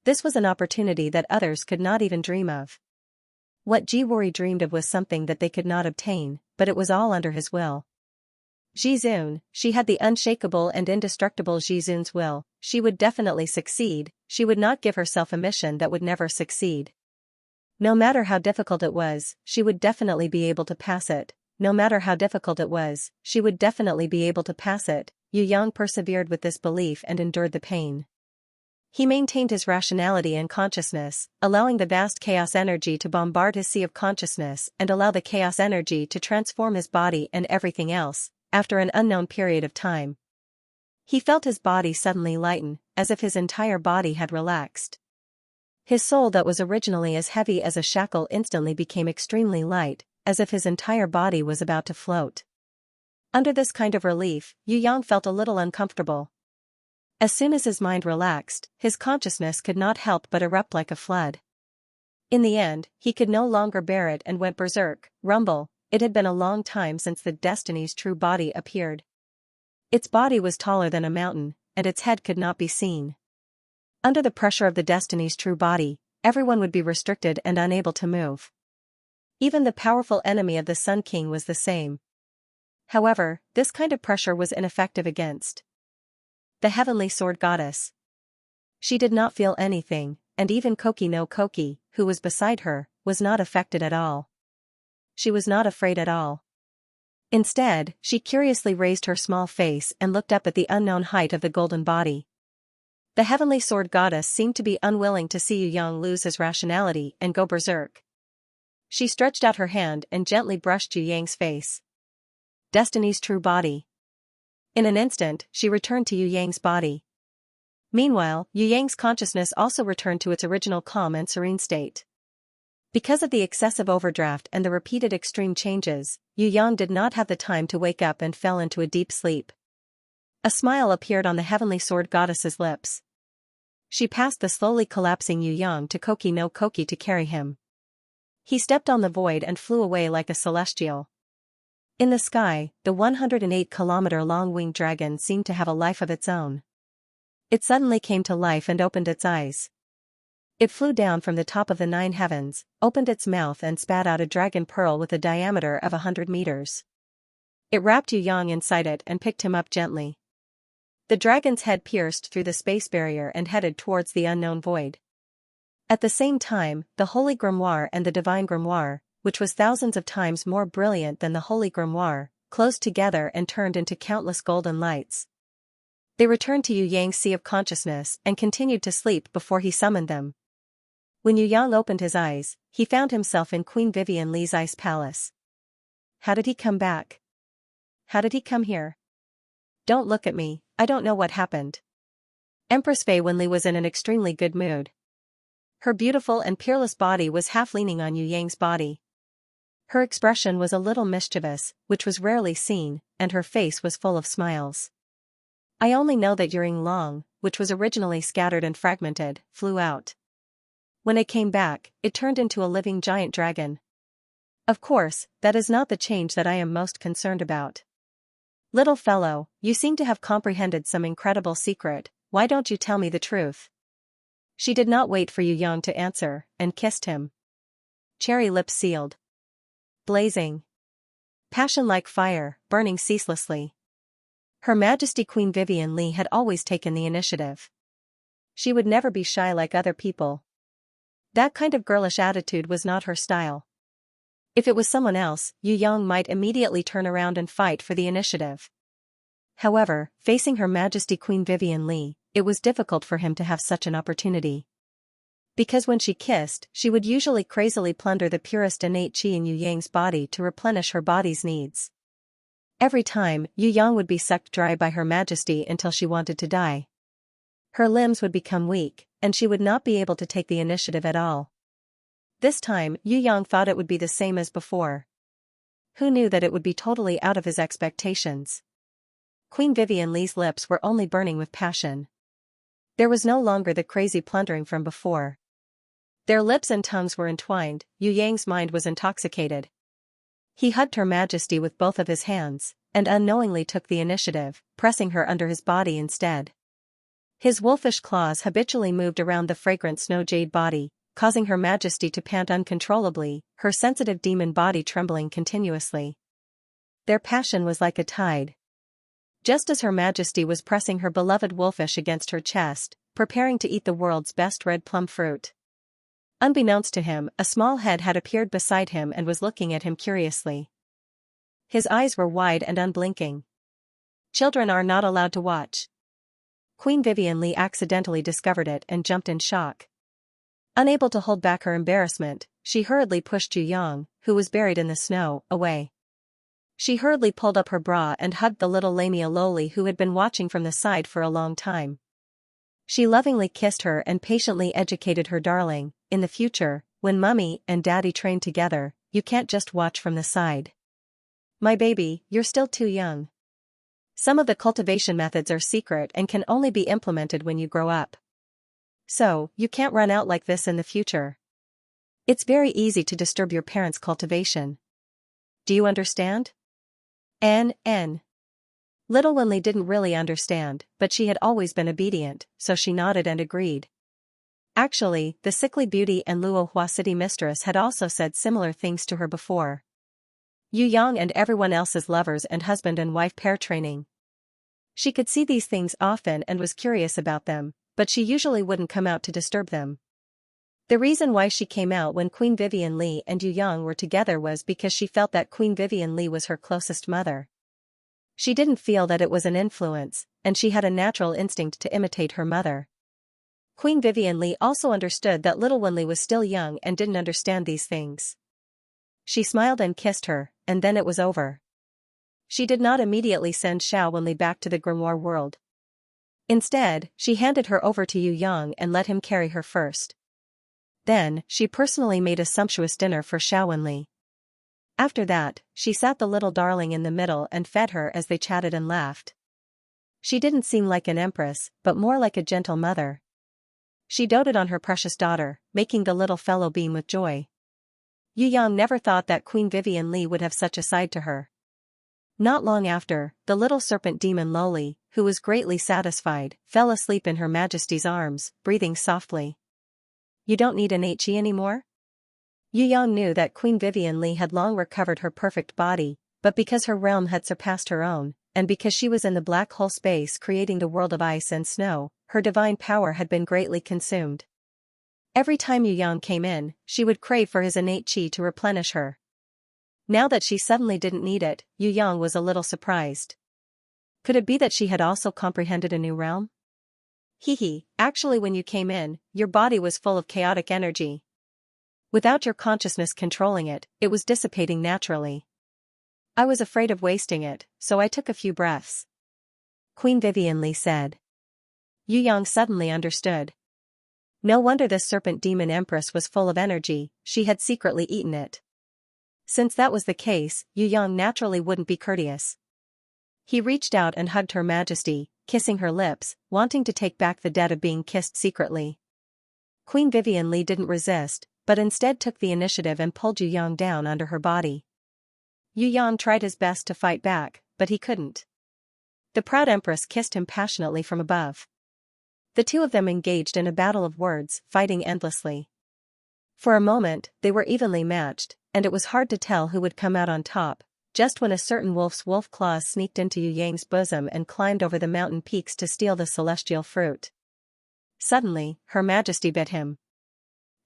This was an opportunity that others could not even dream of. What Jiwori dreamed of was something that they could not obtain, but it was all under his will. Jizun, she had the unshakable and indestructible Jizun's will. She would definitely succeed. She would not give herself a mission that would never succeed. No matter how difficult it was, she would definitely be able to pass it. No matter how difficult it was, she would definitely be able to pass it. Yu Yang persevered with this belief and endured the pain. He maintained his rationality and consciousness, allowing the vast chaos energy to bombard his sea of consciousness and allow the chaos energy to transform his body and everything else. After an unknown period of time, he felt his body suddenly lighten, as if his entire body had relaxed. His soul that was originally as heavy as a shackle instantly became extremely light, as if his entire body was about to float. Under this kind of relief, Yu Yang felt a little uncomfortable. As soon as his mind relaxed, his consciousness could not help but erupt like a flood. In the end, he could no longer bear it and went berserk. Rumble. It had been a long time since the Destiny's true body appeared. Its body was taller than a mountain, and its head could not be seen. Under the pressure of the Destiny's true body, everyone would be restricted and unable to move. Even the powerful enemy of the Sun King was the same. However, this kind of pressure was ineffective against the Heavenly Sword Goddess. She did not feel anything, and even Koki no Koki, who was beside her, was not affected at all. She was not afraid at all. Instead, she curiously raised her small face and looked up at the unknown height of the golden body. The Heavenly Sword Goddess seemed to be unwilling to see Yu Yang lose his rationality and go berserk. She stretched out her hand and gently brushed Yu Yang's face. Destiny's true body. In an instant, she returned to Yu Yang's body. Meanwhile, Yu Yang's consciousness also returned to its original calm and serene state. Because of the excessive overdraft and the repeated extreme changes, Yu Yang did not have the time to wake up and fell into a deep sleep. A smile appeared on the Heavenly Sword Goddess's lips. She passed the slowly collapsing Yu Yang to Koki no Koki to carry him. He stepped on the void and flew away like a celestial. In the sky, the 108-kilometer-long winged dragon seemed to have a life of its own. It suddenly came to life and opened its eyes. It flew down from the top of the 9 heavens, opened its mouth and spat out a dragon pearl with a diameter of 100 meters. It wrapped Yu Yang inside it and picked him up gently. The dragon's head pierced through the space barrier and headed towards the unknown void. At the same time, the Holy Grimoire and the Divine Grimoire, which was thousands of times more brilliant than the Holy Grimoire, closed together and turned into countless golden lights. They returned to Yu Yang's sea of consciousness and continued to sleep before he summoned them. When Yu Yang opened his eyes, he found himself in Queen Vivian Li's ice palace. How did he come back? How did he come here? Don't look at me, I don't know what happened. Empress Fei Wenli was in an extremely good mood. Her beautiful and peerless body was half leaning on Yu Yang's body. Her expression was a little mischievous, which was rarely seen, and her face was full of smiles. I only know that Yuring Long, which was originally scattered and fragmented, flew out. When it came back, it turned into a living giant dragon. Of course, that is not the change that I am most concerned about. Little fellow, you seem to have comprehended some incredible secret, why don't you tell me the truth? She did not wait for Yu Yang to answer, and kissed him. Cherry lips sealed. Blazing. Passion like fire, burning ceaselessly. Her Majesty Queen Vivian Li had always taken the initiative. She would never be shy like other people. That kind of girlish attitude was not her style. If it was someone else, Yu Yang might immediately turn around and fight for the initiative. However, facing Her Majesty Queen Vivian Li, it was difficult for him to have such an opportunity. Because when she kissed, she would usually crazily plunder the purest innate qi in Yu Yang's body to replenish her body's needs. Every time, Yu Yang would be sucked dry by Her Majesty until she wanted to die. Her limbs would become weak, and she would not be able to take the initiative at all. This time, Yu Yang thought it would be the same as before. Who knew that it would be totally out of his expectations? Queen Vivian Li's lips were only burning with passion. There was no longer the crazy plundering from before. Their lips and tongues were entwined, Yu Yang's mind was intoxicated. He hugged Her Majesty with both of his hands, and unknowingly took the initiative, pressing her under his body instead. His wolfish claws habitually moved around the fragrant snow jade body, causing Her Majesty to pant uncontrollably, her sensitive demon body trembling continuously. Their passion was like a tide. Just as Her Majesty was pressing her beloved wolfish against her chest, preparing to eat the world's best red plum fruit. Unbeknownst to him, a small head had appeared beside him and was looking at him curiously. His eyes were wide and unblinking. Children are not allowed to watch. Queen Vivian Li accidentally discovered it and jumped in shock. Unable to hold back her embarrassment, she hurriedly pushed Yu Yang, who was buried in the snow, away. She hurriedly pulled up her bra and hugged the little Lamia loli who had been watching from the side for a long time. She lovingly kissed her and patiently educated her darling, in the future, when Mummy and Daddy train together, you can't just watch from the side. My baby, you're still too young. Some of the cultivation methods are secret and can only be implemented when you grow up. So, you can't run out like this in the future. It's very easy to disturb your parents' cultivation. Do you understand? N. Little Wenli didn't really understand, but she had always been obedient, so she nodded and agreed. Actually, the sickly beauty and Luohua city mistress had also said similar things to her before. Yu Yang and everyone else's lovers and husband and wife pair training. She could see these things often and was curious about them, but she usually wouldn't come out to disturb them. The reason why she came out when Queen Vivian Li and Yu Yang were together was because she felt that Queen Vivian Li was her closest mother. She didn't feel that it was an influence, and she had a natural instinct to imitate her mother. Queen Vivian Li also understood that little Wenli was still young and didn't understand these things. She smiled and kissed her, and then it was over. She did not immediately send Xiao Wenli back to the grimoire world. Instead, she handed her over to Yu Yang and let him carry her first. Then, she personally made a sumptuous dinner for Xiao Wenli. After that, she sat the little darling in the middle and fed her as they chatted and laughed. She didn't seem like an empress, but more like a gentle mother. She doted on her precious daughter, making the little fellow beam with joy. Yu Yang never thought that Queen Vivian Li would have such a side to her. Not long after, the little serpent demon Loli, who was greatly satisfied, fell asleep in Her Majesty's arms, breathing softly. You don't need an HE anymore? Yu Yang knew that Queen Vivian Li had long recovered her perfect body, but because her realm had surpassed her own, and because she was in the black hole space creating the world of ice and snow, her divine power had been greatly consumed. Every time Yu Yang came in, she would crave for his innate qi to replenish her. Now that she suddenly didn't need it, Yu Yang was a little surprised. Could it be that she had also comprehended a new realm? Actually when you came in, your body was full of chaotic energy. Without your consciousness controlling it, it was dissipating naturally. I was afraid of wasting it, so I took a few breaths. Queen Vivian said. Yu Yang suddenly understood. No wonder this serpent demon empress was full of energy, she had secretly eaten it. Since that was the case, Yu Yang naturally wouldn't be courteous. He reached out and hugged Her Majesty, kissing her lips, wanting to take back the debt of being kissed secretly. Queen Vivian didn't resist, but instead took the initiative and pulled Yu Yang down under her body. Yu Yang tried his best to fight back, but he couldn't. The proud empress kissed him passionately from above. The two of them engaged in a battle of words, fighting endlessly. For a moment, they were evenly matched, and it was hard to tell who would come out on top, just when a certain wolf's wolf claws sneaked into Yu Yang's bosom and climbed over the mountain peaks to steal the celestial fruit. Suddenly, Her Majesty bit him.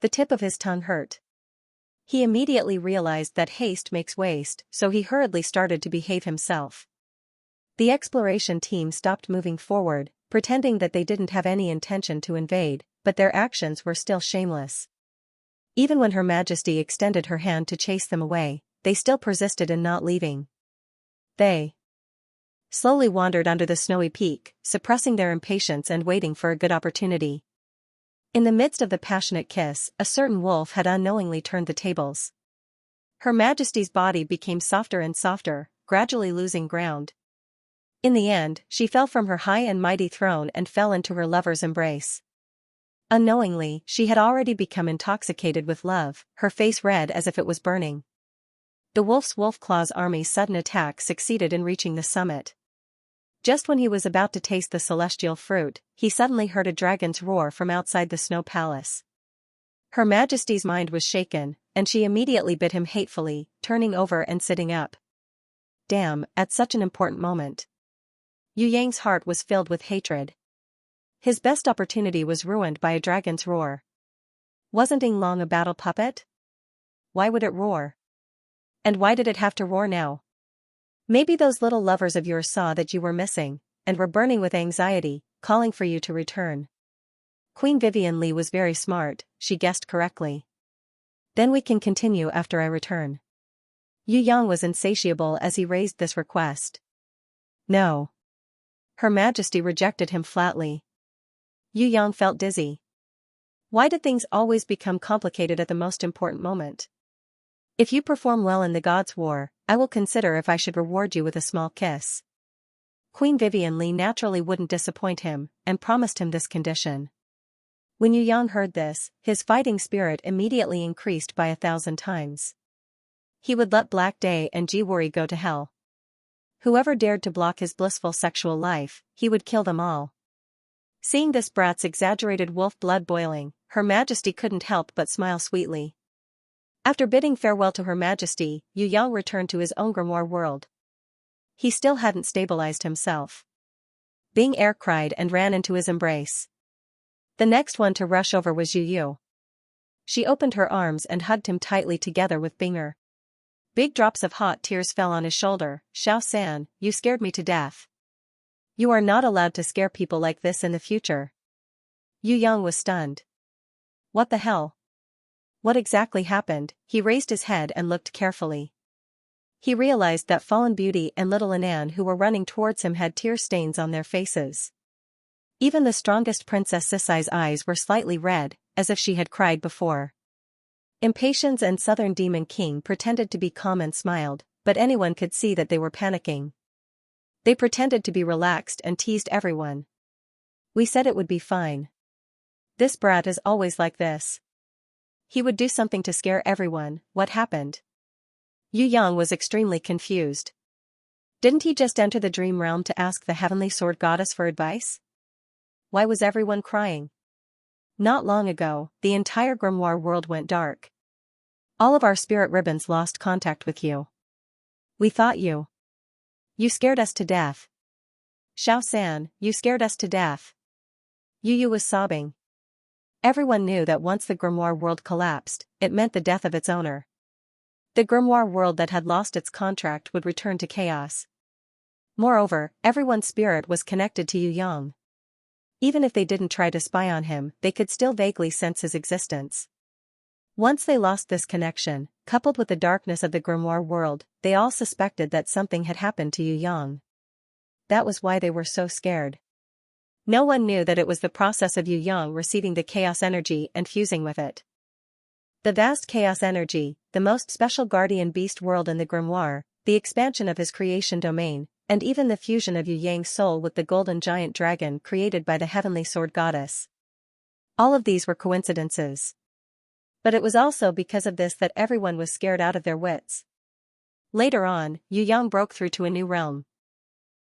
The tip of his tongue hurt. He immediately realized that haste makes waste, so he hurriedly started to behave himself. The exploration team stopped moving forward, pretending that they didn't have any intention to invade, but their actions were still shameless. Even when Her Majesty extended her hand to chase them away, they still persisted in not leaving. They slowly wandered under the snowy peak, suppressing their impatience and waiting for a good opportunity. In the midst of the passionate kiss, a certain wolf had unknowingly turned the tables. Her Majesty's body became softer and softer, gradually losing ground. In the end, she fell from her high and mighty throne and fell into her lover's embrace. Unknowingly, she had already become intoxicated with love, her face red as if it was burning. The wolf's wolf claws army's sudden attack succeeded in reaching the summit. Just when he was about to taste the celestial fruit, he suddenly heard a dragon's roar from outside the snow palace. Her Majesty's mind was shaken, and she immediately bit him hatefully, turning over and sitting up. Damn, at such an important moment. Yu Yang's heart was filled with hatred. His best opportunity was ruined by a dragon's roar. Wasn't Ying Long a battle puppet? Why would it roar? And why did it have to roar now? Maybe those little lovers of yours saw that you were missing, and were burning with anxiety, calling for you to return. Queen Vivian was very smart, she guessed correctly. Then we can continue after I return. Yu Yang was insatiable as he raised this request. No. Her Majesty rejected him flatly. Yu Yang felt dizzy. Why did things always become complicated at the most important moment? If you perform well in the God's War, I will consider if I should reward you with a small kiss. Queen Vivian naturally wouldn't disappoint him, and promised him this condition. When Yu Yang heard this, his fighting spirit immediately increased by 1,000 times. He would let Black Day and Jiwuri go to hell. Whoever dared to block his blissful sexual life, he would kill them all. Seeing this brat's exaggerated wolf blood boiling, Her Majesty couldn't help but smile sweetly. After bidding farewell to Her Majesty, Yu Yang returned to his own grimoire world. He still hadn't stabilized himself. Bing air cried and ran into his embrace. The next one to rush over was Yu Yu. She opened her arms and hugged him tightly together with Binger. Big drops of hot tears fell on his shoulder. Xiao-san, you scared me to death. You are not allowed to scare people like this in the future. Yu Yang was stunned. What the hell? What exactly happened? He raised his head and looked carefully. He realized that Fallen Beauty and Little Anan who were running towards him had tear stains on their faces. Even the strongest Princess Sisai's eyes were slightly red, as if she had cried before. Impatience and Southern Demon King pretended to be calm and smiled, but anyone could see that they were panicking. They pretended to be relaxed and teased everyone. We said it would be fine. This brat is always like this. He would do something to scare everyone. What happened? Yu Yang was extremely confused. Didn't he just enter the dream realm to ask the Heavenly Sword Goddess for advice? Why was everyone crying? Not long ago, the entire grimoire world went dark. All of our spirit ribbons lost contact with you. We thought you scared us to death. Xiao-san, you scared us to death. Yu Yu was sobbing. Everyone knew that once the grimoire world collapsed, it meant the death of its owner. The grimoire world that had lost its contract would return to chaos. Moreover, everyone's spirit was connected to Yu Yang. Even if they didn't try to spy on him, they could still vaguely sense his existence. Once they lost this connection, coupled with the darkness of the grimoire world, they all suspected that something had happened to Yu Yang. That was why they were so scared. No one knew that it was the process of Yu Yang receiving the chaos energy and fusing with it. The vast chaos energy, the most special guardian beast world in the grimoire, the expansion of his creation domain, and even the fusion of Yu Yang's soul with the golden giant dragon created by the heavenly sword goddess. All of these were coincidences. But it was also because of this that everyone was scared out of their wits. Later on, Yu Yang broke through to a new realm.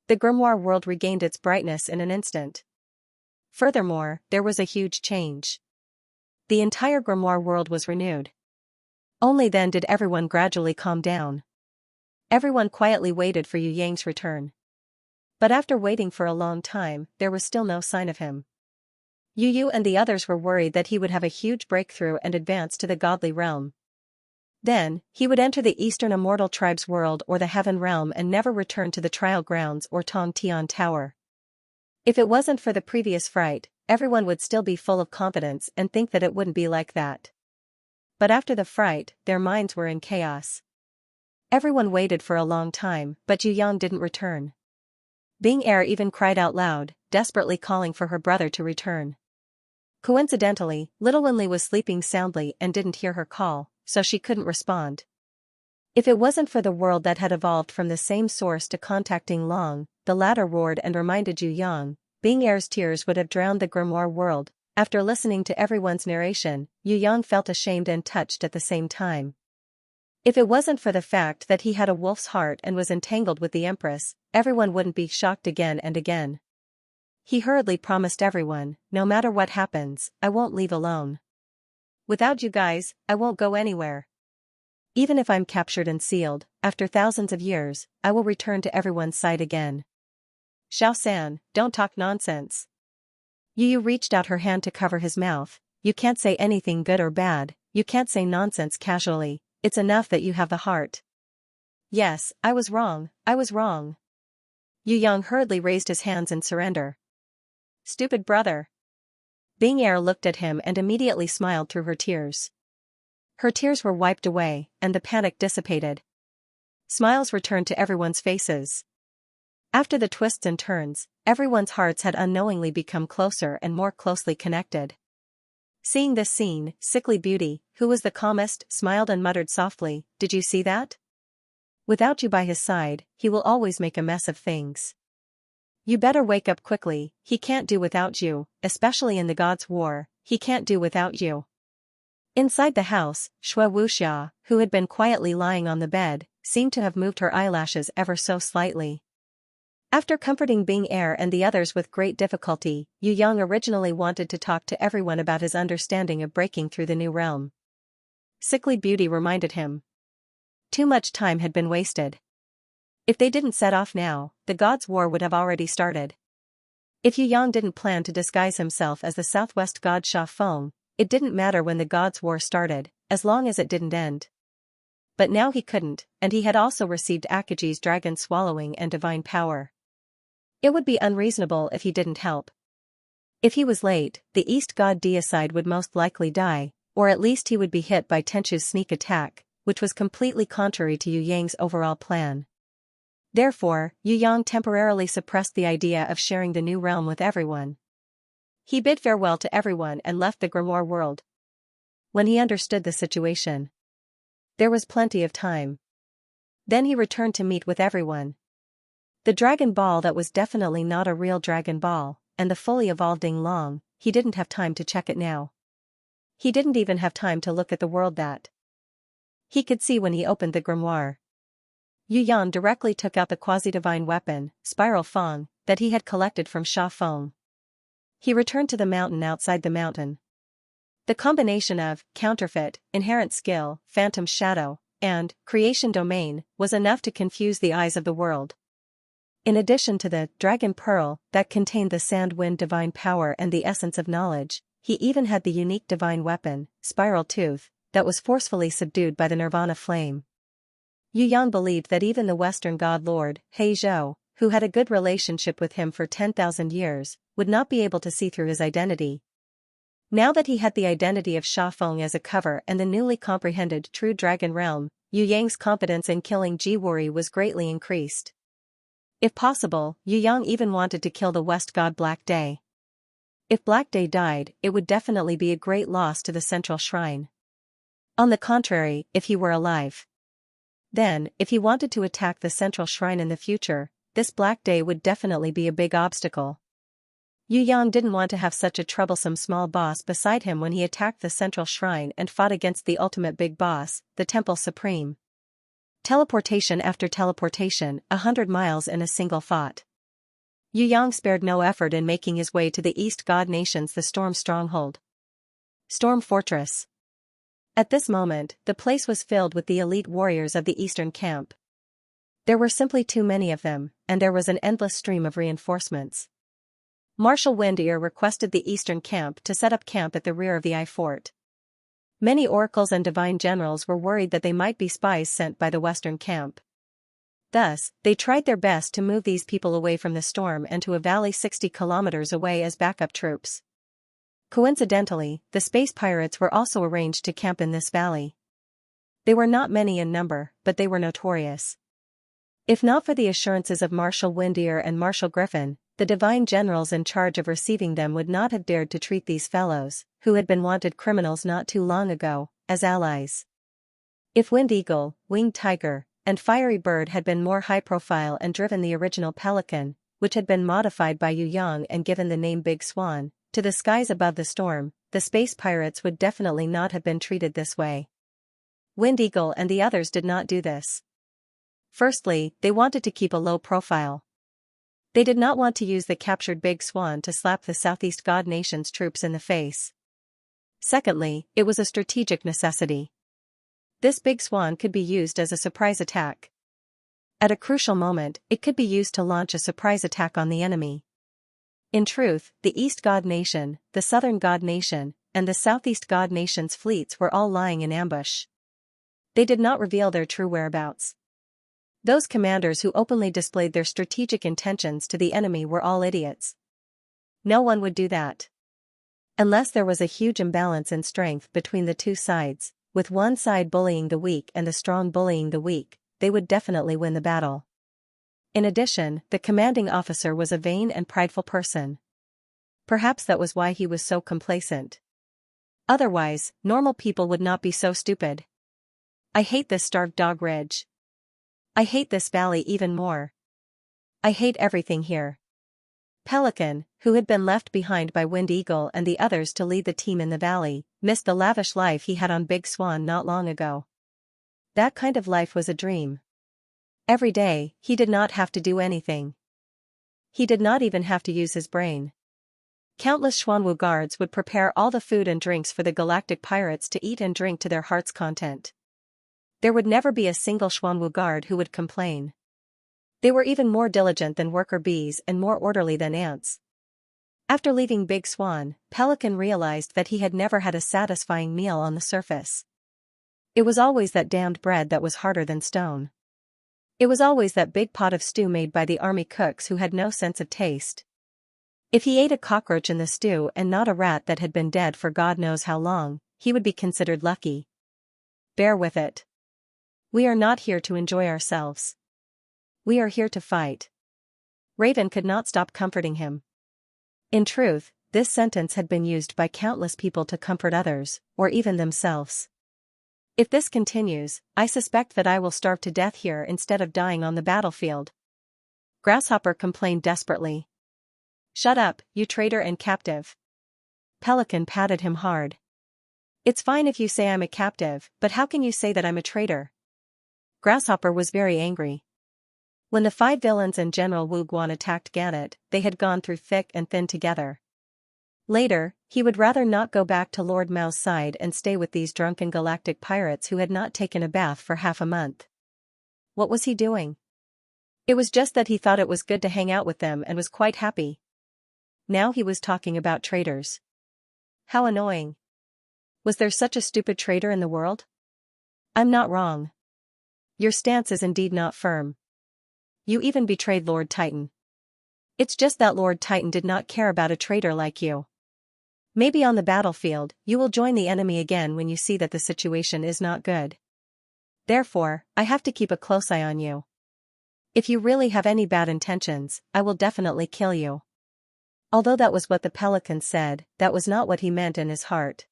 The grimoire world regained its brightness in an instant. Furthermore, there was a huge change. The entire grimoire world was renewed. Only then did everyone gradually calm down. Everyone quietly waited for Yu Yang's return. But after waiting for a long time, there was still no sign of him. Yu Yu and the others were worried that he would have a huge breakthrough and advance to the godly realm. Then, he would enter the Eastern Immortal Tribe's world or the Heaven Realm and never return to the Trial Grounds or Tong Tian Tower. If it wasn't for the previous fright, everyone would still be full of confidence and think that it wouldn't be like that. But after the fright, their minds were in chaos. Everyone waited for a long time, but Yu Yang didn't return. Bing Er even cried out loud, desperately calling for her brother to return. Coincidentally, little Wenli was sleeping soundly and didn't hear her call, so she couldn't respond. If it wasn't for the world that had evolved from the same source to contacting Long, the latter roared and reminded Yu Yang, Bing Er's tears would have drowned the grimoire world. After listening to everyone's narration, Yu Yang felt ashamed and touched at the same time. If it wasn't for the fact that he had a wolf's heart and was entangled with the Empress, everyone wouldn't be shocked again and again. He hurriedly promised everyone, no matter what happens, I won't leave alone. Without you guys, I won't go anywhere. Even if I'm captured and sealed, after thousands of years, I will return to everyone's side again. Xiao-san, don't talk nonsense. Yu Yu reached out her hand to cover his mouth. You can't say anything good or bad, you can't say nonsense casually, it's enough that you have the heart. Yes, I was wrong, I was wrong. Yu Yang hurriedly raised his hands in surrender. Stupid brother. Bing Er looked at him and immediately smiled through her tears. Her tears were wiped away, and the panic dissipated. Smiles returned to everyone's faces. After the twists and turns, everyone's hearts had unknowingly become closer and more closely connected. Seeing this scene, Sickly Beauty, who was the calmest, smiled and muttered softly, "Did you see that? Without you by his side, he will always make a mess of things. You better wake up quickly, he can't do without you, especially in the God's War, he can't do without you." Inside the house, Shui Wuxia, who had been quietly lying on the bed, seemed to have moved her eyelashes ever so slightly. After comforting Bing Er and the others with great difficulty, Yu Yang originally wanted to talk to everyone about his understanding of breaking through the new realm. Sickly Beauty reminded him. Too much time had been wasted. If they didn't set off now, the God's War would have already started. If Yu Yang didn't plan to disguise himself as the Southwest God Sha Feng, it didn't matter when the God's War started, as long as it didn't end. But now he couldn't, and he had also received Akaji's dragon swallowing and divine power. It would be unreasonable if he didn't help. If he was late, the East God Deicide would most likely die, or at least he would be hit by Tenchu's sneak attack, which was completely contrary to Yu Yang's overall plan. Therefore, Yu Yang temporarily suppressed the idea of sharing the new realm with everyone. He bid farewell to everyone and left the grimoire world. When he understood the situation, there was plenty of time. Then he returned to meet with everyone. The Dragon Ball that was definitely not a real Dragon Ball, and the fully evolving Long, he didn't have time to check it now. He didn't even have time to look at the world that he could see when he opened the grimoire. Yu Yan directly took out the quasi-divine weapon, Spiral Fang, that he had collected from Sha Feng. He returned to the mountain outside the mountain. The combination of counterfeit, inherent skill, phantom shadow, and creation domain was enough to confuse the eyes of the world. In addition to the Dragon Pearl that contained the Sand Wind divine power and the essence of knowledge, he even had the unique divine weapon, Spiral Tooth, that was forcefully subdued by the Nirvana flame. Yu Yang believed that even the Western God Lord, He Zhou, who had a good relationship with him for 10,000 years, would not be able to see through his identity. Now that he had the identity of Shafeng as a cover and the newly comprehended true dragon realm, Yu Yang's confidence in killing Ji Wuri was greatly increased. If possible, Yu Yang even wanted to kill the West god Black Day. If Black Day died, it would definitely be a great loss to the central shrine. On the contrary, if he were alive. Then, if he wanted to attack the central shrine in the future, this Black Day would definitely be a big obstacle. Yu Yang didn't want to have such a troublesome small boss beside him when he attacked the central shrine and fought against the ultimate big boss, the Temple Supreme. Teleportation after teleportation, 100 miles in a single thought. Yu Yang spared no effort in making his way to the East God Nations, the Storm Stronghold. Storm Fortress. At this moment, the place was filled with the elite warriors of the Eastern Camp. There were simply too many of them, and there was an endless stream of reinforcements. Marshal Windear requested the Eastern Camp to set up camp at the rear of the I Fort. Many oracles and divine generals were worried that they might be spies sent by the Western Camp. Thus, they tried their best to move these people away from the storm and to a valley 60 kilometers away as backup troops. Coincidentally, the space pirates were also arranged to camp in this valley. They were not many in number, but they were notorious. If not for the assurances of Marshal Windear and Marshal Griffin, the divine generals in charge of receiving them would not have dared to treat these fellows, who had been wanted criminals not too long ago, as allies. If Wind Eagle, Winged Tiger, and Fiery Bird had been more high-profile and driven the original Pelican, which had been modified by Yu Yang and given the name Big Swan, to the skies above the storm, the space pirates would definitely not have been treated this way. Wind Eagle and the others did not do this. Firstly, they wanted to keep a low profile. They did not want to use the captured Big Swan to slap the Southeast God Nation's troops in the face. Secondly, it was a strategic necessity. This Big Swan could be used as a surprise attack. At a crucial moment, it could be used to launch a surprise attack on the enemy. In truth, the East God Nation, the Southern God Nation, and the Southeast God Nation's fleets were all lying in ambush. They did not reveal their true whereabouts. Those commanders who openly displayed their strategic intentions to the enemy were all idiots. No one would do that. Unless there was a huge imbalance in strength between the two sides, with one side bullying the weak and the strong bullying the weak, they would definitely win the battle. In addition, the commanding officer was a vain and prideful person. Perhaps that was why he was so complacent. Otherwise, normal people would not be so stupid. I hate this starved dog ridge. I hate this valley even more. I hate everything here. Pelican, who had been left behind by Wind Eagle and the others to lead the team in the valley, missed the lavish life he had on Big Swan not long ago. That kind of life was a dream. Every day, he did not have to do anything. He did not even have to use his brain. Countless Xuanwu guards would prepare all the food and drinks for the galactic pirates to eat and drink to their heart's content. There would never be a single Xuanwu guard who would complain. They were even more diligent than worker bees and more orderly than ants. After leaving Big Swan, Pelican realized that he had never had a satisfying meal on the surface. It was always that damned bread that was harder than stone. It was always that big pot of stew made by the army cooks who had no sense of taste. If he ate a cockroach in the stew and not a rat that had been dead for God knows how long, he would be considered lucky. Bear with it. We are not here to enjoy ourselves. We are here to fight. Raven could not stop comforting him. In truth, this sentence had been used by countless people to comfort others, or even themselves. If this continues, I suspect that I will starve to death here instead of dying on the battlefield. Grasshopper complained desperately. Shut up, you traitor and captive. Pelican patted him hard. It's fine if you say I'm a captive, but how can you say that I'm a traitor? Grasshopper was very angry. When the 5 villains and General Wu Guan attacked Gannett, they had gone through thick and thin together. Later, he would rather not go back to Lord Mao's side and stay with these drunken galactic pirates who had not taken a bath for half a month. What was he doing? It was just that he thought it was good to hang out with them and was quite happy. Now he was talking about traitors. How annoying. Was there such a stupid traitor in the world? I'm not wrong. Your stance is indeed not firm. You even betrayed Lord Titan. It's just that Lord Titan did not care about a traitor like you. Maybe on the battlefield, you will join the enemy again when you see that the situation is not good. Therefore, I have to keep a close eye on you. If you really have any bad intentions, I will definitely kill you." Although that was what the pelican said, that was not what he meant in his heart.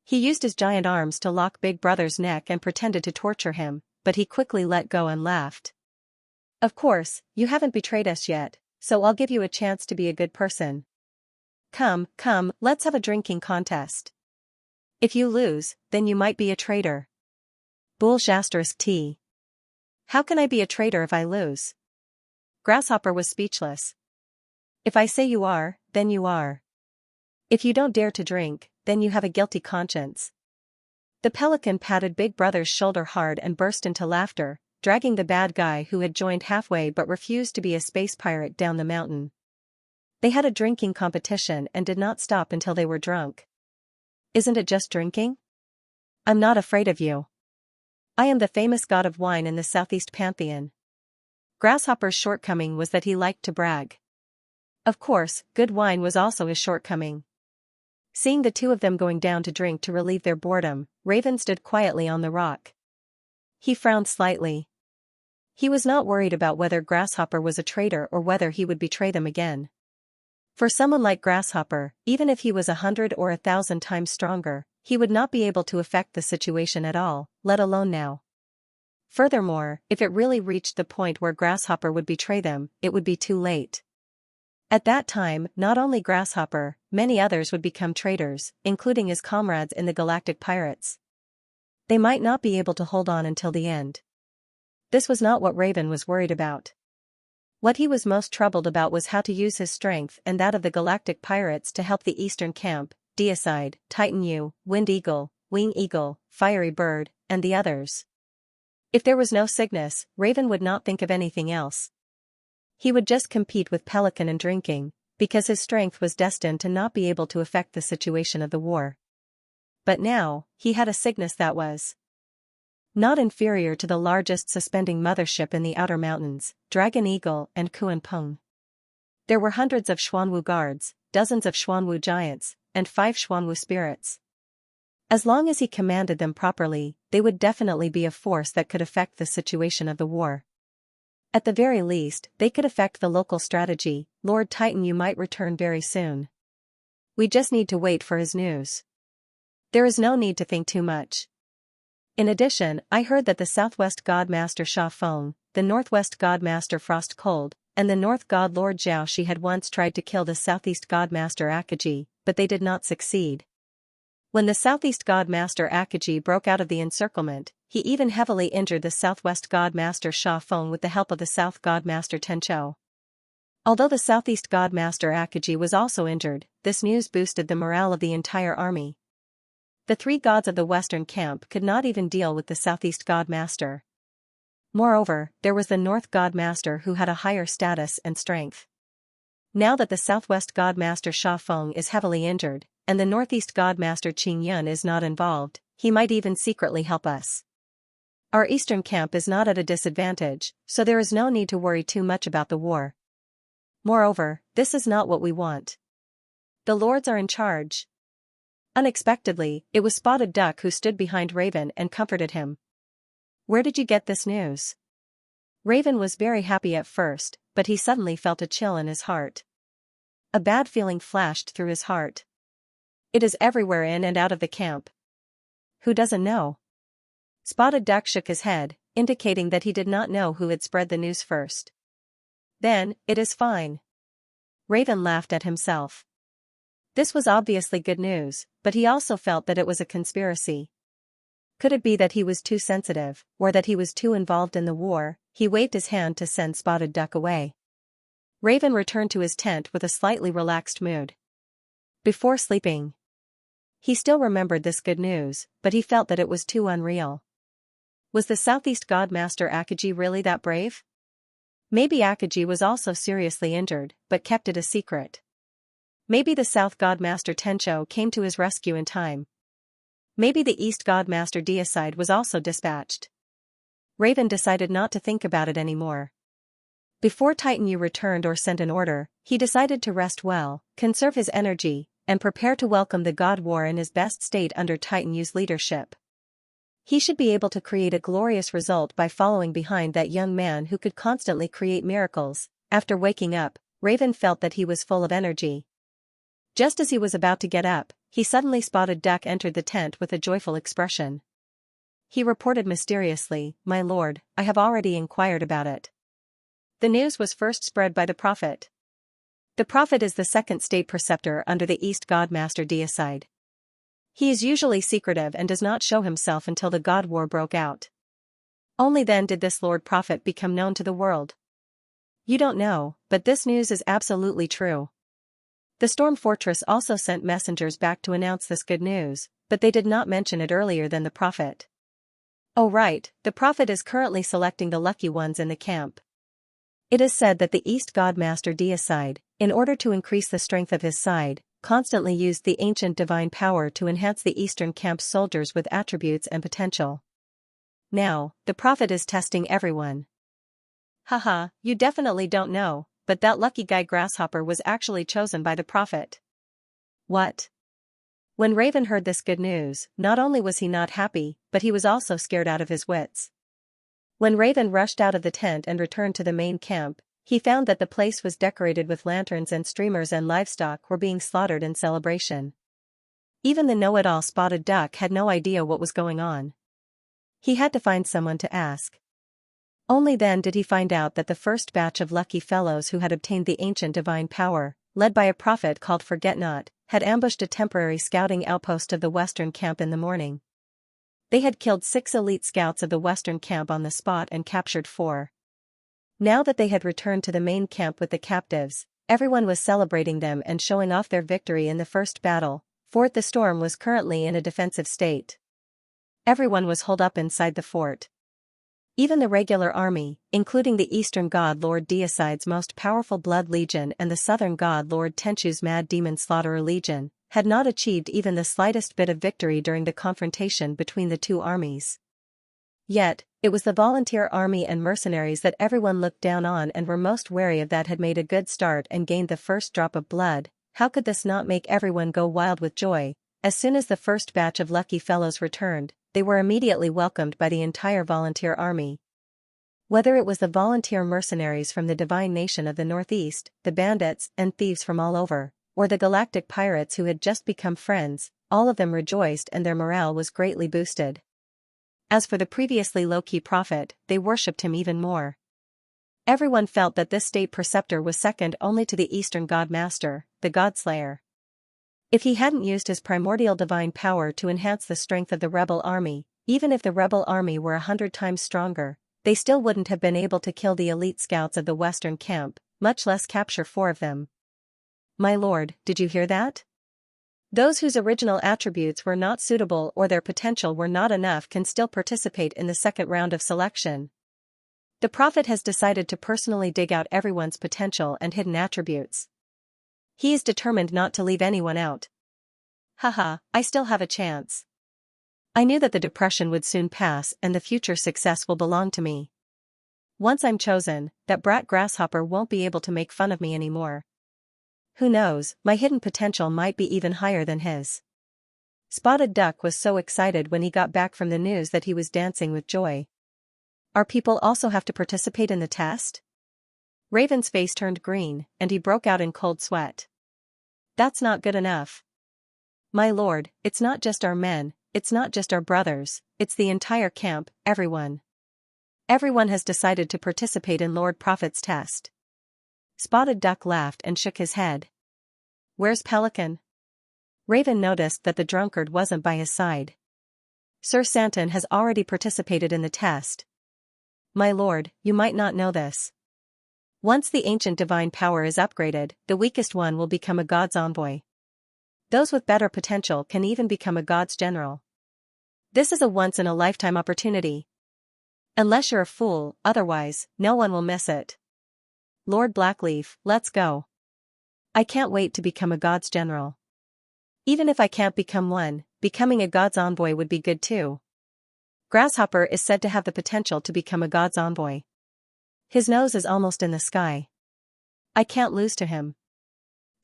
He used his giant arms to lock Big Brother's neck and pretended to torture him, but he quickly let go and laughed. "Of course, you haven't betrayed us yet, so I'll give you a chance to be a good person. Come, come, let's have a drinking contest. If you lose, then you might be a traitor." T. How can I be a traitor if I lose? Grasshopper was speechless. If I say you are, then you are. If you don't dare to drink, then you have a guilty conscience. The pelican patted Big Brother's shoulder hard and burst into laughter, dragging the bad guy who had joined halfway but refused to be a space pirate down the mountain. They had a drinking competition and did not stop until they were drunk. "Isn't it just drinking? I'm not afraid of you. I am the famous god of wine in the Southeast Pantheon." Grasshopper's shortcoming was that he liked to brag. Of course, good wine was also his shortcoming. Seeing the two of them going down to drink to relieve their boredom, Raven stood quietly on the rock. He frowned slightly. He was not worried about whether Grasshopper was a traitor or whether he would betray them again. For someone like Grasshopper, even if he was 100 or 1,000 times stronger, he would not be able to affect the situation at all, let alone now. Furthermore, if it really reached the point where Grasshopper would betray them, it would be too late. At that time, not only Grasshopper, many others would become traitors, including his comrades in the Galactic Pirates. They might not be able to hold on until the end. This was not what Raven was worried about. What he was most troubled about was how to use his strength and that of the Galactic Pirates to help the Eastern Camp, Deicide, Titan U, Wind Eagle, Wing Eagle, Fiery Bird, and the others. If there was no Cygnus, Raven would not think of anything else. He would just compete with Pelican in drinking, because his strength was destined to not be able to affect the situation of the war. But now, he had a Cygnus that was not inferior to the largest suspending mothership in the Outer Mountains, Dragon Eagle and Kuan Peng. There were hundreds of Xuanwu guards, dozens of Xuanwu giants, and 5 Xuanwu spirits. As long as he commanded them properly, they would definitely be a force that could affect the situation of the war. At the very least, they could affect the local strategy. Lord Titan, you might return very soon. We just need to wait for his news. There is no need to think too much. In addition, I heard that the Southwest God Master Sha Feng, the Northwest God Master Frost Cold, and the North God Lord Zhao Shi had once tried to kill the Southeast God Master Akaji, but they did not succeed. When the Southeast God Master Akaji broke out of the encirclement, he even heavily injured the Southwest God Master Sha Feng with the help of the South God Master Tenchou. Although the Southeast God Master Akaji was also injured, this news boosted the morale of the entire army. The 3 gods of the Western camp could not even deal with the Southeast God Master. Moreover, there was the North God Master who had a higher status and strength. Now that the Southwest God Master Sha Feng is heavily injured, and the Northeast God Master Qing Yun is not involved, he might even secretly help us. Our Eastern camp is not at a disadvantage, so there is no need to worry too much about the war. Moreover, this is not what we want. The lords are in charge. Unexpectedly, it was Spotted Duck who stood behind Raven and comforted him. Where did you get this news? Raven was very happy at first, but he suddenly felt a chill in his heart. A bad feeling flashed through his heart. It is everywhere in and out of the camp. Who doesn't know? Spotted Duck shook his head, indicating that he did not know who had spread the news first. Then, it is fine. Raven laughed at himself. This was obviously good news, but he also felt that it was a conspiracy. Could it be that he was too sensitive, or that he was too involved in the war? He waved his hand to send Spotted Duck away. Raven returned to his tent with a slightly relaxed mood. Before sleeping, he still remembered this good news, but he felt that it was too unreal. Was the Southeast God Master Akaji really that brave? Maybe Akaji was also seriously injured, but kept it a secret. Maybe the South God Master Tenchou came to his rescue in time. Maybe the East God Master Deicide was also dispatched. Raven decided not to think about it anymore. Before Titan Yu returned or sent an order, he decided to rest well, conserve his energy, and prepare to welcome the God War in his best state under Titan U's leadership. He should be able to create a glorious result by following behind that young man who could constantly create miracles. After waking up, Raven felt that he was full of energy. Just as he was about to get up, he suddenly spotted Duck entered the tent with a joyful expression. He reported mysteriously, "My lord, I have already inquired about it." The news was first spread by the prophet. The prophet is the second state preceptor under the East Godmaster deicide. He is usually secretive and does not show himself until the God War broke out. Only then did this Lord Prophet become known to the world. You don't know, but this news is absolutely true. The Storm Fortress also sent messengers back to announce this good news, but they did not mention it earlier than the prophet. Oh right, the prophet is currently selecting the lucky ones in the camp. It is said that the East Godmaster deicide, in order to increase the strength of his side, constantly used the ancient divine power to enhance the Eastern camp's soldiers with attributes and potential. Now, the prophet is testing everyone. Haha, you definitely don't know, but that lucky guy Grasshopper was actually chosen by the prophet. What? When Raven heard this good news, not only was he not happy, but he was also scared out of his wits. When Raven rushed out of the tent and returned to the main camp, he found that the place was decorated with lanterns and streamers and livestock were being slaughtered in celebration. Even the know-it-all Spotted Duck had no idea what was going on. He had to find someone to ask. Only then did he find out that the first batch of lucky fellows who had obtained the ancient divine power, led by a prophet called Forget-Not, had ambushed a temporary scouting outpost of the Western camp in the morning. They had killed 6 elite scouts of the Western camp on the spot and captured 4. Now that they had returned to the main camp with the captives, everyone was celebrating them and showing off their victory in the first battle. Fort the Storm was currently in a defensive state. Everyone was holed up inside the fort. Even the regular army, including the Eastern God Lord Deicide's most powerful Blood Legion and the Southern God Lord Tenchu's Mad Demon Slaughterer Legion, had not achieved even the slightest bit of victory during the confrontation between the two armies. Yet, it was the volunteer army and mercenaries that everyone looked down on and were most wary of that had made a good start and gained the first drop of blood. How could this not make everyone go wild with joy? As soon as the first batch of lucky fellows returned, they were immediately welcomed by the entire volunteer army. Whether it was the volunteer mercenaries from the divine nation of the Northeast, the bandits and thieves from all over, or the galactic pirates who had just become friends, all of them rejoiced and their morale was greatly boosted. As for the previously low-key prophet, they worshipped him even more. Everyone felt that this state preceptor was second only to the Eastern Godmaster, the Godslayer. If he hadn't used his primordial divine power to enhance the strength of the rebel army, even if the rebel army were 100 times stronger, they still wouldn't have been able to kill the elite scouts of the Western camp, much less capture 4 of them. My lord, did you hear that? Those whose original attributes were not suitable or their potential were not enough can still participate in the second round of selection. The prophet has decided to personally dig out everyone's potential and hidden attributes. He is determined not to leave anyone out. Haha, I still have a chance. I knew that the depression would soon pass and the future success will belong to me. Once I'm chosen, that brat Grasshopper won't be able to make fun of me anymore. Who knows, my hidden potential might be even higher than his. Spotted Duck was so excited when he got back from the news that he was dancing with joy. Our people also have to participate in the test? Raven's face turned green, and he broke out in cold sweat. That's not good enough. My lord, it's not just our men, it's not just our brothers, it's the entire camp, everyone. Everyone has decided to participate in Lord Prophet's test. Spotted Duck laughed and shook his head. Where's Pelican? Raven noticed that the drunkard wasn't by his side. Sir Santon has already participated in the test. My lord, you might not know this. Once the ancient divine power is upgraded, the weakest one will become a god's envoy. Those with better potential can even become a god's general. This is a once-in-a-lifetime opportunity. Unless you're a fool, otherwise, no one will miss it. Lord Blackleaf, let's go. I can't wait to become a god's general. Even if I can't become one, becoming a god's envoy would be good too. Grasshopper is said to have the potential to become a god's envoy. His nose is almost in the sky. I can't lose to him.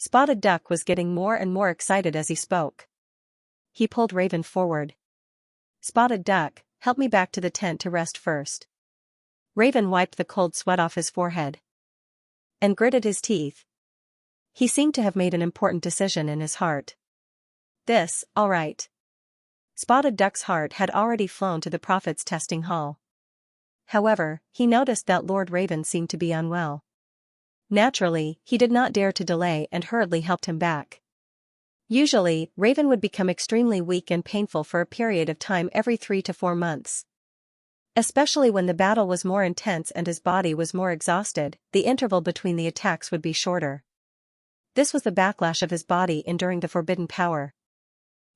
Spotted Duck was getting more and more excited as he spoke. He pulled Raven forward. "Spotted Duck, help me back to the tent to rest first." Raven wiped the cold sweat off his forehead and gritted his teeth. He seemed to have made an important decision in his heart. This, all right. Spotted Duck's heart had already flown to the prophet's testing hall. However, he noticed that Lord Raven seemed to be unwell. Naturally, he did not dare to delay and hurriedly helped him back. Usually, Raven would become extremely weak and painful for a period of time every 3 to 4 months. Especially when the battle was more intense and his body was more exhausted, the interval between the attacks would be shorter. This was the backlash of his body enduring the forbidden power.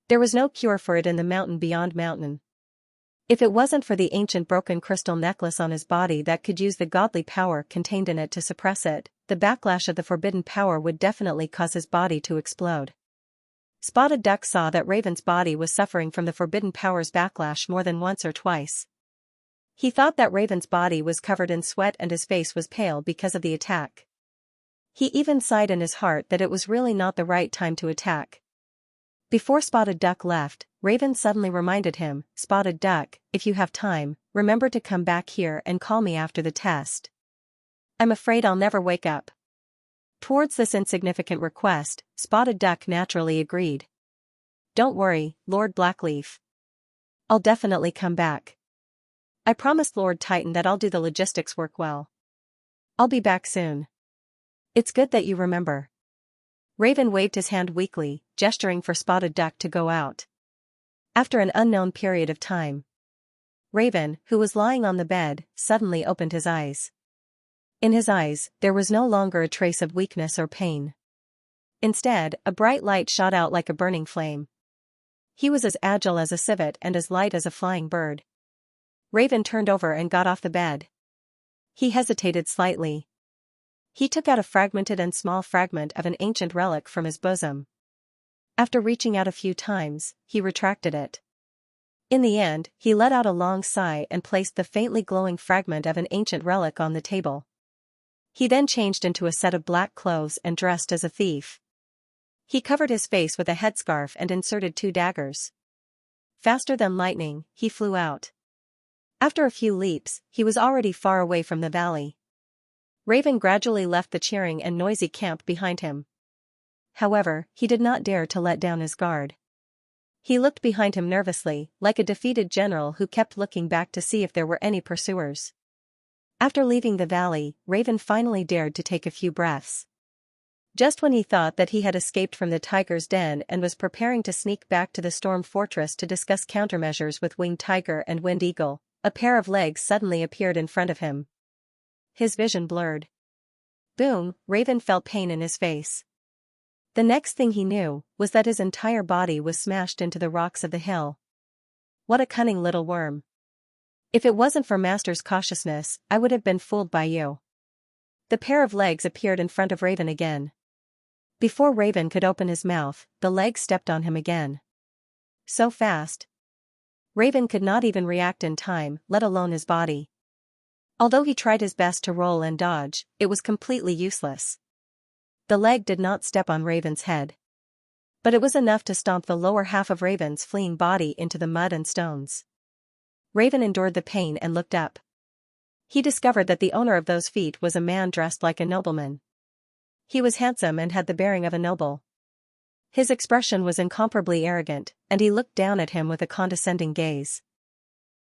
There was no cure for it in the mountain beyond mountain. If it wasn't for the ancient broken crystal necklace on his body that could use the godly power contained in it to suppress it, the backlash of the forbidden power would definitely cause his body to explode. Spotted Duck saw that Raven's body was suffering from the forbidden power's backlash more than once or twice. He thought that Raven's body was covered in sweat and his face was pale because of the attack. He even sighed in his heart that it was really not the right time to attack. Before Spotted Duck left, Raven suddenly reminded him, "Spotted Duck, if you have time, remember to come back here and call me after the test. I'm afraid I'll never wake up." Towards this insignificant request, Spotted Duck naturally agreed. "Don't worry, Lord Blackleaf. I'll definitely come back. I promised Lord Titan that I'll do the logistics work well. I'll be back soon." "It's good that you remember." Raven waved his hand weakly, gesturing for Spotted Duck to go out. After an unknown period of time, Raven, who was lying on the bed, suddenly opened his eyes. In his eyes, there was no longer a trace of weakness or pain. Instead, a bright light shot out like a burning flame. He was as agile as a civet and as light as a flying bird. Raven turned over and got off the bed. He hesitated slightly. He took out a fragmented and small fragment of an ancient relic from his bosom. After reaching out a few times, he retracted it. In the end, he let out a long sigh and placed the faintly glowing fragment of an ancient relic on the table. He then changed into a set of black clothes and dressed as a thief. He covered his face with a headscarf and inserted 2 daggers. Faster than lightning, he flew out. After a few leaps, he was already far away from the valley. Raven gradually left the cheering and noisy camp behind him. However, he did not dare to let down his guard. He looked behind him nervously, like a defeated general who kept looking back to see if there were any pursuers. After leaving the valley, Raven finally dared to take a few breaths. Just when he thought that he had escaped from the tiger's den and was preparing to sneak back to the storm fortress to discuss countermeasures with Winged Tiger and Wind Eagle, a pair of legs suddenly appeared in front of him. His vision blurred. Boom, Raven felt pain in his face. The next thing he knew was that his entire body was smashed into the rocks of the hill. What a cunning little worm. If it wasn't for Master's cautiousness, I would have been fooled by you. The pair of legs appeared in front of Raven again. Before Raven could open his mouth, the legs stepped on him again. So fast. Raven could not even react in time, let alone his body. Although he tried his best to roll and dodge, it was completely useless. The leg did not step on Raven's head. But it was enough to stomp the lower half of Raven's fleeing body into the mud and stones. Raven endured the pain and looked up. He discovered that the owner of those feet was a man dressed like a nobleman. He was handsome and had the bearing of a noble. His expression was incomparably arrogant, and he looked down at him with a condescending gaze.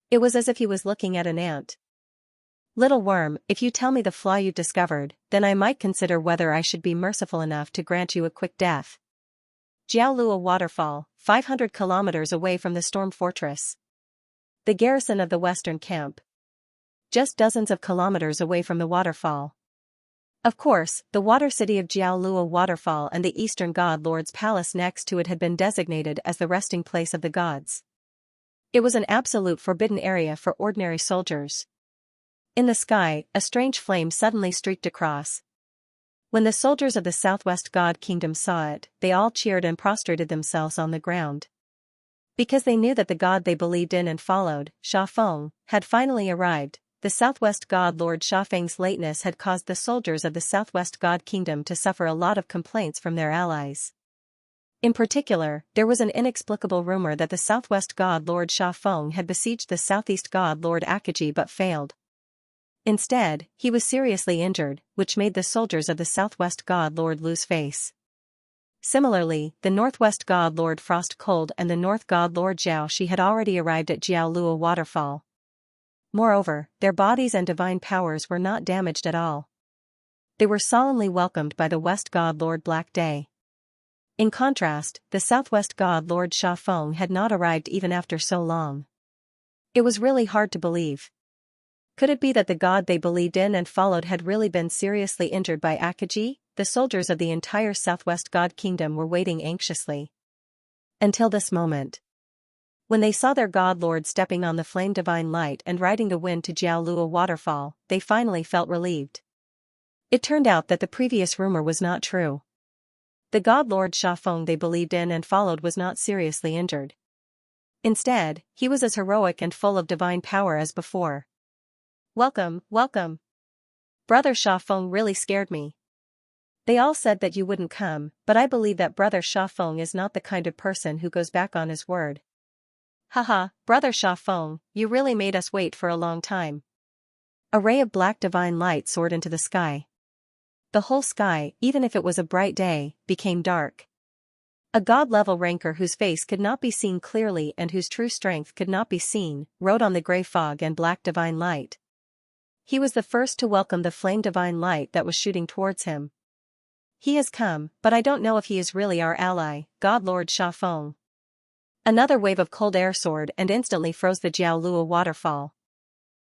It was as if he was looking at an ant. "Little worm, if you tell me the flaw you discovered, then I might consider whether I should be merciful enough to grant you a quick death." Jiaolua Waterfall, 500 kilometers away from the storm fortress. The garrison of the western camp. Just dozens of kilometers away from the waterfall. Of course, the water city of Jiaolua Waterfall and the eastern god lord's palace next to it had been designated as the resting place of the gods. It was an absolute forbidden area for ordinary soldiers. In the sky, a strange flame suddenly streaked across. When the soldiers of the southwest god kingdom saw it, they all cheered and prostrated themselves on the ground. Because they knew that the god they believed in and followed, Sha Feng, had finally arrived. the Southwest God Lord Xiaofeng's lateness had caused the soldiers of the Southwest God Kingdom to suffer a lot of complaints from their allies. In particular, there was an inexplicable rumor that the Southwest God Lord Xiaofeng had besieged the Southeast God Lord Akaji but failed. Instead, he was seriously injured, which made the soldiers of the Southwest God Lord lose face. Similarly, the Northwest God Lord Frost Cold and the North God Lord Xiaoxi had already arrived at Jiaolua Waterfall. Moreover, their bodies and divine powers were not damaged at all. They were solemnly welcomed by the West God Lord Black Day. In contrast, the Southwest God Lord Xiaofeng had not arrived even after so long. It was really hard to believe. Could it be that the god they believed in and followed had really been seriously injured by Akaji? The soldiers of the entire Southwest God Kingdom were waiting anxiously. Until this moment. When they saw their god lord stepping on the flame divine light and riding the wind to Jiaolua Waterfall, they finally felt relieved. It turned out that the previous rumor was not true. The god lord Xiaofeng they believed in and followed was not seriously injured. Instead, he was as heroic and full of divine power as before. Welcome, welcome. Brother Xiaofeng really scared me. They all said that you wouldn't come, but I believe that Brother Xiaofeng is not the kind of person who goes back on his word. Haha, Brother Xiaofeng, you really made us wait for a long time. A ray of black divine light soared into the sky. The whole sky, even if it was a bright day, became dark. A god-level ranker whose face could not be seen clearly and whose true strength could not be seen, rode on the grey fog and black divine light. He was the first to welcome the flame divine light that was shooting towards him. He has come, but I don't know if he is really our ally, God Lord Xiaofeng. Another wave of cold air soared and instantly froze the Jiaolua waterfall.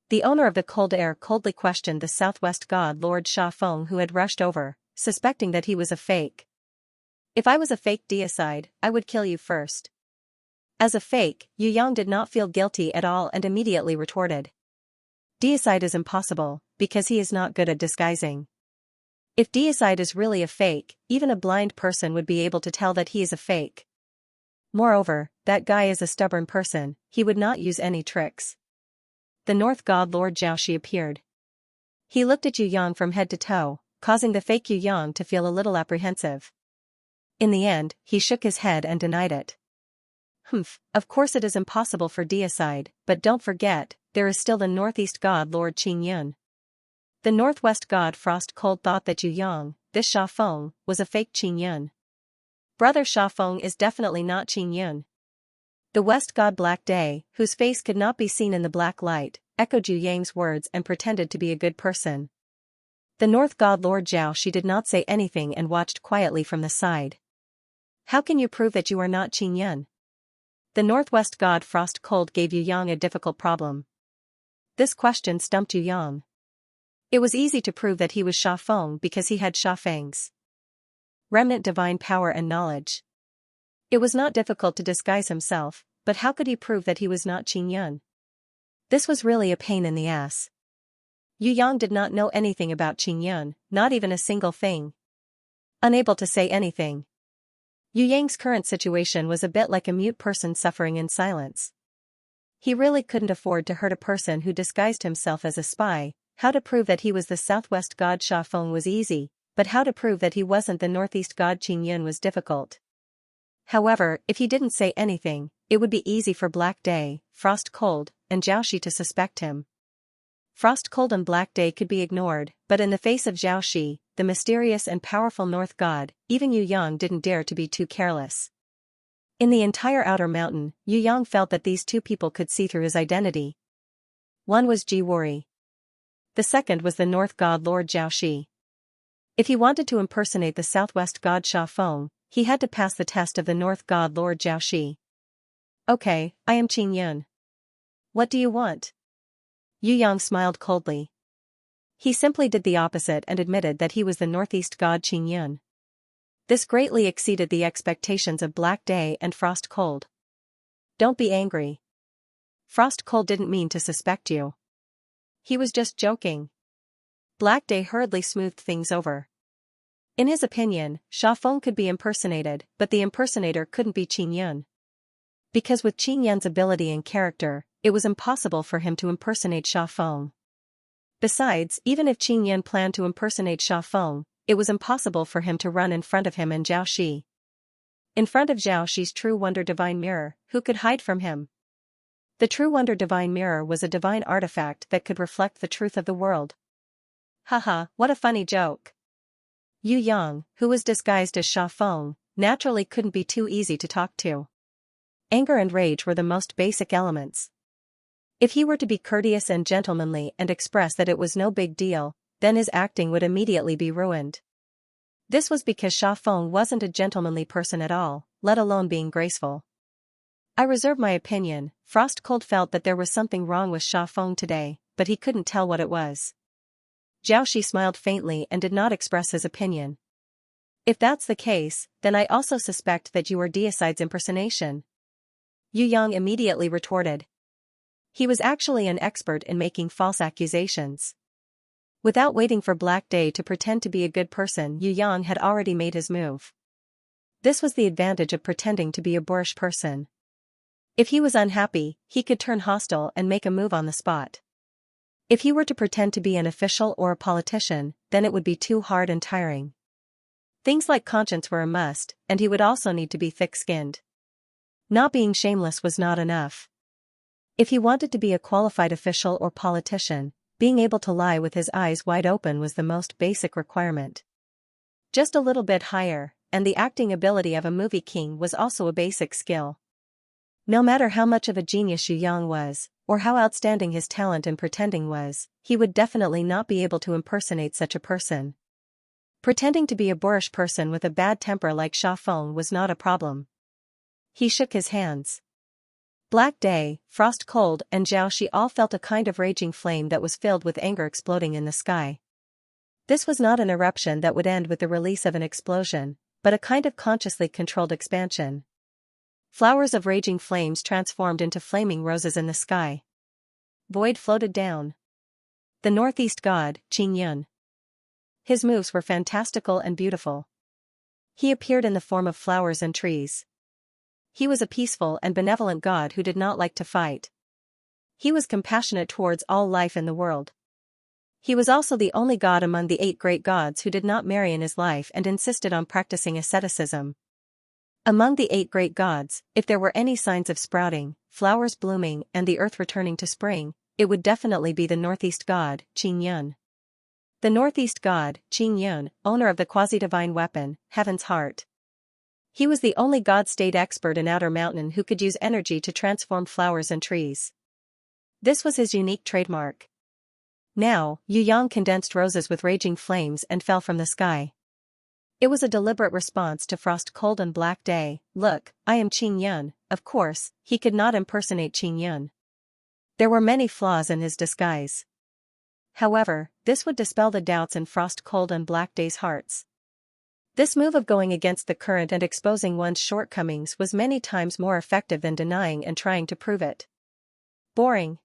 The owner of the cold air coldly questioned the Southwest God Lord Xiaofeng who had rushed over, suspecting that he was a fake. If I was a fake deicide, I would kill you first. As a fake, Yu Yang did not feel guilty at all and immediately retorted. Deicide is impossible, because he is not good at disguising. If deicide is really a fake, even a blind person would be able to tell that he is a fake. Moreover, that guy is a stubborn person, he would not use any tricks. The North God Lord Xiaoxi appeared. He looked at Yu Yang from head to toe, causing the fake Yu Yang to feel a little apprehensive. In the end, he shook his head and denied it. Of course it is impossible for deicide, but don't forget, there is still the Northeast God Lord Qingyun. The Northwest God Frost Cold thought that Yu Yang, this Xiaofeng, was a fake Qingyun. Brother Xiaofeng is definitely not Qingyun. The West God Black Day, whose face could not be seen in the black light, echoed Yu Yang's words and pretended to be a good person. The North God Lord Xiaoxi did not say anything and watched quietly from the side. How can you prove that you are not Qingyun? The Northwest God Frost Cold gave Yu Yang a difficult problem. This question stumped Yu Yang. It was easy to prove that he was Xiaofeng because he had Xiaofeng's remnant divine power and knowledge. It was not difficult to disguise himself, but how could he prove that he was not Qingyun? This was really a pain in the ass. Yu Yang did not know anything about Qingyun, not even a single thing. Unable to say anything. Yu Yang's current situation was a bit like a mute person suffering in silence. He really couldn't afford to hurt a person who disguised himself as a spy. How to prove that he was the Southwest God Xiaofeng was easy, but how to prove that he wasn't the Northeast God Qingyun was difficult. However, if he didn't say anything, it would be easy for Black Day, Frost Cold, and Xiaoxi to suspect him. Frost Cold and Black Day could be ignored, but in the face of Xiaoxi, the mysterious and powerful North God, even Yu Yang didn't dare to be too careless. In the entire Outer Mountain, Yu Yang felt that these two people could see through his identity. One was Ji Wori. The second was the North God Lord Xiaoxi. If he wanted to impersonate the Southwest God Xiaofeng, he had to pass the test of the North God Lord Xiaoxi. Okay, I am Qingyun. What do you want? Yu Yang smiled coldly. He simply did the opposite and admitted that he was the Northeast God Qingyun. This greatly exceeded the expectations of Black Day and Frost Cold. Don't be angry. Frost Cold didn't mean to suspect you. He was just joking. Black Day hurriedly smoothed things over. In his opinion, Xiaofeng could be impersonated, but the impersonator couldn't be Qingyun. Because with Qingyun's ability and character, it was impossible for him to impersonate Xiaofeng. Besides, even if Qing Yan planned to impersonate Sha Feng, it was impossible for him to run in front of him and Zhao Shi. In front of Zhao Shi's True Wonder Divine Mirror, who could hide from him? The True Wonder Divine Mirror was a divine artifact that could reflect the truth of the world. Haha, what a funny joke. Yu Yang, who was disguised as Sha Feng, naturally couldn't be too easy to talk to. Anger and rage were the most basic elements. If he were to be courteous and gentlemanly and express that it was no big deal, then his acting would immediately be ruined. This was because Sha Feng wasn't a gentlemanly person at all, let alone being graceful. I reserve my opinion. Frost Cold felt that there was something wrong with Sha Feng today, but he couldn't tell what it was. Zhao Shi smiled faintly and did not express his opinion. If that's the case, then I also suspect that you are Deicide's impersonation. Yu Yang immediately retorted. He was actually an expert in making false accusations. Without waiting for Black Day to pretend to be a good person, Yu Yang had already made his move. This was the advantage of pretending to be a boorish person. If he was unhappy, he could turn hostile and make a move on the spot. If he were to pretend to be an official or a politician, then it would be too hard and tiring. Things like conscience were a must, and he would also need to be thick-skinned. Not being shameless was not enough. If he wanted to be a qualified official or politician, being able to lie with his eyes wide open was the most basic requirement. Just a little bit higher, and the acting ability of a movie king was also a basic skill. No matter how much of a genius Yu Yang was, or how outstanding his talent in pretending was, he would definitely not be able to impersonate such a person. Pretending to be a boorish person with a bad temper like Sha Feng was not a problem. He shook his hands. Black Day, Frost Cold and Zhao Shi all felt a kind of raging flame that was filled with anger exploding in the sky. This was not an eruption that would end with the release of an explosion, but a kind of consciously controlled expansion. Flowers of raging flames transformed into flaming roses in the sky. Void floated down. The northeast god, Qing Yun. His moves were fantastical and beautiful. He appeared in the form of flowers and trees. He was a peaceful and benevolent god who did not like to fight. He was compassionate towards all life in the world. He was also the only god among the 8 great gods who did not marry in his life and insisted on practicing asceticism. Among the 8 great gods, if there were any signs of sprouting, flowers blooming and the earth returning to spring, it would definitely be the northeast god, Qing Yun. The northeast god, Qing Yun, owner of the quasi-divine weapon, Heaven's Heart. He was the only god-state expert in Outer Mountain who could use energy to transform flowers and trees. This was his unique trademark. Now, Yu Yang condensed roses with raging flames and fell from the sky. It was a deliberate response to Frost Cold and Black Day. Look, I am Qing Yun. Of course, he could not impersonate Qing Yun. There were many flaws in his disguise. However, this would dispel the doubts in Frost Cold and Black Day's hearts. This move of going against the current and exposing one's shortcomings was many times more effective than denying and trying to prove it. Boring.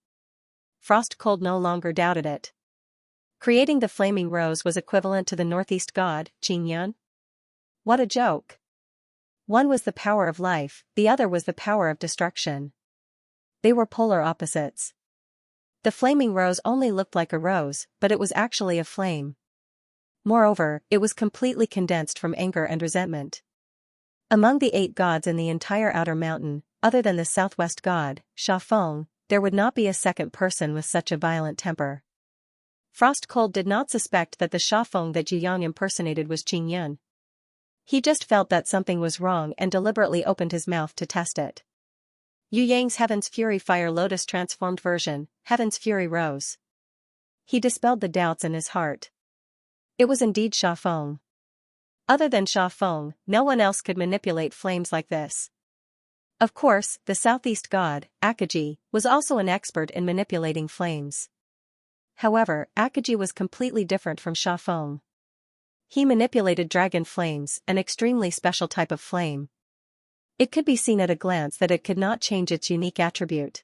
Frost Cold no longer doubted it. Creating the flaming rose was equivalent to the northeast god, Qing Yun. What a joke. One was the power of life, the other was the power of destruction. They were polar opposites. The flaming rose only looked like a rose, but it was actually a flame. Moreover, it was completely condensed from anger and resentment. Among the 8 gods in the entire Outer Mountain, other than the southwest god, Sha Feng, there would not be a second person with such a violent temper. Frost Cold did not suspect that the Sha Feng that Yu Yang impersonated was Qing Yun. He just felt that something was wrong and deliberately opened his mouth to test it. Yu Yang's Heaven's Fury Fire Lotus transformed version, Heaven's Fury Rose. He dispelled the doubts in his heart. It was indeed Sha Feng. Other than Sha Feng, no one else could manipulate flames like this. Of course, the southeast god, Akaji, was also an expert in manipulating flames. However, Akaji was completely different from Sha Feng. He manipulated dragon flames, an extremely special type of flame. It could be seen at a glance that it could not change its unique attribute.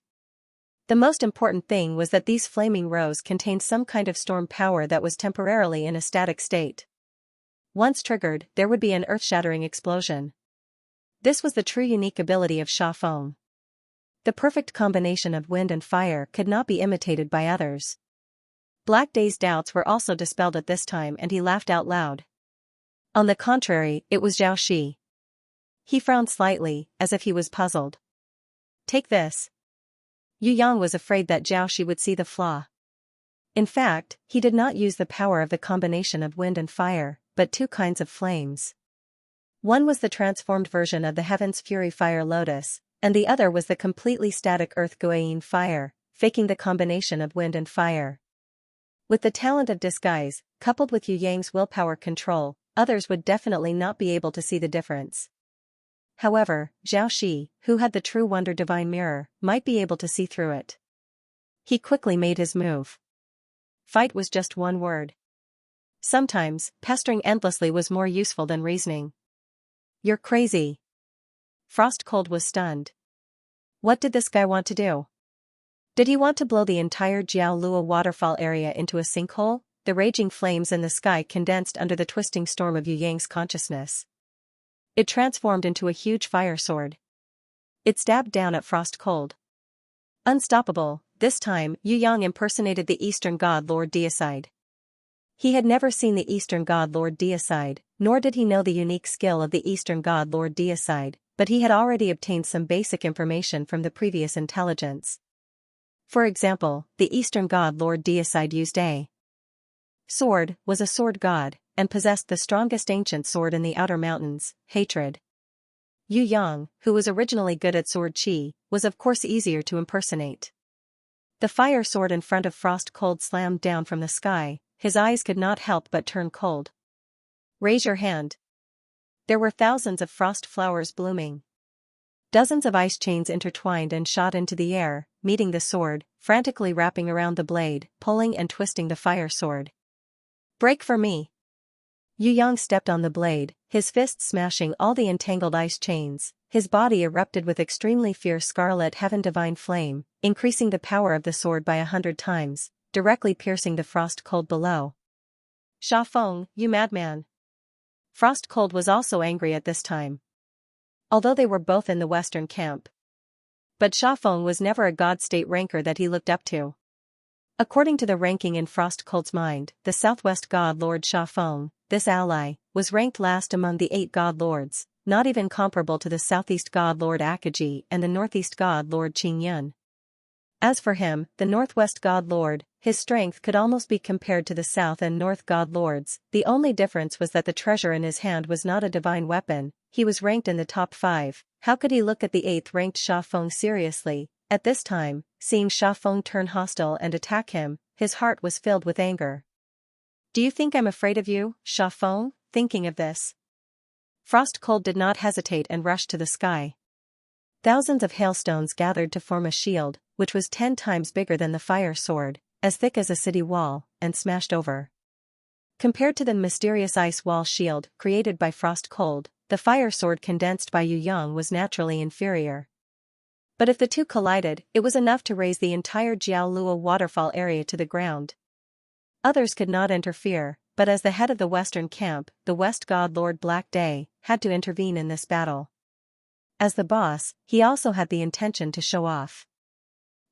The most important thing was that these flaming rose contained some kind of storm power that was temporarily in a static state. Once triggered, there would be an earth-shattering explosion. This was the true unique ability of Sha Feng. The perfect combination of wind and fire could not be imitated by others. Black Day's doubts were also dispelled at this time and he laughed out loud. On the contrary, it was Xiaoxi. He frowned slightly, as if he was puzzled. Take this. Yu Yang was afraid that Xiaoxi would see the flaw. In fact, he did not use the power of the combination of wind and fire, but two kinds of flames. One was the transformed version of the Heaven's Fury Fire Lotus, and the other was the completely static Earth Guiying Fire, faking the combination of wind and fire. With the talent of disguise, coupled with Yu Yang's willpower control, others would definitely not be able to see the difference. However, Xiaoxi, who had the true Wonder Divine Mirror, might be able to see through it. He quickly made his move. Fight was just one word. Sometimes, pestering endlessly was more useful than reasoning. You're crazy. Frost Cold was stunned. What did this guy want to do? Did he want to blow the entire Jiaolua waterfall area into a sinkhole? The raging flames in the sky condensed under the twisting storm of Yu Yang's consciousness. It transformed into a huge fire sword. It stabbed down at Frost Cold. Unstoppable, this time, Yu Yang impersonated the Eastern God Lord Deicide. He had never seen the Eastern God Lord Deicide, nor did he know the unique skill of the Eastern God Lord Deicide, but he had already obtained some basic information from the previous intelligence. For example, the Eastern God Lord Deicide used a sword, was a sword god, and possessed the strongest ancient sword in the outer mountains, hatred. Yu Yang, who was originally good at sword chi, was of course easier to impersonate. The fire sword in front of Frost Cold slammed down from the sky, his eyes could not help but turn cold. Raise your hand. There were thousands of frost flowers blooming. Dozens of ice chains intertwined and shot into the air, meeting the sword, frantically wrapping around the blade, pulling and twisting the fire sword. Break for me. Yu Yang stepped on the blade, his fists smashing all the entangled ice chains. His body erupted with extremely fierce scarlet heaven divine flame, increasing the power of the sword by 100 times, directly piercing the Frost Cold below. Sha Feng, you madman. Frost Cold was also angry at this time. Although they were both in the western camp. But Sha Feng was never a god state ranker that he looked up to. According to the ranking in Frost Cold's mind, the southwest god lord Sha Feng, this ally, was ranked last among the 8 god lords, not even comparable to the southeast god lord Akaji and the northeast god lord Qingyun. As for him, the northwest god lord, his strength could almost be compared to the south and north god lords. The only difference was that the treasure in his hand was not a divine weapon. He was ranked in the top 5. How could he look at the 8th ranked Sha Feng seriously? At this time, seeing Sha Feng turn hostile and attack him, his heart was filled with anger. Do you think I'm afraid of you, Sha Feng? Thinking of this, Frost Cold did not hesitate and rushed to the sky. Thousands of hailstones gathered to form a shield, which was 10 times bigger than the fire sword, as thick as a city wall, and smashed over. Compared to the mysterious ice wall shield created by Frost Cold, the fire sword condensed by Yu Yang was naturally inferior. But if the two collided, it was enough to raise the entire Jiaolua waterfall area to the ground. Others could not interfere, but as the head of the western camp, the West God Lord Black Day, had to intervene in this battle. As the boss, he also had the intention to show off.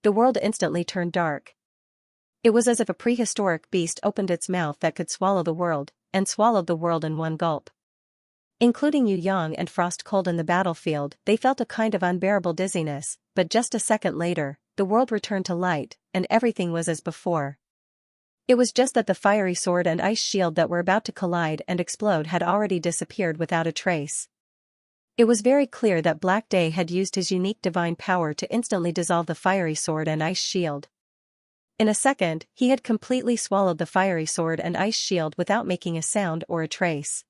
The world instantly turned dark. It was as if a prehistoric beast opened its mouth that could swallow the world, and swallowed the world in one gulp. Including Yu Yang and Frost Cold in the battlefield, they felt a kind of unbearable dizziness, but just a second later, the world returned to light, and everything was as before. It was just that the fiery sword and ice shield that were about to collide and explode had already disappeared without a trace. It was very clear that Black Day had used his unique divine power to instantly dissolve the fiery sword and ice shield. In a second, he had completely swallowed the fiery sword and ice shield without making a sound or a trace.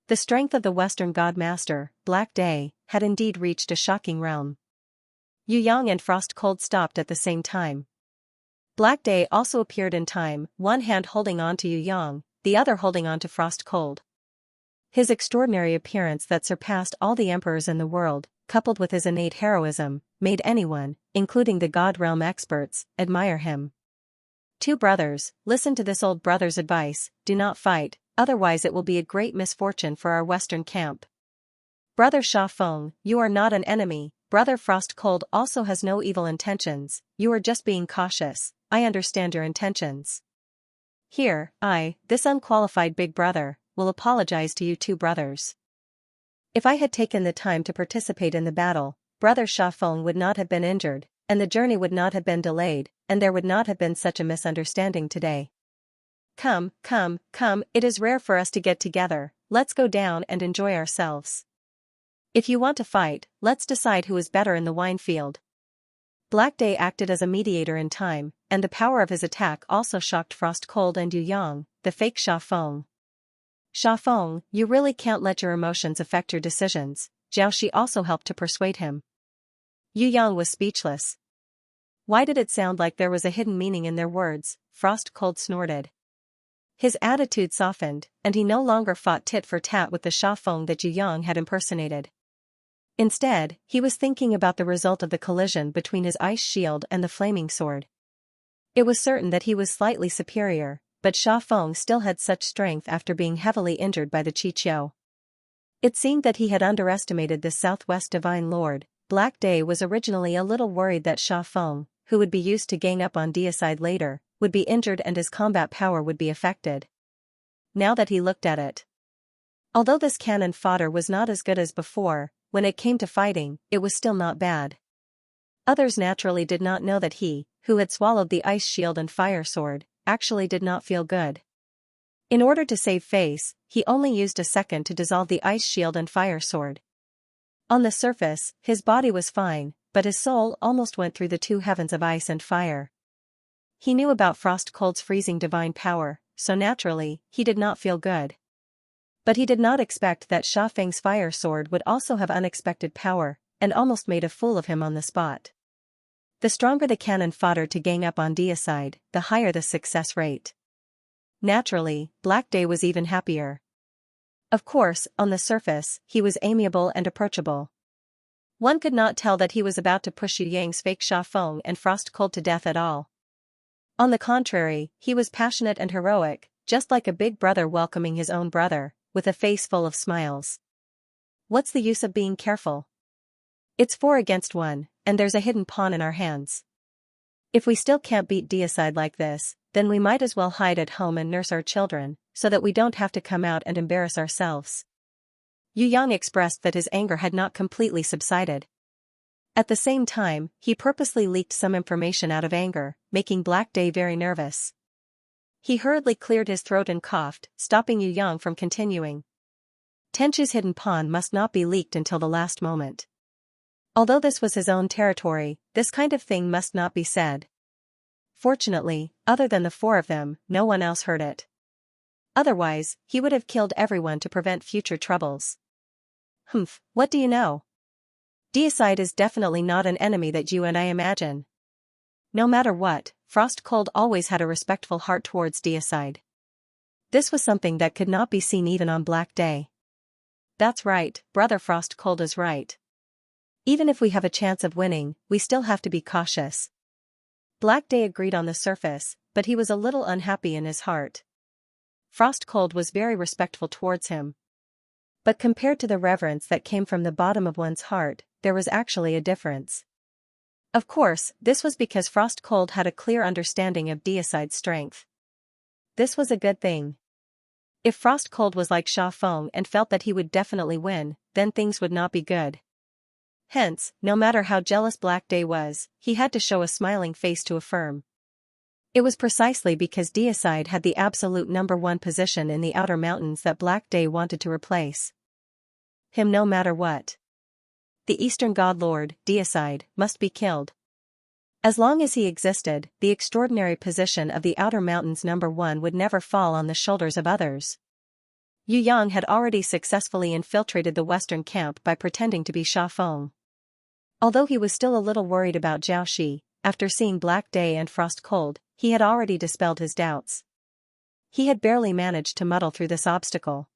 The strength of the Western God Master, Black Day, had indeed reached a shocking realm. Yu Yang and Frost Cold stopped at the same time. Black Day also appeared in time, one hand holding on to Yu Yang, the other holding on to Frost Cold. His extraordinary appearance that surpassed all the emperors in the world, coupled with his innate heroism, made anyone, including the God Realm experts, admire him. Two brothers, listen to this old brother's advice: do not fight, otherwise it will be a great misfortune for our western camp. Brother Sha Feng, you are not an enemy. Brother Frost Cold also has no evil intentions, you are just being cautious. I understand your intentions. Here, this unqualified big brother, will apologize to you two brothers. If I had taken the time to participate in the battle, Brother Xiaofeng would not have been injured, and the journey would not have been delayed, and there would not have been such a misunderstanding today. Come, it is rare for us to get together, let's go down and enjoy ourselves. If you want to fight, let's decide who is better in the wine field. Black Day acted as a mediator in time, and the power of his attack also shocked Frost Cold and Yu Yang, the fake Xiaofeng. Xiaofeng, you really can't let your emotions affect your decisions, Jiaoxi also helped to persuade him. Yu Yang was speechless. Why did it sound like there was a hidden meaning in their words? Frost Cold snorted. His attitude softened, and he no longer fought tit for tat with the Xiaofeng that Yu Yang had impersonated. Instead, he was thinking about the result of the collision between his ice shield and the flaming sword. It was certain that he was slightly superior, but Xiaofeng still had such strength after being heavily injured by the Qiqiu. It seemed that he had underestimated this Southwest Divine Lord. Black Day was originally a little worried that Xiaofeng, who would be used to gang up on Deicide later, would be injured and his combat power would be affected. Now that he looked at it. Although this cannon fodder was not as good as before, when it came to fighting, it was still not bad. Others naturally did not know that he, who had swallowed the ice shield and fire sword, actually did not feel good. In order to save face, he only used a second to dissolve the ice shield and fire sword. On the surface, his body was fine, but his soul almost went through the two heavens of ice and fire. He knew about Frost Cold's freezing divine power, so naturally, he did not feel good. But he did not expect that Xiaofeng's fire sword would also have unexpected power, and almost made a fool of him on the spot. The stronger the cannon fodder to gang up on Deicide, the higher the success rate. Naturally, Black Day was even happier. Of course, on the surface, he was amiable and approachable. One could not tell that he was about to push Yu Yang's fake Xiaofeng and Frost Cold to death at all. On the contrary, he was passionate and heroic, just like a big brother welcoming his own brother, with a face full of smiles. What's the use of being careful? It's 4 against 1, and there's a hidden pawn in our hands. If we still can't beat Deicide like this, then we might as well hide at home and nurse our children, so that we don't have to come out and embarrass ourselves. Yu Yang expressed that his anger had not completely subsided. At the same time, he purposely leaked some information out of anger, making Black Day very nervous. He hurriedly cleared his throat and coughed, stopping Yu Yang from continuing. Tenchu's hidden pawn must not be leaked until the last moment. Although this was his own territory, this kind of thing must not be said. Fortunately, other than the 4 of them, no one else heard it. Otherwise, he would have killed everyone to prevent future troubles. Humph, what do you know? Deicide is definitely not an enemy that you and I imagine. No matter what, Frost Cold always had a respectful heart towards Deicide. This was something that could not be seen even on Black Day. That's right, Brother Frost Cold is right. Even if we have a chance of winning, we still have to be cautious. Black Day agreed on the surface, but he was a little unhappy in his heart. Frost Cold was very respectful towards him. But compared to the reverence that came from the bottom of one's heart, there was actually a difference. Of course, this was because Frost Cold had a clear understanding of Deicide's strength. This was a good thing. If Frost Cold was like Xiaofeng and felt that he would definitely win, then things would not be good. Hence, no matter how jealous Black Day was, he had to show a smiling face to affirm. It was precisely because Deicide had the absolute #1 position in the outer mountains that Black Day wanted to replace him no matter what. The Eastern God Lord, Deicide, must be killed. As long as he existed, the extraordinary position of the outer mountains #1 would never fall on the shoulders of others. Yu Yang had already successfully infiltrated the western camp by pretending to be Xiaofeng. Although he was still a little worried about Jiaoxi, after seeing Black Day and Frost Cold, he had already dispelled his doubts. He had barely managed to muddle through this obstacle.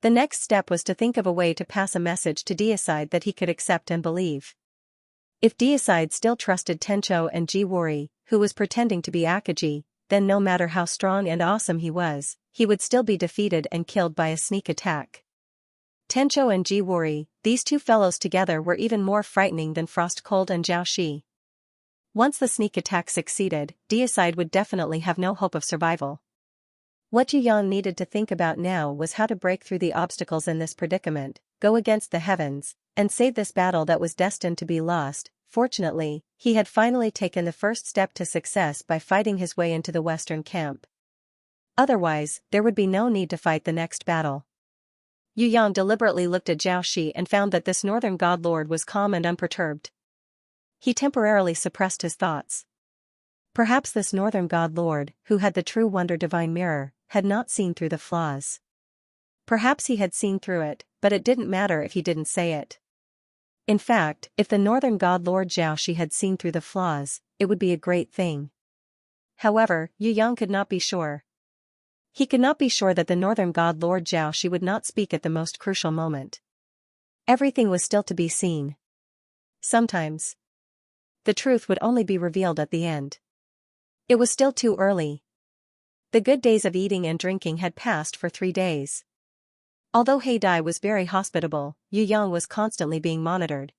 The next step was to think of a way to pass a message to Deicide that he could accept and believe. If Deicide still trusted Tencho and Jiwori, who was pretending to be Akaji, then no matter how strong and awesome he was, he would still be defeated and killed by a sneak attack. Tencho and Jiwori, these two fellows together were even more frightening than Frost Cold and Jiaoxi. Once the sneak attack succeeded, Deicide would definitely have no hope of survival. What Yu Yang needed to think about now was how to break through the obstacles in this predicament, go against the heavens, and save this battle that was destined to be lost. Fortunately, he had finally taken the first step to success by fighting his way into the western camp. Otherwise, there would be no need to fight the next battle. Yu Yang deliberately looked at Xianxia and found that this northern god lord was calm and unperturbed. He temporarily suppressed his thoughts. Perhaps this northern god lord, who had the true wonder divine mirror, had not seen through the flaws. Perhaps he had seen through it, but it didn't matter if he didn't say it. In fact, if the northern god lord Xiaoxi had seen through the flaws, it would be a great thing. However, Yu Yang could not be sure. He could not be sure that the northern god lord Xiaoxi would not speak at the most crucial moment. Everything was still to be seen. Sometimes the truth would only be revealed at the end. It was still too early. The good days of eating and drinking had passed for 3 days. Although Heidai was very hospitable, Yu Yang was constantly being monitored.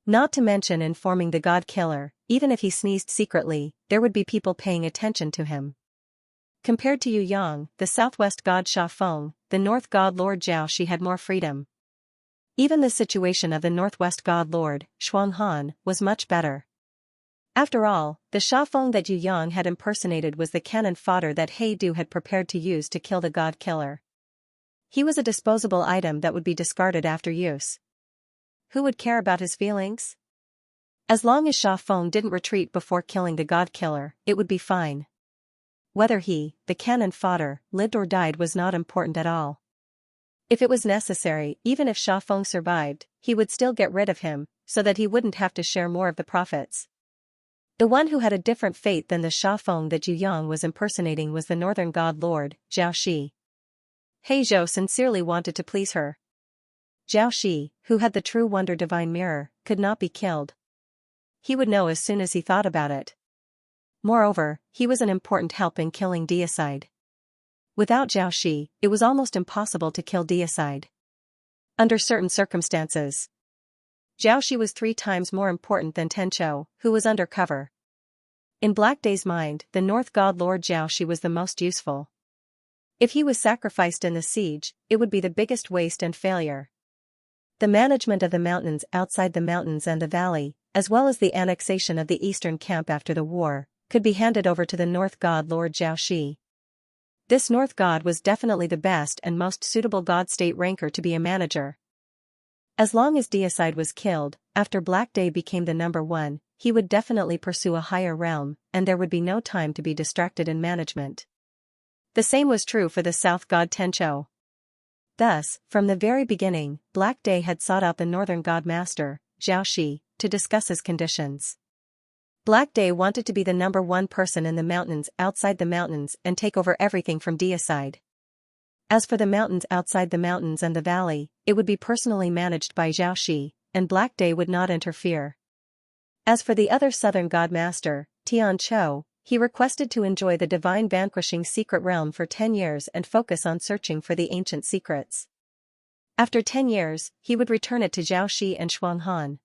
Not to mention informing the god killer, even if he sneezed secretly, there would be people paying attention to him. Compared to Yu Yang, the southwest god Sha Feng, the north god lord Xiaoxi had more freedom. Even the situation of the northwest god lord, Shuang Han, was much better. After all, the Sha Feng that Yu Yang had impersonated was the cannon fodder that He Du had prepared to use to kill the god killer. He was a disposable item that would be discarded after use. Who would care about his feelings? As long as Sha Feng didn't retreat before killing the god killer, it would be fine. Whether he, the cannon fodder, lived or died was not important at all. If it was necessary, even if Sha Feng survived, he would still get rid of him, so that he wouldn't have to share more of the profits. The one who had a different fate than the Sha Feng that Yu Yang was impersonating was the northern god lord, Xiaoxi. He Zhou sincerely wanted to please her. Xiaoxi, who had the true wonder divine mirror, could not be killed. He would know as soon as he thought about it. Moreover, he was an important help in killing deicide. Without Xiaoxi, it was almost impossible to kill deicide. Under certain circumstances, Xiaoxi was 3 times more important than Tenchou, who was undercover. In Black Day's mind, the North God Lord Xiaoxi was the most useful. If he was sacrificed in the siege, it would be the biggest waste and failure. The management of the mountains outside the mountains and the valley, as well as the annexation of the eastern camp after the war, could be handed over to the North God Lord Xiaoxi. This North God was definitely the best and most suitable God state ranker to be a manager. As long as deicide was killed, after Black Day became the number 1, he would definitely pursue a higher realm, and there would be no time to be distracted in management. The same was true for the South God Tenchou. Thus, from the very beginning, Black Day had sought out the Northern God Master, Xiaoxi, to discuss his conditions. Black Day wanted to be the number 1 person in the mountains outside the mountains and take over everything from deicide. As for the mountains outside the mountains and the valley, it would be personally managed by Xiaoxi, and Black Day would not interfere. As for the other Southern God Master, Tian Chou, he requested to enjoy the divine vanquishing secret realm for 10 years and focus on searching for the ancient secrets. After 10 years, he would return it to Xiaoxi and Shuang Han.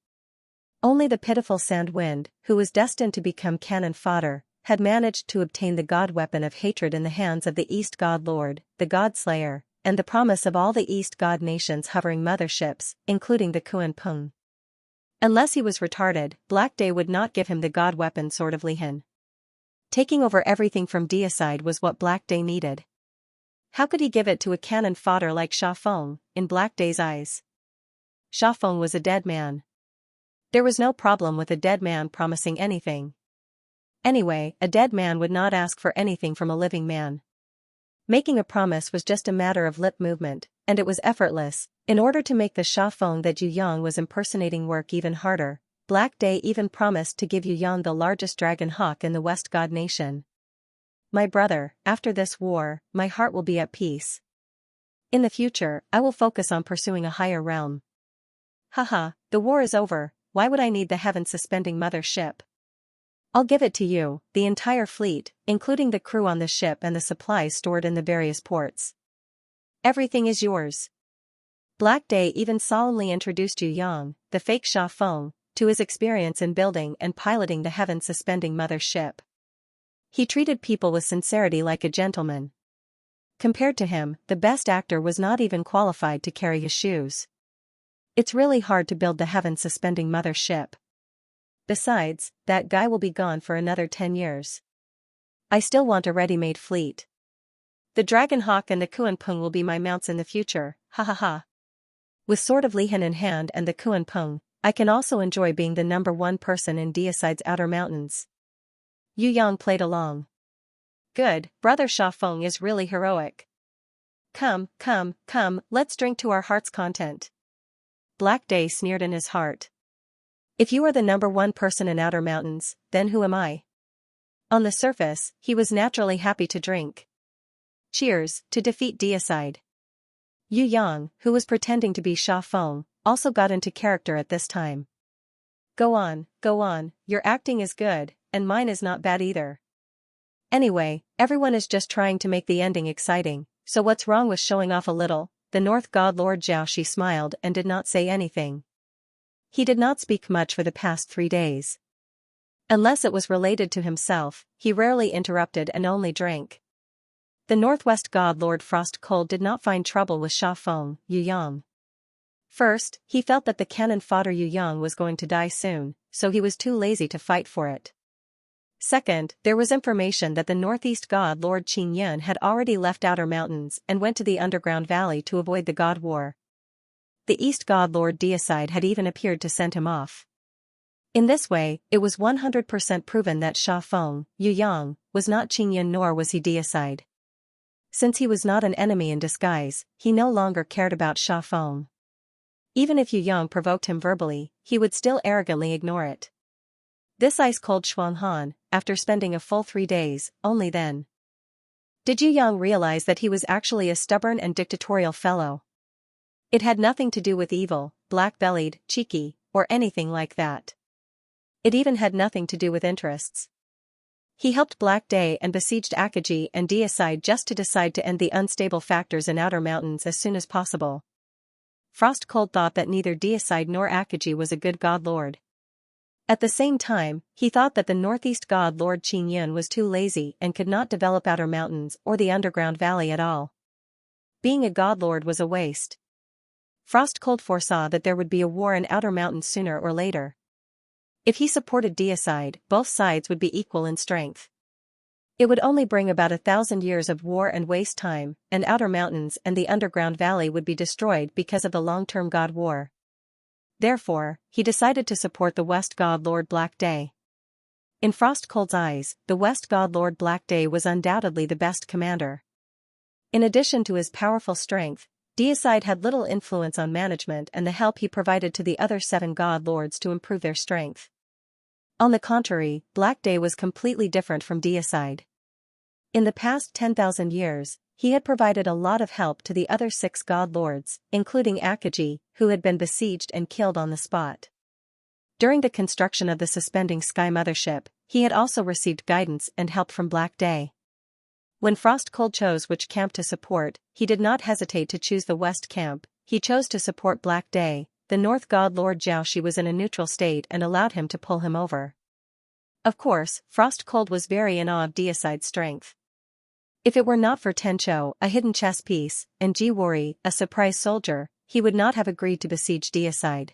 Only the pitiful Sand Wind, who was destined to become cannon fodder, had managed to obtain the god weapon of hatred in the hands of the East God Lord, the God Slayer, and the promise of all the East God nations hovering motherships, including the Kuan Peng. Unless he was retarded, Black Day would not give him the god weapon Sword of Lihan. Taking over everything from deicide was what Black Day needed. How could he give it to a cannon fodder like Sha Feng, in Black Day's eyes? Sha Feng was a dead man. There was no problem with a dead man promising anything. Anyway, a dead man would not ask for anything from a living man. Making a promise was just a matter of lip movement, and it was effortless. In order to make the Sha Feng that Yu Yang was impersonating work even harder, Black Day even promised to give Yu Yang the largest dragon hawk in the West God Nation. My brother, after this war, my heart will be at peace. In the future, I will focus on pursuing a higher realm. Haha, the war is over, why would I need the heaven-suspending mother ship? I'll give it to you, the entire fleet, including the crew on the ship and the supplies stored in the various ports. Everything is yours. Black Day even solemnly introduced Yu Yang, the fake Sha Feng, to his experience in building and piloting the heaven-suspending mother ship. He treated people with sincerity like a gentleman. Compared to him, the best actor was not even qualified to carry his shoes. It's really hard to build the heaven-suspending mother ship. Besides, that guy will be gone for another 10 years. I still want a ready-made fleet. The Dragon Hawk and the Kuan Pung will be my mounts in the future, ha ha ha. With Sword of Lihan in hand and the Kuan Pung, I can also enjoy being the number one person in Deicide's outer mountains. Yu Yang played along. Good, Brother Sha Feng is really heroic. Come, let's drink to our heart's content. Black Day sneered in his heart. If you are the number one person in outer mountains, then who am I? On the surface, he was naturally happy to drink. Cheers, to defeat Deicide. Yu Yang, who was pretending to be Sha Feng, also got into character at this time. Go on, your acting is good, and mine is not bad either. Anyway, everyone is just trying to make the ending exciting, so what's wrong with showing off a little? The North God Lord Xiaoxi smiled and did not say anything. He did not speak much for the past 3 days. Unless it was related to himself, he rarely interrupted and only drank. The Northwest God Lord Frost Cold did not find trouble with Sha Feng, Yu Yang. First, he felt that the cannon fodder Yu Yang was going to die soon, so he was too lazy to fight for it. Second, there was information that the Northeast God Lord Qin Yun had already left Outer Mountains and went to the Underground Valley to avoid the God War. The East God Lord Deicide had even appeared to send him off. In this way, it was 100% proven that Sha Feng, Yu Yang, was not Qin Yun nor was he Deicide. Since he was not an enemy in disguise, he no longer cared about Sha Feng. Even if Yu Yang provoked him verbally, he would still arrogantly ignore it. This ice-cold Shuang Han, after spending a full 3 days, only then did Yu Yang realize that he was actually a stubborn and dictatorial fellow. It had nothing to do with evil, black-bellied, cheeky, or anything like that. It even had nothing to do with interests. He helped Black Day and besieged Akaji and Deicide just to decide to end the unstable factors in Outer Mountains as soon as possible. Frost Cold thought that neither Deicide nor Akaji was a good god lord. At the same time, he thought that the Northeast God Lord Qin Yun was too lazy and could not develop Outer Mountains or the Underground Valley at all. Being a god lord was a waste. Frost Cold foresaw that there would be a war in Outer Mountains sooner or later. If he supported Deicide, both sides would be equal in strength. It would only bring about 1,000 years of war and waste time, and Outer Mountains and the Underground Valley would be destroyed because of the long-term God War. Therefore, he decided to support the West God Lord Black Day. In Frost Cold's eyes, the West God Lord Black Day was undoubtedly the best commander. In addition to his powerful strength, Deicide had little influence on management and the help he provided to the other 7 God Lords to improve their strength. On the contrary, Black Day was completely different from Deicide. In the past 10,000 years, he had provided a lot of help to the other 6 God Lords, including Akaji, who had been besieged and killed on the spot. During the construction of the suspending sky mothership, he had also received guidance and help from Black Day. When Frost Cold chose which camp to support, he did not hesitate to choose the West Camp. He chose to support Black Day. The North God Lord Xiaoxi was in a neutral state and allowed him to pull him over. Of course, Frost Cold was very in awe of Deicide's strength. If it were not for Tencho, a hidden chess piece, and Jiwori, a surprise soldier, he would not have agreed to besiege Deicide.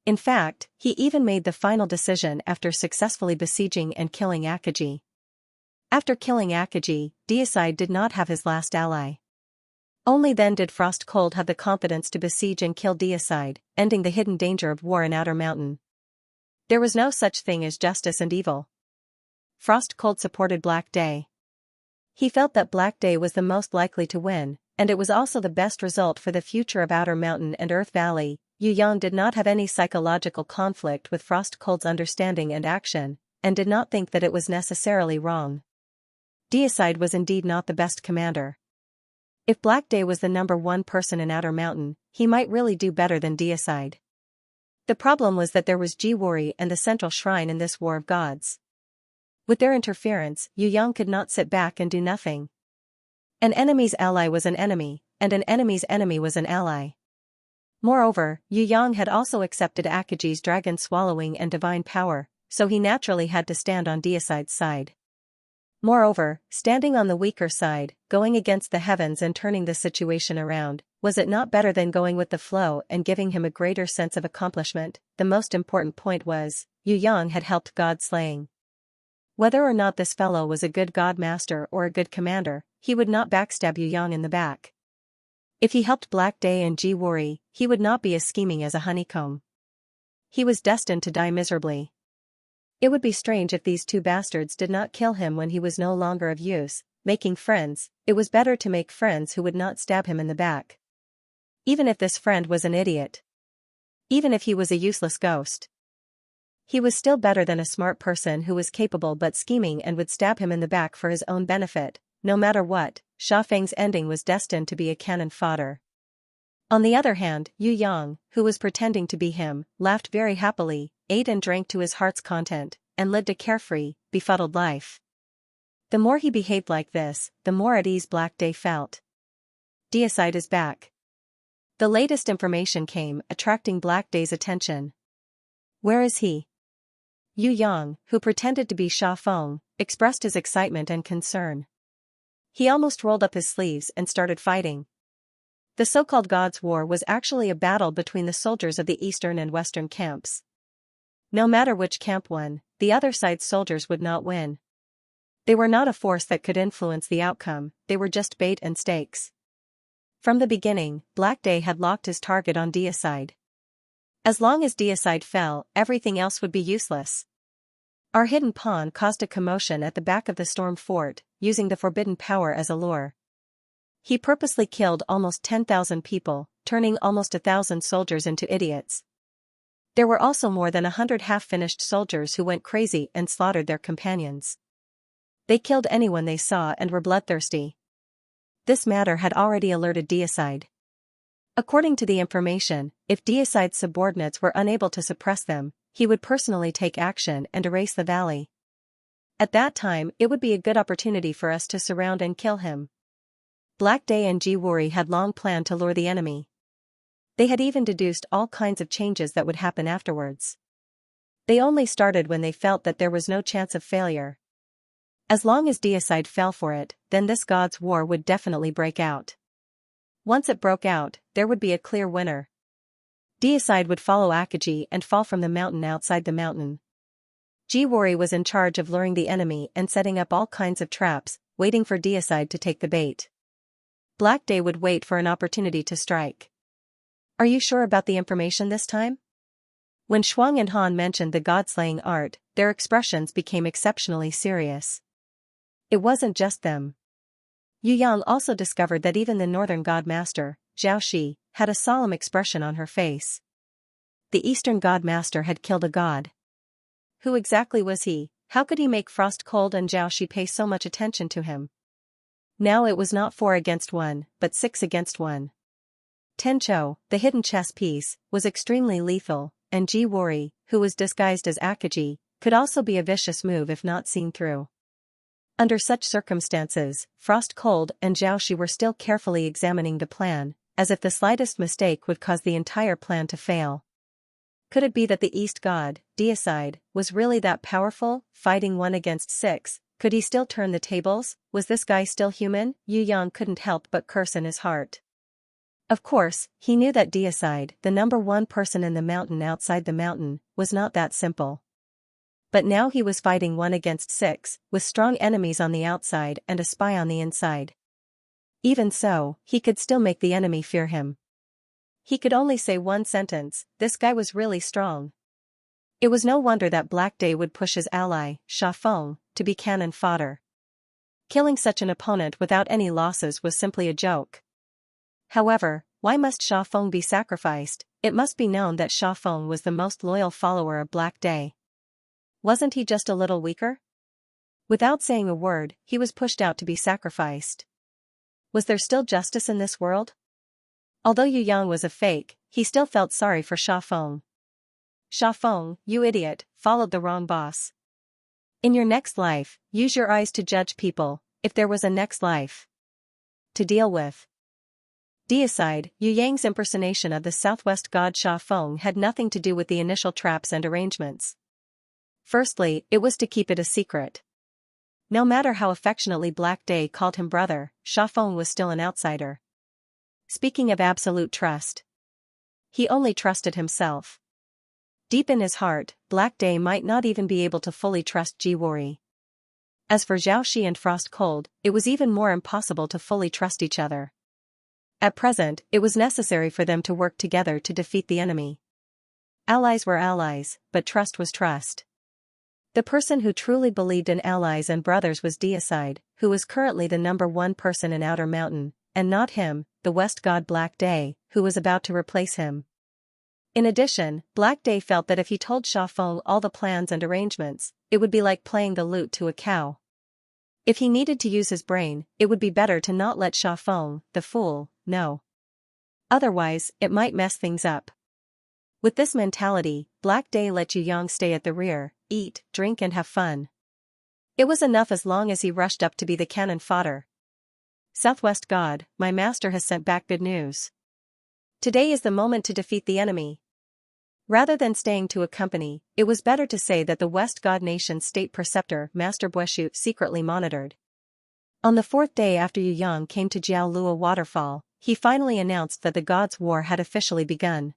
In fact, he even made the final decision after successfully besieging and killing Akaji. After killing Akaji, Deicide did not have his last ally. Only then did Frost Cold have the confidence to besiege and kill Deicide, ending the hidden danger of war in Outer Mountain. There was no such thing as justice and evil. Frost Cold supported Black Day. He felt that Black Day was the most likely to win, and it was also the best result for the future of Outer Mountain and Earth Valley. Yu Yang did not have any psychological conflict with Frost Cold's understanding and action, and did not think that it was necessarily wrong. Deicide was indeed not the best commander. If Black Day was the number one person in Outer Mountain, he might really do better than Deicide. The problem was that there was Jiwori and the central shrine in this war of gods. With their interference, Yu Yang could not sit back and do nothing. An enemy's ally was an enemy, and an enemy's enemy was an ally. Moreover, Yu Yang had also accepted Akaji's dragon swallowing and divine power, so he naturally had to stand on Deicide's side. Moreover, standing on the weaker side, going against the heavens and turning the situation around, was it not better than going with the flow and giving him a greater sense of accomplishment? The most important point was, Yu Yang had helped God slaying. Whether or not this fellow was a good god master or a good commander, he would not backstab Yu Yang in the back. If he helped Black Day and Ji Wuri, he would not be as scheming as a honeycomb. He was destined to die miserably. It would be strange if these two bastards did not kill him when he was no longer of use. Making friends, it was better to make friends who would not stab him in the back. Even if this friend was an idiot. Even if he was a useless ghost. He was still better than a smart person who was capable but scheming and would stab him in the back for his own benefit. No matter what, Sha Feng's ending was destined to be a cannon fodder. On the other hand, Yu Yang, who was pretending to be him, laughed very happily, ate and drank to his heart's content, and lived a carefree, befuddled life. The more he behaved like this, the more at ease Black Day felt. Deicide is back. The latest information came, attracting Black Day's attention. Where is he? Yu Yang, who pretended to be Sha Feng, expressed his excitement and concern. He almost rolled up his sleeves and started fighting. The so-called God's War was actually a battle between the soldiers of the eastern and western camps. No matter which camp won, the other side's soldiers would not win. They were not a force that could influence the outcome, they were just bait and stakes. From the beginning, Black Day had locked his target on Deicide. As long as Deicide fell, everything else would be useless. Our hidden pawn caused a commotion at the back of the storm fort, using the forbidden power as a lure. He purposely killed almost 10,000 people, turning almost 1,000 soldiers into idiots. There were also more than 100 half-finished soldiers who went crazy and slaughtered their companions. They killed anyone they saw and were bloodthirsty. This matter had already alerted Deicide. According to the information, if Deicide's subordinates were unable to suppress them, he would personally take action and erase the valley. At that time, it would be a good opportunity for us to surround and kill him. Black Day and Ji Wuri had long planned to lure the enemy. They had even deduced all kinds of changes that would happen afterwards. They only started when they felt that there was no chance of failure. As long as Deicide fell for it, then this God's War would definitely break out. Once it broke out, there would be a clear winner. Deicide would follow Akaji and fall from the mountain outside the mountain. Ji Wuri was in charge of luring the enemy and setting up all kinds of traps, waiting for Deicide to take the bait. Black Day would wait for an opportunity to strike. Are you sure about the information this time? When Shuang and Han mentioned the god-slaying art, their expressions became exceptionally serious. It wasn't just them. Yu Yang also discovered that even the northern god master, Zhao Shi, had a solemn expression on her face. The eastern god master had killed a god. Who exactly was he? How could he make Frost Cold and Zhao Shi pay so much attention to him? Now it was not 4 against 1, but 6 against 1. Tencho, the hidden chess piece, was extremely lethal, and Ji Wuri, who was disguised as Akaji, could also be a vicious move if not seen through. Under such circumstances, Frost Cold and Zhao Shi were still carefully examining the plan, as if the slightest mistake would cause the entire plan to fail. Could it be that the East God, Deicide, was really that powerful, fighting 1 against 6? Could he still turn the tables? Was this guy still human? Yu Yang couldn't help but curse in his heart. Of course, he knew that Deicide, the number 1 person in the mountain outside the mountain, was not that simple. But now he was fighting 1 against 6, with strong enemies on the outside and a spy on the inside. Even so, he could still make the enemy fear him. He could only say one sentence: this guy was really strong. It was no wonder that Black Day would push his ally, Sha Feng, to be cannon fodder. Killing such an opponent without any losses was simply a joke. However, why must Sha Feng be sacrificed? It must be known that Sha Feng was the most loyal follower of Black Day. Wasn't he just a little weaker? Without saying a word, he was pushed out to be sacrificed. Was there still justice in this world? Although Yu Yang was a fake, he still felt sorry for Sha Feng. Sha Feng, you idiot, followed the wrong boss. In your next life, use your eyes to judge people, if there was a next life to deal with. Deicide, Yu Yang's impersonation of the southwest god Sha Feng had nothing to do with the initial traps and arrangements. Firstly, it was to keep it a secret. No matter how affectionately Black Day called him brother, Xiaofeng was still an outsider. Speaking of absolute trust, he only trusted himself. Deep in his heart, Black Day might not even be able to fully trust Jiwori. As for Xiaoxi and Frost Cold, it was even more impossible to fully trust each other. At present, it was necessary for them to work together to defeat the enemy. Allies were allies, but trust was trust. The person who truly believed in allies and brothers was Deicide, who was currently the #1 person in Outer Mountain, and not him, the West God Black Day, who was about to replace him. In addition, Black Day felt that if he told Xiaofeng all the plans and arrangements, it would be like playing the lute to a cow. If he needed to use his brain, it would be better to not let Xiaofeng, the fool, know. Otherwise, it might mess things up. With this mentality, Black Day let Yu Yang stay at the rear, eat, drink and have fun. It was enough as long as he rushed up to be the cannon fodder. Southwest God, my master has sent back good news. Today is the moment to defeat the enemy. Rather than staying to accompany, it was better to say that the West God Nation's state preceptor, Master Bueshu, secretly monitored. On the 4th day after Yu Yang came to Jiaolua waterfall, he finally announced that the gods' war had officially begun.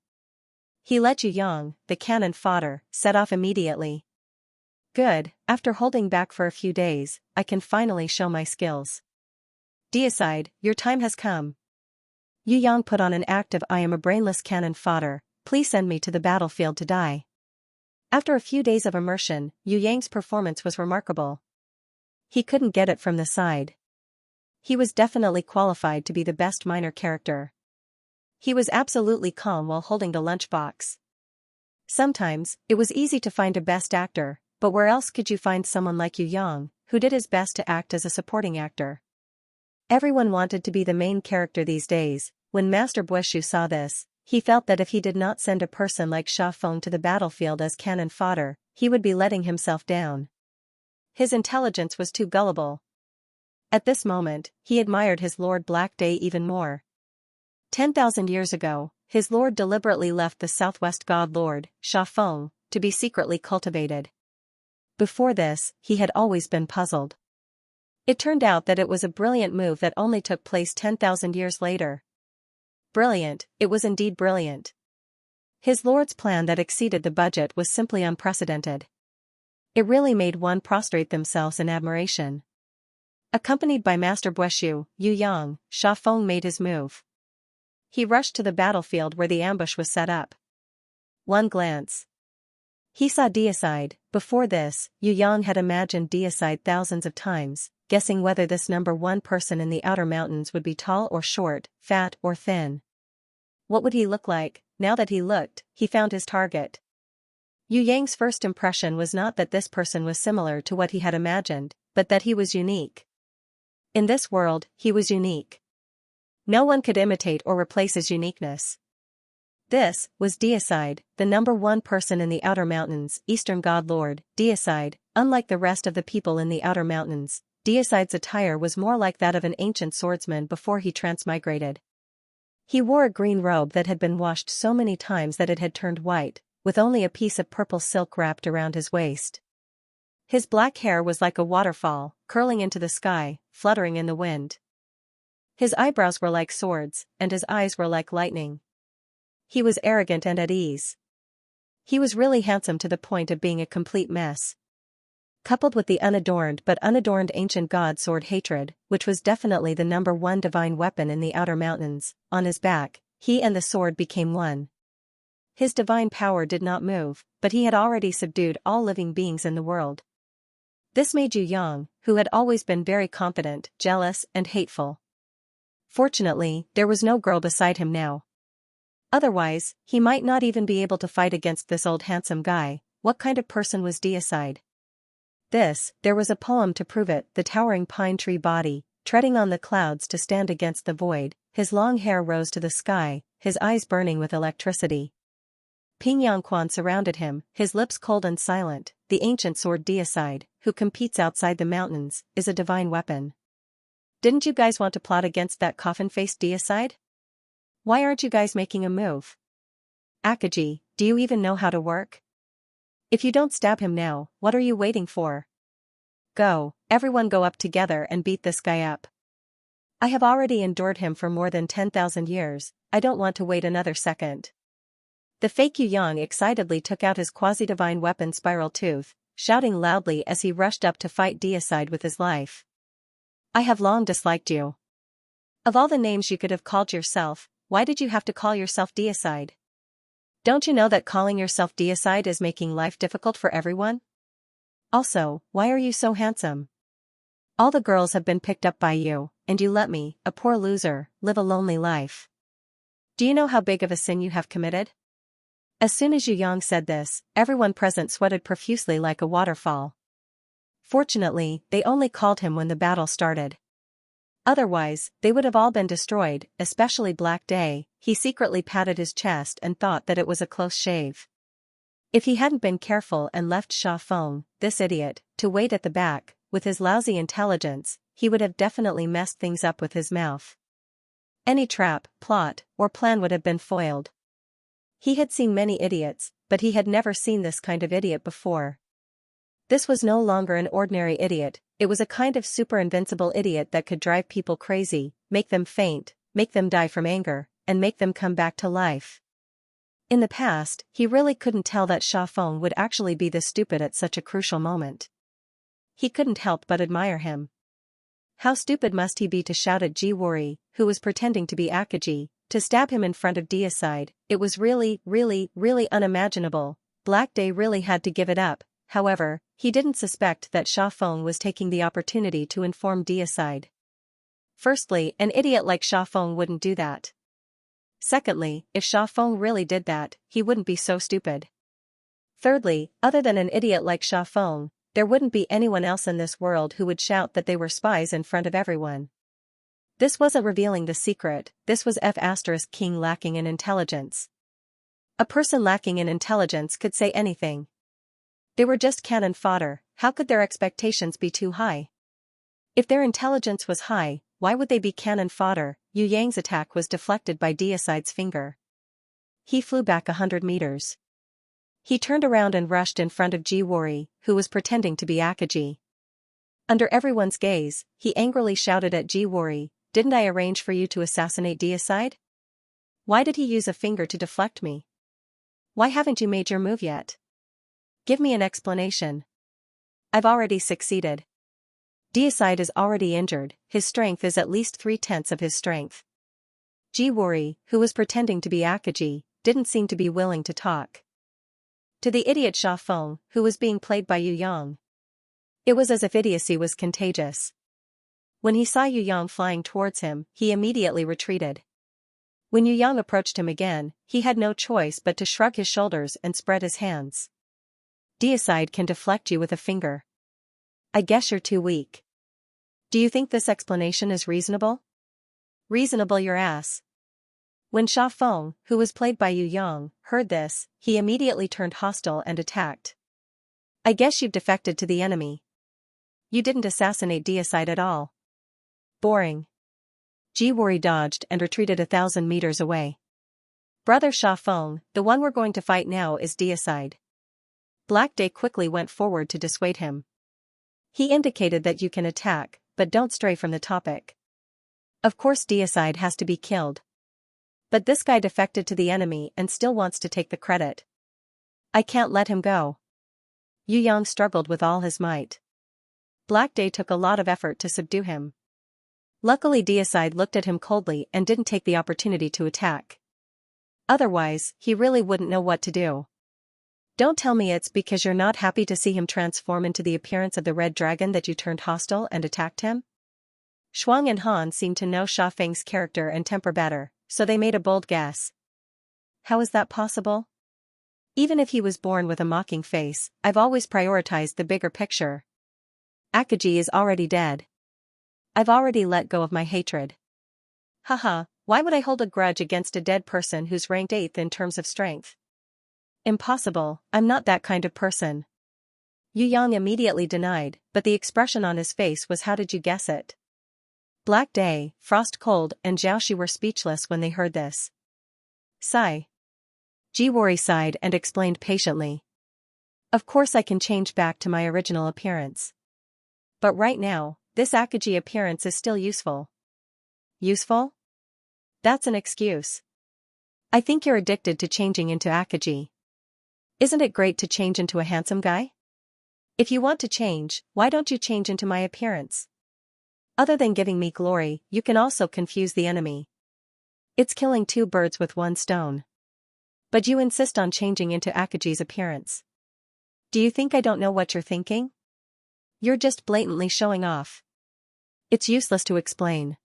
He let Yu Yang, the cannon fodder, set off immediately. Good, after holding back for a few days, I can finally show my skills. Deicide, your time has come. Yu Yang put on an act of I am a brainless cannon fodder, please send me to the battlefield to die. After a few days of immersion, Yu Yang's performance was remarkable. He couldn't get it from the side. He was definitely qualified to be the best minor character. He was absolutely calm while holding the lunchbox. Sometimes, it was easy to find a best actor, but where else could you find someone like Yu Yang, who did his best to act as a supporting actor? Everyone wanted to be the main character these days. When Master Bueshu saw this, he felt that if he did not send a person like Xiaofeng to the battlefield as cannon fodder, he would be letting himself down. His intelligence was too gullible. At this moment, he admired his Lord Black Day even more. 10,000 years ago, his lord deliberately left the Southwest God Lord, Xiaofeng, to be secretly cultivated. Before this, he had always been puzzled. It turned out that it was a brilliant move that only took place 10,000 years later. Brilliant, it was indeed brilliant. His lord's plan that exceeded the budget was simply unprecedented. It really made one prostrate themselves in admiration. Accompanied by Master Bueshu, Yu Yang, Xiaofeng made his move. He rushed to the battlefield where the ambush was set up. One glance. He saw Deicide. Before this, Yu Yang had imagined Deicide thousands of times, guessing whether this #1 person in the Outer Mountains would be tall or short, fat or thin. What would he look like? Now that he looked, he found his target. Yu Yang's first impression was not that this person was similar to what he had imagined, but that he was unique. In this world, he was unique. No one could imitate or replace his uniqueness. This was Deicide, the #1 person in the Outer Mountains, Eastern God Lord. Deicide, unlike the rest of the people in the Outer Mountains, Deicide's attire was more like that of an ancient swordsman before he transmigrated. He wore a green robe that had been washed so many times that it had turned white, with only a piece of purple silk wrapped around his waist. His black hair was like a waterfall, curling into the sky, fluttering in the wind. His eyebrows were like swords, and his eyes were like lightning. He was arrogant and at ease. He was really handsome to the point of being a complete mess. Coupled with the unadorned but unadorned ancient god sword hatred, which was definitely the #1 divine weapon in the Outer Mountains, on his back, he and the sword became one. His divine power did not move, but he had already subdued all living beings in the world. This made Yu Yang, who had always been very confident, jealous and hateful. Fortunately, there was no girl beside him now. Otherwise, he might not even be able to fight against this old handsome guy. What kind of person was Deicide? There was a poem to prove it. The towering pine tree body, treading on the clouds to stand against the void, his long hair rose to the sky, his eyes burning with electricity. Ping Yangquan surrounded him, his lips cold and silent. The ancient sword Deicide, who competes outside the mountains, is a divine weapon. Didn't you guys want to plot against that coffin-faced Deicide? Why aren't you guys making a move? Akaji, do you even know how to work? If you don't stab him now, what are you waiting for? Go, everyone go up together and beat this guy up. I have already endured him for more than 10,000 years, I don't want to wait another second. The fake Yu Yang excitedly took out his quasi-divine weapon Spiral Tooth, shouting loudly as he rushed up to fight Deicide with his life. I have long disliked you. Of all the names you could have called yourself, why did you have to call yourself Deicide? Don't you know that calling yourself Deicide is making life difficult for everyone? Also, why are you so handsome? All the girls have been picked up by you, and you let me, a poor loser, live a lonely life. Do you know how big of a sin you have committed? As soon as Yu Yang said this, everyone present sweated profusely like a waterfall. Fortunately, they only called him when the battle started. Otherwise, they would have all been destroyed, especially Black Day. He secretly patted his chest and thought that it was a close shave. If he hadn't been careful and left Sha Feng, this idiot, to wait at the back, with his lousy intelligence, he would have definitely messed things up with his mouth. Any trap, plot, or plan would have been foiled. He had seen many idiots, but he had never seen this kind of idiot before. This was no longer an ordinary idiot, it was a kind of super invincible idiot that could drive people crazy, make them faint, make them die from anger, and make them come back to life. In the past, he really couldn't tell that Sha Feng would actually be this stupid at such a crucial moment. He couldn't help but admire him. How stupid must he be to shout at Ji Wori, who was pretending to be Akaji, to stab him in front of Deicide. It was really unimaginable. Black Day really had to give it up. However, he didn't suspect that Sha Feng was taking the opportunity to inform Deicide. Firstly, an idiot like Sha Feng wouldn't do that. Secondly, if Sha Feng really did that, he wouldn't be so stupid. Thirdly, other than an idiot like Sha Feng, there wouldn't be anyone else in this world who would shout that they were spies in front of everyone. This wasn't revealing the secret, this was King lacking in intelligence. A person lacking in intelligence could say anything. They were just cannon fodder, how could their expectations be too high? If their intelligence was high, why would they be cannon fodder? Yu Yang's attack was deflected by Deicide's finger. He flew back 100 meters. He turned around and rushed in front of Ji Wori, who was pretending to be Akaji. Under everyone's gaze, he angrily shouted at Ji Wori, "Didn't I arrange for you to assassinate Deicide? Why did he use a finger to deflect me? Why haven't you made your move yet? Give me an explanation." "I've already succeeded. Deicide is already injured, his strength is at least 3/10 of his strength." Ji Wori, who was pretending to be Akaji, didn't seem to be willing to talk. To the idiot Sha Feng, who was being played by Yu Yang, it was as if idiocy was contagious. When he saw Yu Yang flying towards him, he immediately retreated. When Yu Yang approached him again, he had no choice but to shrug his shoulders and spread his hands. "Deicide can deflect you with a finger. I guess you're too weak. Do you think this explanation is reasonable?" "Reasonable your ass." When Sha Feng, who was played by Yu Yang, heard this, he immediately turned hostile and attacked. "I guess you've defected to the enemy. You didn't assassinate Deicide at all. Boring." Ji Wori dodged and retreated 1,000 meters away. "Brother Sha Feng, the one we're going to fight now is Deicide." Black Day quickly went forward to dissuade him. He indicated that you can attack, but don't stray from the topic. Of course Deicide has to be killed. But this guy defected to the enemy and still wants to take the credit. I can't let him go. Yu Yang struggled with all his might. Black Day took a lot of effort to subdue him. Luckily Deicide looked at him coldly and didn't take the opportunity to attack. Otherwise, he really wouldn't know what to do. Don't tell me it's because you're not happy to see him transform into the appearance of the red dragon that you turned hostile and attacked him? Shuang and Han seemed to know Sha Feng's character and temper better, so they made a bold guess. How is that possible? Even if he was born with a mocking face, I've always prioritized the bigger picture. Akaji is already dead. I've already let go of my hatred. Haha, why would I hold a grudge against a dead person who's ranked 8th in terms of strength? Impossible, I'm not that kind of person. Yu Yang immediately denied, but the expression on his face was how did you guess it? Black Day, Frost Cold and Xiaoxi were speechless when they heard this. Sigh. Ji Wori sighed and explained patiently. Of course I can change back to my original appearance. But right now, this Akaji appearance is still useful. Useful? That's an excuse. I think you're addicted to changing into Akaji. Isn't it great to change into a handsome guy? If you want to change, why don't you change into my appearance? Other than giving me glory, you can also confuse the enemy. It's killing two birds with one stone. But you insist on changing into Akaji's appearance. Do you think I don't know what you're thinking? You're just blatantly showing off. It's useless to explain.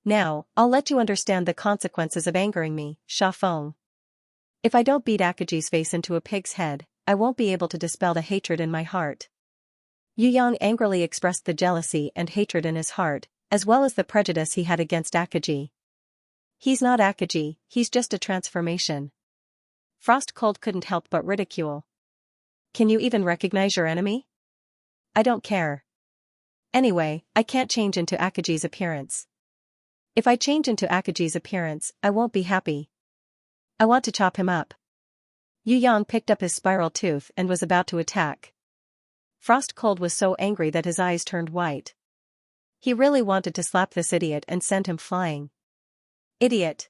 Now, I'll let you understand the consequences of angering me, Xiaofeng. If I don't beat Akaji's face into a pig's head, I won't be able to dispel the hatred in my heart. Yu Yang angrily expressed the jealousy and hatred in his heart, as well as the prejudice he had against Akaji. He's not Akaji, he's just a transformation. Frost Cold couldn't help but ridicule. Can you even recognize your enemy? I don't care. Anyway, I can't change into Akaji's appearance. If I change into Akaji's appearance, I won't be happy. I want to chop him up. Yu Yang picked up his spiral tooth and was about to attack. Frost Cold was so angry that his eyes turned white. He really wanted to slap this idiot and send him flying. Idiot!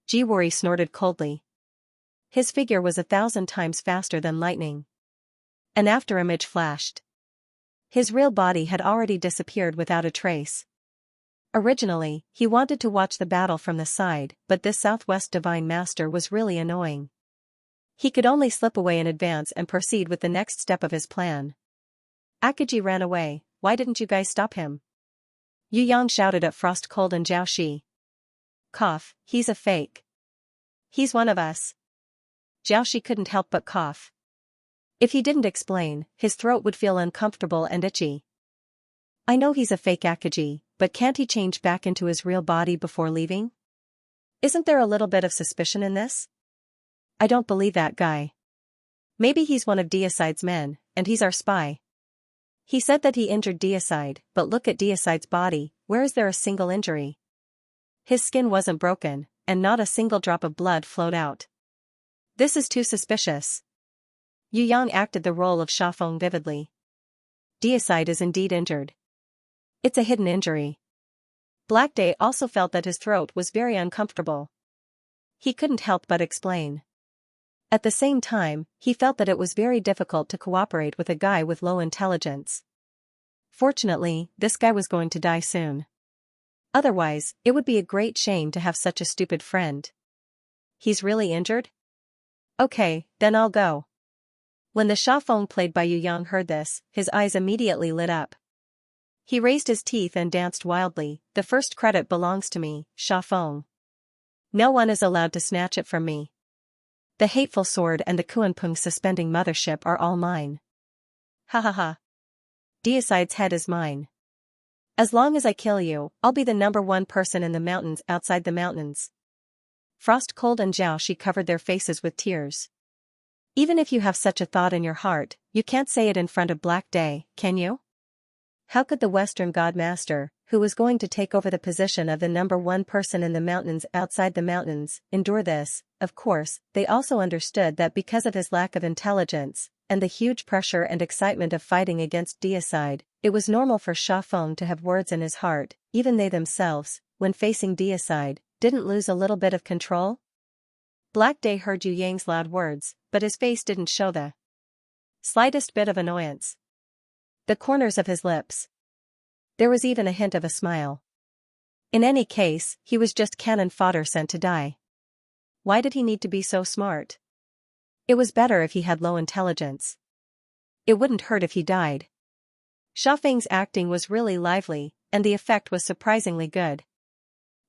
Jiwori snorted coldly. His figure was 1,000 times faster than lightning. An afterimage flashed. His real body had already disappeared without a trace. Originally, he wanted to watch the battle from the side, but this Southwest Divine Master was really annoying. He could only slip away in advance and proceed with the next step of his plan. Akaji ran away, why didn't you guys stop him? Yu Yang shouted at Frost Cold and Zhao Shi. Cough, he's a fake. He's one of us. Zhao Shi couldn't help but cough. If he didn't explain, his throat would feel uncomfortable and itchy. I know he's a fake Akaji, but can't he change back into his real body before leaving? Isn't there a little bit of suspicion in this? I don't believe that guy. Maybe he's one of Deicide's men, and he's our spy. He said that he injured Deicide, but look at Deicide's body, where is there a single injury? His skin wasn't broken, and not a single drop of blood flowed out. This is too suspicious. Yu Yang acted the role of Xiaofeng vividly. Deicide is indeed injured. It's a hidden injury. Black Day also felt that his throat was very uncomfortable. He couldn't help but explain. At the same time, he felt that it was very difficult to cooperate with a guy with low intelligence. Fortunately, this guy was going to die soon. Otherwise, it would be a great shame to have such a stupid friend. He's really injured? Okay, then I'll go. When the Xiaofeng played by Yu Yang heard this, his eyes immediately lit up. He raised his teeth and danced wildly. The first credit belongs to me, Xiaofeng. No one is allowed to snatch it from me. The hateful sword and the Kuanping suspending mothership are all mine. Ha ha ha. Deicide's head is mine. As long as I kill you, I'll be the #1 person in the mountains outside the mountains. Frost Cold and Zhao Shi covered their faces with tears. Even if you have such a thought in your heart, you can't say it in front of Black Day, can you? How could the Western God Master, who was going to take over the position of the #1 person in the mountains outside the mountains, endure this? Of course, they also understood that because of his lack of intelligence, and the huge pressure and excitement of fighting against Deicide, it was normal for Xiaofeng to have words in his heart. Even they themselves, when facing Deicide, didn't lose a little bit of control? Black Day heard Yu Yang's loud words, but his face didn't show the slightest bit of annoyance. The corners of his lips. There was even a hint of a smile. In any case, he was just cannon fodder sent to die. Why did he need to be so smart? It was better if he had low intelligence. It wouldn't hurt if he died. Xiaofeng's acting was really lively, and the effect was surprisingly good.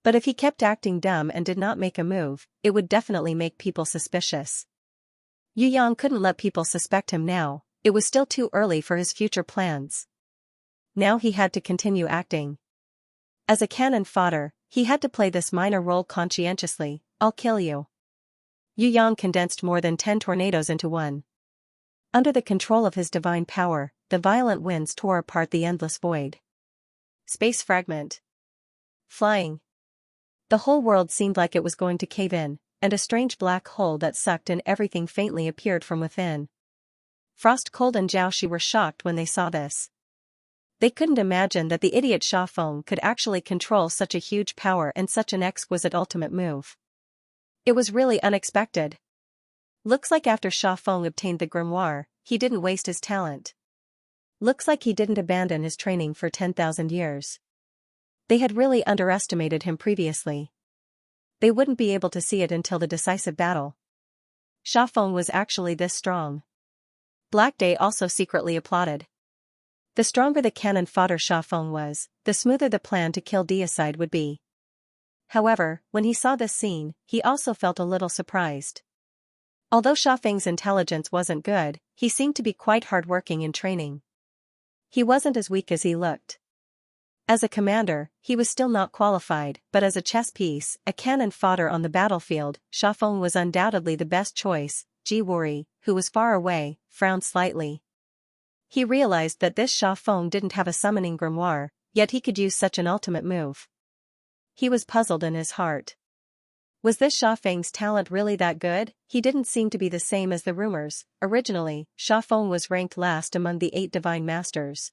But if he kept acting dumb and did not make a move, it would definitely make people suspicious. Yu Yang couldn't let people suspect him now. It was still too early for his future plans. Now he had to continue acting. As a cannon fodder, he had to play this minor role conscientiously. I'll kill you. Yu Yang condensed more than 10 tornadoes into one. Under the control of his divine power, the violent winds tore apart the endless void. Space fragment. Flying. The whole world seemed like it was going to cave in, and a strange black hole that sucked in everything faintly appeared from within. Frost Cold and Zhao Shi were shocked when they saw this. They couldn't imagine that the idiot Sha Feng could actually control such a huge power and such an exquisite ultimate move. It was really unexpected. Looks like after Sha Feng obtained the grimoire, he didn't waste his talent. Looks like he didn't abandon his training for 10,000 years. They had really underestimated him previously. They wouldn't be able to see it until the decisive battle. Sha Feng was actually this strong. Black Day also secretly applauded. The stronger the cannon fodder Sha Feng was, the smoother the plan to kill Deicide would be. However, when he saw this scene, he also felt a little surprised. Although Sha Feng's intelligence wasn't good, he seemed to be quite hard-working in training. He wasn't as weak as he looked. As a commander, he was still not qualified, but as a chess piece, a cannon fodder on the battlefield, Sha Feng was undoubtedly the best choice. Ji Wuri, who was far away, frowned slightly. He realized that this Sha Feng didn't have a summoning grimoire, yet he could use such an ultimate move. He was puzzled in his heart. Was this Sha Feng's talent really that good? He didn't seem to be the same as the rumors. Originally, Sha Feng was ranked last among the 8 divine masters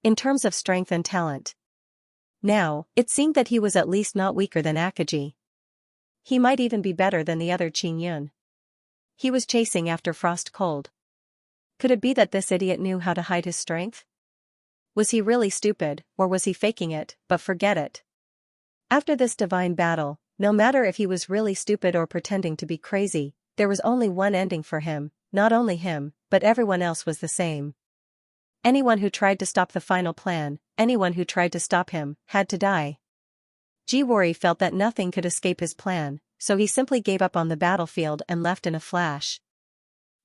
in terms of strength and talent. Now, it seemed that he was at least not weaker than Akaji. He might even be better than the other Qin Yun. He was chasing after Frost Cold. Could it be that this idiot knew how to hide his strength? Was he really stupid, or was he faking it? But forget it. After this divine battle, no matter if he was really stupid or pretending to be crazy, there was only one ending for him. Not only him, but everyone else was the same. Anyone who tried to stop the final plan, anyone who tried to stop him, had to die. Ji Wuri felt that nothing could escape his plan, so he simply gave up on the battlefield and left in a flash.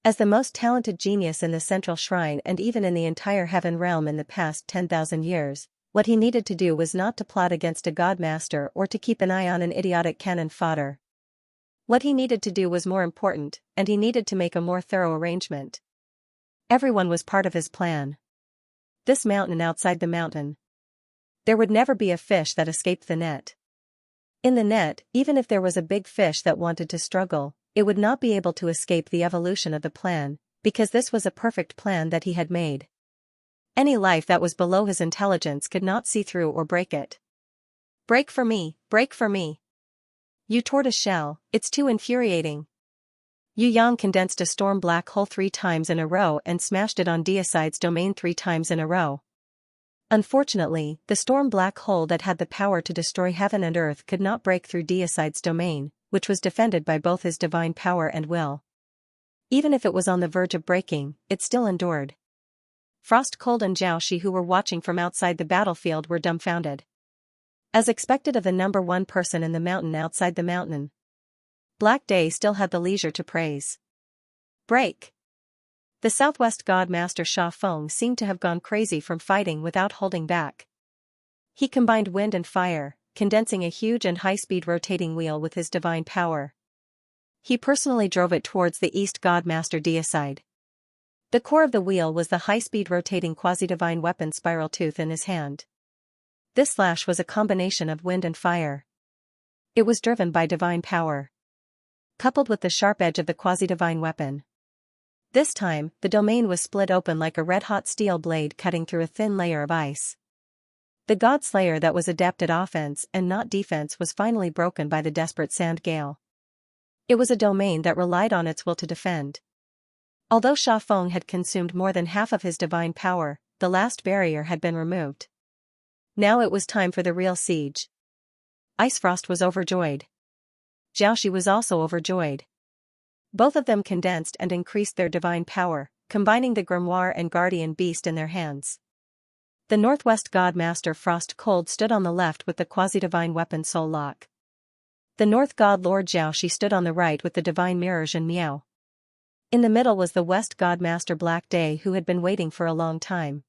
As the most talented genius in the central shrine and even in the entire heaven realm in the past 10,000 years, what he needed to do was not to plot against a godmaster or to keep an eye on an idiotic cannon fodder. What he needed to do was more important, and he needed to make a more thorough arrangement. Everyone was part of his plan. This mountain outside the mountain. There would never be a fish that escaped the net. In the net, even if there was a big fish that wanted to struggle, it would not be able to escape the evolution of the plan, because this was a perfect plan that he had made. Any life that was below his intelligence could not see through or break it. Break for me, break for me. You tortoise shell, it's too infuriating. Yu Yang condensed a storm black hole 3 times in a row and smashed it on Deicide's domain 3 times in a row. Unfortunately, the storm black hole that had the power to destroy heaven and earth could not break through Deicide's domain, which was defended by both his divine power and will. Even if it was on the verge of breaking, it still endured. Frost Cold and Zhao Shi, who were watching from outside the battlefield, were dumbfounded. As expected of the number 1 person in the mountain outside the mountain, Black Day still had the leisure to praise. Break! The Southwest God Master Sha Feng seemed to have gone crazy from fighting without holding back. He combined wind and fire, condensing a huge and high-speed rotating wheel with his divine power. He personally drove it towards the East God Master Deicide. The core of the wheel was the high-speed rotating quasi-divine weapon Spiral Tooth in his hand. This slash was a combination of wind and fire. It was driven by divine power, coupled with the sharp edge of the quasi-divine weapon. This time, the domain was split open like a red-hot steel blade cutting through a thin layer of ice. The God Slayer that was adept at offense and not defense was finally broken by the desperate sand gale. It was a domain that relied on its will to defend. Although Sha Feng had consumed more than half of his divine power, the last barrier had been removed. Now it was time for the real siege. Icefrost was overjoyed. Zhao Shi was also overjoyed. Both of them condensed and increased their divine power, combining the grimoire and guardian beast in their hands. The Northwest God Master Frost Cold stood on the left with the quasi-divine weapon Soul Lock. The North God Lord Zhao Shi stood on the right with the divine mirror Zhen Miao. In the middle was the West God Master Black Day, who had been waiting for a long time.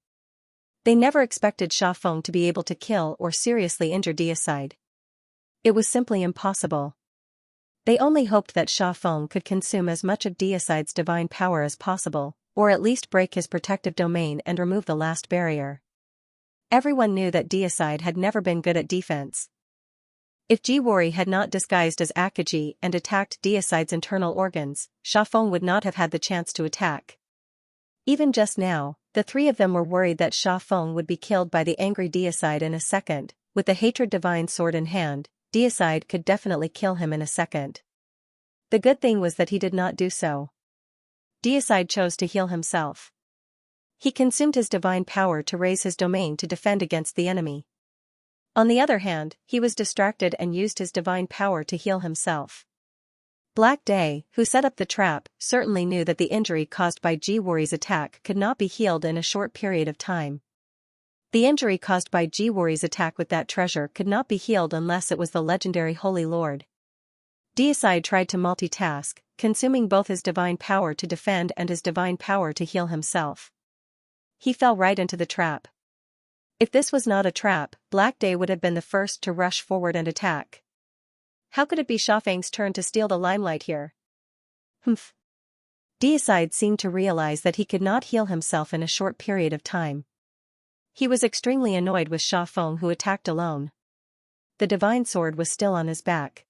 They never expected Sha Feng to be able to kill or seriously injure Deicide. It was simply impossible. They only hoped that Sha Feng could consume as much of Deicide's divine power as possible, or at least break his protective domain and remove the last barrier. Everyone knew that Deicide had never been good at defense. If Ji Wuri had not disguised as Akaji and attacked Deicide's internal organs, Sha Feng would not have had the chance to attack. Even just now, The three of them were worried that Xiaofeng would be killed by the angry deicide in a second. With the hatred divine sword in hand, deicide could definitely kill him in a second. The good thing was that he did not do so. Deicide chose to heal himself. He consumed his divine power to raise his domain to defend against the enemy. On the other hand, he was distracted and used his divine power to heal himself. Black Day, who set up the trap, certainly knew that the injury caused by Jiwari's attack could not be healed in a short period of time. The injury caused by Jiwari's attack with that treasure could not be healed unless it was the legendary Holy Lord. Deicide tried to multitask, consuming both his divine power to defend and his divine power to heal himself. He fell right into the trap. If this was not a trap, Black Day would have been the first to rush forward and attack. How could it be Xiaofeng's turn to steal the limelight here? Humph. Deicide seemed to realize that he could not heal himself in a short period of time. He was extremely annoyed with Xiaofeng, who attacked alone. The divine sword was still on his back.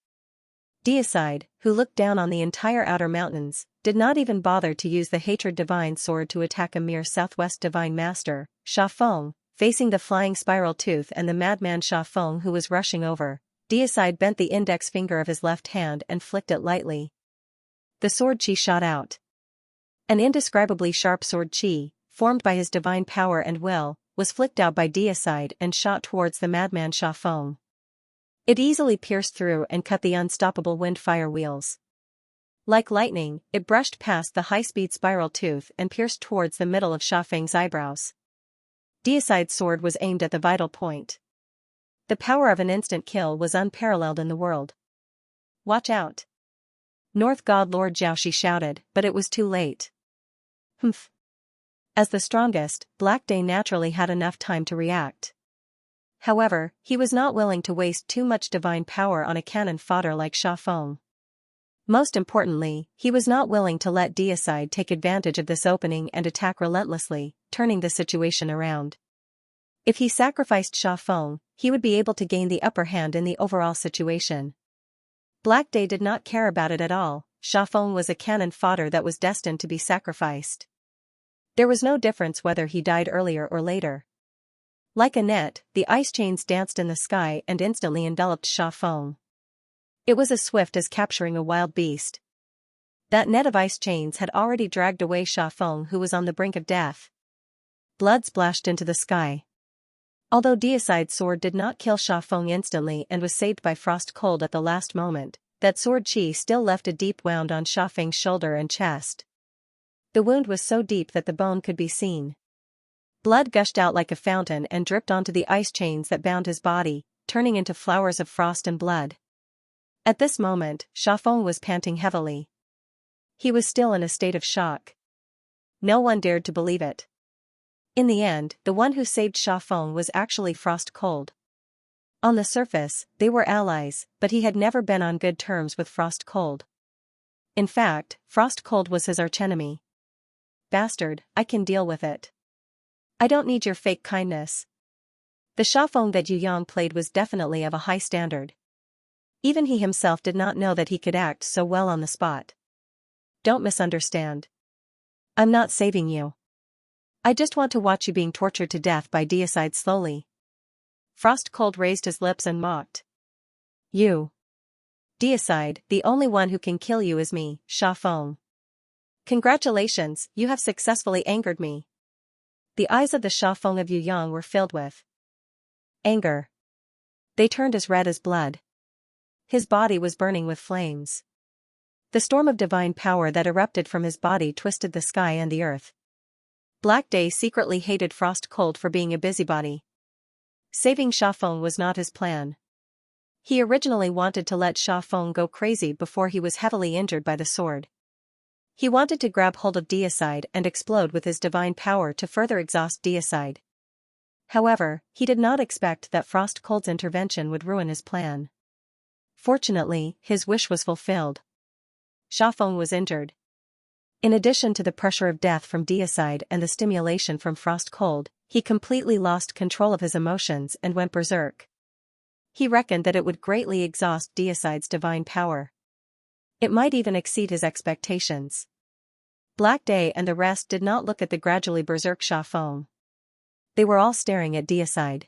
Deicide, who looked down on the entire outer mountains, did not even bother to use the hatred divine sword to attack a mere southwest divine master, Xiaofeng, facing the flying spiral tooth and the madman Xiaofeng who was rushing over. Deicide bent the index finger of his left hand and flicked it lightly. The sword chi shot out. An indescribably sharp sword chi, formed by his divine power and will, was flicked out by Deicide and shot towards the madman Xiaofeng. It easily pierced through and cut the unstoppable wind-fire wheels. Like lightning, it brushed past the high-speed spiral tooth and pierced towards the middle of Xiaofeng's eyebrows. Deicide's sword was aimed at the vital point. The power of an instant kill was unparalleled in the world. Watch out! North God Lord Jiaoxi shouted, but it was too late. Humph. As the strongest, Black Day naturally had enough time to react. However, he was not willing to waste too much divine power on a cannon fodder like Xiaofeng. Most importantly, he was not willing to let Deicide take advantage of this opening and attack relentlessly, turning the situation around. If he sacrificed Xiaofeng, he would be able to gain the upper hand in the overall situation. Black Day did not care about it at all. Xiaofeng was a cannon fodder that was destined to be sacrificed. There was no difference whether he died earlier or later. Like a net, the ice chains danced in the sky and instantly enveloped Xiaofeng. It was as swift as capturing a wild beast. That net of ice chains had already dragged away Xiaofeng, who was on the brink of death. Blood splashed into the sky. Although Deicide's sword did not kill Xiaofeng instantly and was saved by frost cold at the last moment, that sword chi still left a deep wound on Xiaofeng's shoulder and chest. The wound was so deep that the bone could be seen. Blood gushed out like a fountain and dripped onto the ice chains that bound his body, turning into flowers of frost and blood. At this moment, Xiaofeng was panting heavily. He was still in a state of shock. No one dared to believe it. In the end, the one who saved Xiaofeng was actually frost cold. On the surface, they were allies, but he had never been on good terms with frost cold. In fact, frost cold was his archenemy. Bastard, I can deal with it. I don't need your fake kindness. The Xiaofeng that Yu Yang played was definitely of a high standard. Even he himself did not know that he could act so well on the spot. Don't misunderstand. I'm not saving you. I just want to watch you being tortured to death by Deicide slowly. Frost Cold raised his lips and mocked. You. Deicide, the only one who can kill you is me, Xiaofeng. Congratulations, you have successfully angered me. The eyes of the Xiaofeng of Yu Yang were filled with anger. They turned as red as blood. His body was burning with flames. The storm of divine power that erupted from his body twisted the sky and the earth. Black Day secretly hated Frost Cold for being a busybody. Saving Xiaofeng was not his plan. He originally wanted to let Xiaofeng go crazy before he was heavily injured by the sword. He wanted to grab hold of Deicide and explode with his divine power to further exhaust Deicide. However, he did not expect that Frost Cold's intervention would ruin his plan. Fortunately, his wish was fulfilled. Xiaofeng was injured. In addition to the pressure of death from Deicide and the stimulation from Frost Cold, he completely lost control of his emotions and went berserk. He reckoned that it would greatly exhaust Deicide's divine power. It might even exceed his expectations. Black Day and the rest did not look at the gradually berserk Xianxia. They were all staring at Deicide.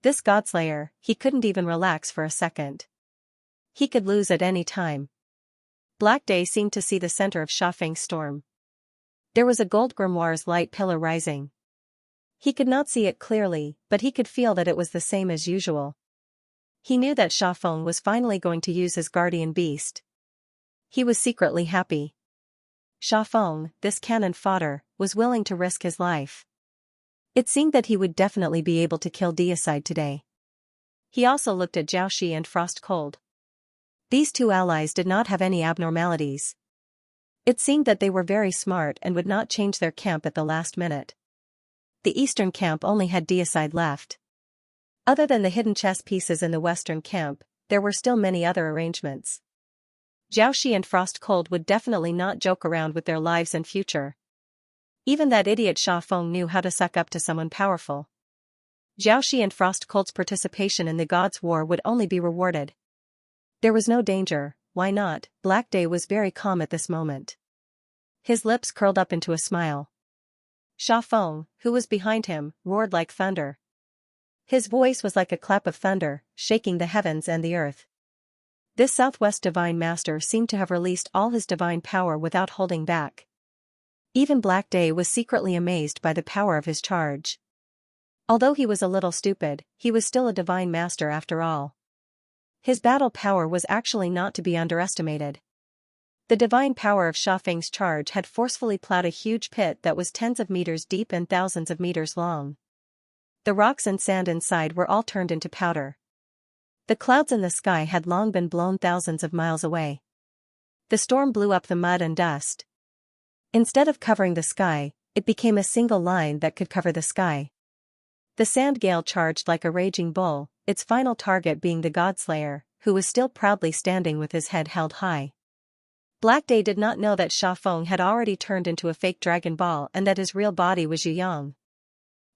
This Godslayer, he couldn't even relax for a second. He could lose at any time. Black Day seemed to see the center of Xianxia's storm. There was a gold grimoire's light pillar rising. He could not see it clearly, but he could feel that it was the same as usual. He knew that Xianxia was finally going to use his guardian beast. He was secretly happy. Xianxia, this cannon fodder, was willing to risk his life. It seemed that he would definitely be able to kill Deicide today. He also looked at Xiaoxi and Frost Cold. These two allies did not have any abnormalities. It seemed that they were very smart and would not change their camp at the last minute. The eastern camp only had Deicide left. Other than the hidden chess pieces in the western camp, there were still many other arrangements. Xiaoxi and Frost Cold would definitely not joke around with their lives and future. Even that idiot Xianxia knew how to suck up to someone powerful. Xiaoxi and Frost Cold's participation in the Gods' War would only be rewarded. There was no danger, why not? Black Day was very calm at this moment. His lips curled up into a smile. Xianxia, who was behind him, roared like thunder. His voice was like a clap of thunder, shaking the heavens and the earth. This Southwest Divine Master seemed to have released all his divine power without holding back. Even Black Day was secretly amazed by the power of his charge. Although he was a little stupid, he was still a divine master after all. His battle power was actually not to be underestimated. The divine power of Xianxia's charge had forcefully plowed a huge pit that was tens of meters deep and thousands of meters long. The rocks and sand inside were all turned into powder. The clouds in the sky had long been blown thousands of miles away. The storm blew up the mud and dust. Instead of covering the sky, it became a single line that could cover the sky. The sand gale charged like a raging bull, its final target being the Godslayer, who was still proudly standing with his head held high. Black Day did not know that Xianxia had already turned into a fake Dragon Ball and that his real body was Yuyang.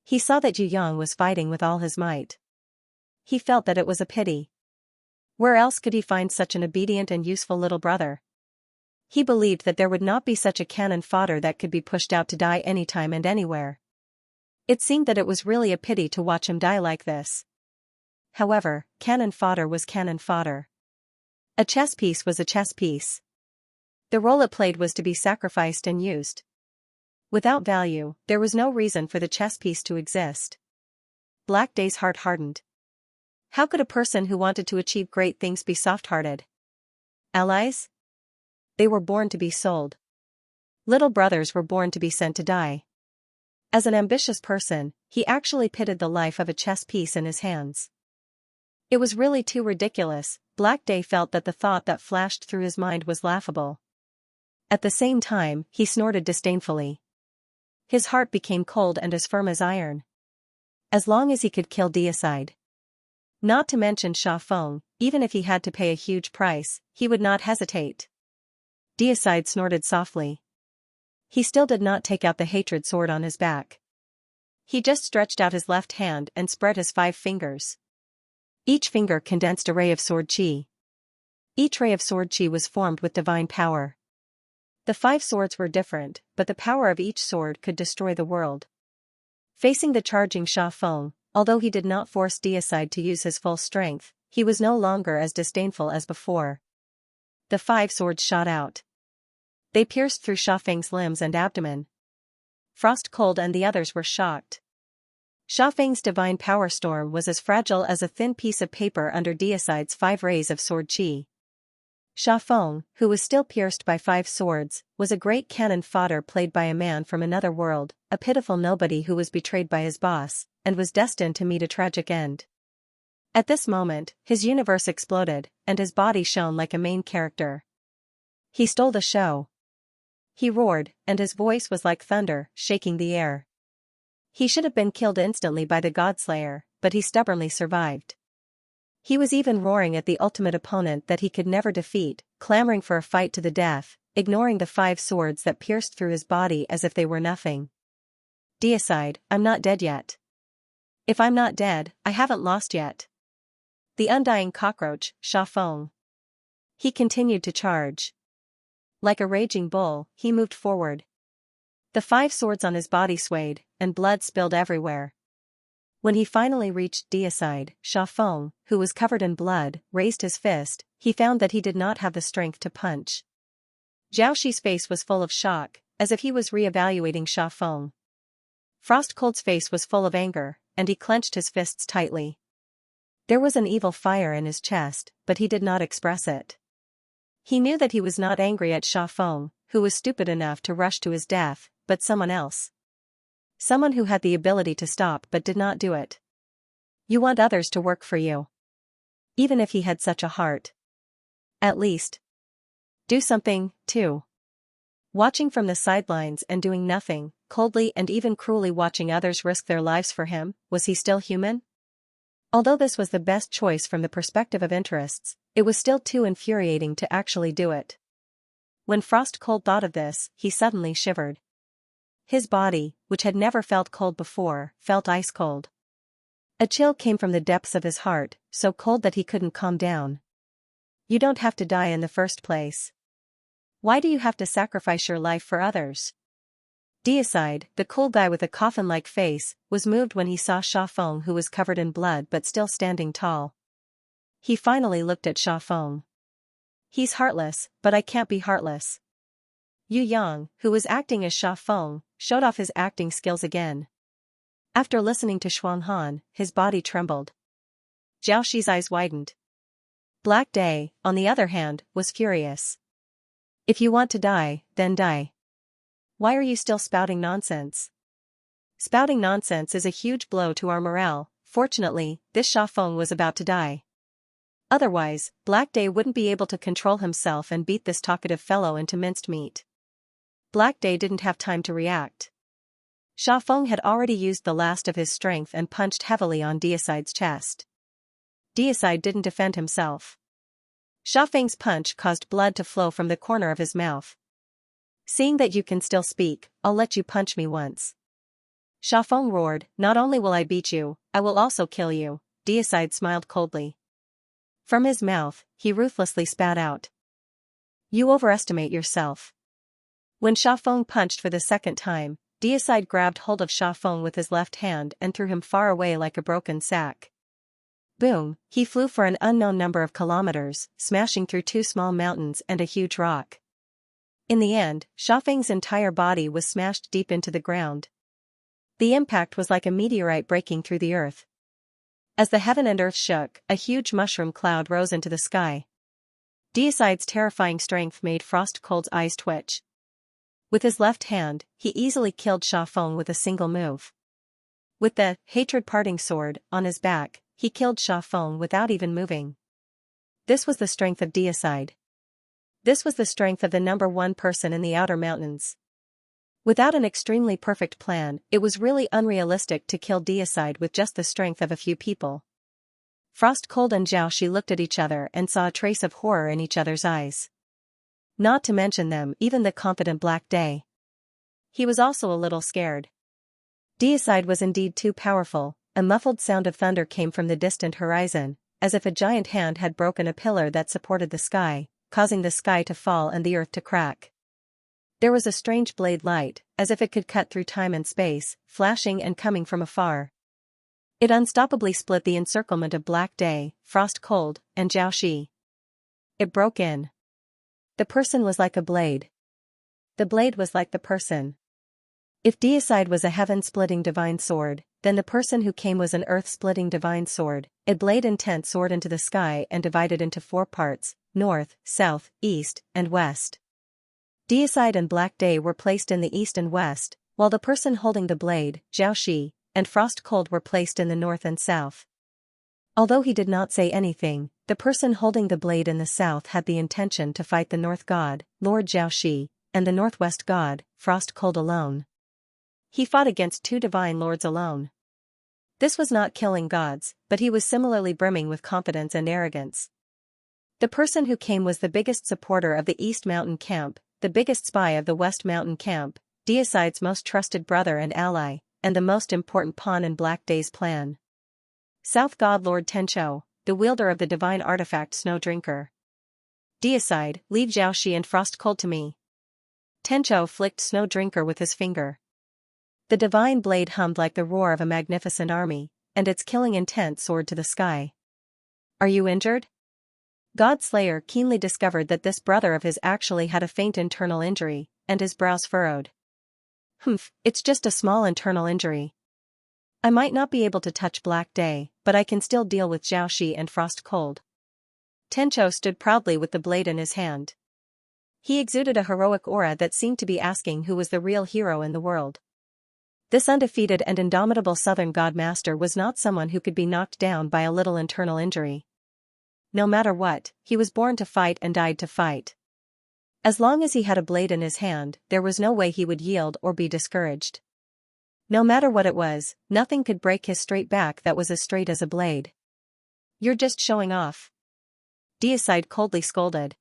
He saw that Yuyang was fighting with all his might. He felt that it was a pity. Where else could he find such an obedient and useful little brother? He believed that there would not be such a cannon fodder that could be pushed out to die anytime and anywhere. It seemed that it was really a pity to watch him die like this. However, cannon fodder was cannon fodder. A chess piece was a chess piece. The role it played was to be sacrificed and used. Without value, there was no reason for the chess piece to exist. Black Day's heart hardened. How could a person who wanted to achieve great things be soft-hearted? Allies? They were born to be sold. Little brothers were born to be sent to die. As an ambitious person, he actually pitted the life of a chess piece in his hands. It was really too ridiculous. Black Day felt that the thought that flashed through his mind was laughable. At the same time, he snorted disdainfully. His heart became cold and as firm as iron. As long as he could kill Deicide. Not to mention Xianxia, even if he had to pay a huge price, he would not hesitate. Deicide snorted softly. He still did not take out the hatred sword on his back. He just stretched out his left hand and spread his 5 fingers. Each finger condensed a ray of sword chi. Each ray of sword chi was formed with divine power. The 5 swords were different, but the power of each sword could destroy the world. Facing the charging Xianxia, although he did not force Deicide to use his full strength, he was no longer as disdainful as before. The 5 swords shot out. They pierced through Xianxia's limbs and abdomen. Frost Cold and the others were shocked. Xianxia's divine power storm was as fragile as a thin piece of paper under Deicide's 5 rays of sword chi. Xianxia, who was still pierced by 5 swords, was a great cannon fodder played by a man from another world, a pitiful nobody who was betrayed by his boss, and was destined to meet a tragic end. At this moment, his universe exploded, and his body shone like a main character. He stole the show. He roared, and his voice was like thunder, shaking the air. He should have been killed instantly by the Godslayer, but he stubbornly survived. He was even roaring at the ultimate opponent that he could never defeat, clamoring for a fight to the death, ignoring the 5 swords that pierced through his body as if they were nothing. Deicide, I'm not dead yet. If I'm not dead, I haven't lost yet. The undying cockroach, Xianxia. He continued to charge. Like a raging bull, he moved forward. The 5 swords on his body swayed, and blood spilled everywhere. When he finally reached Deicide, Xiaofeng, who was covered in blood, raised his fist. He found that he did not have the strength to punch. Zhao Shi's face was full of shock, as if he was re-evaluating Xiaofeng. Frostcold's face was full of anger, and he clenched his fists tightly. There was an evil fire in his chest, but he did not express it. He knew that he was not angry at Xiaofeng, who was stupid enough to rush to his death, but someone else. Someone who had the ability to stop but did not do it. You want others to work for you. Even if he had such a heart. At least. Do something, too. Watching from the sidelines and doing nothing, coldly and even cruelly watching others risk their lives for him, was he still human? Although this was the best choice from the perspective of interests, it was still too infuriating to actually do it. When Frostcold thought of this, he suddenly shivered. His body, which had never felt cold before, felt ice cold. A chill came from the depths of his heart, so cold that he couldn't calm down. You don't have to die in the first place. Why do you have to sacrifice your life for others? Deicide, the cool guy with a coffin-like face, was moved when he saw Xiaofeng, who was covered in blood but still standing tall. He finally looked at Xiaofeng. He's heartless, but I can't be heartless. Yu Yang, who was acting as Xiaofeng, showed off his acting skills again. After listening to Xuanhan, his body trembled. Zhao Shi's eyes widened. Black Day, on the other hand, was furious. If you want to die, then die. Why are you still spouting nonsense? Spouting nonsense is a huge blow to our morale. Fortunately, this Xiaofeng was about to die. Otherwise, Black Day wouldn't be able to control himself and beat this talkative fellow into minced meat. Black Day didn't have time to react. Xiaofeng had already used the last of his strength and punched heavily on Deicide's chest. Deicide didn't defend himself. Xiaofeng's punch caused blood to flow from the corner of his mouth. Seeing that you can still speak, I'll let you punch me once. Xiaofeng roared, not only will I beat you, I will also kill you. Deicide smiled coldly. From his mouth, he ruthlessly spat out. You overestimate yourself. When Xiaofeng punched for the second time, Deicide grabbed hold of Xiaofeng with his left hand and threw him far away like a broken sack. Boom, he flew for an unknown number of kilometers, smashing through 2 small mountains and a huge rock. In the end, Xiaofeng's entire body was smashed deep into the ground. The impact was like a meteorite breaking through the earth. As the heaven and earth shook, a huge mushroom cloud rose into the sky. Deicide's terrifying strength made Frostcold's eyes twitch. With his left hand, he easily killed Xiaofeng with a single move. With the hatred parting sword on his back, he killed Xiaofeng without even moving. This was the strength of Deicide. This was the strength of the #1 person in the outer mountains. Without an extremely perfect plan, it was really unrealistic to kill Deicide with just the strength of a few people. Frostcold and Zhao Shi looked at each other and saw a trace of horror in each other's eyes. Not to mention them, even the confident Black Day. He was also a little scared. Deicide was indeed too powerful. A muffled sound of thunder came from the distant horizon, as if a giant hand had broken a pillar that supported the sky, causing the sky to fall and the earth to crack. There was a strange blade light, as if it could cut through time and space, flashing and coming from afar. It unstoppably split the encirclement of Black Day, Frostcold, and Zhao Shi. It broke in. The person was like a blade. The blade was like the person. If Deicide was a heaven-splitting divine sword, then the person who came was an earth-splitting divine sword, a blade-intent sword into the sky and divided into 4 parts, north, south, east, and west. Deicide and Black Day were placed in the east and west, while the person holding the blade, Zhao Shi, and Frostcold were placed in the north and south. Although he did not say anything, the person holding the blade in the south had the intention to fight the north god, Lord Zhao Shi, and the northwest god, Frostcold alone. He fought against 2 divine lords alone. This was not killing gods, but he was similarly brimming with confidence and arrogance. The person who came was the biggest supporter of the East Mountain camp, the biggest spy of the West Mountain camp, Deicide's most trusted brother and ally, and the most important pawn in Black Day's plan. South God Lord Tencho, the wielder of the divine artifact Snow Drinker. Deicide, leave Xiaoxi and Frost Cold to me. Tencho flicked Snow Drinker with his finger. The divine blade hummed like the roar of a magnificent army, and its killing intent soared to the sky. Are you injured? God Slayer keenly discovered that this brother of his actually had a faint internal injury, and his brows furrowed. Humph, it's just a small internal injury. I might not be able to touch Black Day, but I can still deal with Xiaoxi and Frost Cold. Tencho stood proudly with the blade in his hand. He exuded a heroic aura that seemed to be asking who was the real hero in the world. This undefeated and indomitable Southern God Master was not someone who could be knocked down by a little internal injury. No matter what, he was born to fight and died to fight. As long as he had a blade in his hand, there was no way he would yield or be discouraged. No matter what it was, nothing could break his straight back that was as straight as a blade. You're just showing off. Deicide coldly scolded.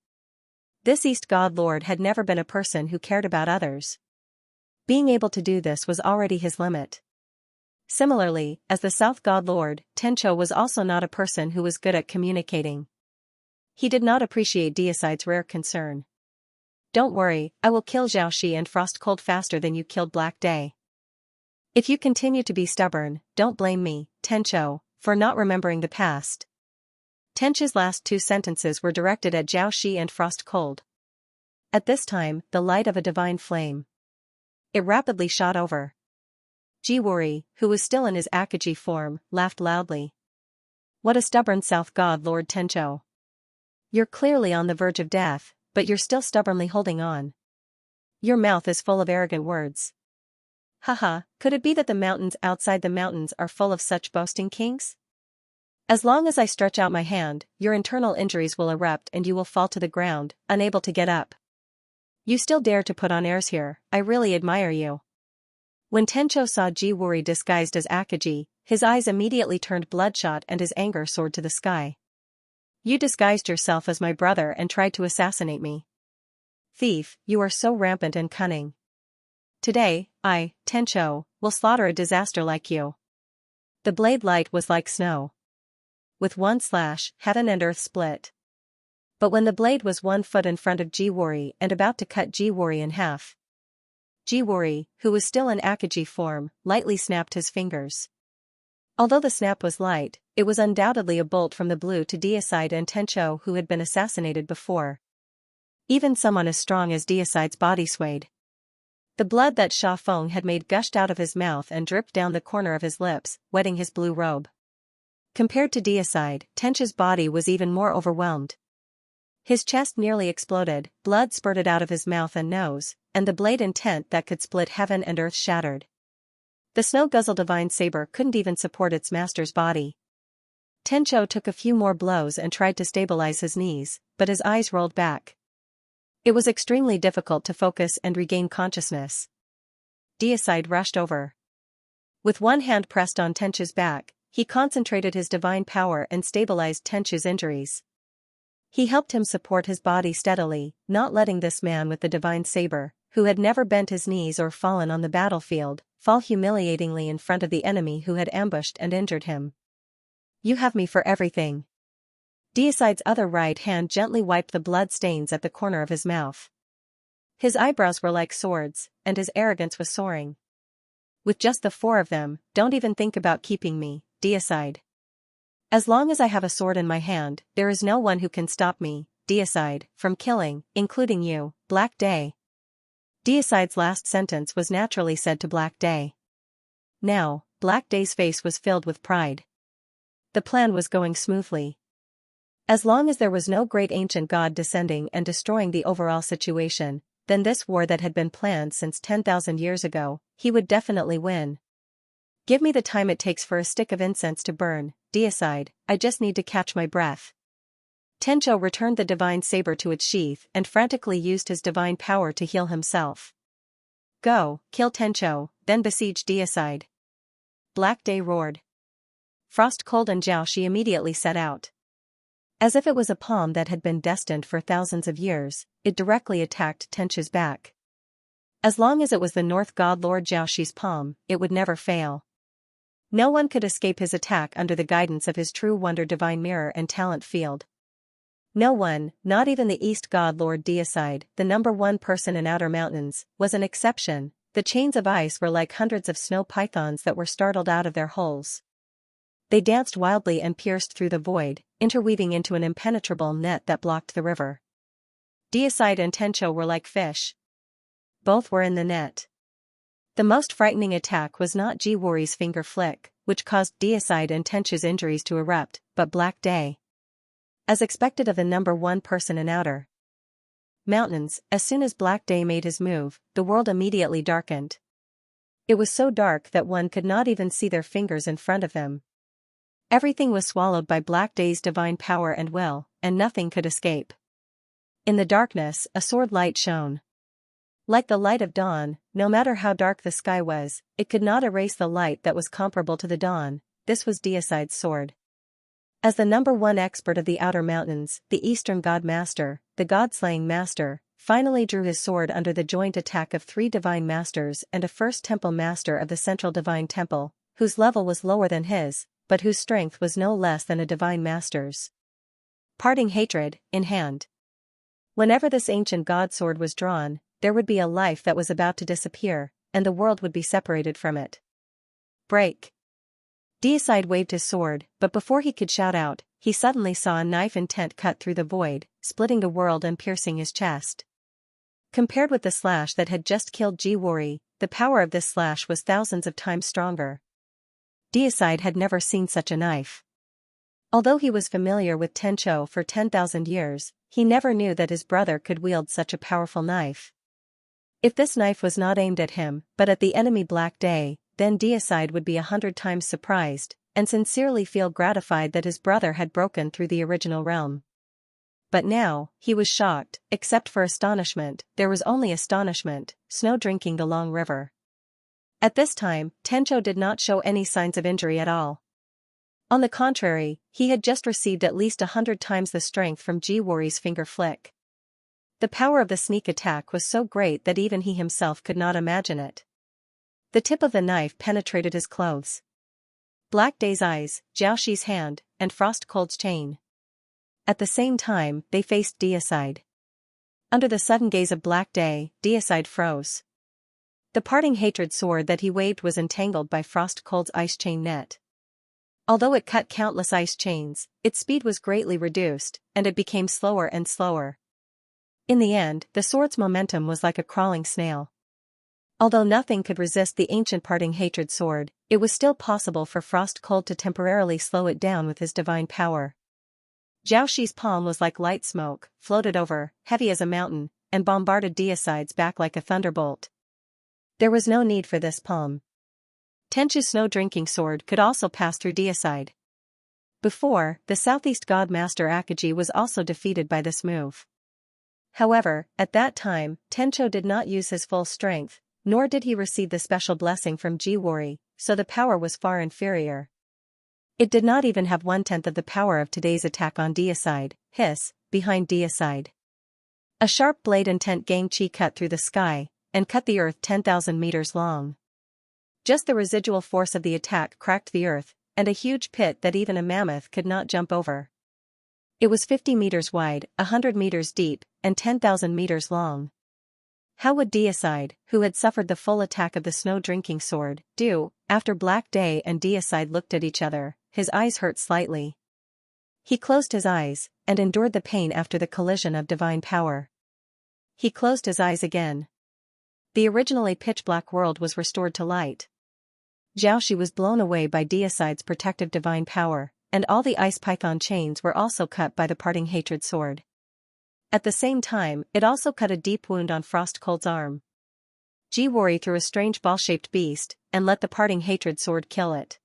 This East God Lord had never been a person who cared about others. Being able to do this was already his limit. Similarly, as the South God Lord, Tencho was also not a person who was good at communicating. He did not appreciate Deicide's rare concern. Don't worry, I will kill Xiaoxi and Frost Cold faster than you killed Black Day. If you continue to be stubborn, don't blame me, Tencho, for not remembering the past. Tencho's last two sentences were directed at Xiaoxi and Frost Cold. At this time, the light of a divine flame. It rapidly shot over. Jiwuri, who was still in his Akaji form, laughed loudly. What a stubborn South God Lord Tencho. You're clearly on the verge of death, but you're still stubbornly holding on. Your mouth is full of arrogant words. Haha, could it be that the mountains outside the mountains are full of such boasting kings? As long as I stretch out my hand, your internal injuries will erupt and you will fall to the ground, unable to get up. You still dare to put on airs here, I really admire you. When Tencho saw Jiwuri disguised as Akaji, his eyes immediately turned bloodshot and his anger soared to the sky. You disguised yourself as my brother and tried to assassinate me. Thief, you are so rampant and cunning. Today, I, Tencho, will slaughter a disaster like you. The blade light was like snow. With one slash, heaven and earth split. But when the blade was 1 foot in front of Jiwuri and about to cut Jiwuri in half, Jiwuri, who was still in Akaji form, lightly snapped his fingers. Although the snap was light, it was undoubtedly a bolt from the blue to Deicide and Tencho who had been assassinated before. Even someone as strong as Deicide's body swayed. The blood that Sha Feng had made gushed out of his mouth and dripped down the corner of his lips, wetting his blue robe. Compared to Deicide, Tencho's body was even more overwhelmed. His chest nearly exploded, blood spurted out of his mouth and nose, and the blade intent that could split heaven and earth shattered. The snow-guzzle divine saber couldn't even support its master's body. Tencho took a few more blows and tried to stabilize his knees, but his eyes rolled back. It was extremely difficult to focus and regain consciousness. Deicide rushed over. With one hand pressed on Tencho's back, he concentrated his divine power and stabilized Tencho's injuries. He helped him support his body steadily, not letting this man with the divine saber, who had never bent his knees or fallen on the battlefield, fall humiliatingly in front of the enemy who had ambushed and injured him. You have me for everything. Deicide's other right hand gently wiped the blood stains at the corner of his mouth. His eyebrows were like swords, and his arrogance was soaring. With just the 4 of them, don't even think about keeping me, Deicide. As long as I have a sword in my hand, there is no one who can stop me, Deicide, from killing, including you, Black Day. Deicide's last sentence was naturally said to Black Day. Now, Black Day's face was filled with pride. The plan was going smoothly. As long as there was no great ancient god descending and destroying the overall situation, then this war that had been planned since 10,000 years ago, he would definitely win. Give me the time it takes for a stick of incense to burn, Deicide, I just need to catch my breath. Tencho returned the divine saber to its sheath and frantically used his divine power to heal himself. Go, kill Tencho, then besiege Deicide. Black Day roared. Frost Cold and Xiaoxi immediately set out. As if it was a palm that had been destined for thousands of years, it directly attacked Tencho's back. As long as it was the North God Lord Xiaoxi's palm, it would never fail. No one could escape his attack under the guidance of his true wonder divine mirror and talent field. No one, not even the East God Lord Deicide, the number one person in Outer Mountains, was an exception. The chains of ice were like hundreds of snow pythons that were startled out of their holes. They danced wildly and pierced through the void, interweaving into an impenetrable net that blocked the river. Deicide and Tencho were like fish. Both were in the net. The most frightening attack was not Jiwori's finger flick, which caused Deicide and Tencho's injuries to erupt, but Black Day. As expected of the number one person in Outer Mountains, as soon as Black Day made his move, the world immediately darkened. It was so dark that one could not even see their fingers in front of them. Everything was swallowed by Black Day's divine power and will, and nothing could escape. In the darkness, a sword light shone. Like the light of dawn, no matter how dark the sky was, it could not erase the light that was comparable to the dawn. This was Deicide's sword. As the number one expert of the Outer Mountains, the Eastern God Master, the God-slaying Master, finally drew his sword under the joint attack of 3 Divine Masters and a First Temple Master of the Central Divine Temple, whose level was lower than his, but whose strength was no less than a Divine Master's. Parting hatred, in hand. Whenever this ancient God sword was drawn, there would be a life that was about to disappear, and the world would be separated from it. Break. Deicide waved his sword, but before he could shout out, he suddenly saw a knife intent cut through the void, splitting the world and piercing his chest. Compared with the slash that had just killed Jiwori, the power of this slash was thousands of times stronger. Deicide had never seen such a knife. Although he was familiar with Tencho for 10,000 years, he never knew that his brother could wield such a powerful knife. If this knife was not aimed at him, but at the enemy Black Day, then Deicide would be 100 times surprised, and sincerely feel gratified that his brother had broken through the original realm. But now, he was shocked. Except for astonishment, there was only astonishment, snow drinking the long river. At this time, Tencho did not show any signs of injury at all. On the contrary, he had just received at least 100 times the strength from Jiwori's finger flick. The power of the sneak attack was so great that even he himself could not imagine it. The tip of the knife penetrated his clothes. Black Day's eyes, Xiaoxi's hand, and Frost Cold's chain. At the same time, they faced Deicide. Under the sudden gaze of Black Day, Deicide froze. The parting hatred sword that he waved was entangled by Frost Cold's ice chain net. Although it cut countless ice chains, its speed was greatly reduced, and it became slower and slower. In the end, the sword's momentum was like a crawling snail. Although nothing could resist the ancient parting hatred sword, it was still possible for Frost Cold to temporarily slow it down with his divine power. Xiaoxi's palm was like light smoke, floated over, heavy as a mountain, and bombarded Deicide's back like a thunderbolt. There was no need for this palm. Tencho's snow-drinking sword could also pass through Deicide. Before, the Southeast God Master Akaji was also defeated by this move. However, at that time, Tencho did not use his full strength, nor did he receive the special blessing from Jiwori, so the power was far inferior. It did not even have 1/10 of the power of today's attack on Deicide. Hiss, behind Deicide. A sharp blade intent Gang Chi cut through the sky, and cut the earth 10,000 meters long. Just the residual force of the attack cracked the earth, and a huge pit that even a mammoth could not jump over. It was 50 meters wide, 100 meters deep, and 10,000 meters long. How would Deicide, who had suffered the full attack of the snow-drinking sword, do? After Black Day and Deicide looked at each other, his eyes hurt slightly. He closed his eyes, and endured the pain after the collision of divine power. He closed his eyes again. The originally pitch-black world was restored to light. Xiaoxi was blown away by Deicide's protective divine power, and all the ice python chains were also cut by the parting hatred sword. At the same time, it also cut a deep wound on Frost Cold's arm. Jiwori threw a strange ball-shaped beast, and let the parting hatred sword kill it.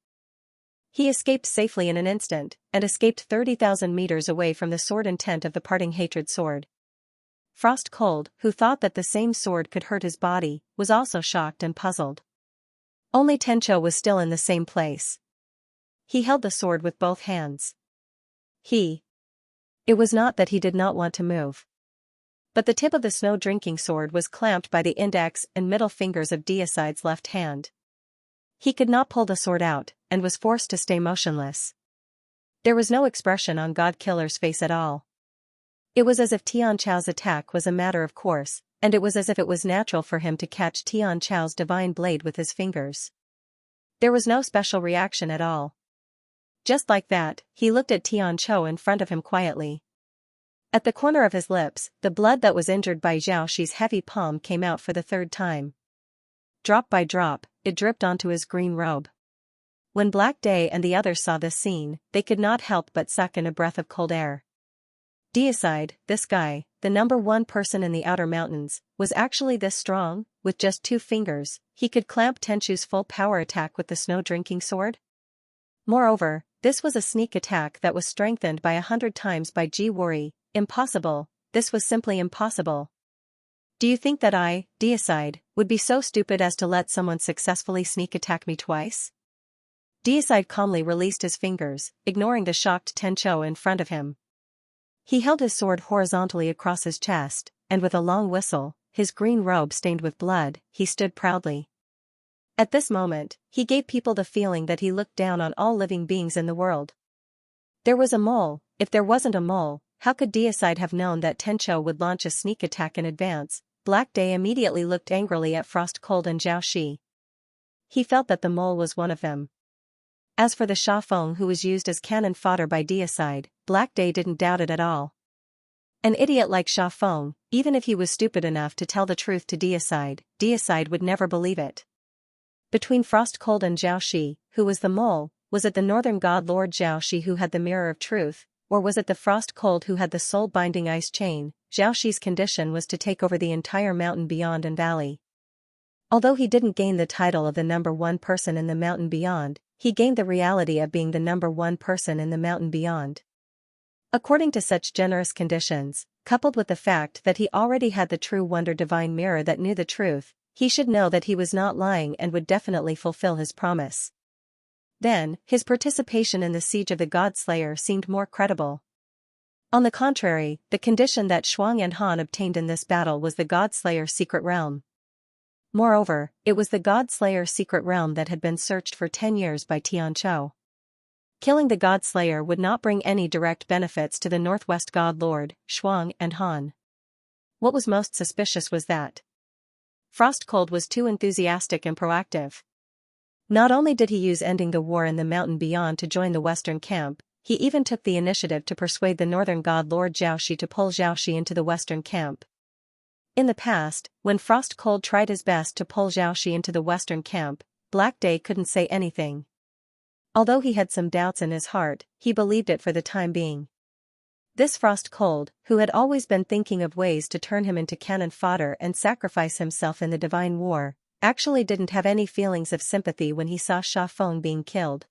He escaped safely in an instant, and escaped 30,000 meters away from the sword intent of the parting hatred sword. Frost Cold, who thought that the same sword could hurt his body, was also shocked and puzzled. Only Tencho was still in the same place. He held the sword with both hands. It was not that he did not want to move. But the tip of the snow-drinking sword was clamped by the index and middle fingers of Deicide's left hand. He could not pull the sword out, and was forced to stay motionless. There was no expression on God Killer's face at all. It was as if Tian Chao's attack was a matter of course, and it was as if it was natural for him to catch Tian Chao's divine blade with his fingers. There was no special reaction at all. Just like that, he looked at Tian Chou in front of him quietly. At the corner of his lips, the blood that was injured by Zhao Shi's heavy palm came out for the third time. Drop by drop, it dripped onto his green robe. When Black Day and the others saw this scene, they could not help but suck in a breath of cold air. Deicide, this guy, the number one person in the outer mountains, was actually this strong. With just 2 fingers, he could clamp Tenchu's full power attack with the snow-drinking sword? Moreover, this was a sneak attack that was strengthened by 100 times by Ji Wuri. Impossible, this was simply impossible. Do you think that I, Deicide, would be so stupid as to let someone successfully sneak attack me twice? Deicide calmly released his fingers, ignoring the shocked Tenchou in front of him. He held his sword horizontally across his chest, and with a long whistle, his green robe stained with blood, he stood proudly. At this moment, he gave people the feeling that he looked down on all living beings in the world. There was a mole. If there wasn't a mole, how could Deicide have known that Tenchou would launch a sneak attack in advance? Black Day immediately looked angrily at Frost Cold and Zhao Shi. He felt that the mole was one of them. As for the Sha Feng who was used as cannon fodder by Deicide, Black Day didn't doubt it at all. An idiot like Sha Feng, even if he was stupid enough to tell the truth to Deicide would never believe it. Between Frost Cold and Zhao Shi, who was the mole, was it the Northern God Lord Zhao Shi who had the Mirror of Truth, or was it the Frost Cold who had the soul-binding ice chain? Zhao Shi's condition was to take over the entire mountain beyond and valley. Although he didn't gain the title of the number one person in the mountain beyond, he gained the reality of being the number one person in the mountain beyond. According to such generous conditions, coupled with the fact that he already had the true wonder divine mirror that knew the truth, he should know that he was not lying and would definitely fulfill his promise. Then, his participation in the siege of the God-Slayer seemed more credible. On the contrary, the condition that Shuang and Han obtained in this battle was the God-Slayer secret realm. Moreover, it was the God-Slayer secret realm that had been searched for 10 years by Tian Chou. Killing the God-Slayer would not bring any direct benefits to the Northwest God Lord, Shuang and Han. What was most suspicious was that Frost Cold was too enthusiastic and proactive. Not only did he use ending the war in the mountain beyond to join the western camp, he even took the initiative to persuade the northern god Lord Zhao Shi to pull Zhao Shi into the western camp. In the past, when Frost Cold tried his best to pull Zhao Shi into the western camp, Black Day couldn't say anything. Although he had some doubts in his heart, he believed it for the time being. This Frost Cold, who had always been thinking of ways to turn him into cannon fodder and sacrifice himself in the divine war, actually didn't have any feelings of sympathy when he saw Sha Feng being killed.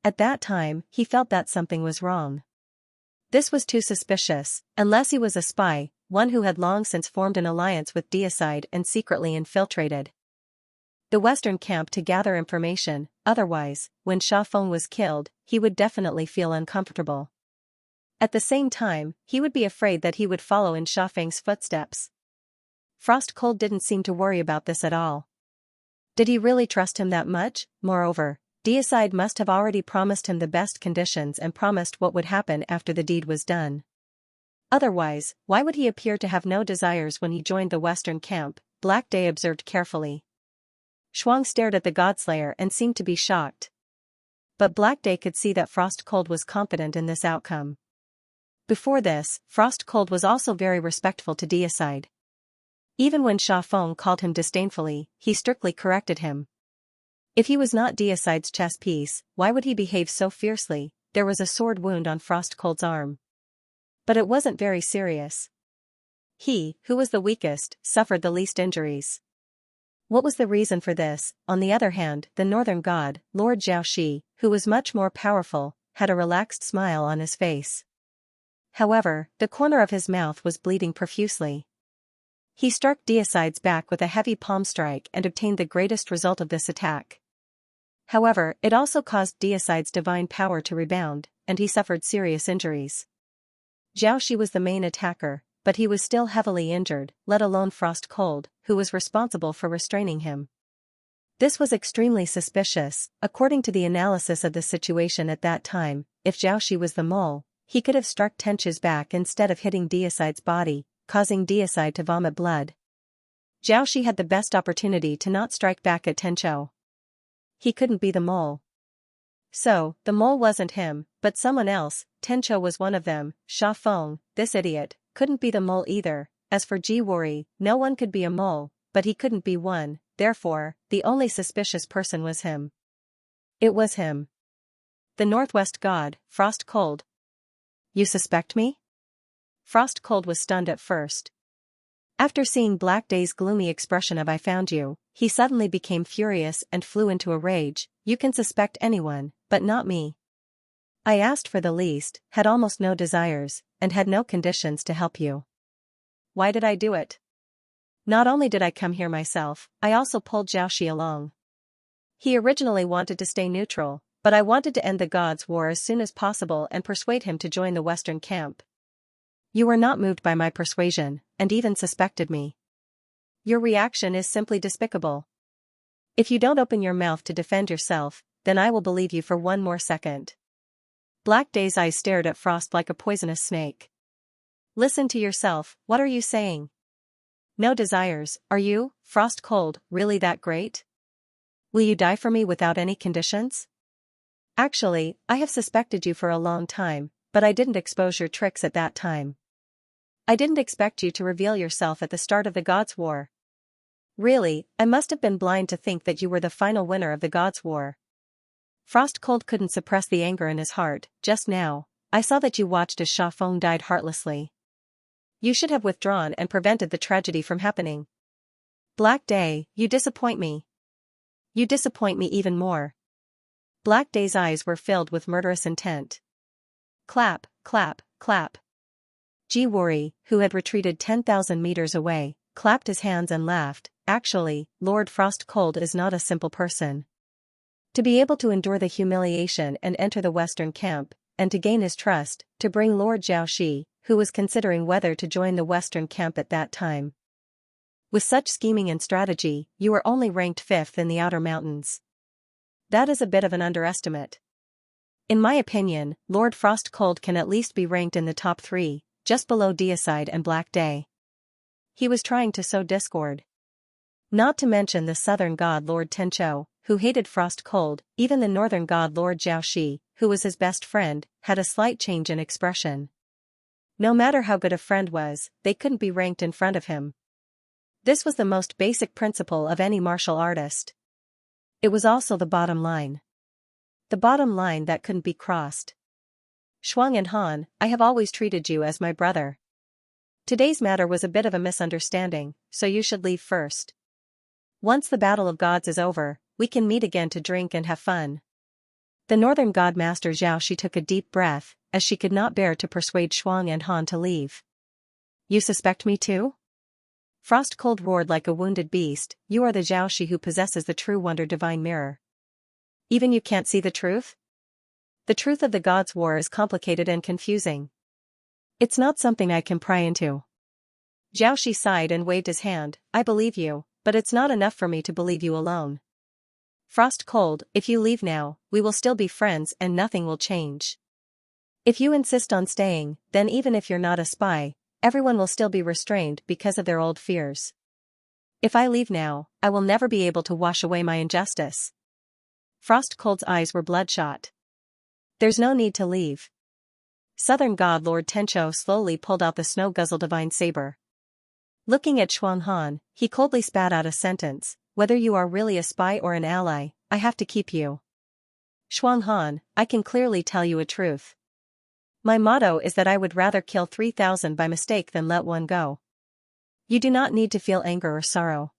At that time, he felt that something was wrong. This was too suspicious, unless he was a spy, one who had long since formed an alliance with Deicide and secretly infiltrated the western camp to gather information. Otherwise, when Sha Feng was killed, he would definitely feel uncomfortable. At the same time, he would be afraid that he would follow in Sha Feng's footsteps. Frost Cold didn't seem to worry about this at all. Did he really trust him that much? Moreover, Deicide must have already promised him the best conditions and promised what would happen after the deed was done. Otherwise, why would he appear to have no desires when he joined the western camp? Black Day observed carefully. Shuang stared at the Godslayer and seemed to be shocked. But Black Day could see that Frost Cold was confident in this outcome. Before this, Frost Cold was also very respectful to Deicide. Even when Sha Feng called him disdainfully, he strictly corrected him. If he was not Deicide's chess piece, why would he behave so fiercely? There was a sword wound on Frost Cold's arm. But it wasn't very serious. He, who was the weakest, suffered the least injuries. What was the reason for this? On the other hand, the northern god, Lord Zhao Shi, who was much more powerful, had a relaxed smile on his face. However, the corner of his mouth was bleeding profusely. He struck Deicide's back with a heavy palm strike and obtained the greatest result of this attack. However, it also caused Deicide's divine power to rebound, and he suffered serious injuries. Zhao Shi was the main attacker, but he was still heavily injured, let alone Frost Cold, who was responsible for restraining him. This was extremely suspicious. According to the analysis of the situation at that time, if Zhao Shi was the mole, He could have struck Tencho's back instead of hitting Deicide's body, causing Deicide to vomit blood. Xiaoxi had the best opportunity to not strike back at Tencho. He couldn't be the mole. So, the mole wasn't him, but someone else. Tencho was one of them. Sha Feng, this idiot, couldn't be the mole either. As for Ji Wuri, no one could be a mole, but he couldn't be one, therefore, the only suspicious person was him. It was him. The Northwest God, Frost Cold. You suspect me? Frost Cold was stunned at first. After seeing Black Day's gloomy expression of "I found you," he suddenly became furious and flew into a rage. You can suspect anyone, but not me. I asked for the least, had almost no desires, and had no conditions to help you. Why did I do it? Not only did I come here myself, I also pulled Xiaoxi along. He originally wanted to stay neutral, but I wanted to end the Gods' War as soon as possible and persuade him to join the Western camp. You were not moved by my persuasion, and even suspected me. Your reaction is simply despicable. If you don't open your mouth to defend yourself, then I will believe you for one more second. Black Day's eyes stared at Frost like a poisonous snake. Listen to yourself, what are you saying? No desires, are you, Frost Cold, really that great? Will you die for me without any conditions? Actually, I have suspected you for a long time, but I didn't expose your tricks at that time. I didn't expect you to reveal yourself at the start of the Gods' War. Really, I must have been blind to think that you were the final winner of the Gods' War. Frost Cold couldn't suppress the anger in his heart. Just now, I saw that you watched as Sha Feng died heartlessly. You should have withdrawn and prevented the tragedy from happening. Black Day, you disappoint me. You disappoint me even more. Black Day's eyes were filled with murderous intent. Clap, clap, clap. Ji Wuri, who had retreated 10,000 meters away, clapped his hands and laughed. Actually, Lord Frost Cold is not a simple person. To be able to endure the humiliation and enter the Western camp, and to gain his trust, to bring Lord Xiaoxi, who was considering whether to join the Western camp at that time. With such scheming and strategy, you were only ranked 5th in the Outer Mountains. That is a bit of an underestimate. In my opinion, Lord Frost Cold can at least be ranked in the top 3, just below Deicide and Black Day. He was trying to sow discord. Not to mention the southern god Lord Tencho, who hated Frost Cold. Even the northern god Lord Xiaoxi, who was his best friend, had a slight change in expression. No matter how good a friend was, they couldn't be ranked in front of him. This was the most basic principle of any martial artist. It was also the bottom line. The bottom line that couldn't be crossed. Shuang and Han, I have always treated you as my brother. Today's matter was a bit of a misunderstanding, so you should leave first. Once the Battle of Gods is over, we can meet again to drink and have fun. The Northern God Master Xiaoxi took a deep breath, as she could not bear to persuade Shuang and Han to leave. You suspect me too? Frost Cold roared like a wounded beast. You are the Xiaoxi who possesses the true wonder divine mirror. Even you can't see the truth? The truth of the Gods' War is complicated and confusing. It's not something I can pry into. Xiaoxi sighed and waved his hand. I believe you, but it's not enough for me to believe you alone. Frost Cold, if you leave now, we will still be friends and nothing will change. If you insist on staying, then even if you're not a spy, everyone will still be restrained because of their old fears. If I leave now, I will never be able to wash away my injustice. Frost Cold's eyes were bloodshot. There's no need to leave. Southern God Lord Tencho slowly pulled out the Snow Guzzle Divine Saber. Looking at Shuang Han, he coldly spat out a sentence. Whether you are really a spy or an ally, I have to keep you. Shuang Han, I can clearly tell you a truth. My motto is that I would rather kill 3,000 by mistake than let one go. You do not need to feel anger or sorrow.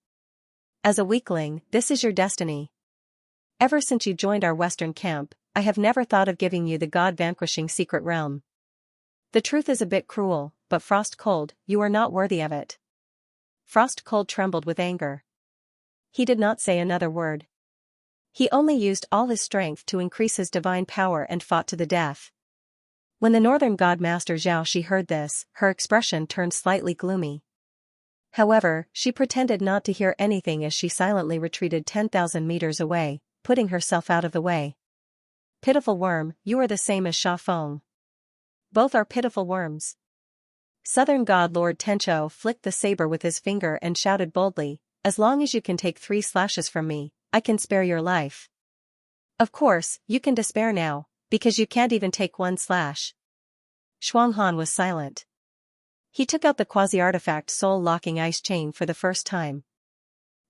As a weakling, this is your destiny. Ever since you joined our Western camp, I have never thought of giving you the God-vanquishing secret realm. The truth is a bit cruel, but Frost Cold, you are not worthy of it. Frost Cold trembled with anger. He did not say another word. He only used all his strength to increase his divine power and fought to the death. When the Northern God Master Xiaoxi heard this, her expression turned slightly gloomy. However, she pretended not to hear anything as she silently retreated 10,000 meters away, putting herself out of the way. Pitiful worm, you are the same as Sha Feng. Both are pitiful worms. Southern god Lord Tencho flicked the saber with his finger and shouted boldly, "As long as you can take 3 slashes from me, I can spare your life." Of course, you can despair now, because you can't even take 1 slash. Shuanghan was silent. He took out the quasi-artifact soul-locking ice chain for the first time.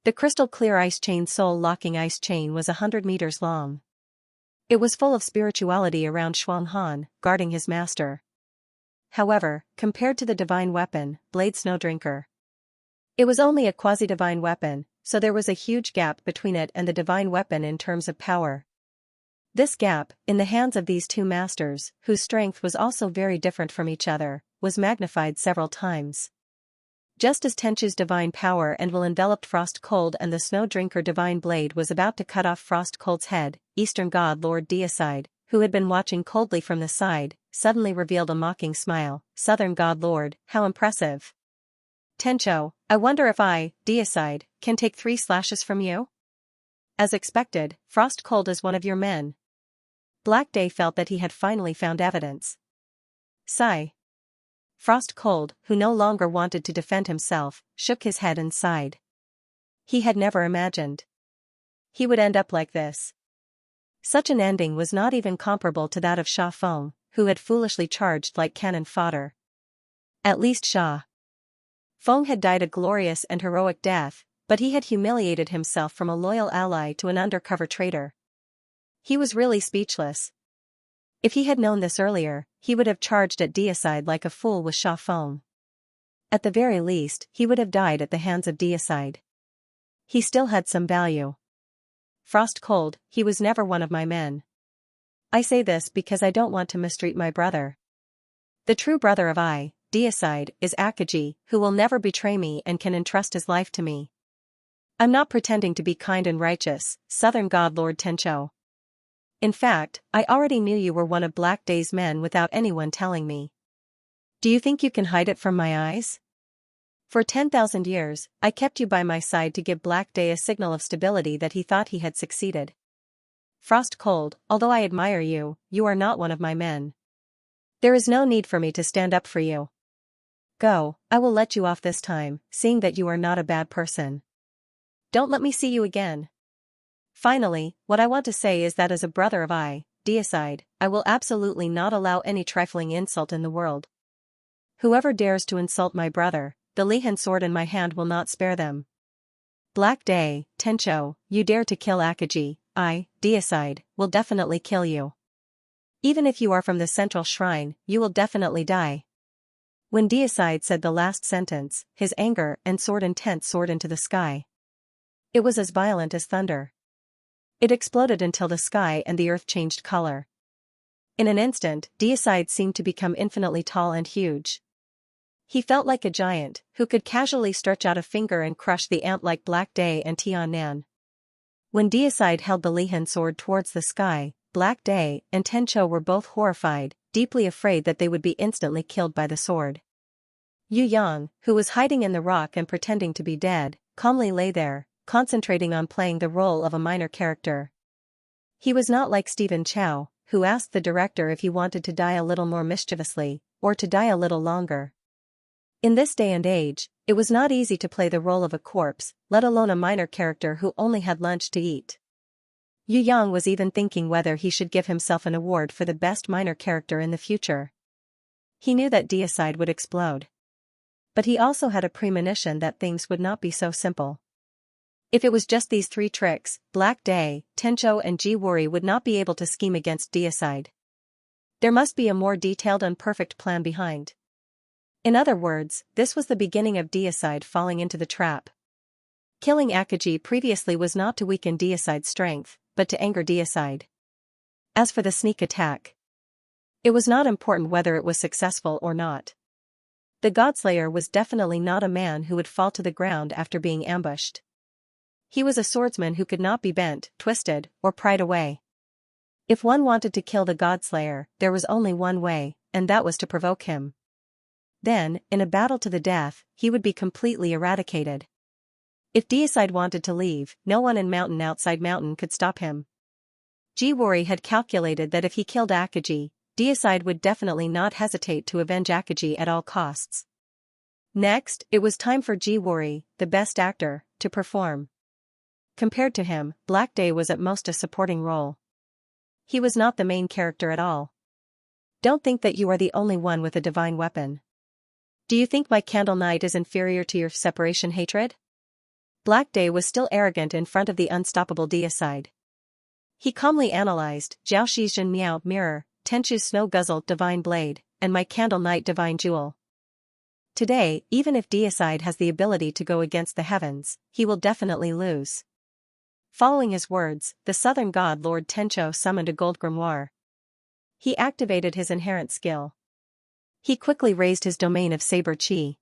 The crystal-clear ice chain soul-locking ice chain was 100 meters long. It was full of spirituality around Shuanghan, guarding his master. However, compared to the divine weapon, Blade Snowdrinker, it was only a quasi-divine weapon, so there was a huge gap between it and the divine weapon in terms of power. This gap, in the hands of these two masters, whose strength was also very different from each other, was magnified several times. Just as Tenchu's divine power and will enveloped Frost Cold and the Snow Drinker divine blade was about to cut off Frost Cold's head, Eastern god Lord Deicide, who had been watching coldly from the side, suddenly revealed a mocking smile. "Southern god Lord, how impressive. Tencho, I wonder if I, Deicide, can take 3 slashes from you?" As expected, Frost Cold is one of your men. Black Day felt that he had finally found evidence. Sigh. Frost Cold, who no longer wanted to defend himself, shook his head and sighed. He had never imagined he would end up like this. Such an ending was not even comparable to that of Sha Feng, who had foolishly charged like cannon fodder. At least Sha Feng had died a glorious and heroic death, but he had humiliated himself from a loyal ally to an undercover traitor. He was really speechless. If he had known this earlier, he would have charged at Deicide like a fool with Sha Feng. At the very least, he would have died at the hands of Deicide. He still had some value. Frost Cold, he was never one of my men. I say this because I don't want to mistreat my brother. The true brother of Deicide, is Akaji, who will never betray me and can entrust his life to me. I'm not pretending to be kind and righteous, Southern god Lord Tencho. In fact, I already knew you were one of Black Day's men without anyone telling me. Do you think you can hide it from my eyes? For 10,000 years, I kept you by my side to give Black Day a signal of stability that he thought he had succeeded. Frost Cold, although I admire you, you are not one of my men. There is no need for me to stand up for you. Go, I will let you off this time, seeing that you are not a bad person. Don't let me see you again. Finally, what I want to say is that as a brother of Deicide, I will absolutely not allow any trifling insult in the world. Whoever dares to insult my brother, the Lihan sword in my hand will not spare them. Black Day, Tencho, you dare to kill Akaji, Deicide, will definitely kill you. Even if you are from the central shrine, you will definitely die. When Deicide said the last sentence, his anger and sword intent soared into the sky. It was as violent as thunder. It exploded until the sky and the earth changed color. In an instant, Deicide seemed to become infinitely tall and huge. He felt like a giant, who could casually stretch out a finger and crush the ant-like Black Day and Tian. When Deicide held the Lihan sword towards the sky, Black Day and Tencho were both horrified, deeply afraid that they would be instantly killed by the sword. Yu Yang, who was hiding in the rock and pretending to be dead, calmly lay there, concentrating on playing the role of a minor character. He was not like Stephen Chow, who asked the director if he wanted to die a little more mischievously, or to die a little longer. In this day and age, it was not easy to play the role of a corpse, let alone a minor character who only had lunch to eat. Yu Yang was even thinking whether he should give himself an award for the best minor character in the future. He knew that Deicide would explode. But he also had a premonition that things would not be so simple. If it was just these 3 tricks, Black Day, Tencho and Jiwuri would not be able to scheme against Deicide. There must be a more detailed and perfect plan behind. In other words, this was the beginning of Deicide falling into the trap. Killing Akaji previously was not to weaken Deicide's strength, but to anger Deicide. As for the sneak attack, it was not important whether it was successful or not. The Godslayer was definitely not a man who would fall to the ground after being ambushed. He was a swordsman who could not be bent, twisted, or pried away. If one wanted to kill the Godslayer, there was only one way, and that was to provoke him. Then, in a battle to the death, he would be completely eradicated. If Deicide wanted to leave, no one in outside mountain could stop him. Jiwuri had calculated that if he killed Akaji, Deicide would definitely not hesitate to avenge Akaji at all costs. Next, it was time for Ji Wuri, the best actor, to perform. Compared to him, Black Day was at most a supporting role. He was not the main character at all. Don't think that you are the only one with a divine weapon. Do you think my candle knight is inferior to your separation hatred? Black Day was still arrogant in front of the unstoppable Deicide. He calmly analyzed Jiao Shizhen Miao Mirror, Tenchu's Snow Guzzle Divine Blade, and my candle knight Divine Jewel. Today, even if Deicide has the ability to go against the heavens, he will definitely lose. Following his words, the southern god Lord Tencho summoned a gold grimoire. He activated his inherent skill. He quickly raised his domain of saber chi.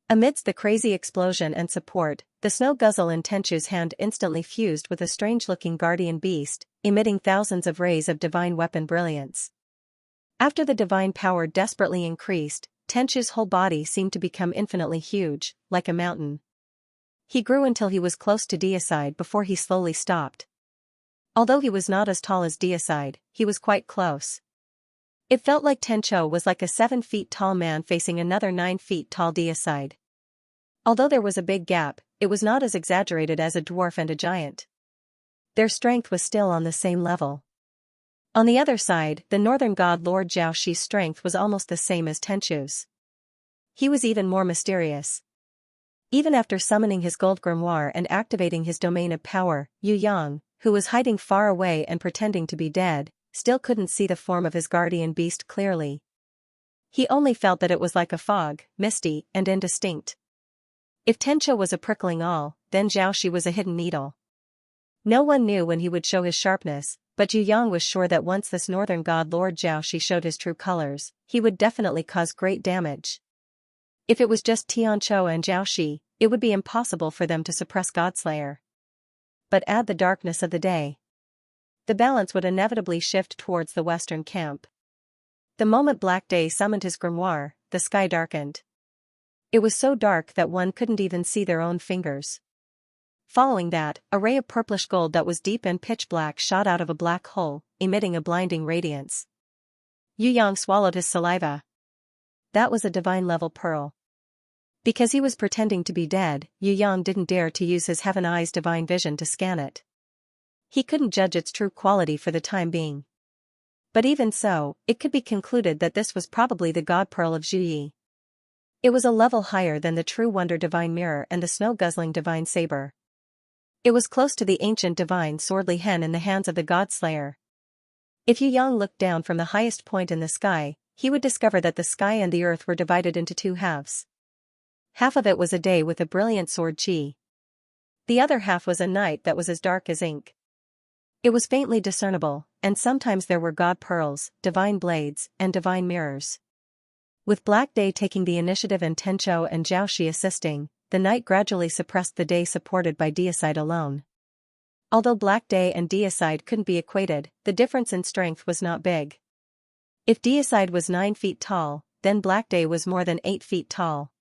Amidst the crazy explosion and support, the snow guzzle in Tenchu's hand instantly fused with a strange-looking guardian beast, emitting thousands of rays of divine weapon brilliance. After the divine power desperately increased, Tenchu's whole body seemed to become infinitely huge, like a mountain. He grew until he was close to Deicide before he slowly stopped. Although he was not as tall as Deicide, he was quite close. It felt like Tencho was like a 7 feet tall man facing another 9 feet tall Deicide. Although there was a big gap, it was not as exaggerated as a dwarf and a giant. Their strength was still on the same level. On the other side, the northern god Lord Jiao Shi's strength was almost the same as Tenchu's. He was even more mysterious. Even after summoning his gold grimoire and activating his domain of power, Yu Yang, who was hiding far away and pretending to be dead, still couldn't see the form of his guardian beast clearly. He only felt that it was like a fog, misty and indistinct. If Tencho was a prickling awl, then Jiao Shi was a hidden needle. No one knew when he would show his sharpness, but Yu Yang was sure that once this northern god Lord Jiao Shi showed his true colors, he would definitely cause great damage. If it was just Tianqiu and Jiao Shi, it would be impossible for them to suppress Godslayer. But add the darkness of the day. The balance would inevitably shift towards the western camp. The moment Black Day summoned his grimoire, the sky darkened. It was so dark that one couldn't even see their own fingers. Following that, a ray of purplish gold that was deep and pitch black shot out of a black hole, emitting a blinding radiance. Yu Yang swallowed his saliva. That was a divine-level pearl. Because he was pretending to be dead, Yu Yang didn't dare to use his Heaven Eye's divine vision to scan it. He couldn't judge its true quality for the time being. But even so, it could be concluded that this was probably the god pearl of Zhuyi. It was a level higher than the true wonder divine mirror and the snow-guzzling divine saber. It was close to the ancient divine swordly hen in the hands of the Godslayer. If Yu Yang looked down from the highest point in the sky, he would discover that the sky and the earth were divided into two halves. Half of it was a day with a brilliant sword chi. The other half was a night that was as dark as ink. It was faintly discernible, and sometimes there were god pearls, divine blades, and divine mirrors. With Black Day taking the initiative and Tencho and Jiao Shi assisting, the night gradually suppressed the day supported by Deicide alone. Although Black Day and Deicide couldn't be equated, the difference in strength was not big. If Deicide was 9 feet tall, then Black Day was more than 8 feet tall.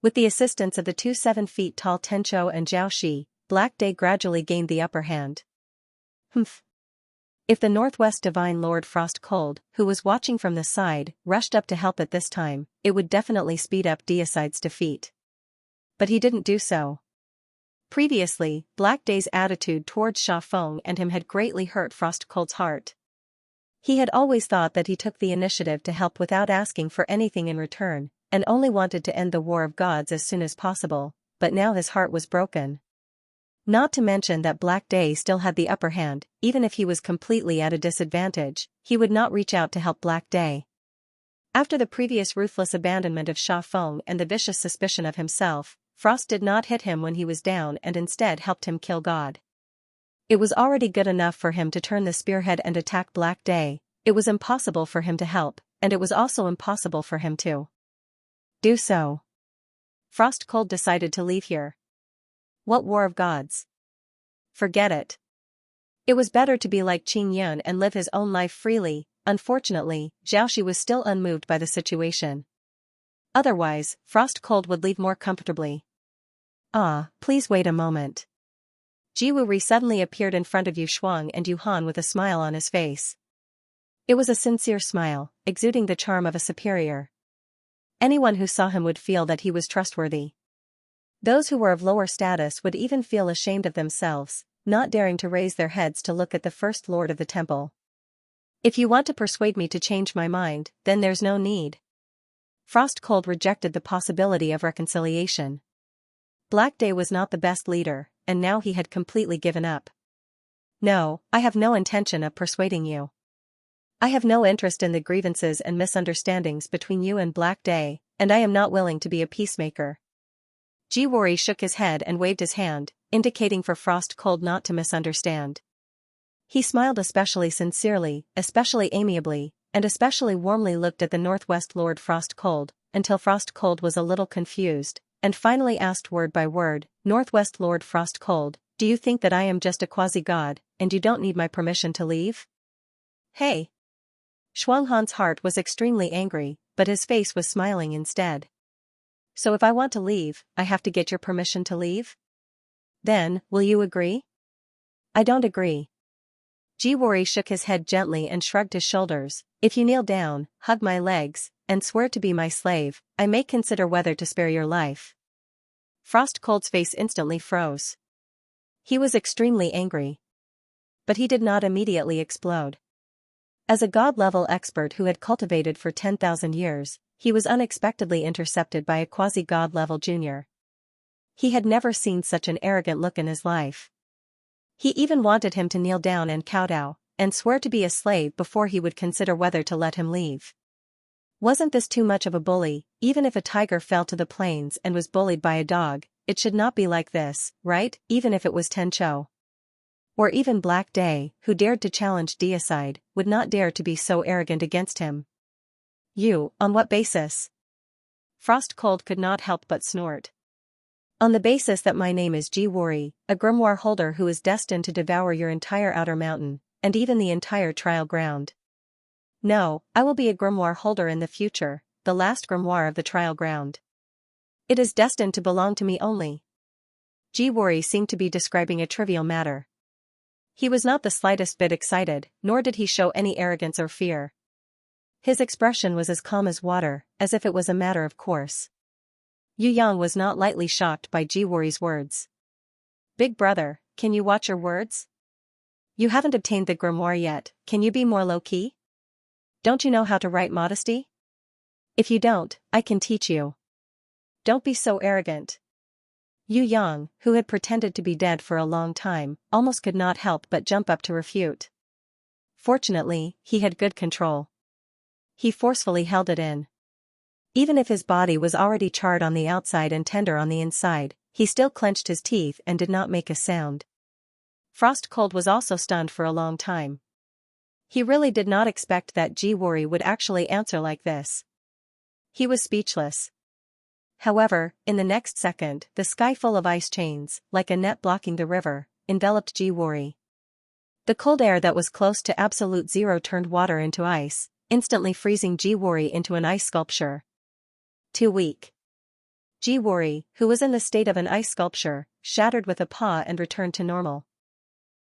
With the assistance of the two 7 feet tall Tencho and Jiao Shi, Black Day gradually gained the upper hand. Humph. If the Northwest Divine Lord Frost Cold, who was watching from the side, rushed up to help at this time, it would definitely speed up Deicide's defeat. But he didn't do so. Previously, Black Day's attitude towards Sha Feng and him had greatly hurt Frost Cold's heart. He had always thought that he took the initiative to help without asking for anything in return, and only wanted to end the War of Gods as soon as possible, but now his heart was broken. Not to mention that Black Day still had the upper hand, even if he was completely at a disadvantage, he would not reach out to help Black Day. After the previous ruthless abandonment of Sha Feng and the vicious suspicion of himself, Frost did not hit him when he was down and instead helped him kill God. It was already good enough for him to turn the spearhead and attack Black Day, it was impossible for him to help, and it was also impossible for him to do so. Frost Cold decided to leave here. What War of Gods? Forget it. It was better to be like Qing Yun and live his own life freely. Unfortunately, Jiao Shi was still unmoved by the situation. Otherwise, Frost Cold would leave more comfortably. Please wait a moment. Ji Wuri suddenly appeared in front of Yu Shuang and Yu Han with a smile on his face. It was a sincere smile, exuding the charm of a superior. Anyone who saw him would feel that he was trustworthy. Those who were of lower status would even feel ashamed of themselves, not daring to raise their heads to look at the first lord of the temple. If you want to persuade me to change my mind, then there's no need. Frostcold rejected the possibility of reconciliation. Black Day was not the best leader, and now he had completely given up. No, I have no intention of persuading you. I have no interest in the grievances and misunderstandings between you and Black Day, and I am not willing to be a peacemaker. Jiwori shook his head and waved his hand, indicating for Frostcold not to misunderstand. He smiled especially sincerely, especially amiably, and especially warmly looked at the Northwest Lord Frostcold, until Frostcold was a little confused, and finally asked word by word, Northwest Lord Frostcold, do you think that I am just a quasi-god, and you don't need my permission to leave? Hey! Shuanghan's heart was extremely angry, but his face was smiling instead. So if I want to leave, I have to get your permission to leave? Then, will you agree? I don't agree. Jiwori shook his head gently and shrugged his shoulders. If you kneel down, hug my legs, and swear to be my slave, I may consider whether to spare your life. Frostcold's face instantly froze. He was extremely angry. But he did not immediately explode. As a god-level expert who had cultivated for 10,000 years, he was unexpectedly intercepted by a quasi-god-level junior. He had never seen such an arrogant look in his life. He even wanted him to kneel down and kowtow, and swear to be a slave before he would consider whether to let him leave. Wasn't this too much of a bully? Even if a tiger fell to the plains and was bullied by a dog, it should not be like this, right? Even if it was Tencho. Or even Black Day, who dared to challenge deicide, would not dare to be so arrogant against him. You, on what basis? Frostcold could not help but snort. On the basis that my name is Jiwori, a grimoire holder who is destined to devour your entire outer mountain, and even the entire trial ground. No, I will be a grimoire holder in the future, the last grimoire of the trial ground. It is destined to belong to me only. Jiwori seemed to be describing a trivial matter. He was not the slightest bit excited, nor did he show any arrogance or fear. His expression was as calm as water, as if it was a matter of course. Yu Yang was not lightly shocked by Jiwori's words. Big brother, can you watch your words? You haven't obtained the grimoire yet, can you be more low-key? Don't you know how to write modesty? If you don't, I can teach you. Don't be so arrogant. Yu Yang, who had pretended to be dead for a long time, almost could not help but jump up to refute. Fortunately, he had good control. He forcefully held it in. Even if his body was already charred on the outside and tender on the inside, he still clenched his teeth and did not make a sound. Frostcold was also stunned for a long time. He really did not expect that Jiwori would actually answer like this. He was speechless. However, in the next second, the sky full of ice chains, like a net blocking the river, enveloped Jiwori. The cold air that was close to absolute zero turned water into ice, instantly freezing Jiwori into an ice sculpture. Too weak. Jiwori, who was in the state of an ice sculpture, shattered with a paw and returned to normal.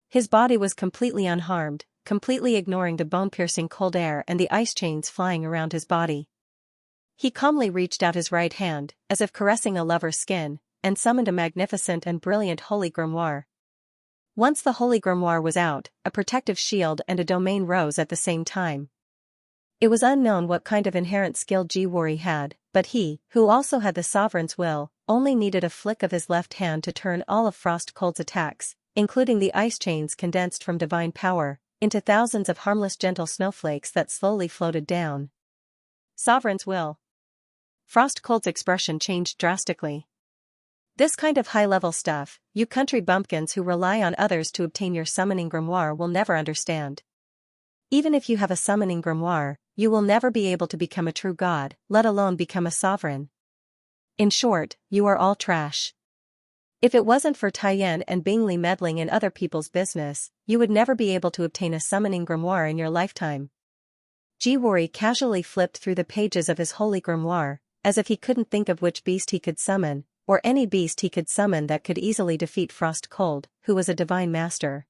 His body was completely unharmed, completely ignoring the bone-piercing cold air and the ice chains flying around his body. He calmly reached out his right hand, as if caressing a lover's skin, and summoned a magnificent and brilliant holy grimoire. Once the holy grimoire was out, a protective shield and a domain rose at the same time. It was unknown what kind of inherent skill Jiwori had, but he, who also had the sovereign's will, only needed a flick of his left hand to turn all of Frostcold's attacks, including the ice chains condensed from divine power, into thousands of harmless gentle snowflakes that slowly floated down. Sovereign's will. Frostcold's expression changed drastically. This kind of high-level stuff, you country bumpkins who rely on others to obtain your summoning grimoire will never understand. Even if you have a summoning grimoire, you will never be able to become a true god, let alone become a sovereign. In short, you are all trash. If it wasn't for Taiyan and Bingley meddling in other people's business, you would never be able to obtain a summoning grimoire in your lifetime. Jiwori casually flipped through the pages of his holy grimoire, as if he couldn't think of which beast he could summon, or any beast he could summon that could easily defeat Frostcold, who was a divine master.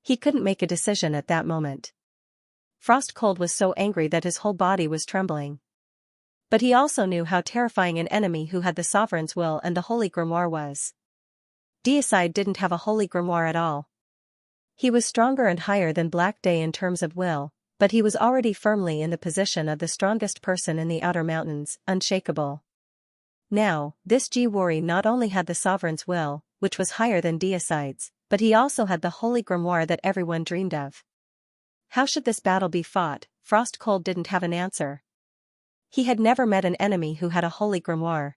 He couldn't make a decision at that moment. Frost Cold was so angry that his whole body was trembling. But he also knew how terrifying an enemy who had the Sovereign's will and the Holy Grimoire was. Deicide didn't have a Holy Grimoire at all. He was stronger and higher than Black Day in terms of will, but he was already firmly in the position of the strongest person in the Outer Mountains, unshakable. Now, this Jiwori not only had the Sovereign's will, which was higher than Deicide's, but he also had the Holy Grimoire that everyone dreamed of. How should this battle be fought? Frost Cold didn't have an answer. He had never met an enemy who had a Holy Grimoire.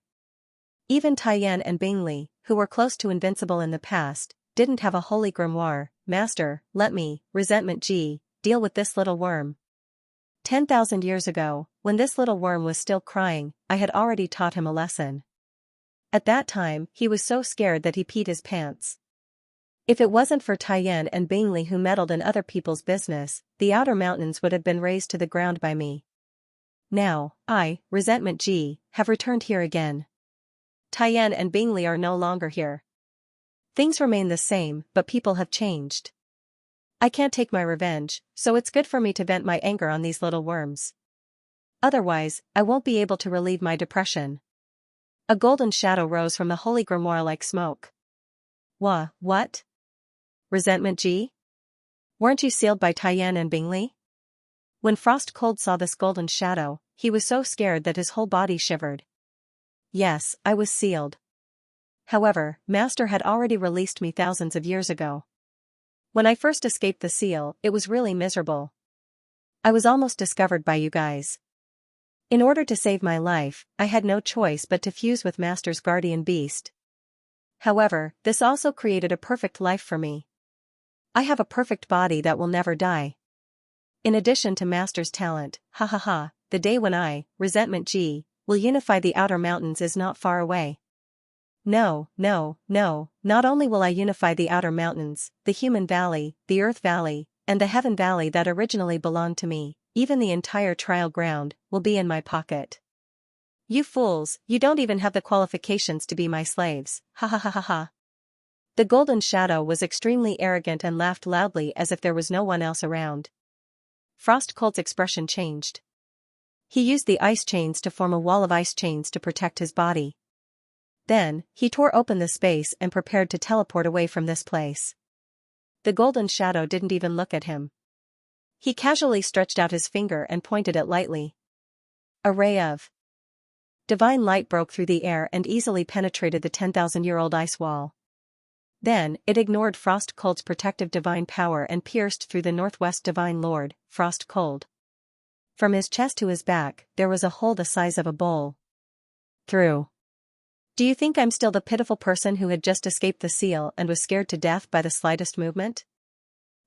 Even Taiyan and Bingley, who were close to invincible in the past, didn't have a Holy Grimoire. Master, let me, Resentment G, deal with this little worm. 10,000 years ago, when this little worm was still crying, I had already taught him a lesson. At that time, he was so scared that he peed his pants. If it wasn't for Taiyan and Bingley who meddled in other people's business, the Outer Mountains would have been razed to the ground by me. Now, I, Resentment G, have returned here again. Taiyan and Bingley are no longer here. Things remain the same, but people have changed. I can't take my revenge, so it's good for me to vent my anger on these little worms. Otherwise, I won't be able to relieve my depression. A golden shadow rose from the Holy Grimoire like smoke. What? Resentment G? Weren't you sealed by Taiyan and Bingley? When Frost Cold saw this golden shadow, he was so scared that his whole body shivered. Yes, I was sealed. However, Master had already released me thousands of years ago. When I first escaped the seal, it was really miserable. I was almost discovered by you guys. In order to save my life, I had no choice but to fuse with Master's guardian beast. However, this also created a perfect life for me. I have a perfect body that will never die. In addition to Master's talent, the day when I, Resentment G, will unify the Outer Mountains is not far away. No, not only will I unify the Outer Mountains, the Human Valley, the Earth Valley, and the Heaven Valley that originally belonged to me, even the entire trial ground, will be in my pocket. You fools, you don't even have the qualifications to be my slaves, The golden shadow was extremely arrogant and laughed loudly as if there was no one else around. Frost Cold's expression changed. He used the ice chains to form a wall of ice chains to protect his body. Then, he tore open the space and prepared to teleport away from this place. The golden shadow didn't even look at him. He casually stretched out his finger and pointed it lightly. A ray of divine light broke through the air and easily penetrated the 10,000-year-old ice wall. Then, it ignored Frost Cold's protective divine power and pierced through the Northwest Divine Lord, Frost Cold. From his chest to his back, there was a hole the size of a bowl. Through. Do you think I'm still the pitiful person who had just escaped the seal and was scared to death by the slightest movement?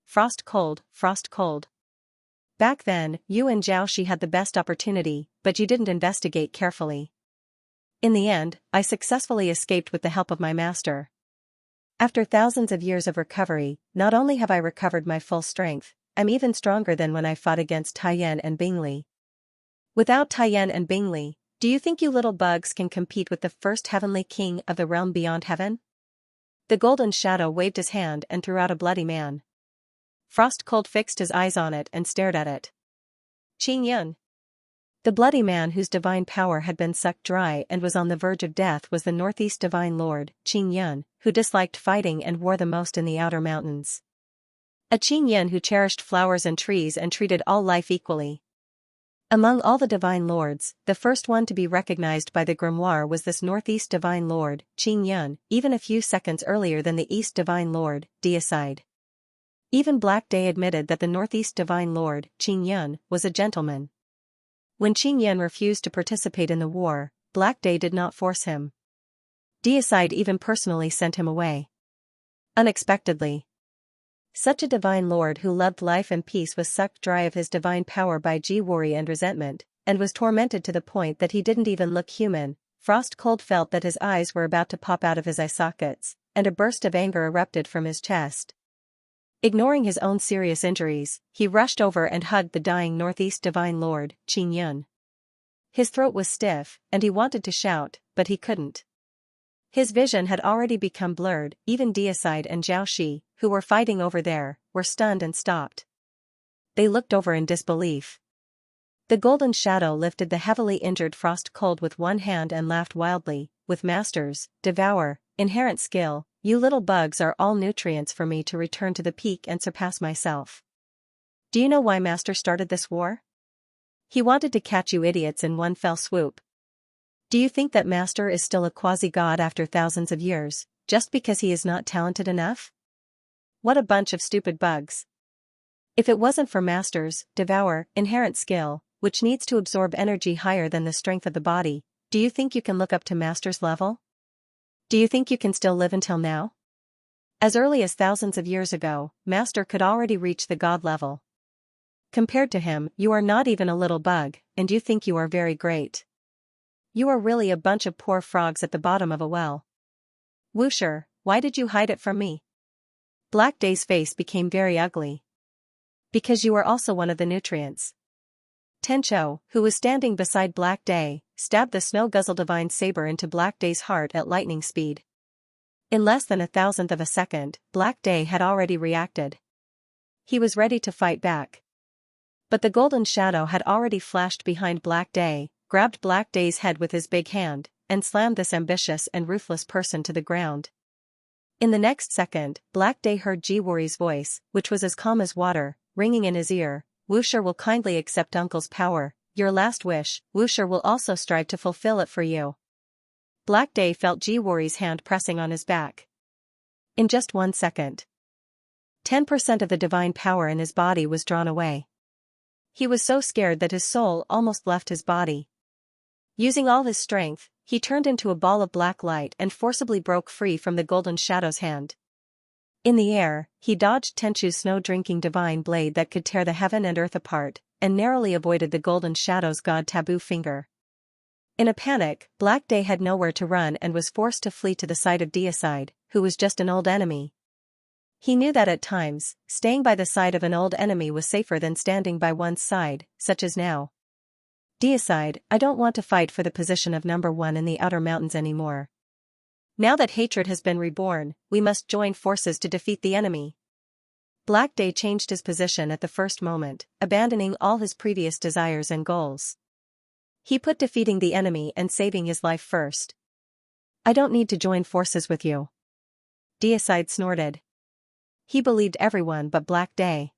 Frost Cold. Back then, you and Xianxia had the best opportunity, but you didn't investigate carefully. In the end, I successfully escaped with the help of my master. After thousands of years of recovery, not only have I recovered my full strength, I'm even stronger than when I fought against Taiyan and Bingley. Without Taiyan and Bingley, do you think you little bugs can compete with the first heavenly king of the realm beyond heaven? The golden shadow waved his hand and threw out a bloody man. Frost Cold fixed his eyes on it and stared at it. Xianxia. The bloody man whose divine power had been sucked dry and was on the verge of death was the Northeast Divine Lord, Xianxia, who disliked fighting and war the most in the Outer Mountains. A Xianxia who cherished flowers and trees and treated all life equally. Among all the Divine Lords, the first one to be recognized by the Grimoire was this Northeast Divine Lord, Xianxia, even a few seconds earlier than the East Divine Lord, Deicide. Even Black Day admitted that the Northeast Divine Lord, Xianxia, was a gentleman. When Xianxia refused to participate in the war, Black Day did not force him. Deicide even personally sent him away. Unexpectedly. Such a divine lord who loved life and peace was sucked dry of his divine power by worry and resentment, and was tormented to the point that he didn't even look human. Frost Cold felt that his eyes were about to pop out of his eye sockets, and a burst of anger erupted from his chest. Ignoring his own serious injuries, he rushed over and hugged the dying Northeast Divine Lord, Xianxia. His throat was stiff, and he wanted to shout, but he couldn't. His vision had already become blurred. Even Deicide and Xianxia, who were fighting over there, were stunned and stopped. they looked over in disbelief. The golden shadow lifted the heavily injured frost cold with one hand and laughed wildly, with masters, devour, inherent skill, you little bugs are all nutrients for me to return to the peak and surpass myself. Do you know why Master started this war? He wanted to catch you idiots in one fell swoop. Do you think that Master is still a quasi-god after thousands of years, just because he is not talented enough? What a bunch of stupid bugs. If it wasn't for Master's, devour, inherent skill, which needs to absorb energy higher than the strength of the body, do you think you can look up to Master's level? Do you think you can still live until now? As early as thousands of years ago, Master could already reach the god level. Compared to him, you are not even a little bug, and you think you are very great. You are really a bunch of poor frogs at the bottom of a well. Wuxia, why did you hide it from me? Black Day's face became very ugly. Because you are also one of the nutrients. Tencho, who was standing beside Black Day, stabbed the snow-guzzle divine saber into Black Day's heart at lightning speed. In less than 1,000th of a second, Black Day had already reacted. He was ready to fight back. But the golden shadow had already flashed behind Black Day, grabbed Black Day's head with his big hand, and slammed this ambitious and ruthless person to the ground. In the next second, Black Day heard Jiwori's voice, which was as calm as water, ringing in his ear. Wuxia will kindly accept Uncle's power, your last wish, Wuxia will also strive to fulfill it for you. Black Day felt Jiwori's hand pressing on his back. In just 1 second, 10% of the divine power in his body was drawn away. He was so scared that his soul almost left his body. Using all his strength, he turned into a ball of black light and forcibly broke free from the golden shadow's hand. In the air, he dodged Tenchu's snow-drinking divine blade that could tear the heaven and earth apart, and narrowly avoided the golden shadow's god taboo finger. In a panic, Black Day had nowhere to run and was forced to flee to the side of Deicide, who was just an old enemy. He knew that at times, staying by the side of an old enemy was safer than standing by one's side, such as now. Deicide, I don't want to fight for the position of number 1 in the Outer Mountains anymore. Now that hatred has been reborn, we must join forces to defeat the enemy. Black Day changed his position at the first moment, abandoning all his previous desires and goals. He put defeating the enemy and saving his life first. I don't need to join forces with you. Deicide snorted. He believed everyone but Black Day.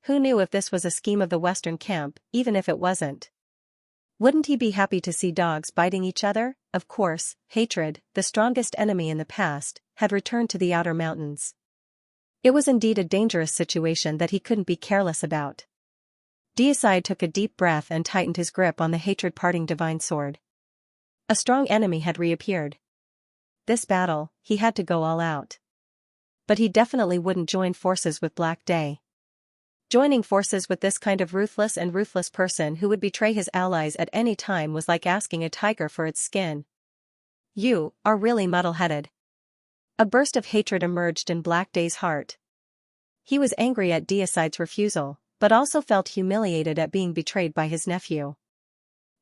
Who knew if this was a scheme of the Western camp, even if it wasn't? Wouldn't he be happy to see dogs biting each other? Of course, hatred, the strongest enemy in the past, had returned to the Outer Mountains. It was indeed a dangerous situation that he couldn't be careless about. Deicide took a deep breath and tightened his grip on the hatred-parting divine sword. A strong enemy had reappeared. This battle, he had to go all out. But he definitely wouldn't join forces with Black Day. Joining forces with this kind of ruthless person who would betray his allies at any time was like asking a tiger for its skin. You are really muddle-headed. A burst of hatred emerged in Black Day's heart. He was angry at Deicide's refusal, but also felt humiliated at being betrayed by his nephew.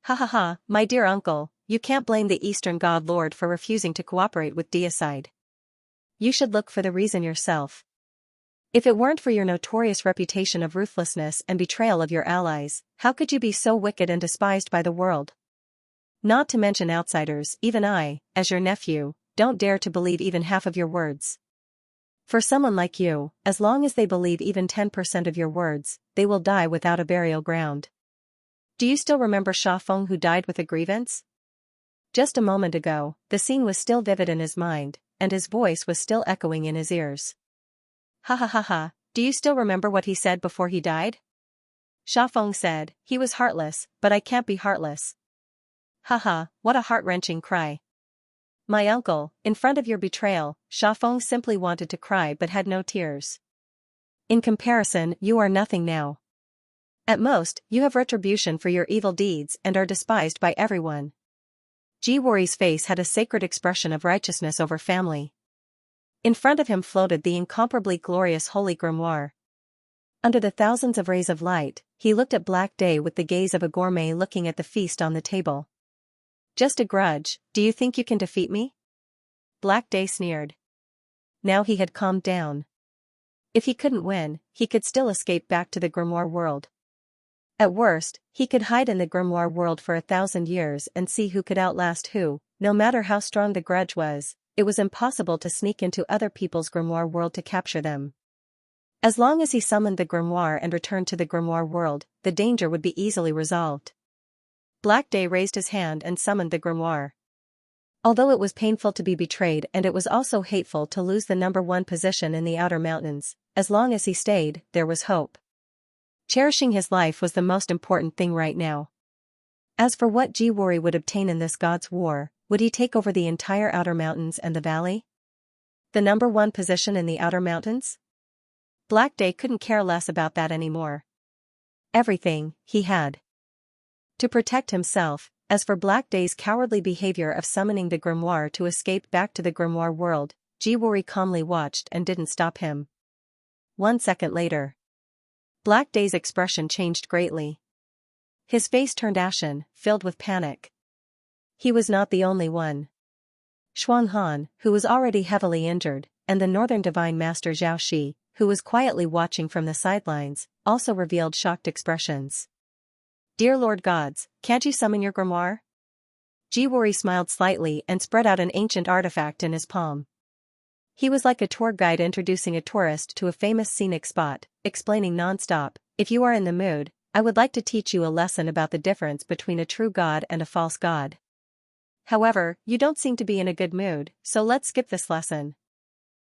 Ha ha ha, my dear uncle, you can't blame the Eastern God Lord for refusing to cooperate with Deicide. You should look for the reason yourself. If it weren't for your notorious reputation of ruthlessness and betrayal of your allies, how could you be so wicked and despised by the world? Not to mention outsiders, even I, as your nephew, don't dare to believe even half of your words. For someone like you, as long as they believe even 10% of your words, they will die without a burial ground. Do you still remember Sha Feng who died with a grievance? Just a moment ago, the scene was still vivid in his mind, and his voice was still echoing in his ears. Ha ha ha ha, do you still remember what he said before he died? Sha Feng said, he was heartless, but I can't be heartless. Ha ha, what a heart-wrenching cry. My uncle, in front of your betrayal, Sha Feng simply wanted to cry but had no tears. In comparison, you are nothing now. At most, you have retribution for your evil deeds and are despised by everyone. Jiwori's face had a sacred expression of righteousness over family. In front of him floated the incomparably glorious Holy Grimoire. Under the thousands of rays of light, he looked at Black Day with the gaze of a gourmet looking at the feast on the table. Just a grudge, do you think you can defeat me? Black Day sneered. Now he had calmed down. If he couldn't win, he could still escape back to the grimoire world. At worst, he could hide in the grimoire world for 1,000 years and see who could outlast who. No matter how strong the grudge was, it was impossible to sneak into other people's grimoire world to capture them. As long as he summoned the grimoire and returned to the grimoire world, the danger would be easily resolved. Black Day raised his hand and summoned the grimoire. Although it was painful to be betrayed and it was also hateful to lose the #1 position in the Outer Mountains, as long as he stayed, there was hope. Cherishing his life was the most important thing right now. As for what Jiwori would obtain in this God's War, would he take over the entire Outer Mountains and the valley? The #1 position in the Outer Mountains? Black Day couldn't care less about that anymore. Everything, he had to protect himself. As for Black Day's cowardly behavior of summoning the grimoire to escape back to the grimoire world, Jiwori calmly watched and didn't stop him. 1 second later, Black Day's expression changed greatly. His face turned ashen, filled with panic. He was not the only one. Xuanhan, who was already heavily injured, and the Northern Divine Master Xiaoxi, who was quietly watching from the sidelines, also revealed shocked expressions. Dear Lord Gods, can't you summon your grimoire? Jiwori smiled slightly and spread out an ancient artifact in his palm. He was like a tour guide introducing a tourist to a famous scenic spot, explaining non-stop, if you are in the mood, I would like to teach you a lesson about the difference between a true god and a false god. However, you don't seem to be in a good mood, so let's skip this lesson.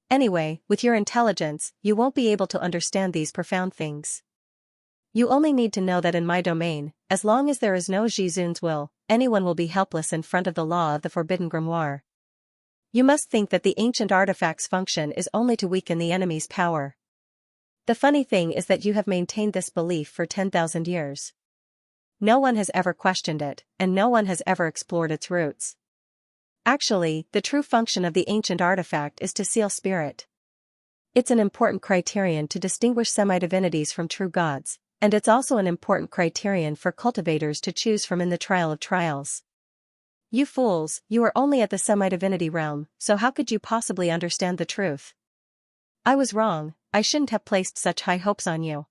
Anyway, with your intelligence, you won't be able to understand these profound things. You only need to know that in my domain, as long as there is no Jizun's will, anyone will be helpless in front of the law of the forbidden grimoire. You must think that the ancient artifact's function is only to weaken the enemy's power. The funny thing is that you have maintained this belief for 10,000 years. No one has ever questioned it, and no one has ever explored its roots. Actually, the true function of the ancient artifact is to seal spirit. It's an important criterion to distinguish semi-divinities from true gods, and it's also an important criterion for cultivators to choose from in the trial of trials. You fools, you are only at the semi-divinity realm, so how could you possibly understand the truth? I was wrong, I shouldn't have placed such high hopes on you.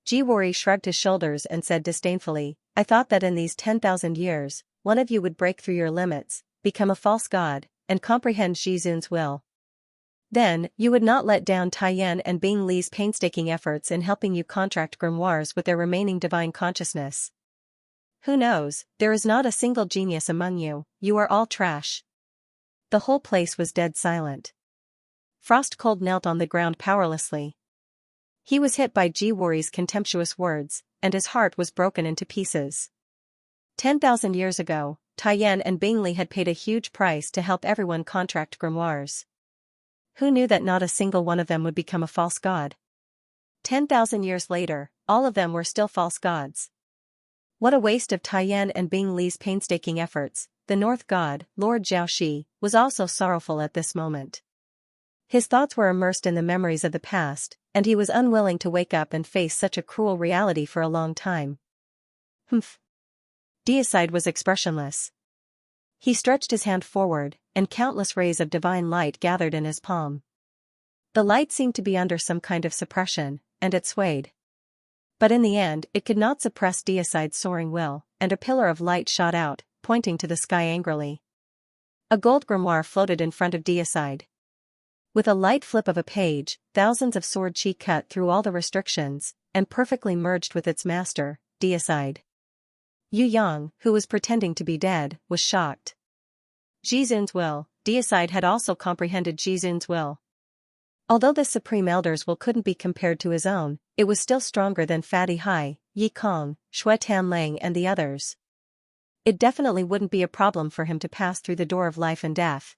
Jiwori shrugged his shoulders and said disdainfully, I thought that in these 10,000 years, one of you would break through your limits, become a false god, and comprehend Jizun's will. Then, you would not let down Taiyan and Bing Li's painstaking efforts in helping you contract grimoires with their remaining divine consciousness. Who knows, there is not a single genius among you, you are all trash. The whole place was dead silent. Frost Cold knelt on the ground powerlessly. He was hit by Jiwori's contemptuous words, and his heart was broken into pieces. 10,000 years ago, Taiyan and Bing Li had paid a huge price to help everyone contract grimoires. Who knew that not a single one of them would become a false god? 10,000 years later, all of them were still false gods. What a waste of Taiyan and Bing Li's painstaking efforts. The North God, Lord Xiaoxi, was also sorrowful at this moment. His thoughts were immersed in the memories of the past, and he was unwilling to wake up and face such a cruel reality for a long time. Humph. Deicide was expressionless. He stretched his hand forward, and countless rays of divine light gathered in his palm. The light seemed to be under some kind of suppression, and it swayed. But in the end, it could not suppress Deicide's soaring will, and a pillar of light shot out, pointing to the sky angrily. A gold grimoire floated in front of Deicide. With a light flip of a page, thousands of sword chi cut through all the restrictions, and perfectly merged with its master, Deicide. Yu Yang, who was pretending to be dead, was shocked. Jizun's will. Deicide had also comprehended Jizun's will. Although the Supreme Elder's will couldn't be compared to his own, it was still stronger than Fatty Hai, Yi Kong, Shui Tan Lang and the others. It definitely wouldn't be a problem for him to pass through the door of life and death.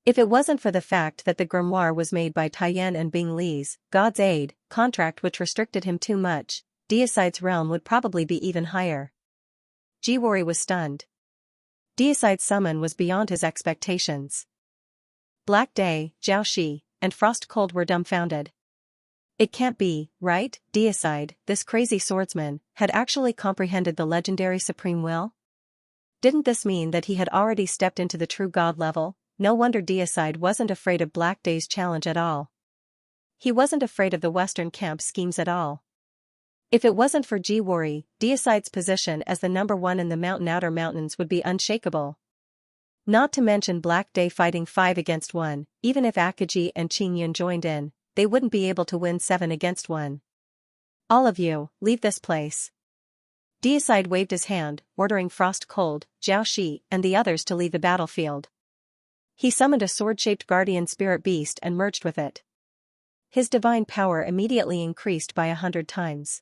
If it wasn't for the fact that the grimoire was made by Taiyan and Bing Li's God's Aid contract which restricted him too much, Deicide's realm would probably be even higher. Jiwori was stunned. Deicide's summon was beyond his expectations. Black Day, Xiaoxi, and Frost Cold were dumbfounded. It can't be, right? Deicide, this crazy swordsman, had actually comprehended the legendary supreme will? Didn't this mean that he had already stepped into the true god level? No wonder Deicide wasn't afraid of Black Day's challenge at all. He wasn't afraid of the Western camp schemes at all. If it wasn't for Jiwori, Deicide's position as the #1 in the outer mountains would be unshakable. Not to mention Black Day fighting 5 against 1, even if Akagi and Qingyun joined in, they wouldn't be able to win 7 against 1. All of you, leave this place. Deicide waved his hand, ordering Frost Cold, Jiaoshi, and the others to leave the battlefield. He summoned a sword-shaped guardian spirit beast and merged with it. His divine power immediately increased by 100 times.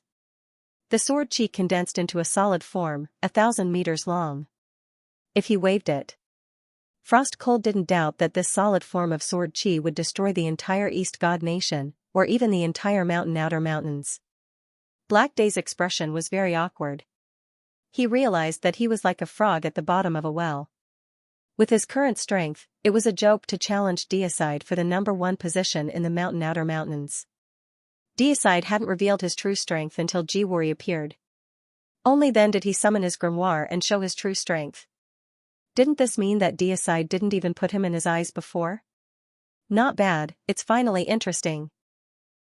The sword chi condensed into a solid form, 1,000 meters long. If he waved it, Frost Cold didn't doubt that this solid form of sword chi would destroy the entire East God Nation, or even the entire outer mountains. Black Day's expression was very awkward. He realized that he was like a frog at the bottom of a well. With his current strength, it was a joke to challenge Deicide for the #1 position in the outer mountains. Deicide hadn't revealed his true strength until Jiwori appeared. Only then did he summon his grimoire and show his true strength. Didn't this mean that Deicide didn't even put him in his eyes before? Not bad, it's finally interesting.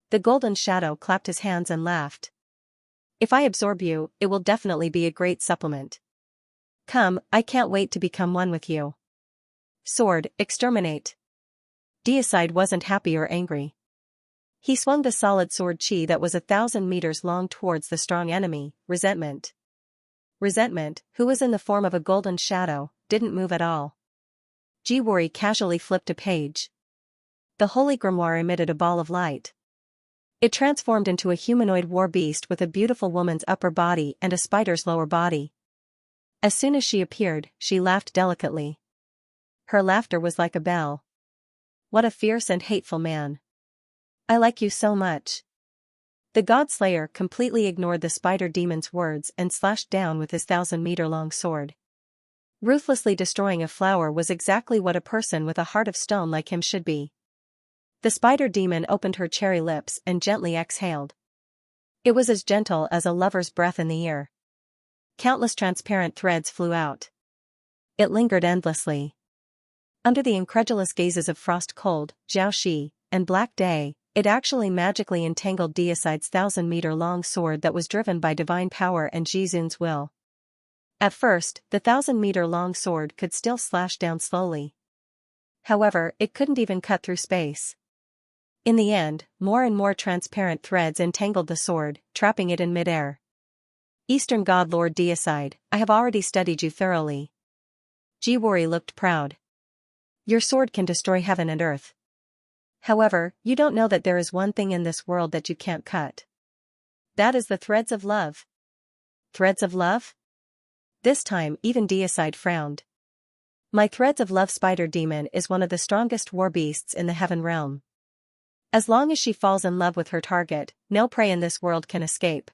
The golden shadow clapped his hands and laughed. If I absorb you, it will definitely be a great supplement. Come, I can't wait to become one with you. Sword, exterminate. Deicide wasn't happy or angry. He swung the solid sword chi that was 1,000 meters long towards the strong enemy, Resentment. Resentment, who was in the form of a golden shadow, didn't move at all. Jiwori casually flipped a page. The holy grimoire emitted a ball of light. It transformed into a humanoid war beast with a beautiful woman's upper body and a spider's lower body. As soon as she appeared, she laughed delicately. Her laughter was like a bell. What a fierce and hateful man. I like you so much. The God Slayer completely ignored the spider demon's words and slashed down with his 1,000-meter-long sword. Ruthlessly destroying a flower was exactly what a person with a heart of stone like him should be. The spider demon opened her cherry lips and gently exhaled. It was as gentle as a lover's breath in the ear. Countless transparent threads flew out. It lingered endlessly. Under the incredulous gazes of Frost Cold, Jiaoshi, and Black Day, it actually magically entangled Deicide's 1,000-meter-long sword that was driven by divine power and Jizun's will. At first, the 1,000-meter-long sword could still slash down slowly. However, it couldn't even cut through space. In the end, more and more transparent threads entangled the sword, trapping it in midair. Eastern God Lord Deicide, I have already studied you thoroughly. Jiwori looked proud. Your sword can destroy heaven and earth. However, you don't know that there is one thing in this world that you can't cut. That is the threads of love. Threads of love? This time, even Deicide frowned. My threads of love spider demon is one of the strongest war beasts in the heaven realm. As long as she falls in love with her target, no prey in this world can escape.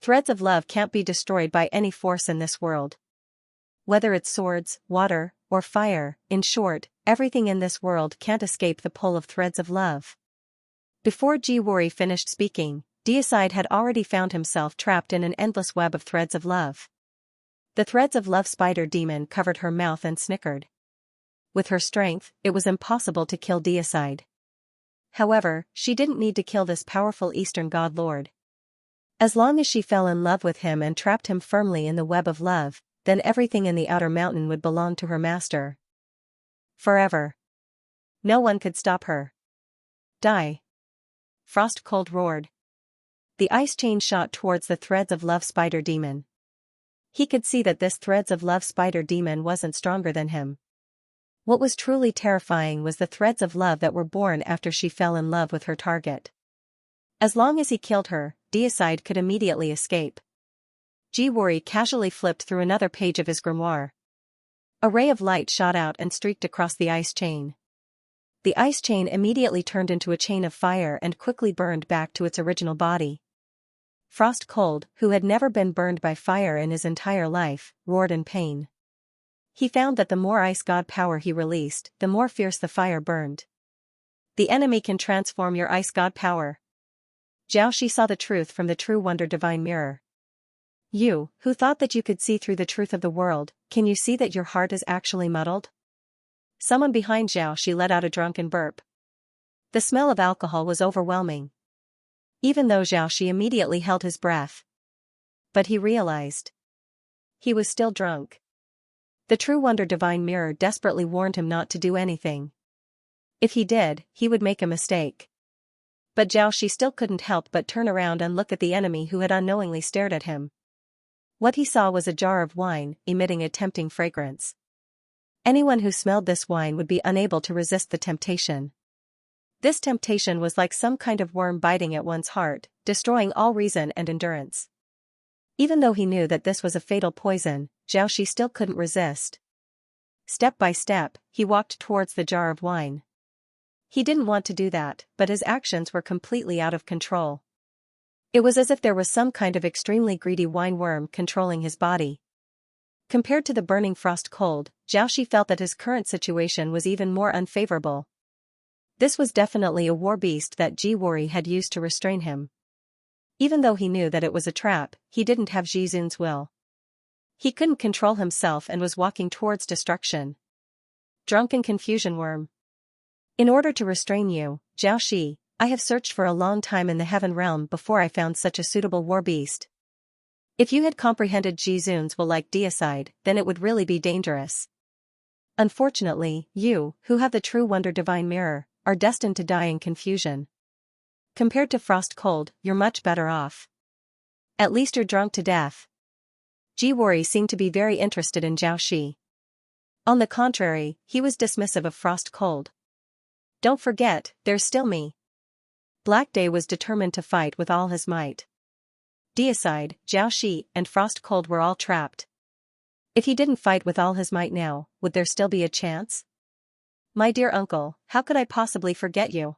Threads of love can't be destroyed by any force in this world. Whether it's swords, water, or fire, in short, everything in this world can't escape the pull of threads of love. Before Jiwori finished speaking, Deicide had already found himself trapped in an endless web of threads of love. The threads of love spider demon covered her mouth and snickered. With her strength, it was impossible to kill Deicide. However, she didn't need to kill this powerful Eastern God Lord. As long as she fell in love with him and trapped him firmly in the web of love, then everything in the outer mountain would belong to her master. Forever. No one could stop her. Die. Frost Cold roared. The ice chain shot towards the threads of love spider demon. He could see that this threads of love spider demon wasn't stronger than him. What was truly terrifying was the threads of love that were born after she fell in love with her target. As long as he killed her, Deicide could immediately escape. Jiwori casually flipped through another page of his grimoire. A ray of light shot out and streaked across the ice chain. The ice chain immediately turned into a chain of fire and quickly burned back to its original body. Frost Cold, who had never been burned by fire in his entire life, roared in pain. He found that the more ice god power he released, the more fierce the fire burned. The enemy can transform your ice god power. Jiaoshi saw the truth from the true wonder divine mirror. You, who thought that you could see through the truth of the world, can you see that your heart is actually muddled? Someone behind Jiaoshi let out a drunken burp. The smell of alcohol was overwhelming. Even though Xiaoxi immediately held his breath. But he realized. He was still drunk. The True Wonder Divine Mirror desperately warned him not to do anything. If he did, he would make a mistake. But Xiaoxi still couldn't help but turn around and look at the enemy who had unknowingly stared at him. What he saw was a jar of wine, emitting a tempting fragrance. Anyone who smelled this wine would be unable to resist the temptation. This temptation was like some kind of worm biting at one's heart, destroying all reason and endurance. Even though he knew that this was a fatal poison, Xiaoxi still couldn't resist. Step by step, he walked towards the jar of wine. He didn't want to do that, but his actions were completely out of control. It was as if there was some kind of extremely greedy wine worm controlling his body. Compared to the burning frost cold, Xiaoxi felt that his current situation was even more unfavorable. This was definitely a war beast that Jiwori had used to restrain him. Even though he knew that it was a trap, he didn't have Jizun's will. He couldn't control himself and was walking towards destruction. Drunken confusion worm. In order to restrain you, Xiaoxi, I have searched for a long time in the heaven realm before I found such a suitable war beast. If you had comprehended Jizun's will like deicide, then it would really be dangerous. Unfortunately, you, who have the True Wonder Divine Mirror, are destined to die in confusion. Compared to frost cold, you're much better off. At least you're drunk to death. Jiwori seemed to be very interested in Xiaoxi. On the contrary, he was dismissive of frost cold. Don't forget, there's still me. Black Day was determined to fight with all his might. Deicide, Xiaoxi, and frost cold were all trapped. If he didn't fight with all his might now, would there still be a chance? My dear uncle, how could I possibly forget you?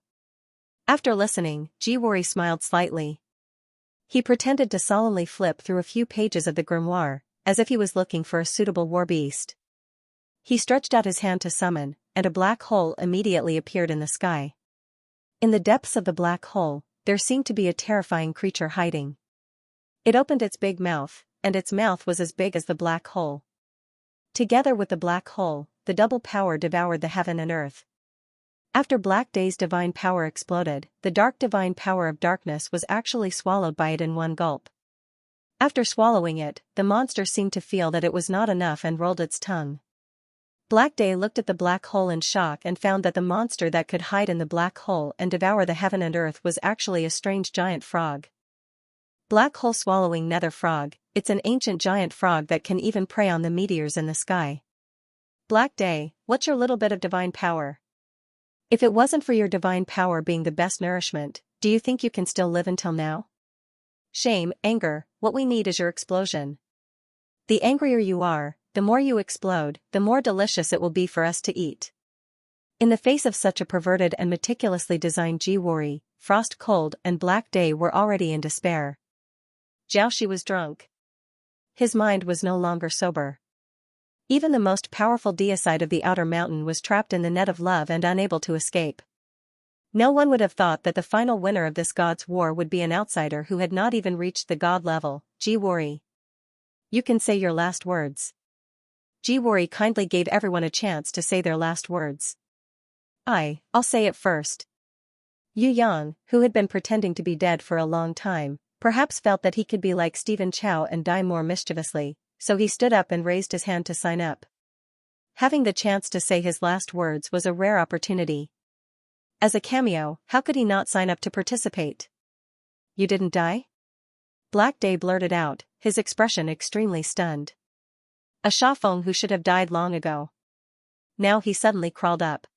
After listening, Jiwori smiled slightly. He pretended to solemnly flip through a few pages of the grimoire, as if he was looking for a suitable war beast. He stretched out his hand to summon, and a black hole immediately appeared in the sky. In the depths of the black hole, there seemed to be a terrifying creature hiding. It opened its big mouth, and its mouth was as big as the black hole. Together with the black hole, the double power devoured the heaven and earth. After Black Day's divine power exploded, the dark divine power of darkness was actually swallowed by it in one gulp. After swallowing it, the monster seemed to feel that it was not enough and rolled its tongue. Black Day looked at the black hole in shock and found that the monster that could hide in the black hole and devour the heaven and earth was actually a strange giant frog. Black hole swallowing nether frog, it's an ancient giant frog that can even prey on the meteors in the sky. Black Day, what's your little bit of divine power? If it wasn't for your divine power being the best nourishment, do you think you can still live until now? Shame, anger, what we need is your explosion. The angrier you are, the more you explode, the more delicious it will be for us to eat. In the face of such a perverted and meticulously designed Jiwori, Frost Cold and Black Day were already in despair. Xiaoxi was drunk. His mind was no longer sober. Even the most powerful deicide of the outer mountain was trapped in the net of love and unable to escape. No one would have thought that the final winner of this god's war would be an outsider who had not even reached the god level. Jiwori. You can say your last words. Jiwori kindly gave everyone a chance to say their last words. I'll say it first. Yu Yang, who had been pretending to be dead for a long time, perhaps felt that he could be like Stephen Chow and die more mischievously, so he stood up and raised his hand to sign up. Having the chance to say his last words was a rare opportunity. As a cameo, how could he not sign up to participate? You didn't die? Black Day blurted out, his expression extremely stunned. A Shafeng who should have died long ago. Now he suddenly crawled up.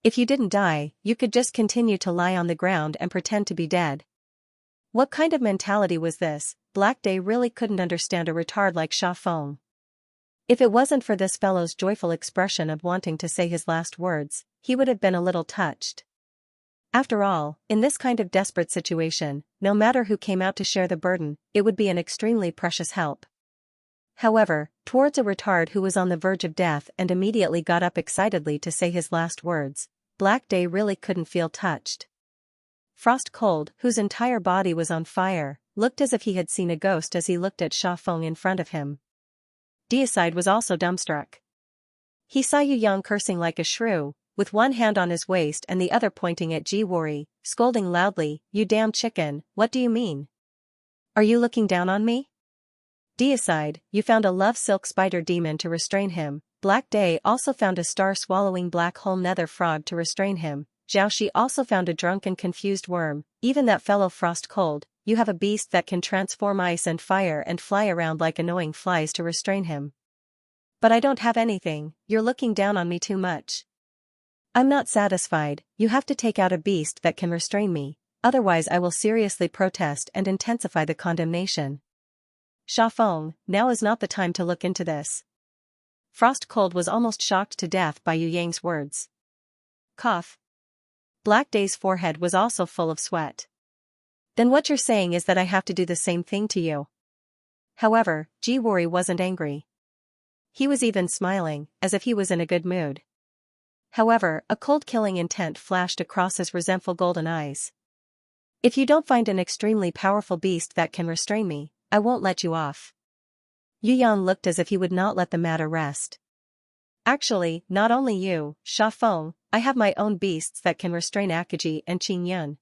If you didn't die, you could just continue to lie on the ground and pretend to be dead. What kind of mentality was this? Black Day really couldn't understand a retard like Shafeng. If it wasn't for this fellow's joyful expression of wanting to say his last words, he would have been a little touched. After all, in this kind of desperate situation, no matter who came out to share the burden, it would be an extremely precious help. However, towards a retard who was on the verge of death and immediately got up excitedly to say his last words, Black Day really couldn't feel touched. Frost Cold, whose entire body was on fire, looked as if he had seen a ghost as he looked at Shafeng in front of him. Deicide was also dumbstruck. He saw Yu Yang cursing like a shrew, with one hand on his waist and the other pointing at Jiwori, scolding loudly, "You damn chicken, what do you mean? Are you looking down on me?" Deicide, you found a love silk spider demon to restrain him. Black Day also found a star-swallowing black hole nether frog to restrain him. Xiaoxi also found a drunk and confused worm. Even that fellow Frost Cold, you have a beast that can transform ice and fire and fly around like annoying flies to restrain him. But I don't have anything, you're looking down on me too much. I'm not satisfied, you have to take out a beast that can restrain me, otherwise I will seriously protest and intensify the condemnation. Xiafeng, now is not the time to look into this. Frost Cold was almost shocked to death by Yu Yang's words. Cough. Black Day's forehead was also full of sweat. Then what you're saying is that I have to do the same thing to you. However, Jiwori wasn't angry. He was even smiling, as if he was in a good mood. However, a cold killing intent flashed across his resentful golden eyes. If you don't find an extremely powerful beast that can restrain me, I won't let you off. Yu Yang looked as if he would not let the matter rest. Actually, not only you, Xiafeng, I have my own beasts that can restrain Akaji and Qingyun.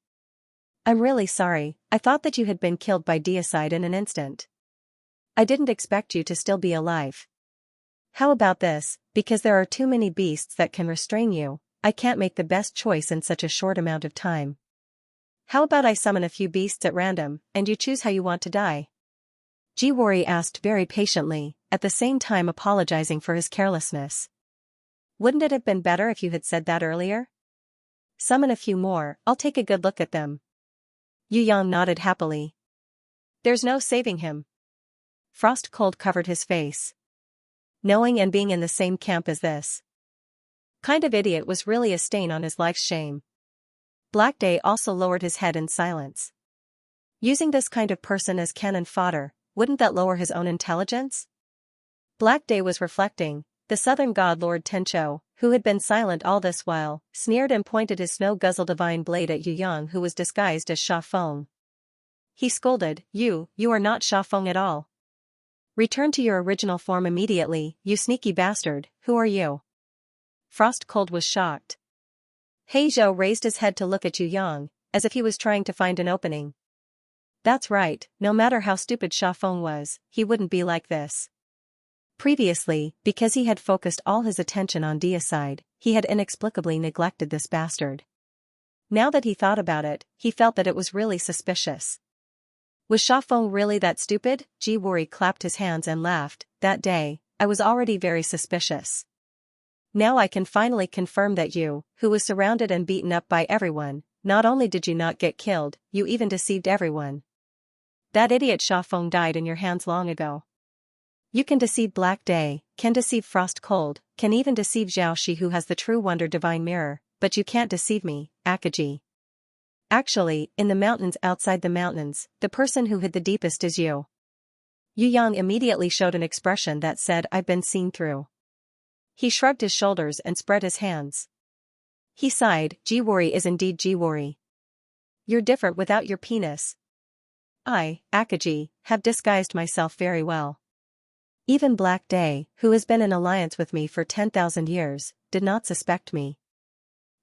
I'm really sorry, I thought that you had been killed by deicide in an instant. I didn't expect you to still be alive. How about this, because there are too many beasts that can restrain you, I can't make the best choice in such a short amount of time. How about I summon a few beasts at random, and you choose how you want to die? Jiwori asked very patiently, at the same time apologizing for his carelessness. Wouldn't it have been better if you had said that earlier? Summon a few more, I'll take a good look at them. Yu Yang nodded happily. There's no saving him. Frost Cold covered his face. Knowing and being in the same camp as this kind of idiot was really a stain on his life's shame. Black Day also lowered his head in silence. Using this kind of person as cannon fodder, wouldn't that lower his own intelligence? Black Day was reflecting. The southern god Lord Tencho, who had been silent all this while, sneered and pointed his snow-guzzle divine blade at Yu Yang, who was disguised as Xiafeng. He scolded, You are not Xiafeng at all. Return to your original form immediately, you sneaky bastard, who are you? Frost Cold was shocked. He Zhou raised his head to look at Yu Yang, as if he was trying to find an opening. That's right, no matter how stupid Xiafeng was, he wouldn't be like this. Previously, because he had focused all his attention on deicide, he had inexplicably neglected this bastard. Now that he thought about it, he felt that it was really suspicious. Was Xiafeng really that stupid? Jiwori clapped his hands and laughed. That day, I was already very suspicious. Now I can finally confirm that you, who was surrounded and beaten up by everyone, not only did you not get killed, you even deceived everyone. That idiot Xiafeng died in your hands long ago. You can deceive Black Day, can deceive Frost Cold, can even deceive Xiaoxi who has the true wonder divine mirror, but you can't deceive me, Akaji. Actually, in the mountains outside the mountains, the person who hid the deepest is you. Yu Yang immediately showed an expression that said I've been seen through. He shrugged his shoulders and spread his hands. He sighed, Jiwori is indeed Jiwori. You're different without your penis. I, Akaji, have disguised myself very well. Even Black Day, who has been in alliance with me for 10,000 years, did not suspect me.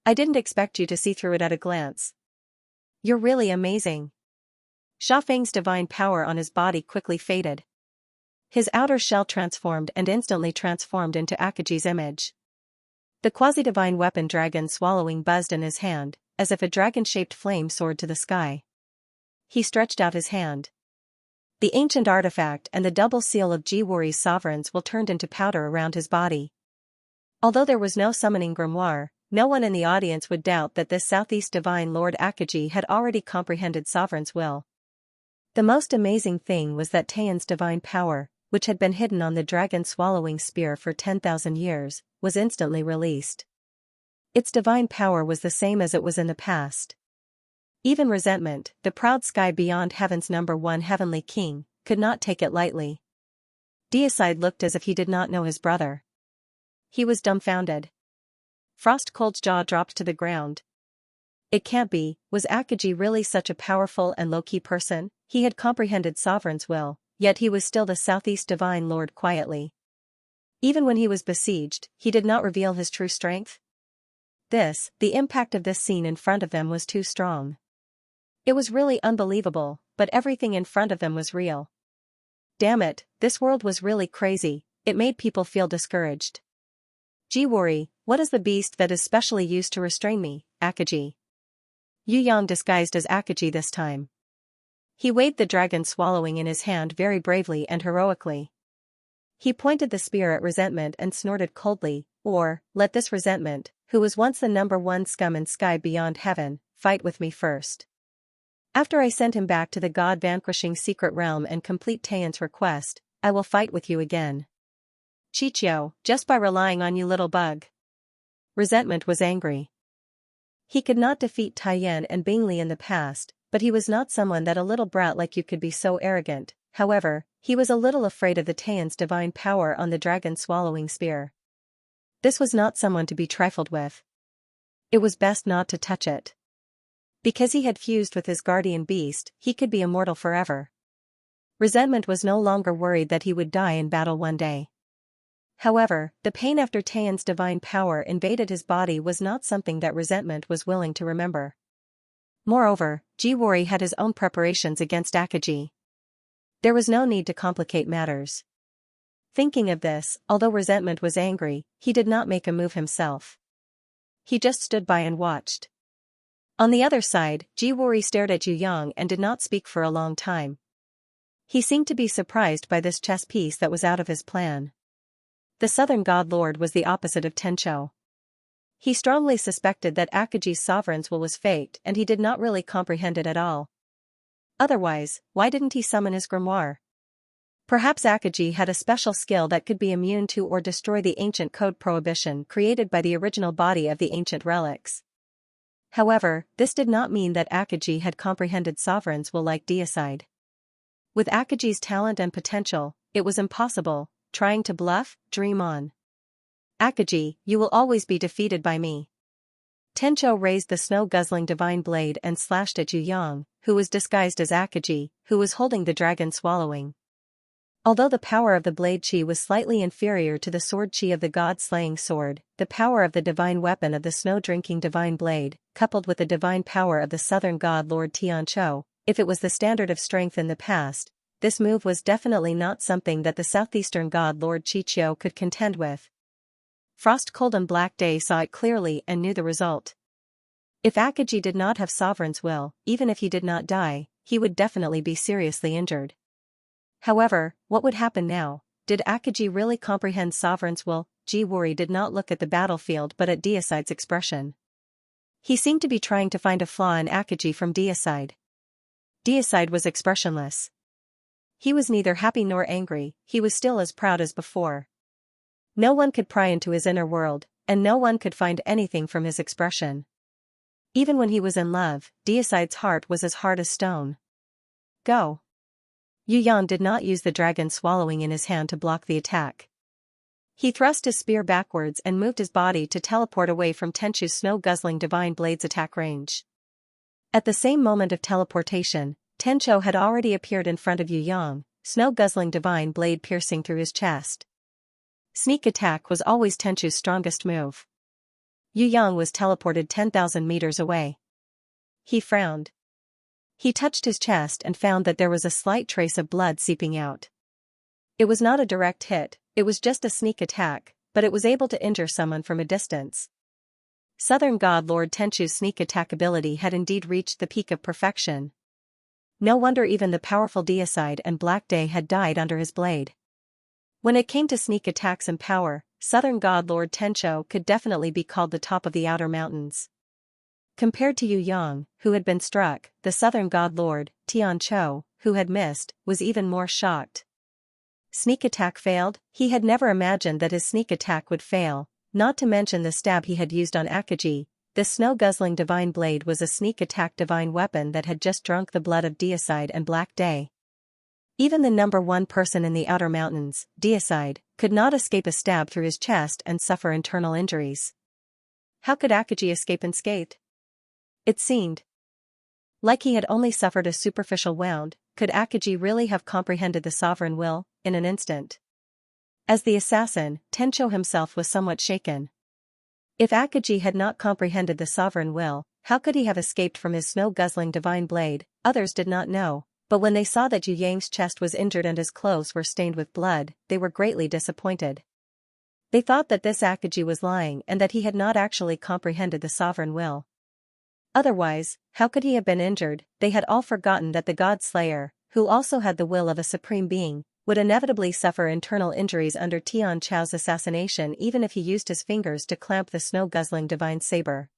I didn't expect you to see through it at a glance. You're really amazing. Xiafeng's divine power on his body quickly faded. His outer shell transformed and instantly transformed into Akaji's image. The quasi-divine weapon dragon swallowing buzzed in his hand, as if a dragon-shaped flame soared to the sky. He stretched out his hand. The ancient artifact and the double seal of Jiwori's sovereigns will turned into powder around his body. Although there was no summoning grimoire, no one in the audience would doubt that this Southeast Divine Lord Akaji had already comprehended Sovereign's will. The most amazing thing was that Taiyan's divine power, which had been hidden on the dragon-swallowing spear for 10,000 years, was instantly released. Its divine power was the same as it was in the past. Even resentment, the proud sky beyond heaven's #1 heavenly king, could not take it lightly. Deicide looked as if he did not know his brother. He was dumbfounded. Frost Cold's jaw dropped to the ground. It can't be, was Akaji really such a powerful and low-key person? He had comprehended Sovereign's will, yet he was still the Southeast Divine Lord quietly. Even when he was besieged, he did not reveal his true strength. the impact of this scene in front of them was too strong. It was really unbelievable, but everything in front of them was real. Damn it, this world was really crazy, it made people feel discouraged. Jiwori, what is the beast that is specially used to restrain me, Akaji? Yu Yang disguised as Akaji this time. He waved the dragon swallowing in his hand very bravely and heroically. He pointed the spear at resentment and snorted coldly, let this resentment, who was once the #1 scum in sky beyond heaven, fight with me first. After I send him back to the god-vanquishing secret realm and complete Taiyan's request, I will fight with you again. Chichio, just by relying on you little bug. Resentment was angry. He could not defeat Taiyan and Bingli in the past, but he was not someone that a little brat like you could be so arrogant. However, he was a little afraid of the Taiyan's divine power on the dragon-swallowing spear. This was not someone to be trifled with. It was best not to touch it. Because he had fused with his guardian beast, he could be immortal forever. Resentment was no longer worried that he would die in battle one day. However, the pain after Taiyan's divine power invaded his body was not something that resentment was willing to remember. Moreover, Jiwori had his own preparations against Akaji. There was no need to complicate matters. Thinking of this, although resentment was angry, he did not make a move himself. He just stood by and watched. On the other side, Jiwori stared at Yu Yang and did not speak for a long time. He seemed to be surprised by this chess piece that was out of his plan. The Southern God Lord was the opposite of Tencho. He strongly suspected that Akaji's sovereign's will was faked and he did not really comprehend it at all. Otherwise, why didn't he summon his grimoire? Perhaps Akaji had a special skill that could be immune to or destroy the ancient code prohibition created by the original body of the ancient relics. However, this did not mean that Akaji had comprehended sovereign's will like deicide. With Akaji's talent and potential, it was impossible. Trying to bluff, dream on. Akaji, you will always be defeated by me. Tencho raised the snow-guzzling divine blade and slashed at Yu Yang, who was disguised as Akaji, who was holding the dragon swallowing. Although the power of the blade chi was slightly inferior to the sword chi of the god-slaying sword, the power of the divine weapon of the snow-drinking divine blade, coupled with the divine power of the southern god Lord Tiancho, if it was the standard of strength in the past, this move was definitely not something that the southeastern god Lord Chichio could contend with. Frost Cold and Black Day saw it clearly and knew the result. If Akaji did not have sovereign's will, even if he did not die, he would definitely be seriously injured. However, what would happen now? Did Akaji really comprehend sovereign's will? Jiwori did not look at the battlefield but at deicide's expression. He seemed to be trying to find a flaw in Akaji from deicide. Deicide was expressionless. He was neither happy nor angry, he was still as proud as before. No one could pry into his inner world, and no one could find anything from his expression. Even when he was in love, deicide's heart was as hard as stone. Go. Yu Yang did not use the dragon swallowing in his hand to block the attack. He thrust his spear backwards and moved his body to teleport away from Tenchu's snow-guzzling divine blade's attack range. At the same moment of teleportation, Tencho had already appeared in front of Yu Yang, snow-guzzling divine blade piercing through his chest. Sneak attack was always Tenchu's strongest move. Yu Yang was teleported 10,000 meters away. He frowned. He touched his chest and found that there was a slight trace of blood seeping out. It was not a direct hit, it was just a sneak attack, but it was able to injure someone from a distance. Southern God Lord Tenchu's sneak attack ability had indeed reached the peak of perfection. No wonder even the powerful deicide and Black Day had died under his blade. When it came to sneak attacks and power, Southern God Lord Tencho could definitely be called the top of the outer mountains. Compared to Yu Yang, who had been struck, the Southern God Lord, Tiancho, who had missed, was even more shocked. Sneak attack failed? He had never imagined that his sneak attack would fail, not to mention the stab he had used on Akaji. The snow-guzzling divine blade was a sneak attack divine weapon that had just drunk the blood of deicide and Black Day. Even the #1 person in the outer mountains, deicide, could not escape a stab through his chest and suffer internal injuries. How could Akaji escape unscathed? It seemed like he had only suffered a superficial wound. Could Akaji really have comprehended the sovereign will, in an instant? As the assassin, Tencho himself was somewhat shaken. If Akaji had not comprehended the sovereign will, how could he have escaped from his snow-guzzling divine blade? Others did not know, but when they saw that Yu Yang's chest was injured and his clothes were stained with blood, they were greatly disappointed. They thought that this Akaji was lying and that he had not actually comprehended the sovereign will. Otherwise, how could he have been injured? They had all forgotten that the God Slayer, who also had the will of a supreme being, would inevitably suffer internal injuries under Tian Chao's assassination even if he used his fingers to clamp the snow-guzzling divine saber.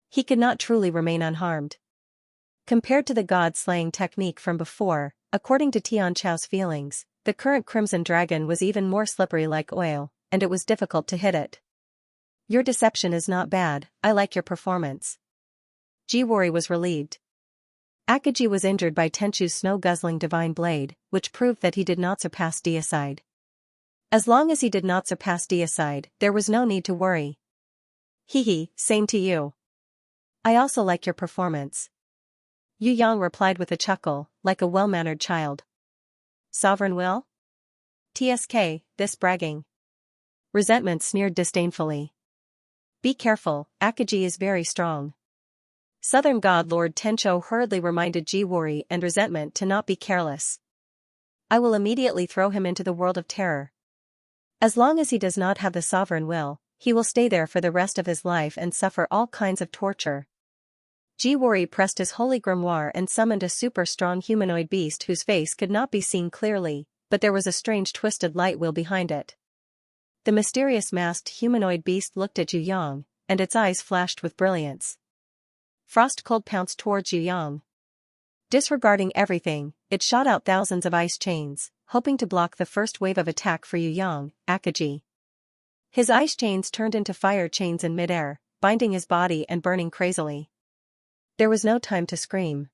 He could not truly remain unharmed. Compared to the god-slaying technique from before, according to Tian Chao's feelings, the current Crimson Dragon was even more slippery like oil, and it was difficult to hit it. Your deception is not bad, I like your performance. Jiwori was relieved. Akaji was injured by Tenchu's snow-guzzling divine blade, which proved that he did not surpass deicide. As long as he did not surpass deicide, there was no need to worry. Hehe, same to you. I also like your performance. Yu Yang replied with a chuckle, like a well-mannered child. Sovereign will? TSK, this bragging. Resentment sneered disdainfully. Be careful, Akaji is very strong. Southern God Lord Tencho hurriedly reminded Jiwori and Resentment to not be careless. I will immediately throw him into the world of terror. As long as he does not have the sovereign will, he will stay there for the rest of his life and suffer all kinds of torture. Jiwori pressed his holy grimoire and summoned a super-strong humanoid beast whose face could not be seen clearly, but there was a strange twisted light wheel behind it. The mysterious masked humanoid beast looked at Yu Yang, and its eyes flashed with brilliance. Frost Cold pounced towards Yu Yang. Disregarding everything, it shot out thousands of ice chains, hoping to block the first wave of attack for Yu Yang, Akaji. His ice chains turned into fire chains in midair, binding his body and burning crazily. There was no time to scream.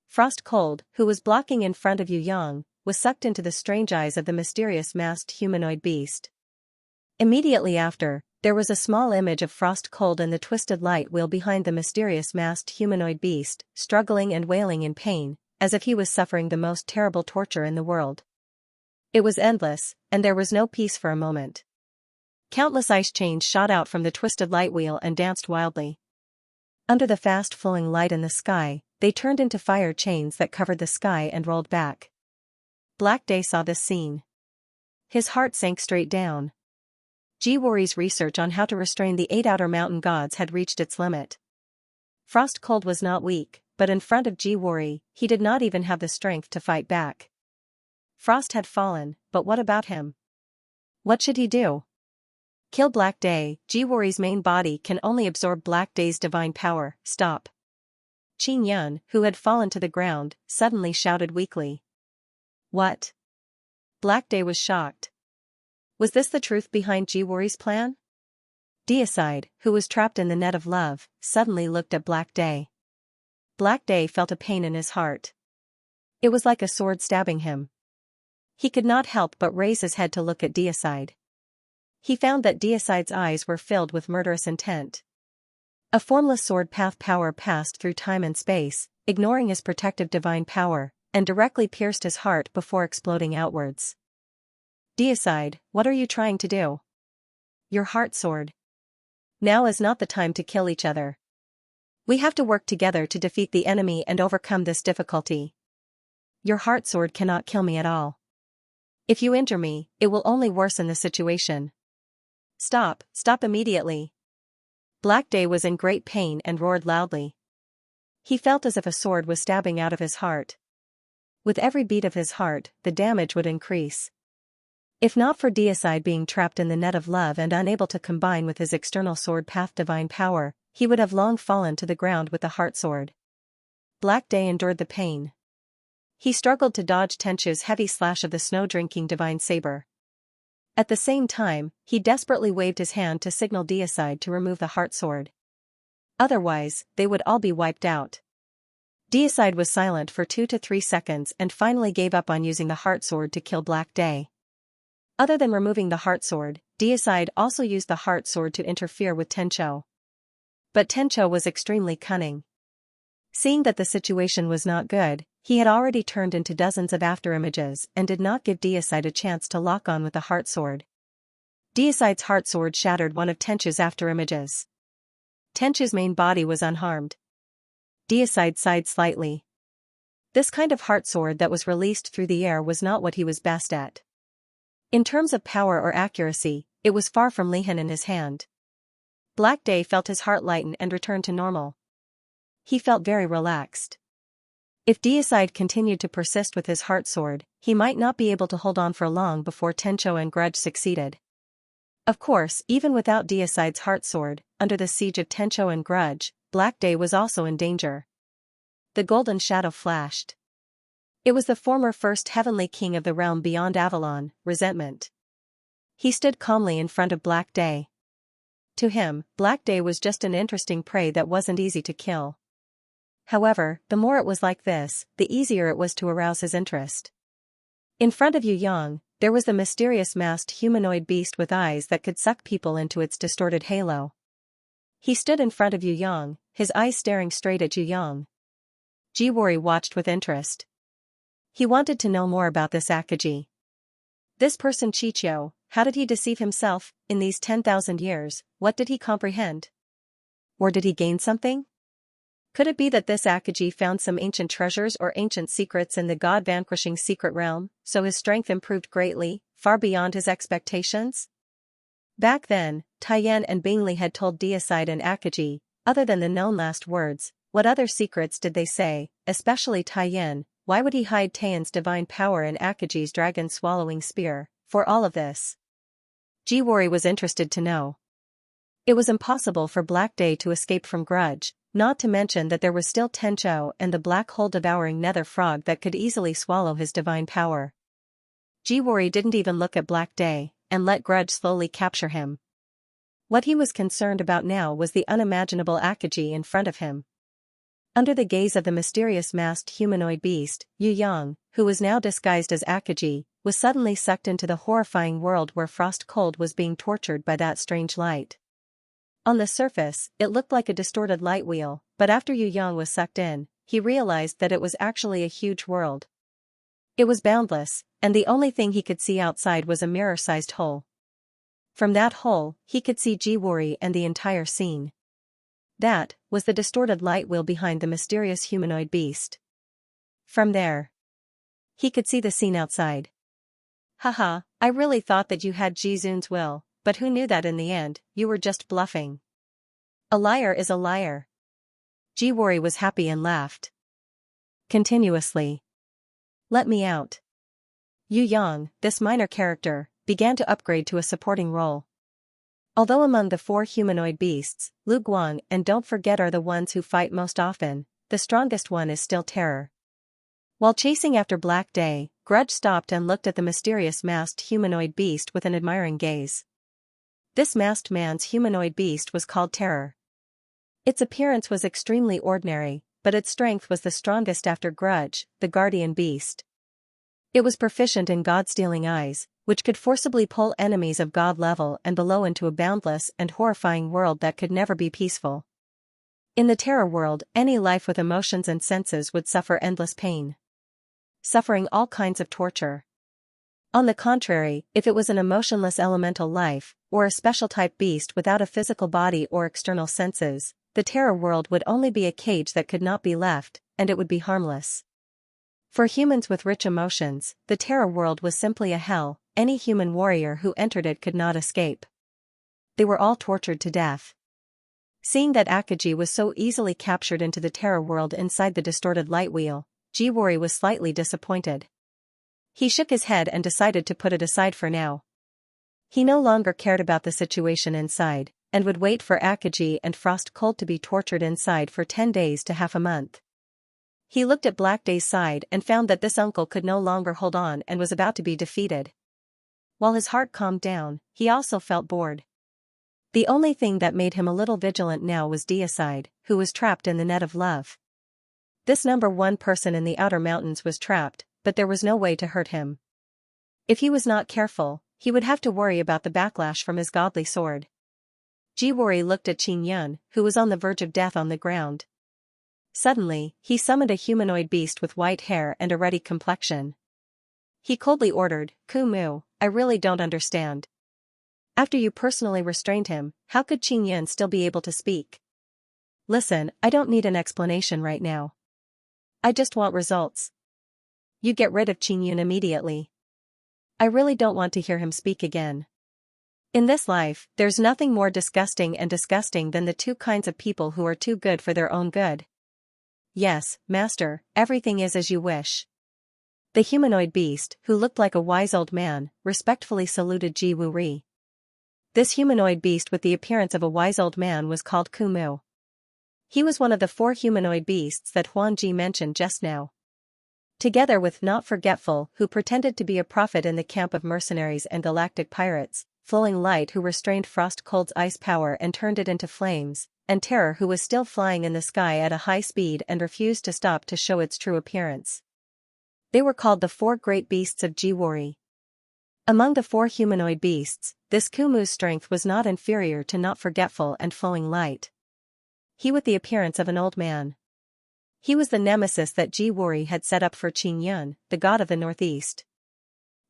Frost Cold, who was blocking in front of Yu Yang, was sucked into the strange eyes of the mysterious masked humanoid beast. Immediately after, there was a small image of Frost Cold and the twisted light wheel behind the mysterious masked humanoid beast, struggling and wailing in pain, as if he was suffering the most terrible torture in the world. It was endless, and there was no peace for a moment. Countless ice chains shot out from the twisted light wheel and danced wildly. Under the fast-flowing light in the sky, they turned into fire chains that covered the sky and rolled back. Black Day saw this scene. His heart sank straight down. Jiwori's research on how to restrain the 8 outer mountain gods had reached its limit. Frost Cold was not weak, but in front of Jiwori, he did not even have the strength to fight back. Frost had fallen, but what about him? What should he do? Kill Black Day. Jiwori's main body can only absorb Black Day's divine power. Stop. Qin Yun, who had fallen to the ground, suddenly shouted weakly. What? Black Day was shocked. Was this the truth behind Jiwori's plan? Deicide, who was trapped in the net of love, suddenly looked at Black Day. Black Day felt a pain in his heart. It was like a sword stabbing him. He could not help but raise his head to look at Deicide. He found that Deicide's eyes were filled with murderous intent. A formless sword path power passed through time and space, ignoring his protective divine power, and directly pierced his heart before exploding outwards. Deicide, what are you trying to do? Your heart sword. Now is not the time to kill each other. We have to work together to defeat the enemy and overcome this difficulty. Your heart sword cannot kill me at all. If you injure me, it will only worsen the situation. Stop immediately. Black Day was in great pain and roared loudly. He felt as if a sword was stabbing out of his heart. With every beat of his heart, the damage would increase. If not for Deicide being trapped in the net of love and unable to combine with his external sword path divine power, he would have long fallen to the ground with the heart sword. Black Day endured the pain. He struggled to dodge Tenchu's heavy slash of the snow-drinking divine saber. At the same time, he desperately waved his hand to signal Deicide to remove the heart sword. Otherwise, they would all be wiped out. Deicide was silent for 2 to 3 seconds and finally gave up on using the heart sword to kill Black Day. Other than removing the heart sword, Deicide also used the heart sword to interfere with Tencho. But Tencho was extremely cunning. Seeing that the situation was not good, he had already turned into dozens of afterimages and did not give Deicide a chance to lock on with the heart sword. Deicide's heart sword shattered one of Tenchu's afterimages. Tenchu's main body was unharmed. Deicide sighed slightly. This kind of heart sword that was released through the air was not what he was best at. In terms of power or accuracy, it was far from Lihan in his hand. Black Day felt his heart lighten and return to normal. He felt very relaxed. If Deicide continued to persist with his heart sword, he might not be able to hold on for long before Tencho and Grudge succeeded. Of course, even without Deicide's heart sword, under the siege of Tencho and Grudge, Black Day was also in danger. The golden shadow flashed. It was the former first heavenly king of the realm beyond Avalon, Resentment. He stood calmly in front of Black Day. To him, Black Day was just an interesting prey that wasn't easy to kill. However, the more it was like this, the easier it was to arouse his interest. In front of Yu Yang, there was the mysterious masked humanoid beast with eyes that could suck people into its distorted halo. He stood in front of Yu Yang, his eyes staring straight at Yu Yang. Jiwori watched with interest. He wanted to know more about this Akaji. This person Chichio, how did he deceive himself, in these 10,000 years, what did he comprehend? Or did he gain something? Could it be that this Akaji found some ancient treasures or ancient secrets in the god-vanquishing secret realm, so his strength improved greatly, far beyond his expectations? Back then, Taiyan and Bingley had told Deicide and Akaji, other than the known last words, what other secrets did they say, especially Taiyan? Why would he hide Taiyan's divine power and Akaji's dragon-swallowing spear, for all of this? Jiwori was interested to know. It was impossible for Black Day to escape from Grudge, not to mention that there was still Tencho and the black hole-devouring nether frog that could easily swallow his divine power. Jiwori didn't even look at Black Day, and let Grudge slowly capture him. What he was concerned about now was the unimaginable Akaji in front of him. Under the gaze of the mysterious masked humanoid beast, Yu Yang, who was now disguised as Akaji, was suddenly sucked into the horrifying world where Frost Cold was being tortured by that strange light. On the surface, it looked like a distorted light wheel, but after Yu Yang was sucked in, he realized that it was actually a huge world. It was boundless, and the only thing he could see outside was a mirror-sized hole. From that hole, he could see Jiwori and the entire scene. That was the distorted light wheel behind the mysterious humanoid beast. From there, he could see the scene outside. Haha, I really thought that you had Jizun's will, but who knew that in the end, you were just bluffing. A liar is a liar. Jiwori was happy and laughed continuously. Let me out. Yu Yang, this minor character, began to upgrade to a supporting role. Although among the 4 humanoid beasts, Lu Guang and don't forget are the ones who fight most often, the strongest one is still Terror. While chasing after Black Day, Grudge stopped and looked at the mysterious masked humanoid beast with an admiring gaze. This masked man's humanoid beast was called Terror. Its appearance was extremely ordinary, but its strength was the strongest after Grudge, the guardian beast. It was proficient in God-stealing eyes, which could forcibly pull enemies of God level and below into a boundless and horrifying world that could never be peaceful. In the Terror world, any life with emotions and senses would suffer endless pain, suffering all kinds of torture. On the contrary, if it was an emotionless elemental life, or a special type beast without a physical body or external senses, the Terror world would only be a cage that could not be left, and it would be harmless. For humans with rich emotions, the Terror world was simply a hell. Any human warrior who entered it could not escape. They were all tortured to death. Seeing that Akaji was so easily captured into the Terror world inside the distorted light wheel, Jiwori was slightly disappointed. He shook his head and decided to put it aside for now. He no longer cared about the situation inside, and would wait for Akaji and Frost Cold to be tortured inside for 10 days to half a month. He looked at Black Day's side and found that this uncle could no longer hold on and was about to be defeated. While his heart calmed down, he also felt bored. The only thing that made him a little vigilant now was Deicide, who was trapped in the net of love. This number 1 person in the outer mountains was trapped, but there was no way to hurt him. If he was not careful, he would have to worry about the backlash from his godly sword. Jiwori looked at Qin Yun, who was on the verge of death on the ground. Suddenly, he summoned a humanoid beast with white hair and a ruddy complexion. He coldly ordered, "Kumu, I really don't understand. After you personally restrained him, how could Qingyun still be able to speak? Listen, I don't need an explanation right now. I just want results. You get rid of Qingyun immediately. I really don't want to hear him speak again. In this life, there's nothing more disgusting than the two kinds of people who are too good for their own good. Yes, master, everything is as you wish. The humanoid beast, who looked like a wise old man, respectfully saluted Ji Wuri. This humanoid beast with the appearance of a wise old man was called Kumu. He was one of the 4 humanoid beasts that Huan Ji mentioned just now. Together with Not Forgetful, who pretended to be a prophet in the camp of mercenaries and galactic pirates, Flowing Light, who restrained Frost Cold's ice power and turned it into flames, and Terror, who was still flying in the sky at a high speed and refused to stop to show its true appearance. They were called the 4 great beasts of Jiwori. Among the 4 humanoid beasts, this Kumu's strength was not inferior to Not Forgetful and Flowing Light. He with the appearance of an old man. He was the nemesis that Jiwori had set up for Qingyun, the god of the northeast.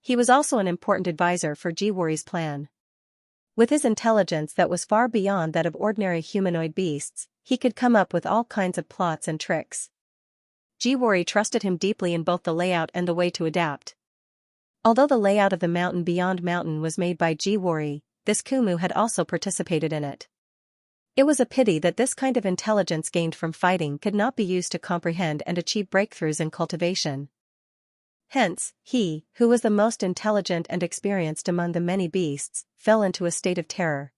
He was also an important advisor for Jiwori's plan. With his intelligence that was far beyond that of ordinary humanoid beasts, he could come up with all kinds of plots and tricks. Jiwori trusted him deeply in both the layout and the way to adapt. Although the layout of the mountain beyond mountain was made by Jiwori, this Kumu had also participated in it. It was a pity that this kind of intelligence gained from fighting could not be used to comprehend and achieve breakthroughs in cultivation. Hence, he, who was the most intelligent and experienced among the many beasts, fell into a state of terror.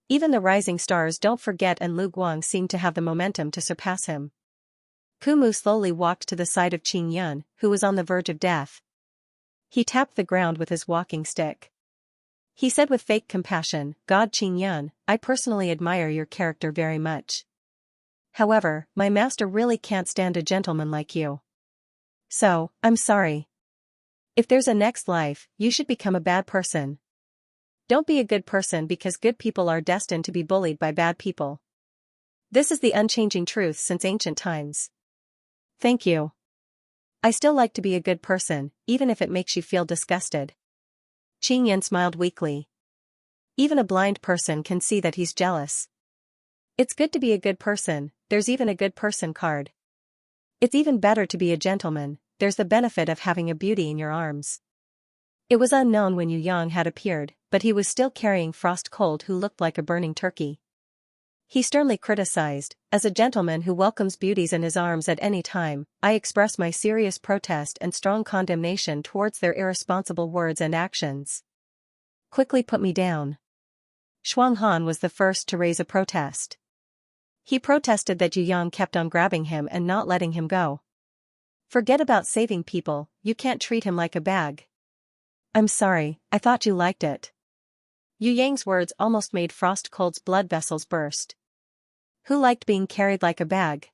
Even the rising stars Don't Forget and Lu Guang seemed to have the momentum to surpass him. Kumu slowly walked to the side of Qingyun, who was on the verge of death. He tapped the ground with his walking stick. He said with fake compassion, "God Qingyun, I personally admire your character very much. However, my master really can't stand a gentleman like you. So, I'm sorry. If there's a next life, you should become a bad person. Don't be a good person because good people are destined to be bullied by bad people. This is the unchanging truth since ancient times. Thank you. I still like to be a good person, even if it makes you feel disgusted." Qingyun smiled weakly. Even a blind person can see that he's jealous. It's good to be a good person, there's even a good person card. It's even better to be a gentleman, there's the benefit of having a beauty in your arms. It was unknown when Yu Yang had appeared, but he was still carrying Frost Cold, who looked like a burning turkey. He sternly criticized, "As a gentleman who welcomes beauties in his arms at any time, I express my serious protest and strong condemnation towards their irresponsible words and actions. Quickly put me down." Shuang Han was the first to raise a protest. He protested that Yu Yang kept on grabbing him and not letting him go. "Forget about saving people, you can't treat him like a bag." "I'm sorry, I thought you liked it." Yu Yang's words almost made Frost Cold's blood vessels burst. Who liked being carried like a bag?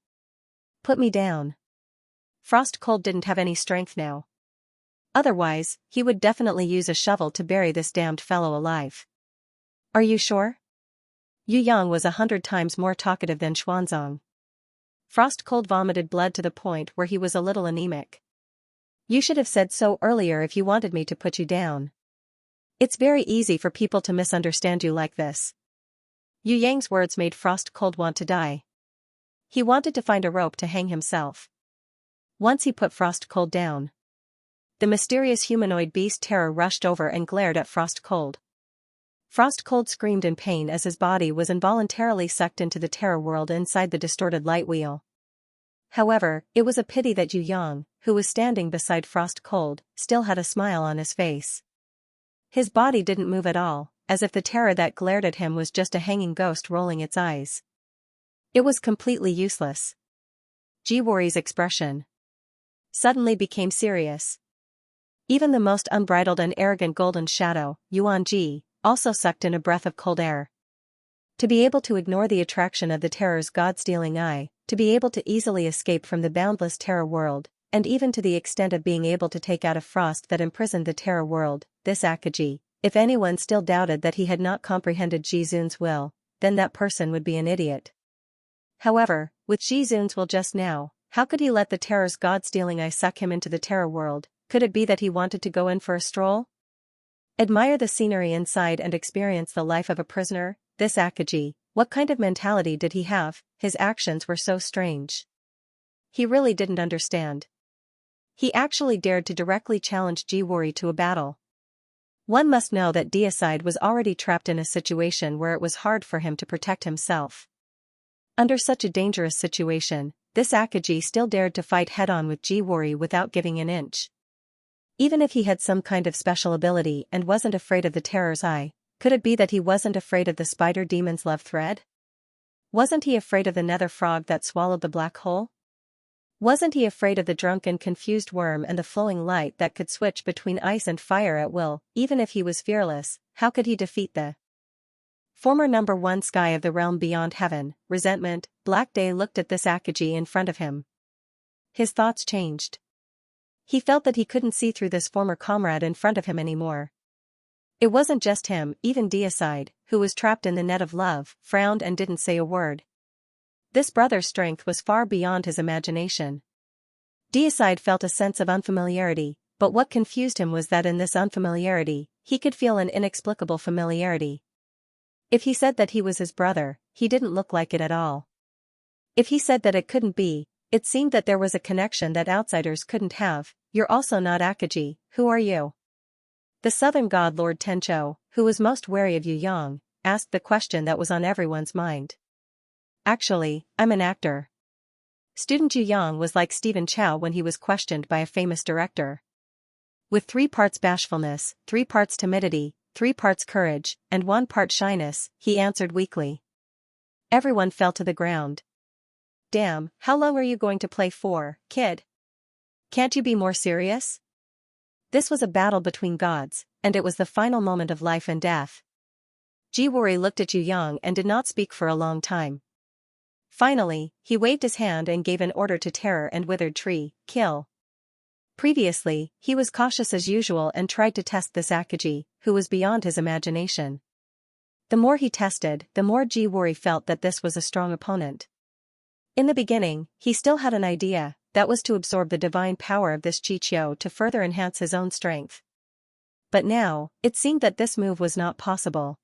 Put me down. Frost Cold didn't have any strength now. Otherwise, he would definitely use a shovel to bury this damned fellow alive. "Are you sure?" Yu Yang was 100 times more talkative than Xuanzong. Frost Cold vomited blood to the point where he was a little anemic. "You should have said so earlier if you wanted me to put you down. It's very easy for people to misunderstand you like this." Yu Yang's words made Frost Cold want to die. He wanted to find a rope to hang himself. Once he put Frost Cold down, the mysterious humanoid beast Terror rushed over and glared at Frost Cold. Frost Cold screamed in pain as his body was involuntarily sucked into the Terror world inside the distorted light wheel. However, it was a pity that Yu Yang, who was standing beside Frost Cold, still had a smile on his face. His body didn't move at all, as if the terror that glared at him was just a hanging ghost rolling its eyes. It was completely useless. Jiwori's expression suddenly became serious. Even the most unbridled and arrogant golden shadow, Yuan Ji, also sucked in a breath of cold air. To be able to ignore the attraction of the terror's god-stealing eye, to be able to easily escape from the boundless terror world, and even to the extent of being able to take out a frost that imprisoned the terror world, this Akaji, if anyone still doubted that he had not comprehended Jizun's will, then that person would be an idiot. However, with Jizun's will just now, how could he let the terror's god-stealing eye suck him into the terror world? Could it be that he wanted to go in for a stroll? Admire the scenery inside and experience the life of a prisoner. This Akaji, what kind of mentality did he have? His actions were so strange. He really didn't understand. He actually dared to directly challenge Jiwori to a battle. One must know that Deicide was already trapped in a situation where it was hard for him to protect himself. Under such a dangerous situation, this Akaji still dared to fight head-on with Jiwori without giving an inch. Even if he had some kind of special ability and wasn't afraid of the Terror's Eye, could it be that he wasn't afraid of the spider demon's love thread? Wasn't he afraid of the nether frog that swallowed the black hole? Wasn't he afraid of the drunken confused worm and the flowing light that could switch between ice and fire at will? Even if he was fearless, how could he defeat the former number one sky of the realm beyond heaven? Resentment. Black Day looked at this Akaji in front of him. His thoughts changed. He felt that he couldn't see through this former comrade in front of him anymore. It wasn't just him, even Deicide, who was trapped in the net of love, frowned and didn't say a word. This brother's strength was far beyond his imagination. Deicide felt a sense of unfamiliarity, but what confused him was that in this unfamiliarity, he could feel an inexplicable familiarity. If he said that he was his brother, he didn't look like it at all. If he said that it couldn't be, it seemed that there was a connection that outsiders couldn't have. You're also not Akaji, who are you? The southern god Lord Tencho, who was most wary of Yu Yang, asked the question that was on everyone's mind. Actually, I'm an actor. Student Yu Yang was like Stephen Chow when he was questioned by a famous director. With 3 parts bashfulness, 3 parts timidity, 3 parts courage, and 1 part shyness, he answered weakly. Everyone fell to the ground. Damn, how long are you going to play for, kid? Can't you be more serious? This was a battle between gods, and it was the final moment of life and death. Jiwori looked at Yu Yang and did not speak for a long time. Finally, he waved his hand and gave an order to Terror and Withered Tree, kill. Previously, he was cautious as usual and tried to test this Akaji, who was beyond his imagination. The more he tested, the more Jiwori felt that this was a strong opponent. In the beginning, he still had an idea, that was to absorb the divine power of this Chichio to further enhance his own strength. But now, it seemed that this move was not possible.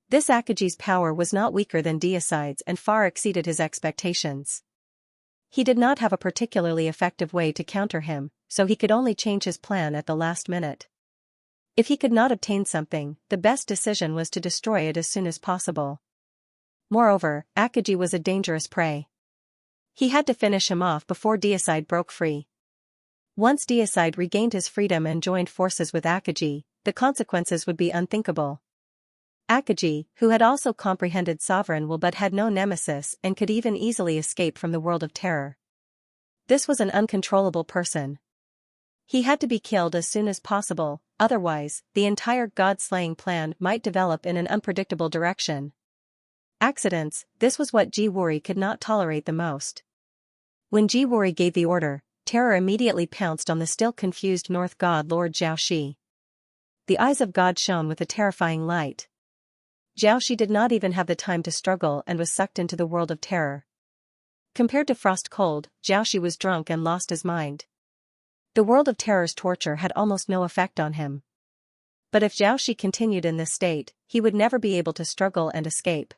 This Akaji's power was not weaker than Deicide's and far exceeded his expectations. He did not have a particularly effective way to counter him, so he could only change his plan at the last minute. If he could not obtain something, the best decision was to destroy it as soon as possible. Moreover, Akaji was a dangerous prey. He had to finish him off before Deicide broke free. Once Deicide regained his freedom and joined forces with Akaji, the consequences would be unthinkable. Akaji, who had also comprehended sovereign will but had no nemesis and could even easily escape from the world of terror. This was an uncontrollable person. He had to be killed as soon as possible, otherwise, the entire god-slaying plan might develop in an unpredictable direction. Accidents, this was what Jiwori could not tolerate the most. When Jiwori gave the order, Terror immediately pounced on the still confused North god Lord Xiaoxi. The eyes of God shone with a terrifying light. Xiaoxi did not even have the time to struggle and was sucked into the world of terror. Compared to Frost Cold, Xiaoxi was drunk and lost his mind. The world of terror's torture had almost no effect on him. But if Xiaoxi continued in this state, he would never be able to struggle and escape.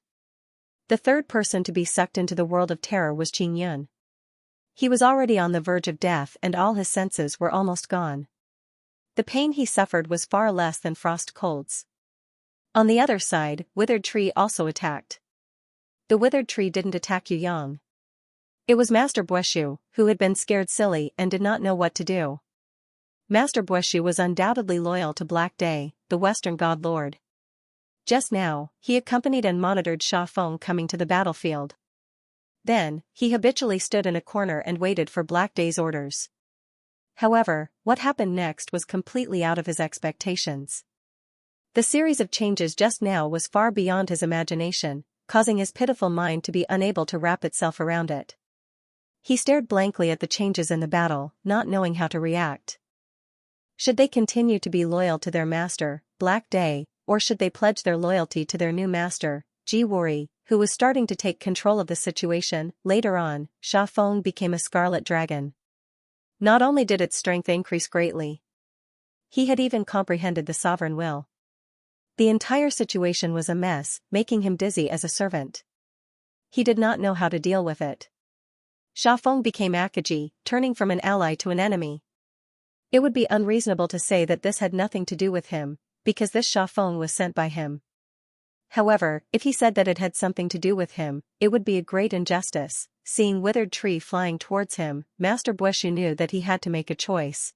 The third person to be sucked into the world of terror was Qing Yun. He was already on the verge of death and all his senses were almost gone. The pain he suffered was far less than Frost Cold's. On the other side, Withered Tree also attacked. The Withered Tree didn't attack Yu Yang. It was Master Bueshu, who had been scared silly and did not know what to do. Master Bueshu was undoubtedly loyal to Black Day, the Western God Lord. Just now, he accompanied and monitored Sha Feng coming to the battlefield. Then, he habitually stood in a corner and waited for Black Day's orders. However, what happened next was completely out of his expectations. The series of changes just now was far beyond his imagination, causing his pitiful mind to be unable to wrap itself around it. He stared blankly at the changes in the battle, not knowing how to react. Should they continue to be loyal to their master, Black Day, or should they pledge their loyalty to their new master, Jiwori, who was starting to take control of the situation? Later on, Sha Feng became a scarlet dragon. Not only did its strength increase greatly, He had even comprehended the sovereign will. The entire situation was a mess, making him dizzy as a servant. He did not know how to deal with it. Xiaofeng became Akaji, turning from an ally to an enemy. It would be unreasonable to say that this had nothing to do with him, because this Xiaofeng was sent by him. However, if he said that it had something to do with him, it would be a great injustice. Seeing Withered Tree flying towards him, Master Bueshu knew that he had to make a choice.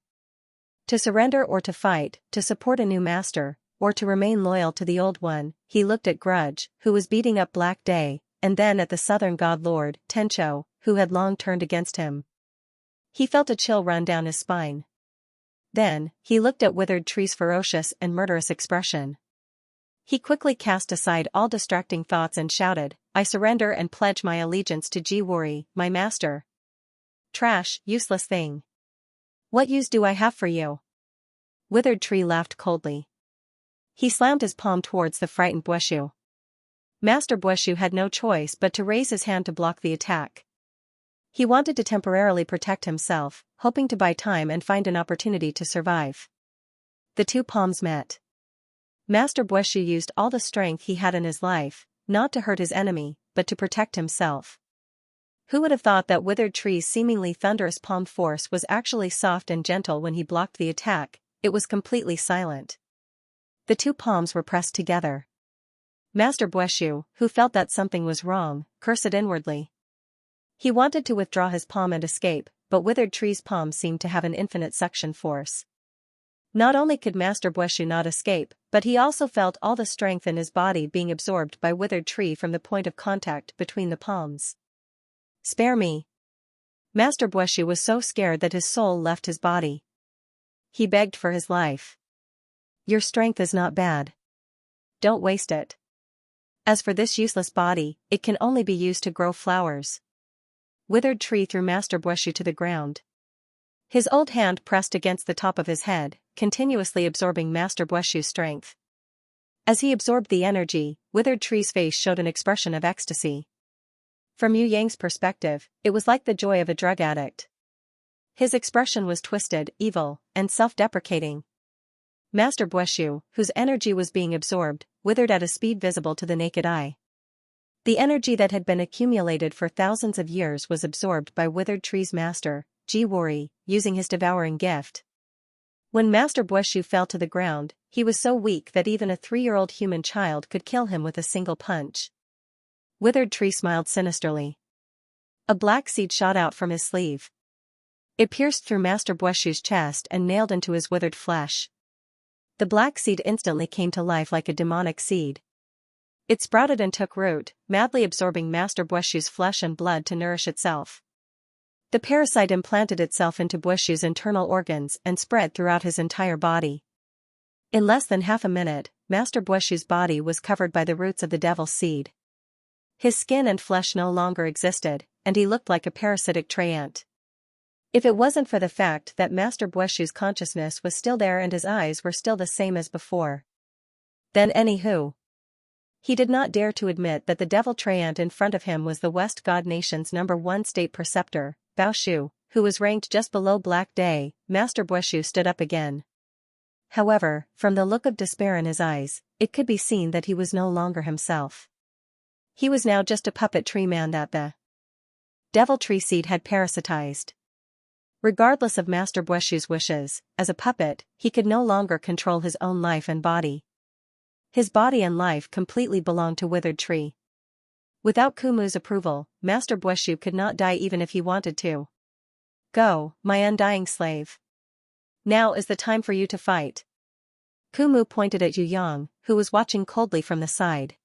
To surrender or to fight, to support a new master, or to remain loyal to the old one. He looked at Grudge, who was beating up Black Day, and then at the southern god lord, Tencho, who had long turned against him. He felt a chill run down his spine. Then, he looked at Withered Tree's ferocious and murderous expression. He quickly cast aside all distracting thoughts and shouted, "I surrender and pledge my allegiance to Jiwuri, my master." "Trash, useless thing. What use do I have for you?" Withered Tree laughed coldly. He slammed his palm towards the frightened Bueshu. Master Bueshu had no choice but to raise his hand to block the attack. He wanted to temporarily protect himself, hoping to buy time and find an opportunity to survive. The two palms met. Master Bueshu used all the strength he had in his life, not to hurt his enemy, but to protect himself. Who would have thought that Withered Tree's seemingly thunderous palm force was actually soft and gentle when he blocked the attack? It was completely silent. The two palms were pressed together. Master Bueshu, who felt that something was wrong, cursed inwardly. He wanted to withdraw his palm and escape, but Withered Tree's palm seemed to have an infinite suction force. Not only could Master Bueshu not escape, but he also felt all the strength in his body being absorbed by Withered Tree from the point of contact between the palms. "Spare me." Master Bueshu was so scared that his soul left his body. He begged for his life. "Your strength is not bad. Don't waste it. As for this useless body, it can only be used to grow flowers." Withered Tree threw Master Bueshu to the ground. His old hand pressed against the top of his head, continuously absorbing Master Bueshu's strength. As he absorbed the energy, Withered Tree's face showed an expression of ecstasy. From Yu Yang's perspective, it was like the joy of a drug addict. His expression was twisted, evil, and self-deprecating. Master Bueshu, whose energy was being absorbed, withered at a speed visible to the naked eye. The energy that had been accumulated for thousands of years was absorbed by Withered Tree's master, Jiwuri, using his devouring gift. When Master Bueshu fell to the ground, he was so weak that even a 3-year-old human child could kill him with a single punch. Withered Tree smiled sinisterly. A black seed shot out from his sleeve. It pierced through Master Bueshu's chest and nailed into his withered flesh. The black seed instantly came to life like a demonic seed. It sprouted and took root, madly absorbing Master Bueshu's flesh and blood to nourish itself. The parasite implanted itself into Bueshu's internal organs and spread throughout his entire body. In less than half a minute, Master Bueshu's body was covered by the roots of the devil's seed. His skin and flesh no longer existed, and he looked like a parasitic tree ant. If it wasn't for the fact that Master Bueshu's consciousness was still there and his eyes were still the same as before. Then anywho. He did not dare to admit that the devil tree ant in front of him was the West God Nation's #1 state preceptor, Bao Shu, who was ranked just below Black Day. Master Bueshu stood up again. However, from the look of despair in his eyes, it could be seen that he was no longer himself. He was now just a puppet tree man that the devil tree seed had parasitized. Regardless of Master Bueshu's wishes, as a puppet, he could no longer control his own life and body. His body and life completely belonged to Withered Tree. Without Kumu's approval, Master Bueshu could not die even if he wanted to. "Go, my undying slave. Now is the time for you to fight." Kumu pointed at Yu Yang, who was watching coldly from the side.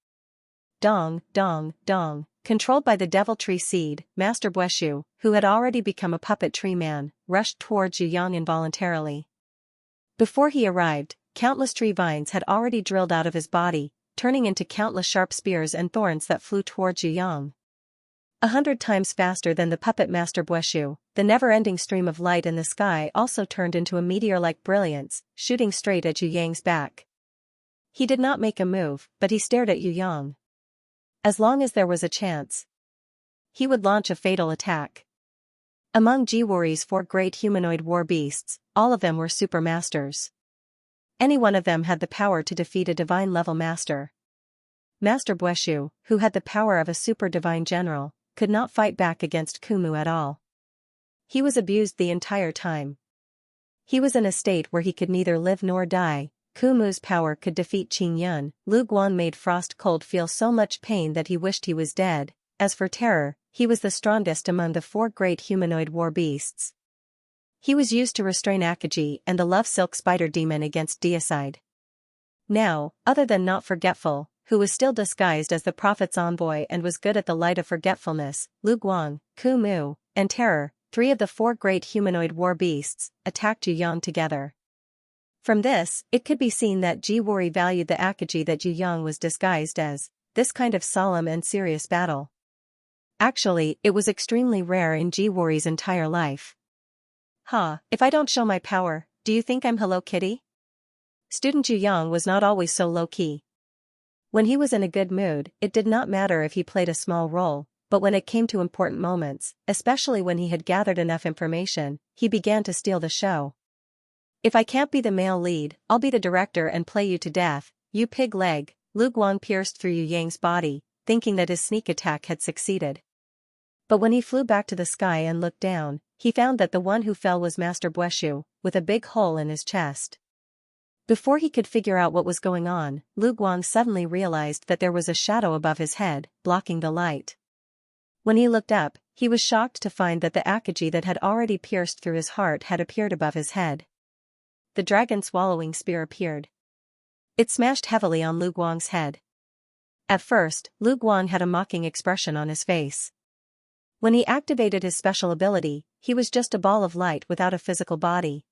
Dong, dong, dong. Controlled by the devil tree seed, Master Bueshu, who had already become a puppet tree man, rushed towards Yu Yang involuntarily. Before he arrived, countless tree vines had already drilled out of his body, turning into countless sharp spears and thorns that flew towards Yu Yang. 100 times faster than the puppet Master Bueshu, the never-ending stream of light in the sky also turned into a meteor-like brilliance, shooting straight at Yu Yang's back. He did not make a move, but he stared at Yu Yang. As long as there was a chance, he would launch a fatal attack. Among Jiwuri's 4 great humanoid war beasts, all of them were super masters. Any one of them had the power to defeat a divine-level master. Master Bueshu, who had the power of a super-divine general, could not fight back against Kumu at all. He was abused the entire time. He was in a state where he could neither live nor die. Kumu's power could defeat Qing Yun. Lu Guang made Frost Cold feel so much pain that he wished he was dead. As for terror, he was the strongest among the 4 great humanoid war beasts. He was used to restrain Akaji and the Love Silk Spider Demon against Deicide. Now, other than Not Forgetful, who was still disguised as the Prophet's envoy and was good at the light of forgetfulness, Lu Guang, Kumu, and Terror, 3 of the 4 great humanoid war beasts, attacked Yu Yang together. From this, it could be seen that Jiwori valued the Akaji that Yu Yang was disguised as, this kind of solemn and serious battle. Actually, it was extremely rare in Jiwori's entire life. If I don't show my power, do you think I'm Hello Kitty? Student Yu Yang was not always so low-key. When he was in a good mood, it did not matter if he played a small role, but when it came to important moments, especially when he had gathered enough information, he began to steal the show. If I can't be the male lead, I'll be the director and play you to death, you pig leg. Lu Guang pierced through Yu Yang's body, thinking that his sneak attack had succeeded. But when he flew back to the sky and looked down, he found that the one who fell was Master Bueshu, with a big hole in his chest. Before he could figure out what was going on, Lu Guang suddenly realized that there was a shadow above his head, blocking the light. When he looked up, he was shocked to find that the Akaji that had already pierced through his heart had appeared above his head. The dragon-swallowing spear appeared. It smashed heavily on Lu Guang's head. At first, Lu Guang had a mocking expression on his face. When he activated his special ability, he was just a ball of light without a physical body.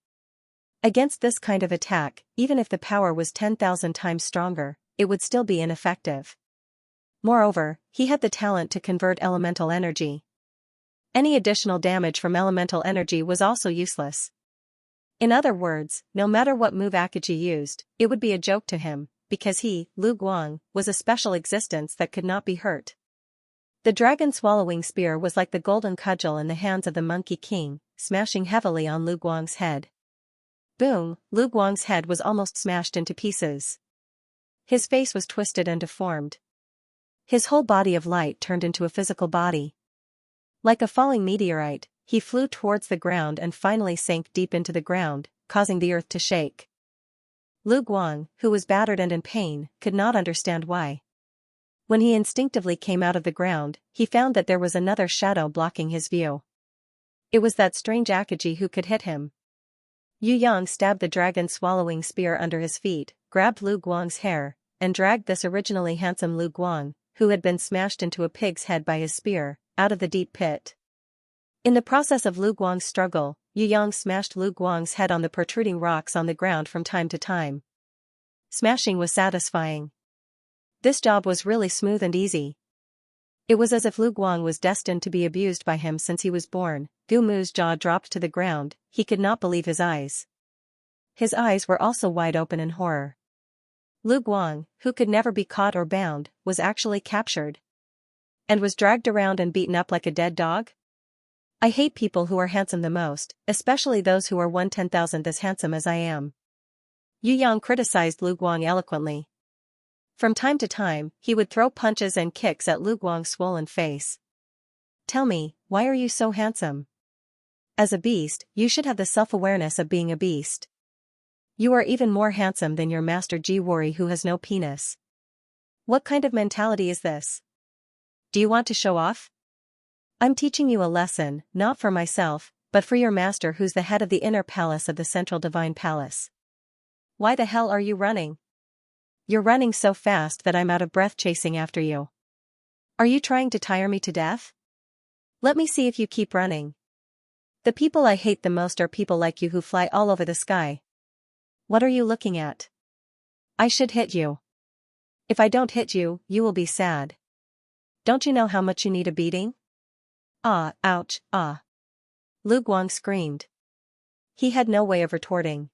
Against this kind of attack, even if the power was 10,000 times stronger, it would still be ineffective. Moreover, he had the talent to convert elemental energy. Any additional damage from elemental energy was also useless. In other words, no matter what move Akaji used, it would be a joke to him, because he, Lu Guang, was a special existence that could not be hurt. The dragon-swallowing spear was like the golden cudgel in the hands of the Monkey King, smashing heavily on Lu Guang's head. Boom, Lu Guang's head was almost smashed into pieces. His face was twisted and deformed. His whole body of light turned into a physical body. Like a falling meteorite, he flew towards the ground and finally sank deep into the ground, causing the earth to shake. Lu Guang, who was battered and in pain, could not understand why. When he instinctively came out of the ground, he found that there was another shadow blocking his view. It was that strange Akaji who could hit him. Yu Yang stabbed the dragon-swallowing spear under his feet, grabbed Lu Guang's hair, and dragged this originally handsome Lu Guang, who had been smashed into a pig's head by his spear, out of the deep pit. In the process of Lu Guang's struggle, Yu Yang smashed Lu Guang's head on the protruding rocks on the ground from time to time. Smashing was satisfying. This job was really smooth and easy. It was as if Lu Guang was destined to be abused by him since he was born. Gu Mu's jaw dropped to the ground, he could not believe his eyes. His eyes were also wide open in horror. Lu Guang, who could never be caught or bound, was actually captured. And was dragged around and beaten up like a dead dog? I hate people who are handsome the most, especially those who are 1/10,000th as handsome as I am. Yu Yang criticized Lu Guang eloquently. From time to time, he would throw punches and kicks at Lu Guang's swollen face. Tell me, why are you so handsome? As a beast, you should have the self-awareness of being a beast. You are even more handsome than your master Jiwori who has no penis. What kind of mentality is this? Do you want to show off? I'm teaching you a lesson, not for myself, but for your master who's the head of the inner palace of the Central Divine Palace. Why the hell are you running? You're running so fast that I'm out of breath chasing after you. Are you trying to tire me to death? Let me see if you keep running. The people I hate the most are people like you who fly all over the sky. What are you looking at? I should hit you. If I don't hit you, you will be sad. Don't you know how much you need a beating? Ah, ouch, ah. Lu Guang screamed. He had no way of retorting.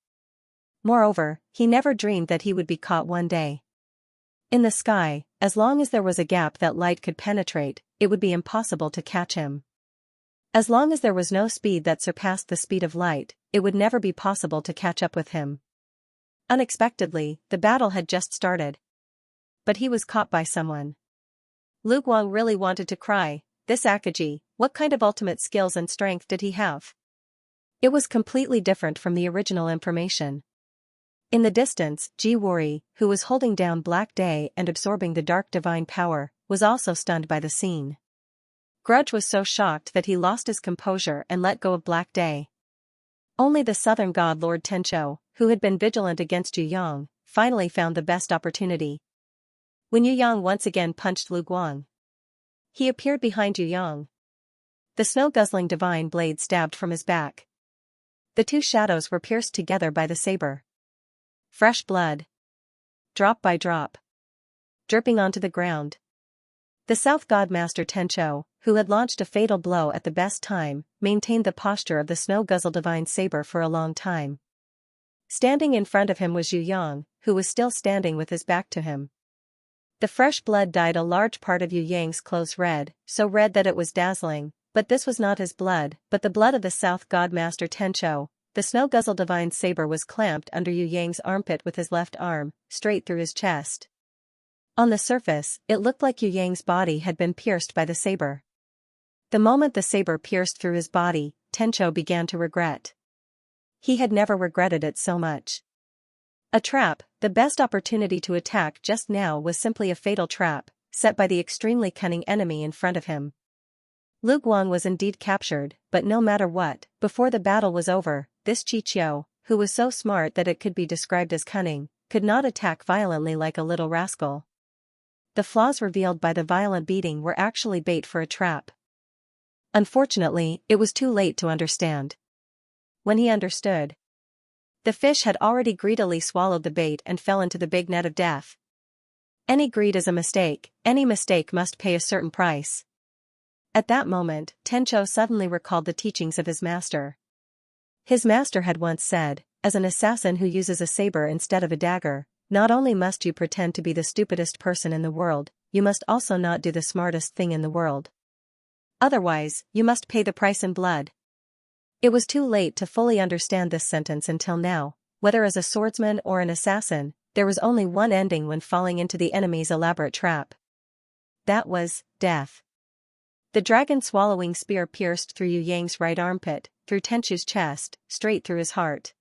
Moreover, he never dreamed that he would be caught one day. In the sky, as long as there was a gap that light could penetrate, it would be impossible to catch him. As long as there was no speed that surpassed the speed of light, it would never be possible to catch up with him. Unexpectedly, the battle had just started. But he was caught by someone. Lu Guang really wanted to cry. This Akaji, what kind of ultimate skills and strength did he have? It was completely different from the original information. In the distance, Ji Wori, who was holding down Black Day and absorbing the dark divine power, was also stunned by the scene. Grudge was so shocked that he lost his composure and let go of Black Day. Only the southern god Lord Tencho, who had been vigilant against Yu Yang, finally found the best opportunity. When Yu Yang once again punched Lu Guang, he appeared behind Yu Yang. The snow-guzzling divine blade stabbed from his back. The two shadows were pierced together by the saber. Fresh blood, drop by drop, dripping onto the ground. The South God Master Tencho, who had launched a fatal blow at the best time, maintained the posture of the snow-guzzle divine saber for a long time. Standing in front of him was Yu Yang, who was still standing with his back to him. The fresh blood dyed a large part of Yu Yang's clothes red, so red that it was dazzling, but this was not his blood, but the blood of the South God Master Tencho. The snow-guzzle divine saber was clamped under Yu Yang's armpit with his left arm, straight through his chest. On the surface, it looked like Yu Yang's body had been pierced by the saber. The moment the saber pierced through his body, Tencho began to regret. He had never regretted it so much. A trap, the best opportunity to attack just now was simply a fatal trap, set by the extremely cunning enemy in front of him. Lu Guang was indeed captured, but no matter what, before the battle was over, this Chichio, who was so smart that it could be described as cunning, could not attack violently like a little rascal. The flaws revealed by the violent beating were actually bait for a trap. Unfortunately, it was too late to understand. When he understood, the fish had already greedily swallowed the bait and fell into the big net of death. Any greed is a mistake, any mistake must pay a certain price. At that moment, Tencho suddenly recalled the teachings of his master. His master had once said, as an assassin who uses a saber instead of a dagger, not only must you pretend to be the stupidest person in the world, you must also not do the smartest thing in the world. Otherwise, you must pay the price in blood. It was too late to fully understand this sentence until now. Whether as a swordsman or an assassin, there was only one ending when falling into the enemy's elaborate trap. That was death. The dragon-swallowing spear pierced through Yu Yang's right armpit, through Tenchu's chest, straight through his heart.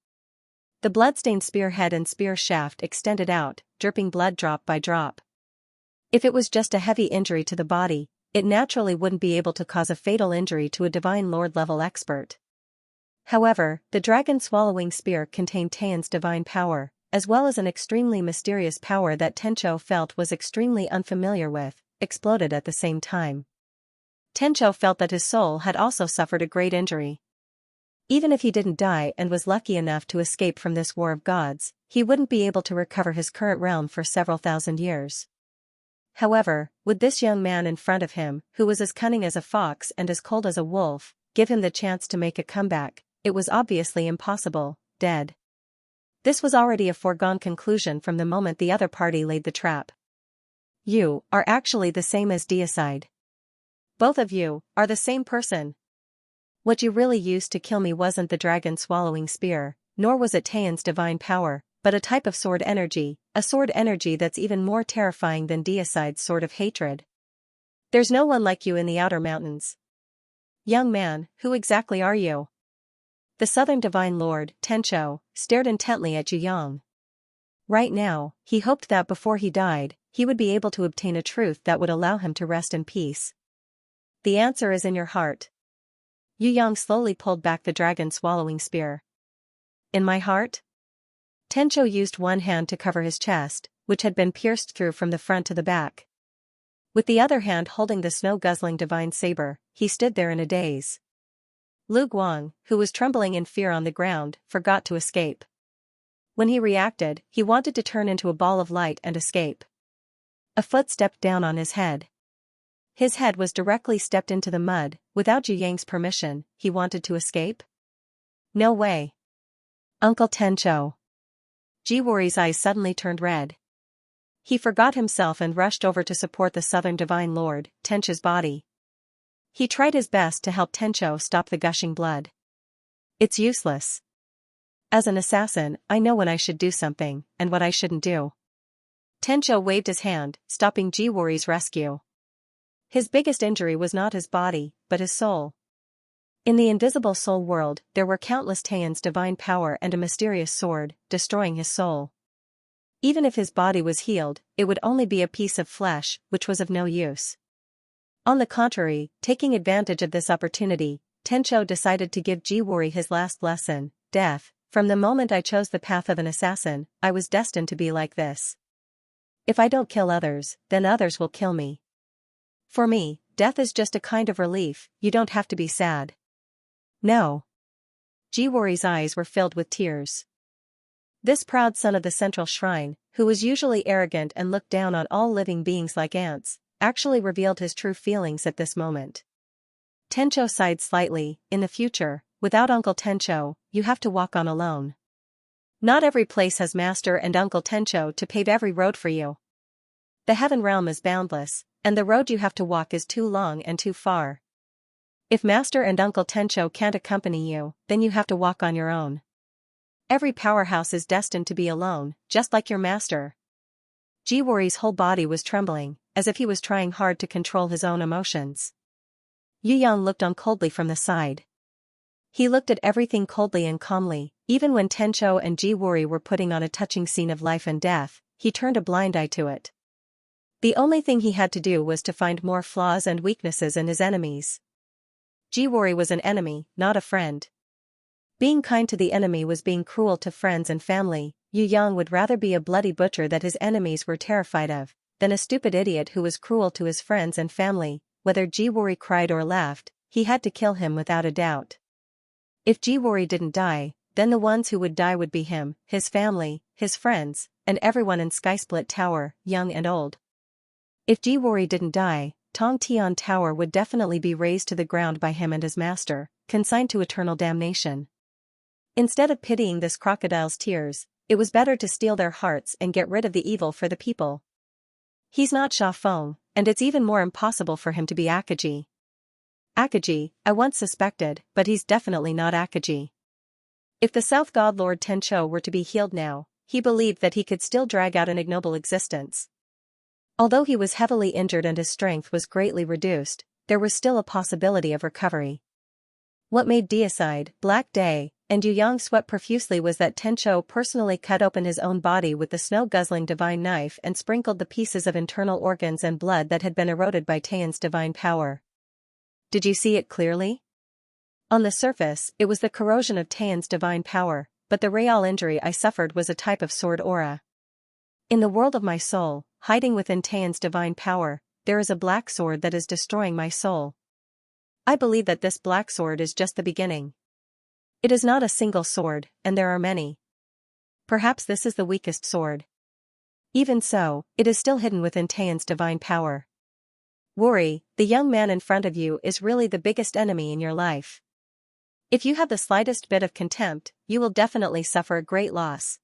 The bloodstained spearhead and spear shaft extended out, dripping blood drop by drop. If it was just a heavy injury to the body, it naturally wouldn't be able to cause a fatal injury to a divine lord-level expert. However, the dragon-swallowing spear contained Tian's divine power, as well as an extremely mysterious power that Tencho felt was extremely unfamiliar with, exploded at the same time. Tencho felt that his soul had also suffered a great injury. Even if he didn't die and was lucky enough to escape from this war of gods, he wouldn't be able to recover his current realm for several thousand years. However, would this young man in front of him, who was as cunning as a fox and as cold as a wolf, give him the chance to make a comeback? It was obviously impossible, dead. This was already a foregone conclusion from the moment the other party laid the trap. You are actually the same as Deicide. Both of you are the same person. What you really used to kill me wasn't the dragon-swallowing spear, nor was it Tian's divine power, but a type of sword energy, a sword energy that's even more terrifying than Deicide's sword of hatred. There's no one like you in the outer mountains. Young man, who exactly are you? The Southern Divine Lord, Tencho, stared intently at Yu Yang. Right now, he hoped that before he died, he would be able to obtain a truth that would allow him to rest in peace. The answer is in your heart. Yu Yang slowly pulled back the dragon-swallowing spear. In my heart? Tencho used one hand to cover his chest, which had been pierced through from the front to the back. With the other hand holding the snow-guzzling divine saber, he stood there in a daze. Lu Guang, who was trembling in fear on the ground, forgot to escape. When he reacted, he wanted to turn into a ball of light and escape. A foot stepped down on his head. His head was directly stepped into the mud. Without Yu Yang's permission, he wanted to escape? No way. Uncle Tencho. Jiwori's eyes suddenly turned red. He forgot himself and rushed over to support the Southern Divine Lord, Tencho's body. He tried his best to help Tencho stop the gushing blood. It's useless. As an assassin, I know when I should do something, and what I shouldn't do. Tencho waved his hand, stopping Jiwori's rescue. His biggest injury was not his body, but his soul. In the invisible soul world, there were countless Taiyan's divine power and a mysterious sword, destroying his soul. Even if his body was healed, it would only be a piece of flesh, which was of no use. On the contrary, taking advantage of this opportunity, Tencho decided to give Jiwori his last lesson: death. From the moment I chose the path of an assassin, I was destined to be like this. If I don't kill others, then others will kill me. For me, death is just a kind of relief. You don't have to be sad. No. Jiwori's eyes were filled with tears. This proud son of the central shrine, who was usually arrogant and looked down on all living beings like ants, actually revealed his true feelings at this moment. Tencho sighed slightly. In the future, without Uncle Tencho, you have to walk on alone. Not every place has Master and Uncle Tencho to pave every road for you. The heaven realm is boundless, and the road you have to walk is too long and too far. If Master and Uncle Tencho can't accompany you, then you have to walk on your own. Every powerhouse is destined to be alone, just like your master. Jiwori's whole body was trembling, as if he was trying hard to control his own emotions. Yu Yang looked on coldly from the side. He looked at everything coldly and calmly. Even when Tencho and Jiwori were putting on a touching scene of life and death, he turned a blind eye to it. The only thing he had to do was to find more flaws and weaknesses in his enemies. Jiwori was an enemy, not a friend. Being kind to the enemy was being cruel to friends and family. Yu Yang would rather be a bloody butcher that his enemies were terrified of, than a stupid idiot who was cruel to his friends and family. Whether Jiwori cried or laughed, he had to kill him without a doubt. If Jiwori didn't die, then the ones who would die would be him, his family, his friends, and everyone in Skysplit Tower, young and old. If Jiwori didn't die, Tong Tian Tower would definitely be razed to the ground by him and his master, consigned to eternal damnation. Instead of pitying this crocodile's tears, it was better to steal their hearts and get rid of the evil for the people. He's not Sha Feng, and it's even more impossible for him to be Akaji. Akaji, I once suspected, but he's definitely not Akaji. If the South God Lord Tencho were to be healed now, he believed that he could still drag out an ignoble existence. Although he was heavily injured and his strength was greatly reduced, there was still a possibility of recovery. What made Deicide, Black Day, and Yu Yang sweat profusely was that Tencho personally cut open his own body with the snow-guzzling divine knife and sprinkled the pieces of internal organs and blood that had been eroded by Taiyan's divine power. Did you see it clearly? On the surface, it was the corrosion of Taiyan's divine power, but the real injury I suffered was a type of sword aura. In the world of my soul, hiding within Taiyan's divine power, there is a black sword that is destroying my soul. I believe that this black sword is just the beginning. It is not a single sword, and there are many. Perhaps this is the weakest sword. Even so, it is still hidden within Taiyan's divine power. Worry, the young man in front of you is really the biggest enemy in your life. If you have the slightest bit of contempt, you will definitely suffer a great loss.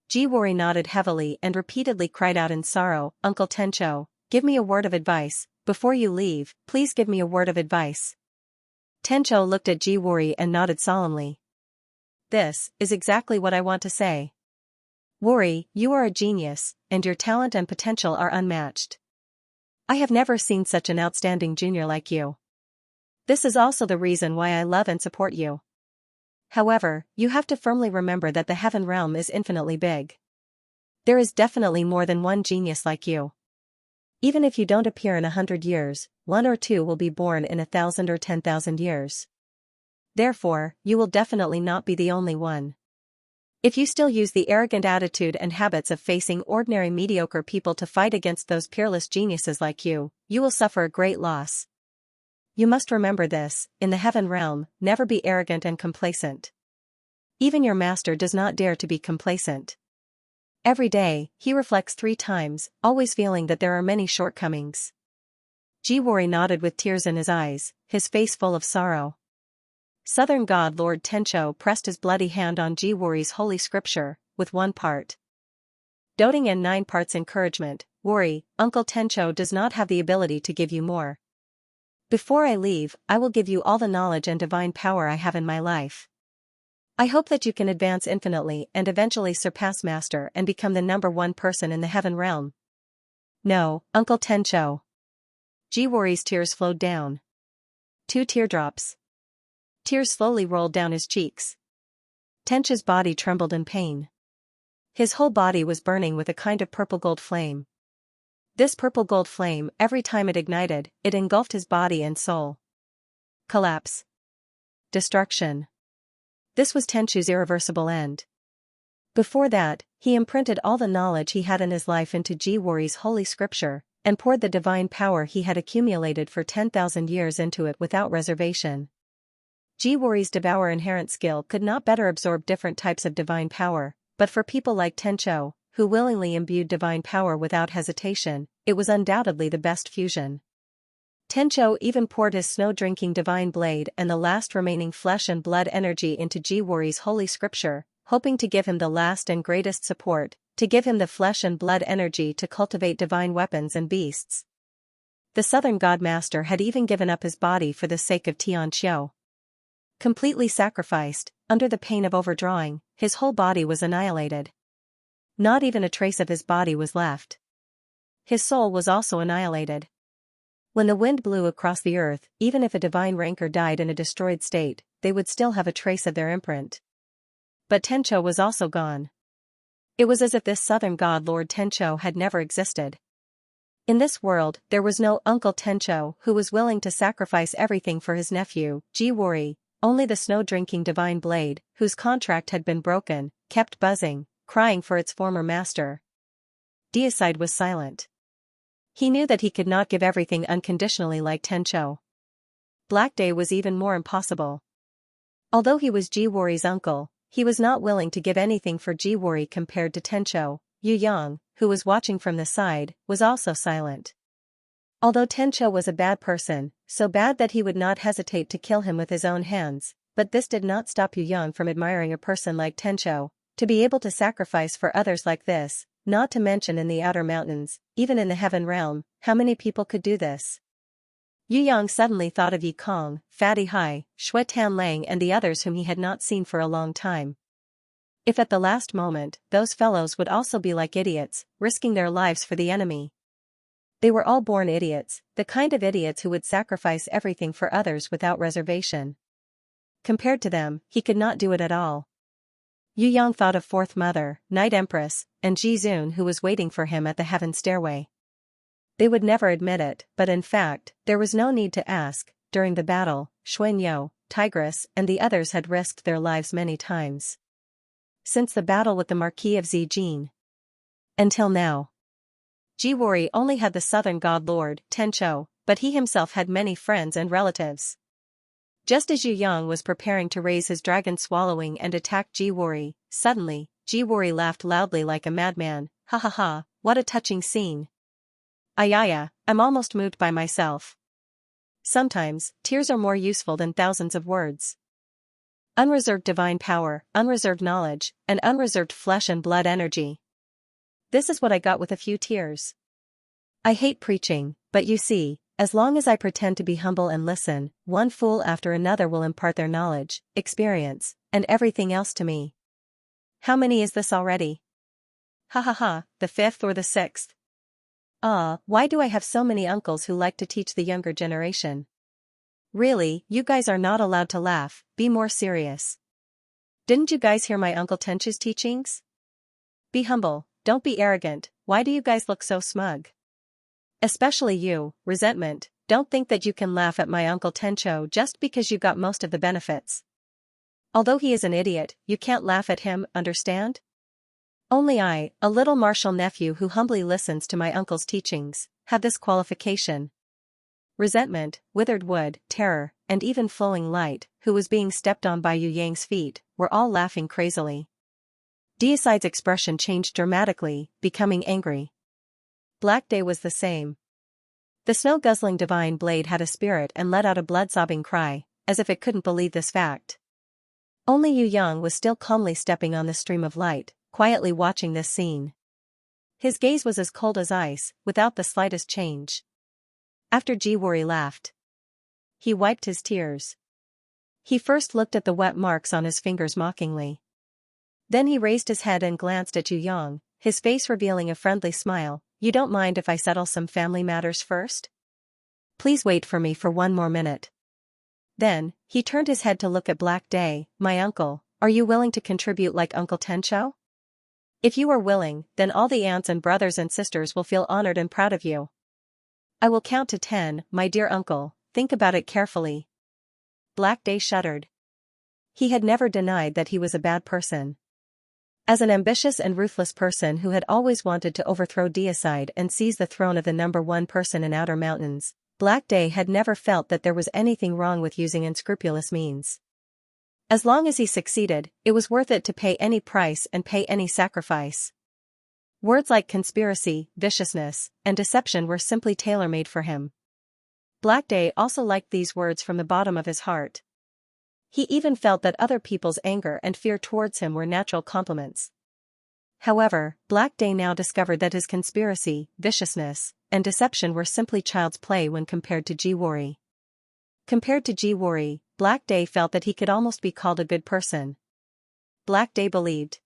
Jiwori nodded heavily and repeatedly cried out in sorrow, Uncle Tencho, give me a word of advice. Before you leave, please give me a word of advice. Tencho looked at Jiwori and nodded solemnly. This is exactly what I want to say. Worry, you are a genius, and your talent and potential are unmatched. I have never seen such an outstanding junior like you. This is also the reason why I love and support you. However, you have to firmly remember that the heaven realm is infinitely big. There is definitely more than one genius like you. Even if you don't appear in 100 years, 1 or 2 will be born in 1,000 or 10,000 years. Therefore, you will definitely not be the only one. If you still use the arrogant attitude and habits of facing ordinary mediocre people to fight against those peerless geniuses like you will suffer a great loss. You must remember this, in the heaven realm, never be arrogant and complacent. Even your master does not dare to be complacent. Every day, he reflects 3 times, always feeling that there are many shortcomings. Jiwori nodded with tears in his eyes, his face full of sorrow. Southern God Lord Tencho pressed his bloody hand on Jiwori's holy scripture, with 1 part. Doting and 9 parts encouragement. Worry, Uncle Tencho does not have the ability to give you more. Before I leave, I will give you all the knowledge and divine power I have in my life. I hope that you can advance infinitely and eventually surpass Master and become the #1 person in the heaven realm. No, Uncle Tencho. Jiwori's tears flowed down. 2 teardrops. Tears slowly rolled down his cheeks. Tencho's body trembled in pain. His whole body was burning with a kind of purple-gold flame. This purple-gold flame, every time it ignited, it engulfed his body and soul. Collapse. Destruction. This was Tenchu's irreversible end. Before that, he imprinted all the knowledge he had in his life into Jiwori's holy scripture, and poured the divine power he had accumulated for 10,000 years into it without reservation. Jiwori's devour inherent skill could not better absorb different types of divine power, but for people like Tencho, who willingly imbued divine power without hesitation, it was undoubtedly the best fusion. Tencho even poured his snow-drinking divine blade and the last remaining flesh and blood energy into Jiwori's holy scripture, hoping to give him the last and greatest support, to give him the flesh and blood energy to cultivate divine weapons and beasts. The Southern God Master had even given up his body for the sake of Xianxia. Completely sacrificed, under the pain of overdrawing, his whole body was annihilated. Not even a trace of his body was left. His soul was also annihilated. When the wind blew across the earth, even if a divine rancor died in a destroyed state, they would still have a trace of their imprint. But Tencho was also gone. It was as if this Southern God Lord Tencho had never existed. In this world, there was no Uncle Tencho who was willing to sacrifice everything for his nephew, Jiwori. Only the snow-drinking divine blade, whose contract had been broken, kept buzzing, crying for its former master. Deicide was silent. He knew that he could not give everything unconditionally like Tencho. Black Day was even more impossible. Although he was Jiwori's uncle, he was not willing to give anything for Jiwori compared to Tencho. Yu Yang, who was watching from the side, was also silent. Although Tencho was a bad person, so bad that he would not hesitate to kill him with his own hands, but this did not stop Yu Yang from admiring a person like Tencho, to be able to sacrifice for others like this, not to mention in the outer mountains, even in the heaven realm, how many people could do this? Yu Yang suddenly thought of Yi Kong, Fatty Hai, Shui Tan Lang and the others whom he had not seen for a long time. If at the last moment, those fellows would also be like idiots, risking their lives for the enemy. They were all born idiots, the kind of idiots who would sacrifice everything for others without reservation. Compared to them, he could not do it at all. Yu Yang thought of Fourth Mother, Night Empress, and Ji Zun who was waiting for him at the heaven stairway. They would never admit it, but in fact, there was no need to ask. During the battle, Xuanyo, Tigress and the others had risked their lives many times. Since the battle with the Marquis of Zijin. Until now. Jiwori only had the Southern God Lord, Tencho, but he himself had many friends and relatives. Just as Yu Yang was preparing to raise his dragon swallowing and attack Jiwori, suddenly, Jiwori laughed loudly like a madman. Ha ha ha, what a touching scene. Ayaya, I'm almost moved by myself. Sometimes, tears are more useful than thousands of words. Unreserved divine power, unreserved knowledge, and unreserved flesh and blood energy. This is what I got with a few tears. I hate preaching, but you see, as long as I pretend to be humble and listen, one fool after another will impart their knowledge, experience, and everything else to me. How many is this already? Ha ha ha, the 5th or the 6th. Ah, why do I have so many uncles who like to teach the younger generation? Really, you guys are not allowed to laugh, be more serious. Didn't you guys hear my Uncle Tencho's teachings? Be humble. Don't be arrogant, why do you guys look so smug? Especially you, resentment, don't think that you can laugh at my Uncle Tencho just because you got most of the benefits. Although he is an idiot, you can't laugh at him, understand? Only I, a little martial nephew who humbly listens to my uncle's teachings, have this qualification. Resentment, withered wood, terror, and even flowing light, who was being stepped on by Yu Yang's feet, were all laughing crazily. Deicide's expression changed dramatically, becoming angry. Black Day was the same. The snow-guzzling divine blade had a spirit and let out a blood-sobbing cry, as if it couldn't believe this fact. Only Yu Yang was still calmly stepping on the stream of light, quietly watching this scene. His gaze was as cold as ice, without the slightest change. After Jiwori laughed, he wiped his tears. He first looked at the wet marks on his fingers mockingly. Then he raised his head and glanced at Yu Yang, his face revealing a friendly smile. You don't mind if I settle some family matters first? Please wait for me for one more minute. Then, he turned his head to look at Black Day. My uncle, are you willing to contribute like Uncle Tencho? If you are willing, then all the aunts and brothers and sisters will feel honored and proud of you. I will count to 10, my dear uncle, think about it carefully. Black Day shuddered. He had never denied that he was a bad person. As an ambitious and ruthless person who had always wanted to overthrow deicide and seize the throne of the #1 person in Outer Mountains, Black Day had never felt that there was anything wrong with using unscrupulous means. As long as he succeeded, it was worth it to pay any price and pay any sacrifice. Words like conspiracy, viciousness, and deception were simply tailor-made for him. Black Day also liked these words from the bottom of his heart. He even felt that other people's anger and fear towards him were natural compliments. However, Black Day now discovered that his conspiracy, viciousness, and deception were simply child's play when compared to Jiwori. Compared to Jiwori, Black Day felt that he could almost be called a good person. Black Day believed.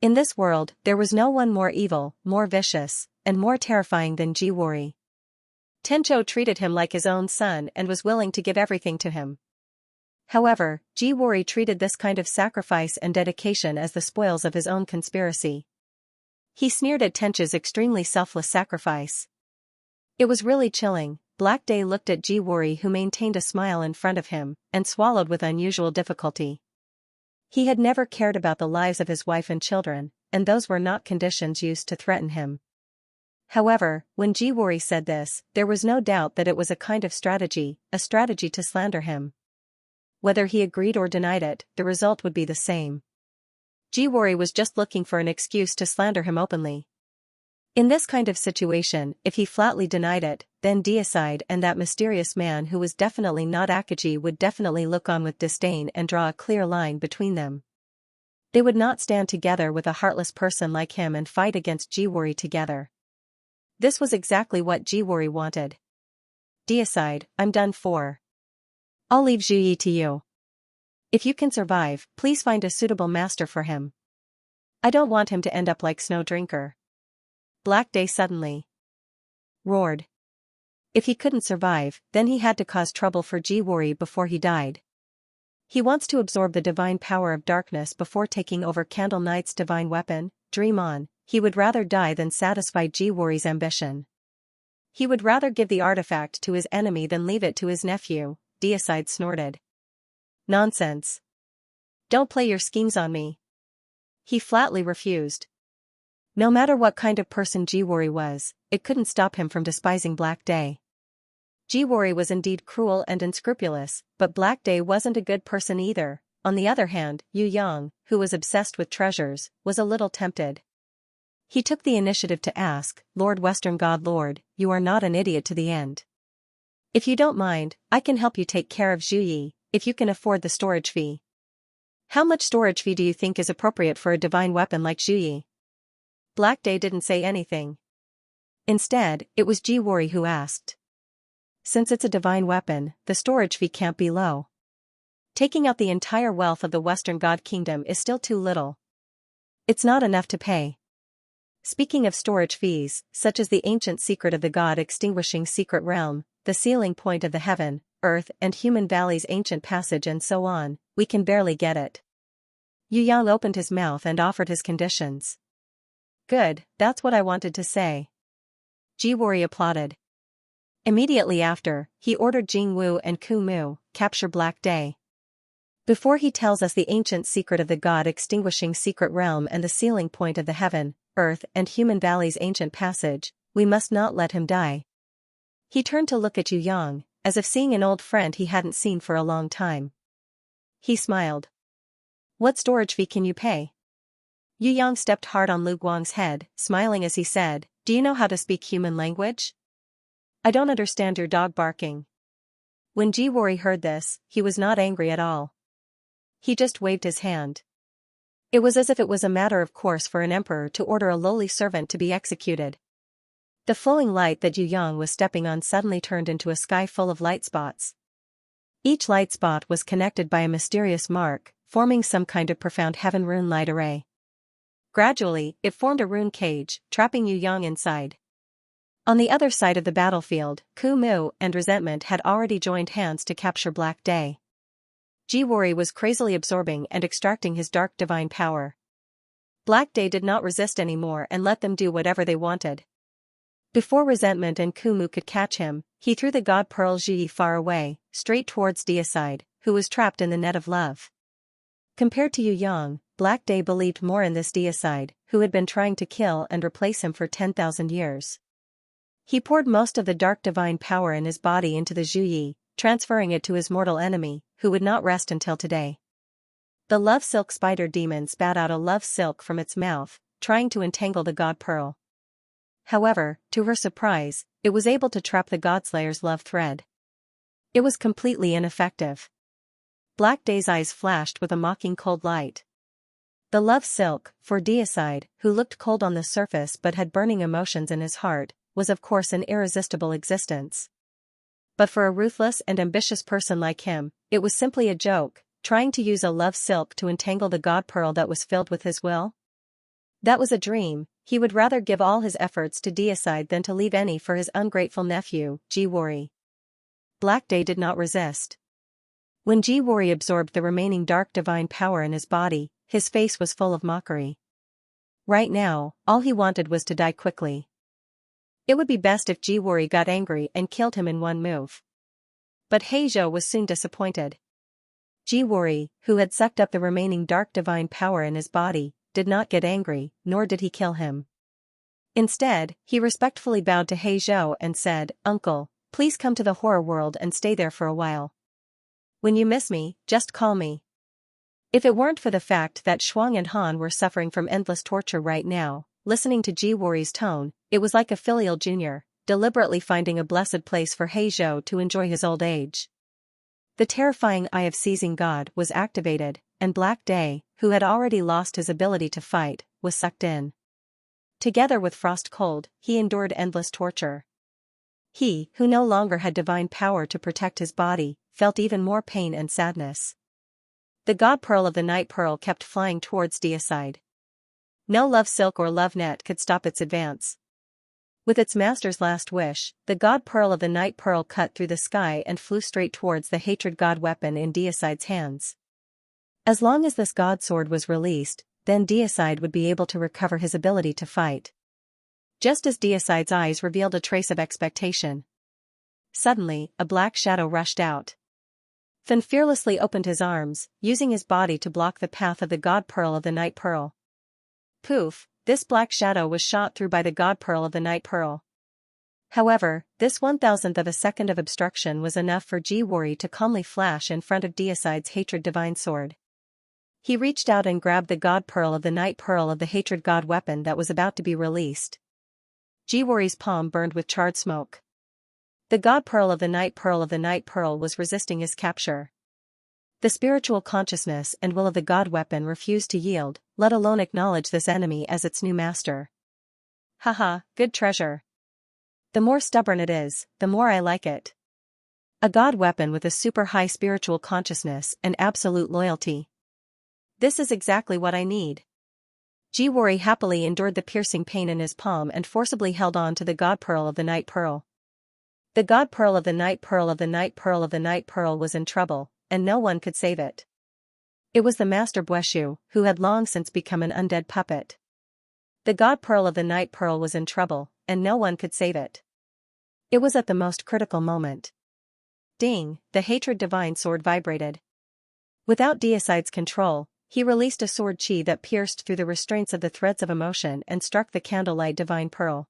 In this world, there was no one more evil, more vicious, and more terrifying than Jiwori. Tencho treated him like his own son and was willing to give everything to him. However, Jiwori treated this kind of sacrifice and dedication as the spoils of his own conspiracy. He sneered at Tencho's extremely selfless sacrifice. It was really chilling. Black Day looked at Jiwori, who maintained a smile in front of him, and swallowed with unusual difficulty. He had never cared about the lives of his wife and children, and those were not conditions used to threaten him. However, when Jiwori said this, there was no doubt that it was a kind of strategy, a strategy to slander him. Whether he agreed or denied it, the result would be the same. Jiwori was just looking for an excuse to slander him openly. In this kind of situation, if he flatly denied it, then deicide and that mysterious man who was definitely not Akaji would definitely look on with disdain and draw a clear line between them. They would not stand together with a heartless person like him and fight against Jiwori together. This was exactly what Jiwori wanted. Deicide, I'm done for. I'll leave Zhuyi to you. If you can survive, please find a suitable master for him. I don't want him to end up like Snow Drinker. Black Day suddenly roared. If he couldn't survive, then he had to cause trouble for Jiwori before he died. He wants to absorb the divine power of darkness before taking over Candle Knight's divine weapon. Dream on. He would rather die than satisfy Jiwori's ambition. He would rather give the artifact to his enemy than leave it to his nephew. Deicide snorted. Nonsense. Don't play your schemes on me. He flatly refused. No matter what kind of person Jiwori was, it couldn't stop him from despising Black Day. Jiwori was indeed cruel and unscrupulous, but Black Day wasn't a good person either. On the other hand, Yu Yang, who was obsessed with treasures, was a little tempted. He took the initiative to ask, Lord Western God Lord, you are not an idiot to the end. If you don't mind, I can help you take care of Zhuyi, if you can afford the storage fee. How much storage fee do you think is appropriate for a divine weapon like Zhuyi? Black Day didn't say anything. Instead, it was Jiwori who asked. Since it's a divine weapon, the storage fee can't be low. Taking out the entire wealth of the Western God Kingdom is still too little. It's not enough to pay. Speaking of storage fees, such as the ancient secret of the God Extinguishing Secret Realm, the sealing point of the heaven, earth and human valley's ancient passage and so on, we can barely get it. Yu Yang opened his mouth and offered his conditions. Good, that's what I wanted to say. Jiwori applauded. Immediately after, he ordered Jing Wu and Ku Mu, capture Black Day. Before he tells us the ancient secret of the God Extinguishing Secret Realm and the sealing point of the heaven, earth and human valley's ancient passage, we must not let him die. He turned to look at Yu Yang, as if seeing an old friend he hadn't seen for a long time. He smiled. What storage fee can you pay? Yu Yang stepped hard on Lu Guang's head, smiling as he said, do you know how to speak human language? I don't understand your dog barking. When Jiwori heard this, he was not angry at all. He just waved his hand. It was as if it was a matter of course for an emperor to order a lowly servant to be executed. The flowing light that Yu Yang was stepping on suddenly turned into a sky full of light spots. Each light spot was connected by a mysterious mark, forming some kind of profound heaven rune light array. Gradually, it formed a rune cage, trapping Yu Yang inside. On the other side of the battlefield, Ku Mu and Resentment had already joined hands to capture Black Day. Jiwori was crazily absorbing and extracting his dark divine power. Black Day did not resist anymore and let them do whatever they wanted. Before Resentment and Ku Mu could catch him, he threw the god pearl Ji far away, straight towards Deicide, who was trapped in the net of love. Compared to Yu Yang, Black Day believed more in this Deicide, who had been trying to kill and replace him for 10,000 years. He poured most of the dark divine power in his body into the Zhuyi, transferring it to his mortal enemy, who would not rest until today. The love silk spider demon spat out a love silk from its mouth, trying to entangle the god pearl. However, to her surprise, it was able to trap the Godslayer's love thread. It was completely ineffective. Black Day's eyes flashed with a mocking cold light. The love silk, for Deicide, who looked cold on the surface but had burning emotions in his heart, was of course an irresistible existence. But for a ruthless and ambitious person like him, it was simply a joke, trying to use a love silk to entangle the god pearl that was filled with his will. That was a dream. He would rather give all his efforts to Deicide than to leave any for his ungrateful nephew, Jiwori. Black Day did not resist. When Jiwori absorbed the remaining dark divine power in his body, his face was full of mockery. Right now, all he wanted was to die quickly. It would be best if Jiwori got angry and killed him in one move. But Heizhou was soon disappointed. Jiwori, who had sucked up the remaining dark divine power in his body, did not get angry, nor did he kill him. Instead, he respectfully bowed to Heizhou and said, "Uncle, please come to the horror world and stay there for a while. When you miss me, just call me." If it weren't for the fact that Shuang and Han were suffering from endless torture right now, listening to Jiwori's tone, it was like a filial junior, deliberately finding a blessed place for Heizhou to enjoy his old age. The terrifying Eye of Seizing God was activated, and Black Day, who had already lost his ability to fight, was sucked in. Together with Frost Cold, he endured endless torture. He, who no longer had divine power to protect his body, felt even more pain and sadness. The god pearl of the night pearl kept flying towards Deicide. No love silk or love net could stop its advance. With its master's last wish, the god pearl of the night pearl cut through the sky and flew straight towards the hatred god weapon in Deicide's hands. As long as this god sword was released, then Deicide would be able to recover his ability to fight. Just as Deicide's eyes revealed a trace of expectation. Suddenly, a black shadow rushed out. Fen fearlessly opened his arms, using his body to block the path of the god pearl of the night pearl. Poof, this black shadow was shot through by the god pearl of the night pearl. However, this 1,000th of a second of obstruction was enough for Jiwori to calmly flash in front of Deicide's hatred divine sword. He reached out and grabbed the god pearl of the night pearl of the hatred god weapon that was about to be released. Jiwori's palm burned with charred smoke. The god pearl of the night pearl of the night pearl was resisting his capture. The spiritual consciousness and will of the god weapon refused to yield, let alone acknowledge this enemy as its new master. Haha, good treasure. The more stubborn it is, the more I like it. A god weapon with a super high spiritual consciousness and absolute loyalty. This is exactly what I need. Jiwori happily endured the piercing pain in his palm and forcibly held on to the god pearl of the night pearl. The god pearl of the night pearl of the night pearl of the night pearl was in trouble, and no one could save it. It was the master Bueshu, who had long since become an undead puppet. The god pearl of the night pearl was in trouble, and no one could save it. It was at the most critical moment. Ding, the hatred divine sword vibrated. Without Deicide's control, he released a sword chi that pierced through the restraints of the threads of emotion and struck the candlelight divine pearl.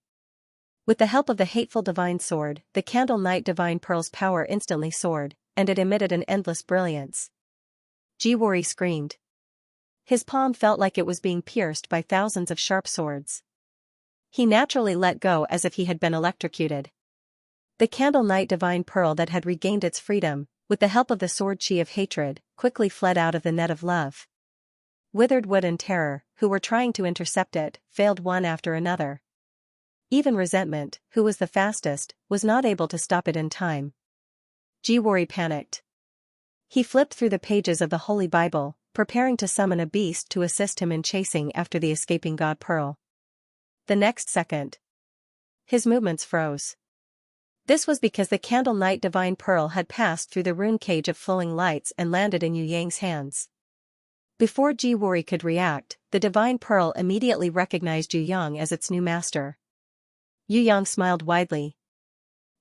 With the help of the hateful divine sword, the candle night divine pearl's power instantly soared, and it emitted an endless brilliance. Jiwori screamed. His palm felt like it was being pierced by thousands of sharp swords. He naturally let go as if he had been electrocuted. The candle night divine pearl that had regained its freedom, with the help of the sword chi of hatred, quickly fled out of the net of love. Withered Wood and Terror, who were trying to intercept it, failed one after another. Even Resentment, who was the fastest, was not able to stop it in time. Jiwori panicked. He flipped through the pages of the Holy Bible, preparing to summon a beast to assist him in chasing after the escaping god pearl. The next second, his movements froze. This was because the Candle Knight Divine Pearl had passed through the rune cage of flowing lights and landed in Yu Yang's hands. Before Ji Wuri could react, the Divine Pearl immediately recognized Yu Yang as its new master. Yu Yang smiled widely.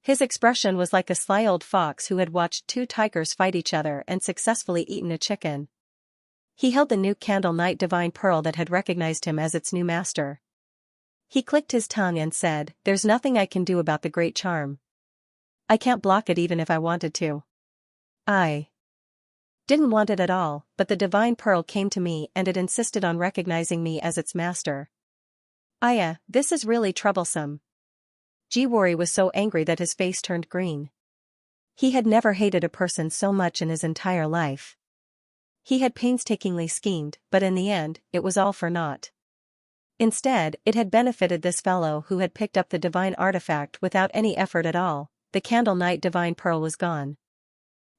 His expression was like a sly old fox who had watched two tigers fight each other and successfully eaten a chicken. He held the new Candle Knight Divine Pearl that had recognized him as its new master. He clicked his tongue and said, "There's nothing I can do about the great charm. I can't block it even if I wanted to. I didn't want it at all, but the Divine Pearl came to me and it insisted on recognizing me as its master. This is really troublesome." Ji Wuri was so angry that his face turned green. He had never hated a person so much in his entire life. He had painstakingly schemed, but in the end, it was all for naught. Instead, it had benefited this fellow who had picked up the divine artifact without any effort at all. The Candle Knight Divine Pearl was gone.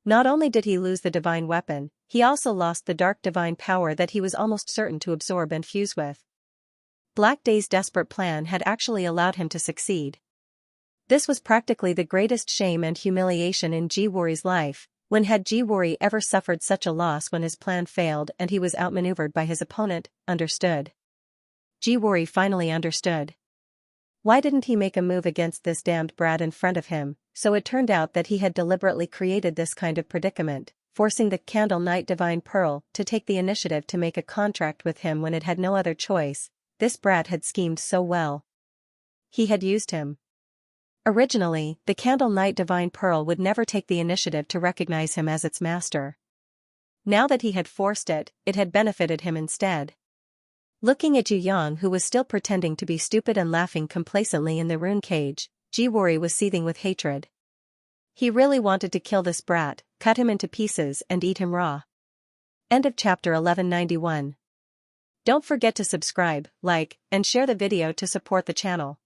Not only did he lose the divine weapon, he also lost the dark divine power that he was almost certain to absorb and fuse with. Black Day's desperate plan had actually allowed him to succeed. This was practically the greatest shame and humiliation in Ji Wuri's life. When had Ji Wuri ever suffered such a loss when his plan failed and he was outmaneuvered by his opponent? Understood. Ji Wuri finally understood. Why didn't he make a move against this damned brat in front of him? So it turned out that he had deliberately created this kind of predicament, forcing the Candle Knight Divine Pearl to take the initiative to make a contract with him when it had no other choice. This brat had schemed so well. He had used him. Originally, the Candle Knight Divine Pearl would never take the initiative to recognize him as its master. Now that he had forced it, it had benefited him instead. Looking at Yu Yang, who was still pretending to be stupid and laughing complacently in the rune cage, Ji Wuri was seething with hatred. He really wanted to kill this brat, cut him into pieces and eat him raw. End of chapter 1191. Don't forget to subscribe, like, and share the video to support the channel.